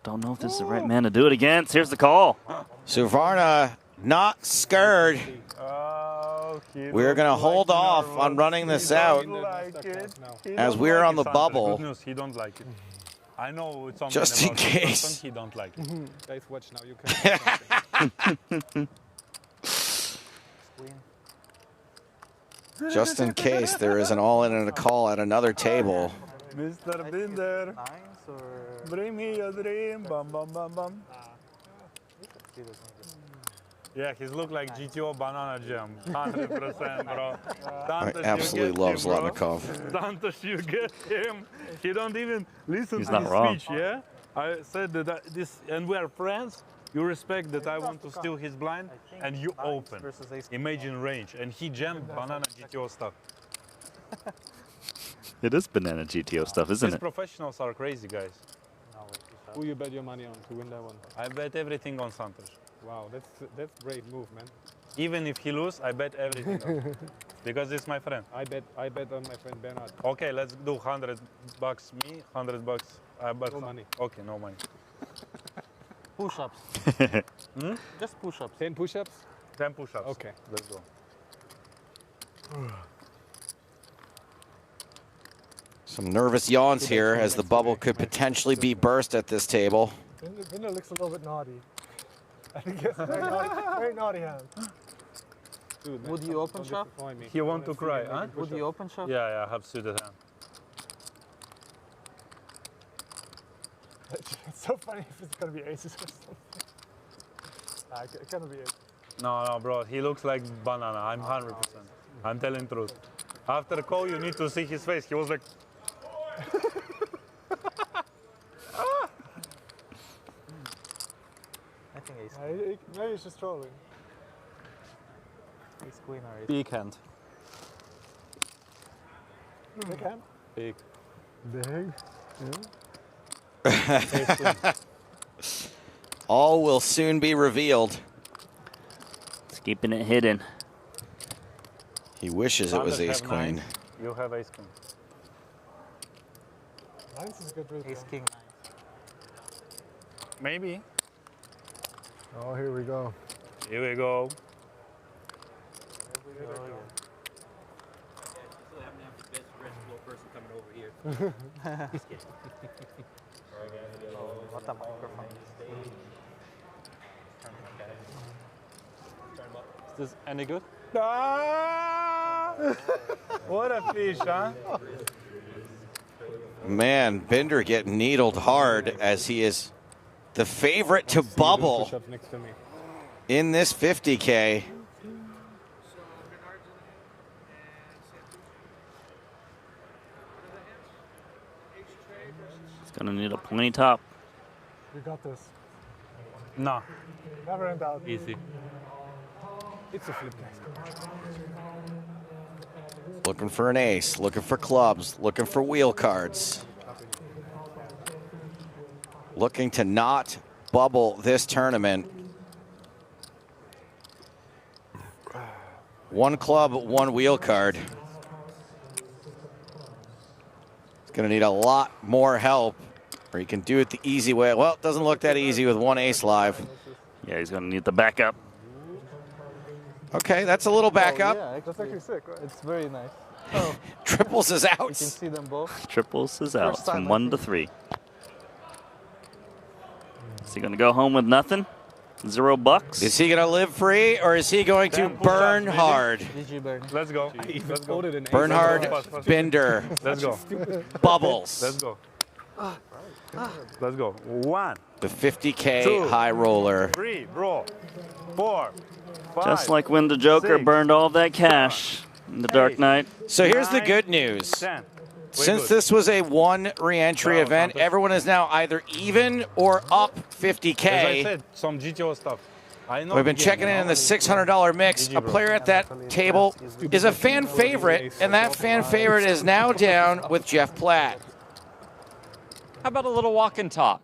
Don't know if this is the right man to do it against. Here's the call. Suvarna not scared. We're going to hold off on running this out as we're on the bubble. Good news, he don't like it. I know it's something Just in about this case. person, he don't like it. Guys, watch now. You can. Just in case there is an all-in and a call at another table. Mr. Binder, bring me your dream, bum bum bum bum. Yeah, he's look like GTO Banana Jam, 100%, bro. I absolutely love Zlatnikov. Dantos, you get him. He don't even listen He's to not his wrong. speech, yeah? I said that this, and we are friends. You respect that I want to steal his blind, and you open. Imagine range, and he jammed Banana GTO stuff. It is banana GTO stuff, isn't These it? professionals are crazy, guys. Who you bet your money on to win that one? I bet everything on Santos. Wow, that's great move, man. Even if he lose, I bet everything on. Because it's my friend. I bet on my friend Bernard. Okay, let's do $100 me, $100 I bet. No money. Okay, no money. Push-ups. Just push-ups. 10 push-ups? 10 push-ups. Okay. Let's go. Some nervous yawns here as the bubble could potentially be burst at this table. Binder looks a little bit naughty. I think it's very naughty hand. Dude, would you open shove? He want to cry, huh? Would you open shove? Yeah, I have suited hand. It's so funny if it's gonna be aces or something. It cannot be aces. No, bro. He looks like banana. I'm 100%. I'm telling truth. After the call, you need to see his face. He was like. I think ace. Maybe he's just trolling. Ace queen or ace. Big hand. Big hand? Big. Big? Yeah. All will soon be revealed. It's keeping it hidden. He wishes it was ace queen. Nine. You have ace queen. Nines is a good read. Ace king 9. Maybe. Oh, here we go. Here we go. What a microphone. Is this any good? What a fish, huh? Man, Binder getting needled hard as he is the favorite to bubble in this 50K. It's gonna need a pointy top. You got this. No. Never in doubt. Easy. It's a flip. Looking for an ace, looking for clubs, looking for wheel cards. Looking to not bubble this tournament. One club, one wheel card. It's going to need a lot more help, or he can do it the easy way. Well, it doesn't look that easy with one ace live. Yeah, he's going to need the backup. Okay, that's a little backup. Oh, yeah, That's actually sick, right? It's very nice. Oh, Triples is you out. can see them both. Triples is out First time from 1 to 3. Is he going to go home with nothing? $0? Is he going to live free, or is he going to burn hard? GG burn. Let's go. Let's go. Burn hard, Binder. Let's go. Bubbles. Let's go. Let's go. 1. The 50K 2, high roller. 3, bro. 4, 5. Just like when the Joker 6, burned all of that cash in the Dark Knight. So here's the good news. 10. Since this was a one re-entry event, everyone is now either even or up 50K. As I said, some GTO stuff. I know We've been checking in the $600 mix. A player at that table is a fan favorite, and that fan favorite is now down with Jeff Platt. How about a little walk and talk?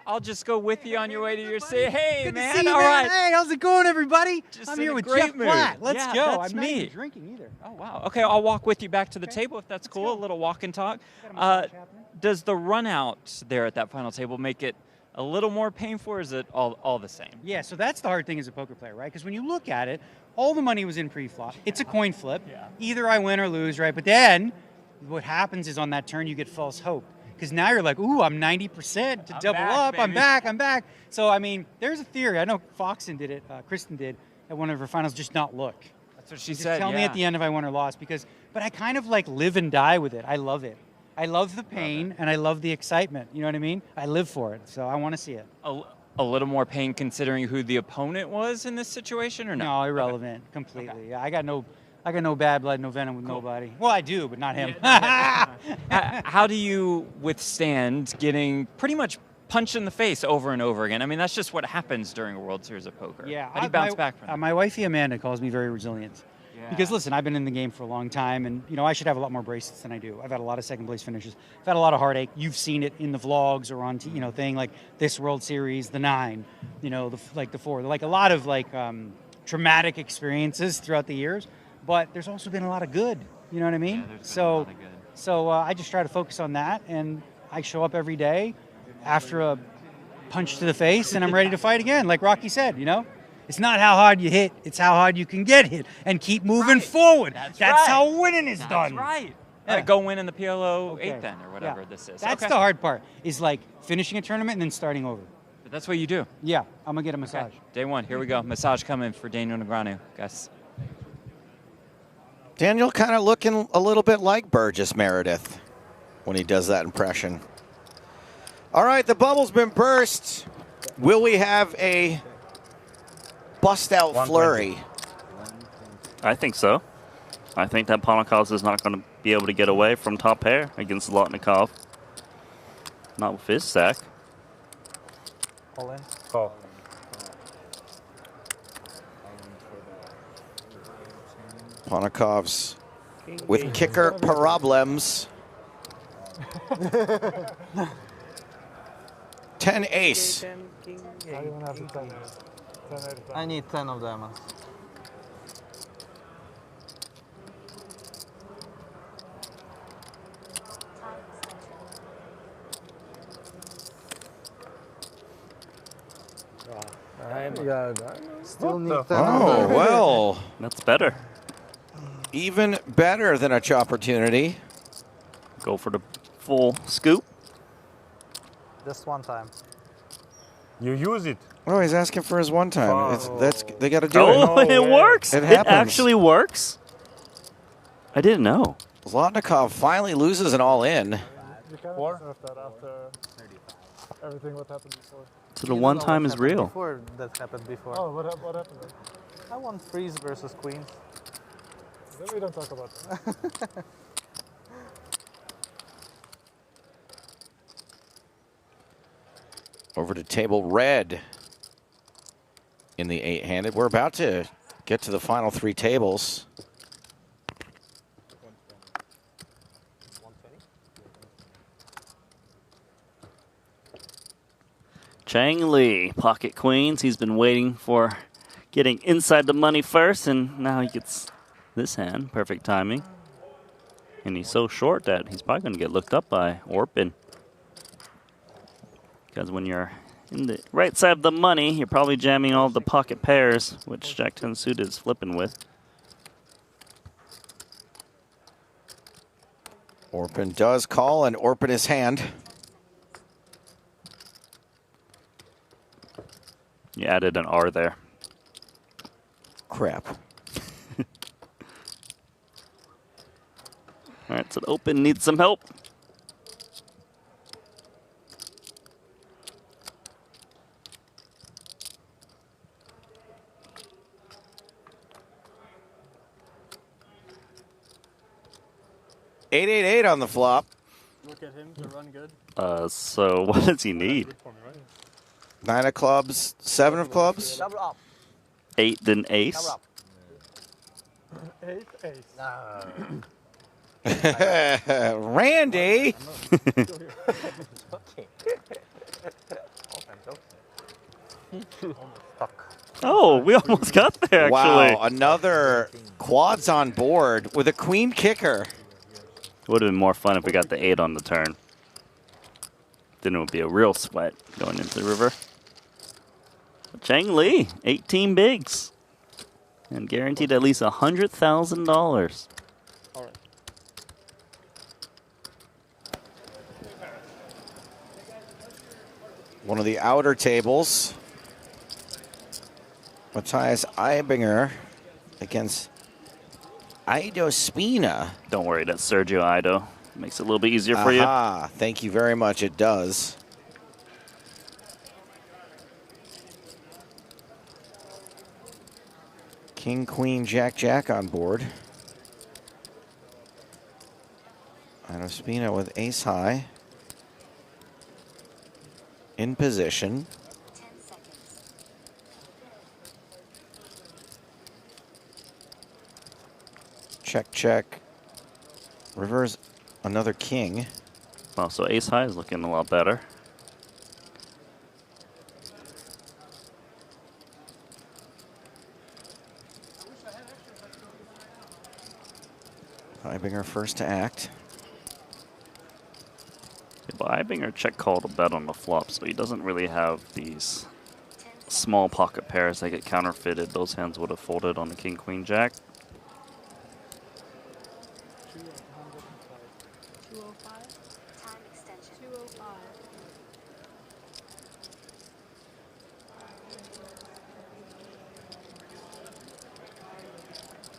I'll just go with you on your way to your city. Hey, Good man. to see you, All man. right. Hey, how's it going, everybody? Just I'm in here a with great Jeff mood. Platt. Let's Yeah, go. that's I'm not even me. drinking either. Oh, wow. Okay, I'll walk with you back to the table if that's cool. A little walk and talk. Does the run out there at that final table make it a little more painful, or is it all the same? Yeah, so that's the hard thing as a poker player, right? Because when you look at it, all the money was in pre-flop. It's a coin flip. Yeah. Either I win or lose, right? But then what happens is on that turn you get false hope. Because now you're like, ooh, I'm 90% to double back, up. I'm baby. back. So, I mean, there's a theory. I know Foxen did it, Kristen did, at one of her finals, just not look. That's what she Just said, tell me yeah. at the end if I won or lost. But I kind of like live and die with it. I love it. I love the pain and I love the excitement. You know what I mean? I live for it. So I want to see it. A little more pain considering who the opponent was in this situation, or no? No, irrelevant completely. I got no bad blood, no venom with nobody. Well, I do, but not him. How do you withstand getting pretty much punched in the face over and over again? I mean, that's just what happens during a World Series of Poker. Yeah. How do you bounce back from that? My wifey Amanda calls me very resilient. Yeah. Because listen, I've been in the game for a long time, and I should have a lot more bracelets than I do. I've had a lot of second place finishes. I've had a lot of heartache. You've seen it in the vlogs or on thing like this World Series, the 9, the 4, like a lot of traumatic experiences throughout the years. But there's also been a lot of good. You know what I mean? Yeah, there's been a lot of good. So I just try to focus on that, and I show up every day after a punch to the face, and I'm ready to fight again. Like Rocky said, it's not how hard you hit, it's how hard you can get hit and keep moving forward. That's right. how winning is done. That's right. All right, go win in the PLO Okay. 8 then, or whatever Yeah. this is. That's Okay. the hard part, is like finishing a tournament and then starting over. But that's what you do. Yeah, I'm going to get a massage. Okay. Day one, here we go. Massage coming for Daniel Negreanu, guys. Daniel kind of looking a little bit like Burgess Meredith when he does that impression. All right, the bubble's been burst. Will we have a bust-out flurry? I think so. I think that Ponakov is not going to be able to get away from top pair against Zlotnikov. Not with his stack. All in. Call. Ponakov's with kicker problems. 10 ace. I don't have the 10. 10 out of 10. I need 10 of them. Still need 10. Oh, well. That's better. Even better than a opportunity. Go for the full scoop. Just one time. You use it. Oh, he's asking for his one time. Oh. They got to do Oh, it. it works. It It happens. actually works. I didn't know. Zlotnikov finally loses an all-in. You can't observe that after everything what happened before. So the one time is real. Before that happened before. Oh, what happened then? I won freeze versus queens. Then we don't talk about that. Over to table red in the 8-handed. We're about to get to the final 3 tables. Chang Lee, pocket queens. He's been waiting for getting inside the money first, and now he gets this hand. Perfect timing. And he's so short that he's probably going to get looked up by Orpin. Because when you're in the right side of the money, you're probably jamming all the pocket pairs, which Jack 10 suited is flipping with. Orpin does call, and Orpin is hand. You added an R there. Crap. All right, so the open needs some help. $888 on the flop. Look at him to run good. So what does he need? 9 of clubs, 7 of clubs. Double up. 8 then ace. Double up. 8 ace. Randy. Oh, we almost got there, actually. Wow, another quads on board with a queen kicker. It would have been more fun if we got the 8 on the turn. Then it would be a real sweat going into the river. Chang Lee, 18 bigs. And guaranteed at least $100,000. One of the outer tables. Matthias Eibinger against Ido Spina. Don't worry, that's Sergio Ido. Makes it a little bit easier for you. Aha, thank you very much, it does. King, queen, jack, jack on board. Ido Spina with ace high. In position. Check, check. River's another king. Well, so ace high is looking a lot better. Eibinger first to act. Yeah, but Eibinger check called a bet on the flop, so he doesn't really have these small pocket pairs that get counterfeited. Those hands would have folded on the king, queen, jack.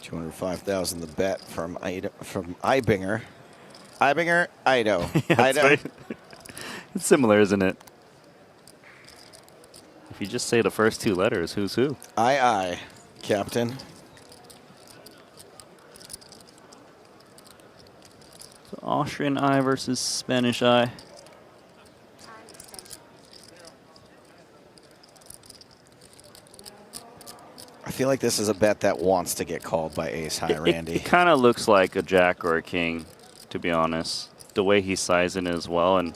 205,000 the bet from Ibinger. Ibinger, Ido. Yeah, Ido. right. It's similar, isn't it? If you just say the first two letters, who's who? Aye, Captain. So Austrian I versus Spanish I. I feel like this is a bet that wants to get called by ace high, Randy. It kind of looks like a jack or a king, to be honest. The way he's sizing it as well. And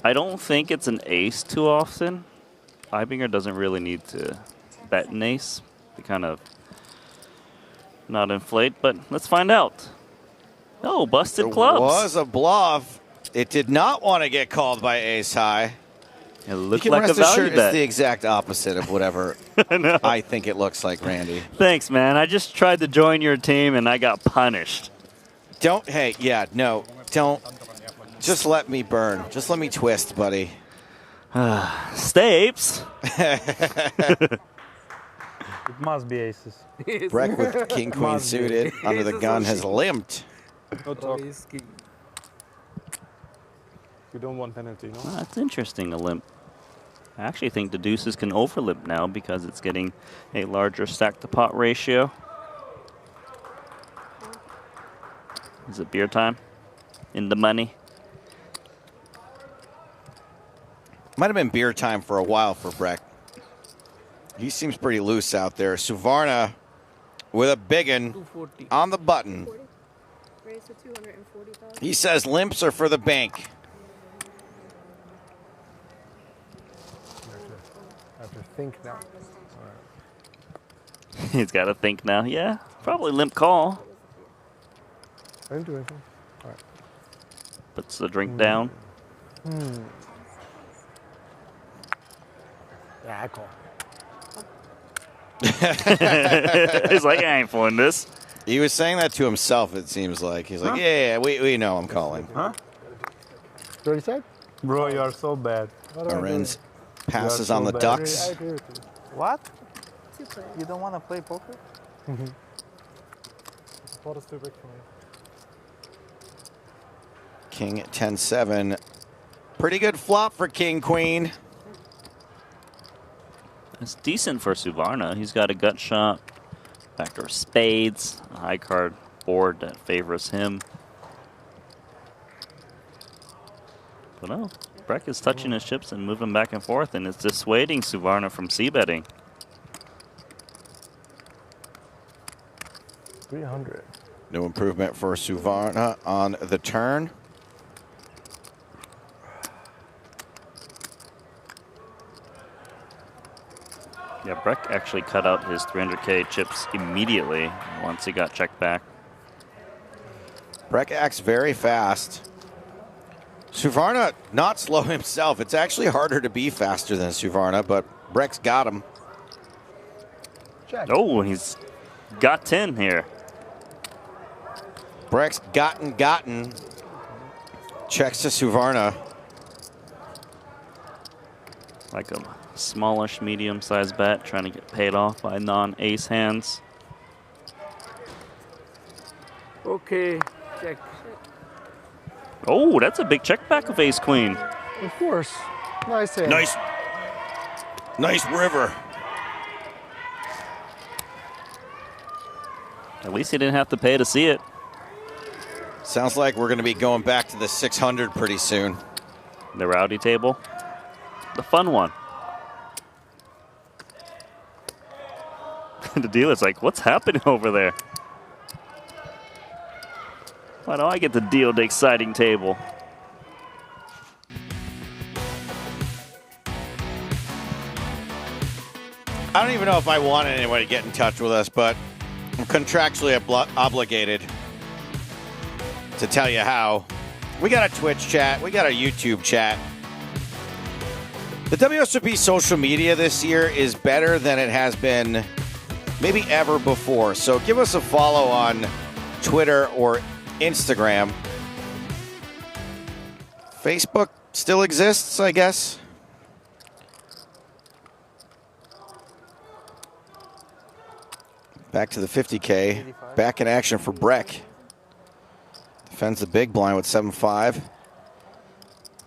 I don't think it's an ace too often. Ibinger doesn't really need to bet an ace. They kind of not inflate, but let's find out. Oh, busted clubs. It was a bluff. It did not want to get called by ace high. It looked you can like rest a value assured bet. It's the exact opposite of whatever I think it looks like, Randy. Thanks, man. I just tried to join your team and I got punished. Don't just let me burn. Just let me twist, buddy. Stapes. It must be aces. Breck with king queen suited under the gun has limped. No talk. We don't want penalty, no? Well, that's interesting, a limp. I actually think the deuces can overlimp now because it's getting a larger stack to pot ratio. Is it beer time? In the money? Might have been beer time for a while for Breck. He seems pretty loose out there. Suvarna with a biggin on the button. He says limps are for the bank. I have to think now. He's got to think now. Yeah, probably limp call. I didn't do anything. All right. Puts the drink down. Yeah, I call. He's like, I ain't fooling this. He was saying that to himself, it seems like. He's like, yeah, we know I'm calling. Huh? 30 side? Bro, you are so bad. Lorenz passes You are on so the bad. ducks. I agree with you. What? You don't want to play poker? Pot is too big for me. King 10-7. Pretty good flop for king queen. It's decent for Suvarna. He's got a gut shot, backdoor spades, a high card board that favors him. But no, Breck is touching his chips and moving back and forth, and it's dissuading Suvarna from c-betting. 300. No improvement for Suvarna on the turn. Yeah, Breck actually cut out his 300K chips immediately once he got checked back. Breck acts very fast. Suvarna not slow himself. It's actually harder to be faster than Suvarna, but Breck's got him. Check. Oh, he's got 10 here. Breck's gotten. Checks to Suvarna. Like a smallish, medium-sized bet, trying to get paid off by non-ace hands. Okay, check. Oh, that's a big check back of ace-queen. Of course. Nice hand. Nice river. At least he didn't have to pay to see it. Sounds like we're going to be going back to the 600 pretty soon. The rowdy table. The fun one. The dealer's like, what's happening over there? Why do I get to deal the exciting table? I don't even know if I want anyone to get in touch with us, but I'm contractually obligated to tell you how. We got a Twitch chat. We got a YouTube chat. The WSOP social media this year is better than it has been maybe ever before. So give us a follow on Twitter or Instagram. Facebook still exists, I guess. Back to the 50K. Back in action for Breck. Defends the big blind with 7-5.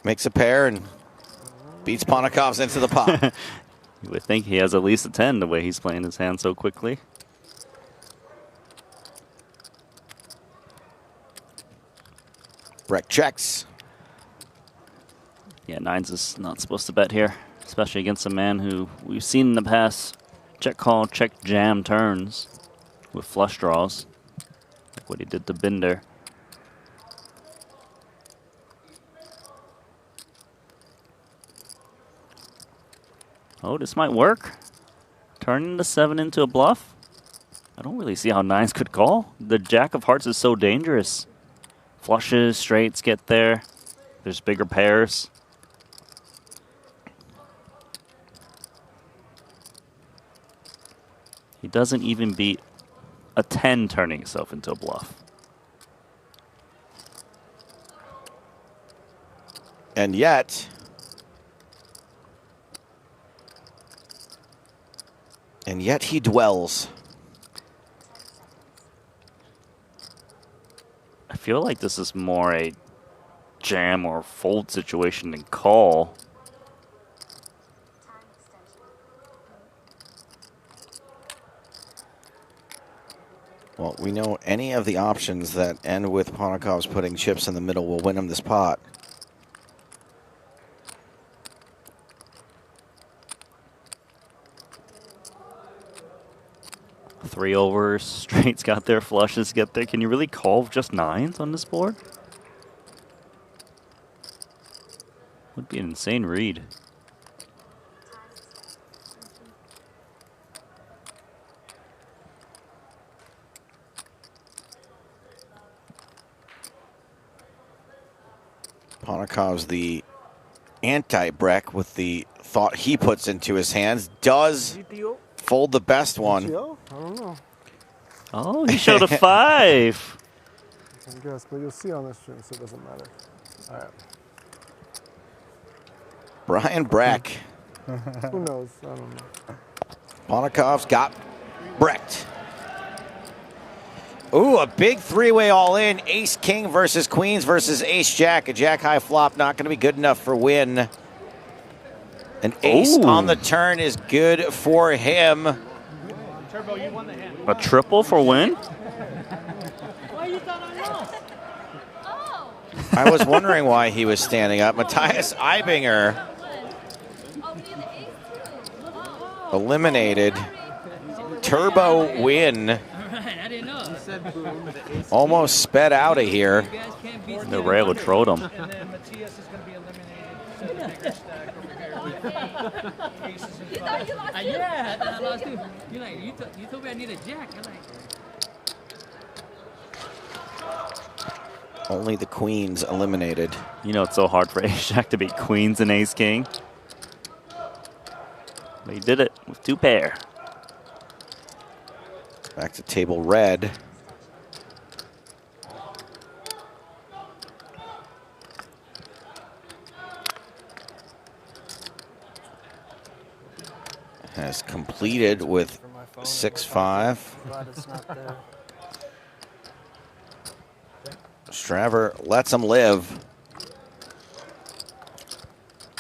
Makes a pair and beats Ponakov's into the pot. You would think he has at least a 10 the way he's playing his hand so quickly. Breck checks. Yeah, nines is not supposed to bet here, especially against a man who we've seen in the past check call, check jam turns with flush draws, like what he did to Binder. Oh, this might work. Turning the 7 into a bluff. I don't really see how nines could call. The jack of hearts is so dangerous. Flushes, straights get there. There's bigger pairs. He doesn't even beat a 10 turning itself into a bluff. And yet, he dwells. I feel like this is more a jam or fold situation than call. Well, we know any of the options that end with Ponakov's putting chips in the middle will win him this pot. Three overs, straights got there, flushes get there. Can you really call with just nines on this board? Would be an insane read. Ponakov's the anti-Breck with the thought he puts into his hands. Does fold the best one. I don't know. Oh, he showed a 5. I guess, but you'll see on this stream, so it doesn't matter. All right. Brian Breck. Who knows? I don't know. Ponakov's got Brecht. Ooh, a big three-way all-in. Ace-King versus Queens versus Ace-Jack. A Jack-high flop not going to be good enough for win. An ace on the turn is good for him. Turbo, you won the hand. A triple for win? Why you thought I lost? I was wondering why he was standing up. Matthias Eibinger eliminated. Turbo win. Almost sped out of here. The rail would trode him. Yeah, I lost too. You're like, you told me I need a jack. I'm like, Only the Queens eliminated. You know it's so hard for Ace-Jack to beat Queens and Ace-King. But he did it with 2 pair. Back to table red. Has completed with 6-5. Straver lets him live.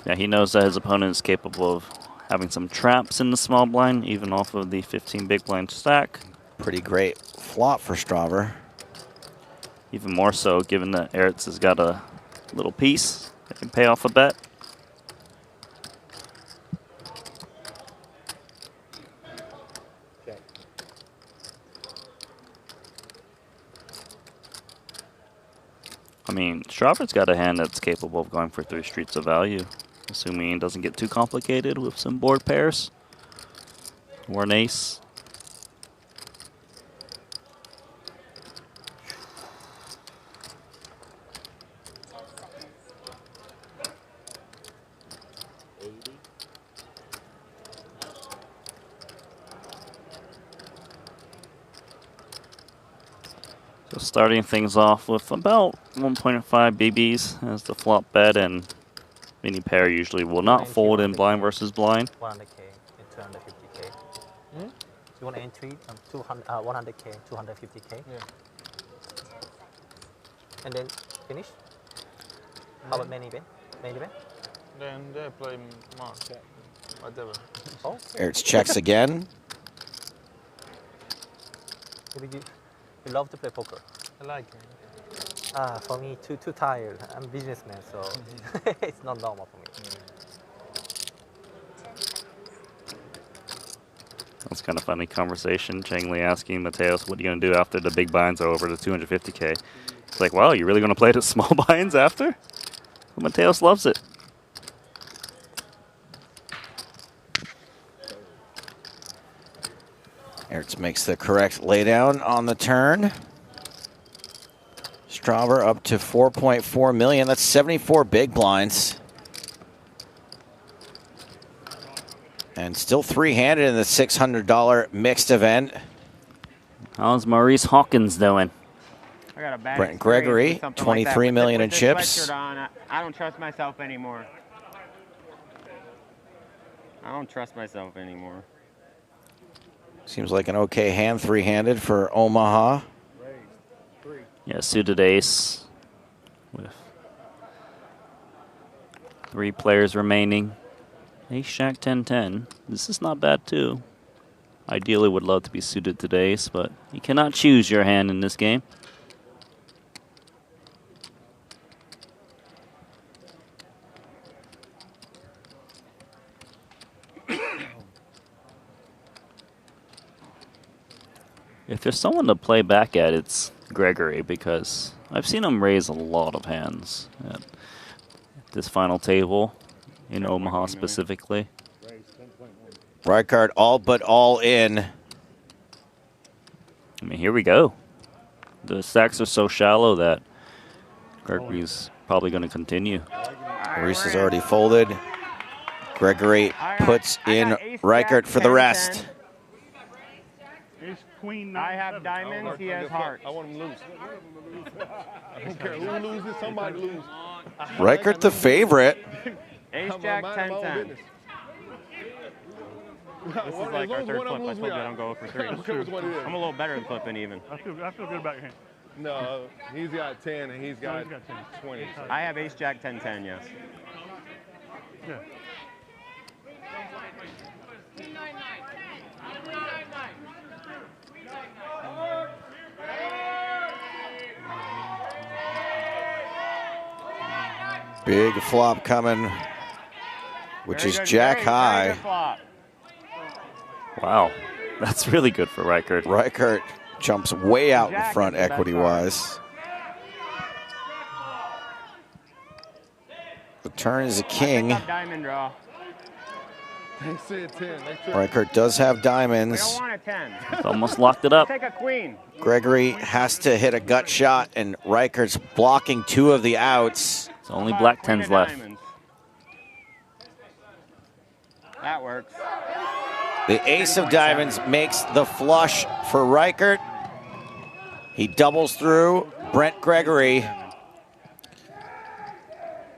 Yeah, he knows that his opponent is capable of having some traps in the small blind, even off of the 15 big blind stack. Pretty great flop for Straver. Even more so, given that Eretz has got a little piece that can pay off a bet. I mean, Straver's got a hand that's capable of going for 3 streets of value, assuming it doesn't get too complicated with some board pairs or an ace. So starting things off with about 1.5 BBs as the flop bet, and mini pair usually will not fold in blind versus blind. 100K into under 50K. You want entry? 100k, 250k. Yeah. And then finish. How about main event? Main event? Then they play Mark. Whatever. Oh. Ertz checks again. Maybe you love to play poker. I like it. For me, too tired. I'm a businessman, so it's not normal for me. That's kind of funny conversation. Cheng Li asking Mateos, what are you going to do after the big binds are over to 250k? It's like, wow, you're really going to play the small binds after? Well, Mateos loves it. Ertz makes the correct laydown on the turn. Strauber up to 4.4 million. That's 74 big blinds. And still three-handed in the $600 mixed event. How's Maurice Hawkins doing? I got a bad Brent experience Gregory, with something 23 like that. million in With this chips. sweatshirt on, I don't trust myself anymore. I don't trust myself anymore. Seems like an okay hand, three-handed for Omaha. Yeah, suited ace with 3 players remaining. Ace, Jack, 10-10. This is not bad too. Ideally would love to be suited to the ace, but you cannot choose your hand in this game. If there's someone to play back at, it's Gregory, because I've seen him raise a lot of hands at this final table, in Omaha specifically. Rijkaard all but all in. I mean, here we go. The stacks are so shallow that Gregory's probably going to continue. Maurice has already folded. Gregory puts in Rijkaard for the rest. I have diamonds, he has hearts. I want him to lose. I don't care who loses, somebody lose. Rijkaard the favorite. Ace, Jack, 10-10. This is like our third flip. I told you I don't go for 3. I'm a little better than flipping even. I feel good about your hand. No, he's got 10 and he's got 20. I have Ace, Jack, 10-10, yes. Yeah. Big flop coming, which is Jack high. Wow, that's really good for Rijkaard. Rijkaard jumps way out in front equity-wise. The turn is a king. Diamond draw. They said 10. Rijkaard does have diamonds. We don't want a 10. It's almost locked it up. Take a queen. Gregory has to hit a gut shot, and Rijkaard's blocking 2 of the outs. It's only black 10s left. That works. The ace of diamonds makes the flush for Rijkaard. He doubles through Brent Gregory.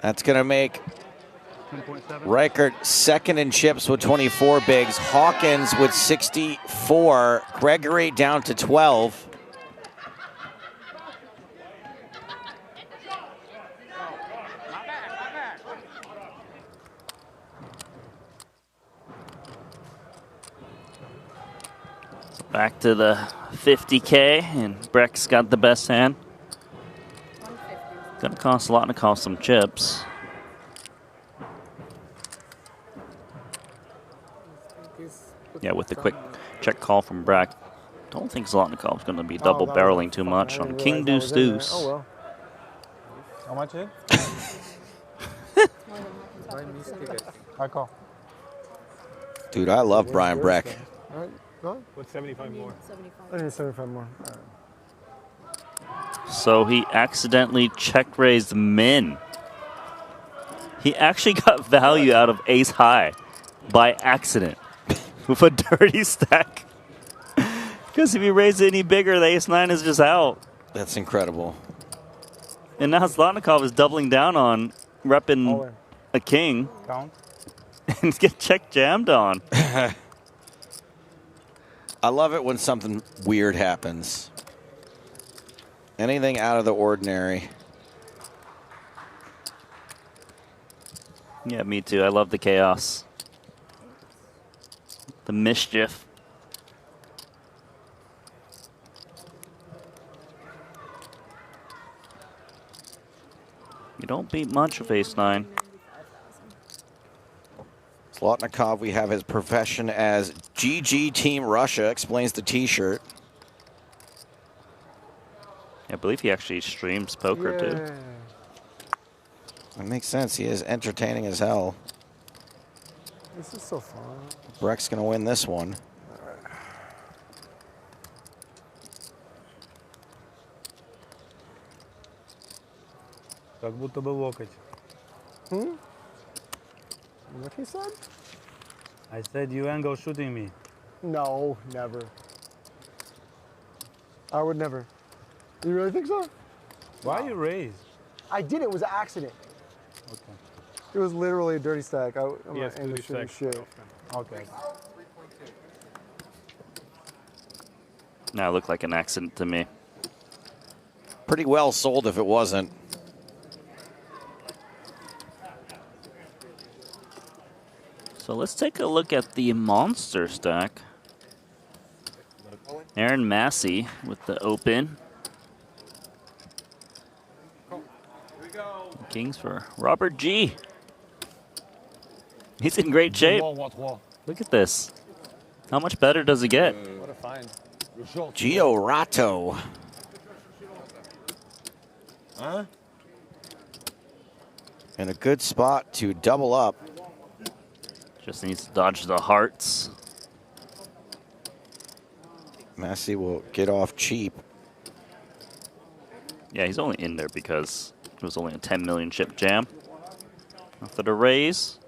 That's going to make Rijkaard second in chips with 24 bigs. Hawkins with 64. Gregory down to 12. Back to the 50K, and Breck's got the best hand. Gonna cost a lot to cost some chips. Yeah, with the quick check call from Breck. Don't think Zlotnikov's gonna be double barreling too much on King Deuce Deuce. Oh well. How much is it? I call. Dude, I love Brian Breck. All right, go on. What's 75 more? I need 75 more. All right. So he accidentally check raised min. He actually got value out of ace high by accident with a dirty stack. Because if he raised it any bigger, the ace 9 is just out. That's incredible. And now Zlotnikov is doubling down on repping a king. Count. And get check jammed on. I love it when something weird happens. Anything out of the ordinary. Yeah, me too. I love the chaos. The mischief. You don't beat much with ace-9. Zlotnikov, we have his profession as GG Team Russia, explains the t-shirt. I believe he actually streams poker too. That makes sense. He is entertaining as hell. This is so fun. Breck's going to win this one. Как будто бы локоть. What he said? I said you ain't go shooting me. No, never. I would never. You really think so? Why you raise? I did. It was an accident. Okay. It was literally a dirty stack. I'm Yes, not into dirty shooting stack. shit. Okay. Now it looked like an accident to me. Pretty well sold if it wasn't. So let's take a look at the monster stack. Aaron Massey with the open. Kings for Robert G. He's in great shape. Look at this. How much better does it get? What a find. Gio Rato. Huh? In a good spot to double up. Just needs to dodge the hearts. Massey will get off cheap. Yeah, he's only in there because it was only a 10 million chip jam. After the raise.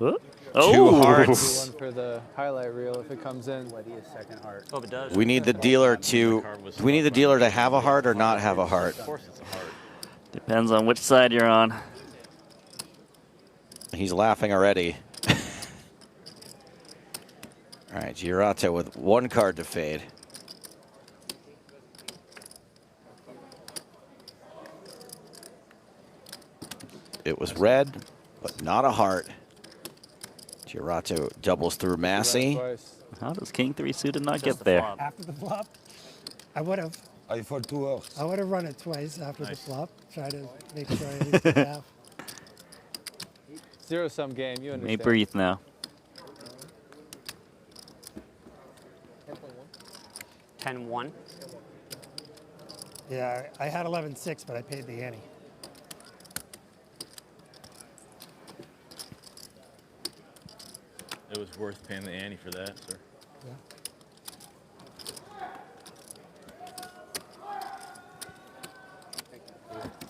Oh. Two hearts. One for the highlight reel if it comes in. Second heart. Oh, it does. We need the dealer to. Do we need the dealer to have a heart or not have a heart? Of course it's a heart. Depends on which side you're on. He's laughing already. All right, Giurato with one card to fade. It was red, but not a heart. Giurato doubles through Massey. How does King 3 suited not get there? After the flop, I would have. For 2 hours. I would have run it twice after the flop. Try to make sure I at least get half. Zero-sum game, you understand. May breathe now. 10-1. Yeah, I had 11-6, but I paid the ante. It was worth paying the ante for that, sir. Yeah.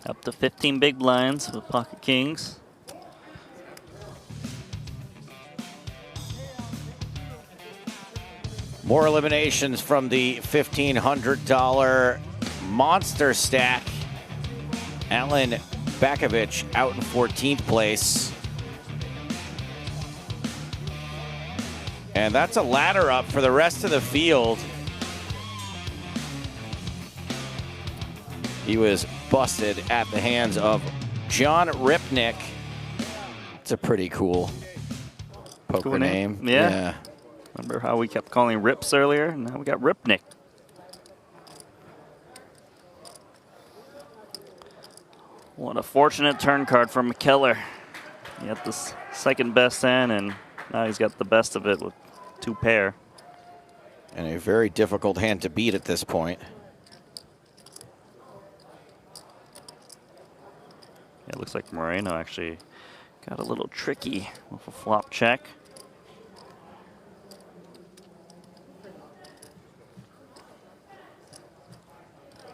Up to 15 big blinds with pocket kings. More eliminations from the $1,500 monster stack. Alan Bakovich out in 14th place. And that's a ladder up for the rest of the field. He was busted at the hands of John Ripnick. It's a pretty cool poker Cool name. Yeah. Remember how we kept calling Rips earlier? Now we got Ripnick. What a fortunate turn card for McKellar. He had the second best hand, and now he's got the best of it with 2 pair. And a very difficult hand to beat at this point. Yeah, it looks like Moreno actually got a little tricky with a flop check.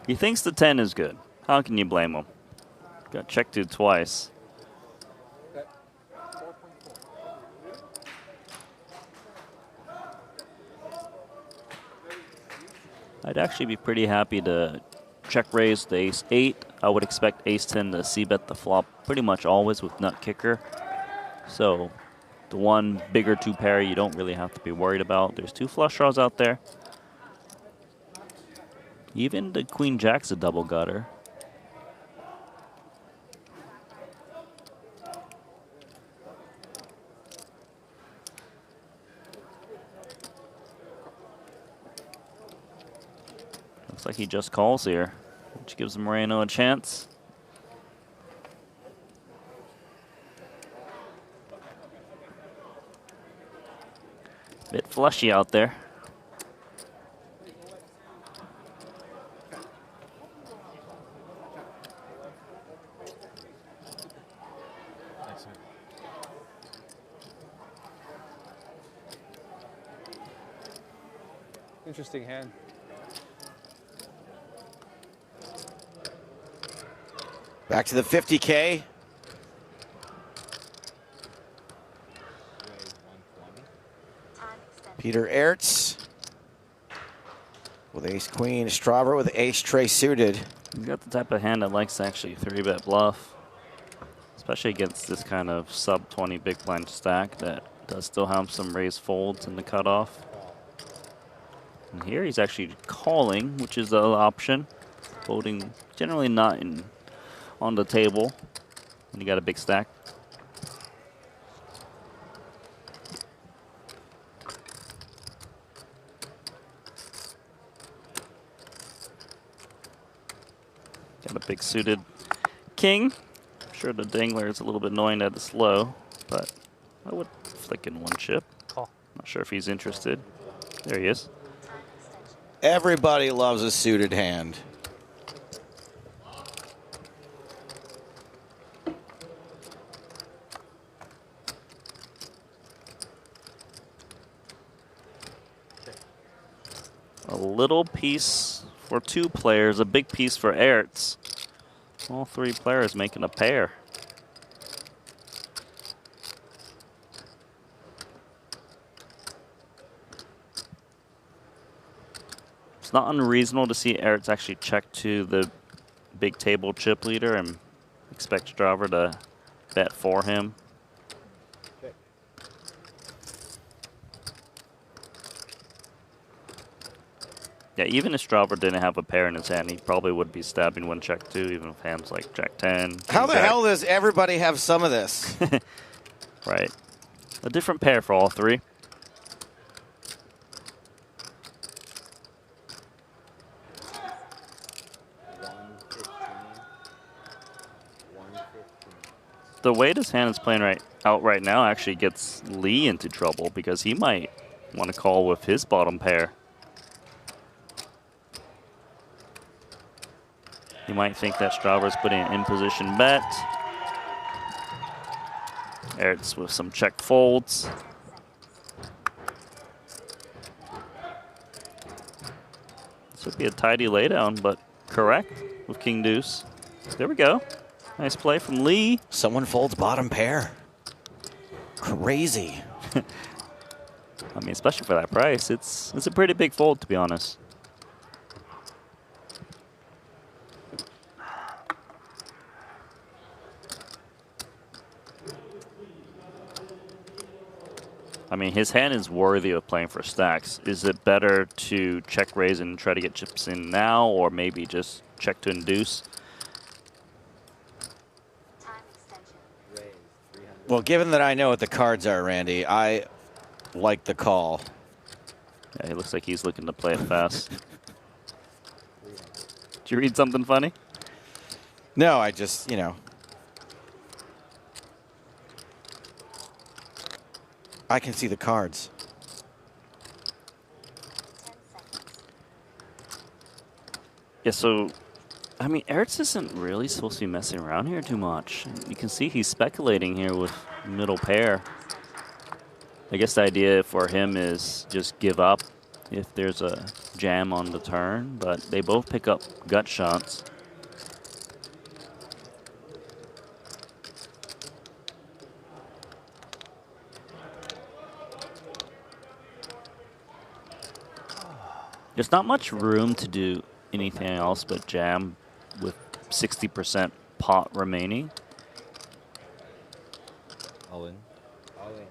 He thinks the 10 is good. How can you blame him? Got checked to twice. I'd actually be pretty happy to check raise the ace-8. I would expect ace-10 to c-bet the flop pretty much always with nut kicker. So the one bigger two pair you don't really have to be worried about. There's 2 flush draws out there. Even the Queen Jack's a double gutter. Looks like he just calls here, which gives Moreno a chance. Bit flushy out there. Interesting hand. Back to the 50K. Peter Ertz with ace queen. Strauber with ace tray suited. He's got the type of hand that likes to actually 3-bet bluff, especially against this kind of sub 20 big blind stack that does still have some raised folds in the cutoff. And here he's actually calling, which is an option. Folding generally not on the table when you got a big stack. Got a big suited king. I'm sure the dangler is a little bit annoying that it's low, but I would flick in 1 chip. Call. Not sure if he's interested. There he is. Everybody loves a suited hand. A little piece for 2 players, a big piece for Ertz. All 3 players making a pair. It's not unreasonable to see Ertz actually check to the big table chip leader and expect Strauber to bet for him. Yeah, even if Strauber didn't have a pair in his hand, he probably would be stabbing 1 check too, even if hands like Jack 10. How the Jack. hell does everybody have some of this? Right. A different pair for all 3. The way this hand is playing out right now actually gets Lee into trouble because he might want to call with his bottom pair. You might think that Strauber's putting an in-position bet. Ertz with some check folds. This would be a tidy laydown, but correct with King Deuce. There we go. Nice play from Lee. Someone folds bottom pair. Crazy. I mean, especially for that price, it's a pretty big fold, to be honest. I mean, his hand is worthy of playing for stacks. Is it better to check raise and try to get chips in now, or maybe just check to induce? Well, given that I know what the cards are, Randy, I like the call. Yeah, he looks like he's looking to play it fast. Did you read something funny? No, I just, you know. I can see the cards. Yeah, so, I mean, Ertz isn't really supposed to be messing around here too much. You can see he's speculating here with middle pair. I guess the idea for him is just give up if there's a jam on the turn, but they both pick up gut shots. There's not much room to do anything else but jam with 60% pot remaining. All in. All in.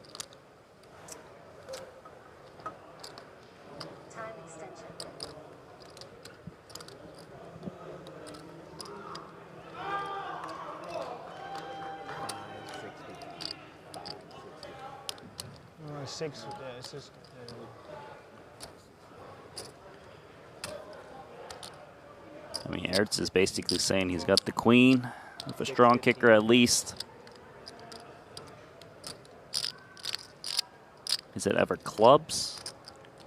6. It's just. I mean, Ertz is basically saying he's got the queen with a strong kicker at least. Is it ever clubs?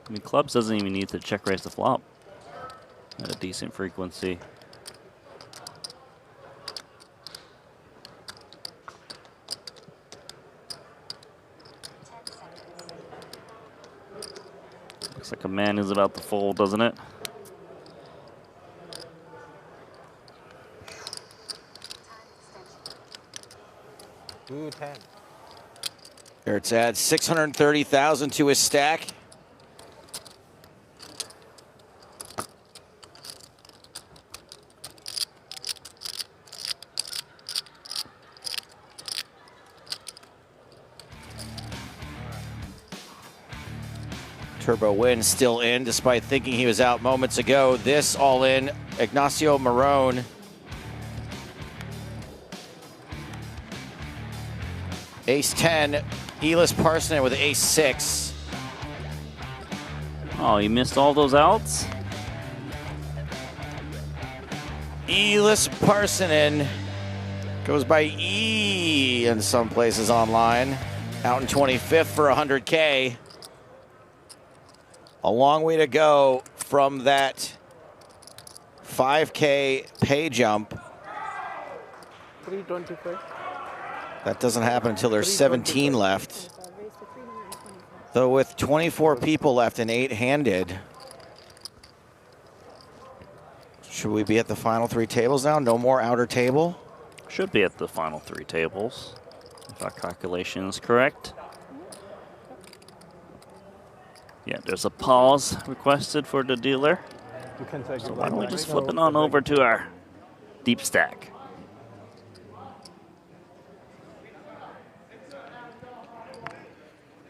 I mean, clubs doesn't even need to check raise the flop at a decent frequency. Looks like a man is about to fold, doesn't it? Ooh, 10. Ertz adds 630,000 to his stack. Turbo Win still in despite thinking he was out moments ago. This all in, Ignacio Marone. Ace 10, Elis Parsonen with ace 6. Oh, you missed all those outs? Elis Parsonen goes by E in some places online. Out in 25th for 100K. A long way to go from that 5K pay jump. 325. That doesn't happen until there's 17 left. Though with 24 people left and 8-handed, should we be at the final 3 tables now? No more outer table? Should be at the final 3 tables, if our calculation is correct. Yeah, there's a pause requested for the dealer. You can take So why don't we just flip it on over to our deep stack?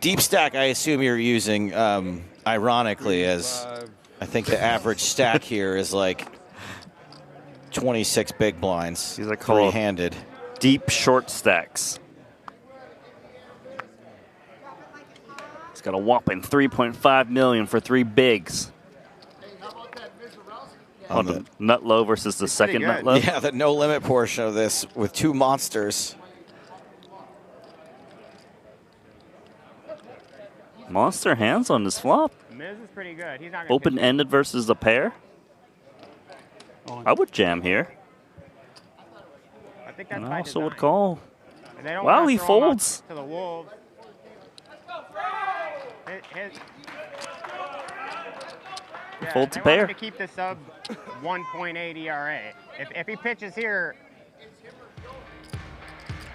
Deep stack, I assume you're using, ironically, as I think the average stack here is like 26 big blinds. These are called three-handed. Deep short stacks. It's got a whopping 3.5 million for 3 bigs. On the nut low versus the second nut low? Yeah, the no limit portion of this with 2 monsters. Monster hands on this flop. Miz is pretty good. He's not gonna Open-ended versus the pair. I would jam here. I think that's And by I also would design. call. And they don't Wow, wanna he throw him up folds. to the wolves. Yeah, Fold to they want pair. him to keep the sub 1.8 ERA. If he pitches here,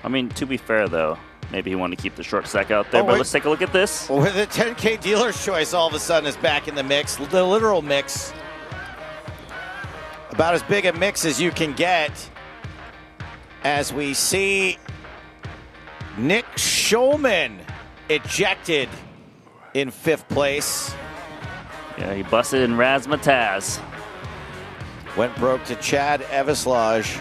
I mean, to be fair, though, maybe he wanted to keep the short stack out there, Oh, but wait. let's take a look at this. With the 10K dealer's choice all of a sudden is back in the mix, the literal mix. About as big a mix as you can get as we see Nick Schulman ejected in 5th place. Yeah, he busted in Razzmatazz. Went broke to Chad Eveslage.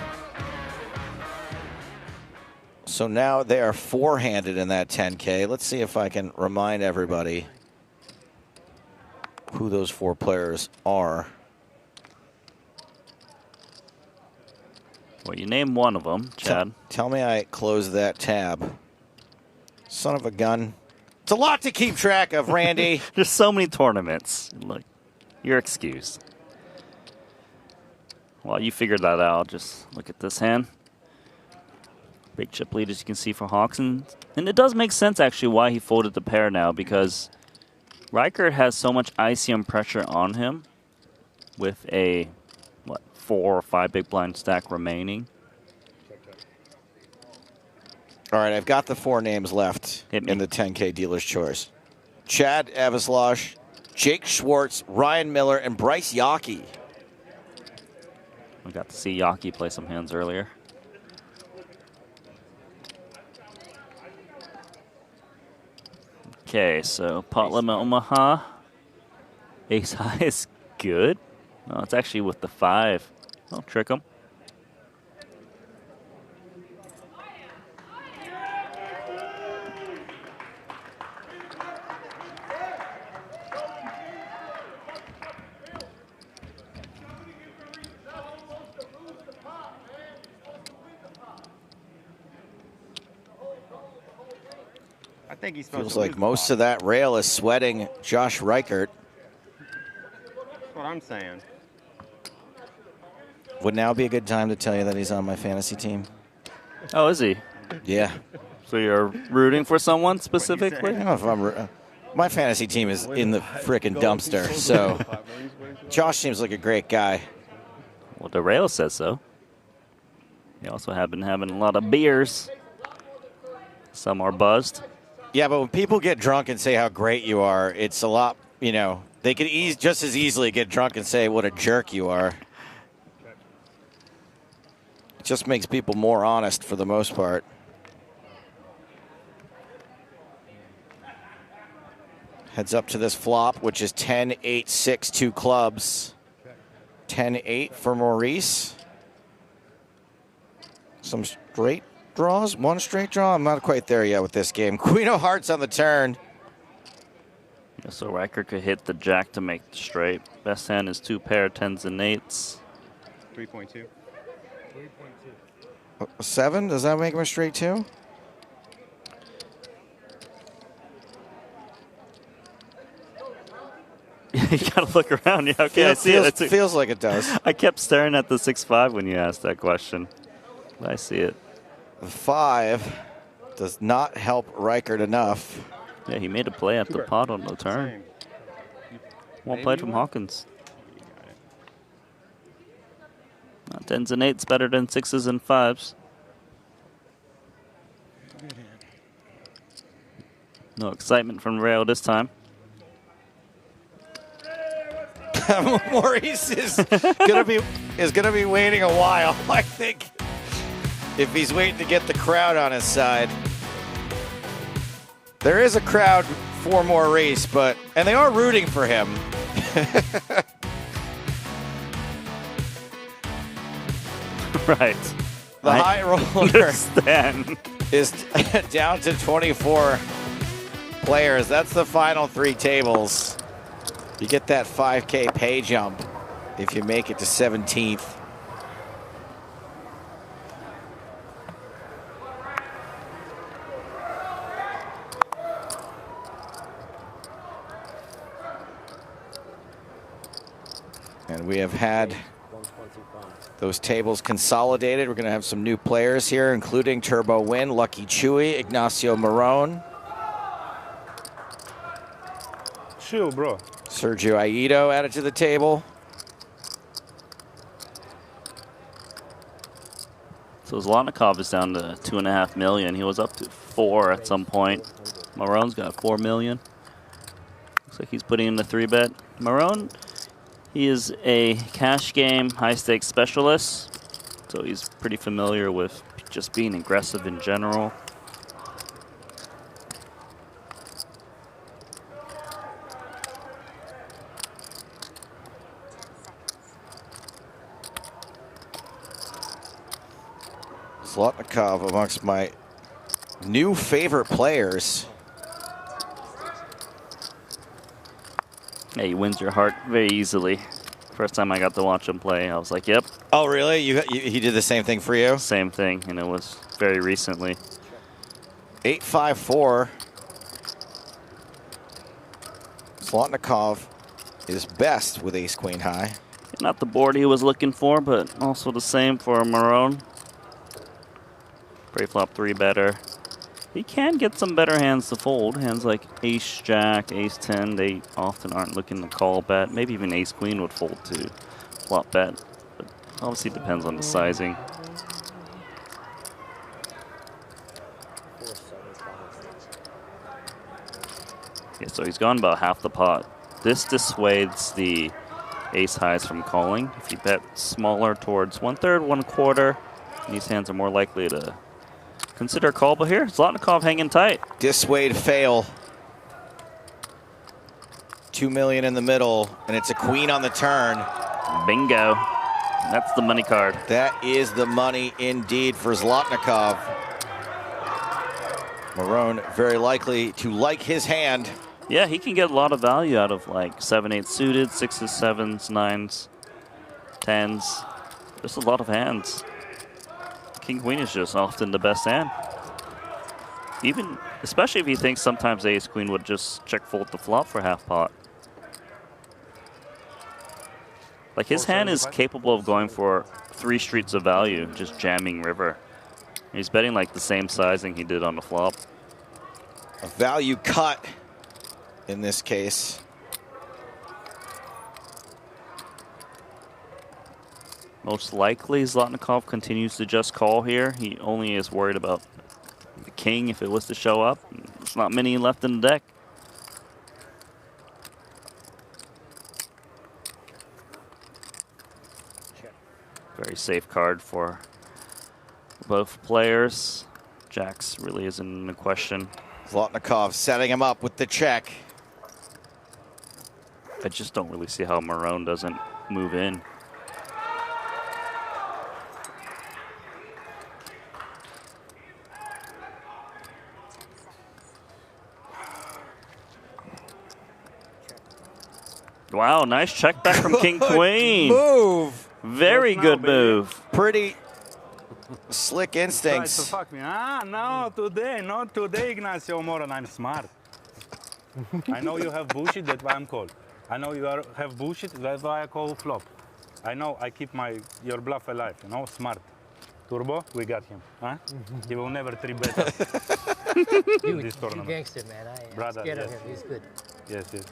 So now they are 4-handed in that 10K. Let's see if I can remind everybody who those 4 players are. Well, you name one of them, Chad. Tell me I closed that tab. Son of a gun. It's a lot to keep track of, Randy. There's so many tournaments. Look, you're excused. While you figured that out, just look at this hand. Big chip lead, as you can see, for Hawks. And it does make sense, actually, why he folded the pair now, because Reichert has so much ICM pressure on him with a, 4 or 5 big blind stack remaining. All right, I've got the 4 names left in the 10K dealer's choice. Chad Eveslage, Jake Schwartz, Ryan Miller, and Bryce Yockey. We got to see Yockey play some hands earlier. Okay, so pot limit Omaha. Ace high is good. No, it's actually with the 5. I'll trick him. think he's supposed Feels to like lose the most flop. of that rail is sweating Josh Reichert. That's what I'm saying. Would now be a good time to tell you that he's on my fantasy team? Oh, is he? Yeah. So you're rooting for someone specifically? I don't know if I'm. My fantasy team is in the frickin' dumpster, so Josh seems like a great guy. Well, the rail says so. You also have been having a lot of beers. Some are buzzed. Yeah, but when people get drunk and say how great you are, it's a lot, you know, they could just as easily get drunk and say what a jerk you are. It just makes people more honest for the most part. Heads up to this flop, which is 10-8-6, 2 clubs. 10-8 for Maurice. Some straight draws, one straight draw. I'm not quite there yet with this game. Queen of Hearts on the turn. Yeah, so Riker could hit the jack to make the straight. Best hand is 2 pair, 10s and 8s. 3.2. 7? Does that make him a straight 2? You gotta look around. Yeah, okay, I see it. Feels like it does. I kept staring at the 6-5 when you asked that question. I see it. 5 does not help Reichert enough. Yeah, he made a play at the pot on the turn. One play from Hawkins. 10s and 8s better than 6s and 5s. No excitement from Rail this time. Maurice is gonna be waiting a while, I think, if he's waiting to get the crowd on his side. There is a crowd for Maurice, and they are rooting for him. Right. The high roller understand. Is down to 24 players. That's the final 3 tables. You get that 5K pay jump if you make it to 17th. And we have had those tables consolidated. We're going to have some new players here, including Turbo Win, Lucky Chewy, Ignacio Marone. Chill, bro. Sergio Aido added to the table. So Zlotnikov is down to $2.5 million. He was up to 4 at some point. Marone's got 4 million. Looks like he's putting in the 3-bet. Marone, he is a cash game, high stakes specialist. So he's pretty familiar with just being aggressive in general. Zlotnikov amongst my new favorite players. Yeah, he wins your heart very easily. First time I got to watch him play, I was like, yep. Oh, really? He did the same thing for you? Same thing, and it was very recently. 8-5-4. Zlotnikov is best with ace-queen high. Not the board he was looking for, but also the same for Marone. Pre-flop 3-better. He can get some better hands to fold. Hands like ace-jack, ace-10, they often aren't looking to call bet. Maybe even ace-queen would fold to flop bet. But obviously depends on the sizing. Yeah, so he's gone about half the pot. This dissuades the ace-highs from calling. If you bet smaller towards 1/3, 1/4, these hands are more likely to consider call, but here, Zlotnikov hanging tight. Dissuade fail. 2 million in the middle, and it's a queen on the turn. Bingo. That's the money card. That is the money indeed for Zlotnikov. Marone very likely to like his hand. Yeah, he can get a lot of value out of like 7-8 suited, 6s, 7s, 9s, 10s. There's a lot of hands. King Queen is just often the best hand. Even Especially if he thinks sometimes ace queen would just check fold the flop for half pot. Like his hand is capable of going for 3 streets of value, just jamming river. He's betting like the same sizing he did on the flop. A value cut in this case. Most likely Zlotnikov continues to just call here. He only is worried about the king if it was to show up. There's not many left in the deck. Very safe card for both players. Jacks really isn't a question. Zlotnikov setting him up with the check. I just don't really see how Marone doesn't move in. Wow, nice check back from King Queen. Move. Very good move. Pretty slick Tries instincts. to fuck me. No, today, not today, Ignacio Moron. I'm smart. I know you have bullshit, that's why I'm called. I know you have bullshit, that's why I call flop. I know I keep your bluff alive, you know, smart. Turbo, we got him. Huh? He will never 3-bet us in this tournament. Gangster, man. I'm Brother, scared of yes. him. He's good. Yes, yes.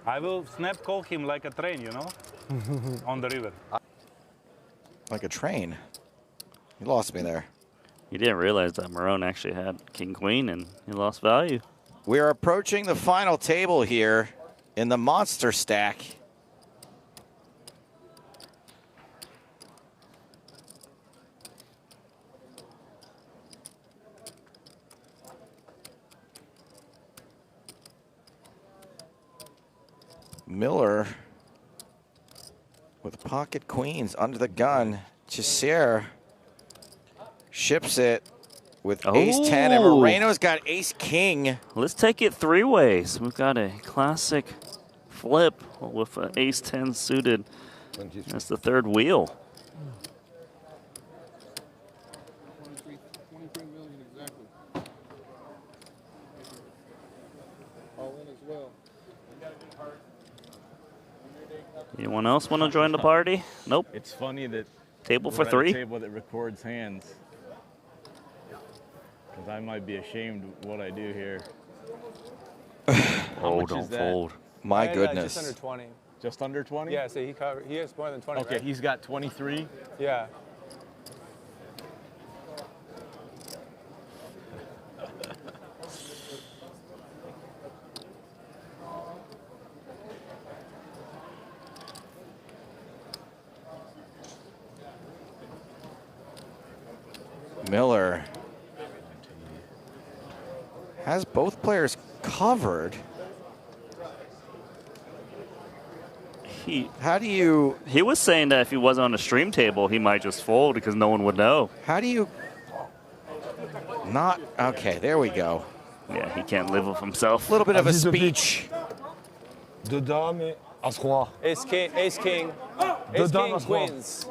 I will snap call him like a train, you know, on the river. Like a train. You lost me there. You didn't realize that Marone actually had King Queen and he lost value. We are approaching the final table here in the monster stack. Miller with pocket queens under the gun. Chassier ships it with ace-10, and Moreno's got ace-king. Let's take it 3 ways. We've got a classic flip with an ace-10 suited. That's the 3rd wheel. 23 million exactly. All in as well. Anyone else want to join the party? Nope. It's funny that Table we're for at 3. a table that records hands. Because I might be ashamed of what I do here. Oh, much don't is that? fold. My Just goodness. under 20. Just under 20? Yeah, so he has more than 20, Okay, right? he's got 23. Yeah. Miller has both players covered. How do you... He was saying that if he wasn't on the stream table, he might just fold because no one would know. How do you not... Okay, there we go. Yeah, he can't live with himself. A little bit of a speech. De dame, as roi. Ace king, ace king, ace king, queens.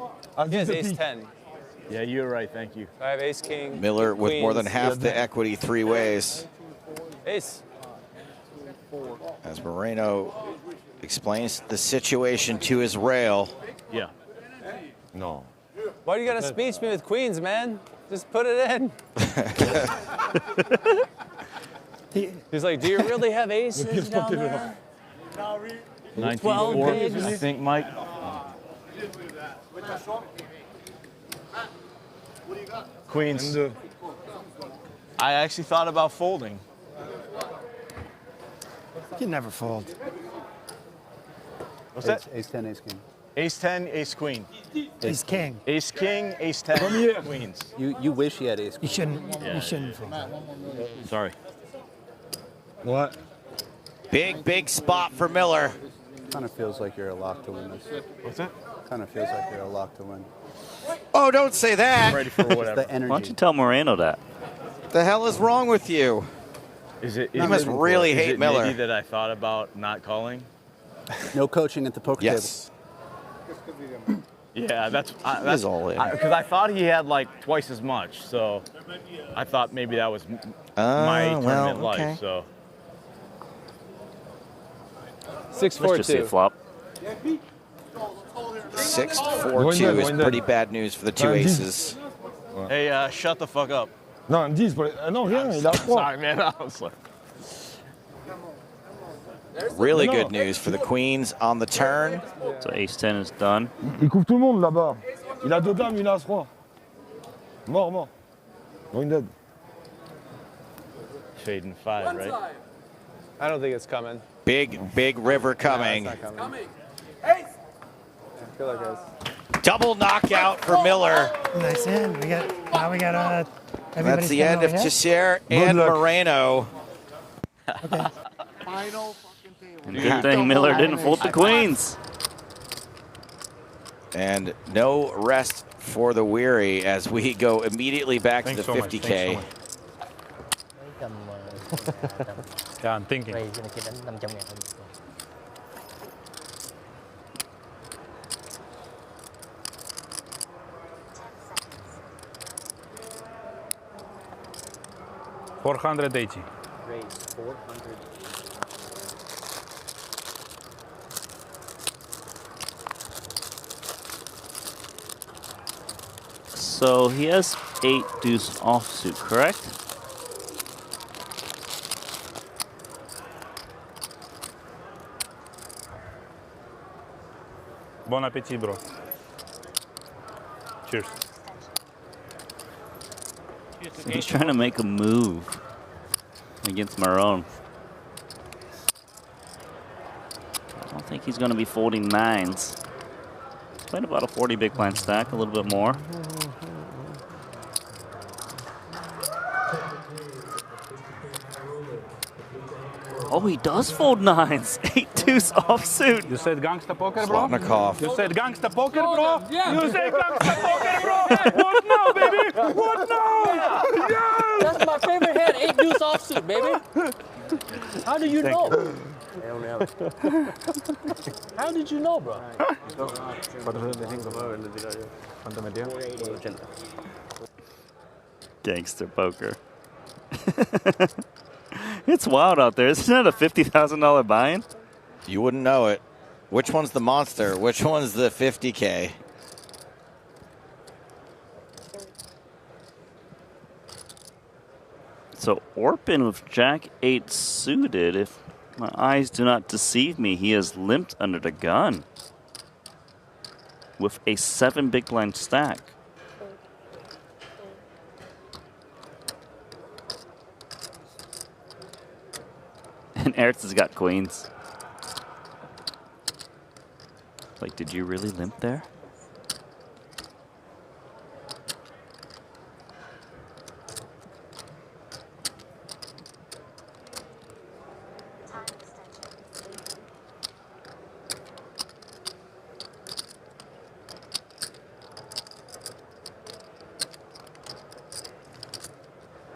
He has ace 10. Yeah, you're right. Thank you. I have ace king. Miller with more than queens. half the equity 3 ways. Ace. As Moreno explains the situation to his rail. Yeah. No. Why do you gotta speech me with queens, man? Just put it in. He's like, do you really have aces down there? 19-4, bigs. I think, Mike. Queens. I actually thought about folding. You never fold. What's that? Ace 10, ace king. Ace 10, ace queen. Ace king. Ace king, ace 10, queens. You wish he had ace You queen. shouldn't. You shouldn't fold. Sorry. What? Big spot for Miller. Kind of feels like you're a lock to win this. What's that? Kind of feels like you're a lock to win. Oh, don't say that. I'm ready for whatever. The energy. Why don't you tell Moreno that? The hell is wrong with you? Is it? You must really hate Miller. Is it that I thought about not calling? No coaching at the poker yes. table. Yeah, that's is all in. Because I thought he had like twice as much, so I thought maybe that was my tournament okay. life. So 6-4-2. Let's just see a flop. 6-4-2 is pretty bad news for the two aces. Hey, shut the fuck up. Non, 10, non, rien, il a 3. Sorry, man. I was like... Really good news for the queens on the turn. So ace-10 is done. Il couvre tout le monde là-bas. Il a 2 dames, il a as-3. Mort, mort. Going dead. Fading 5, right? I don't think it's coming. Big river coming. No, it's not coming. Hey! Good luck, guys. Double knockout for Miller. Nice end. We got That's the end of Teixeira and Moreno. Final fucking table. And good thing Miller didn't fold the queens. And no rest for the weary as we go immediately back to the so much. 50K. Yeah, I'm thinking. $480. Raise 400. So he has 8 deuce offsuit, correct? Bon appetit, bro. Cheers. He's trying to make a move against Marone. I don't think he's going to be folding 9s. He's playing about a 40 big blind stack, a little bit more. Oh, he does fold 9s. 8 deuce offsuit. You said gangsta poker, bro? Slotnikov. You said gangsta poker, bro? Yeah. You said gangsta poker, bro? What now, baby? What now? Yeah. That's my favorite hand, 8 deuce offsuit, baby. How do you know? How did you know, bro? Gangster poker. It's wild out there. Isn't that a $50,000 buy-in? You wouldn't know it. Which one's the monster? Which one's the 50K? So Orpin with Jack-8 suited. If my eyes do not deceive me, he has limped under the gun with a 7 big blind stack. And Ertz has got queens. Like, did you really limp there?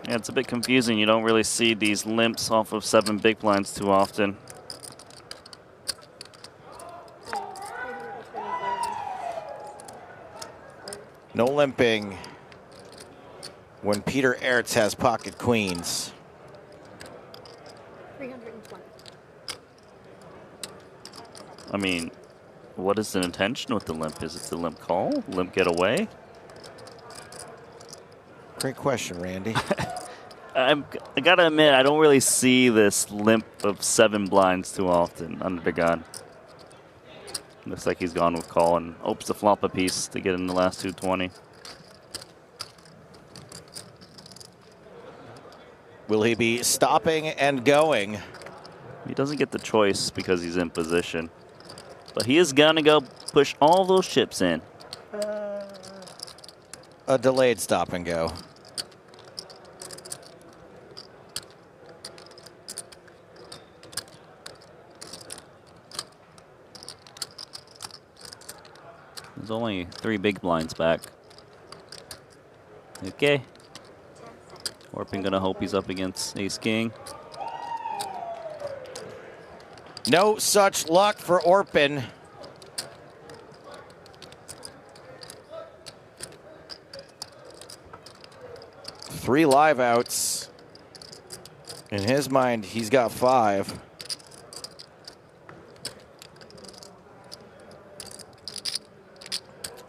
Yeah, it's a bit confusing. You don't really see these limps off of 7 big blinds too often. No limping when Peter Ertz has pocket queens. 320. I mean, what is the intention with the limp? Is it the limp call? Limp get away? Great question, Randy. I gotta admit, I don't really see this limp of 7 blinds too often under the gun. Looks like he's gone with call and hopes to flop a piece to get in the last 220. Will he be stopping and going? He doesn't get the choice because he's in position. But he is gonna go push all those chips in. A delayed stop and go. There's only 3 big blinds back. Okay. Orpin gonna hope he's up against Ace King. No such luck for Orpin. 3 live outs. In his mind, he's got 5.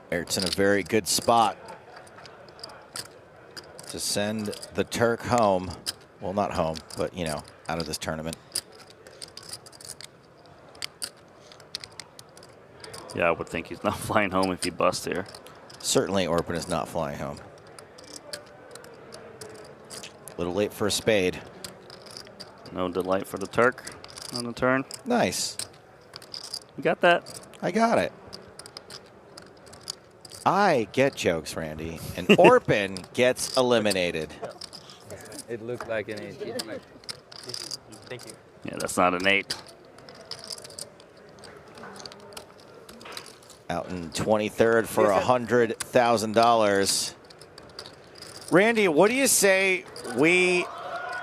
Eric's in a very good spot to send the Turk home. Well, not home, but, you know, out of this tournament. Yeah, I would think he's not flying home if he busts here. Certainly Orpin is not flying home. A little late for a spade. No delight for the Turk on the turn. Nice. You got that? I got it. I get jokes, Randy, and Orpin gets eliminated. It looked like an 8. Thank you. Yeah, that's not an 8. Out in 23rd for $100,000. Randy, what do you say we,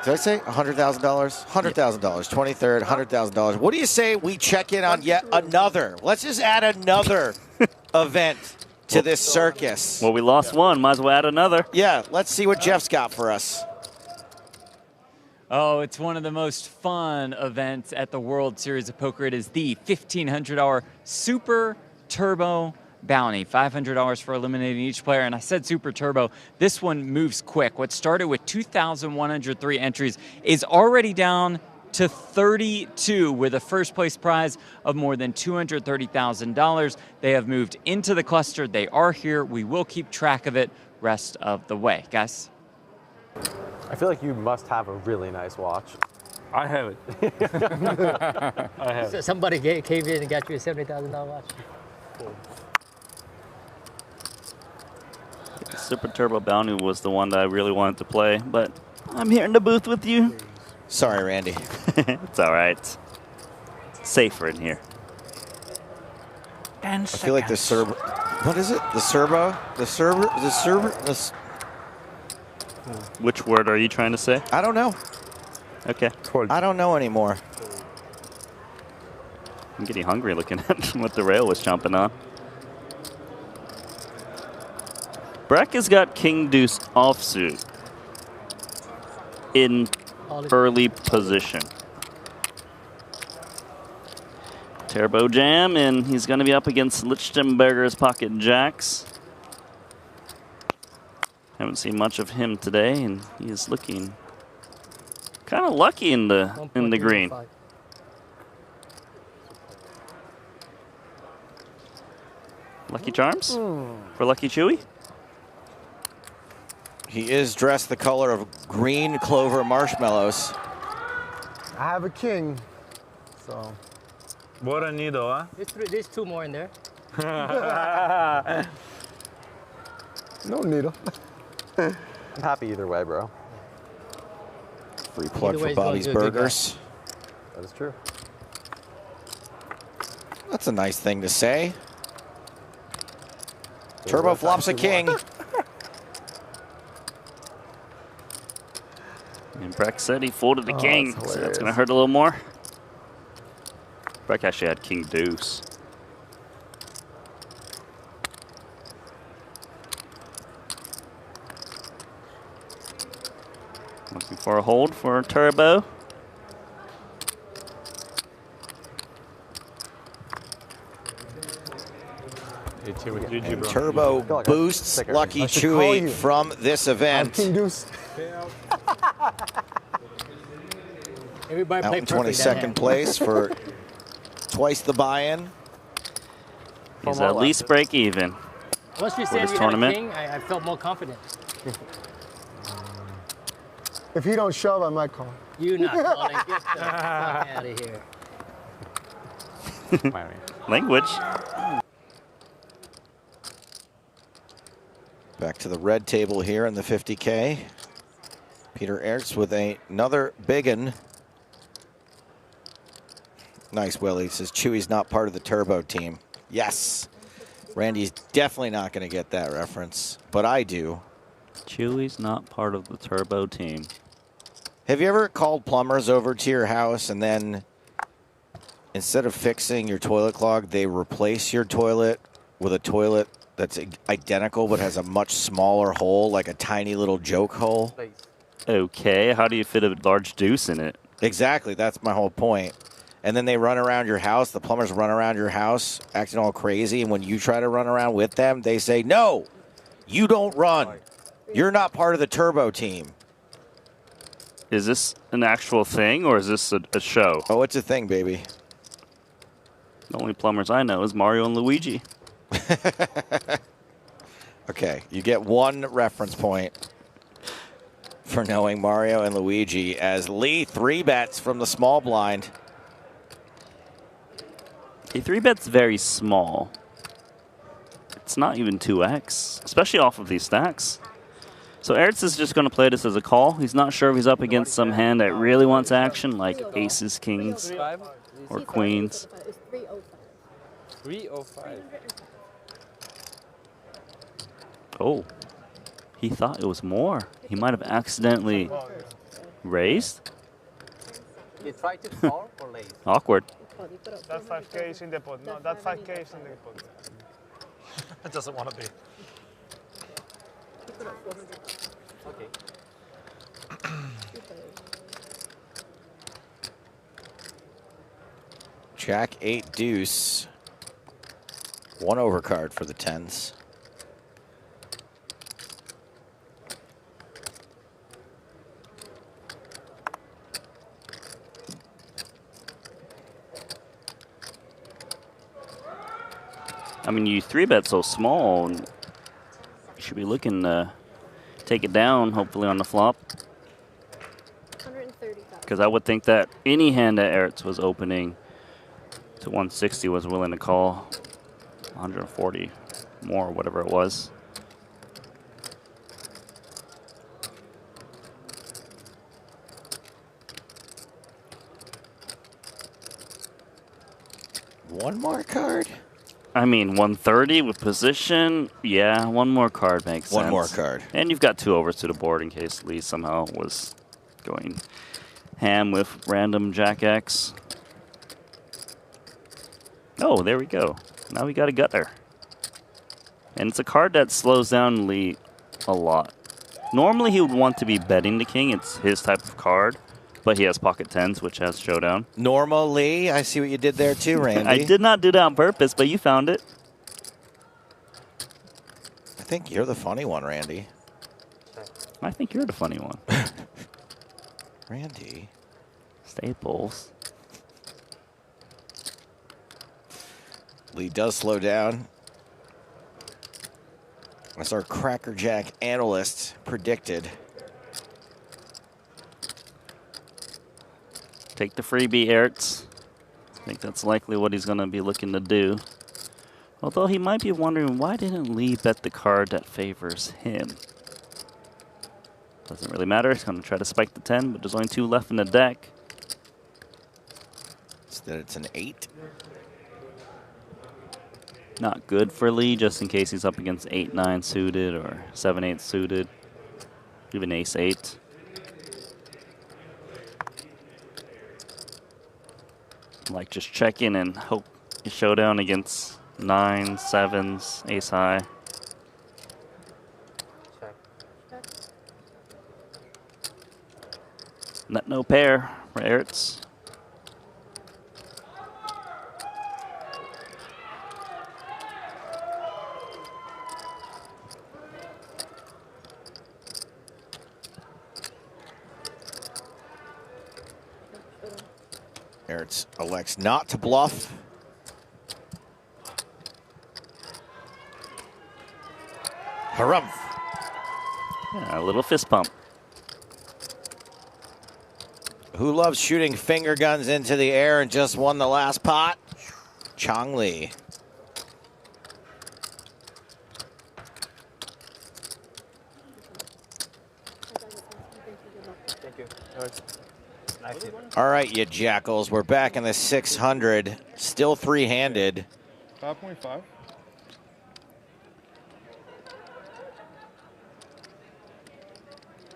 did I say $100,000? $100,000, 23rd, $100,000. What do you say we check in on yet another? Let's just add another event to this circus. Well, we lost one. Might as well add another. Yeah, let's see what Jeff's got for us. Oh, it's one of the most fun events at the World Series of Poker. It is the $1,500 Super Turbo Bounty. $500 for eliminating each player. And I said Super Turbo. This one moves quick. What started with 2,103 entries is already down to 32 with a first place prize of more than $230,000. They have moved into the cluster. They are here. We will keep track of it rest of the way. Guys? I feel like you must have a really nice watch. I have it. I have it. Somebody came in and got you a $70,000 watch. Super Turbo Bounty was the one that I really wanted to play, but I'm here in the booth with you. Sorry, Randy. It's all right. It's safer in here. I feel like the Serbo. What is it? The Serbo? The Serbo? The Serbo? Which word are you trying to say? I don't know. Okay. I don't know anymore. I'm getting hungry looking at what the rail was chomping on. Breck has got King Deuce offsuit in early position. Turbo Jam, and he's going to be up against Lichtenberger's Pocket Jacks. Haven't seen much of him today, and he is looking kind of lucky in the green. Lucky Charms for Lucky Chewy. He is dressed the color of green clover marshmallows. I have a king, so. What a needle, huh? There's 2 more in there. No needle. I'm happy either way, bro. Free plug for Bobby's Burgers. That is true. That's a nice thing to say. Turbo flops a king. And Breck said he folded the king, so that's going to hurt a little more. Breck actually had King Deuce. Looking for a hold for Turbo. And Turbo boosts Lucky Chewy from this event. King Deuce. Everybody Out in 22nd place for twice the buy-in. He's at least break even. Once you for said this you tournament. had a king, I felt more confident. If he don't shove, I might call. You not calling. Get the fuck out of here. Language. Back to the red table here in the 50K. Peter Ertz with another biggin. Nice, Willie. Says Chewy's not part of the Turbo team. Yes. Randy's definitely not going to get that reference, but I do. Chewy's not part of the Turbo team. Have you ever called plumbers over to your house and then instead of fixing your toilet clog, they replace your toilet with a toilet that's identical but has a much smaller hole, like a tiny little joke hole. Okay, how do you fit a large deuce in it? Exactly, that's my whole point. And then they run around your house. The plumbers run around your house acting all crazy. And when you try to run around with them, they say, no, you don't run. You're not part of the turbo team. Is this an actual thing or is this a show? Oh, it's a thing, baby. The only plumbers I know is Mario and Luigi. Okay, you get 1 reference point for knowing Mario and Luigi as Lee 3-bets from the small blind. A 3-bet's very small. It's not even 2x, especially off of these stacks. So Ertz is just going to play this as a call. He's not sure if he's up against some hand that really wants action, like aces, kings, or queens. 305. Oh, he thought it was more. He might have accidentally raised. You try to call or raise? Awkward. That 5K is in the pot. No, that 5K is in the pot. It doesn't want to be. Okay. Jack 8 deuce. 1 overcard for the 10s. I mean, you 3-bet so small, and you should be looking to take it down, hopefully, on the flop. Because I would think that any hand that Ertz was opening to 160 was willing to call 140 more, whatever it was. One more card? I mean, 130 with position, yeah, 1 more card makes sense. 1 more card. And you've got 2 overs to the board in case Lee somehow was going ham with random Jack X. Oh, there we go. Now we got a gutter. And it's a card that slows down Lee a lot. Normally he would want to be betting the king. It's his type of card. But he has pocket 10s, which has showdown. Normally, I see what you did there too, Randy. I did not do that on purpose, but you found it. I think you're the funny one, Randy. I think you're the funny one. Randy. Staples. Lee does slow down. As our Crackerjack analyst predicted. Take the freebie, Ertz. I think that's likely what he's going to be looking to do. Although he might be wondering, why didn't Lee bet the card that favors him? Doesn't really matter. He's going to try to spike the 10, but there's only 2 left in the deck. Instead, it's an 8. Not good for Lee, just in case he's up against 8-9 suited or 7-8 suited, even ace-8. Like just check in and hope you showdown against 9s, 7s, ace high. Net no pair for Ertz. Ertz elects not to bluff. Harumph. Yeah, a little fist pump. Who loves shooting finger guns into the air and just won the last pot? Chong Lee. Thank you. All right, you jackals. We're back in the 600. Still 3-handed. 5.5.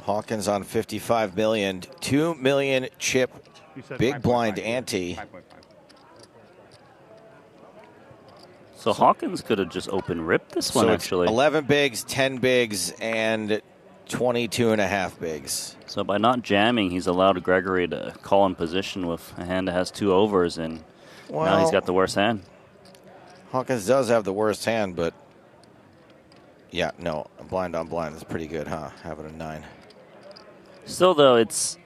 Hawkins on 55 million. 2 million chip. Big blind ante. So Hawkins could have just open ripped this one, So it's actually. 11 bigs, 10 bigs, and 22.5 bigs. So by not jamming, he's allowed Gregory to call in position with a hand that has 2 overs, and now he's Well- got the worst hand. Hawkins does have the worst hand, but yeah, no, blind on blind is pretty good, huh? Having a 9. Still, though, it's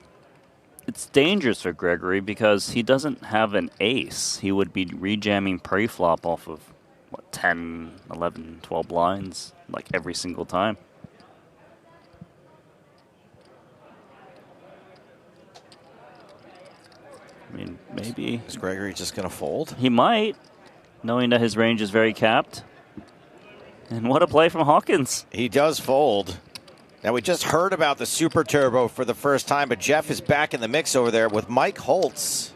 dangerous for Gregory because he doesn't have an ace. He would be rejamming pre-flop off of, what, 10, 11, 12 blinds, like every single time. I mean, maybe... Is Gregory just going to fold? He might, knowing that his range is very capped. And what a play from Hawkins. He does fold. Now, we just heard about the Super Turbo for the first time, but Jeff is back in the mix over there with Mike Holtz.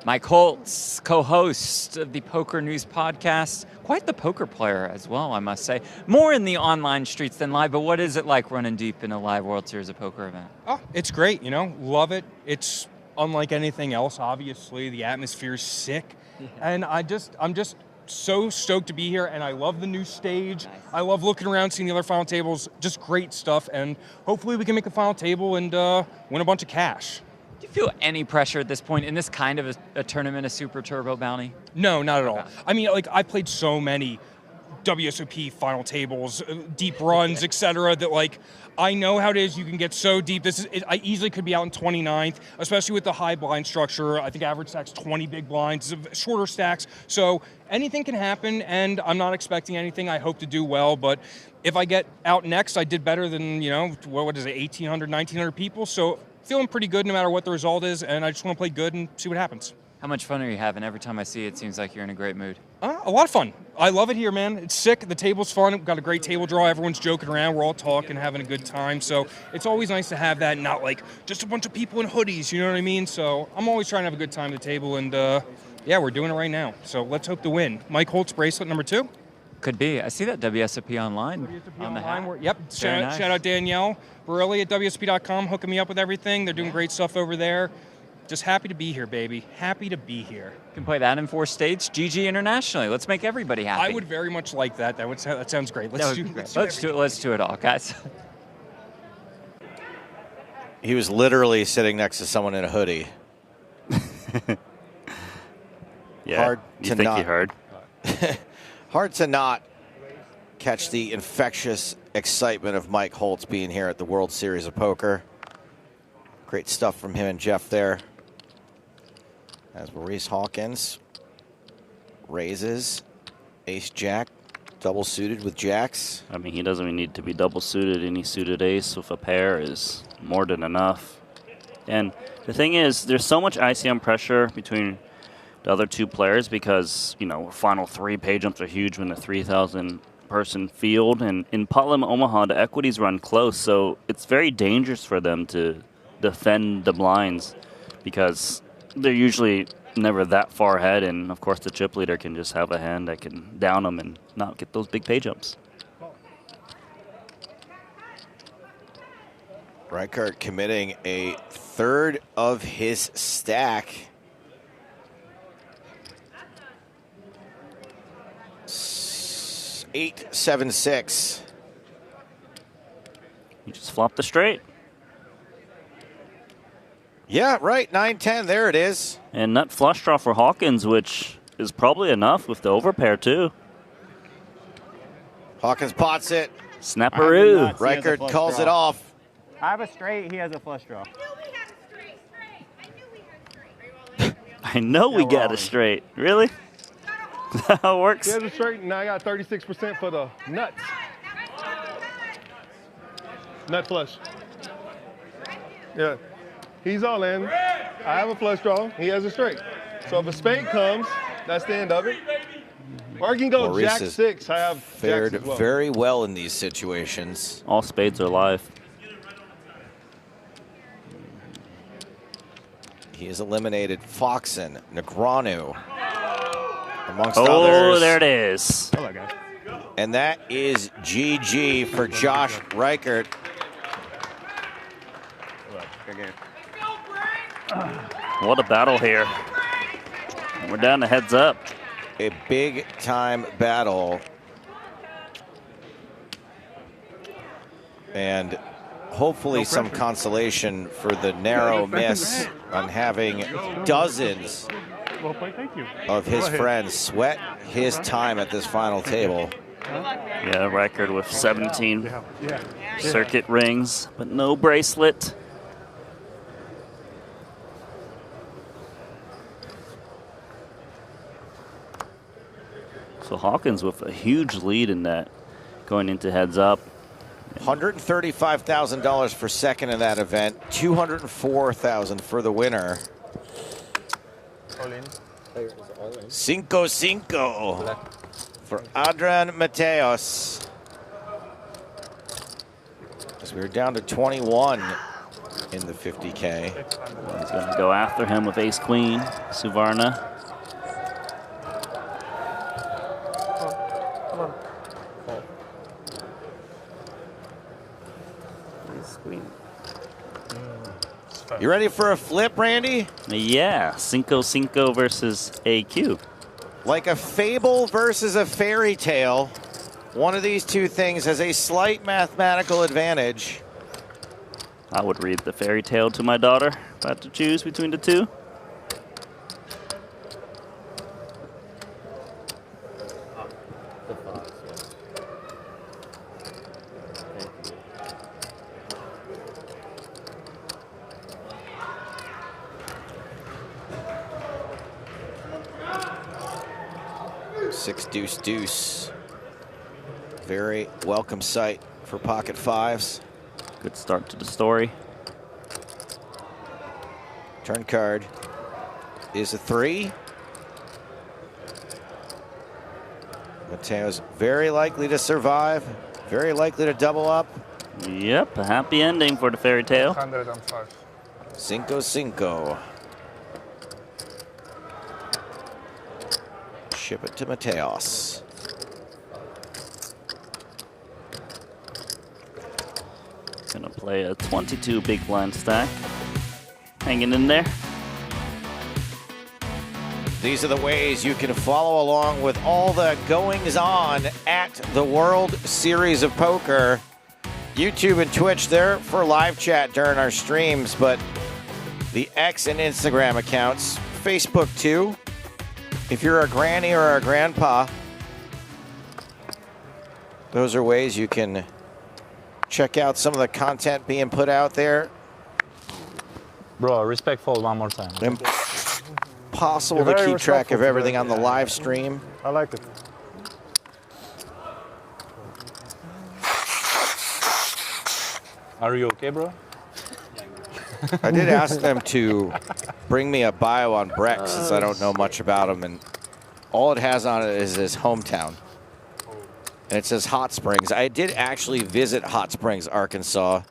Mike Holtz, co-host of the Poker News podcast. Quite the poker player as well, I must say. More in the online streets than live, but what is it like running deep in a live World Series of Poker event? Oh, it's great, you know, love it. It's unlike anything else, obviously. The atmosphere is sick. Yeah. And I'm just so stoked to be here, and I love the new stage. Nice. I love looking around, seeing the other final tables. Just great stuff, and hopefully we can make a final table and win a bunch of cash. Do you feel any pressure at this point in this kind of a tournament, a Super Turbo bounty? No, not at all. I mean, like, I played so many WSOP final tables, deep runs, etc. that, like, I know how it is. You can get so deep. I easily could be out in 29th, especially with the high blind structure. I think average stack's 20 big blinds, shorter stacks. So anything can happen, and I'm not expecting anything. I hope to do well, but if I get out next, I did better than, you know, what is it, 1,800, 1,900 people. So feeling pretty good no matter what the result is, and I just want to play good and see what happens. How much fun are you having? Every time I see it, it seems like you're in a great mood. A lot of fun. I love it here, man. It's sick. The table's fun. We've got a great table draw. Everyone's joking around. We're all talking, having a good time. So it's always nice to have that, not like just a bunch of people in hoodies, you know what I mean? So I'm always trying to have a good time at the table, and yeah, we're doing it right now. So let's hope to win. Mike Holtz, bracelet number 2. Could be. I see that WSOP online. WSOP on the online. hat. Yep. Shout out Danielle Borelli at WSOP.com, hooking me up with everything. They're doing great stuff over there. Just happy to be here, baby. Happy to be here. You can play that in 4 states. GG internationally. Let's make everybody happy. I would very much like that. That sounds great. Let's do it all, guys. He was literally sitting next to someone in a hoodie. Yeah, hard you to think not, he heard? Hard to not catch the infectious excitement of Mike Holtz being here at the World Series of Poker. Great stuff from him and Jeff there. As Maurice Hawkins raises ace-jack, double suited with jacks. I mean, he doesn't even need to be double suited. Any suited ace with a pair is more than enough. And the thing is, there's so much ICM pressure between the other 2 players because, you know, final 3 pay jumps are huge when the 3,000 person field. And in Putnam, Omaha, the equities run close, so it's very dangerous for them to defend the blinds because they're usually never that far ahead, and of course the chip leader can just have a hand that can down them and not get those big pay jumps. Reichert committing a third of his stack. 8-7-6. You just flopped the straight. Yeah, right, 9-10, there it is. And nut flush draw for Hawkins, which is probably enough with the overpair too. Hawkins pots it. Snapperoo. Reichert calls it off. I have a straight, he has a flush draw. I know we got a straight. Really? That's how it works? He has a straight, now I got 36% for the nuts. Nut flush. Yeah. He's all in. I have a flush draw. He has a straight. So if a spade comes, that's the end of it. Or he can go Maurice jack 6. I have fared jacks as well. very well in these situations. All spades are live. He has eliminated Foxen, Negreanu, amongst Oh, others. there it is. Hello, guys. And that is GG for Josh Reichert. What a battle here. We're down to heads up. a big-time battle. And hopefully some consolation for the narrow miss on having dozens of his friends sweat his time at this final table. Yeah, record with 17 circuit rings, but no bracelet. So Hawkins with a huge lead in that going into heads up. $135,000 for second in that event, $204,000 for the winner. All in. 5-5 for Adrian Mateos. As we're down to 21 in the 50K. He's going to go after him with ace queen, Suvarna. Ace queen. You ready for a flip, Randy? Yeah, 5-5 versus AQ. Like a fable versus a fairy tale, one of these two things has a slight mathematical advantage. I would read the fairy tale to my daughter if I had to choose between the two. Six deuce deuce. Very welcome sight for pocket fives. Good start to the story. Turn card is a 3. Mateo's very likely to survive, very likely to double up. Yep, a happy ending for the fairy tale. 105. 5-5. Ship it to Mateos. Gonna play a 22 big blind stack. Hanging in there. These are the ways you can follow along with all the goings on at the World Series of Poker. YouTube and Twitch there for live chat during our streams, but the X and Instagram accounts, Facebook too. If you're a granny or a grandpa, those are ways you can check out some of the content being put out there. Bro, respectful one more time. Impossible to keep track of everything on the live stream. I like it. Are you okay, bro? I did ask them to bring me a bio on Breck since I don't know much about him, and all it has on it is his hometown. And it says Hot Springs. I did actually visit Hot Springs, Arkansas,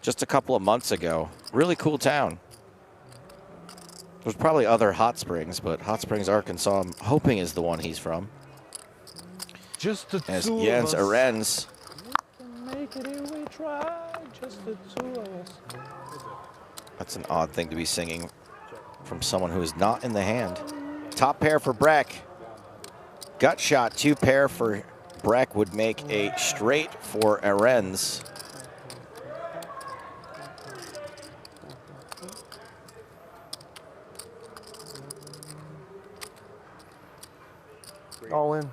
just a couple of months ago. Really cool town. There's probably other Hot Springs, but Hot Springs, Arkansas, I'm hoping is the one he's from. Just the As two Jens of us. Arens. Make it if we try, just the two of us. That's an odd thing to be singing from someone who is not in the hand. Top pair for Breck. Gut shot, 2 pair for Breck would make a straight for Arens. All in.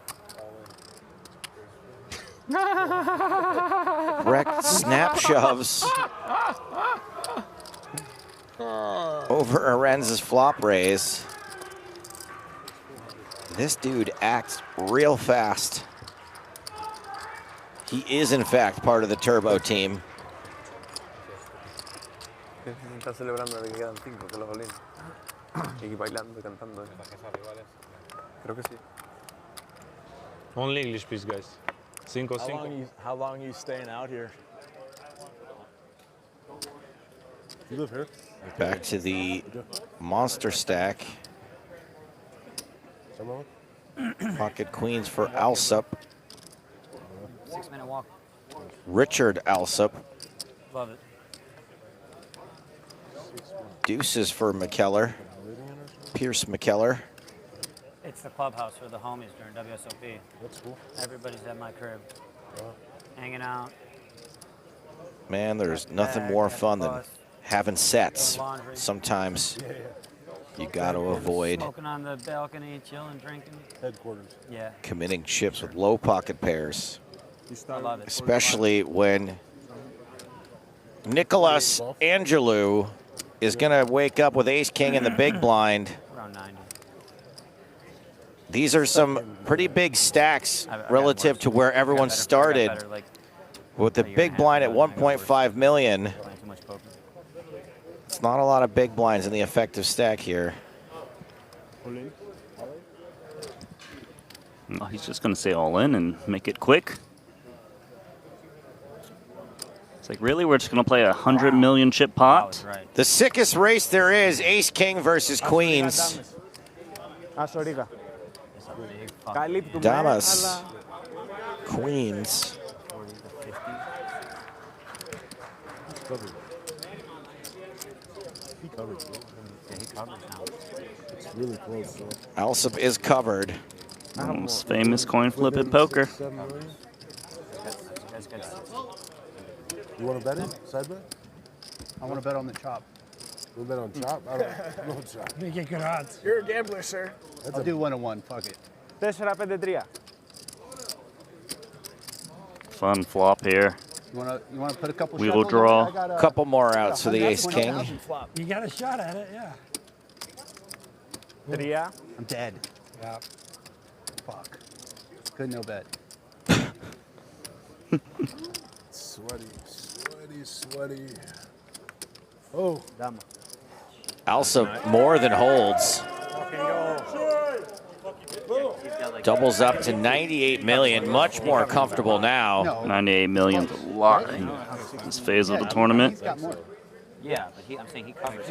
Breck snap shoves over Arens' flop raise. This dude acts real fast. He is, in fact, part of the Turbo team. Está celebrando que quedan 5, que los Olin. Y bailando y cantando. Creo que sí. Only English, please, guys. 5-5. How long are you staying out here? You live here? Back to the monster stack. Pocket queens for Alsup. 6-minute walk. Richard Alsup. Love it. Deuces for McKellar. Pierce McKellar. It's the clubhouse for the homies during WSOP. That's cool. Everybody's at my crib, hanging out. Man, there's nothing more fun than having sets. Sometimes you got to avoid Smoking on the balcony, chilling, drinking. Headquarters. Yeah. committing chips with low pocket pairs, I love it. especially when Nicholas Angelou is going to wake up with ace king in the big blind. Around 90. These are some pretty big stacks relative to where everyone started. With the big blind at 1.5 million, it's not a lot of big blinds in the effective stack here. Oh, he's just going to say all in and make it quick. It's like, really? We're just going to play 100 million chip pot? The sickest race there is, ace king versus queens. Damas, queens. He covered. Yeah, he covers now. It's really close. So. Alsop is covered. Most famous coin flip in poker. You want to bet it? Side bet? I want to bet on the chop. You want to bet on chop? I don't know chop. Make it good odds. You're a gambler, sir. I'll do 1-1. Fuck it. Fun flop here. You want to put a couple We will shovels draw. in there? I got, Couple more outs for the ace king. You got a shot at it, yeah. I'm dead. Yeah. Fuck. Good no bet. Sweaty. Oh. Alsop more than holds. Doubles up to 98 million, much more comfortable now. 98 million's a lot in this phase of the tournament. Yeah, but I'm saying he covers.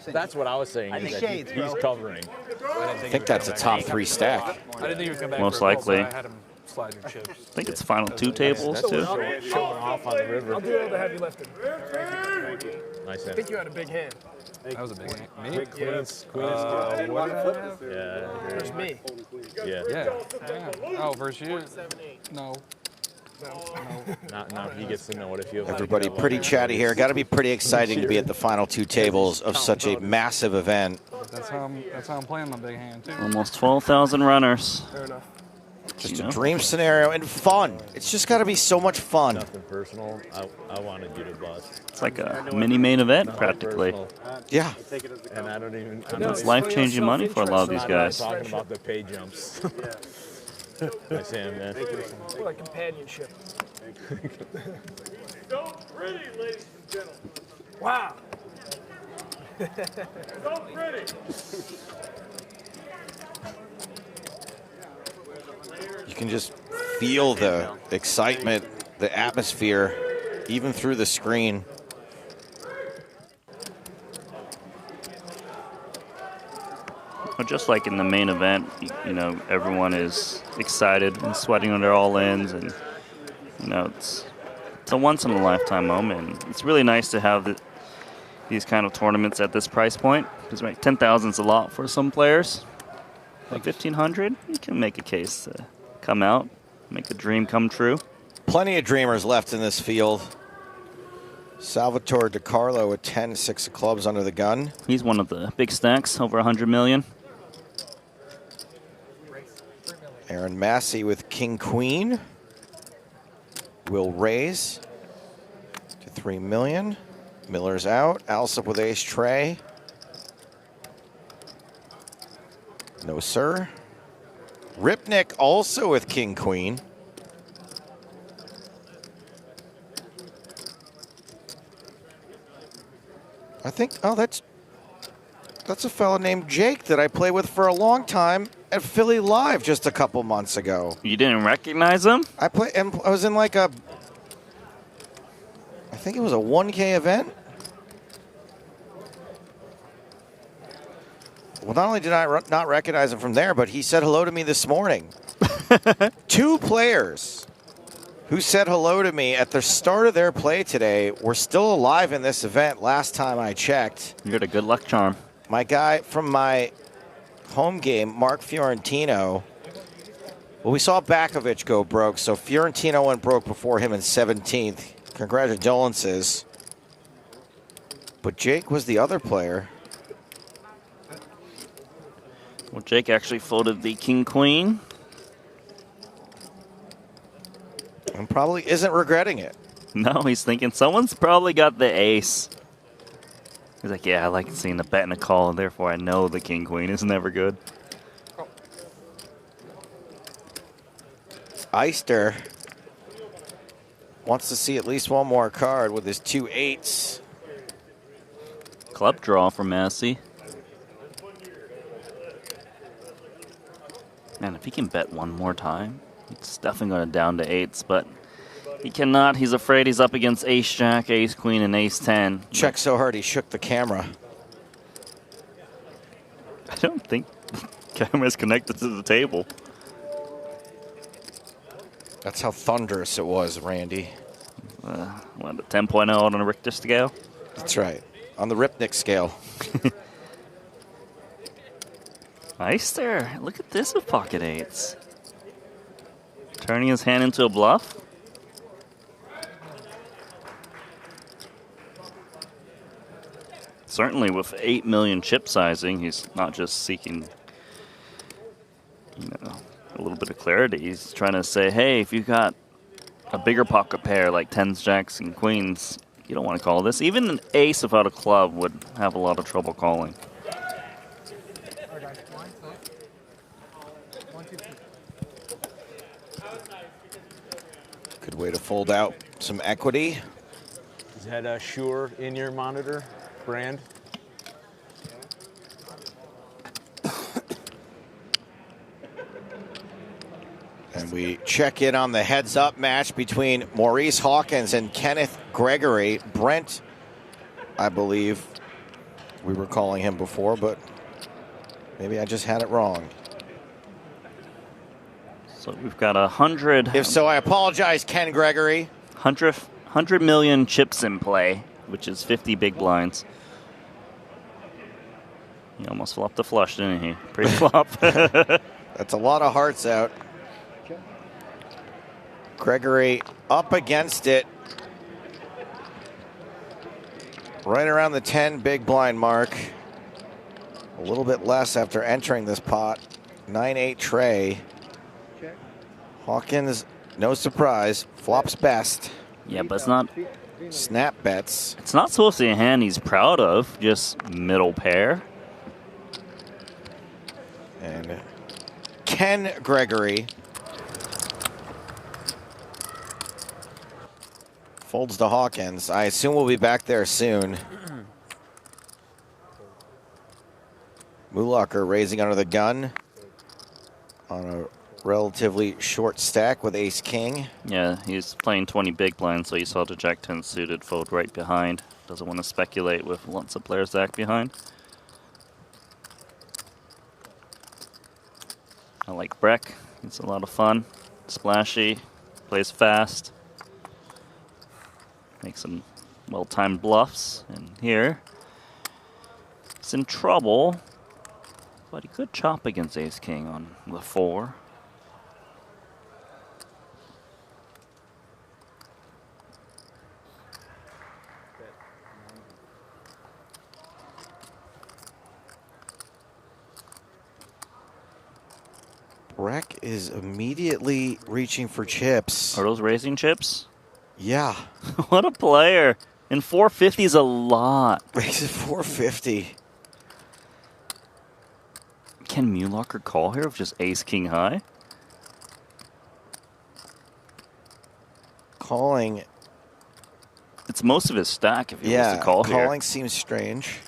That's what I was saying. I think Is shades, he's bro. covering. I think that's a top 3 stack. I didn't think he would come back. Most for a call, so likely. I had him slide your chips. I think it's final 2 tables, too. Showing off on the river. I'll do all the heavy lifting. Nice I think you had a big hand. That was a big hand. Me? Queens. What? Yeah. There's me. Yeah. Oh, versus you? No. Now he gets to know what it feels like. Everybody pretty chatty here. Got to be pretty exciting to be at the final 2 tables of such a massive event. That's how I'm playing my big hand, too. Almost 12,000 runners. Fair enough. Just a dream scenario and fun. It's just got to be so much fun. Nothing personal. I wanted you to bust. It's like a mini main event, practically. Yeah. And I don't even. It's life-changing money for a lot of these guys. I'm talking about the pay jumps. Nice hand, man. More like companionship. So pretty, ladies and gentlemen. Wow. So pretty. You can just feel the excitement, the atmosphere, even through the screen. But just like in the main event, you know, everyone is excited and sweating on their all-ins, and you know, it's a once-in-a-lifetime moment. It's really nice to have these kind of tournaments at this price point, because right, 10,000 is a lot for some players. At 1,500, you can make a case to come out, make a dream come true. Plenty of dreamers left in this field. Salvatore DiCarlo with 10, 6 of clubs under the gun. He's one of the big stacks, over 100 million. Aaron Massey with King Queen will raise to 3 million. Miller's out. Alsop with ace tray. No, sir. Ripnick also with King Queen. I think, oh, that's a fellow named Jake that I played with for a long time at Philly Live just a couple months ago. You didn't recognize him? I was in like a, I think it was a 1K event. Well, not only did I not recognize him from there, but he said hello to me this morning. 2 players who said hello to me at the start of their play today were still alive in this event last time I checked. You got a good luck charm. My guy from my home game, Mark Fiorentino. Well, we saw Bakovic go broke, so Fiorentino went broke before him in 17th. Congratulations. But Jake was the other player. Well, Jake actually folded the king-queen. And probably isn't regretting it. No, he's thinking someone's probably got the ace. He's like, yeah, I like seeing the bet and a call, and therefore I know the king-queen is never good. Eister wants to see at least one more card with his 2 8s. Club draw for Massey. Man, if he can bet one more time, it's definitely going to down to 8s, but he cannot. He's afraid he's up against ace-jack, ace-queen, and ace-10. Checked so hard he shook the camera. I don't think the camera's connected to the table. That's how thunderous it was, Randy. What, a 10.0 on a Richter scale? That's right. On the Ripnick scale. Nice there. Look at this with pocket 8s. Turning his hand into a bluff. Certainly with 8 million chip sizing, he's not just seeking, you know, a little bit of clarity. He's trying to say, hey, if you've got a bigger pocket pair like 10s, jacks, and queens, you don't want to call this. Even an ace without a club would have a lot of trouble calling. Good way to fold out some equity. Is that a Shure in-ear monitor brand? And we check in on the heads-up match between Maurice Hawkins and Kenneth Gregory. Brent, I believe we were calling him before, but maybe I just had it wrong. So we've got 100. If so, I apologize, Ken Gregory. 100 million chips in play, which is 50 big blinds. He almost flopped the flush, didn't he? Pre-flop. That's a lot of hearts out. Gregory up against it. Right around the 10 big blind mark. A little bit less after entering this pot. 9-8 tray. Hawkins, no surprise, flops best. Yeah, but it's not snap bets. It's not supposed to be a hand he's proud of, just middle pair. And Ken Gregory folds to Hawkins. I assume we'll be back there soon. Mulacher raising under the gun on a relatively short stack with ace-king. Yeah, he's playing 20 big blinds, so you saw the jack-10 suited fold right behind. Doesn't want to speculate with lots of players back behind. I like Breck. It's a lot of fun. Splashy, plays fast. Makes some well-timed bluffs. And here, he's in trouble, but he could chop against ace-king on the 4. Breck is immediately reaching for chips. Are those raising chips? Yeah. What a player. And 450 is a lot. Raises 450. Can Mulacher call here with just ace-king high? Calling. It's most of his stack if he yeah, wants to call here. Calling seems strange.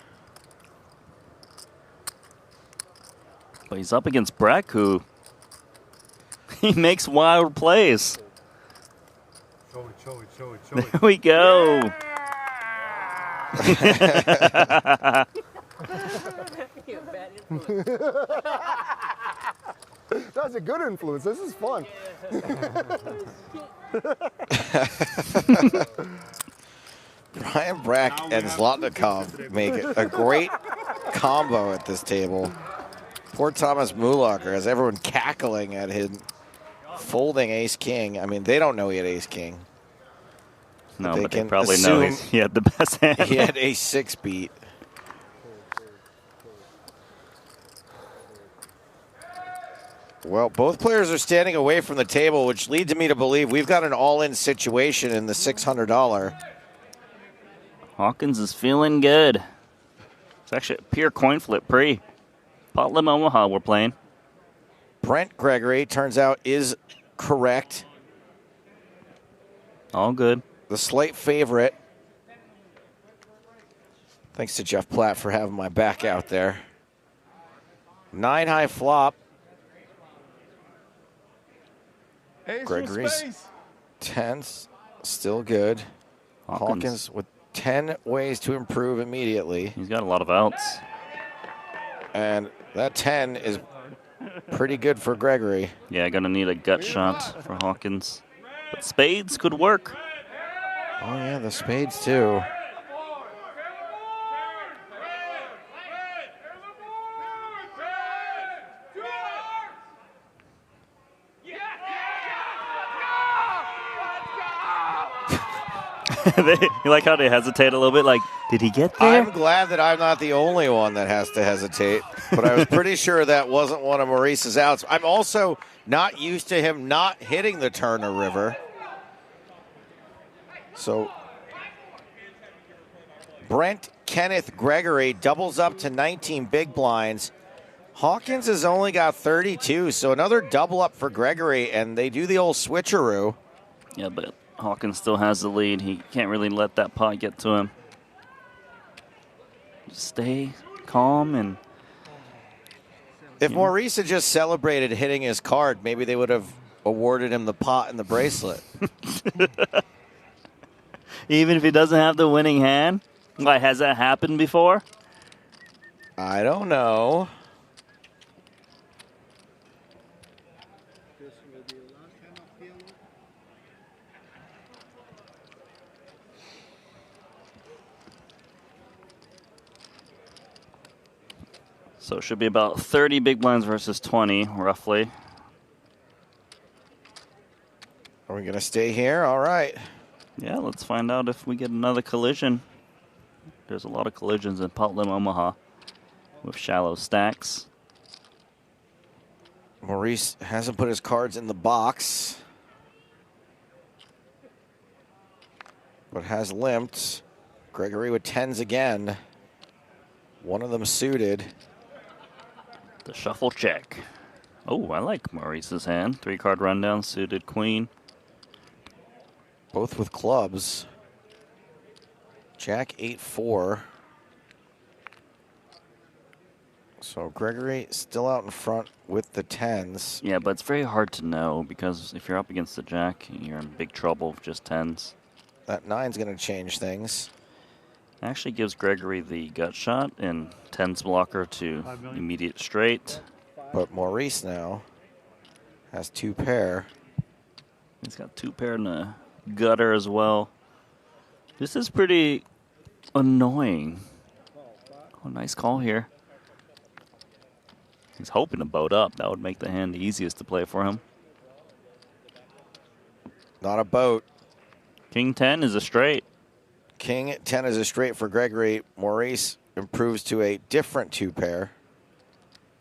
But he's up against Breck, who he makes wild plays. There we go. That's a good influence. This is fun. Brian Breck and Zlotnikov make a great combo at this table. Poor Thomas Mulacher has everyone cackling at him folding ace-king. I mean, they don't know he had ace-king. No, but they probably know he had the best hand. He had ace-6 beat. Well, both players are standing away from the table, which leads me to believe we've got an all-in situation in the $600. Hawkins is feeling good. It's actually a pure coin flip pre. Pot Lim Omaha we're playing. Brent Gregory, turns out, is correct. All good. The slight favorite. Thanks to Jeff Platt for having my back out there. 9 high flop. Gregory's 10s, still good. Hawkins with 10 ways to improve immediately. He's got a lot of outs. And that 10 is pretty good for Gregory. Yeah, gonna need a gut shot for Hawkins. But spades could work. Oh yeah, the spades too. You like how they hesitate a little bit? Like, did he get there? I'm glad that I'm not the only one that has to hesitate, but I was pretty sure that wasn't one of Maurice's outs. I'm also not used to him not hitting the Turner River. So Brent Kenneth Gregory doubles up to 19 big blinds. Hawkins has only got 32, so another double up for Gregory, and they do the old switcheroo. Yeah, but Hawkins still has the lead. He can't really let that pot get to him. Just stay calm and... If Maurice had just celebrated hitting his card, maybe they would have awarded him the pot and the bracelet. Even if he doesn't have the winning hand? Why, has that happened before? I don't know. So it should be about 30 big blinds versus 20, roughly. Are we going to stay here? All right. Yeah, let's find out if we get another collision. There's a lot of collisions in Pot Lim Omaha with shallow stacks. Maurice hasn't put his cards in the box, but has limped. Gregory with 10s again. One of them suited. The shuffle check. Oh, I like Maurice's hand. 3-card rundown, suited queen. Both with clubs. Jack 8-4. So Gregory still out in front with the 10s. Yeah, but it's very hard to know because if you're up against the jack, you're in big trouble with just 10s. That 9's going to change things. Actually gives Gregory the gut shot and 10s blocker to immediate straight. But Maurice now has 2 pair. He's got 2 pair in the gutter as well. This is pretty annoying. Oh, nice call here. He's hoping to boat up. That would make the hand the easiest to play for him. Not a boat. King 10 is a straight. King 10 is a straight for Gregory. Maurice improves to a different 2 pair.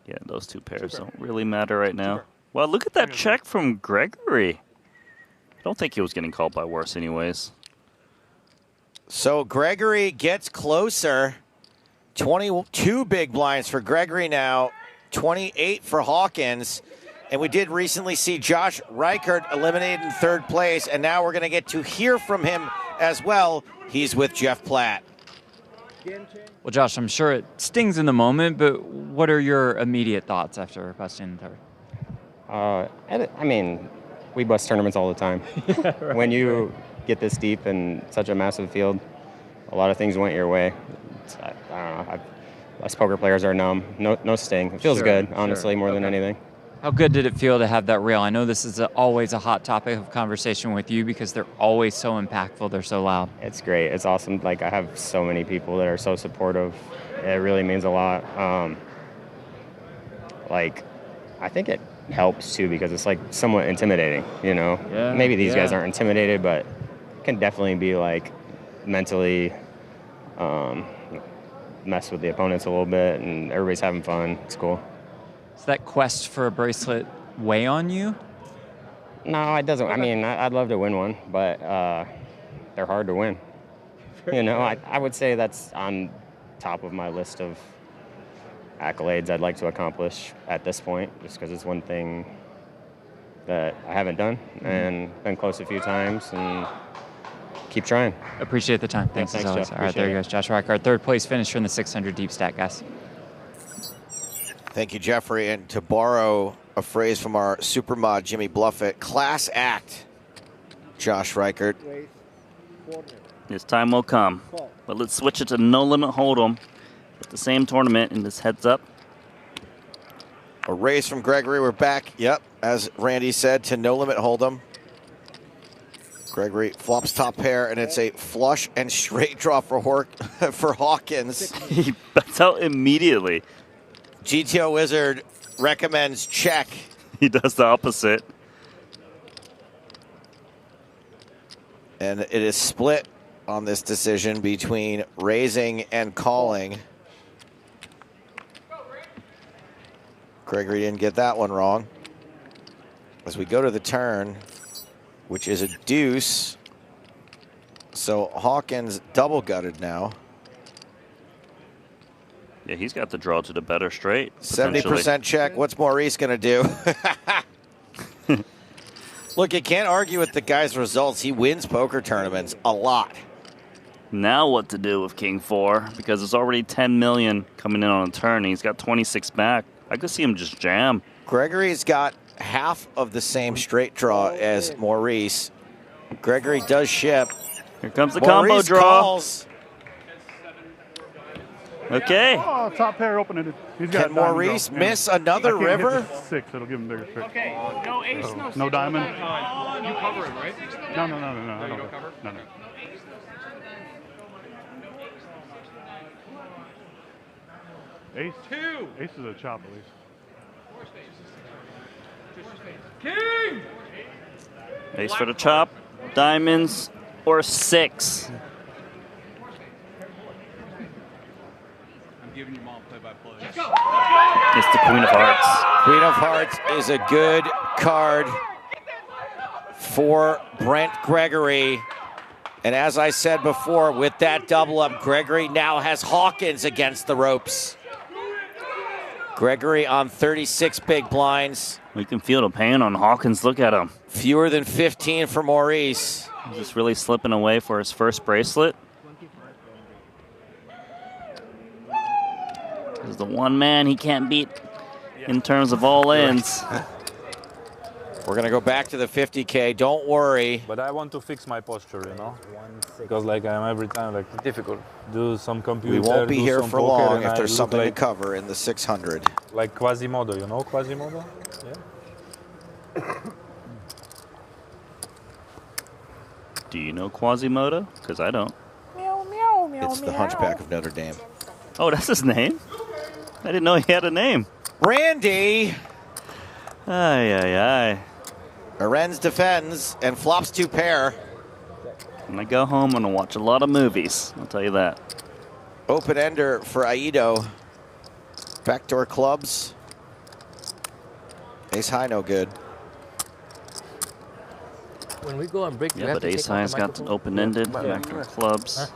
Yeah, those 2 pairs don't really matter right now. Well, look at that check from Gregory. I don't think he was getting called by worse anyways. So Gregory gets closer. 22 big blinds for Gregory now. 28 for Hawkins. And we did recently see Josh Reichert eliminated in 3rd place. And now we're going to get to hear from him as well. He's with Jeff Platt. Well, Josh, I'm sure it stings in the moment, but what are your immediate thoughts after busting the 3rd? I mean, we bust tournaments all the time. Right. When you get this deep in such a massive field, a lot of things went your way. I don't know. Us poker players are numb. No sting. It feels good, honestly, more than anything. How good did it feel to have that reel? I know this is always a hot topic of conversation with you because they're always so impactful. They're so loud. It's great. It's awesome. Like, I have so many people that are so supportive. It really means a lot. like, I think it helps too because it's like somewhat intimidating, you know? Yeah, Maybe these guys yeah. aren't intimidated, but it can definitely be like mentally mess with the opponents a little bit, and everybody's having fun. It's cool. Does that quest for a bracelet weigh on you? No, it doesn't. I mean, I'd love to win one, but they're hard to win. You know, I would say that's on top of my list of accolades I'd like to accomplish at this point, just because it's one thing that I haven't done and been close a few times and keep trying. Appreciate the time. Thanks, as always. Jeff. All right, there Appreciate you go. Josh Reichard, third place finisher in the 600 deep stack, guys. Thank you, Jeffrey. And to borrow a phrase from our super mod, Jimmy Bluffett, class act, Josh Reichard. His time will come. But let's switch it to no limit hold'em with the same tournament in this heads up. A raise from Gregory. We're back, yep, as Randy said, to no limit hold'em. Gregory flops top pair, and it's a flush and straight draw for Hawkins. He bets out immediately. GTO Wizard recommends check. He does the opposite. And it is split on this decision between raising and calling. Gregory didn't get that one wrong. As we go to the turn, which is a deuce. So Hawkins double gutted now. Yeah, he's got the draw to the better straight. 70% check. What's Maurice going to do? Look, you can't argue with the guy's results. He wins poker tournaments a lot. Now what to do with King 4, because there's already 10 million coming in on a turn. He's got 26 back. I could see him just jam. Gregory's got half of the same straight draw as Maurice. Gregory does ship. Here comes the combo draw. Calls. Okay. Oh, top pair open-ended. He's got Can Maurice miss another river? 6, it'll give him bigger straight. Okay, no ace, no No six, diamond? You cover it, right? No, I don't cover? No. Ace? 2. Ace is a chop, at least. King! Ace for the chop. Diamonds or 6. I'm giving your mom play-by-play. It's the Queen of Hearts. Queen of Hearts is a good card for Brent Gregory. And as I said before, with that double up, Gregory now has Hawkins against the ropes. Gregory on 36 big blinds. We can feel the pain on Hawkins. Look at him. Fewer than 15 for Maurice. He's just really slipping away for his first bracelet. This is the one man he can't beat in terms of all ins. We're going to go back to the 50K. Don't worry. But I want to fix my posture, you know? Because like I'm every time like difficult. Do some computer. We won't be do here some for poker, long and if I there's look something like, to cover in the 600. Like Quasimodo, you know Quasimodo? Yeah. Do you know Quasimodo? Because I don't. It's the Hunchback of Notre Dame. Oh, that's his name? I didn't know he had a name. Randy! Ay. Arends defends and flops 2 pair. When I go home, I'm going to watch a lot of movies. I'll tell you that. Open ender for Aido. Backdoor clubs. Ace high, no good. When we go on break, Yeah, but Ace High's got open-ended, backdoor clubs. Huh?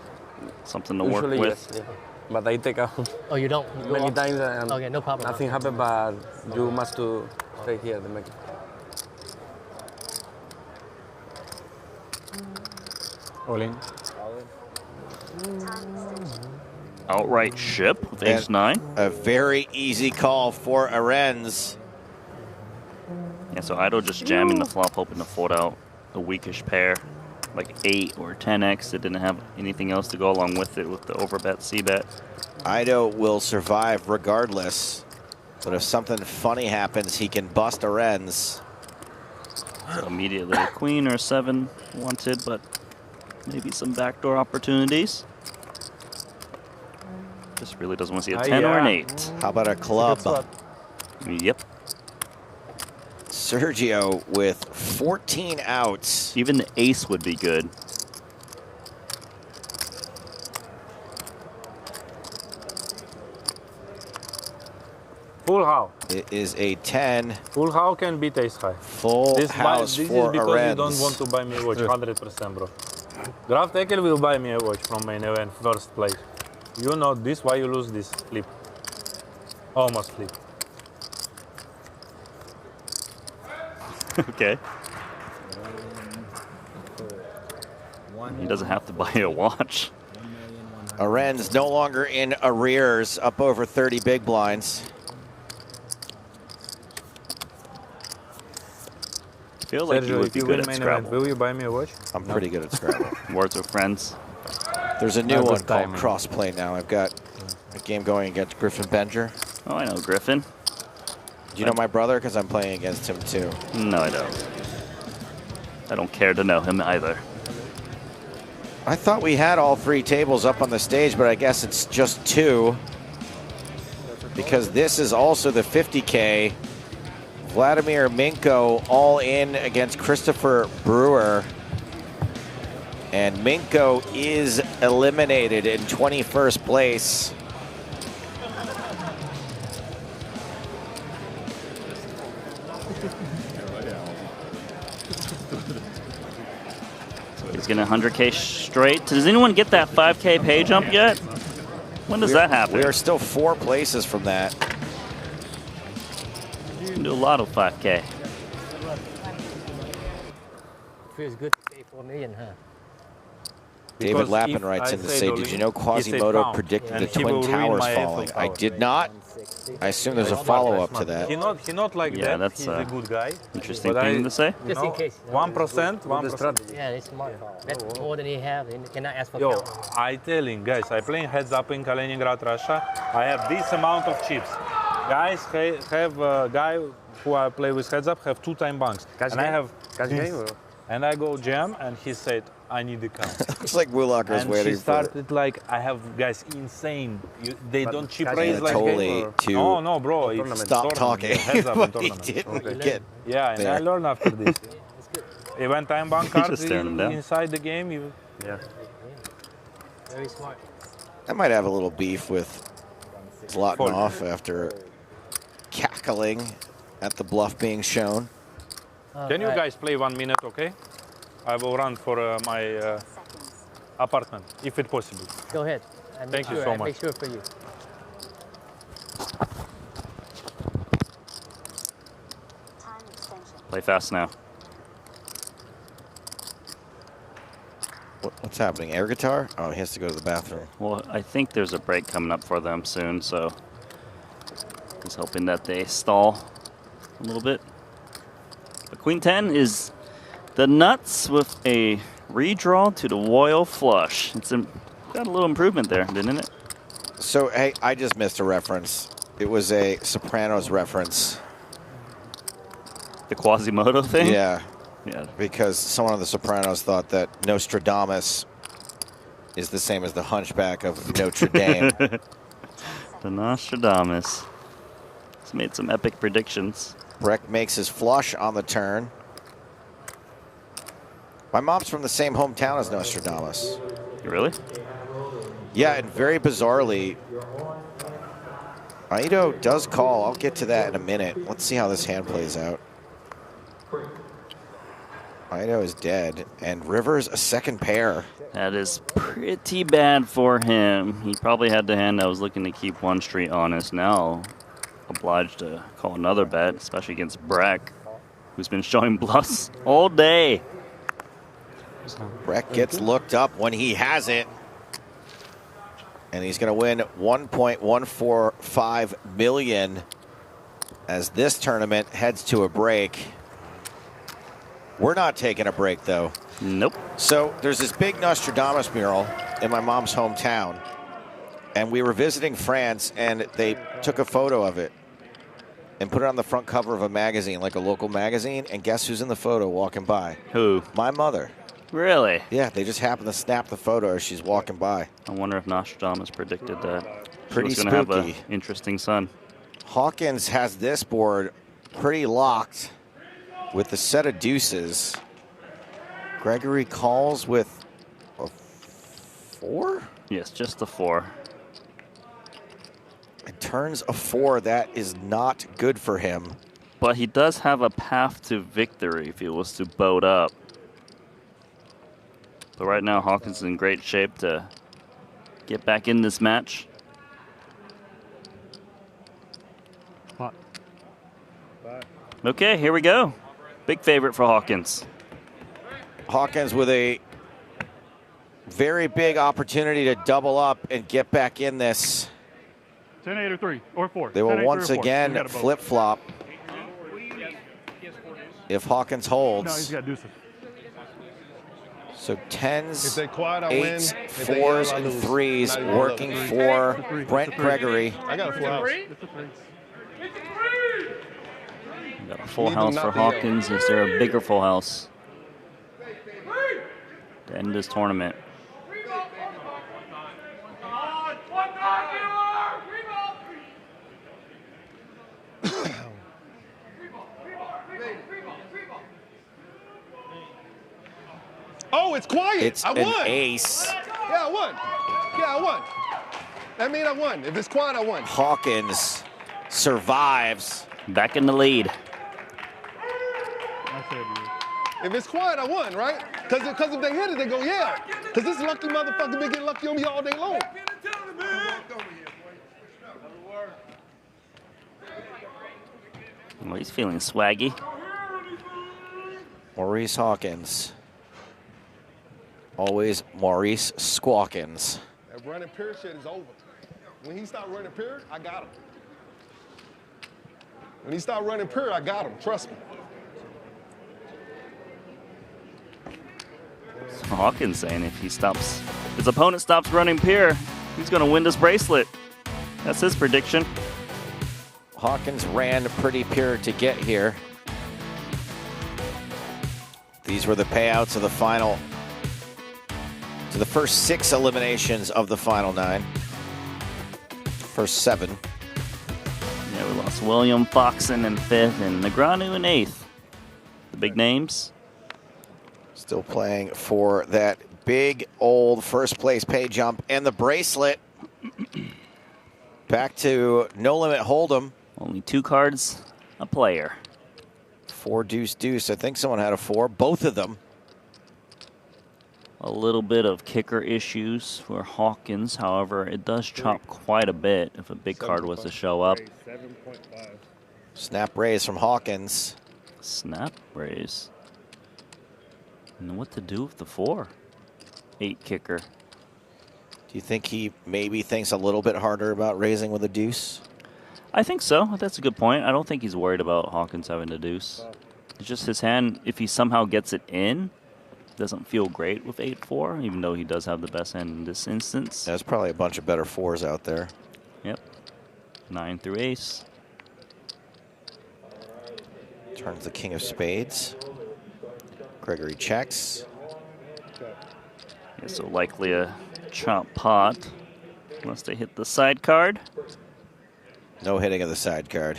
Something to work Usually, with. yes, yeah. But I take out. Oh, you don't? You go Many off? times and Okay, no problem. nothing happened, but you must to stay here. The make. All in. Outright ship with Ace 9. A very easy call for Arends. Yeah, so Ido just jamming the flop, hoping to fold out a weakish pair, like 8 or 10x. It didn't have anything else to go along with it with the overbet, c-bet. Ido will survive regardless, but if something funny happens, he can bust Arends. So immediately a queen or a 7 wanted, but maybe some backdoor opportunities. Just really doesn't want to see a 10 or an 8. How about a club? Yep. Sergio with 14 outs. Even the ace would be good. Full house. It is a 10. Full house can beat ace high. Full house this for is because Arends. you don't want to buy me a watch, 100%, bro. Graf Tackle will buy me a watch from main event, first place. You know this, why you lose this flip. Almost flip. Okay. He doesn't have to buy a watch. Arends no longer in arrears, up over 30 big blinds. Feel like you Sergio, would if be you good win at main Scrabble. event, will you buy me a watch? I'm pretty good at Scrabble. Words with friends. There's a new Not one good called timing. Crossplay now. I've got a game going against Griffin Benger. Oh, I know Griffin. Do you know my brother? Because I'm playing against him too. No, I don't. I don't care to know him either. I thought we had all 3 tables up on the stage, but I guess it's just 2. Because this is also the 50K. Vladimir Minko all in against Christopher Brewer. And Minko is eliminated in 21st place. So he's getting 100K straight. Does anyone get that 5K pay jump yet? When does that happen? We are still 4 places from that. You can do a lot of 5K. Feels good to pay 4 million, huh? David Lappin writes in to say, did you know Quasimodo predicted the Twin Towers falling? I did not. I assume there's a follow-up to that. He not like Yeah, that. that's He's a good guy. interesting But thing to say. You Just in know, case. 1%. Yeah, it's smart. That's more than he have. He cannot ask for Yo, count. I telling guys, I playing heads up in Kaliningrad, Russia. I have this amount of chips. Guys have a guy who I play with heads up have 2 time banks, and I have this. And I go jam, and he said, I need a count. Looks like Woolocker's and waiting she started like, I have guys insane. They don't chip raise like Anatoly to no, bro. It's stop tournament. talking. Heads up in What he tournament. didn't get Yeah, and there. I learned after this. Even time bank cards just staring him down. inside the game, Very smart. I might have a little beef with Zlatanov after cackling at the bluff being shown. Can you guys play 1 minute, okay? I will run for my apartment, if it's possible. Go ahead. Thank you so much. Make sure for you. Play fast now. What's happening? Air guitar? Oh, he has to go to the bathroom. Well, I think there's a break coming up for them soon, so he's hoping that they stall a little bit. But Queen 10 is the nuts with a redraw to the royal flush. It's got a little improvement there, didn't it? So, hey, I just missed a reference. It was a Sopranos reference. The Quasimodo thing? Yeah. Yeah. Because someone on The Sopranos thought that Nostradamus is the same as the Hunchback of Notre Dame. The Nostradamus. He's made some epic predictions. Breck makes his flush on the turn. My mom's from the same hometown as Nostradamus. Really? Yeah, and very bizarrely, Aido does call. I'll get to that in a minute. Let's see how this hand plays out. Aido is dead, and Rivers a second pair. That is pretty bad for him. He probably had the hand that was looking to keep one street honest. Now obliged to call another bet, especially against Breck, who's been showing bluffs all day. Breck gets looked up when he has it. And he's going to win $1.145 million as this tournament heads to a break. We're not taking a break, though. Nope. So there's this big Nostradamus mural in my mom's hometown. And we were visiting France, and they took a photo of it and put it on the front cover of a magazine, like a local magazine. And guess who's in the photo walking by? Who? My mother. Really? Yeah, they just happened to snap the photo as she's walking by. I wonder if Nostradamus predicted that. Pretty she was going to have spooky. an interesting son. Hawkins has this board pretty locked with the set of deuces. Gregory calls with a 4? Yes, just the 4. It turns a 4. That is not good for him. But he does have a path to victory if he was to boat up. But right now, Hawkins is in great shape to get back in this match. Okay, here we go. Big favorite for Hawkins. Hawkins with a very big opportunity to double up and get back in this. 10-8 or 3 or 4. They will 10-8, once 3 or 4. You again got it both. flip-flop if Hawkins holds. No, he's got deuces. So 10s, If they quiet, I win. 8s, If they yell, 4s, I and lose. 3s Not even working look. for Brent Gregory. I got a full house. We got a full house for Hawkins. Is there a bigger full house to end this tournament? Oh, it's quiet. It's I an won. ace. Yeah, I won. Yeah, I won. That means I won. If it's quiet, I won. Hawkins survives. Back in the lead. If it's quiet, I won, right? Because if they hit it, they go, yeah. Because this lucky motherfucker been getting lucky on me all day long. Well, he's feeling swaggy. Maurice Hawkins. Always Maurice Squawkins. That running pier shit is over. When he stopped running pier, I got him. When he stopped running pier, I got him. Trust me. So Hawkins saying if his opponent stops running pier, he's going to win this bracelet. That's his prediction. Hawkins ran pretty pure to get here. These were the payouts of the final, to the first 6 eliminations of the final 9. First 7. Yeah, we lost William Foxen in 5th and Negreanu in 8th. The big names. Still playing for that big old first place pay jump and the bracelet. Back to No Limit Hold'em. Only 2 cards a player. 4 deuce deuce. I think someone had a 4. Both of them. A little bit of kicker issues for Hawkins. However, it does chop quite a bit if a big card was to show up. 7.5. Snap raise from Hawkins. Snap raise. And what to do with the 4? 8 kicker. Do you think he maybe thinks a little bit harder about raising with a deuce? I think so. That's a good point. I don't think he's worried about Hawkins having to deuce. It's just his hand, if he somehow gets it in, doesn't feel great with 8-4, even though he does have the best hand in this instance. There's probably a bunch of better 4s out there. Yep. 9 through ace. Turns the king of spades. Gregory checks. Yeah, so likely a chop pot, unless they hit the side card. No hitting of the side card.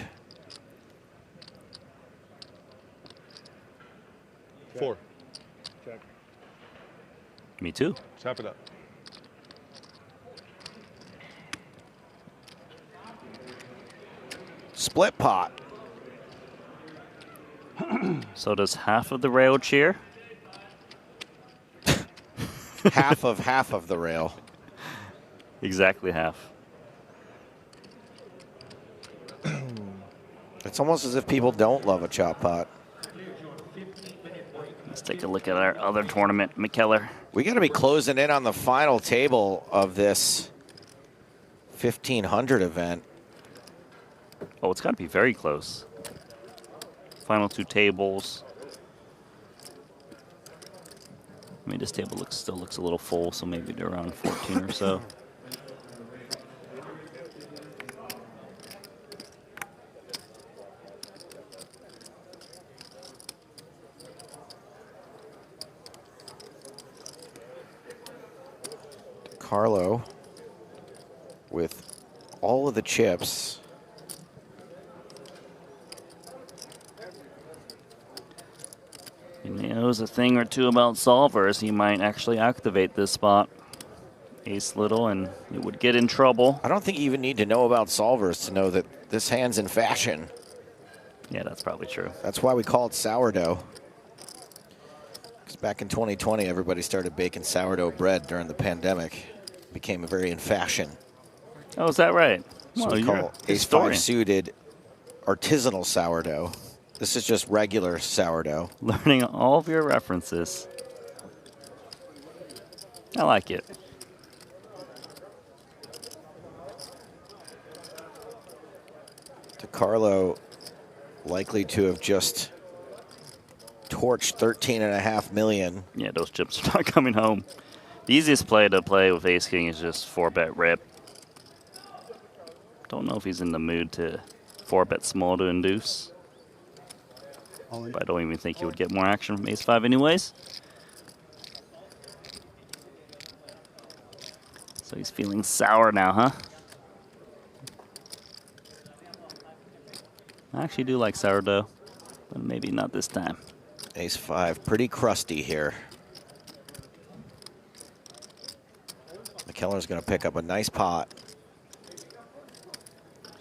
4. Check. Me too. Chop it up. Split pot. So does half of the rail cheer? half of the rail. Exactly half. It's almost as if people don't love a chop pot. Let's take a look at our other tournament, McKellar. We got to be closing in on the final table of this 1500 event. Oh, it's got to be very close. Final 2 tables. I mean, this table still looks a little full, so maybe they're around 14 or so. Carlo with all of the chips. knows a thing or two about solvers. He might actually activate this spot. Ace little, and it would get in trouble. I don't think you even need to know about solvers to know that this hand's in fashion. Yeah, that's probably true. That's why we call it sourdough. Because back in 2020, everybody started baking sourdough bread during the pandemic. It became very in fashion. Oh, is that right? So Well, we you're call a Ace 5 suited artisanal sourdough. This is just regular sourdough. Learning all of your references. I like it. DeCarlo likely to have just torched 13.5 million. Yeah, those chips are not coming home. The easiest play to play with Ace King is just 4-bet rip. Don't know if he's in the mood to 4-bet small to induce. But I don't even think he would get more action from Ace 5 anyways. So he's feeling sour now, huh? I actually do like sourdough, but maybe not this time. Ace 5, pretty crusty here. McKellar's going to pick up a nice pot.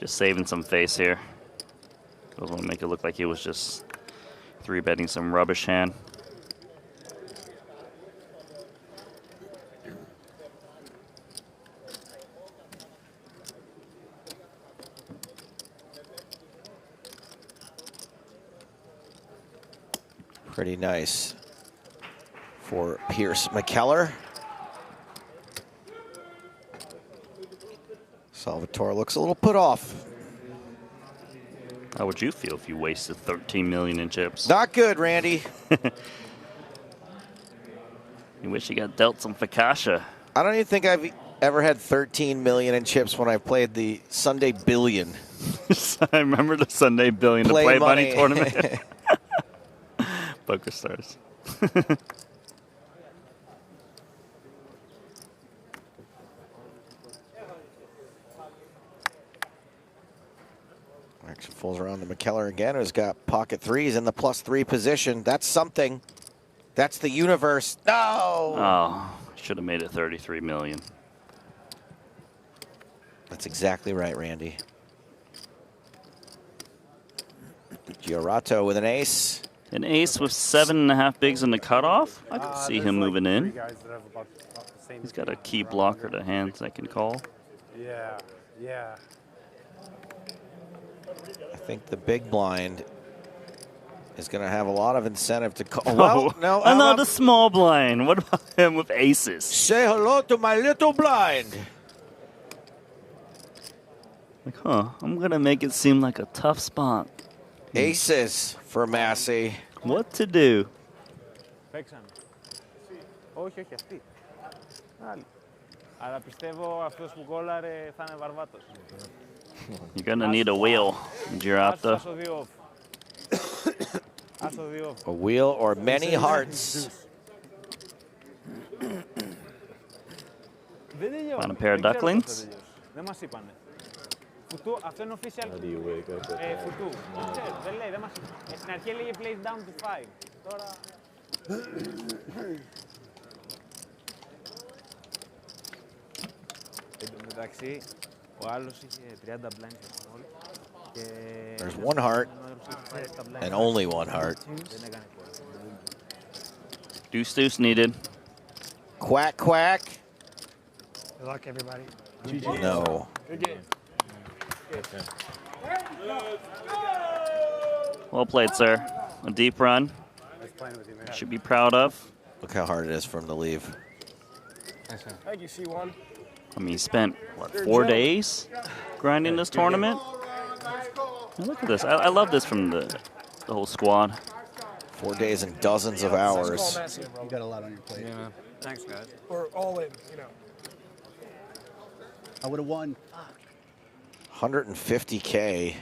Just saving some face here. Doesn't want to make it look like he was just 3-betting some rubbish hand. Pretty nice for Pierce McKellar. Salvatore looks a little put off. How would you feel if you wasted 13 million in chips? Not good, Randy. You wish you got dealt some Fakasha. I don't even think I've ever had 13 million in chips when I played the Sunday Billion. I remember the Sunday Billion, the Play Money tournament. Poker Stars. Action falls around to McKellar again, who's got pocket threes in the +3 position. That's something. That's the universe. No! Oh, should have made it 33 million. That's exactly right, Randy. Giarato with an ace. An ace with 7.5 bigs in the cutoff? I could see him moving in. He's got a key blocker to hands I can call. Yeah, yeah. I think the big blind is going to have a lot of incentive to call. Well, no. Another small blind. What about him with aces? Say hello to my little blind. Like, I'm going to make it seem like a tough spot. Aces for Massey. What to do? Παίξαμε. Όχι, όχι αυτή. Άλλη. Αλλά πιστεύω αυτός που κόλλαρε θα είναι βαρβάτος. You're going to need a wheel, Girata. A wheel or many hearts. Find a pair of ducklings. Δεν μας είπανε. Φουτού, αυτό είναι official. Φουτού. Δεν λέει, δεν μας είπανε. Στην αρχή έλεγε plays down to 5. Τώρα... Εν τω μεταξύ, ο άλλος είχε 30 blinds small. There's one heart and only one heart. Deuce needed. Quack, quack. Good luck, everybody. No. Good game. Well played, sir. A deep run. Should be proud of. Look how hard it is for him to leave. Thank you, C1. I mean, he spent, what, 4 days grinding this tournament? And look at this. I love this from the whole squad. 4 days and dozens of hours. You got a lot on your plate. Yeah, man. Thanks, guys. We're all in, you know. I would have won. 150K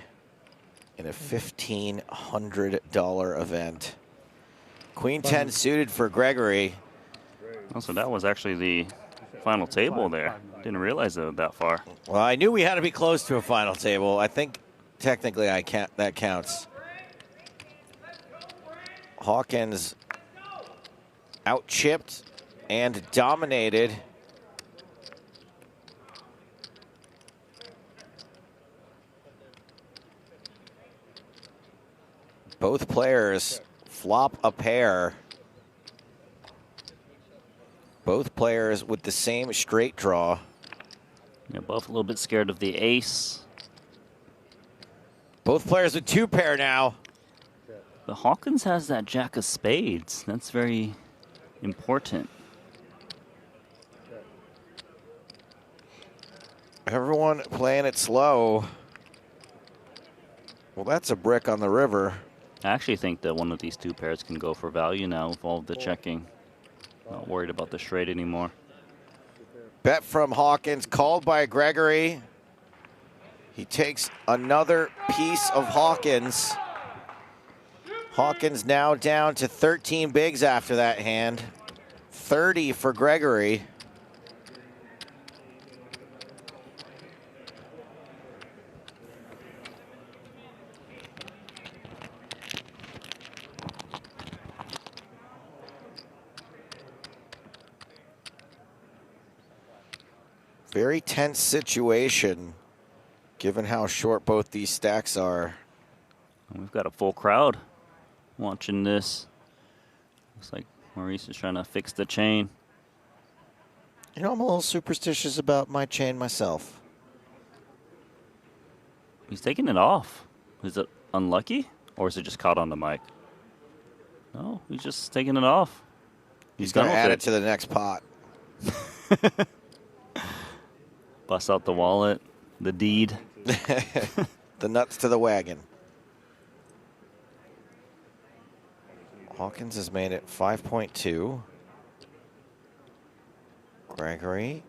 in a $1,500 event. Queen 10 suited for Gregory. Oh, so that was actually the final table there. Didn't realize it was that far. Well, I knew we had to be close to a final table. I think technically that counts. Hawkins out-chipped and dominated. Both players flop a pair. Both players with the same straight draw. Yeah, both a little bit scared of the ace. Both players with 2 pair now. But Hawkins has that jack of spades. That's very important. Everyone playing it slow. Well, that's a brick on the river. I actually think that one of these 2 pairs can go for value now with all of the checking. Not worried about the straight anymore. Bet from Hawkins, called by Gregory. He takes another piece of Hawkins. Hawkins now down to 13 bigs after that hand. 30 for Gregory. Very tense situation, given how short both these stacks are. We've got a full crowd watching this. Looks like Maurice is trying to fix the chain. You know, I'm a little superstitious about my chain myself. He's taking it off. Is it unlucky, or is it just caught on the mic? No, he's just taking it off. He's going to add it to the next pot. Bust out the wallet, the deed. The nuts to the wagon. Hawkins has made it 5.2. Gregory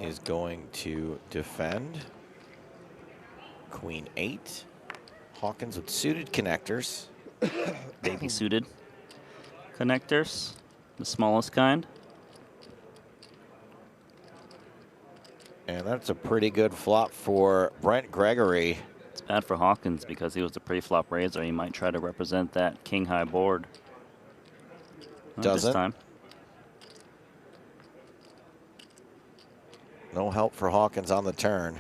is going to defend. Queen 8. Hawkins with suited connectors. Baby suited connectors, the smallest kind. And that's a pretty good flop for Brent Gregory. It's bad for Hawkins because he was a pre-flop raiser. He might try to represent that king-high board. Not Doesn't. this time. No help for Hawkins on the turn.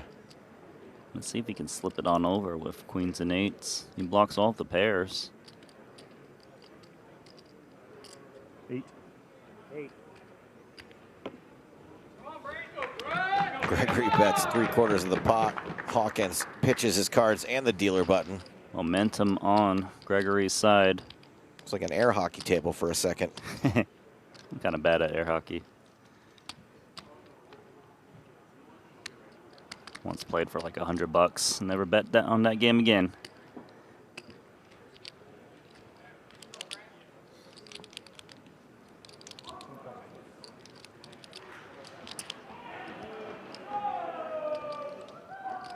Let's see if he can slip it on over with queens and eights. He blocks all of the pairs. 8. Gregory bets 3/4 of the pot. Hawkins pitches his cards and the dealer button. Momentum on Gregory's side. It's like an air hockey table for a second. I'm kind of bad at air hockey. Once played for like $100. Never bet that on that game again.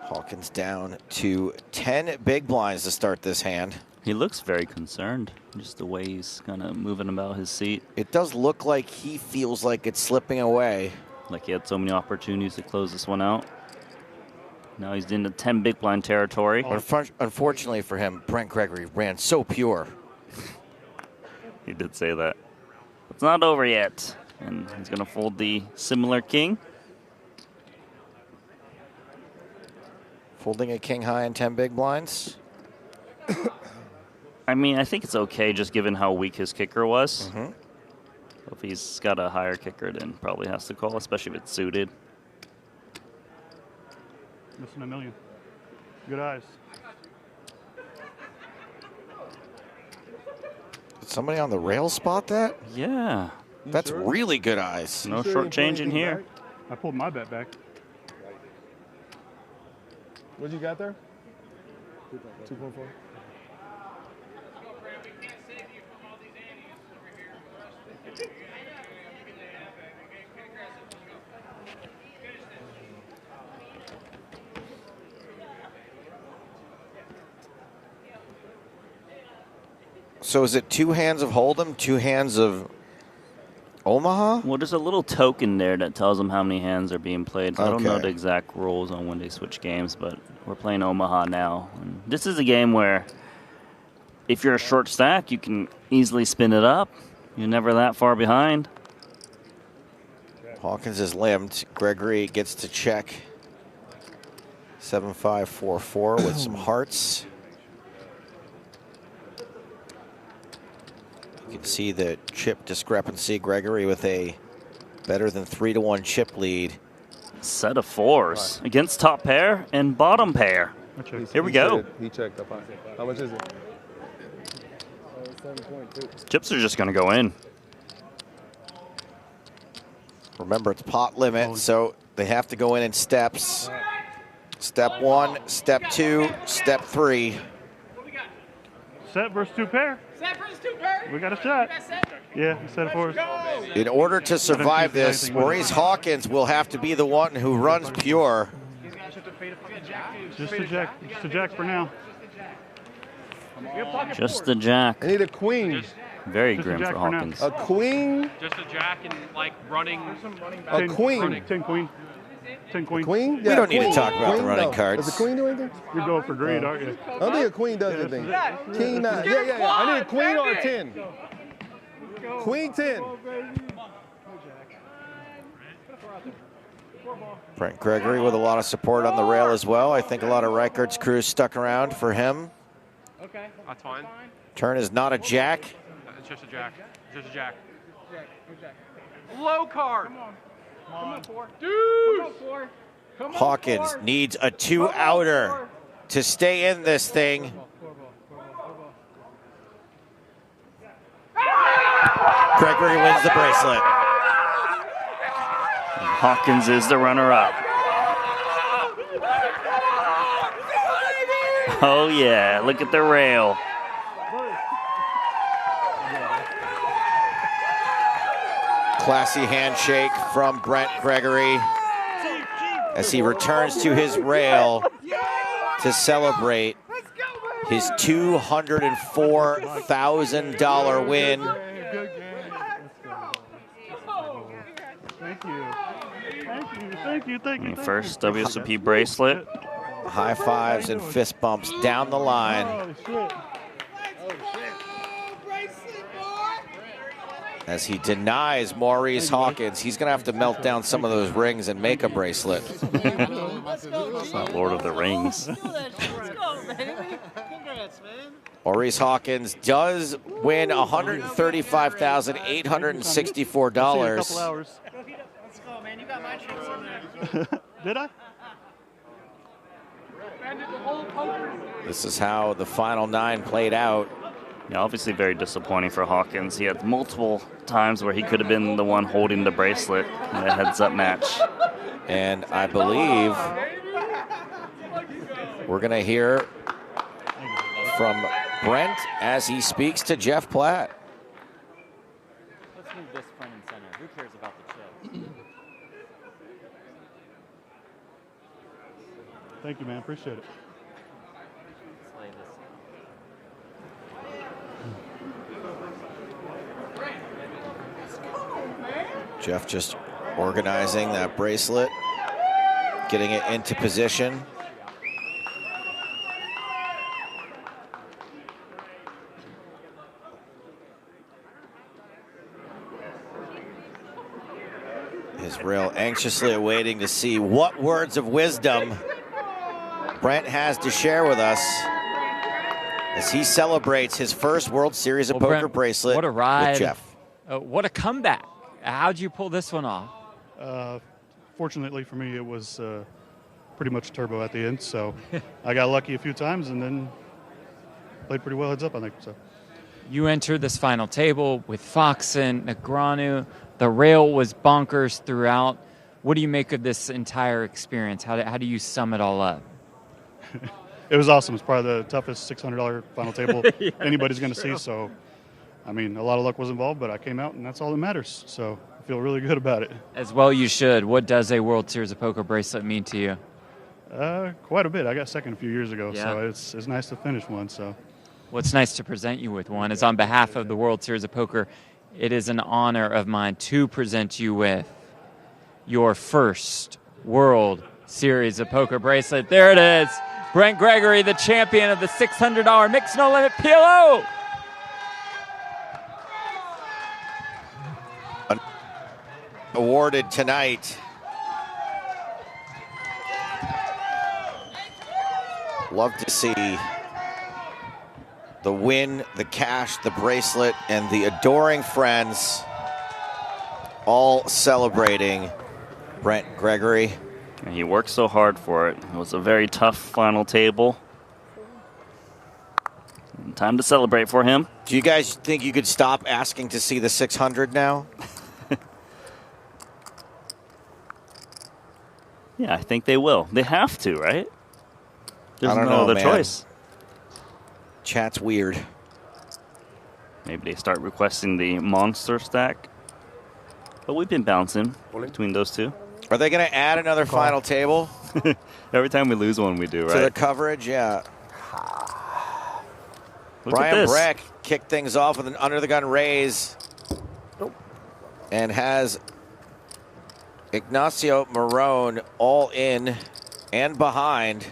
Hawkins down to 10 big blinds to start this hand. He looks very concerned, just the way he's kind of moving about his seat. It does look like he feels like it's slipping away. Like he had so many opportunities to close this one out. Now he's into 10 big blind territory. Unfortunately for him, Brent Gregory ran so pure. He did say that. It's not over yet. And he's going to fold the similar king. Folding a king high and 10 big blinds. I mean, I think it's okay just given how weak his kicker was. Mm-hmm. If he's got a higher kicker, then probably has to call, especially if it's suited. Missing a million. Good eyes. Did somebody on the rail spot that? Yeah. That's really good eyes. No short change in here. I pulled my bet back. What you got there? 2.4. So is it 2 hands of Hold'em, 2 hands of Omaha? Well, there's a little token there that tells them how many hands are being played. So I don't know the exact rules on when they switch games, but we're playing Omaha now. And this is a game where if you're a short stack, you can easily spin it up. You're never that far behind. Hawkins is limbed. Gregory gets to check. 7-5-4-4 with some hearts. You can see the chip discrepancy. Gregory with a better than 3-1 chip lead. Set of fours against top pair and bottom pair. Here we go. He checked up. How much is it? 7.2. Chips are just going to go in. Remember, it's pot limit, so they have to go in steps. Step 1, step 2, step 3. Set versus 2 pair. Set versus 2 pair. We got a shot. Yeah, set of fours. In order to survive this, Maurice Hawkins will have to be the one who runs pure. Just a jack. Just a jack for now. Just the jack. I need a queen. Very grim for Hawkins. A queen? Just a jack and like running. A queen. 10 queen. 10 queen. Queen? We don't need to talk about the running no. cards. Does the queen do anything? You go for greed, aren't you? I don't think a queen does anything. King 9. Yeah. I need a queen or a 10. Queen 10. Brent Gregory with a lot of support on the rail as well. I think a lot of Reichardt's crew stuck around for him. Okay, that's fine. Turn is not a jack. It's just a jack. Just a jack. Low card. Come on, 4. Deuce. Hawkins needs a 2-outer to stay in this thing. Gregory wins the bracelet. Hawkins is the runner-up. Oh yeah, look at the rail. Classy handshake from Brent Gregory as he returns to his rail to celebrate his $204,000 win. Thank you. First WSOP bracelet. High fives and fist bumps down the line as he denies Maurice Hawkins. He's going to have to melt down some of those rings and make a bracelet. It's not Lord of the Rings. Maurice Hawkins does win $135,864. Let's go, man. You got my chips in there. Did I? This is how the final 9 played out. Yeah, obviously very disappointing for Hawkins. He had multiple times where he could have been the one holding the bracelet in a heads-up match. And I believe we're going to hear from Brent as he speaks to Jeff Platt. Let's move this front and center. Who cares about the chip? Thank you, man. Appreciate it. Let's lay this. Jeff just organizing that bracelet, getting it into position. His rail anxiously awaiting to see what words of wisdom Brent has to share with us as he celebrates his first World Series of Poker Brent, bracelet what a ride. with Jeff. What a comeback. How'd you pull this one off? Fortunately for me, it was pretty much turbo at the end, so I got lucky a few times and then played pretty well heads up, I think. So. You entered this final table with Foxen, Negreanu. The rail was bonkers throughout. What do you make of this entire experience? How do you sum it all up? It was awesome. It's probably the toughest $600 final table anybody's going to see. So, I mean, a lot of luck was involved, but I came out, and that's all that matters. So I feel really good about it. As well you should. What does a World Series of Poker bracelet mean to you? Quite a bit. I got second a few years ago, Yeah. so it's nice to finish one. So, What's nice to present you with one is on behalf of the World Series of Poker, it is an honor of mine to present you with your first World Series of Poker bracelet. There it is. Brent Gregory, the champion of the $600 Mixed No Limit PLO. awarded tonight. Love to see the win, the cash, the bracelet, and the adoring friends all celebrating Brent Gregory. And he worked so hard for it. It was a very tough final table. And time to celebrate for him. Do you guys think you could stop asking to see the 600 now? Yeah, I think they will. They have to, right? There's I don't no know, other man. choice. Chat's weird. Maybe they start requesting the monster stack. But we've been bouncing between those two. Are they going to add another final table? Every time we lose one, we do, right? To the coverage, yeah. Look at Brian this. Breck kicked things off with an under-the-gun raise. And has Ignacio Marone all in and behind.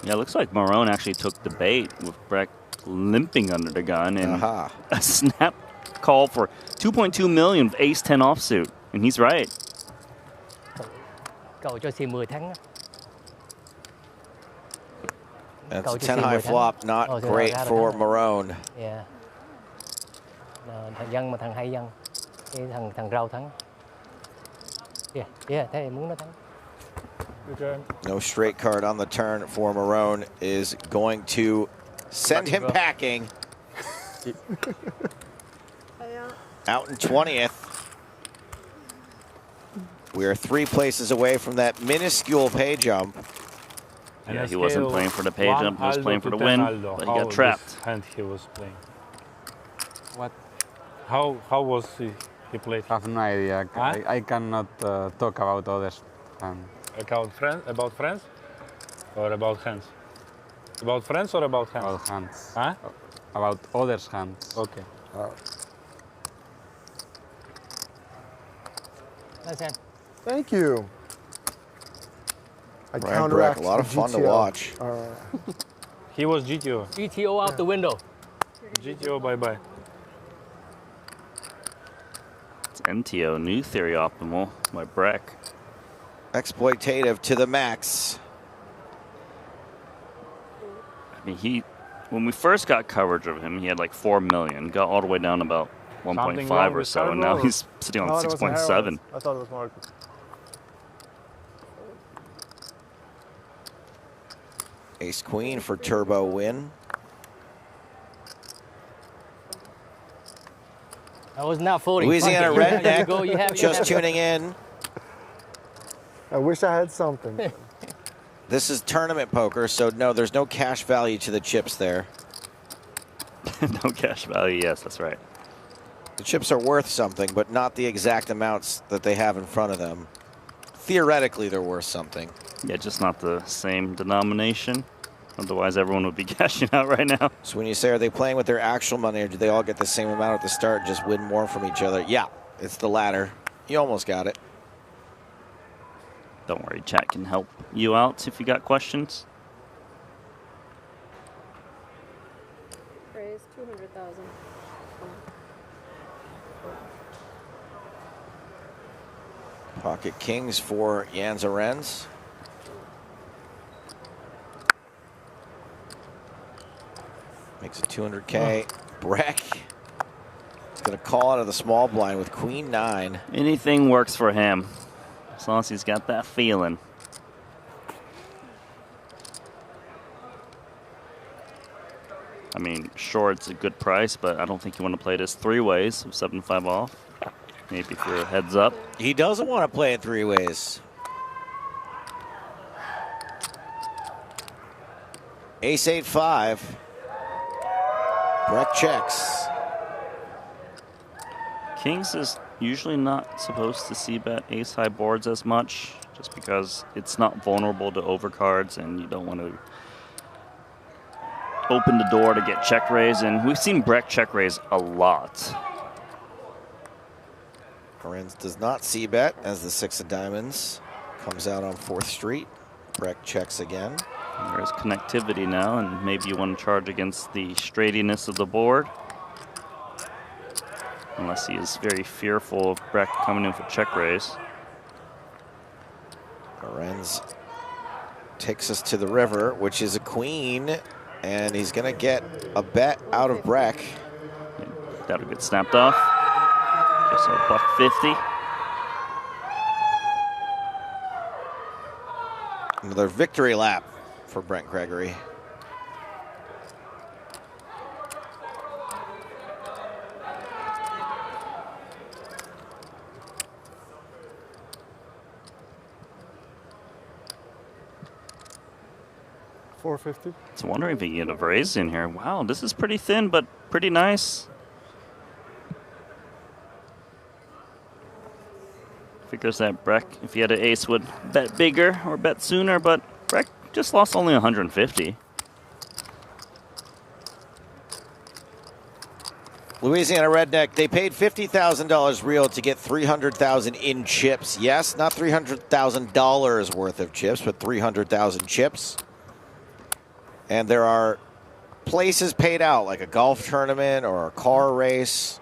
Yeah, it looks like Marone actually took the bait with Breck limping under the gun and a snap call for 2.2 million with ace-10 offsuit. And he's right. Cậu cho xì 10 thắng á. That's a 10 high flop, not great for Marone. Yeah. Thằng Dân mà thằng hay Dân. Cái thằng Rau thắng. Yeah, yeah, thế muốn nó thắng. No straight card on the turn for Marone is going to send him packing. Out in 20th. We are 3 places away from that minuscule pay jump. Yeah, he wasn't playing for the pay jump, he was playing for the win, but he got trapped. And he was playing. What? How was he played? I have no idea. Huh? I cannot talk about others. About friends? Or about hands? About friends or about hands? About hands. Huh? About others' hands. Okay. Thank you. I Brian Breck, counteract a lot of the fun to GTO. watch. He was GTO. GTO out the window. GTO, bye-bye. It's NTO, new theory optimal by Breck. Exploitative to the max. I mean, when we first got coverage of him, he had like 4 million, got all the way down to about 1.5 or so, and now he's sitting on 6.7. I thought it was more. Ace Queen for turbo win. I was not 40. Louisiana Fuck it. You go, Redneck just tuning in. I wish I had something. This is tournament poker, so no, there's no cash value to the chips there. No cash value, yes, that's right. The chips are worth something, but not the exact amounts that they have in front of them. Theoretically, they're worth something. Yeah, just not the same denomination. Otherwise, everyone would be cashing out right now. So when you say, are they playing with their actual money, or do they all get the same amount at the start and just win more from each other? Yeah, it's the latter. You almost got it. Don't worry, chat can help you out if you got questions. Raise 200,000. Pocket kings for Jan Zarens. Makes it 200K. Breck is going to call out of the small blind with queen 9. Anything works for him, as long as he's got that feeling. I mean, sure, it's a good price, but I don't think you want to play this 3 ways with 7-5 off. Maybe if you're heads up. He doesn't want to play it 3 ways. Ace 8-5. Breck checks. Kings is usually not supposed to see bet ace high boards as much, just because it's not vulnerable to overcards and you don't want to open the door to get check raise. And we've seen Breck check raise a lot. Lorenz does not see bet as the 6 of diamonds comes out on 4th Street. Breck checks again. There's connectivity now, and maybe you want to charge against the straightiness of the board. unless he is very fearful of Breck coming in for check raise. Lorenz takes us to the river, which is a queen, and he's going to get a bet out of Breck. That'll get snapped off. Just a $1.50. Another victory lap for Brent Gregory. $4.50. I was wondering if he can get a raise in here. Wow, this is pretty thin, but pretty nice. Figures that Breck, if he had an ace, would bet bigger or bet sooner, but Breck just lost only 150. Louisiana Redneck, they paid $50,000 real to get $300,000 in chips. Yes, not $300,000 worth of chips, but 300,000 chips. And there are places paid out, like a golf tournament or a car race.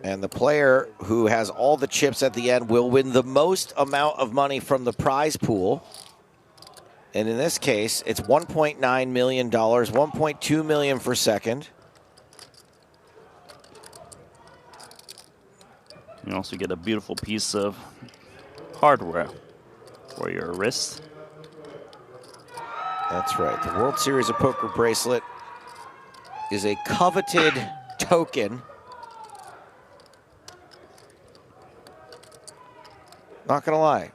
And the player who has all the chips at the end will win the most amount of money from the prize pool. And in this case, it's $1.9 million, $1.2 million for second. You also get a beautiful piece of hardware for your wrist. That's right. The World Series of Poker bracelet is a coveted token. Not going to lie.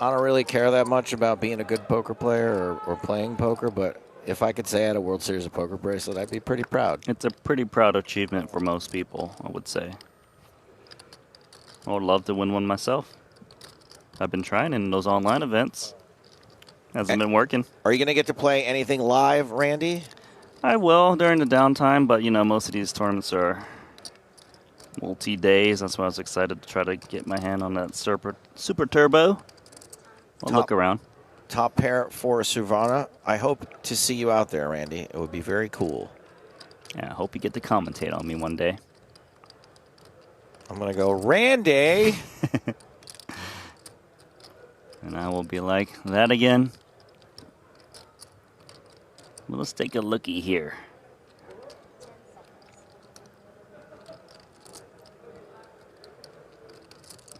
I don't really care that much about being a good poker player or playing poker, but if I could say I had a World Series of Poker bracelet, I'd be pretty proud. It's a pretty proud achievement for most people, I would say. I would love to win one myself. I've been trying in those online events. Hasn't been working. Are you going to get to play anything live, Randy? I will during the downtime, but you know, most of these tournaments are multi-days. That's why I was excited to try to get my hand on that Super Turbo. I'll look around. Top pair for Suvana. I hope to see you out there, Randy. It would be very cool. Yeah, I hope you get to commentate on me one day. I'm going to go, Randy! And I will be like, that again? Well, let's take a looky here.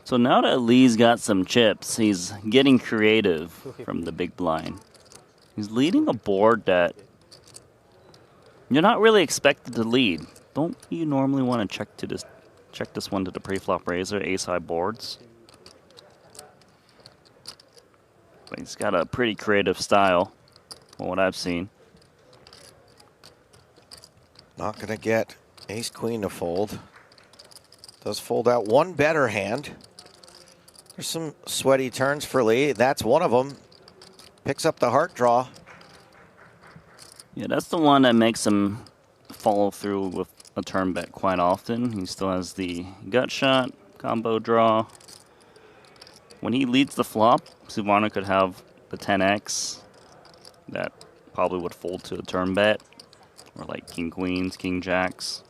So now that Lee's got some chips, he's getting creative from the big blind. He's leading a board that you're not really expected to lead. Don't you normally want to check this one to the pre-flop raiser, ace-high boards? But he's got a pretty creative style, from what I've seen. Not going to get ace-queen to fold. Does fold out one better hand. There's some sweaty turns for Lee. That's one of them. Picks up the heart draw. Yeah, that's the one that makes him follow through with a turn bet quite often. He still has the gut shot, combo draw. When he leads the flop, Suvana could have the 10x that probably would fold to a turn bet, or like king queens, king jacks.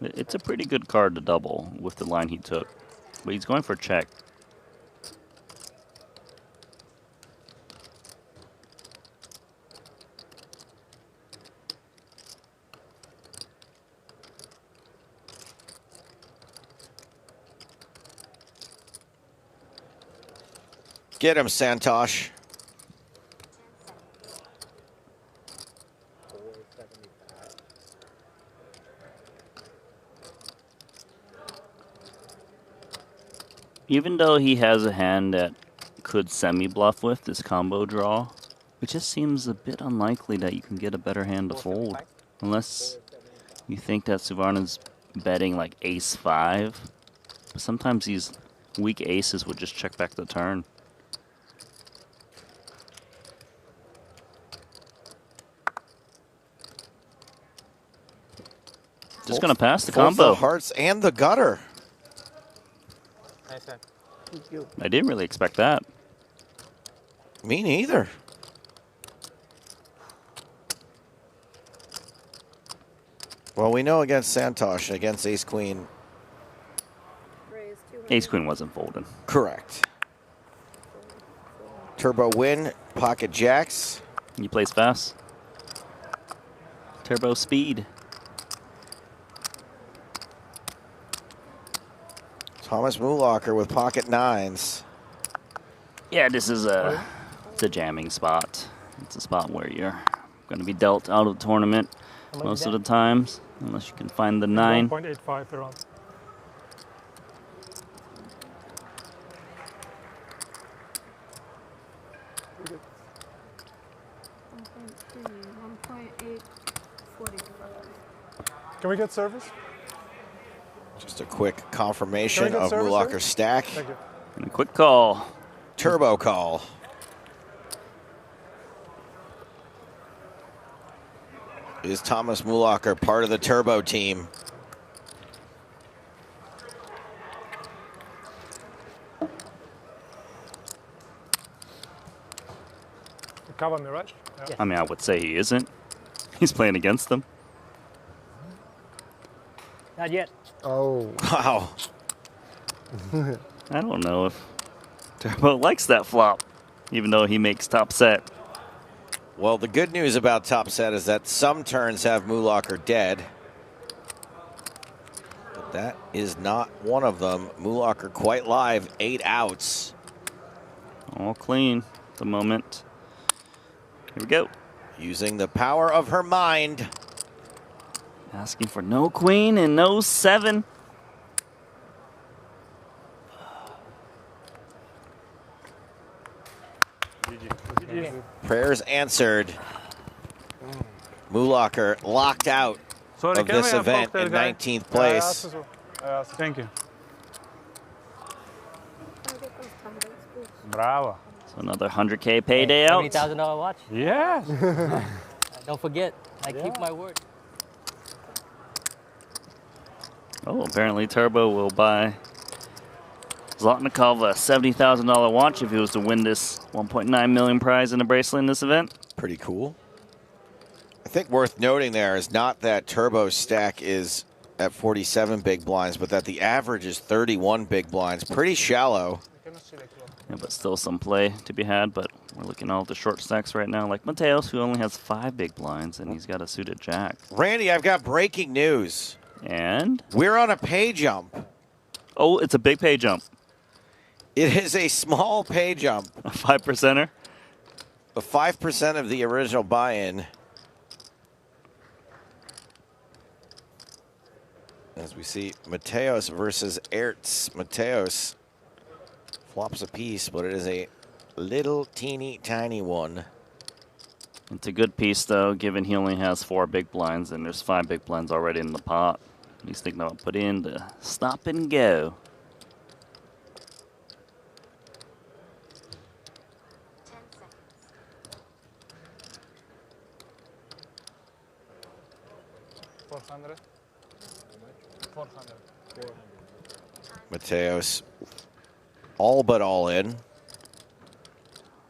It's a pretty good card to double with the line he took, but he's going for check. Get him, Santosh. Even though he has a hand that could semi-bluff with this combo draw, it just seems a bit unlikely that you can get a better hand to fold. Unless you think that Suvana's betting like ace-5. But sometimes these weak aces would just check back the turn. Just going to pass the combo. The hearts and the gutter. I didn't really expect that. Me neither. Well, we know against Santosh, against Ace Queen. Ace Queen wasn't folding. Correct. Turbo win, pocket jacks. He plays fast. Turbo speed. Thomas Moolacher with pocket nines. Yeah, this is it's a jamming spot. It's a spot where you're going to be dealt out of the tournament most of the times, unless you can find the 9. 1.85 around. Can we get service? Just a quick confirmation of Moolacher's stack. Thank you. And a quick call. Turbo call. Is Thomas Moolacher part of the turbo team? Cover me, right? Yeah. I mean, I would say he isn't. He's playing against them. Not yet. Oh. Wow. I don't know if Turbo likes that flop, even though he makes top set. Well, the good news about top set is that some turns have Moolacher dead. But that is not one of them. Moolacher quite live, 8 outs. All clean at the moment. Here we go. Using the power of her mind. Asking for no queen and no 7. Prayers answered. Moolacher locked out of this event in 19th place. Thank you. Bravo. So another 100K payday out. $70,000 watch. Yes. Don't forget, I keep my word. Oh, apparently Turbo will buy Zlotnikov a $70,000 watch if he was to win this 1.9 million prize in a bracelet in this event. Pretty cool. I think worth noting there is not that Turbo's stack is at 47 big blinds, but that the average is 31 big blinds. Pretty shallow. Yeah, but still some play to be had. But we're looking at all the short stacks right now, like Mateos, who only has 5 big blinds, and he's got a suited jack. Randy, I've got breaking news. And? We're on a pay jump. Oh, it's a big pay jump. It is a small pay jump. A 5%er? A 5% of the original buy-in. As we see Mateos versus Ertz. Mateos flops a piece, but it is a little teeny tiny one. It's a good piece, though, given he only has 4 big blinds, and there's 5 big blinds already in the pot. He's thinking about put in the stop and go. Mateos all but all in.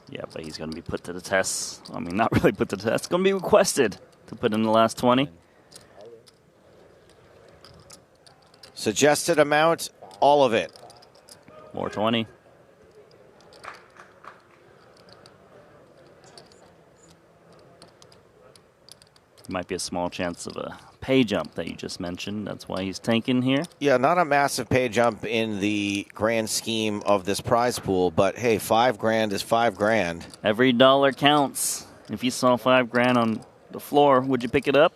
Yeah, but he's going to be put to the test. I mean, not really put to the test. Going to be requested to put in the last 20. Suggested amount, all of it. More 20. Might be a small chance of a pay jump that you just mentioned. That's why he's tanking here. Yeah, not a massive pay jump in the grand scheme of this prize pool, but hey, $5 is $5. Every dollar counts. If you saw $5 on the floor, would you pick it up?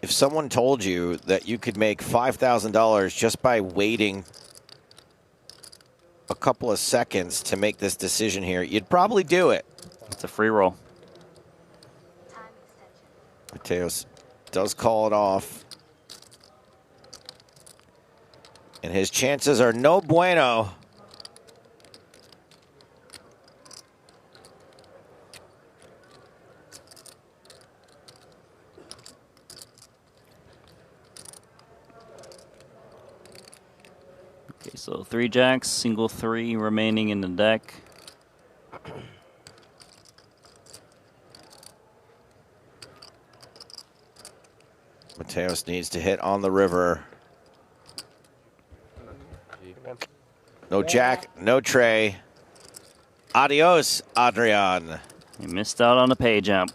If someone told you that you could make $5,000 just by waiting a couple of seconds to make this decision here, you'd probably do it. It's a free roll. Mateos does call it off. And his chances are no bueno. Okay, so 3 jacks, single 3 remaining in the deck. Mateos needs to hit on the river. No jack, no tray. Adios, Adrian. He missed out on a pay jump.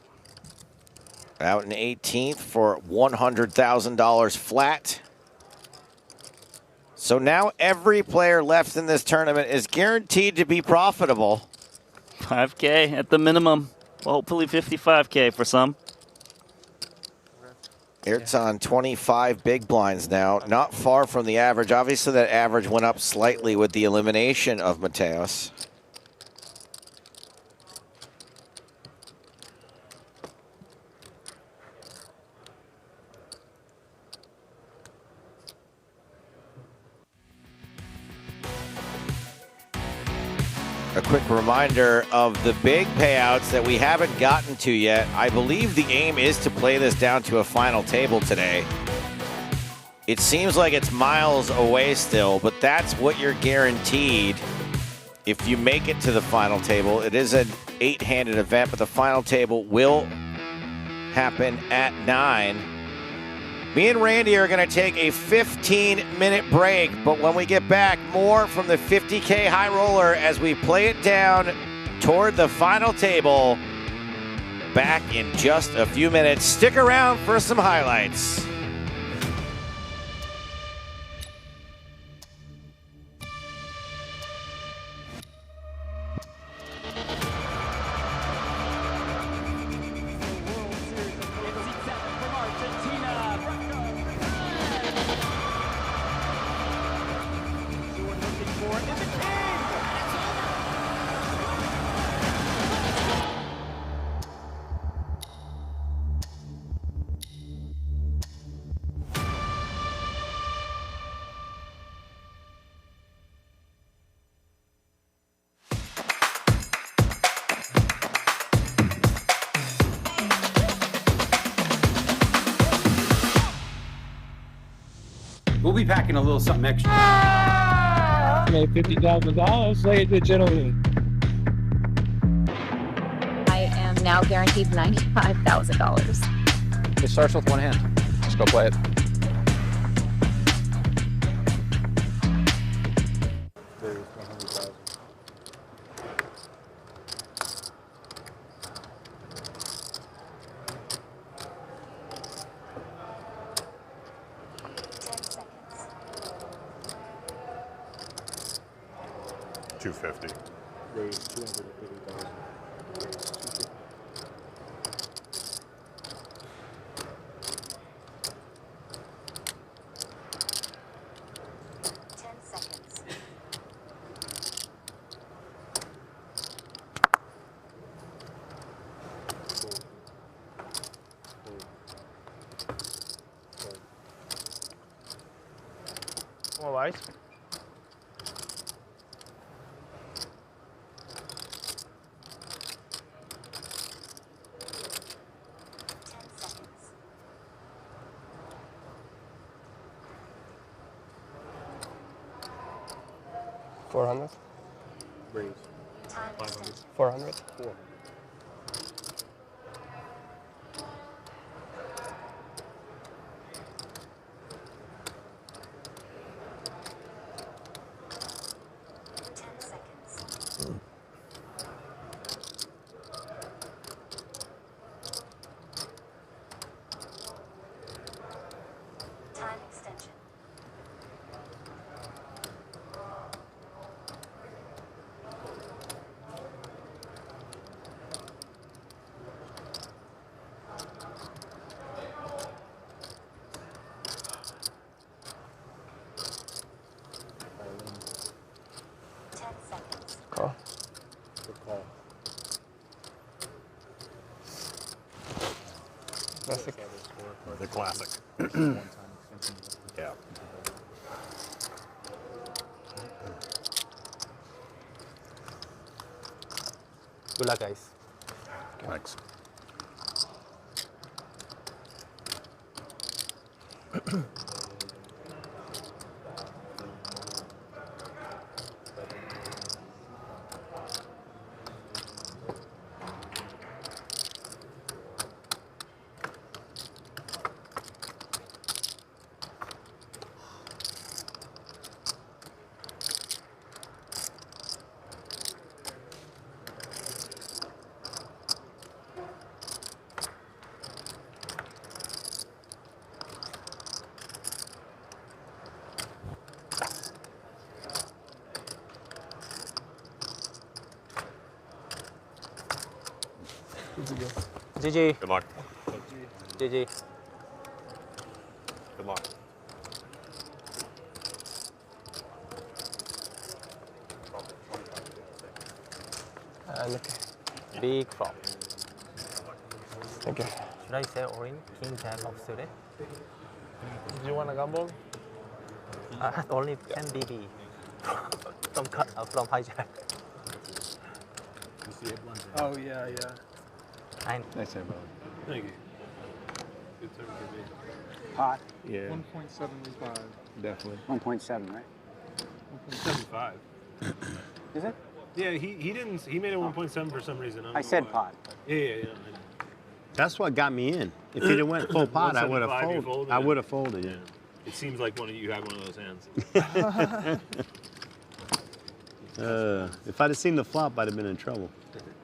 Out in 18th for $100,000 flat. So now every player left in this tournament is guaranteed to be profitable. 5K at the minimum. Well, hopefully 55K for some. It's on 25 big blinds now, not far from the average. Obviously, that average went up slightly with the elimination of Mateos. A quick reminder of the big payouts that we haven't gotten to yet. I believe the aim is to play this down to a final table today. It seems like it's miles away still, but that's what you're guaranteed if you make it to the final table. It is an 8-handed event, but the final table will happen at 9. Me and Randy are going to take a 15-minute break, but when we get back, more from the 50K High Roller as we play it down toward the final table. Back in just a few minutes. Stick around for some highlights. We'll be packing a little something extra. Made $50,000, ladies and gentlemen. I am now guaranteed $95,000. It starts with one hand. Just go play it. $250. Raise 250,000. More ice. $400. Raise. 500. 400. 400. Call. Good call. Classic. The classic. Yeah. Good luck, guys. Thanks. GG. Good luck. GG. Good luck. And big flop. Thank you. Should I say orange? King jack of suited. Do you want a gamble? I had only 10 BB from hijack. Oh, yeah, yeah. Nice bro. Thank you. Pot. Yeah. 1.75. Definitely. 1.7, right? 1.75. Is it? Yeah, he didn't. He made it 1.7 for some reason. I said pot. Yeah. That's what got me in. If he'd have went full pot, I would have 175 you folded. folded? I would have folded. Yeah. It seems like you had one of those hands. If I'd have seen the flop, I'd have been in trouble.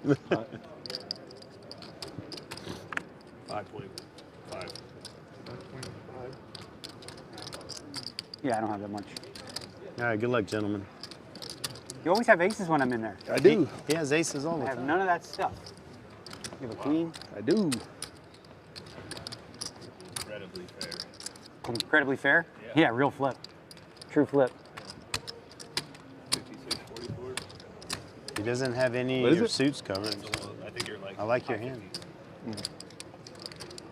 5.5. Yeah, I don't have that much. All right, good luck, gentlemen. You always have aces when I'm in there. I do. He has aces all the I have time. none of that stuff. You have a queen? I do. Incredibly fair. Incredibly fair? Yeah, real flip. True flip. 56, 44. He doesn't have any What of is your it? suits covered. I think you're like. I like your hand.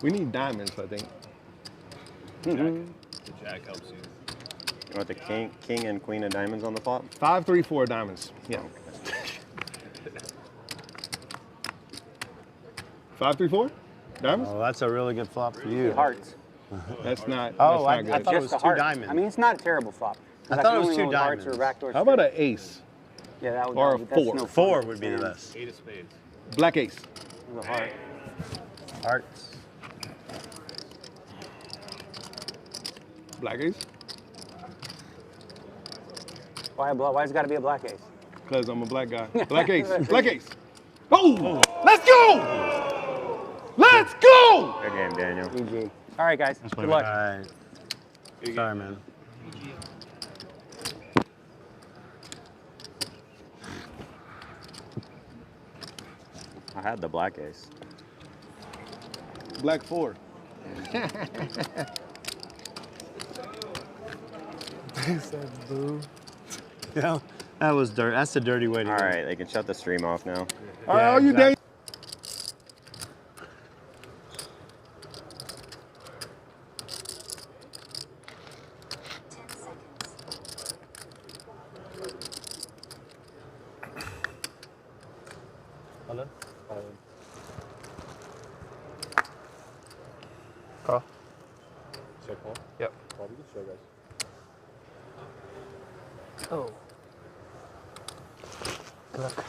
We need diamonds, I think. The jack helps you. You want the king and queen of diamonds on the flop? 5, 3, 4 diamonds. Yeah. 5, 3, 4 diamonds. Oh, that's a really good flop for you. Hearts. That's not. Oh, that's not I good. thought it Just was the 2 heart. diamonds. I mean, it's not a terrible flop. I can thought it was only 2 roll hearts diamonds. or backdoor How about straight. an ace Yeah, that would. or a that's 4? no fun. 4 would be the best. 8 of spades. Black ace. The heart. Hearts. Black ace. Why's it got to be a black ace? Because I'm a black guy. Black ace. Black ace. Oh! Let's go! Let's go! Good game, Daniel. GG. All right, guys. Good luck. All right. Sorry, man. I had the black ace. Black 4. He said boo. Yeah, that was dirt. That's a dirty way to All go. right, they can shut the stream off now. All right, are you dang? Alan? Call. Check call? Yep. Probably good show, guys. Oh. Good luck.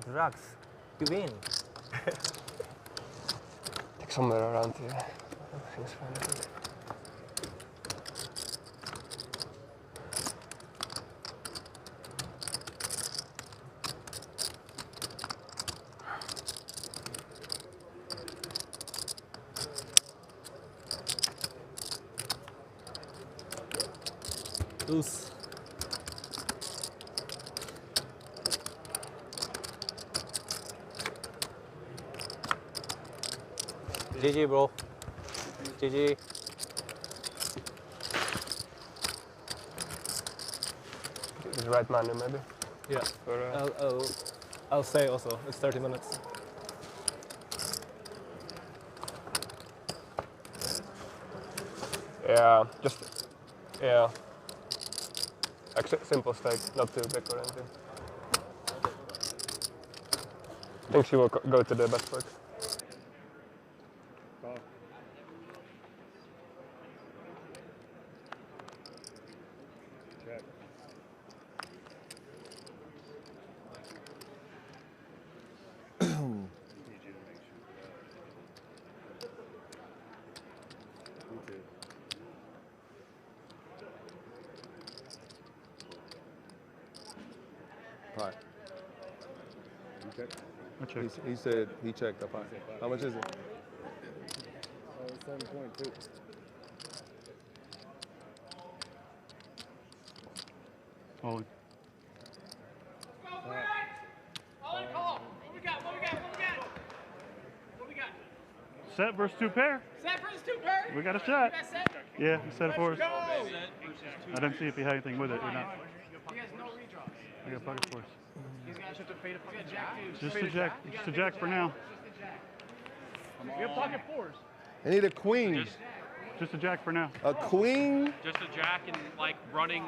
Relax. You win. Take somewhere around here. Everything's fine. Loose. GG, bro. GG. Is right manu maybe? Yeah. I'll say also. It's 30 minutes. Yeah, just simple stake, not too big or anything. I think she will go to the best work. Right. I checked. He said he checked up high. How much is it? 7.2. Holy. Set versus two pair. Set versus two pair. We got a shot. You guys set? Yeah, he set it for us. Go. I didn't see if he had anything with it or not. He has no redraws. I got pocket force. He's got to fade a jack too. Just a jack. Just a jack for now. We have pocket fours. I need a queen. Just a jack for now. A queen? Just a jack and like running.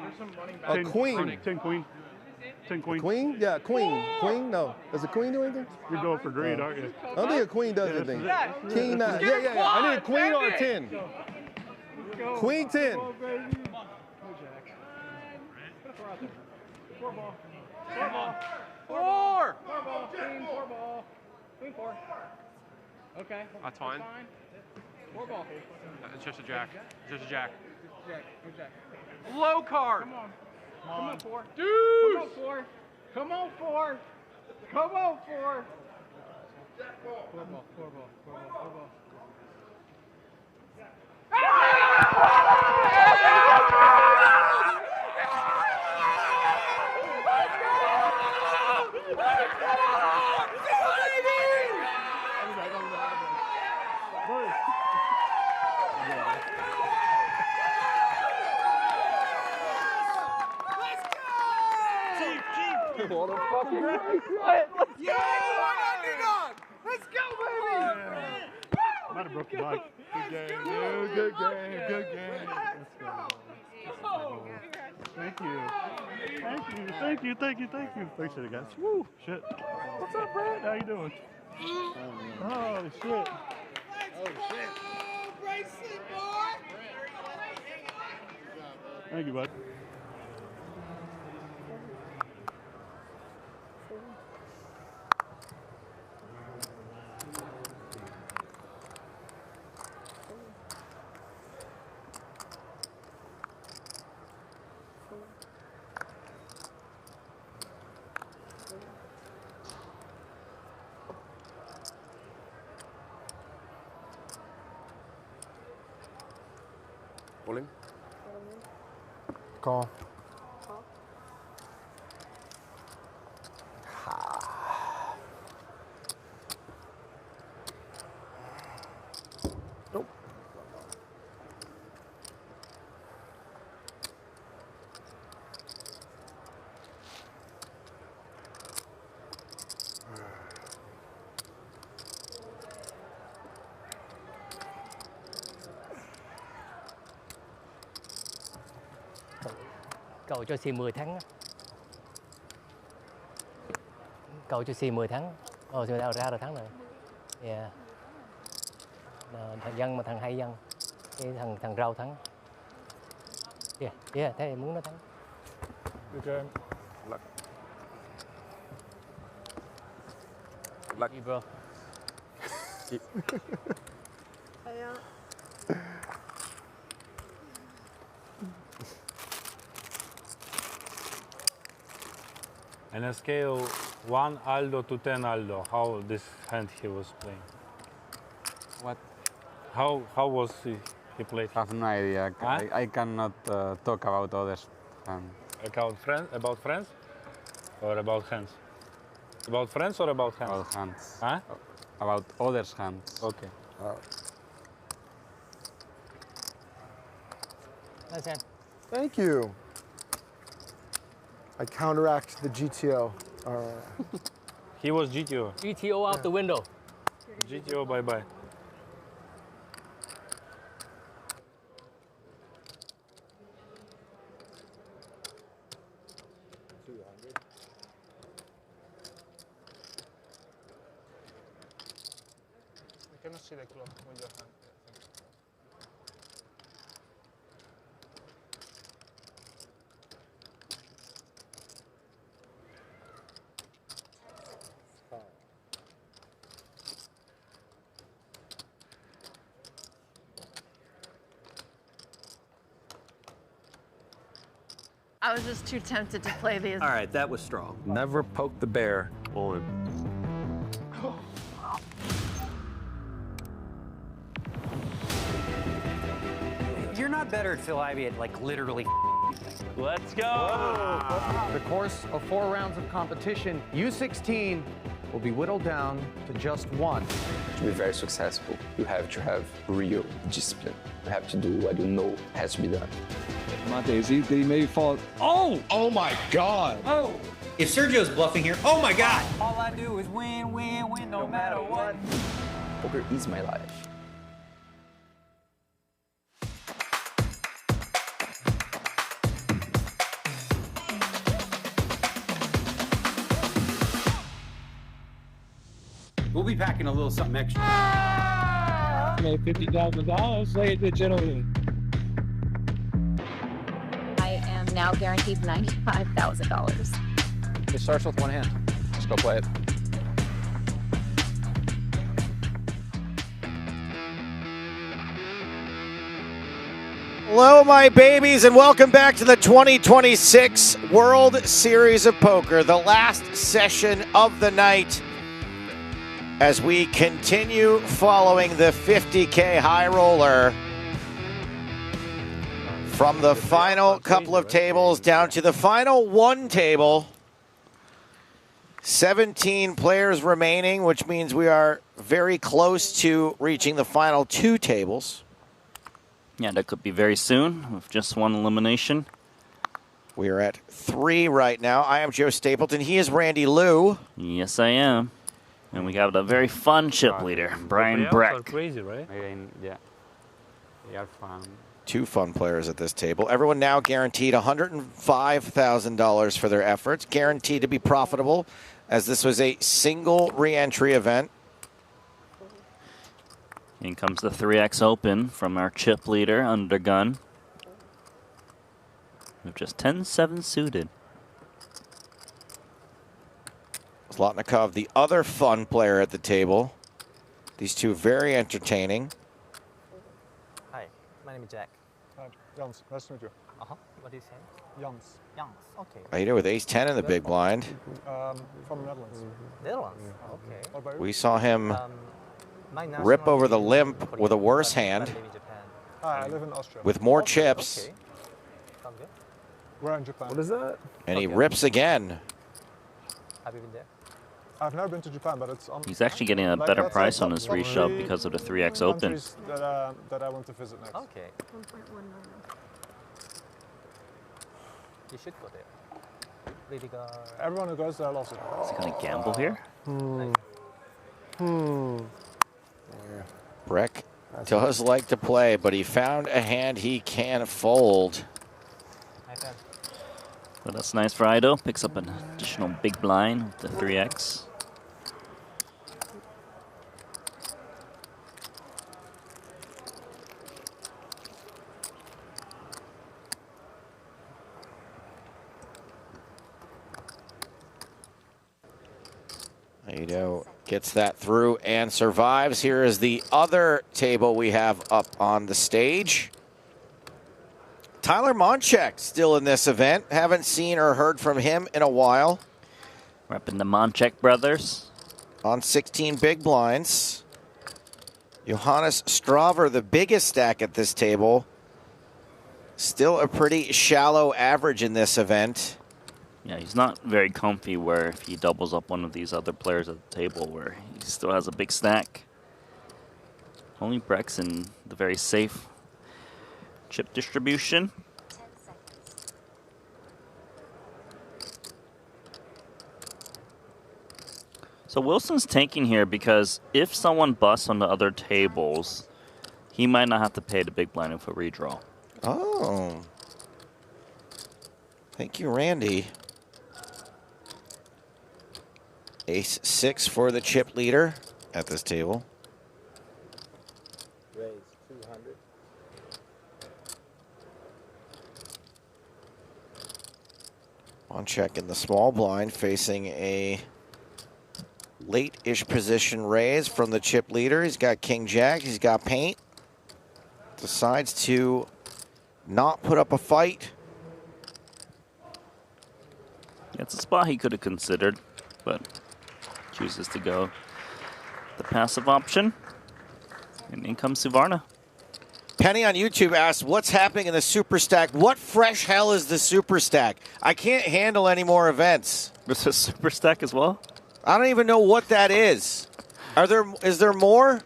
A queen. 10 queen. 10 queen. Queen? Yeah, queen. Queen? No. Does a queen do anything? You're going for greed, aren't you? I don't think a queen does anything. King 9. Yeah. I need a queen or a 10. Queen 10. Four ball. Four ball. Queen four. Okay. That's fine. Four ball. It's just a jack. Just a jack. Jack. Low card. Come on, four. Deuce. Come on, four. Come on, four. Come on, four. Four ball. What a fucking Let's go, baby! Might have broke your bike. Good game, dude. Good game. Let's go. Thank you. Appreciate it, guys. Woo, shit. What's up, Brad? How you doing? Oh, shit. Thank you, bud. All in? Call. Nope. Cầu cho xì 10 thắng. Cầu cho xì 10 thắng. Xì ra rồi thắng rồi. Yeah. Thằng Dân mà thằng Hay Dân. Cái thằng Rau thắng. Yeah, thế muốn nó thắng. Good game. Luck. Lucky, bro. On a scale 1 Aldo to 10 Aldo, how this hand he was playing? What? How was he played? I have no idea. Huh? I cannot talk about others. About friends? Or about hands? About friends or about hands? About hands. Huh? About others' hands. Okay. Nice hand. Thank you. I counteract the GTO. He was GTO. GTO out the window. GTO, bye-bye. You cannot see the clock with your hand. I was just too tempted to play these. All right, that was strong. Never poke the bear. All in. You're not better at Phil Ivey at like literally. Let's go. The course of 4 rounds of competition, U16 will be whittled down to just one. To be very successful, you have to have real discipline. You have to do what you know has to be done. My daisy, they may fall. Oh! Oh my God! Oh! If Sergio's bluffing here, oh my God! All I do is win, win, win, no matter what. Poker is my life. We'll be packing a little something extra. Made $50,000, ladies and gentlemen. I am now guaranteed $95,000. It starts with one hand. Just go play it. Hello, my babies, and welcome back to the 2026 World Series of Poker, the last session of the night, as we continue following the 50K High Roller from the final couple of tables down to the final one table. 17 players remaining, which means we are very close to reaching the final 2 tables. Yeah, that could be very soon with just one elimination. We are at 3 right now. I am Joe Stapleton. He is Randy Liu. Yes, I am. And we got a very fun chip leader, Brian Breck. Crazy, right? Yeah. They are fun. 2 fun players at this table. Everyone now guaranteed $105,000 for their efforts. Guaranteed to be profitable, as this was a single re-entry event. In comes the 3X Open from our chip leader, Undergun. With just 10-7 suited. Zlotnikov, the other fun player at the table. These 2 very entertaining. Hi, my name is Jack. Jans, nice to meet you. What do you say? Jans. Jans, okay. How you doing with ace-10 in the big blind? From the Netherlands. Netherlands, okay. What about you? We saw him rip over the limp with a worse hand. I live in Austria. With more chips. Okay. Sounds good. We're in Japan. What is that? And he rips again. Have you been there? I've never been to Japan, but it's on. He's actually getting a better price on his reshove because of the 3X Open. That I want to visit next. Okay. You should go there. Lady Guard. Everyone who goes there loves it. Is he going to gamble here? Breck does like to play, but he found a hand he can fold. So that's nice for Ido. Picks up an additional big blind with the 3X. Ido gets that through and survives. Here is the other table we have up on the stage. Tyler Monchek still in this event. Haven't seen or heard from him in a while. Repping the Monchek brothers. On 16 big blinds. Johannes Straver, the biggest stack at this table. Still a pretty shallow average in this event. Yeah, he's not very comfy where if he doubles up one of these other players at the table where he still has a big stack. Only Breck's in the very safe chip distribution. So Wilson's tanking here because if someone busts on the other tables, he might not have to pay the big blind if a redraw. Oh. Thank you, Randy. Ace-6 for the chip leader at this table. Raise 200. Monchek in the small blind facing a late-ish position raise from the chip leader. He's got King-Jack, he's got paint. Decides to not put up a fight. It's a spot he could have considered, but chooses to go the passive option. And in comes Suvarna. Penny on YouTube asked, what's happening in the Super Stack? What fresh hell is the Super Stack? I can't handle any more events. There's a Super Stack as well? I don't even know what that is. Is there more?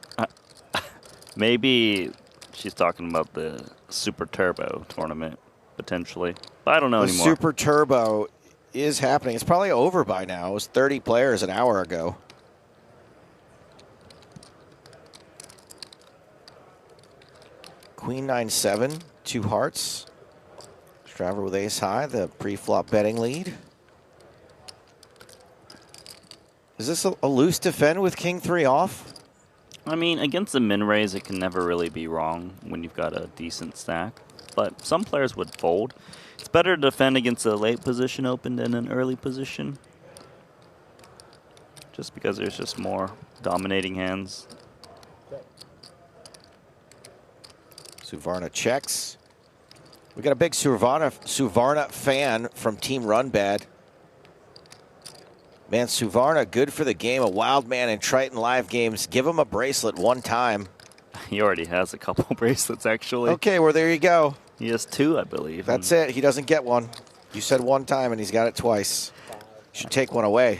Maybe she's talking about the Super Turbo tournament, potentially. But I don't know The anymore. Super Turbo is happening. It's probably over by now. It was 30 players an hour ago. Queen 9-7, 2 hearts. Straver with ace high, the pre-flop betting lead. Is this a loose defend with king 3 off? I mean, against the min raise, it can never really be wrong when you've got a decent stack. But some players would fold. It's better to defend against a late position open than an early position. Just because there's just more dominating hands. Suvarna checks. We got a big Suvarna fan from Team Run Bad. Man, Suvarna, good for the game. A wild man in Triton live games. Give him a bracelet one time. He already has a couple bracelets, actually. Okay, well, there you go. He has 2, I believe. That's it. He doesn't get one. You said one time, and he's got it twice. Should take one away.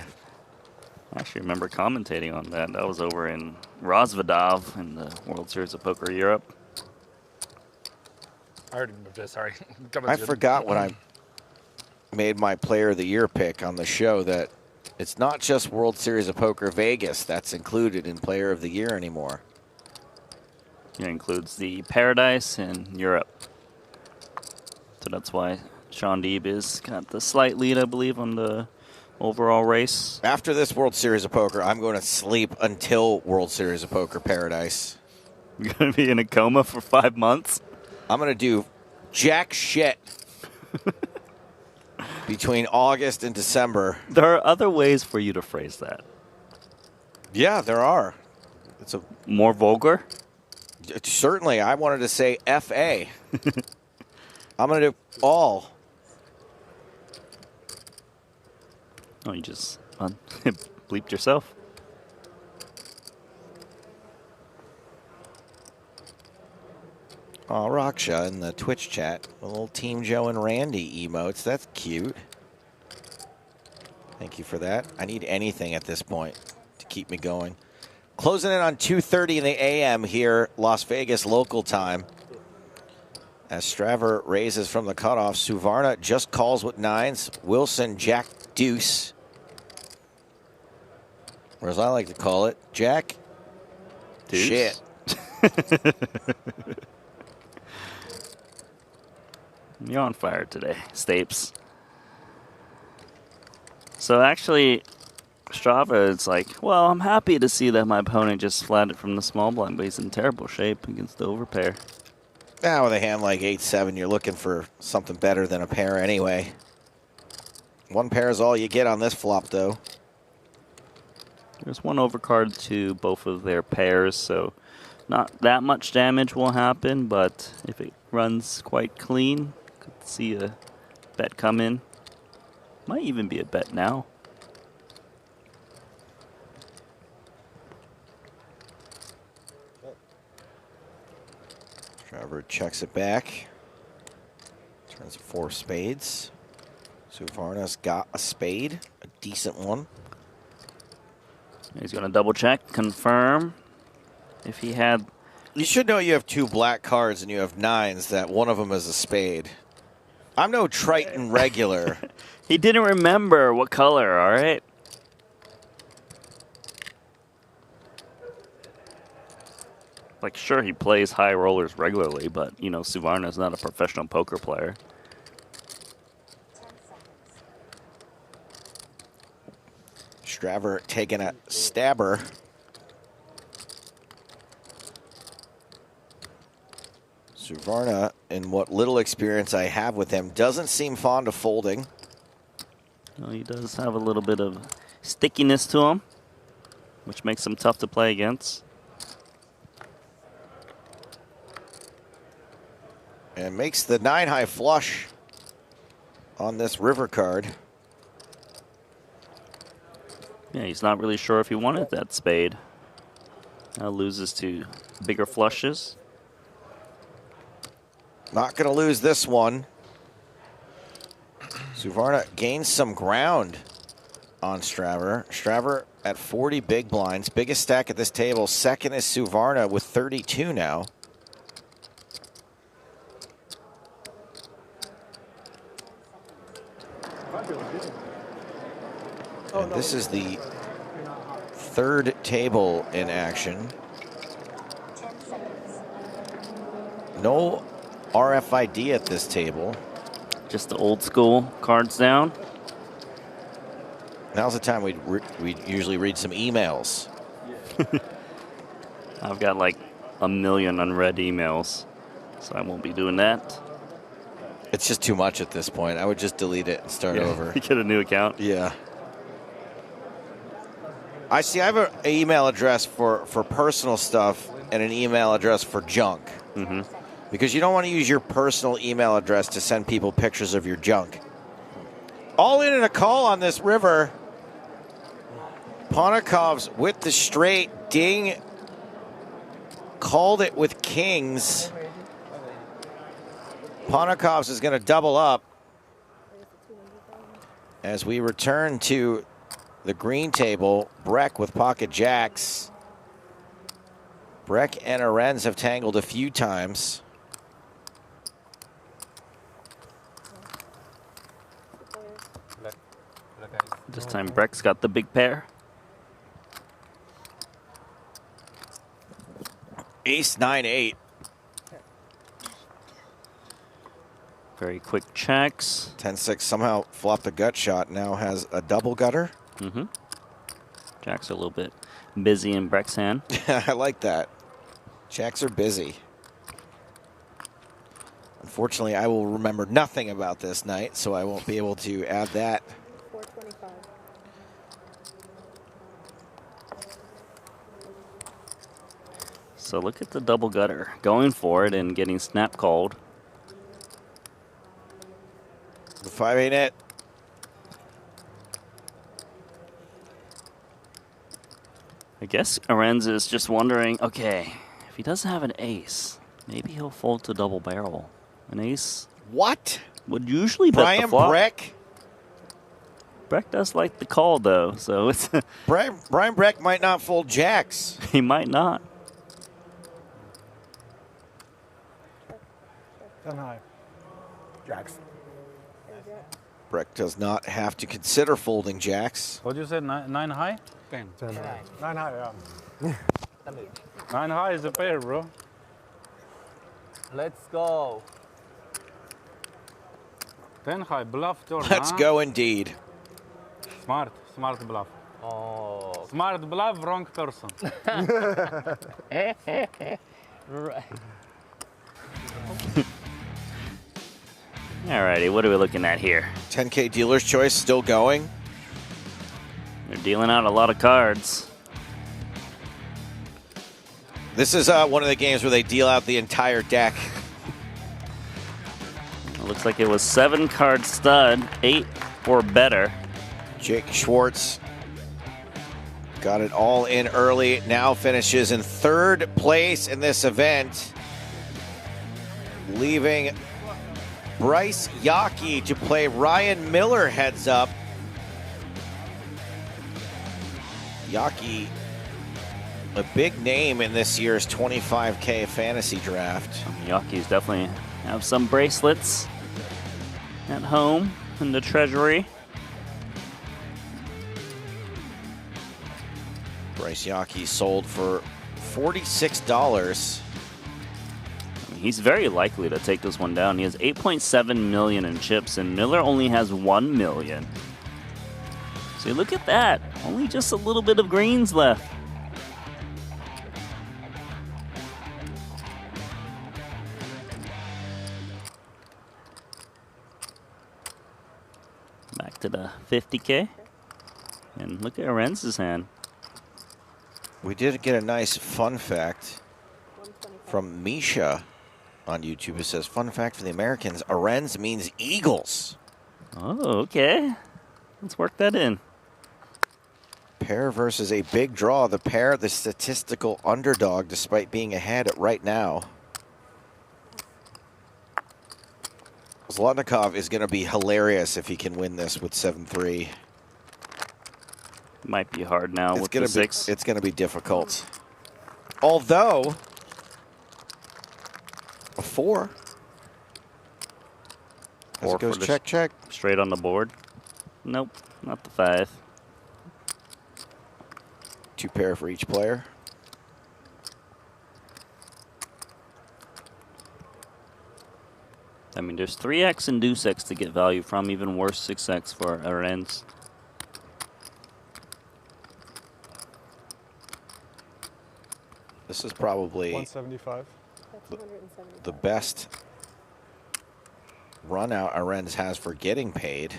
I actually remember commentating on that. That was over in Rosvadov in the World Series of Poker Europe. I already moved this, sorry. I forgot when I made my Player of the Year pick on the show that it's not just World Series of Poker Vegas that's included in Player of the Year anymore. It includes the Paradise in Europe. So that's why Sean Deeb is got the slight lead, I believe, on the overall race. After this World Series of Poker, I'm going to sleep until World Series of Poker Paradise. You're going to be in a coma for 5 months? I'm going to do jack shit between August and December. There are other ways for you to phrase that. Yeah, there are. It's a more vulgar? Certainly. I wanted to say F.A. I'm going to do all. Oh, you just bleeped yourself? Oh, Raksha in the Twitch chat. A little Team Joe and Randy emotes. That's cute. Thank you for that. I need anything at this point to keep me going. Closing in on 2:30 in the a.m. here, Las Vegas local time. As Straver raises from the cutoff, Suvarna just calls with 9s. Wilson, Jack, Deuce. Or as I like to call it, Jack, Deuce? Shit. You're on fire today, Stapes. So actually, Strava, it's like, well, I'm happy to see that my opponent just flatted from the small blind, but he's in terrible shape against the overpair. Now with a hand like 8-7, you're looking for something better than a pair anyway. One pair is all you get on this flop, though. There's one overcard to both of their pairs, so not that much damage will happen, but if it runs quite clean, could see a bet come in. Might even be a bet now. Trevor checks it back. Turns 4 spades. Suvarna's got a spade, a decent one. He's going to double check, confirm. If he had... You should know you have 2 black cards and you have 9s, that one of them is a spade. I'm no Triton regular. He didn't remember what color, all right? Like, sure, he plays high rollers regularly, but, you know, Suvarna's not a professional poker player. Straver taking a stabber. Suvarna, in what little experience I have with him, doesn't seem fond of folding. Well, he does have a little bit of stickiness to him, which makes him tough to play against. And makes the 9-high flush on this river card. Yeah, he's not really sure if he wanted that spade. Now loses to bigger flushes. Not going to lose this one. Suvarna gains some ground on Straver. Straver at 40 big blinds. Biggest stack at this table. Second is Suvarna with 32 now. And this is the third table in action. No RFID at this table. Just the old school cards down. Now's the time we usually read some emails. I've got like 1 million unread emails, so I won't be doing that. It's just too much at this point. I would just delete it and start over. Get a new account. Yeah. I see. I have an email address for personal stuff and an email address for junk. Mm-hmm. Because you don't want to use your personal email address to send people pictures of your junk. All in a call on this river. Ponikov's with the straight. Ding called it with kings. Ponikov's is going to double up as we return to the green table. Breck with pocket jacks. Breck and Arends have tangled a few times. This time Breck's got the big pair. Ace 9-8. Very quick checks. 10-6 somehow flopped a gut shot. Now has a double gutter. Mm-hmm. Jacks are a little bit busy in Breck's hand. I like that. Jacks are busy. Unfortunately, I will remember nothing about this night, so I won't be able to add that. 425. So look at the double gutter. Going for it and getting snap called. The 5-8 net. I guess Arends is just wondering, okay, if he doesn't have an ace, maybe he'll fold to double barrel. An ace. What? Would usually bet Brian the flop. Breck? Breck does like the call, though, so it's... Brian Breck might not fold jacks. He might not. 10 high. Jacks. Breck does not have to consider folding jacks. What you said, 9 high? 10 high. 9 high, yeah. 9 high is a pair, bro. Let's go. 10 high, bluff turn. Let's go indeed. Smart bluff. Oh. Smart bluff, wrong person. Right. Alrighty, what are we looking at here? 10K dealer's choice still going. They're dealing out a lot of cards. This is one of the games where they deal out the entire deck. It looks like it was 7 card stud, 8 or better. Jake Schwartz got it all in early. Now finishes in 3rd place in this event, leaving Bryce Yockey to play Ryan Miller heads up. Yockey, a big name in this year's 25K fantasy draft. Yockey's definitely have some bracelets at home in the treasury. Bryce Yockey sold for $46. He's very likely to take this one down. He has 8.7 million in chips, and Miller only has 1 million. So look at that. Only just a little bit of greens left. Back to the 50K. And look at Arends' hand. We did get a nice fun fact from Misha on YouTube. It says, fun fact for the Americans, Arends means eagles. Oh, okay. Let's work that in. Pair versus a big draw. The pair, the statistical underdog, despite being ahead right now. Zlotnikov is going to be hilarious if he can win this with 7-3. Might be hard now with the 6. It's going to be difficult. Although, a 4. As it goes check, check. Straight on the board. Nope, not the 5. 2 pair for each player. I mean, there's 3x and deuce x to get value from, even worse 6x for our ends. This is probably 175. the best run out Arends has for getting paid.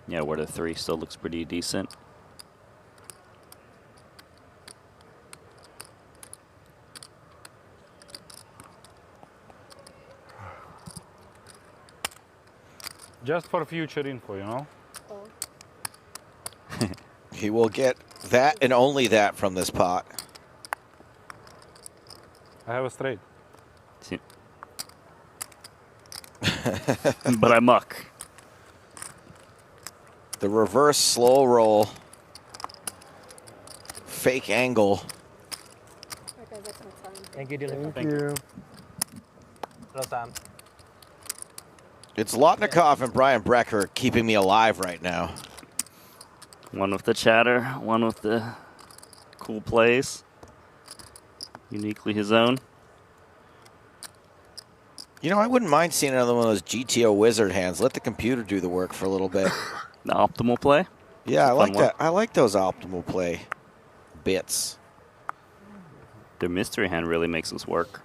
Yeah, where the 3 still looks pretty decent. Just for future info, you know? He will get that and only that from this pot. I have a straight. But I muck. The reverse slow roll. Fake angle. Thank you, Dylan. Thank you. Hello, Sam. It's Zlotnikov and Brian Brecker keeping me alive right now. One with the chatter, one with the cool plays. Uniquely his own. You know, I wouldn't mind seeing another one of those GTO wizard hands. Let the computer do the work for a little bit. The optimal play? Yeah, I like one. that. I like those optimal play bits. Their mystery hand really makes us work.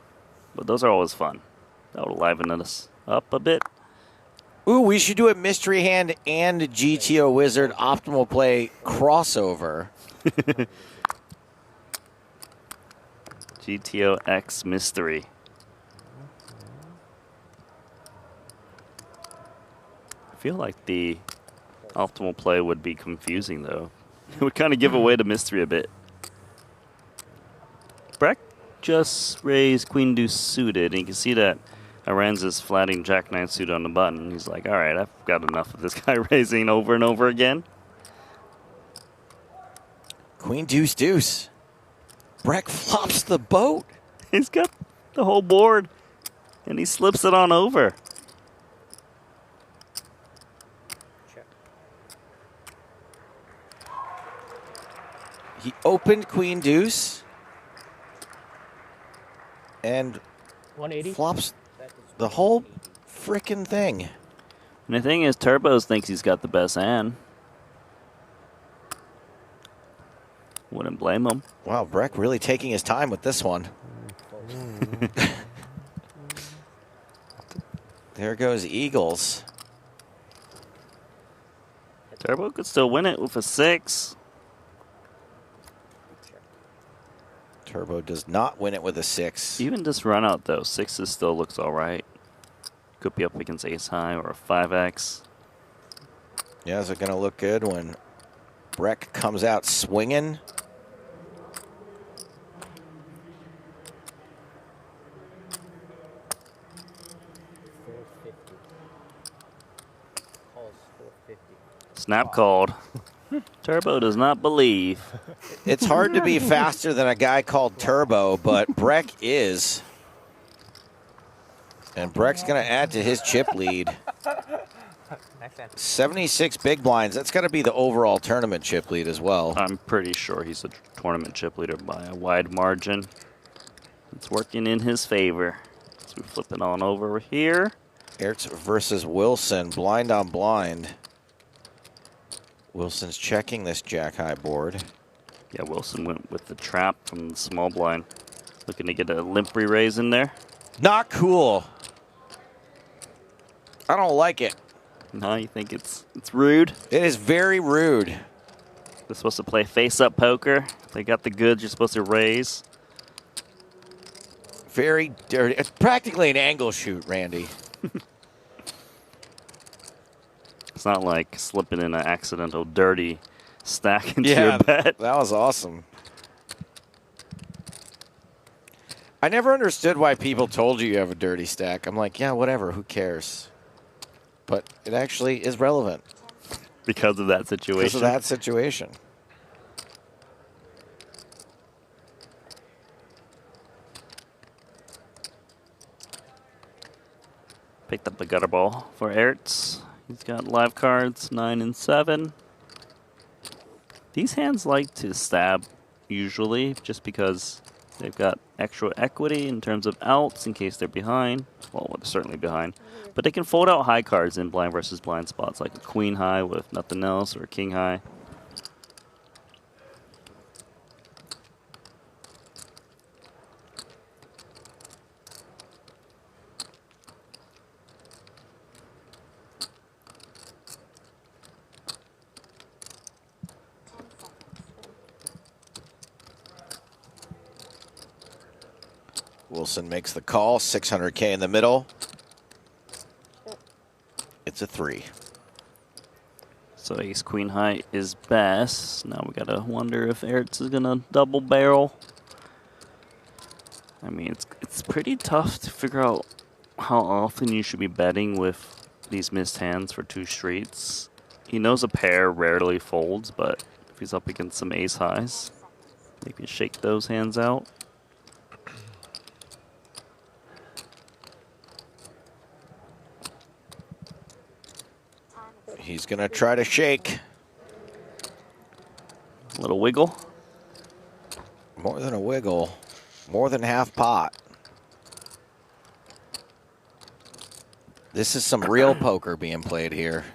But those are always fun. That would liven us up a bit. Ooh, we should do a mystery hand and a GTO wizard optimal play crossover. GTO X mystery. I feel like the optimal play would be confusing, though. It would kind of give away the mystery a bit. Breck just raised Queen Deuce suited, and you can see that Arends is flatting Jack 9 suited on the button. He's like, all right, I've got enough of this guy raising over and over again. Queen Deuce Deuce. Breck flops the boat. He's got the whole board, and he slips it on over. He opened Queen Deuce and 180. flops the whole frickin' thing. And the thing is, Turbos thinks he's got the best hand. Wouldn't blame him. Wow, Breck really taking his time with this one. There goes Eagles. Turbo could still win it with a 6. Turbo does not win it with a 6. Even this run out, though, 6s still looks all right. Could be up against ace high or a 5x. Yeah, is it going to look good when Breck comes out swinging? Snap called. Turbo does not believe. It's hard to be faster than a guy called Turbo, but Breck is. And Breck's going to add to his chip lead. 76 big blinds. That's got to be the overall tournament chip lead as well. I'm pretty sure he's a tournament chip leader by a wide margin. It's working in his favor. So we flip it on over here. Ertz versus Wilson, blind on blind. Wilson's checking this jack-high board. Yeah, Wilson went with the trap from the small blind. Looking to get a limp re-raise in there. Not cool. I don't like it. No, you think it's rude? It is very rude. They're supposed to play face-up poker. If they got the goods, you're supposed to raise. Very dirty. It's practically an angle shoot, Randy. It's not like slipping in an accidental dirty stack into Yeah, your bet. that was awesome. I never understood why people told you you have a dirty stack. I'm like, yeah, whatever. Who cares? But it actually is relevant. Because of that situation. Because of that situation. Picked up the gutter ball for Ertz. He's got live cards, 9 and 7. These hands like to stab, usually, just because they've got extra equity in terms of outs in case they're behind. Well, they're certainly behind. But they can fold out high cards in blind versus blind spots, like a queen high with nothing else, or a king high. Wilson makes the call, 600K in the middle. It's a 3. So ace queen high is best. Now we gotta wonder if Ertz is gonna double barrel. I mean, it's pretty tough to figure out how often you should be betting with these missed hands for 2 streets. He knows a pair rarely folds, but if he's up against some ace highs, maybe shake those hands out. He's going to try to shake. A little wiggle. More than a wiggle. More than half pot. This is some real poker being played here.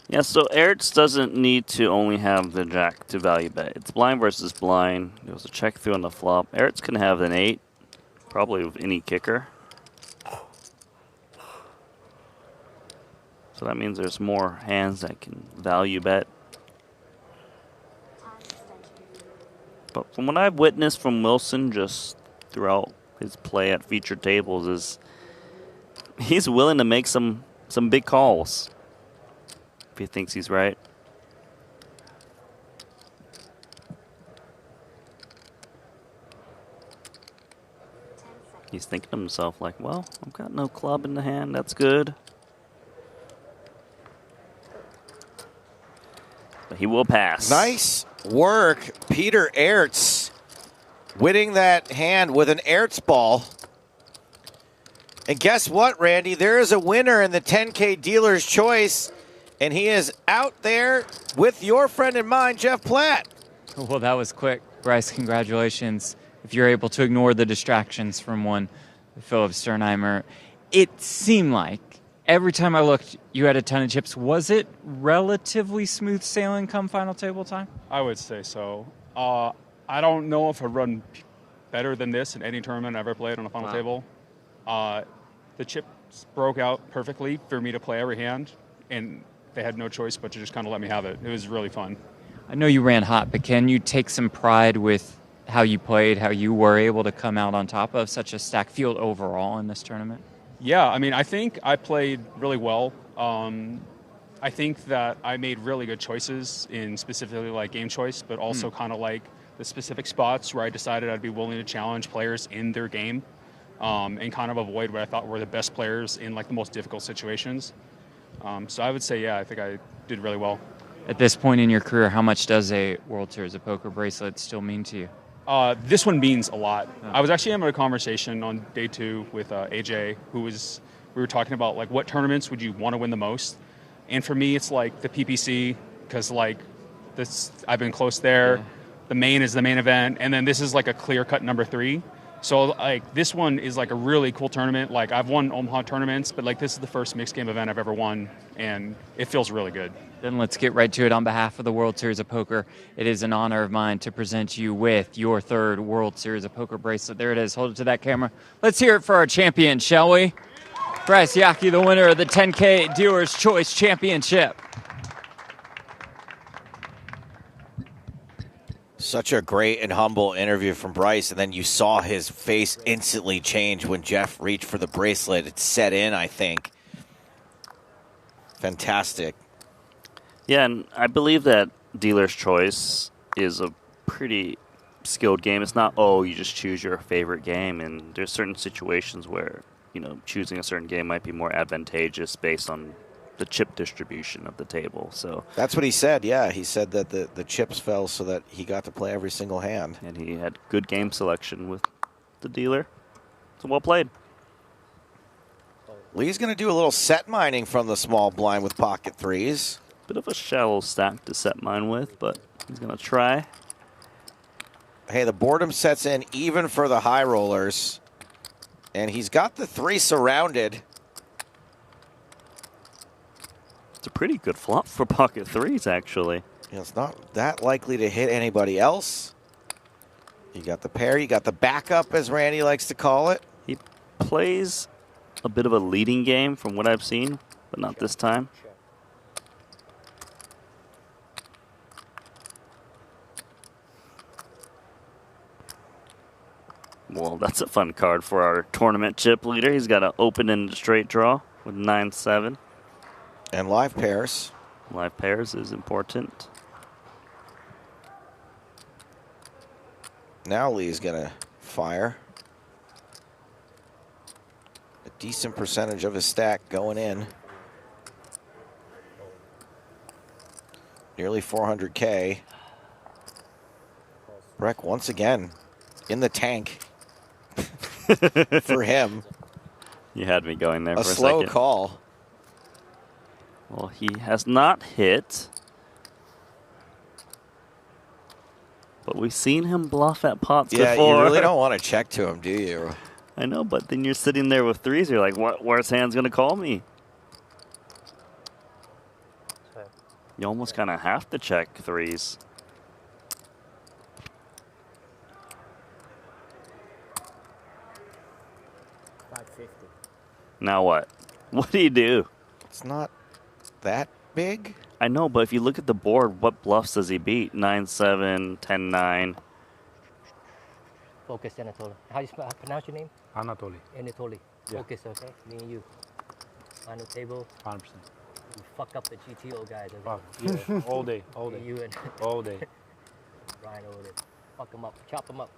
Yeah, so Ertz doesn't need to only have the jack to value bet. It's blind versus blind. There was a check through on the flop. Ertz can have an 8, probably with any kicker. So that means there's more hands that can value bet. But from what I've witnessed from Wilson just throughout his play at featured tables is he's willing to make some big calls if he thinks he's right. He's thinking to himself like, well, I've got no club in the hand, that's good. But he will pass. Nice work, Peter Ertz, winning that hand with an Ertz ball. And guess what, Randy? There is a winner in the 10K Dealer's Choice, and he is out there with your friend and mine, Jeff Platt. Well, that was quick. Bryce, congratulations. If you're able to ignore the distractions from one, Philip Sternheimer, it seemed like every time I looked, you had a ton of chips. Was it relatively smooth sailing come final table time? I would say so. I don't know if I run better than this in any tournament I ever played on a final table. The chips broke out perfectly for me to play every hand, and they had no choice but to just kind of let me have it. It was really fun. I know you ran hot, but can you take some pride with how you played, how you were able to come out on top of such a stacked field overall in this tournament? Yeah, I mean, I think I played really well. I think that I made really good choices in specifically like game choice, but also kind of like the specific spots where I decided I'd be willing to challenge players in their game and kind of avoid what I thought were the best players in like the most difficult situations. So I would say, yeah, I think I did really well. At this point in your career, how much does a World Series of Poker bracelet still mean to you? This one means a lot. I was actually having a conversation on day 2 with AJ, we were talking about like what tournaments would you want to win the most, and for me it's like the PPC because like this I've been close there. Yeah. The main is the main event, and then this is like a clear-cut number 3. So like this one is like a really cool tournament. Like I've won Omaha tournaments, but like this is the first mixed game event I've ever won, and it feels really good. Then let's get right to it. On behalf of the World Series of Poker, it is an honor of mine to present you with your 3rd World Series of Poker bracelet. There it is. Hold it to that camera. Let's hear it for our champion, shall we? Bryce Yaki, the winner of the 10K Dealer's Choice Championship. Such a great and humble interview from Bryce, and then you saw his face instantly change when Jeff reached for the bracelet. It set in, I think. Fantastic. Yeah, and I believe that Dealer's Choice is a pretty skilled game. It's not, oh, you just choose your favorite game, and there's certain situations where, you know, choosing a certain game might be more advantageous based on the chip distribution of the table. So that's what he said. Yeah, he said that the chips fell so that he got to play every single hand. And he had good game selection with the dealer. So well played. Lee's going to do a little set mining from the small blind with pocket threes. Bit of a shallow stack to set mine with, but he's going to try. Hey, the boredom sets in even for the high rollers. And he's got the three surrounded. It's a pretty good flop for pocket threes, actually. Yeah, it's not that likely to hit anybody else. You got the pair, you got the backup, as Randy likes to call it. He plays a bit of a leading game from what I've seen, but not this time. Well, that's a fun card for our tournament chip leader. He's got an open and straight draw with 9-7. And live pairs. Live pairs is important. Now Lee's going to fire. A decent percentage of his stack going in. Nearly 400K. Breck once again in the tank for him. You had me going there for a second. A slow call. Well, he has not hit. But we've seen him bluff at pots before. Yeah, you really don't want to check to him, do you? I know, but then you're sitting there with threes. You're like, what? Where's hand's going to call me? You almost kind of have to check threes. Now what? What do you do? It's not that big. I know, but if you look at the board, what bluffs does he beat? 9-7, 10-9. Focus, Anatoly. How do you pronounce your name? Anatoly. Anatoly. Yeah. Focus, okay? Me and you. On the table. 100%. You fuck up the GTO guys. Okay? Yeah, all day, all day. You and all day. Ryan over there. Fuck him up. Chop him up.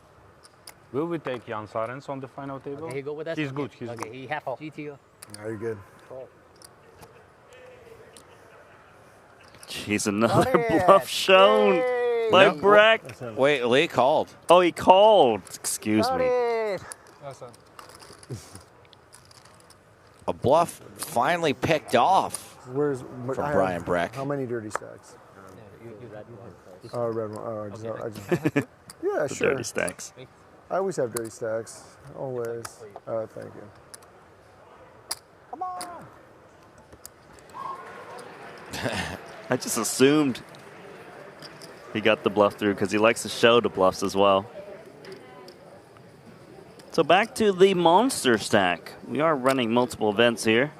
Will we take Jan Sarens on the final table? Okay, he go with us? He's Okay. good. He's okay, good. he half GTO. Now you're good. Jeez, another bluff shown by No, Breck. Wait, Lee called. Oh, he called. Excuse me. A bluff finally picked off Where's from Brian Breck. How many dirty stacks? Oh, red one. Oh, I just yeah, The sure. dirty stacks. I always have dirty stacks. Always. Thank you. Come on. I just assumed he got the bluff through because he likes to show the bluffs as well. So back to the monster stack. We are running multiple events here.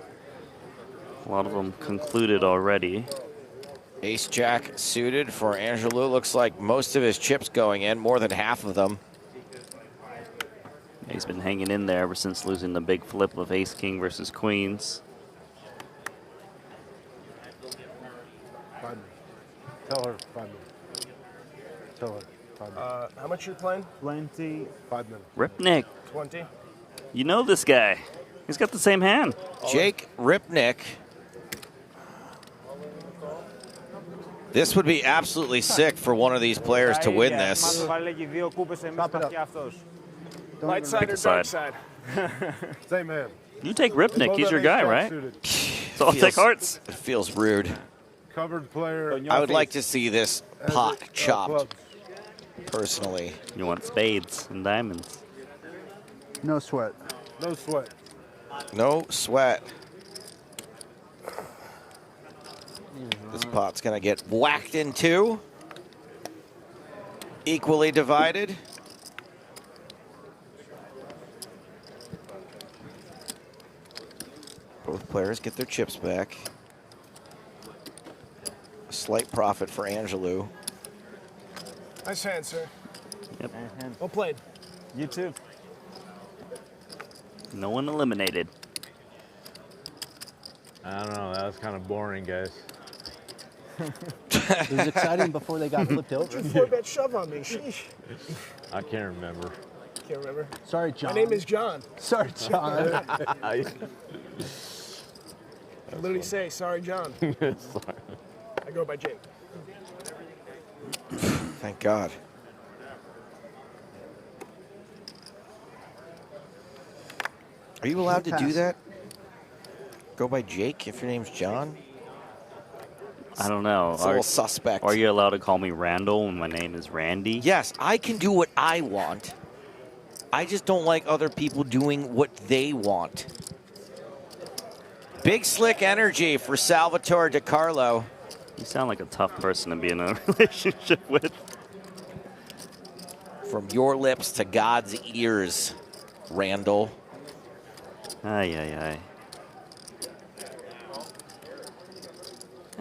A lot of them concluded already. Ace Jack suited for Angelou. Looks like most of his chips going in, more than half of them. He's been hanging in there ever since losing the big flip of Ace King versus Queens. Tell her 5 minutes. Tell her 5 minutes. How much you're playing? 20. 5 minutes. Ripnick. 20. You know this guy. He's got the same hand. Jake Ripnick. This would be absolutely sick for one of these players to win this. Light side or dark side? Same man. You take Ripnick. He's your guy, right? So I'll take hearts. It feels rude. Covered player. I would like to see this pot chopped, personally. You want spades and diamonds. No sweat. No sweat. No sweat. This pot's going to get whacked in two. Equally divided. Both players get their chips back. A slight profit for Angelou. Nice hand, sir. Yep. Well played. You too. No one eliminated. I don't know. That was kind of boring, guys. It was exciting before they got flipped over. 4-bet shove on me. Sheesh. I can't remember. Can't remember. Sorry, John. My name is John. Sorry, John. I literally say, sorry, John. I go by Jake. Thank God. Are you allowed to do that? Go by Jake if your name's John? I don't know. It's a little suspect. Are you allowed to call me Randall when my name is Randy? Yes, I can do what I want. I just don't like other people doing what they want. Big slick energy for Salvatore DiCarlo. You sound like a tough person to be in a relationship with. From your lips to God's ears, Randall. Ay, ay, ay.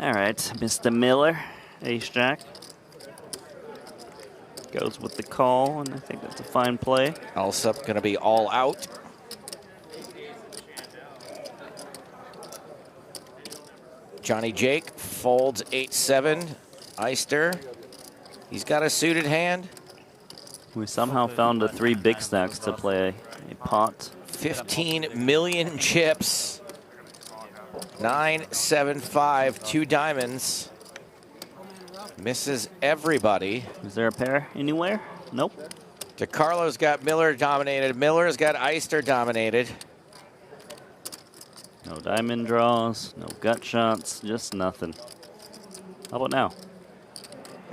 All right, Mr. Miller, ace-jack. Goes with the call, and I think that's a fine play. Alsop going to be all out. Johnny Jake folds 8-7. Eister, he's got a suited hand. We somehow found the 3 big stacks to play a pot. 15 million chips. 9, 7, 5, 2 diamonds. Misses everybody. Is there a pair anywhere? Nope. DiCarlo's got Miller dominated. Miller's got Eister dominated. No diamond draws, no gut shots, just nothing. How about now?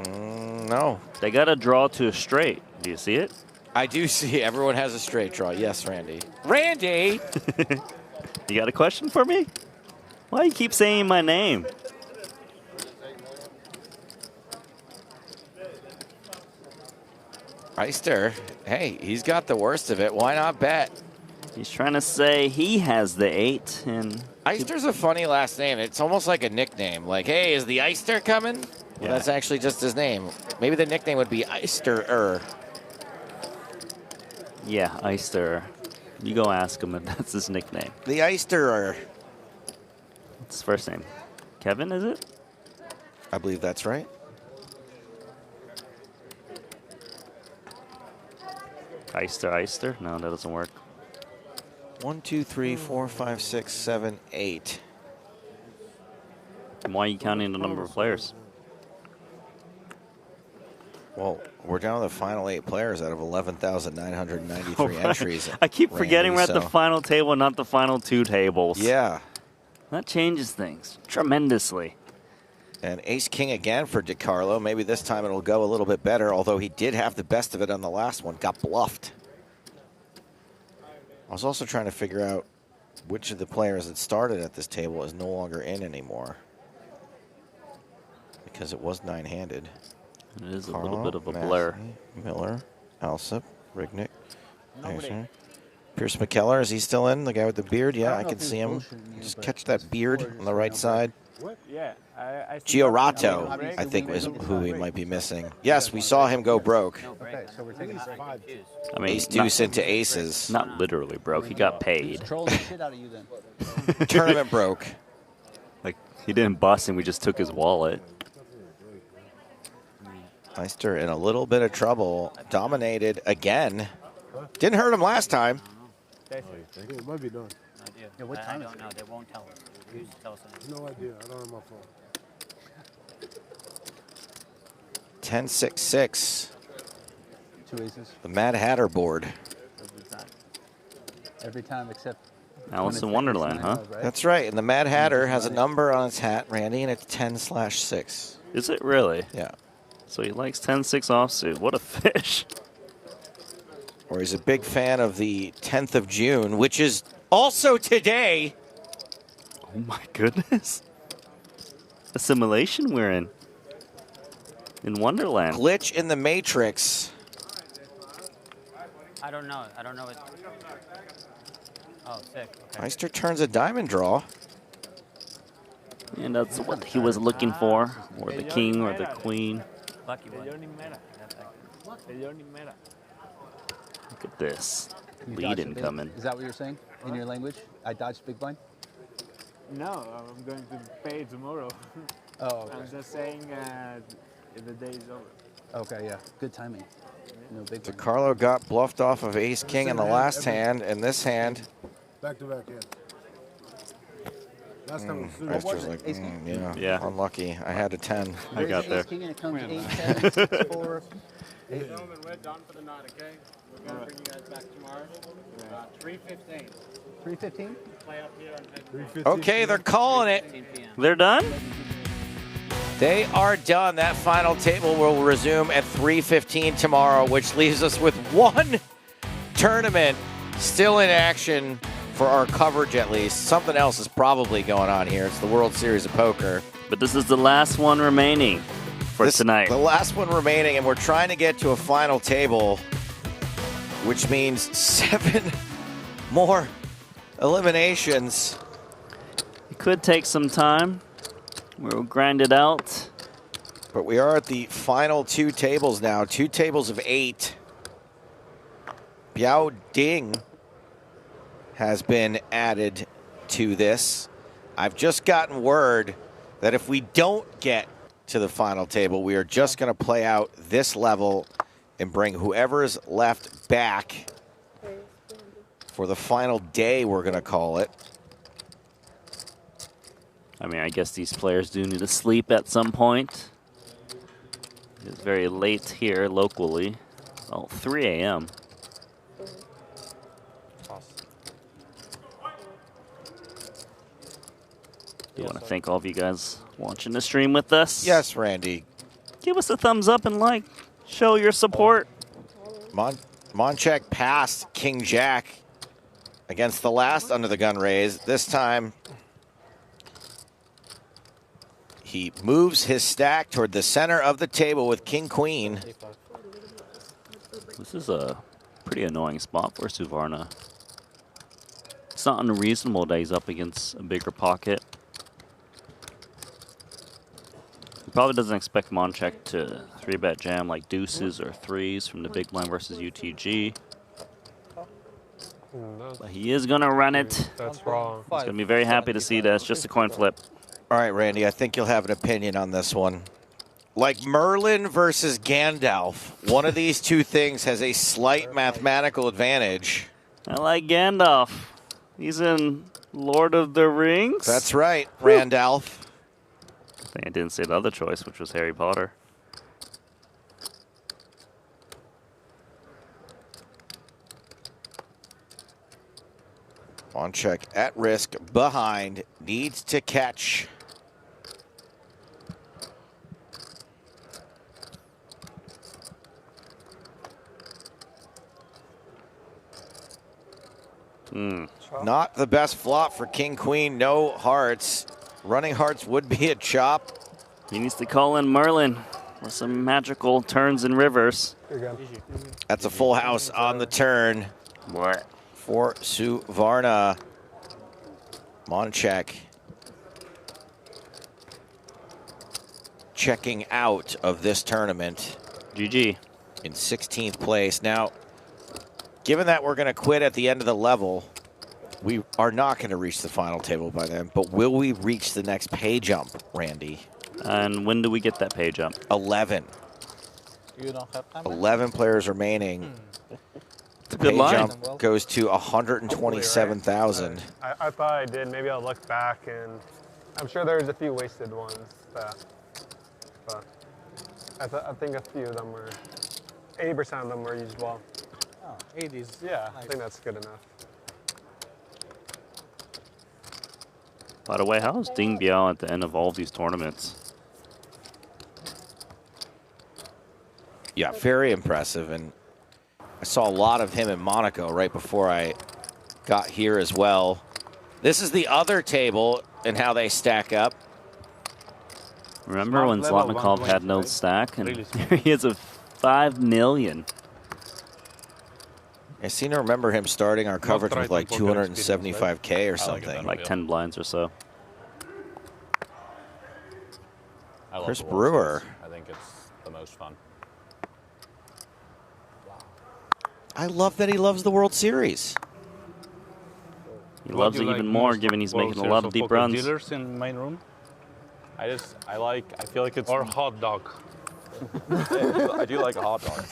No. They got a draw to a straight. Do you see it? I do see everyone has a straight draw. Yes, Randy. Randy! You got a question for me? Why do you keep saying my name? Eister, hey, he's got the worst of it. Why not bet? He's trying to say he has the 8. And Eister's a funny last name. It's almost like a nickname. Like, hey, is the Eister coming? Well, Yeah. that's actually just his name. Maybe the nickname would be Eister-er. Yeah, Eister. You go ask him if that's his nickname. The Eister-er. What's his first name? Kevin, is it? I believe that's right. Eister? No, that doesn't work. 1, 2, 3, 4, 5, 6, 7, 8. And why are you counting the number of players? Well, we're down to the final 8 players out of 11,993 entries. I keep Randy, forgetting we're at the so- final table, not the final 2 tables. Yeah. That changes things tremendously. And ace-king again for DiCarlo. Maybe this time it'll go a little bit better, although he did have the best of it on the last one. Got bluffed. I was also trying to figure out which of the players that started at this table is no longer in anymore. Because it was 9-handed. It is Carlo, a little bit of a Massey, blur. Miller, Alsop, Rignick, Eisner. Pierce McKellar, is he still in? The guy with the beard? Yeah, I can see him. Just catch that beard on the right side. Yeah, Giorato, I think, was who we might be missing. Yes, we saw him go broke. Okay, so we're taking 5. I mean, Ace deuce into aces. Not literally broke. He got paid. Trolling the shit out of you then. Tournament broke. Like, he didn't bust and we just took his wallet. Eister in a little bit of trouble. Dominated again. Didn't hurt him last time. It might be done. Yeah, what time I is don't it? know. They won't tell us. You just tell us. No idea. I don't have my phone. 10-6-6. 2 aces. The Mad Hatter board. Every time except Alice in Wonderland, huh? That's right. And the Mad Hatter has a number on its hat, Randy, and it's 10/6. Is it really? Yeah. So he likes 10-6 offsuit. What a fish. Or he's a big fan of the 10th of June, which is also today. Oh my goodness. Assimilation we're in Wonderland. Glitch in the Matrix. I don't know. I don't know it. Oh, sick. Okay. Eister turns a diamond draw. And that's what he was looking for. Or the king or the queen. Lucky one. Look at this. You Lead dodged a big- incoming. Is that what you're saying in your language? I dodged big blind? No, I'm going to pay tomorrow. Oh, okay. I'm just saying the day is over. Okay, yeah. Good timing. No big blind. DiCarlo got bluffed off of ace-king in the last hand, and this hand. Back to back, yeah. Last time it was Rest was like, Yeah. unlucky. I had a 10. I got there. King and it comes 8, 7, 6, 4, 8. Gentlemen, we're done for the night, okay? We're going to bring you guys back tomorrow. 3:15. 3:15? Play up here and Okay, they're calling it. They're done? They are done. That final table will resume at 3:15 tomorrow, which leaves us with one tournament still in action for our coverage, at least. Something else is probably going on here. It's the World Series of Poker. But this is the last one remaining for tonight. The last one remaining, and we're trying to get to a final table, which means 7 more eliminations. It could take some time. We'll grind it out. But we are at the final 2 tables now. 2 tables of 8. Biao Ding has been added to this. I've just gotten word that if we don't get to the final table, we are just going to play out this level and bring whoever is left back for the final day, we're going to call it. I mean, I guess these players do need to sleep at some point. It's very late here locally. Well, 3 a.m. Do want to thank all of you guys watching the stream with us. Yes, Randy. Give us a thumbs up and like. Show your support. Monchek passed King Jack against the last under the gun raise. This time, he moves his stack toward the center of the table with King Queen. This is a pretty annoying spot for Suvarna. It's not unreasonable that he's up against a bigger pocket. He probably doesn't expect Monchek to 3-bet jam like deuces or threes from the big blind versus UTG. But he is going to run it. That's wrong. He's going to be very happy to see that. It's just a coin flip. All right, Randy, I think you'll have an opinion on this one. Like Merlin versus Gandalf, one of these two things has a slight mathematical advantage. I like Gandalf. He's in Lord of the Rings. That's right, Randolph. I think I didn't say the other choice, which was Harry Potter. Monchek at risk, behind, needs to catch. Not the best flop for King Queen, no hearts. Running hearts would be a chop. He needs to call in Merlin for some magical turns and rivers. That's a full house on the turn. What? For Suvarna. Monchek checking out of this tournament. GG. In 16th place. Now, given that we're going to quit at the end of the level, we are not going to reach the final table by then, but will we reach the next pay jump, Randy? And when do we get that pay jump? 11. You don't have time? 11 players remaining. The good pay line. jump goes to 127,000. I thought I did. Maybe I'll look back, and I'm sure there's a few wasted ones. But I think a few of them were, 80% of them were used well. Oh, 80s. Yeah, nice. I think that's good enough. By the way, how is Ding Biao at the end of all of these tournaments? Yeah, very impressive. And I saw a lot of him in Monaco right before I got here as well. This is the other table and how they stack up. Remember when Zlotnikov had no stack? And here he is with 5 million. I seem to remember him starting our coverage with like 275K or something. Like 10 blinds or so. Chris Brewer. I think it's the most fun. I love that he loves the World Series. He loves it even more, given he's making a lot of deep runs. Dealers in main room? I feel like it's... Or hot dog. I do like a hot dog.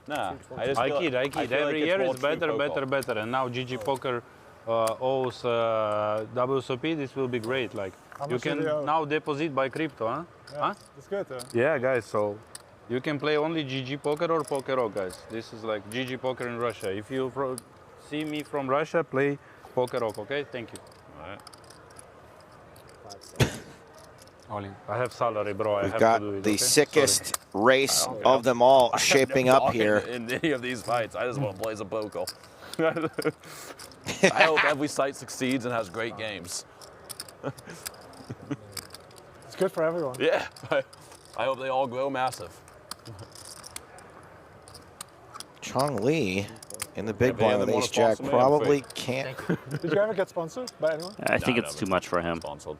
Nah, I kid. Every year it's better. And now GG Poker owes WSOP, this will be great. Like How you much do can they owe? now deposit by crypto, huh? Yeah, Huh? that's good, though. Yeah, guys. So you can play only GG Poker or PokerRock, guys. This is like GG Poker in Russia. If you see me from Russia, play PokerRock. Okay, thank you. All right. I have salary, bro. I We've have got to do it, the okay? sickest race I don't of them all shaping up talking here. in any of these fights. I just want to play some poker. I hope every site succeeds and has great games. It's good for everyone. Yeah, I hope they all grow massive. Chong Lee in the big Yeah, blind they with wanna ace jack sponsor me, I'm probably free. can't. Did you ever get sponsored by anyone? I think No, it's never. too much for him. Sponsored.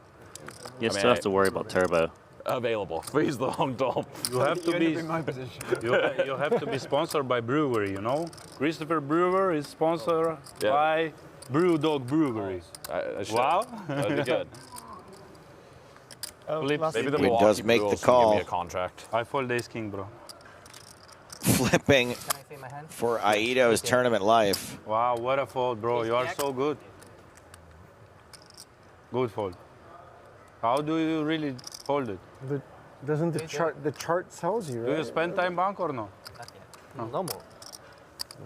You I mean, still have to worry about Turbo. Available. Freeze the long dome. You have to be. in my position. You have to be sponsored by brewery. You know, Christopher Brewer is sponsored by Brewdog Brewery. I should. Wow. That'd be good. Flips. Maybe the Queen Milwaukee does make the Brewers can call. Give me a contract. I fold ace king, bro. Flipping Can I see my hand? for Aido's tournament life. Wow, what a fold, bro. You are so good. Good fold. How do you really hold it? Doesn't the chart tells you, Do right? you spend time bank or no? No more.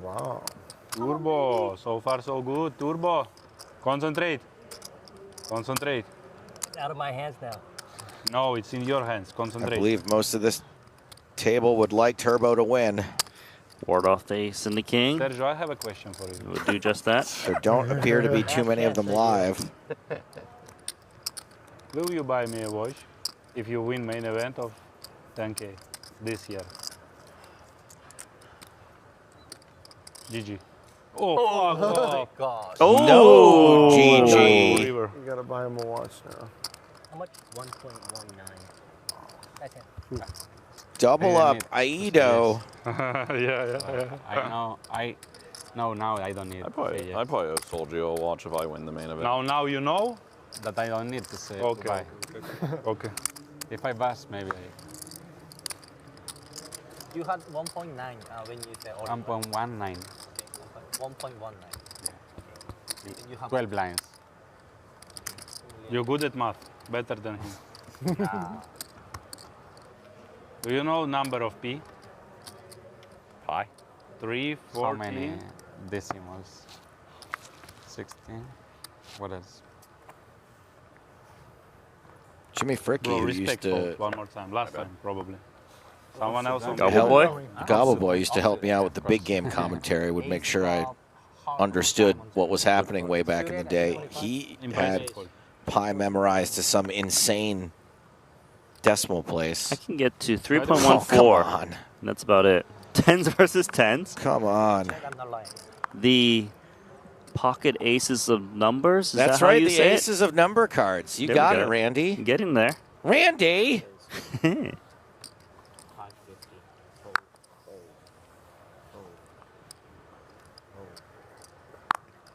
Wow. Turbo. So far, so good. Turbo. Concentrate. Concentrate. It's out of my hands now. No, it's in your hands. I Concentrate. believe most of this table would like Turbo to win. Ward off the ace and the king. Sergio, I have a question for you. We'll do just that. There don't appear to be too many of them live. Will you buy me a watch if you win main event of 10K this year? GG. Oh, fuck off. God. Oh, No, GG. River. You gotta buy him a watch now. How much? 1.19. That's it. Double up, Aido. No, now I don't need I probably have sold you a watch if I win the main event. Now you know? that. I don't need to say Okay. buy. Okay. If I bust, maybe You had 1.9 when you said 1.19. 1.19. You have 12 blinds. You're good at math, better than him. Do you know number of P? Pi. 3, How 14. many decimals? 16. What else? Jimmy Fricky, Bro, who respect used fold to one more time. Last time, probably. Someone else? Gobble boy? Gobble Boy used to help me out with the big game commentary, would make sure I understood what was happening way back in the day. He had pi memorized to some insane decimal place. I can get to Oh, 3.14. come on. That's about it. Tens versus tens. Come on. The pocket aces of numbers. Is That's that how right, you the say aces of number cards. You There we got go. it, Randy. Getting there. Randy!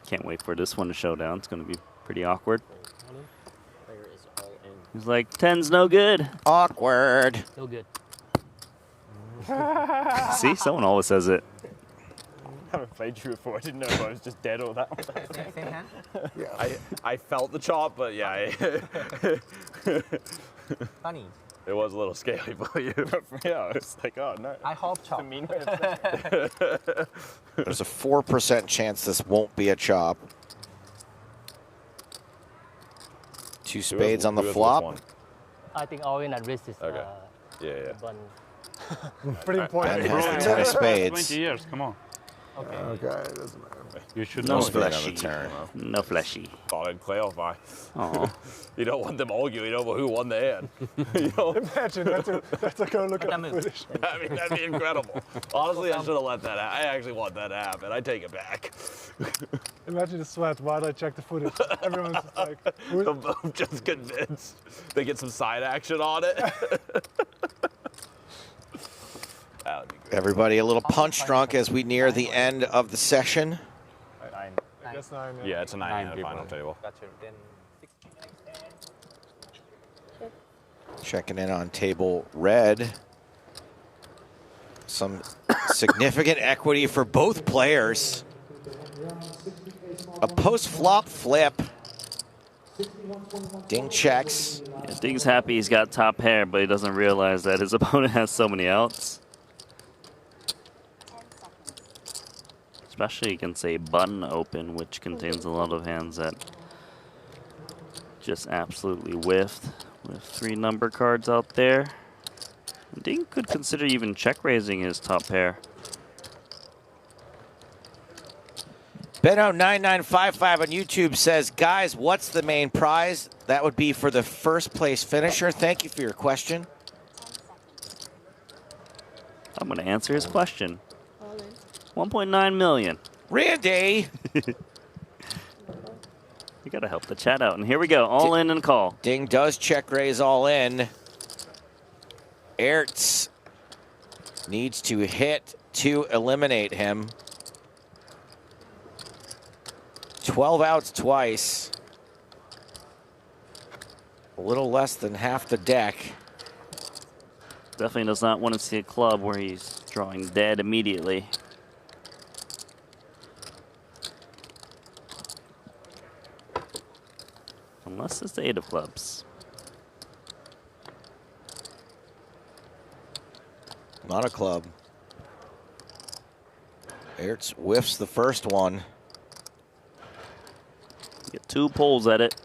Can't wait for this one to show down. It's going to be pretty awkward. He's like, 10's no good. Awkward. No good. See, someone always says it. I haven't played you before. I didn't know if I was just dead or that. Same hand? I felt the chop, but yeah. Funny. It was a little scary for you. Yeah, it's like, oh no. I hope chop. There's a 4% chance this won't be a chop. Two spades on the flop. I think all in at risk is Okay. Yeah. one. Pretty important. Ben has the 10 of spades. 20 years, come on. Okay. Okay, it doesn't matter. You should No know. fleshy. No fleshy. Thought I'd clarify. Aw. You don't want them arguing over who won the hand. You know? Imagine that's a go look at the footage. I mean, that'd be incredible. Honestly, I should have let that happen. I actually want that to happen. I take it back. Imagine the sweat. Why'd I check the footage? Everyone's just like, They're both just convinced. They get some side action on it. That would be great. Everybody a little punch drunk as we near the end of the session. Nine. I guess 9. Yeah, it's a 9 at the people. final table. Gotcha. Then Checking in on table red. Some significant equity for both players. A post-flop flip. Ding checks. Yeah, Ding's happy he's got top pair, but he doesn't realize that his opponent has so many outs. Especially against a button open, which contains a lot of hands that just absolutely whiffed with 3 number cards out there. Ding could consider even check raising his top pair. Benno9955 on YouTube says, guys, what's the main prize? That would be for the first place finisher. Thank you for your question. I'm going to answer his question. 1.9 million. Randy! You got to help the chat out. And here we go. All in and call. Ding does check raise all in. Ertz needs to hit to eliminate him. 12 outs twice. A little less than half the deck. Definitely does not want to see a club where he's drawing dead immediately. Unless it's the 8 of clubs. Not a club. Ertz whiffs the first one. Get 2 pulls at it.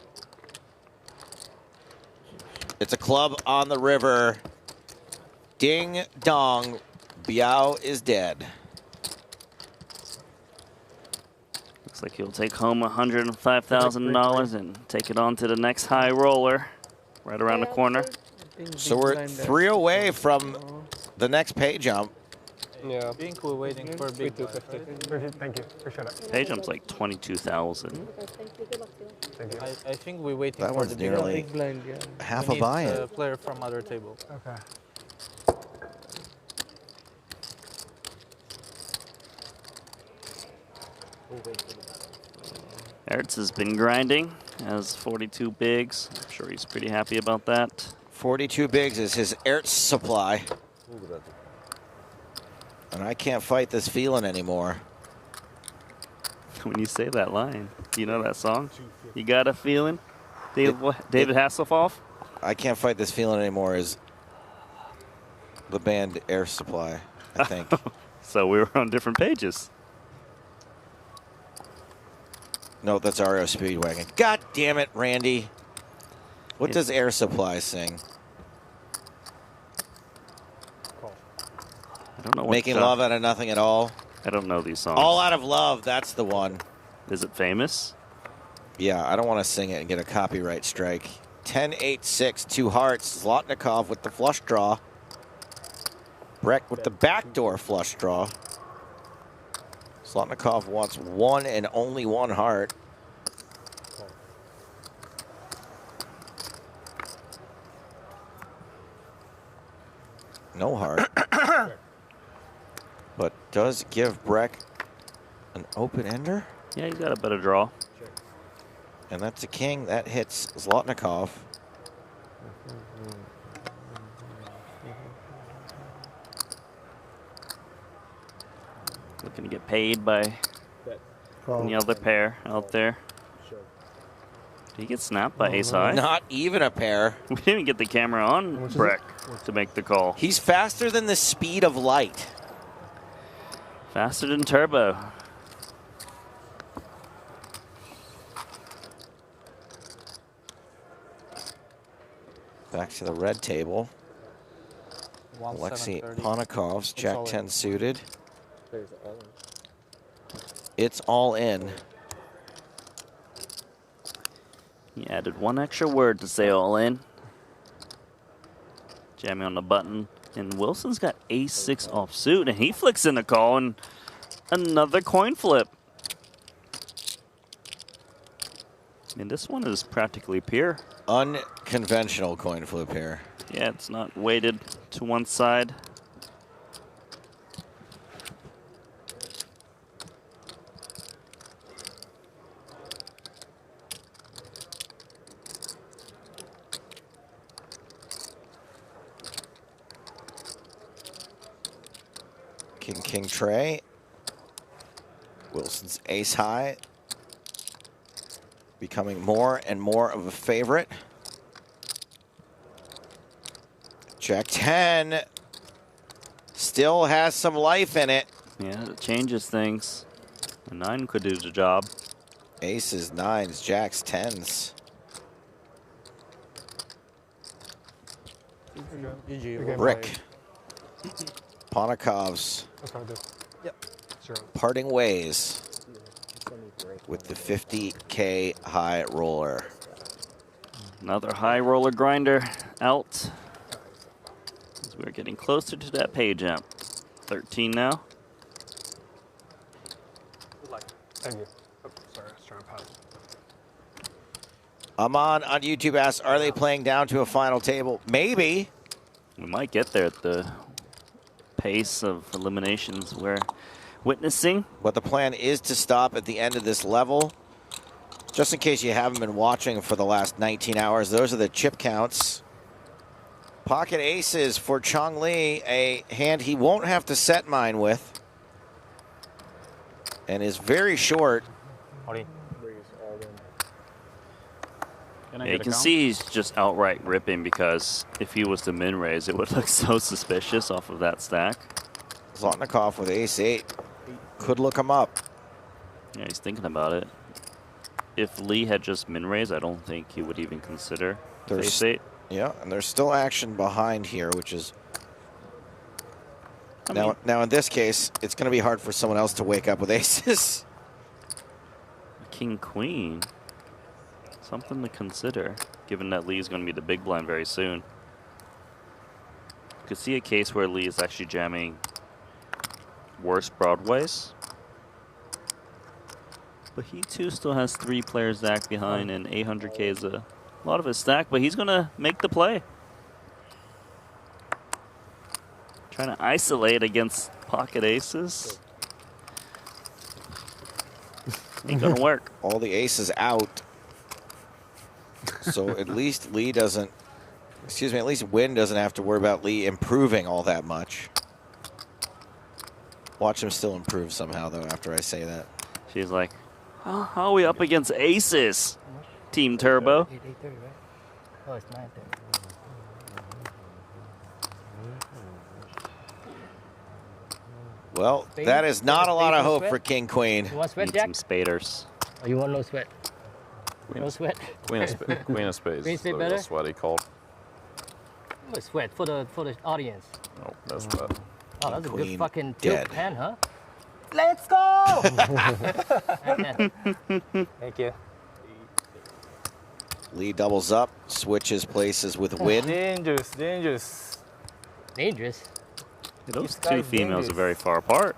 It's a club on the river. Ding dong. Biao is dead. Looks like he'll take home $105,000 and take it on to the next high roller right around the corner. So we're 3 away from the next pay jump. Yeah. I think we're waiting for a big Thank you. Appreciate it. Pay jump's like 22,000. I think we're waiting That for one's the nearly big blind. half We a need buy-in. a player from other table. Okay. Ertz has been grinding, has 42 bigs. I'm sure he's pretty happy about that. 42 bigs is his Ertz supply. And I can't fight this feeling anymore. When you say that line, do you know that song? You got a feeling? David Hasselhoff? I can't fight this feeling anymore is the band Air Supply, I think. So we were on different pages. No, that's RO Speedwagon. God damn it, Randy. What does Air Supply sing? I don't know what Making love out of nothing at all. I don't know these songs. All out of love, that's the one. Is it famous? Yeah, I don't want to sing it and get a copyright strike. 10-8-6, 2 hearts. Zlotnikov with the flush draw. Breck with the backdoor flush draw. Zlotnikov wants 1 and only 1 heart. No heart. But does give Breck an open ender. Yeah, he's got a better draw. And that's a king. That hits Zlotnikov. Looking to get paid by the other pair out there. Did he get snapped by ace high? Not even a pair. We didn't even get the camera on Breck to make the call. He's faster than the speed of light. Faster than turbo. Back to the red table. Alexei Ponikov's Jack 10 suited. It's all in. He added 1 extra word to say all in. Jamming on the button. And Wilson's got ace-6 offsuit, and he flicks in a call, and another coin flip. And this one is practically pure. Unconventional coin flip here. Yeah, it's not weighted to one side. King tray. Wilson's ace high. becoming more and more of a favorite. Jack 10 still has some life in it. Yeah, it changes things. A 9 could do the job. Aces, 9s, jacks, 10s. Rick. Ponakovs. That's what I did. Yep. Sure. Parting ways with the 50K high roller. Another high roller grinder out. As we're getting closer to that pay jump. 13 now. Thank you. Oh, sorry, I was trying to pause. Aman on YouTube asks, are they playing down to a final table? Maybe. We might get there at the pace of eliminations we're witnessing. But the plan is to stop at the end of this level. Just in case you haven't been watching for the last 19 hours, those are the chip counts. Pocket aces for Chong Li, a hand he won't have to set mine with. And is very short. Yeah, you can see he's just outright ripping, because if he was to min raise, it would look so suspicious off of that stack. Zlotnikov with ace-8 could look him up. Yeah, he's thinking about it. If Lee had just min raised, I don't think he would even consider ace-8. Yeah, and there's still action behind here, which is now in this case, it's going to be hard for someone else to wake up with aces. King Queen. Something to consider, given that Lee's going to be the big blind very soon. You could see a case where Lee is actually jamming worse broadways. But he too still has 3 players stacked behind, and 800K is a lot of his stack, but he's going to make the play. Trying to isolate against pocket aces. Ain't gonna work. All the aces out. So at least Lee doesn't, excuse me, at least Win doesn't have to worry about Lee improving all that much. Watch him still improve somehow, though, after I say that. She's like, how are we up against aces, Team Turbo? 8:30, right? Oh, it's 9:30. Well, that is not a lot of hope for King Queen. You want sweat, Need Jack? some spaders. Oh, you want no sweat? No sweat? Queen of spades. Queen of spades better? Sweaty cold. Oh, sweat for the audience. No, no sweat. Oh, that's a Queen good fucking dead. tilt pen, huh? Let's go! Thank you. Lee doubles up, switches places with Win. Dangerous, dangerous. Dangerous? Those two females are very far apart.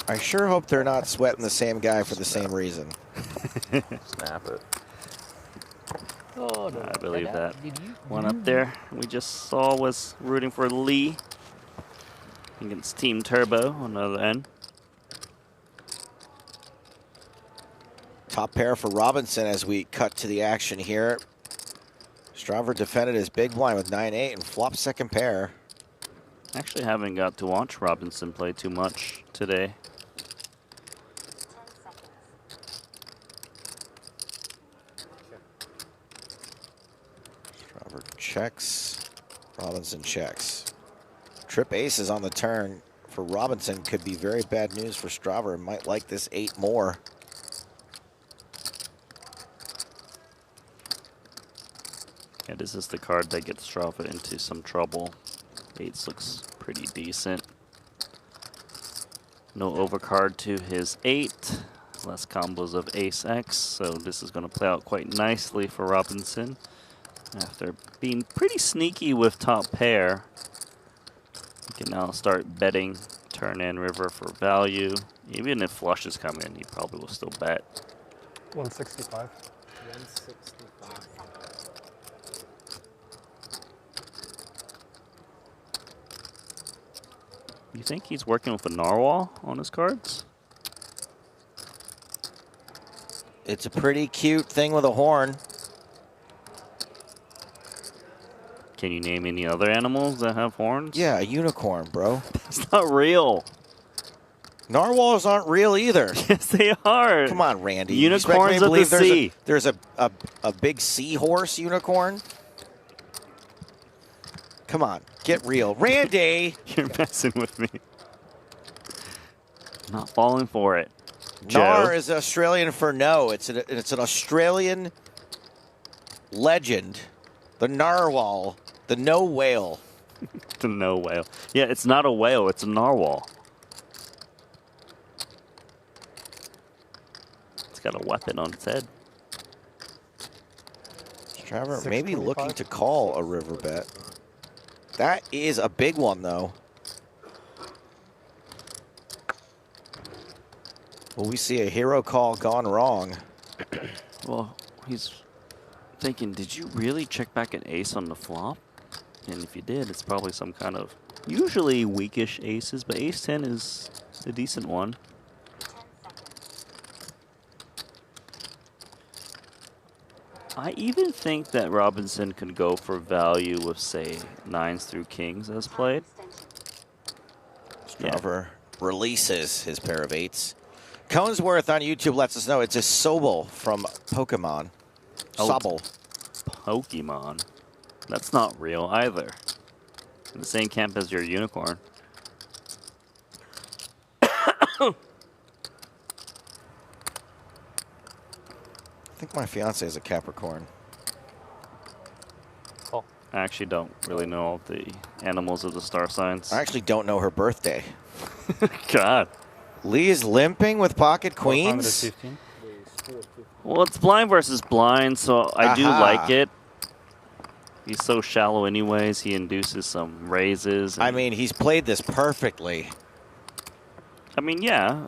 I sure hope they're not sweating the same guy for the same reason. Snap it. Oh, no. I believe that. One up there we just saw was rooting for Lee against Team Turbo on the other end. Top pair for Robinson as we cut to the action here. Strauver defended his big blind with 9-8 and flop second pair. Actually haven't got to watch Robinson play too much today. Strauver checks, Robinson checks. Trip aces on the turn for Robinson could be very bad news for Strauver. Might like this 8 more. Yeah, this is the card that gets Strauver into some trouble. 8s looks pretty decent. No overcard to his 8. Less combos of ace-x, so this is going to play out quite nicely for Robinson. After being pretty sneaky with top pair, he can now start betting turn and river for value. Even if flush is coming, he probably will still bet. 165. 165. You think he's working with a narwhal on his cards? It's a pretty cute thing with a horn. Can you name any other animals that have horns? Yeah, a unicorn, bro. It's not real. Narwhals aren't real either. Yes, they are. Come on, Randy. You expect me Unicorns to of the believe sea. there's a big seahorse unicorn? Come on, get real. Randy! You're messing with me. Not falling for it. Nar Joe. is Australian for no. It's an Australian legend. The narwhal, the no whale. The no whale. Yeah, it's not a whale. It's a narwhal. It's got a weapon on its head. Trevor maybe looking to call a river bet. That is a big one, though. Will we see a hero call gone wrong? Well, he's thinking, did you really check back an ace on the flop? And if you did, it's probably some kind of usually weakish aces, but ace 10 is a decent one. I even think that Robinson could go for value with, say, 9s through kings as played. Trevor releases his pair of 8s. Conesworth on YouTube lets us know it's a Sobel from Pokemon. Sobel. Pokemon. That's not real either. In the same camp as your unicorn. I think my fiance is a Capricorn. Oh. I actually don't really know all the animals of the star signs. I actually don't know her birthday. God. Lee is limping with pocket queens. Well, it's blind versus blind, so I do like it. He's so shallow anyways. He induces some raises. I mean, he's played this perfectly. I mean, yeah.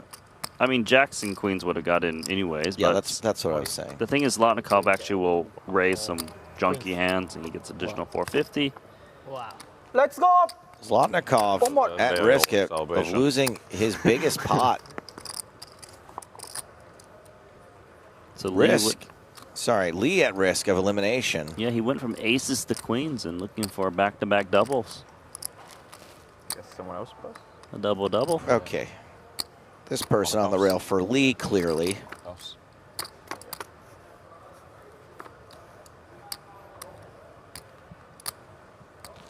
I mean, jacks and queens would have got in anyways. Yeah, but that's what I was saying. The thing is, Zlotnikov actually will raise some junky hands, and he gets additional 450. Wow. Let's go. Zlotnikov at risk of losing his biggest pot. So Lee at risk of elimination. Yeah, he went from aces to queens and looking for back-to-back doubles. Guess someone else plus? A double-double. Okay. This person on the rail for Lee, clearly.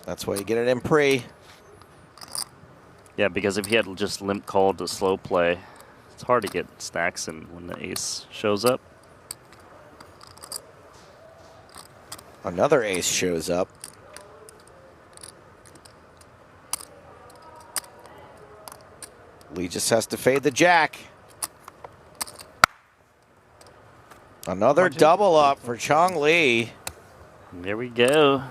That's why you get it in pre. Yeah, because if he had just limp called to slow play, it's hard to get stacks in when the ace shows up. Another ace shows up. Lee just has to fade the jack. Another double up for Chong Lee. There we go.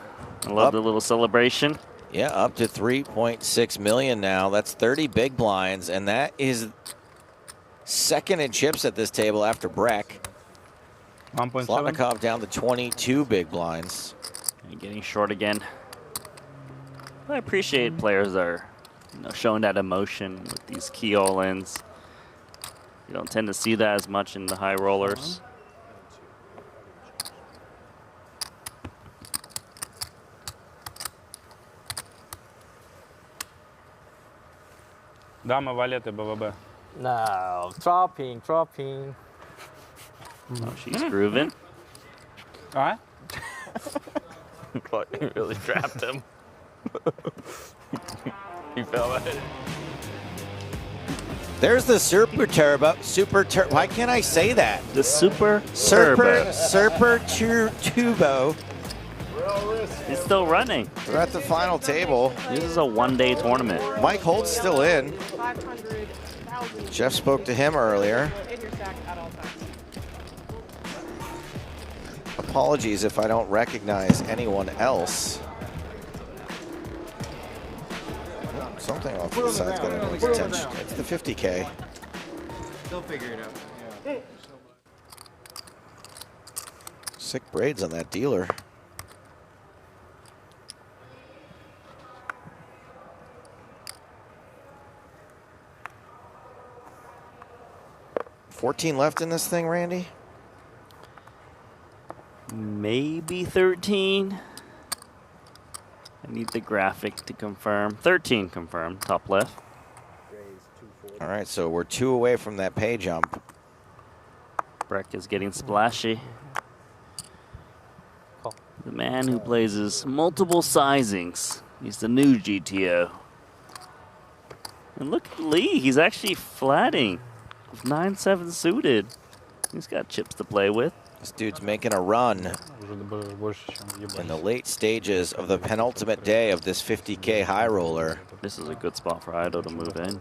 I love the little celebration. Yeah, up to 3.6 million now. That's 30 big blinds, and that is second in chips at this table after Breck. 1.7. Zlotnikov down to 22 big blinds. And getting short again. I appreciate players that are showing that emotion with these key all-ins. You don't tend to see that as much in the high rollers. Dama, valete, BVB. No, dropping. Oh, she's grooving. All right. But he really trapped him. He fell at it. There's the Super Turbo. Why can't I say that? The Super Turbo. He's still running. We're at the final table. This is a one-day tournament. Mike Holt's still in. Jeff spoke to him earlier. Apologies if I don't recognize anyone else. Something off to the side's got everyone's attention. It's the 50K. They'll figure it out. Yeah. Sick braids on that dealer. $14 left in this thing, Randy? Maybe 13. I need the graphic to confirm. 13 confirmed, top left. All right, so we're 2 away from that pay jump. Breck is getting splashy. The man who plays multiple sizings. He's the new GTO. And look at Lee. He's actually flatting with 9-7 suited. He's got chips to play with. This dude's making a run in the late stages of the penultimate day of this 50K high roller. This is a good spot for Ido to move in.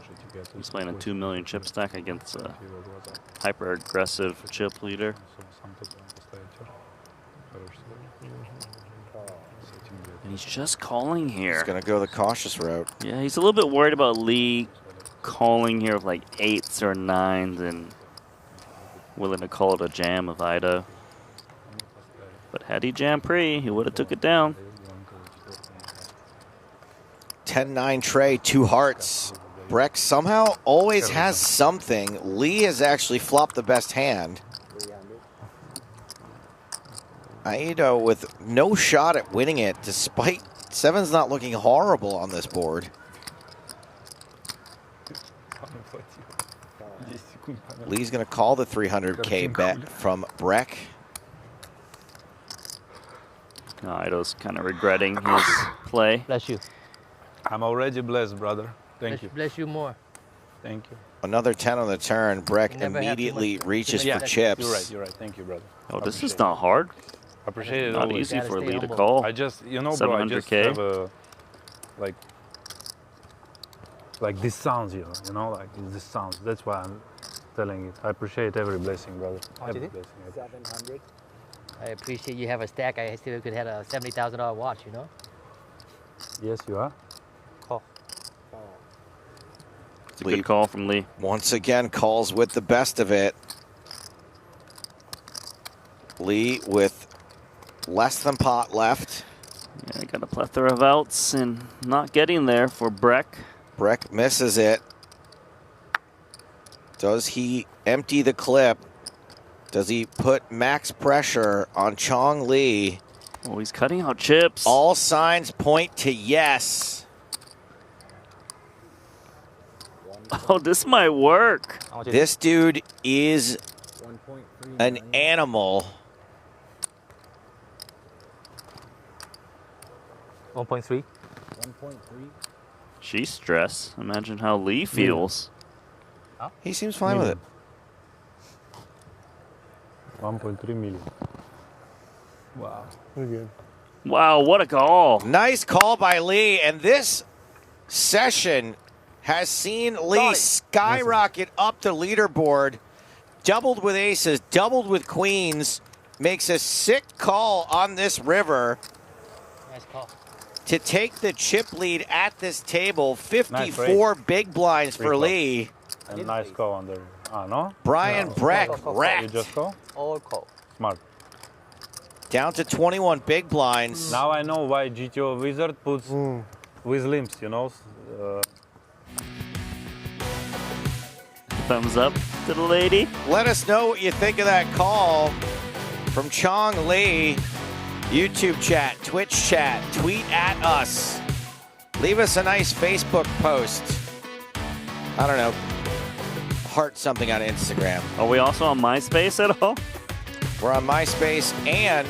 He's playing a 2 million chip stack against a hyper-aggressive chip leader. And he's just calling here. He's going to go the cautious route. Yeah, he's a little bit worried about Lee calling here with like 8s or 9s and willing to call it a jam of Ido. But had he jammed pre, he would have took it down. 10-9 tray, 2 hearts. Breck somehow always has something. Lee has actually flopped the best hand. Ido with no shot at winning it, despite 7's not looking horrible on this board. Lee's going to call the 300K bet from Breck. Ido's kind of regretting his play. Bless you. I'm already blessed, brother. Thank you. Bless you more. Thank you. Another 10 on the turn. Breck immediately reaches for chips. You're right. You're right. Thank you, brother. Oh, this is not hard. I appreciate it. Not always. easy for Lee to call. I just, you know, bro, I just 700K. have a, like this sounds, you know, like this sounds. That's why I'm telling it. I appreciate every blessing, brother. Every blessing. 700. I appreciate you have a stack. I still could have a $70,000 watch, you know? Yes, you are. Call. It's a good call from Lee. Once again, calls with the best of it. Lee with less than pot left. Yeah, got a plethora of outs and not getting there for Breck. Breck misses it. Does he empty the clip? Does he put max pressure on Chong Lee? Oh, he's cutting out chips. All signs point to yes. Oh, this might work. This dude is an animal. 1.3. 1.3. She's stressed. Imagine how Lee feels. He seems fine with it. 1.3 million. Wow. Pretty good. Wow, what a call. Nice call by Lee. And this session has seen Lee skyrocket up the leaderboard. Doubled with aces, doubled with queens. Makes a sick call on this river. Nice call. To take the chip lead at this table. 54 big blinds for Lee. And nice call on the, no? Brian Breck You wrecked. just call? All call. Smart. Down to 21 big blinds. Now I know why GTO Wizard puts with limps, you know? Thumbs up to the lady. Let us know what you think of that call from Chong Lee. YouTube chat, Twitch chat, tweet at us. Leave us a nice Facebook post. I don't know. Heart something on Instagram. Are we also on MySpace at all? We're on MySpace, and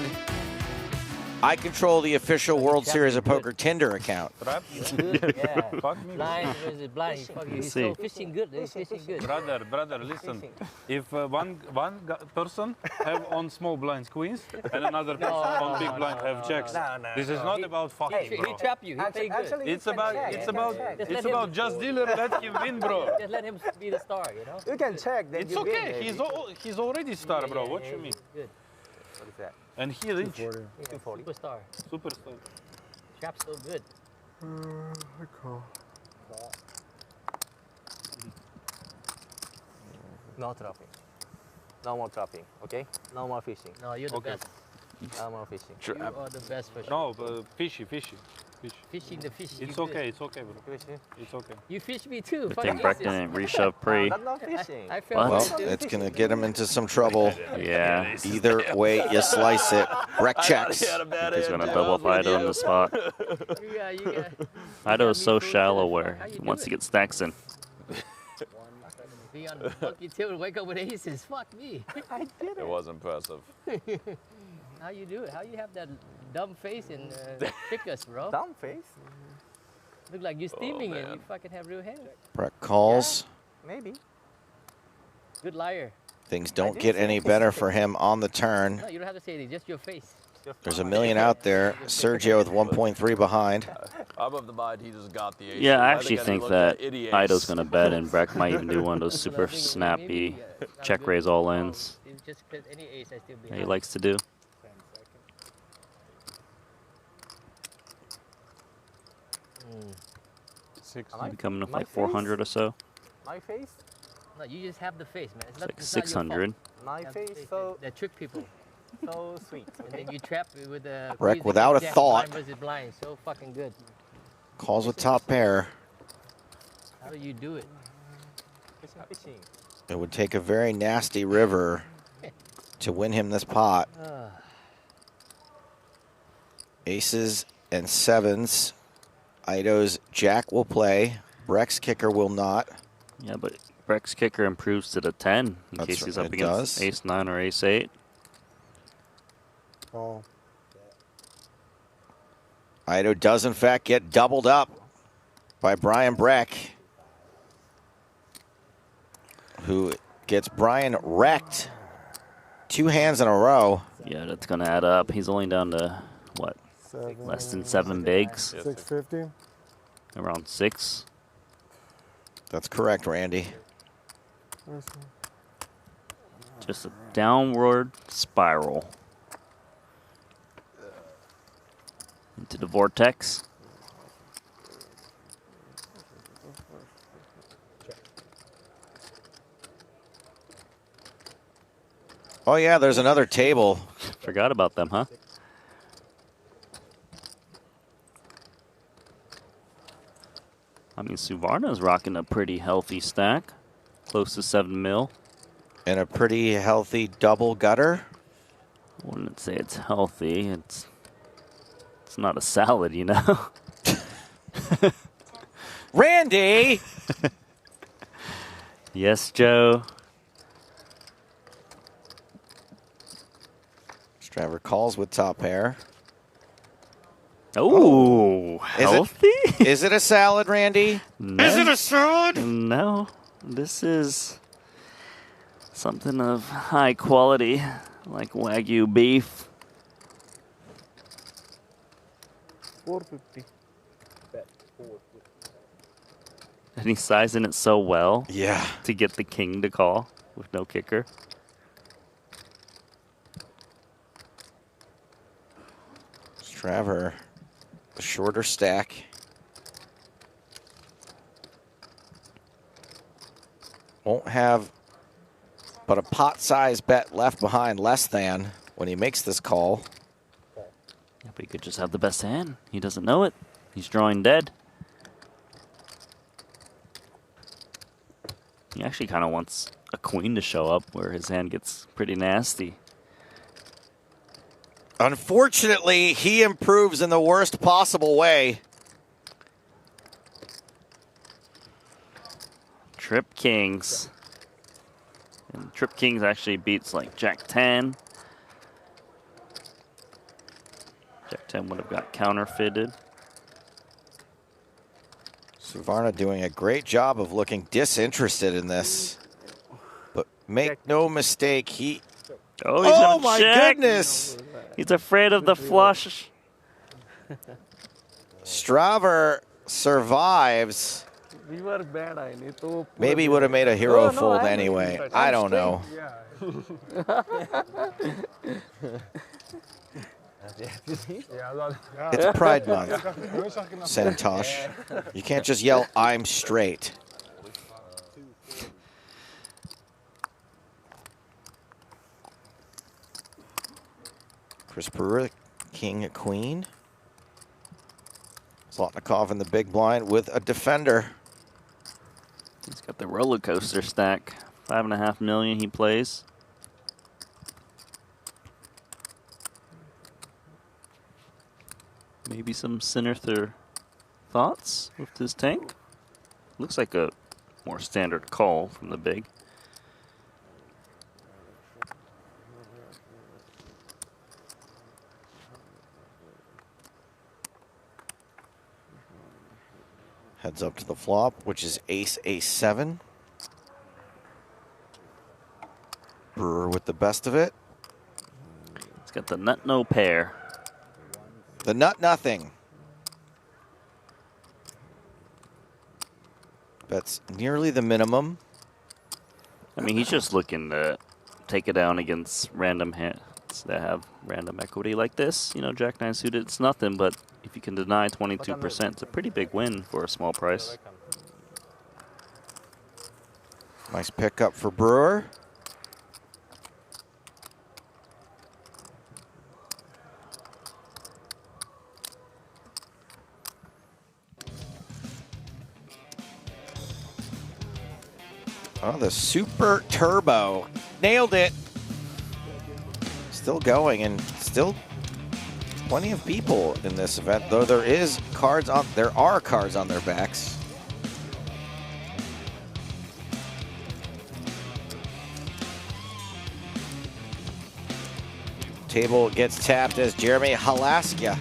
I control the official World Series of Poker Tinder account. Good, yeah. Blind versus blind. He's so fishing good. He's fishing good. Brother, listen. If one person have on small blinds queens and another person on big blind have checks, this is not about fucking, He bro. trap you. He play good. It's about just dealer. Let him win, bro. Just let him be the star, you know? You can check. Then It's you okay. Win, He's already star, bro. What you mean? Good. What is that? And he rich. Superstar. Superstar. Trap's so good. I call. No trapping. No more trapping, okay? No more fishing. No, you're the best. No more fishing. You are the best for sure. No, fishy. Fishing the fish. It's okay, bro. It's okay. You fish me too. I think Breck didn't reshove pre. That's not fishing. I felt Well, like it's going to get him into some trouble. Yeah. Either way you slice it. Breck checks. He's going to double up Ido in the spot. Ido is so shallow where he wants to get stacks in. Be on monkey tail and wake up with aces. Fuck me. I did It was impressive. How you do it? How you have that dumb face and trick us, bro? Dumb face? Look like you're steaming it. man. You fucking have real hands. Brett calls. Maybe. Good liar. Things don't get any better for him on the turn. No, you don't have to say it. Just your face. There's $1 million out there. Sergio with 1.3 behind. I'm of the mind he just got the ace. Yeah, I actually he think looked that at any ace. Ido's going to bet, and Breck might even do one of those super snappy check raise all ins Just any ace, I still be that he likes to do. Maybe coming up like 400 or so. My face? No, you just have the face, man. It's, Like it's not your 600. fault. My Have face, the so that trick people. so sweet. And then you trap it with the Breck without a thought. blind versus blind. So fucking good. Calls with top pair. How do you do it? It would take a very nasty river to win him this pot. Aces and sevens. Ido's jack will play. Breck's kicker will not. Yeah, but Breck's kicker improves to the 10 in That's case he's right, up it against does. ace 9 or ace 8. Oh. Ido does, in fact, get doubled up by Brian Breck, who gets Brian wrecked 2 hands in a row. Yeah, that's going to add up. He's only down to, what, less than 7 bigs? 650. Around 6. That's correct, Randy. Just a downward spiral into the vortex. Oh, yeah, there's another table. Forgot about them, huh? I mean, Suvarna's rocking a pretty healthy stack, close to 7 mil. And a pretty healthy double gutter. I wouldn't say it's healthy. It's not a salad, you know. Randy! Yes, Joe. Straver calls with top pair. Oh, healthy? Is it a salad, Randy? No. Is it a salad? No. This is something of high quality, like Wagyu beef. 450. And he's sizing it so well. Yeah. To get the king to call with no kicker. Straver, a shorter stack. Won't have but a pot-sized bet left behind, less than, when he makes this call. Yeah, but he could just have the best hand. He doesn't know it. He's drawing dead. He actually kind of wants a queen to show up where his hand gets pretty nasty. Unfortunately, he improves in the worst possible way. Trip Kings. And Trip Kings actually beats like Jack 10. Jack 10 would have got counterfeited. Suvarna doing a great job of looking disinterested in this. But make no mistake, he... Oh, he's oh gonna my check. goodness! He's afraid of the flush. Straver survives. We were bad. I need to. Maybe he would have made a hero fold anyway. I don't know. It's Pride Month, Santosh. You can't just yell, "I'm straight." Chris Brewer, king, queen. Zlotnikov in the big blind with a defender. He's got the roller coaster stack. 5.5 million he plays. Maybe some Sinisther thoughts with his tank. Looks like a more standard call from the big. Heads up to the flop, which is ace, ace 7. Brewer with the best of it. It's got the nut no pair. The nut nothing. That's nearly the minimum. I mean, he's just looking to take it down against random hands that have random equity like this. You know, Jack 9 suited, it's nothing, but if you can deny 22%, it's a pretty big win for a small price. Nice pickup for Brewer. Oh, the Super Turbo. Nailed it. Still going and still plenty of people in this event, though there are cards on their backs. Table gets tapped as Jeremy Halaska.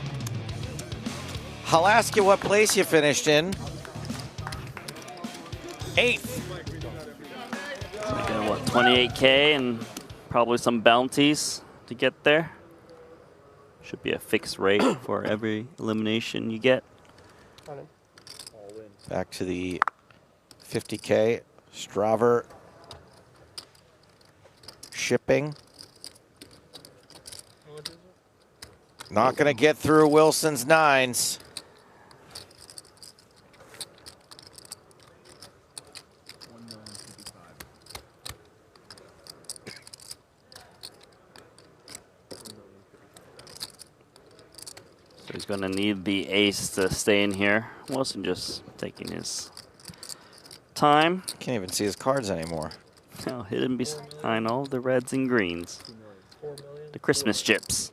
Halaska, what place you finished in? 8th. Again, what, 28K and probably some bounties to get there. Should be a fixed rate for every elimination you get. Back to the 50K. Straver shipping. Not going to get through Wilson's 9s. So he's going to need the ace to stay in here. Wilson just taking his time. Can't even see his cards anymore. Now hidden behind all the reds and greens. The Christmas chips.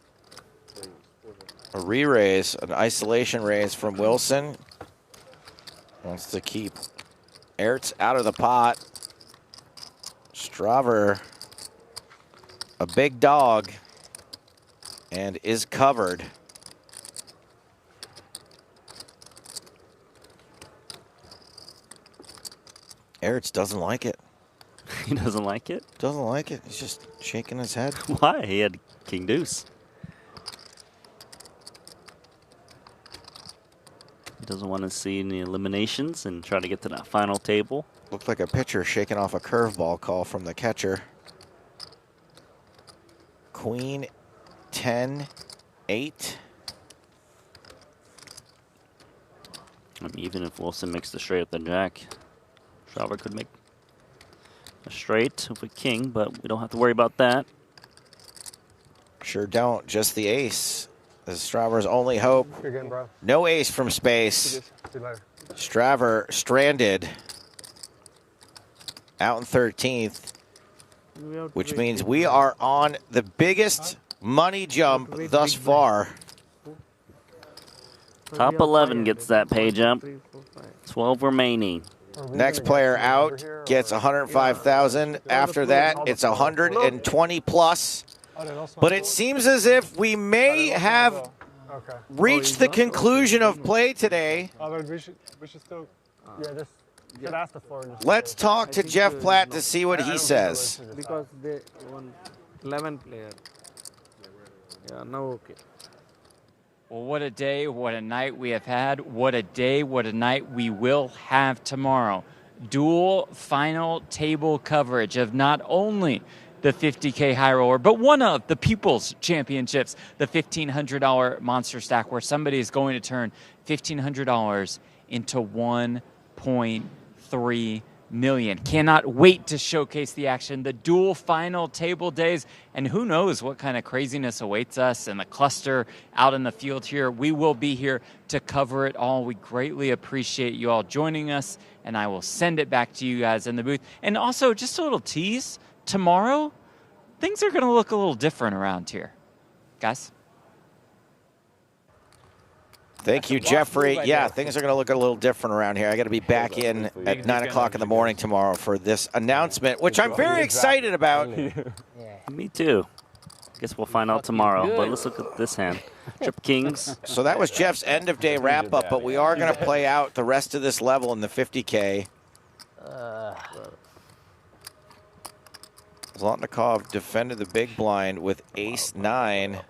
A re-raise, an isolation raise from Wilson. Wants to keep Ertz out of the pot. Straver, a big dog, and is covered. Ertz doesn't like it. He doesn't like it? Doesn't like it. He's just shaking his head. Why? He had King Deuce. He doesn't want to see any eliminations and try to get to that final table. Looked like a pitcher shaking off a curveball call from the catcher. Queen, 10, 8. I mean, even if Wilson makes the straight up the jack, Straver could make a straight with a king, but we don't have to worry about that. Sure don't. Just the ace. This is Straver's only hope. Again, bro. No ace from space. See you later. Straver stranded out in 13th, which means we are on the biggest money jump thus far. Top 11 gets that pay jump. 12 remaining. Next player out gets 105,000. After that, it's 120 plus. But it seems as if we may have reached the conclusion of play today. We should still. Yeah, this. Should ask the floor. Let's talk to Jeff Platt to see what he says. Because they won 11 player. Yeah, now okay. Well, what a day, what a night we have had. What a day, what a night we will have tomorrow. Dual final table coverage of not only the 50K High Roller, but one of the People's Championships, the $1,500 Monster Stack, where somebody is going to turn $1,500 into $1.3 million. Cannot wait to showcase the action, the dual final table days, and who knows what kind of craziness awaits us in the cluster out in the field here. We will be here to cover it all. We greatly appreciate you all joining us, and I will send it back to you guys in the booth. And also, just a little tease, tomorrow, things are going to look a little different around here. Guys? Thank you, Jeffrey. Yeah, things are going to look a little different around here. I got to be back in at 9 o'clock in the morning tomorrow for this announcement, which I'm very excited about. Me too. Guess we'll find out tomorrow, but let's look at this hand. Trip Kings. So that was Jeff's end-of-day wrap-up, but we are going to play out the rest of this level in the 50K. Zlotnikov defended the big blind with ace-9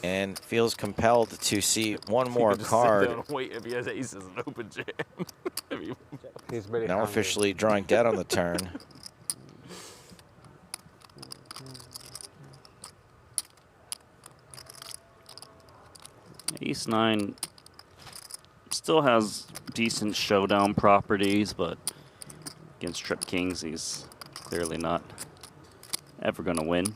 and feels compelled to see one more card. Don't wait if he has aces and open jam. Now officially drawing dead on the turn. Ace-9 still has decent showdown properties, but against Trip Kings, he's clearly not ever going to win.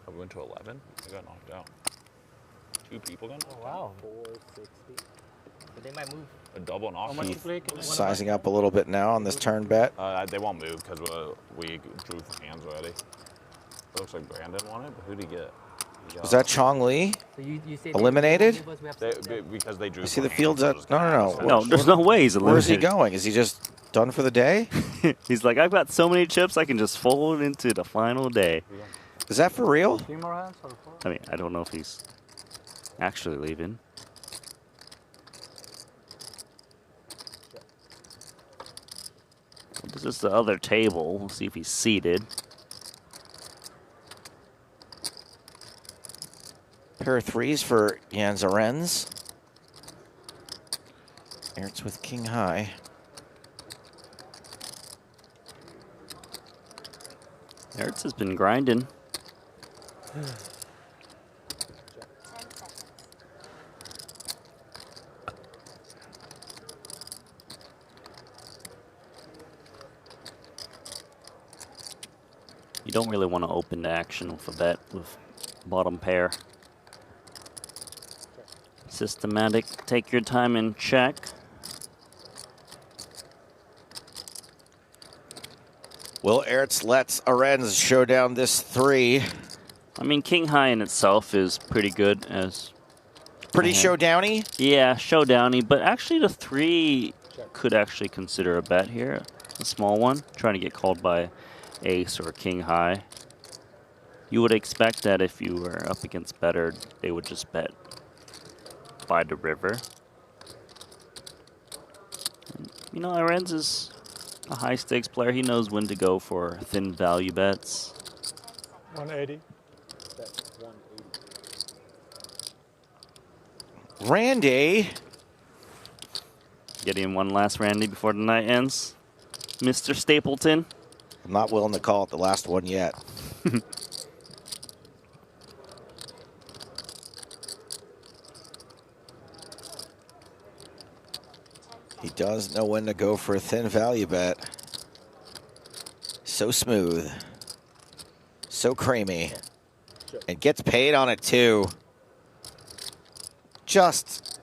I went to 11. I got knocked out. 2 people got knocked out. Wow. 460. But they might move. A double and off. Sizing up a little bit now on this turn bet. They won't move because we drew for hands already. It looks like Brandon won it, but who'd he get? Was that Chong Li eliminated? Because they drew. You see the field's up? No. No, there's no way he's eliminated. Where's he going? Is he just done for the day? He's like, I've got so many chips, I can just fold into the final day. Is that for real? I mean, I don't know if he's actually leaving. This is the other table. We'll see if he's seated. Pair of threes for Jan Zarenz. Ertz with king high. Ertz has been grinding. You don't really want to open to action with a bet with bottom pair. Systematic, take your time and check. Will Ertz lets Arens show down this 3? I mean, king high in itself is pretty good as... Pretty showdowny? Yeah, showdowny, but actually the 3 could actually consider a bet here. A small one, trying to get called by ace or king high. You would expect that if you were up against better, they would just bet by the river. You know, Arens is a high stakes player. He knows when to go for thin value bets. 180. Randy. Getting one last Randy before the night ends. Mr. Stapleton. I'm not willing to call it the last one yet. He does know when to go for a thin value bet. So smooth. So creamy. And gets paid on it too. Just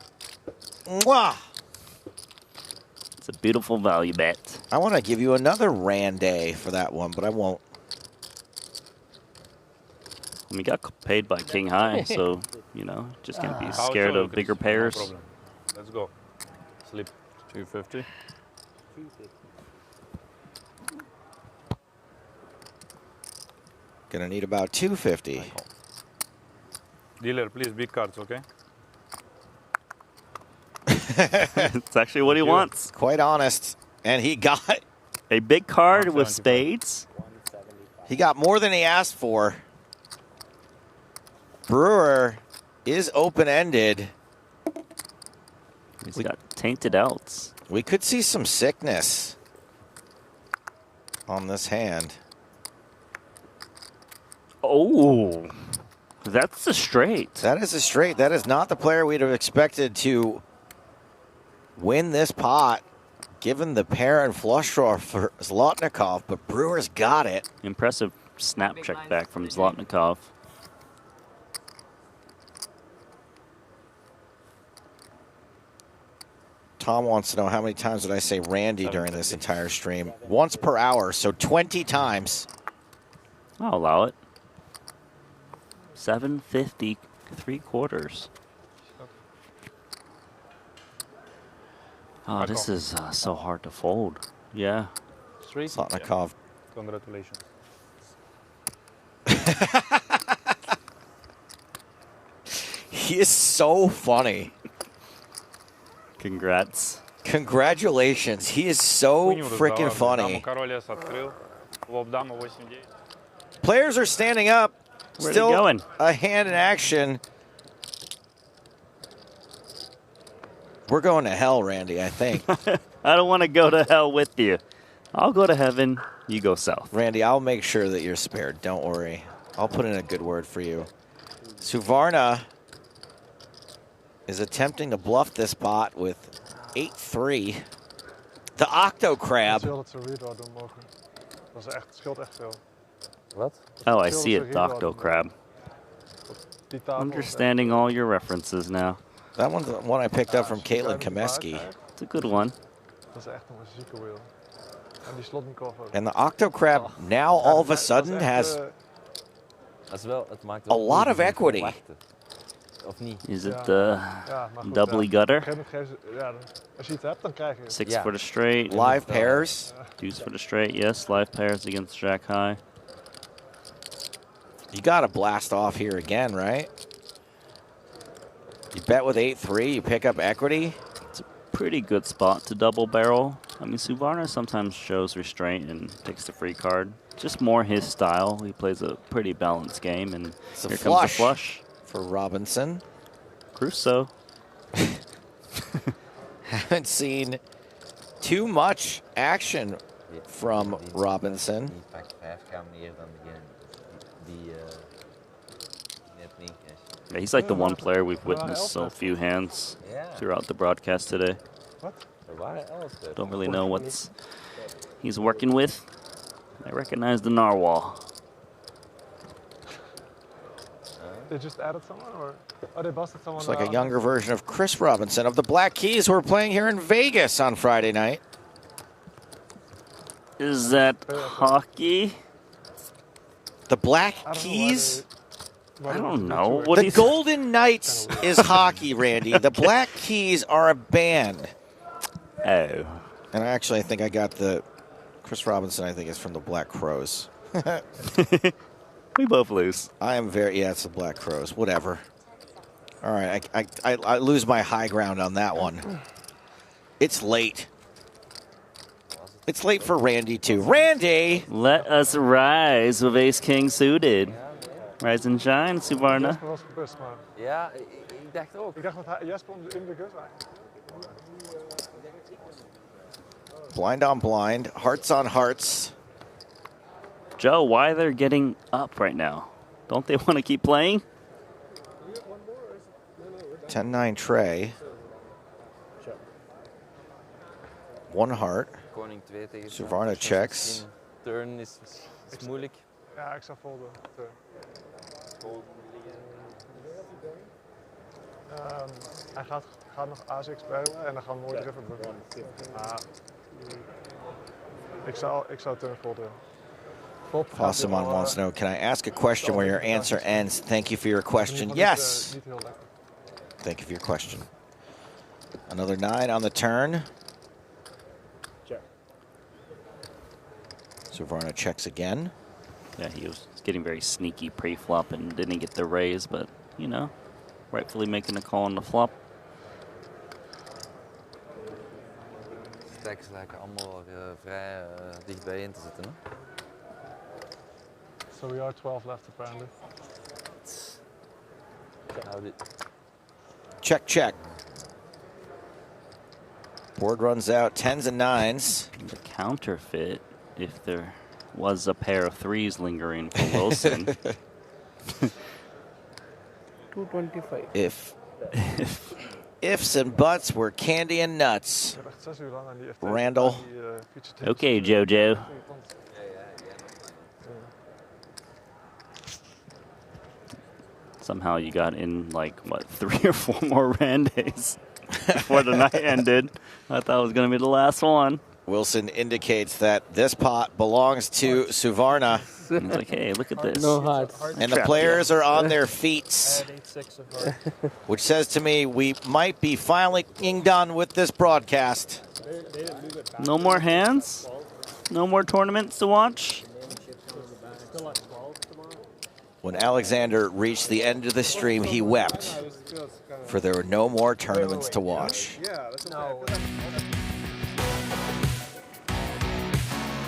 mwah. It's a beautiful value bet. I want to give you another Randy for that one, but I won't. We got paid by king high, so, you know, just can't be scared of bigger pairs. No, let's go. Sleep. 250. Gonna need about 250. Dealer, please, big cards, okay? It's actually what he wants. Quite honest. And he got a big card with spades. He got more than he asked for. Brewer is open-ended. He's got tainted outs. We could see some sickness on this hand. Oh, that's a straight. That is a straight. That is not the player we'd have expected to win this pot, given the pair and flush draw for Zlotnikov, but Brewer's got it. Impressive snap check back from Zlotnikov. Tom wants to know how many times did I say Randy during this entire stream. Once per hour, so 20 times. I'll allow it. 750, 3/4. Oh, this is so hard to fold. Yeah. Slotnikov. Congratulations. He is so funny. Congrats. Congratulations. He is so freaking funny. Players are standing up. Where's Still he going? a hand in action. We're going to hell, Randy, I think. I don't want to go to hell with you. I'll go to heaven. You go south. Randy, I'll make sure that you're spared. Don't worry. I'll put in a good word for you. Suvarna is attempting to bluff this bot with 8-3. The Octo Crab. Dat ze redraw doen mogen. Dat is echt, scheelt echt veel. Wat? Oh, I see it, Octo Crab. Understanding all your references now. That one's the one I picked up from Caitlin Komeski. It's a good one. Dat is echt een zieke wheel. En die Slotnikov ook. And the Octo Crab now all of a sudden has a lot of equity. Is it the doubly gutter? Als je het hebt, dan krijg je het. 6 for the straight. Live pairs. Deuce for the straight, yes. Live pairs against Jack High. You got to blast off here again, right? You bet with 8-3, you pick up equity. It's a pretty good spot to double barrel. I mean, Suvarna sometimes shows restraint and takes the free card. Just more his style. He plays a pretty balanced game, and here comes the flush. For Robinson. Crusoe. Haven't seen too much action from Robinson. Yeah, he's like the one player we've witnessed so few hands throughout the broadcast today. Don't really know what he's working with. I recognize the narwhal. They just added someone, or they busted someone? It's like a younger version of Chris Robinson of the Black Keys, who are playing here in Vegas on Friday night. Is that hockey? The Black Keys? I don't know. The Golden Knights is hockey, Randy. The Black Keys are a band. Oh. And actually, I think I got the Chris Robinson, I think, is from the Black Crows. We both lose. I am yeah, it's the Black Crows. Whatever. All right, I lose my high ground on that one. It's late. It's late for Randy, too. Randy! Let us rise with Ace-King suited. Rise and shine, Suvarna. Jesper was gebust, maar... Ja, ik dacht ook. Ik dacht dat Jesper in de gus eigenlijk. Blind on blind, hearts on hearts. Joe, why they're getting up right now? Don't they want to keep playing? 10-9 tray. One heart. Koning 2 tegen Suvarna checks. Turn is moeilijk. Ja, ik zou folden. Hij gaat nog A6 spelen en dan gaan we mooi river doen. Ik zou turn folden. Fossamon wants to know, can I ask a question where your answer ends? Thank you for your question. Yes. Thank you for your question. Another 9 on the turn. Suvarna checks again. Yeah, he was getting very sneaky pre-flop and didn't get the raise, but, you know, rightfully making a call on the flop. Stacks lijken allemaal vrij dichtbij in te zitten, hè? So we are 12 left apparently. Check, check. Board runs out 10s and 9s. The counterfeit, if there was a pair of 3s lingering for Wilson. 225. If ifs and buts were candy and nuts. Randall. Okay, Jojo. Somehow you got in like, what, 3 or 4 more Randays before the night ended. I thought it was going to be the last one. Wilson indicates that this pot belongs to Suvarna. He's like, hey, look at this. No hearts. And the players are on their feet, which says to me we might be finally done with this broadcast. No more hands? No more tournaments to watch? When Alexander reached the end of the stream, he wept, for there were no more tournaments to watch.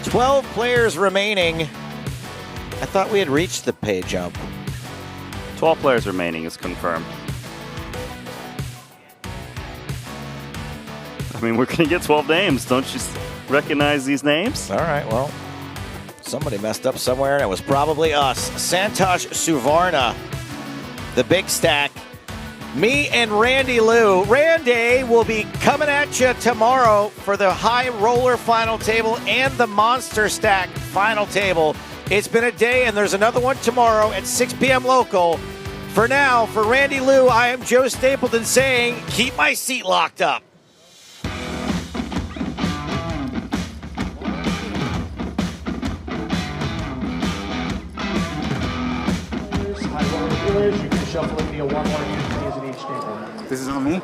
12 players remaining. I thought we had reached the pay jump. 12 players remaining is confirmed. I mean, we're going to get 12 names. Don't you recognize these names? All right, well, somebody messed up somewhere, and it was probably us. Santosh Suvarna, the big stack. Me and Randy Liu. Randy will be coming at you tomorrow for the High Roller final table and the Monster Stack final table. It's been a day, and there's another one tomorrow at 6 p.m. local. For now, for Randy Liu, I am Joe Stapleton saying, keep my seat locked up. High roller viewers, you can shuffle it via 1 or 2 keys at each table. This is on me?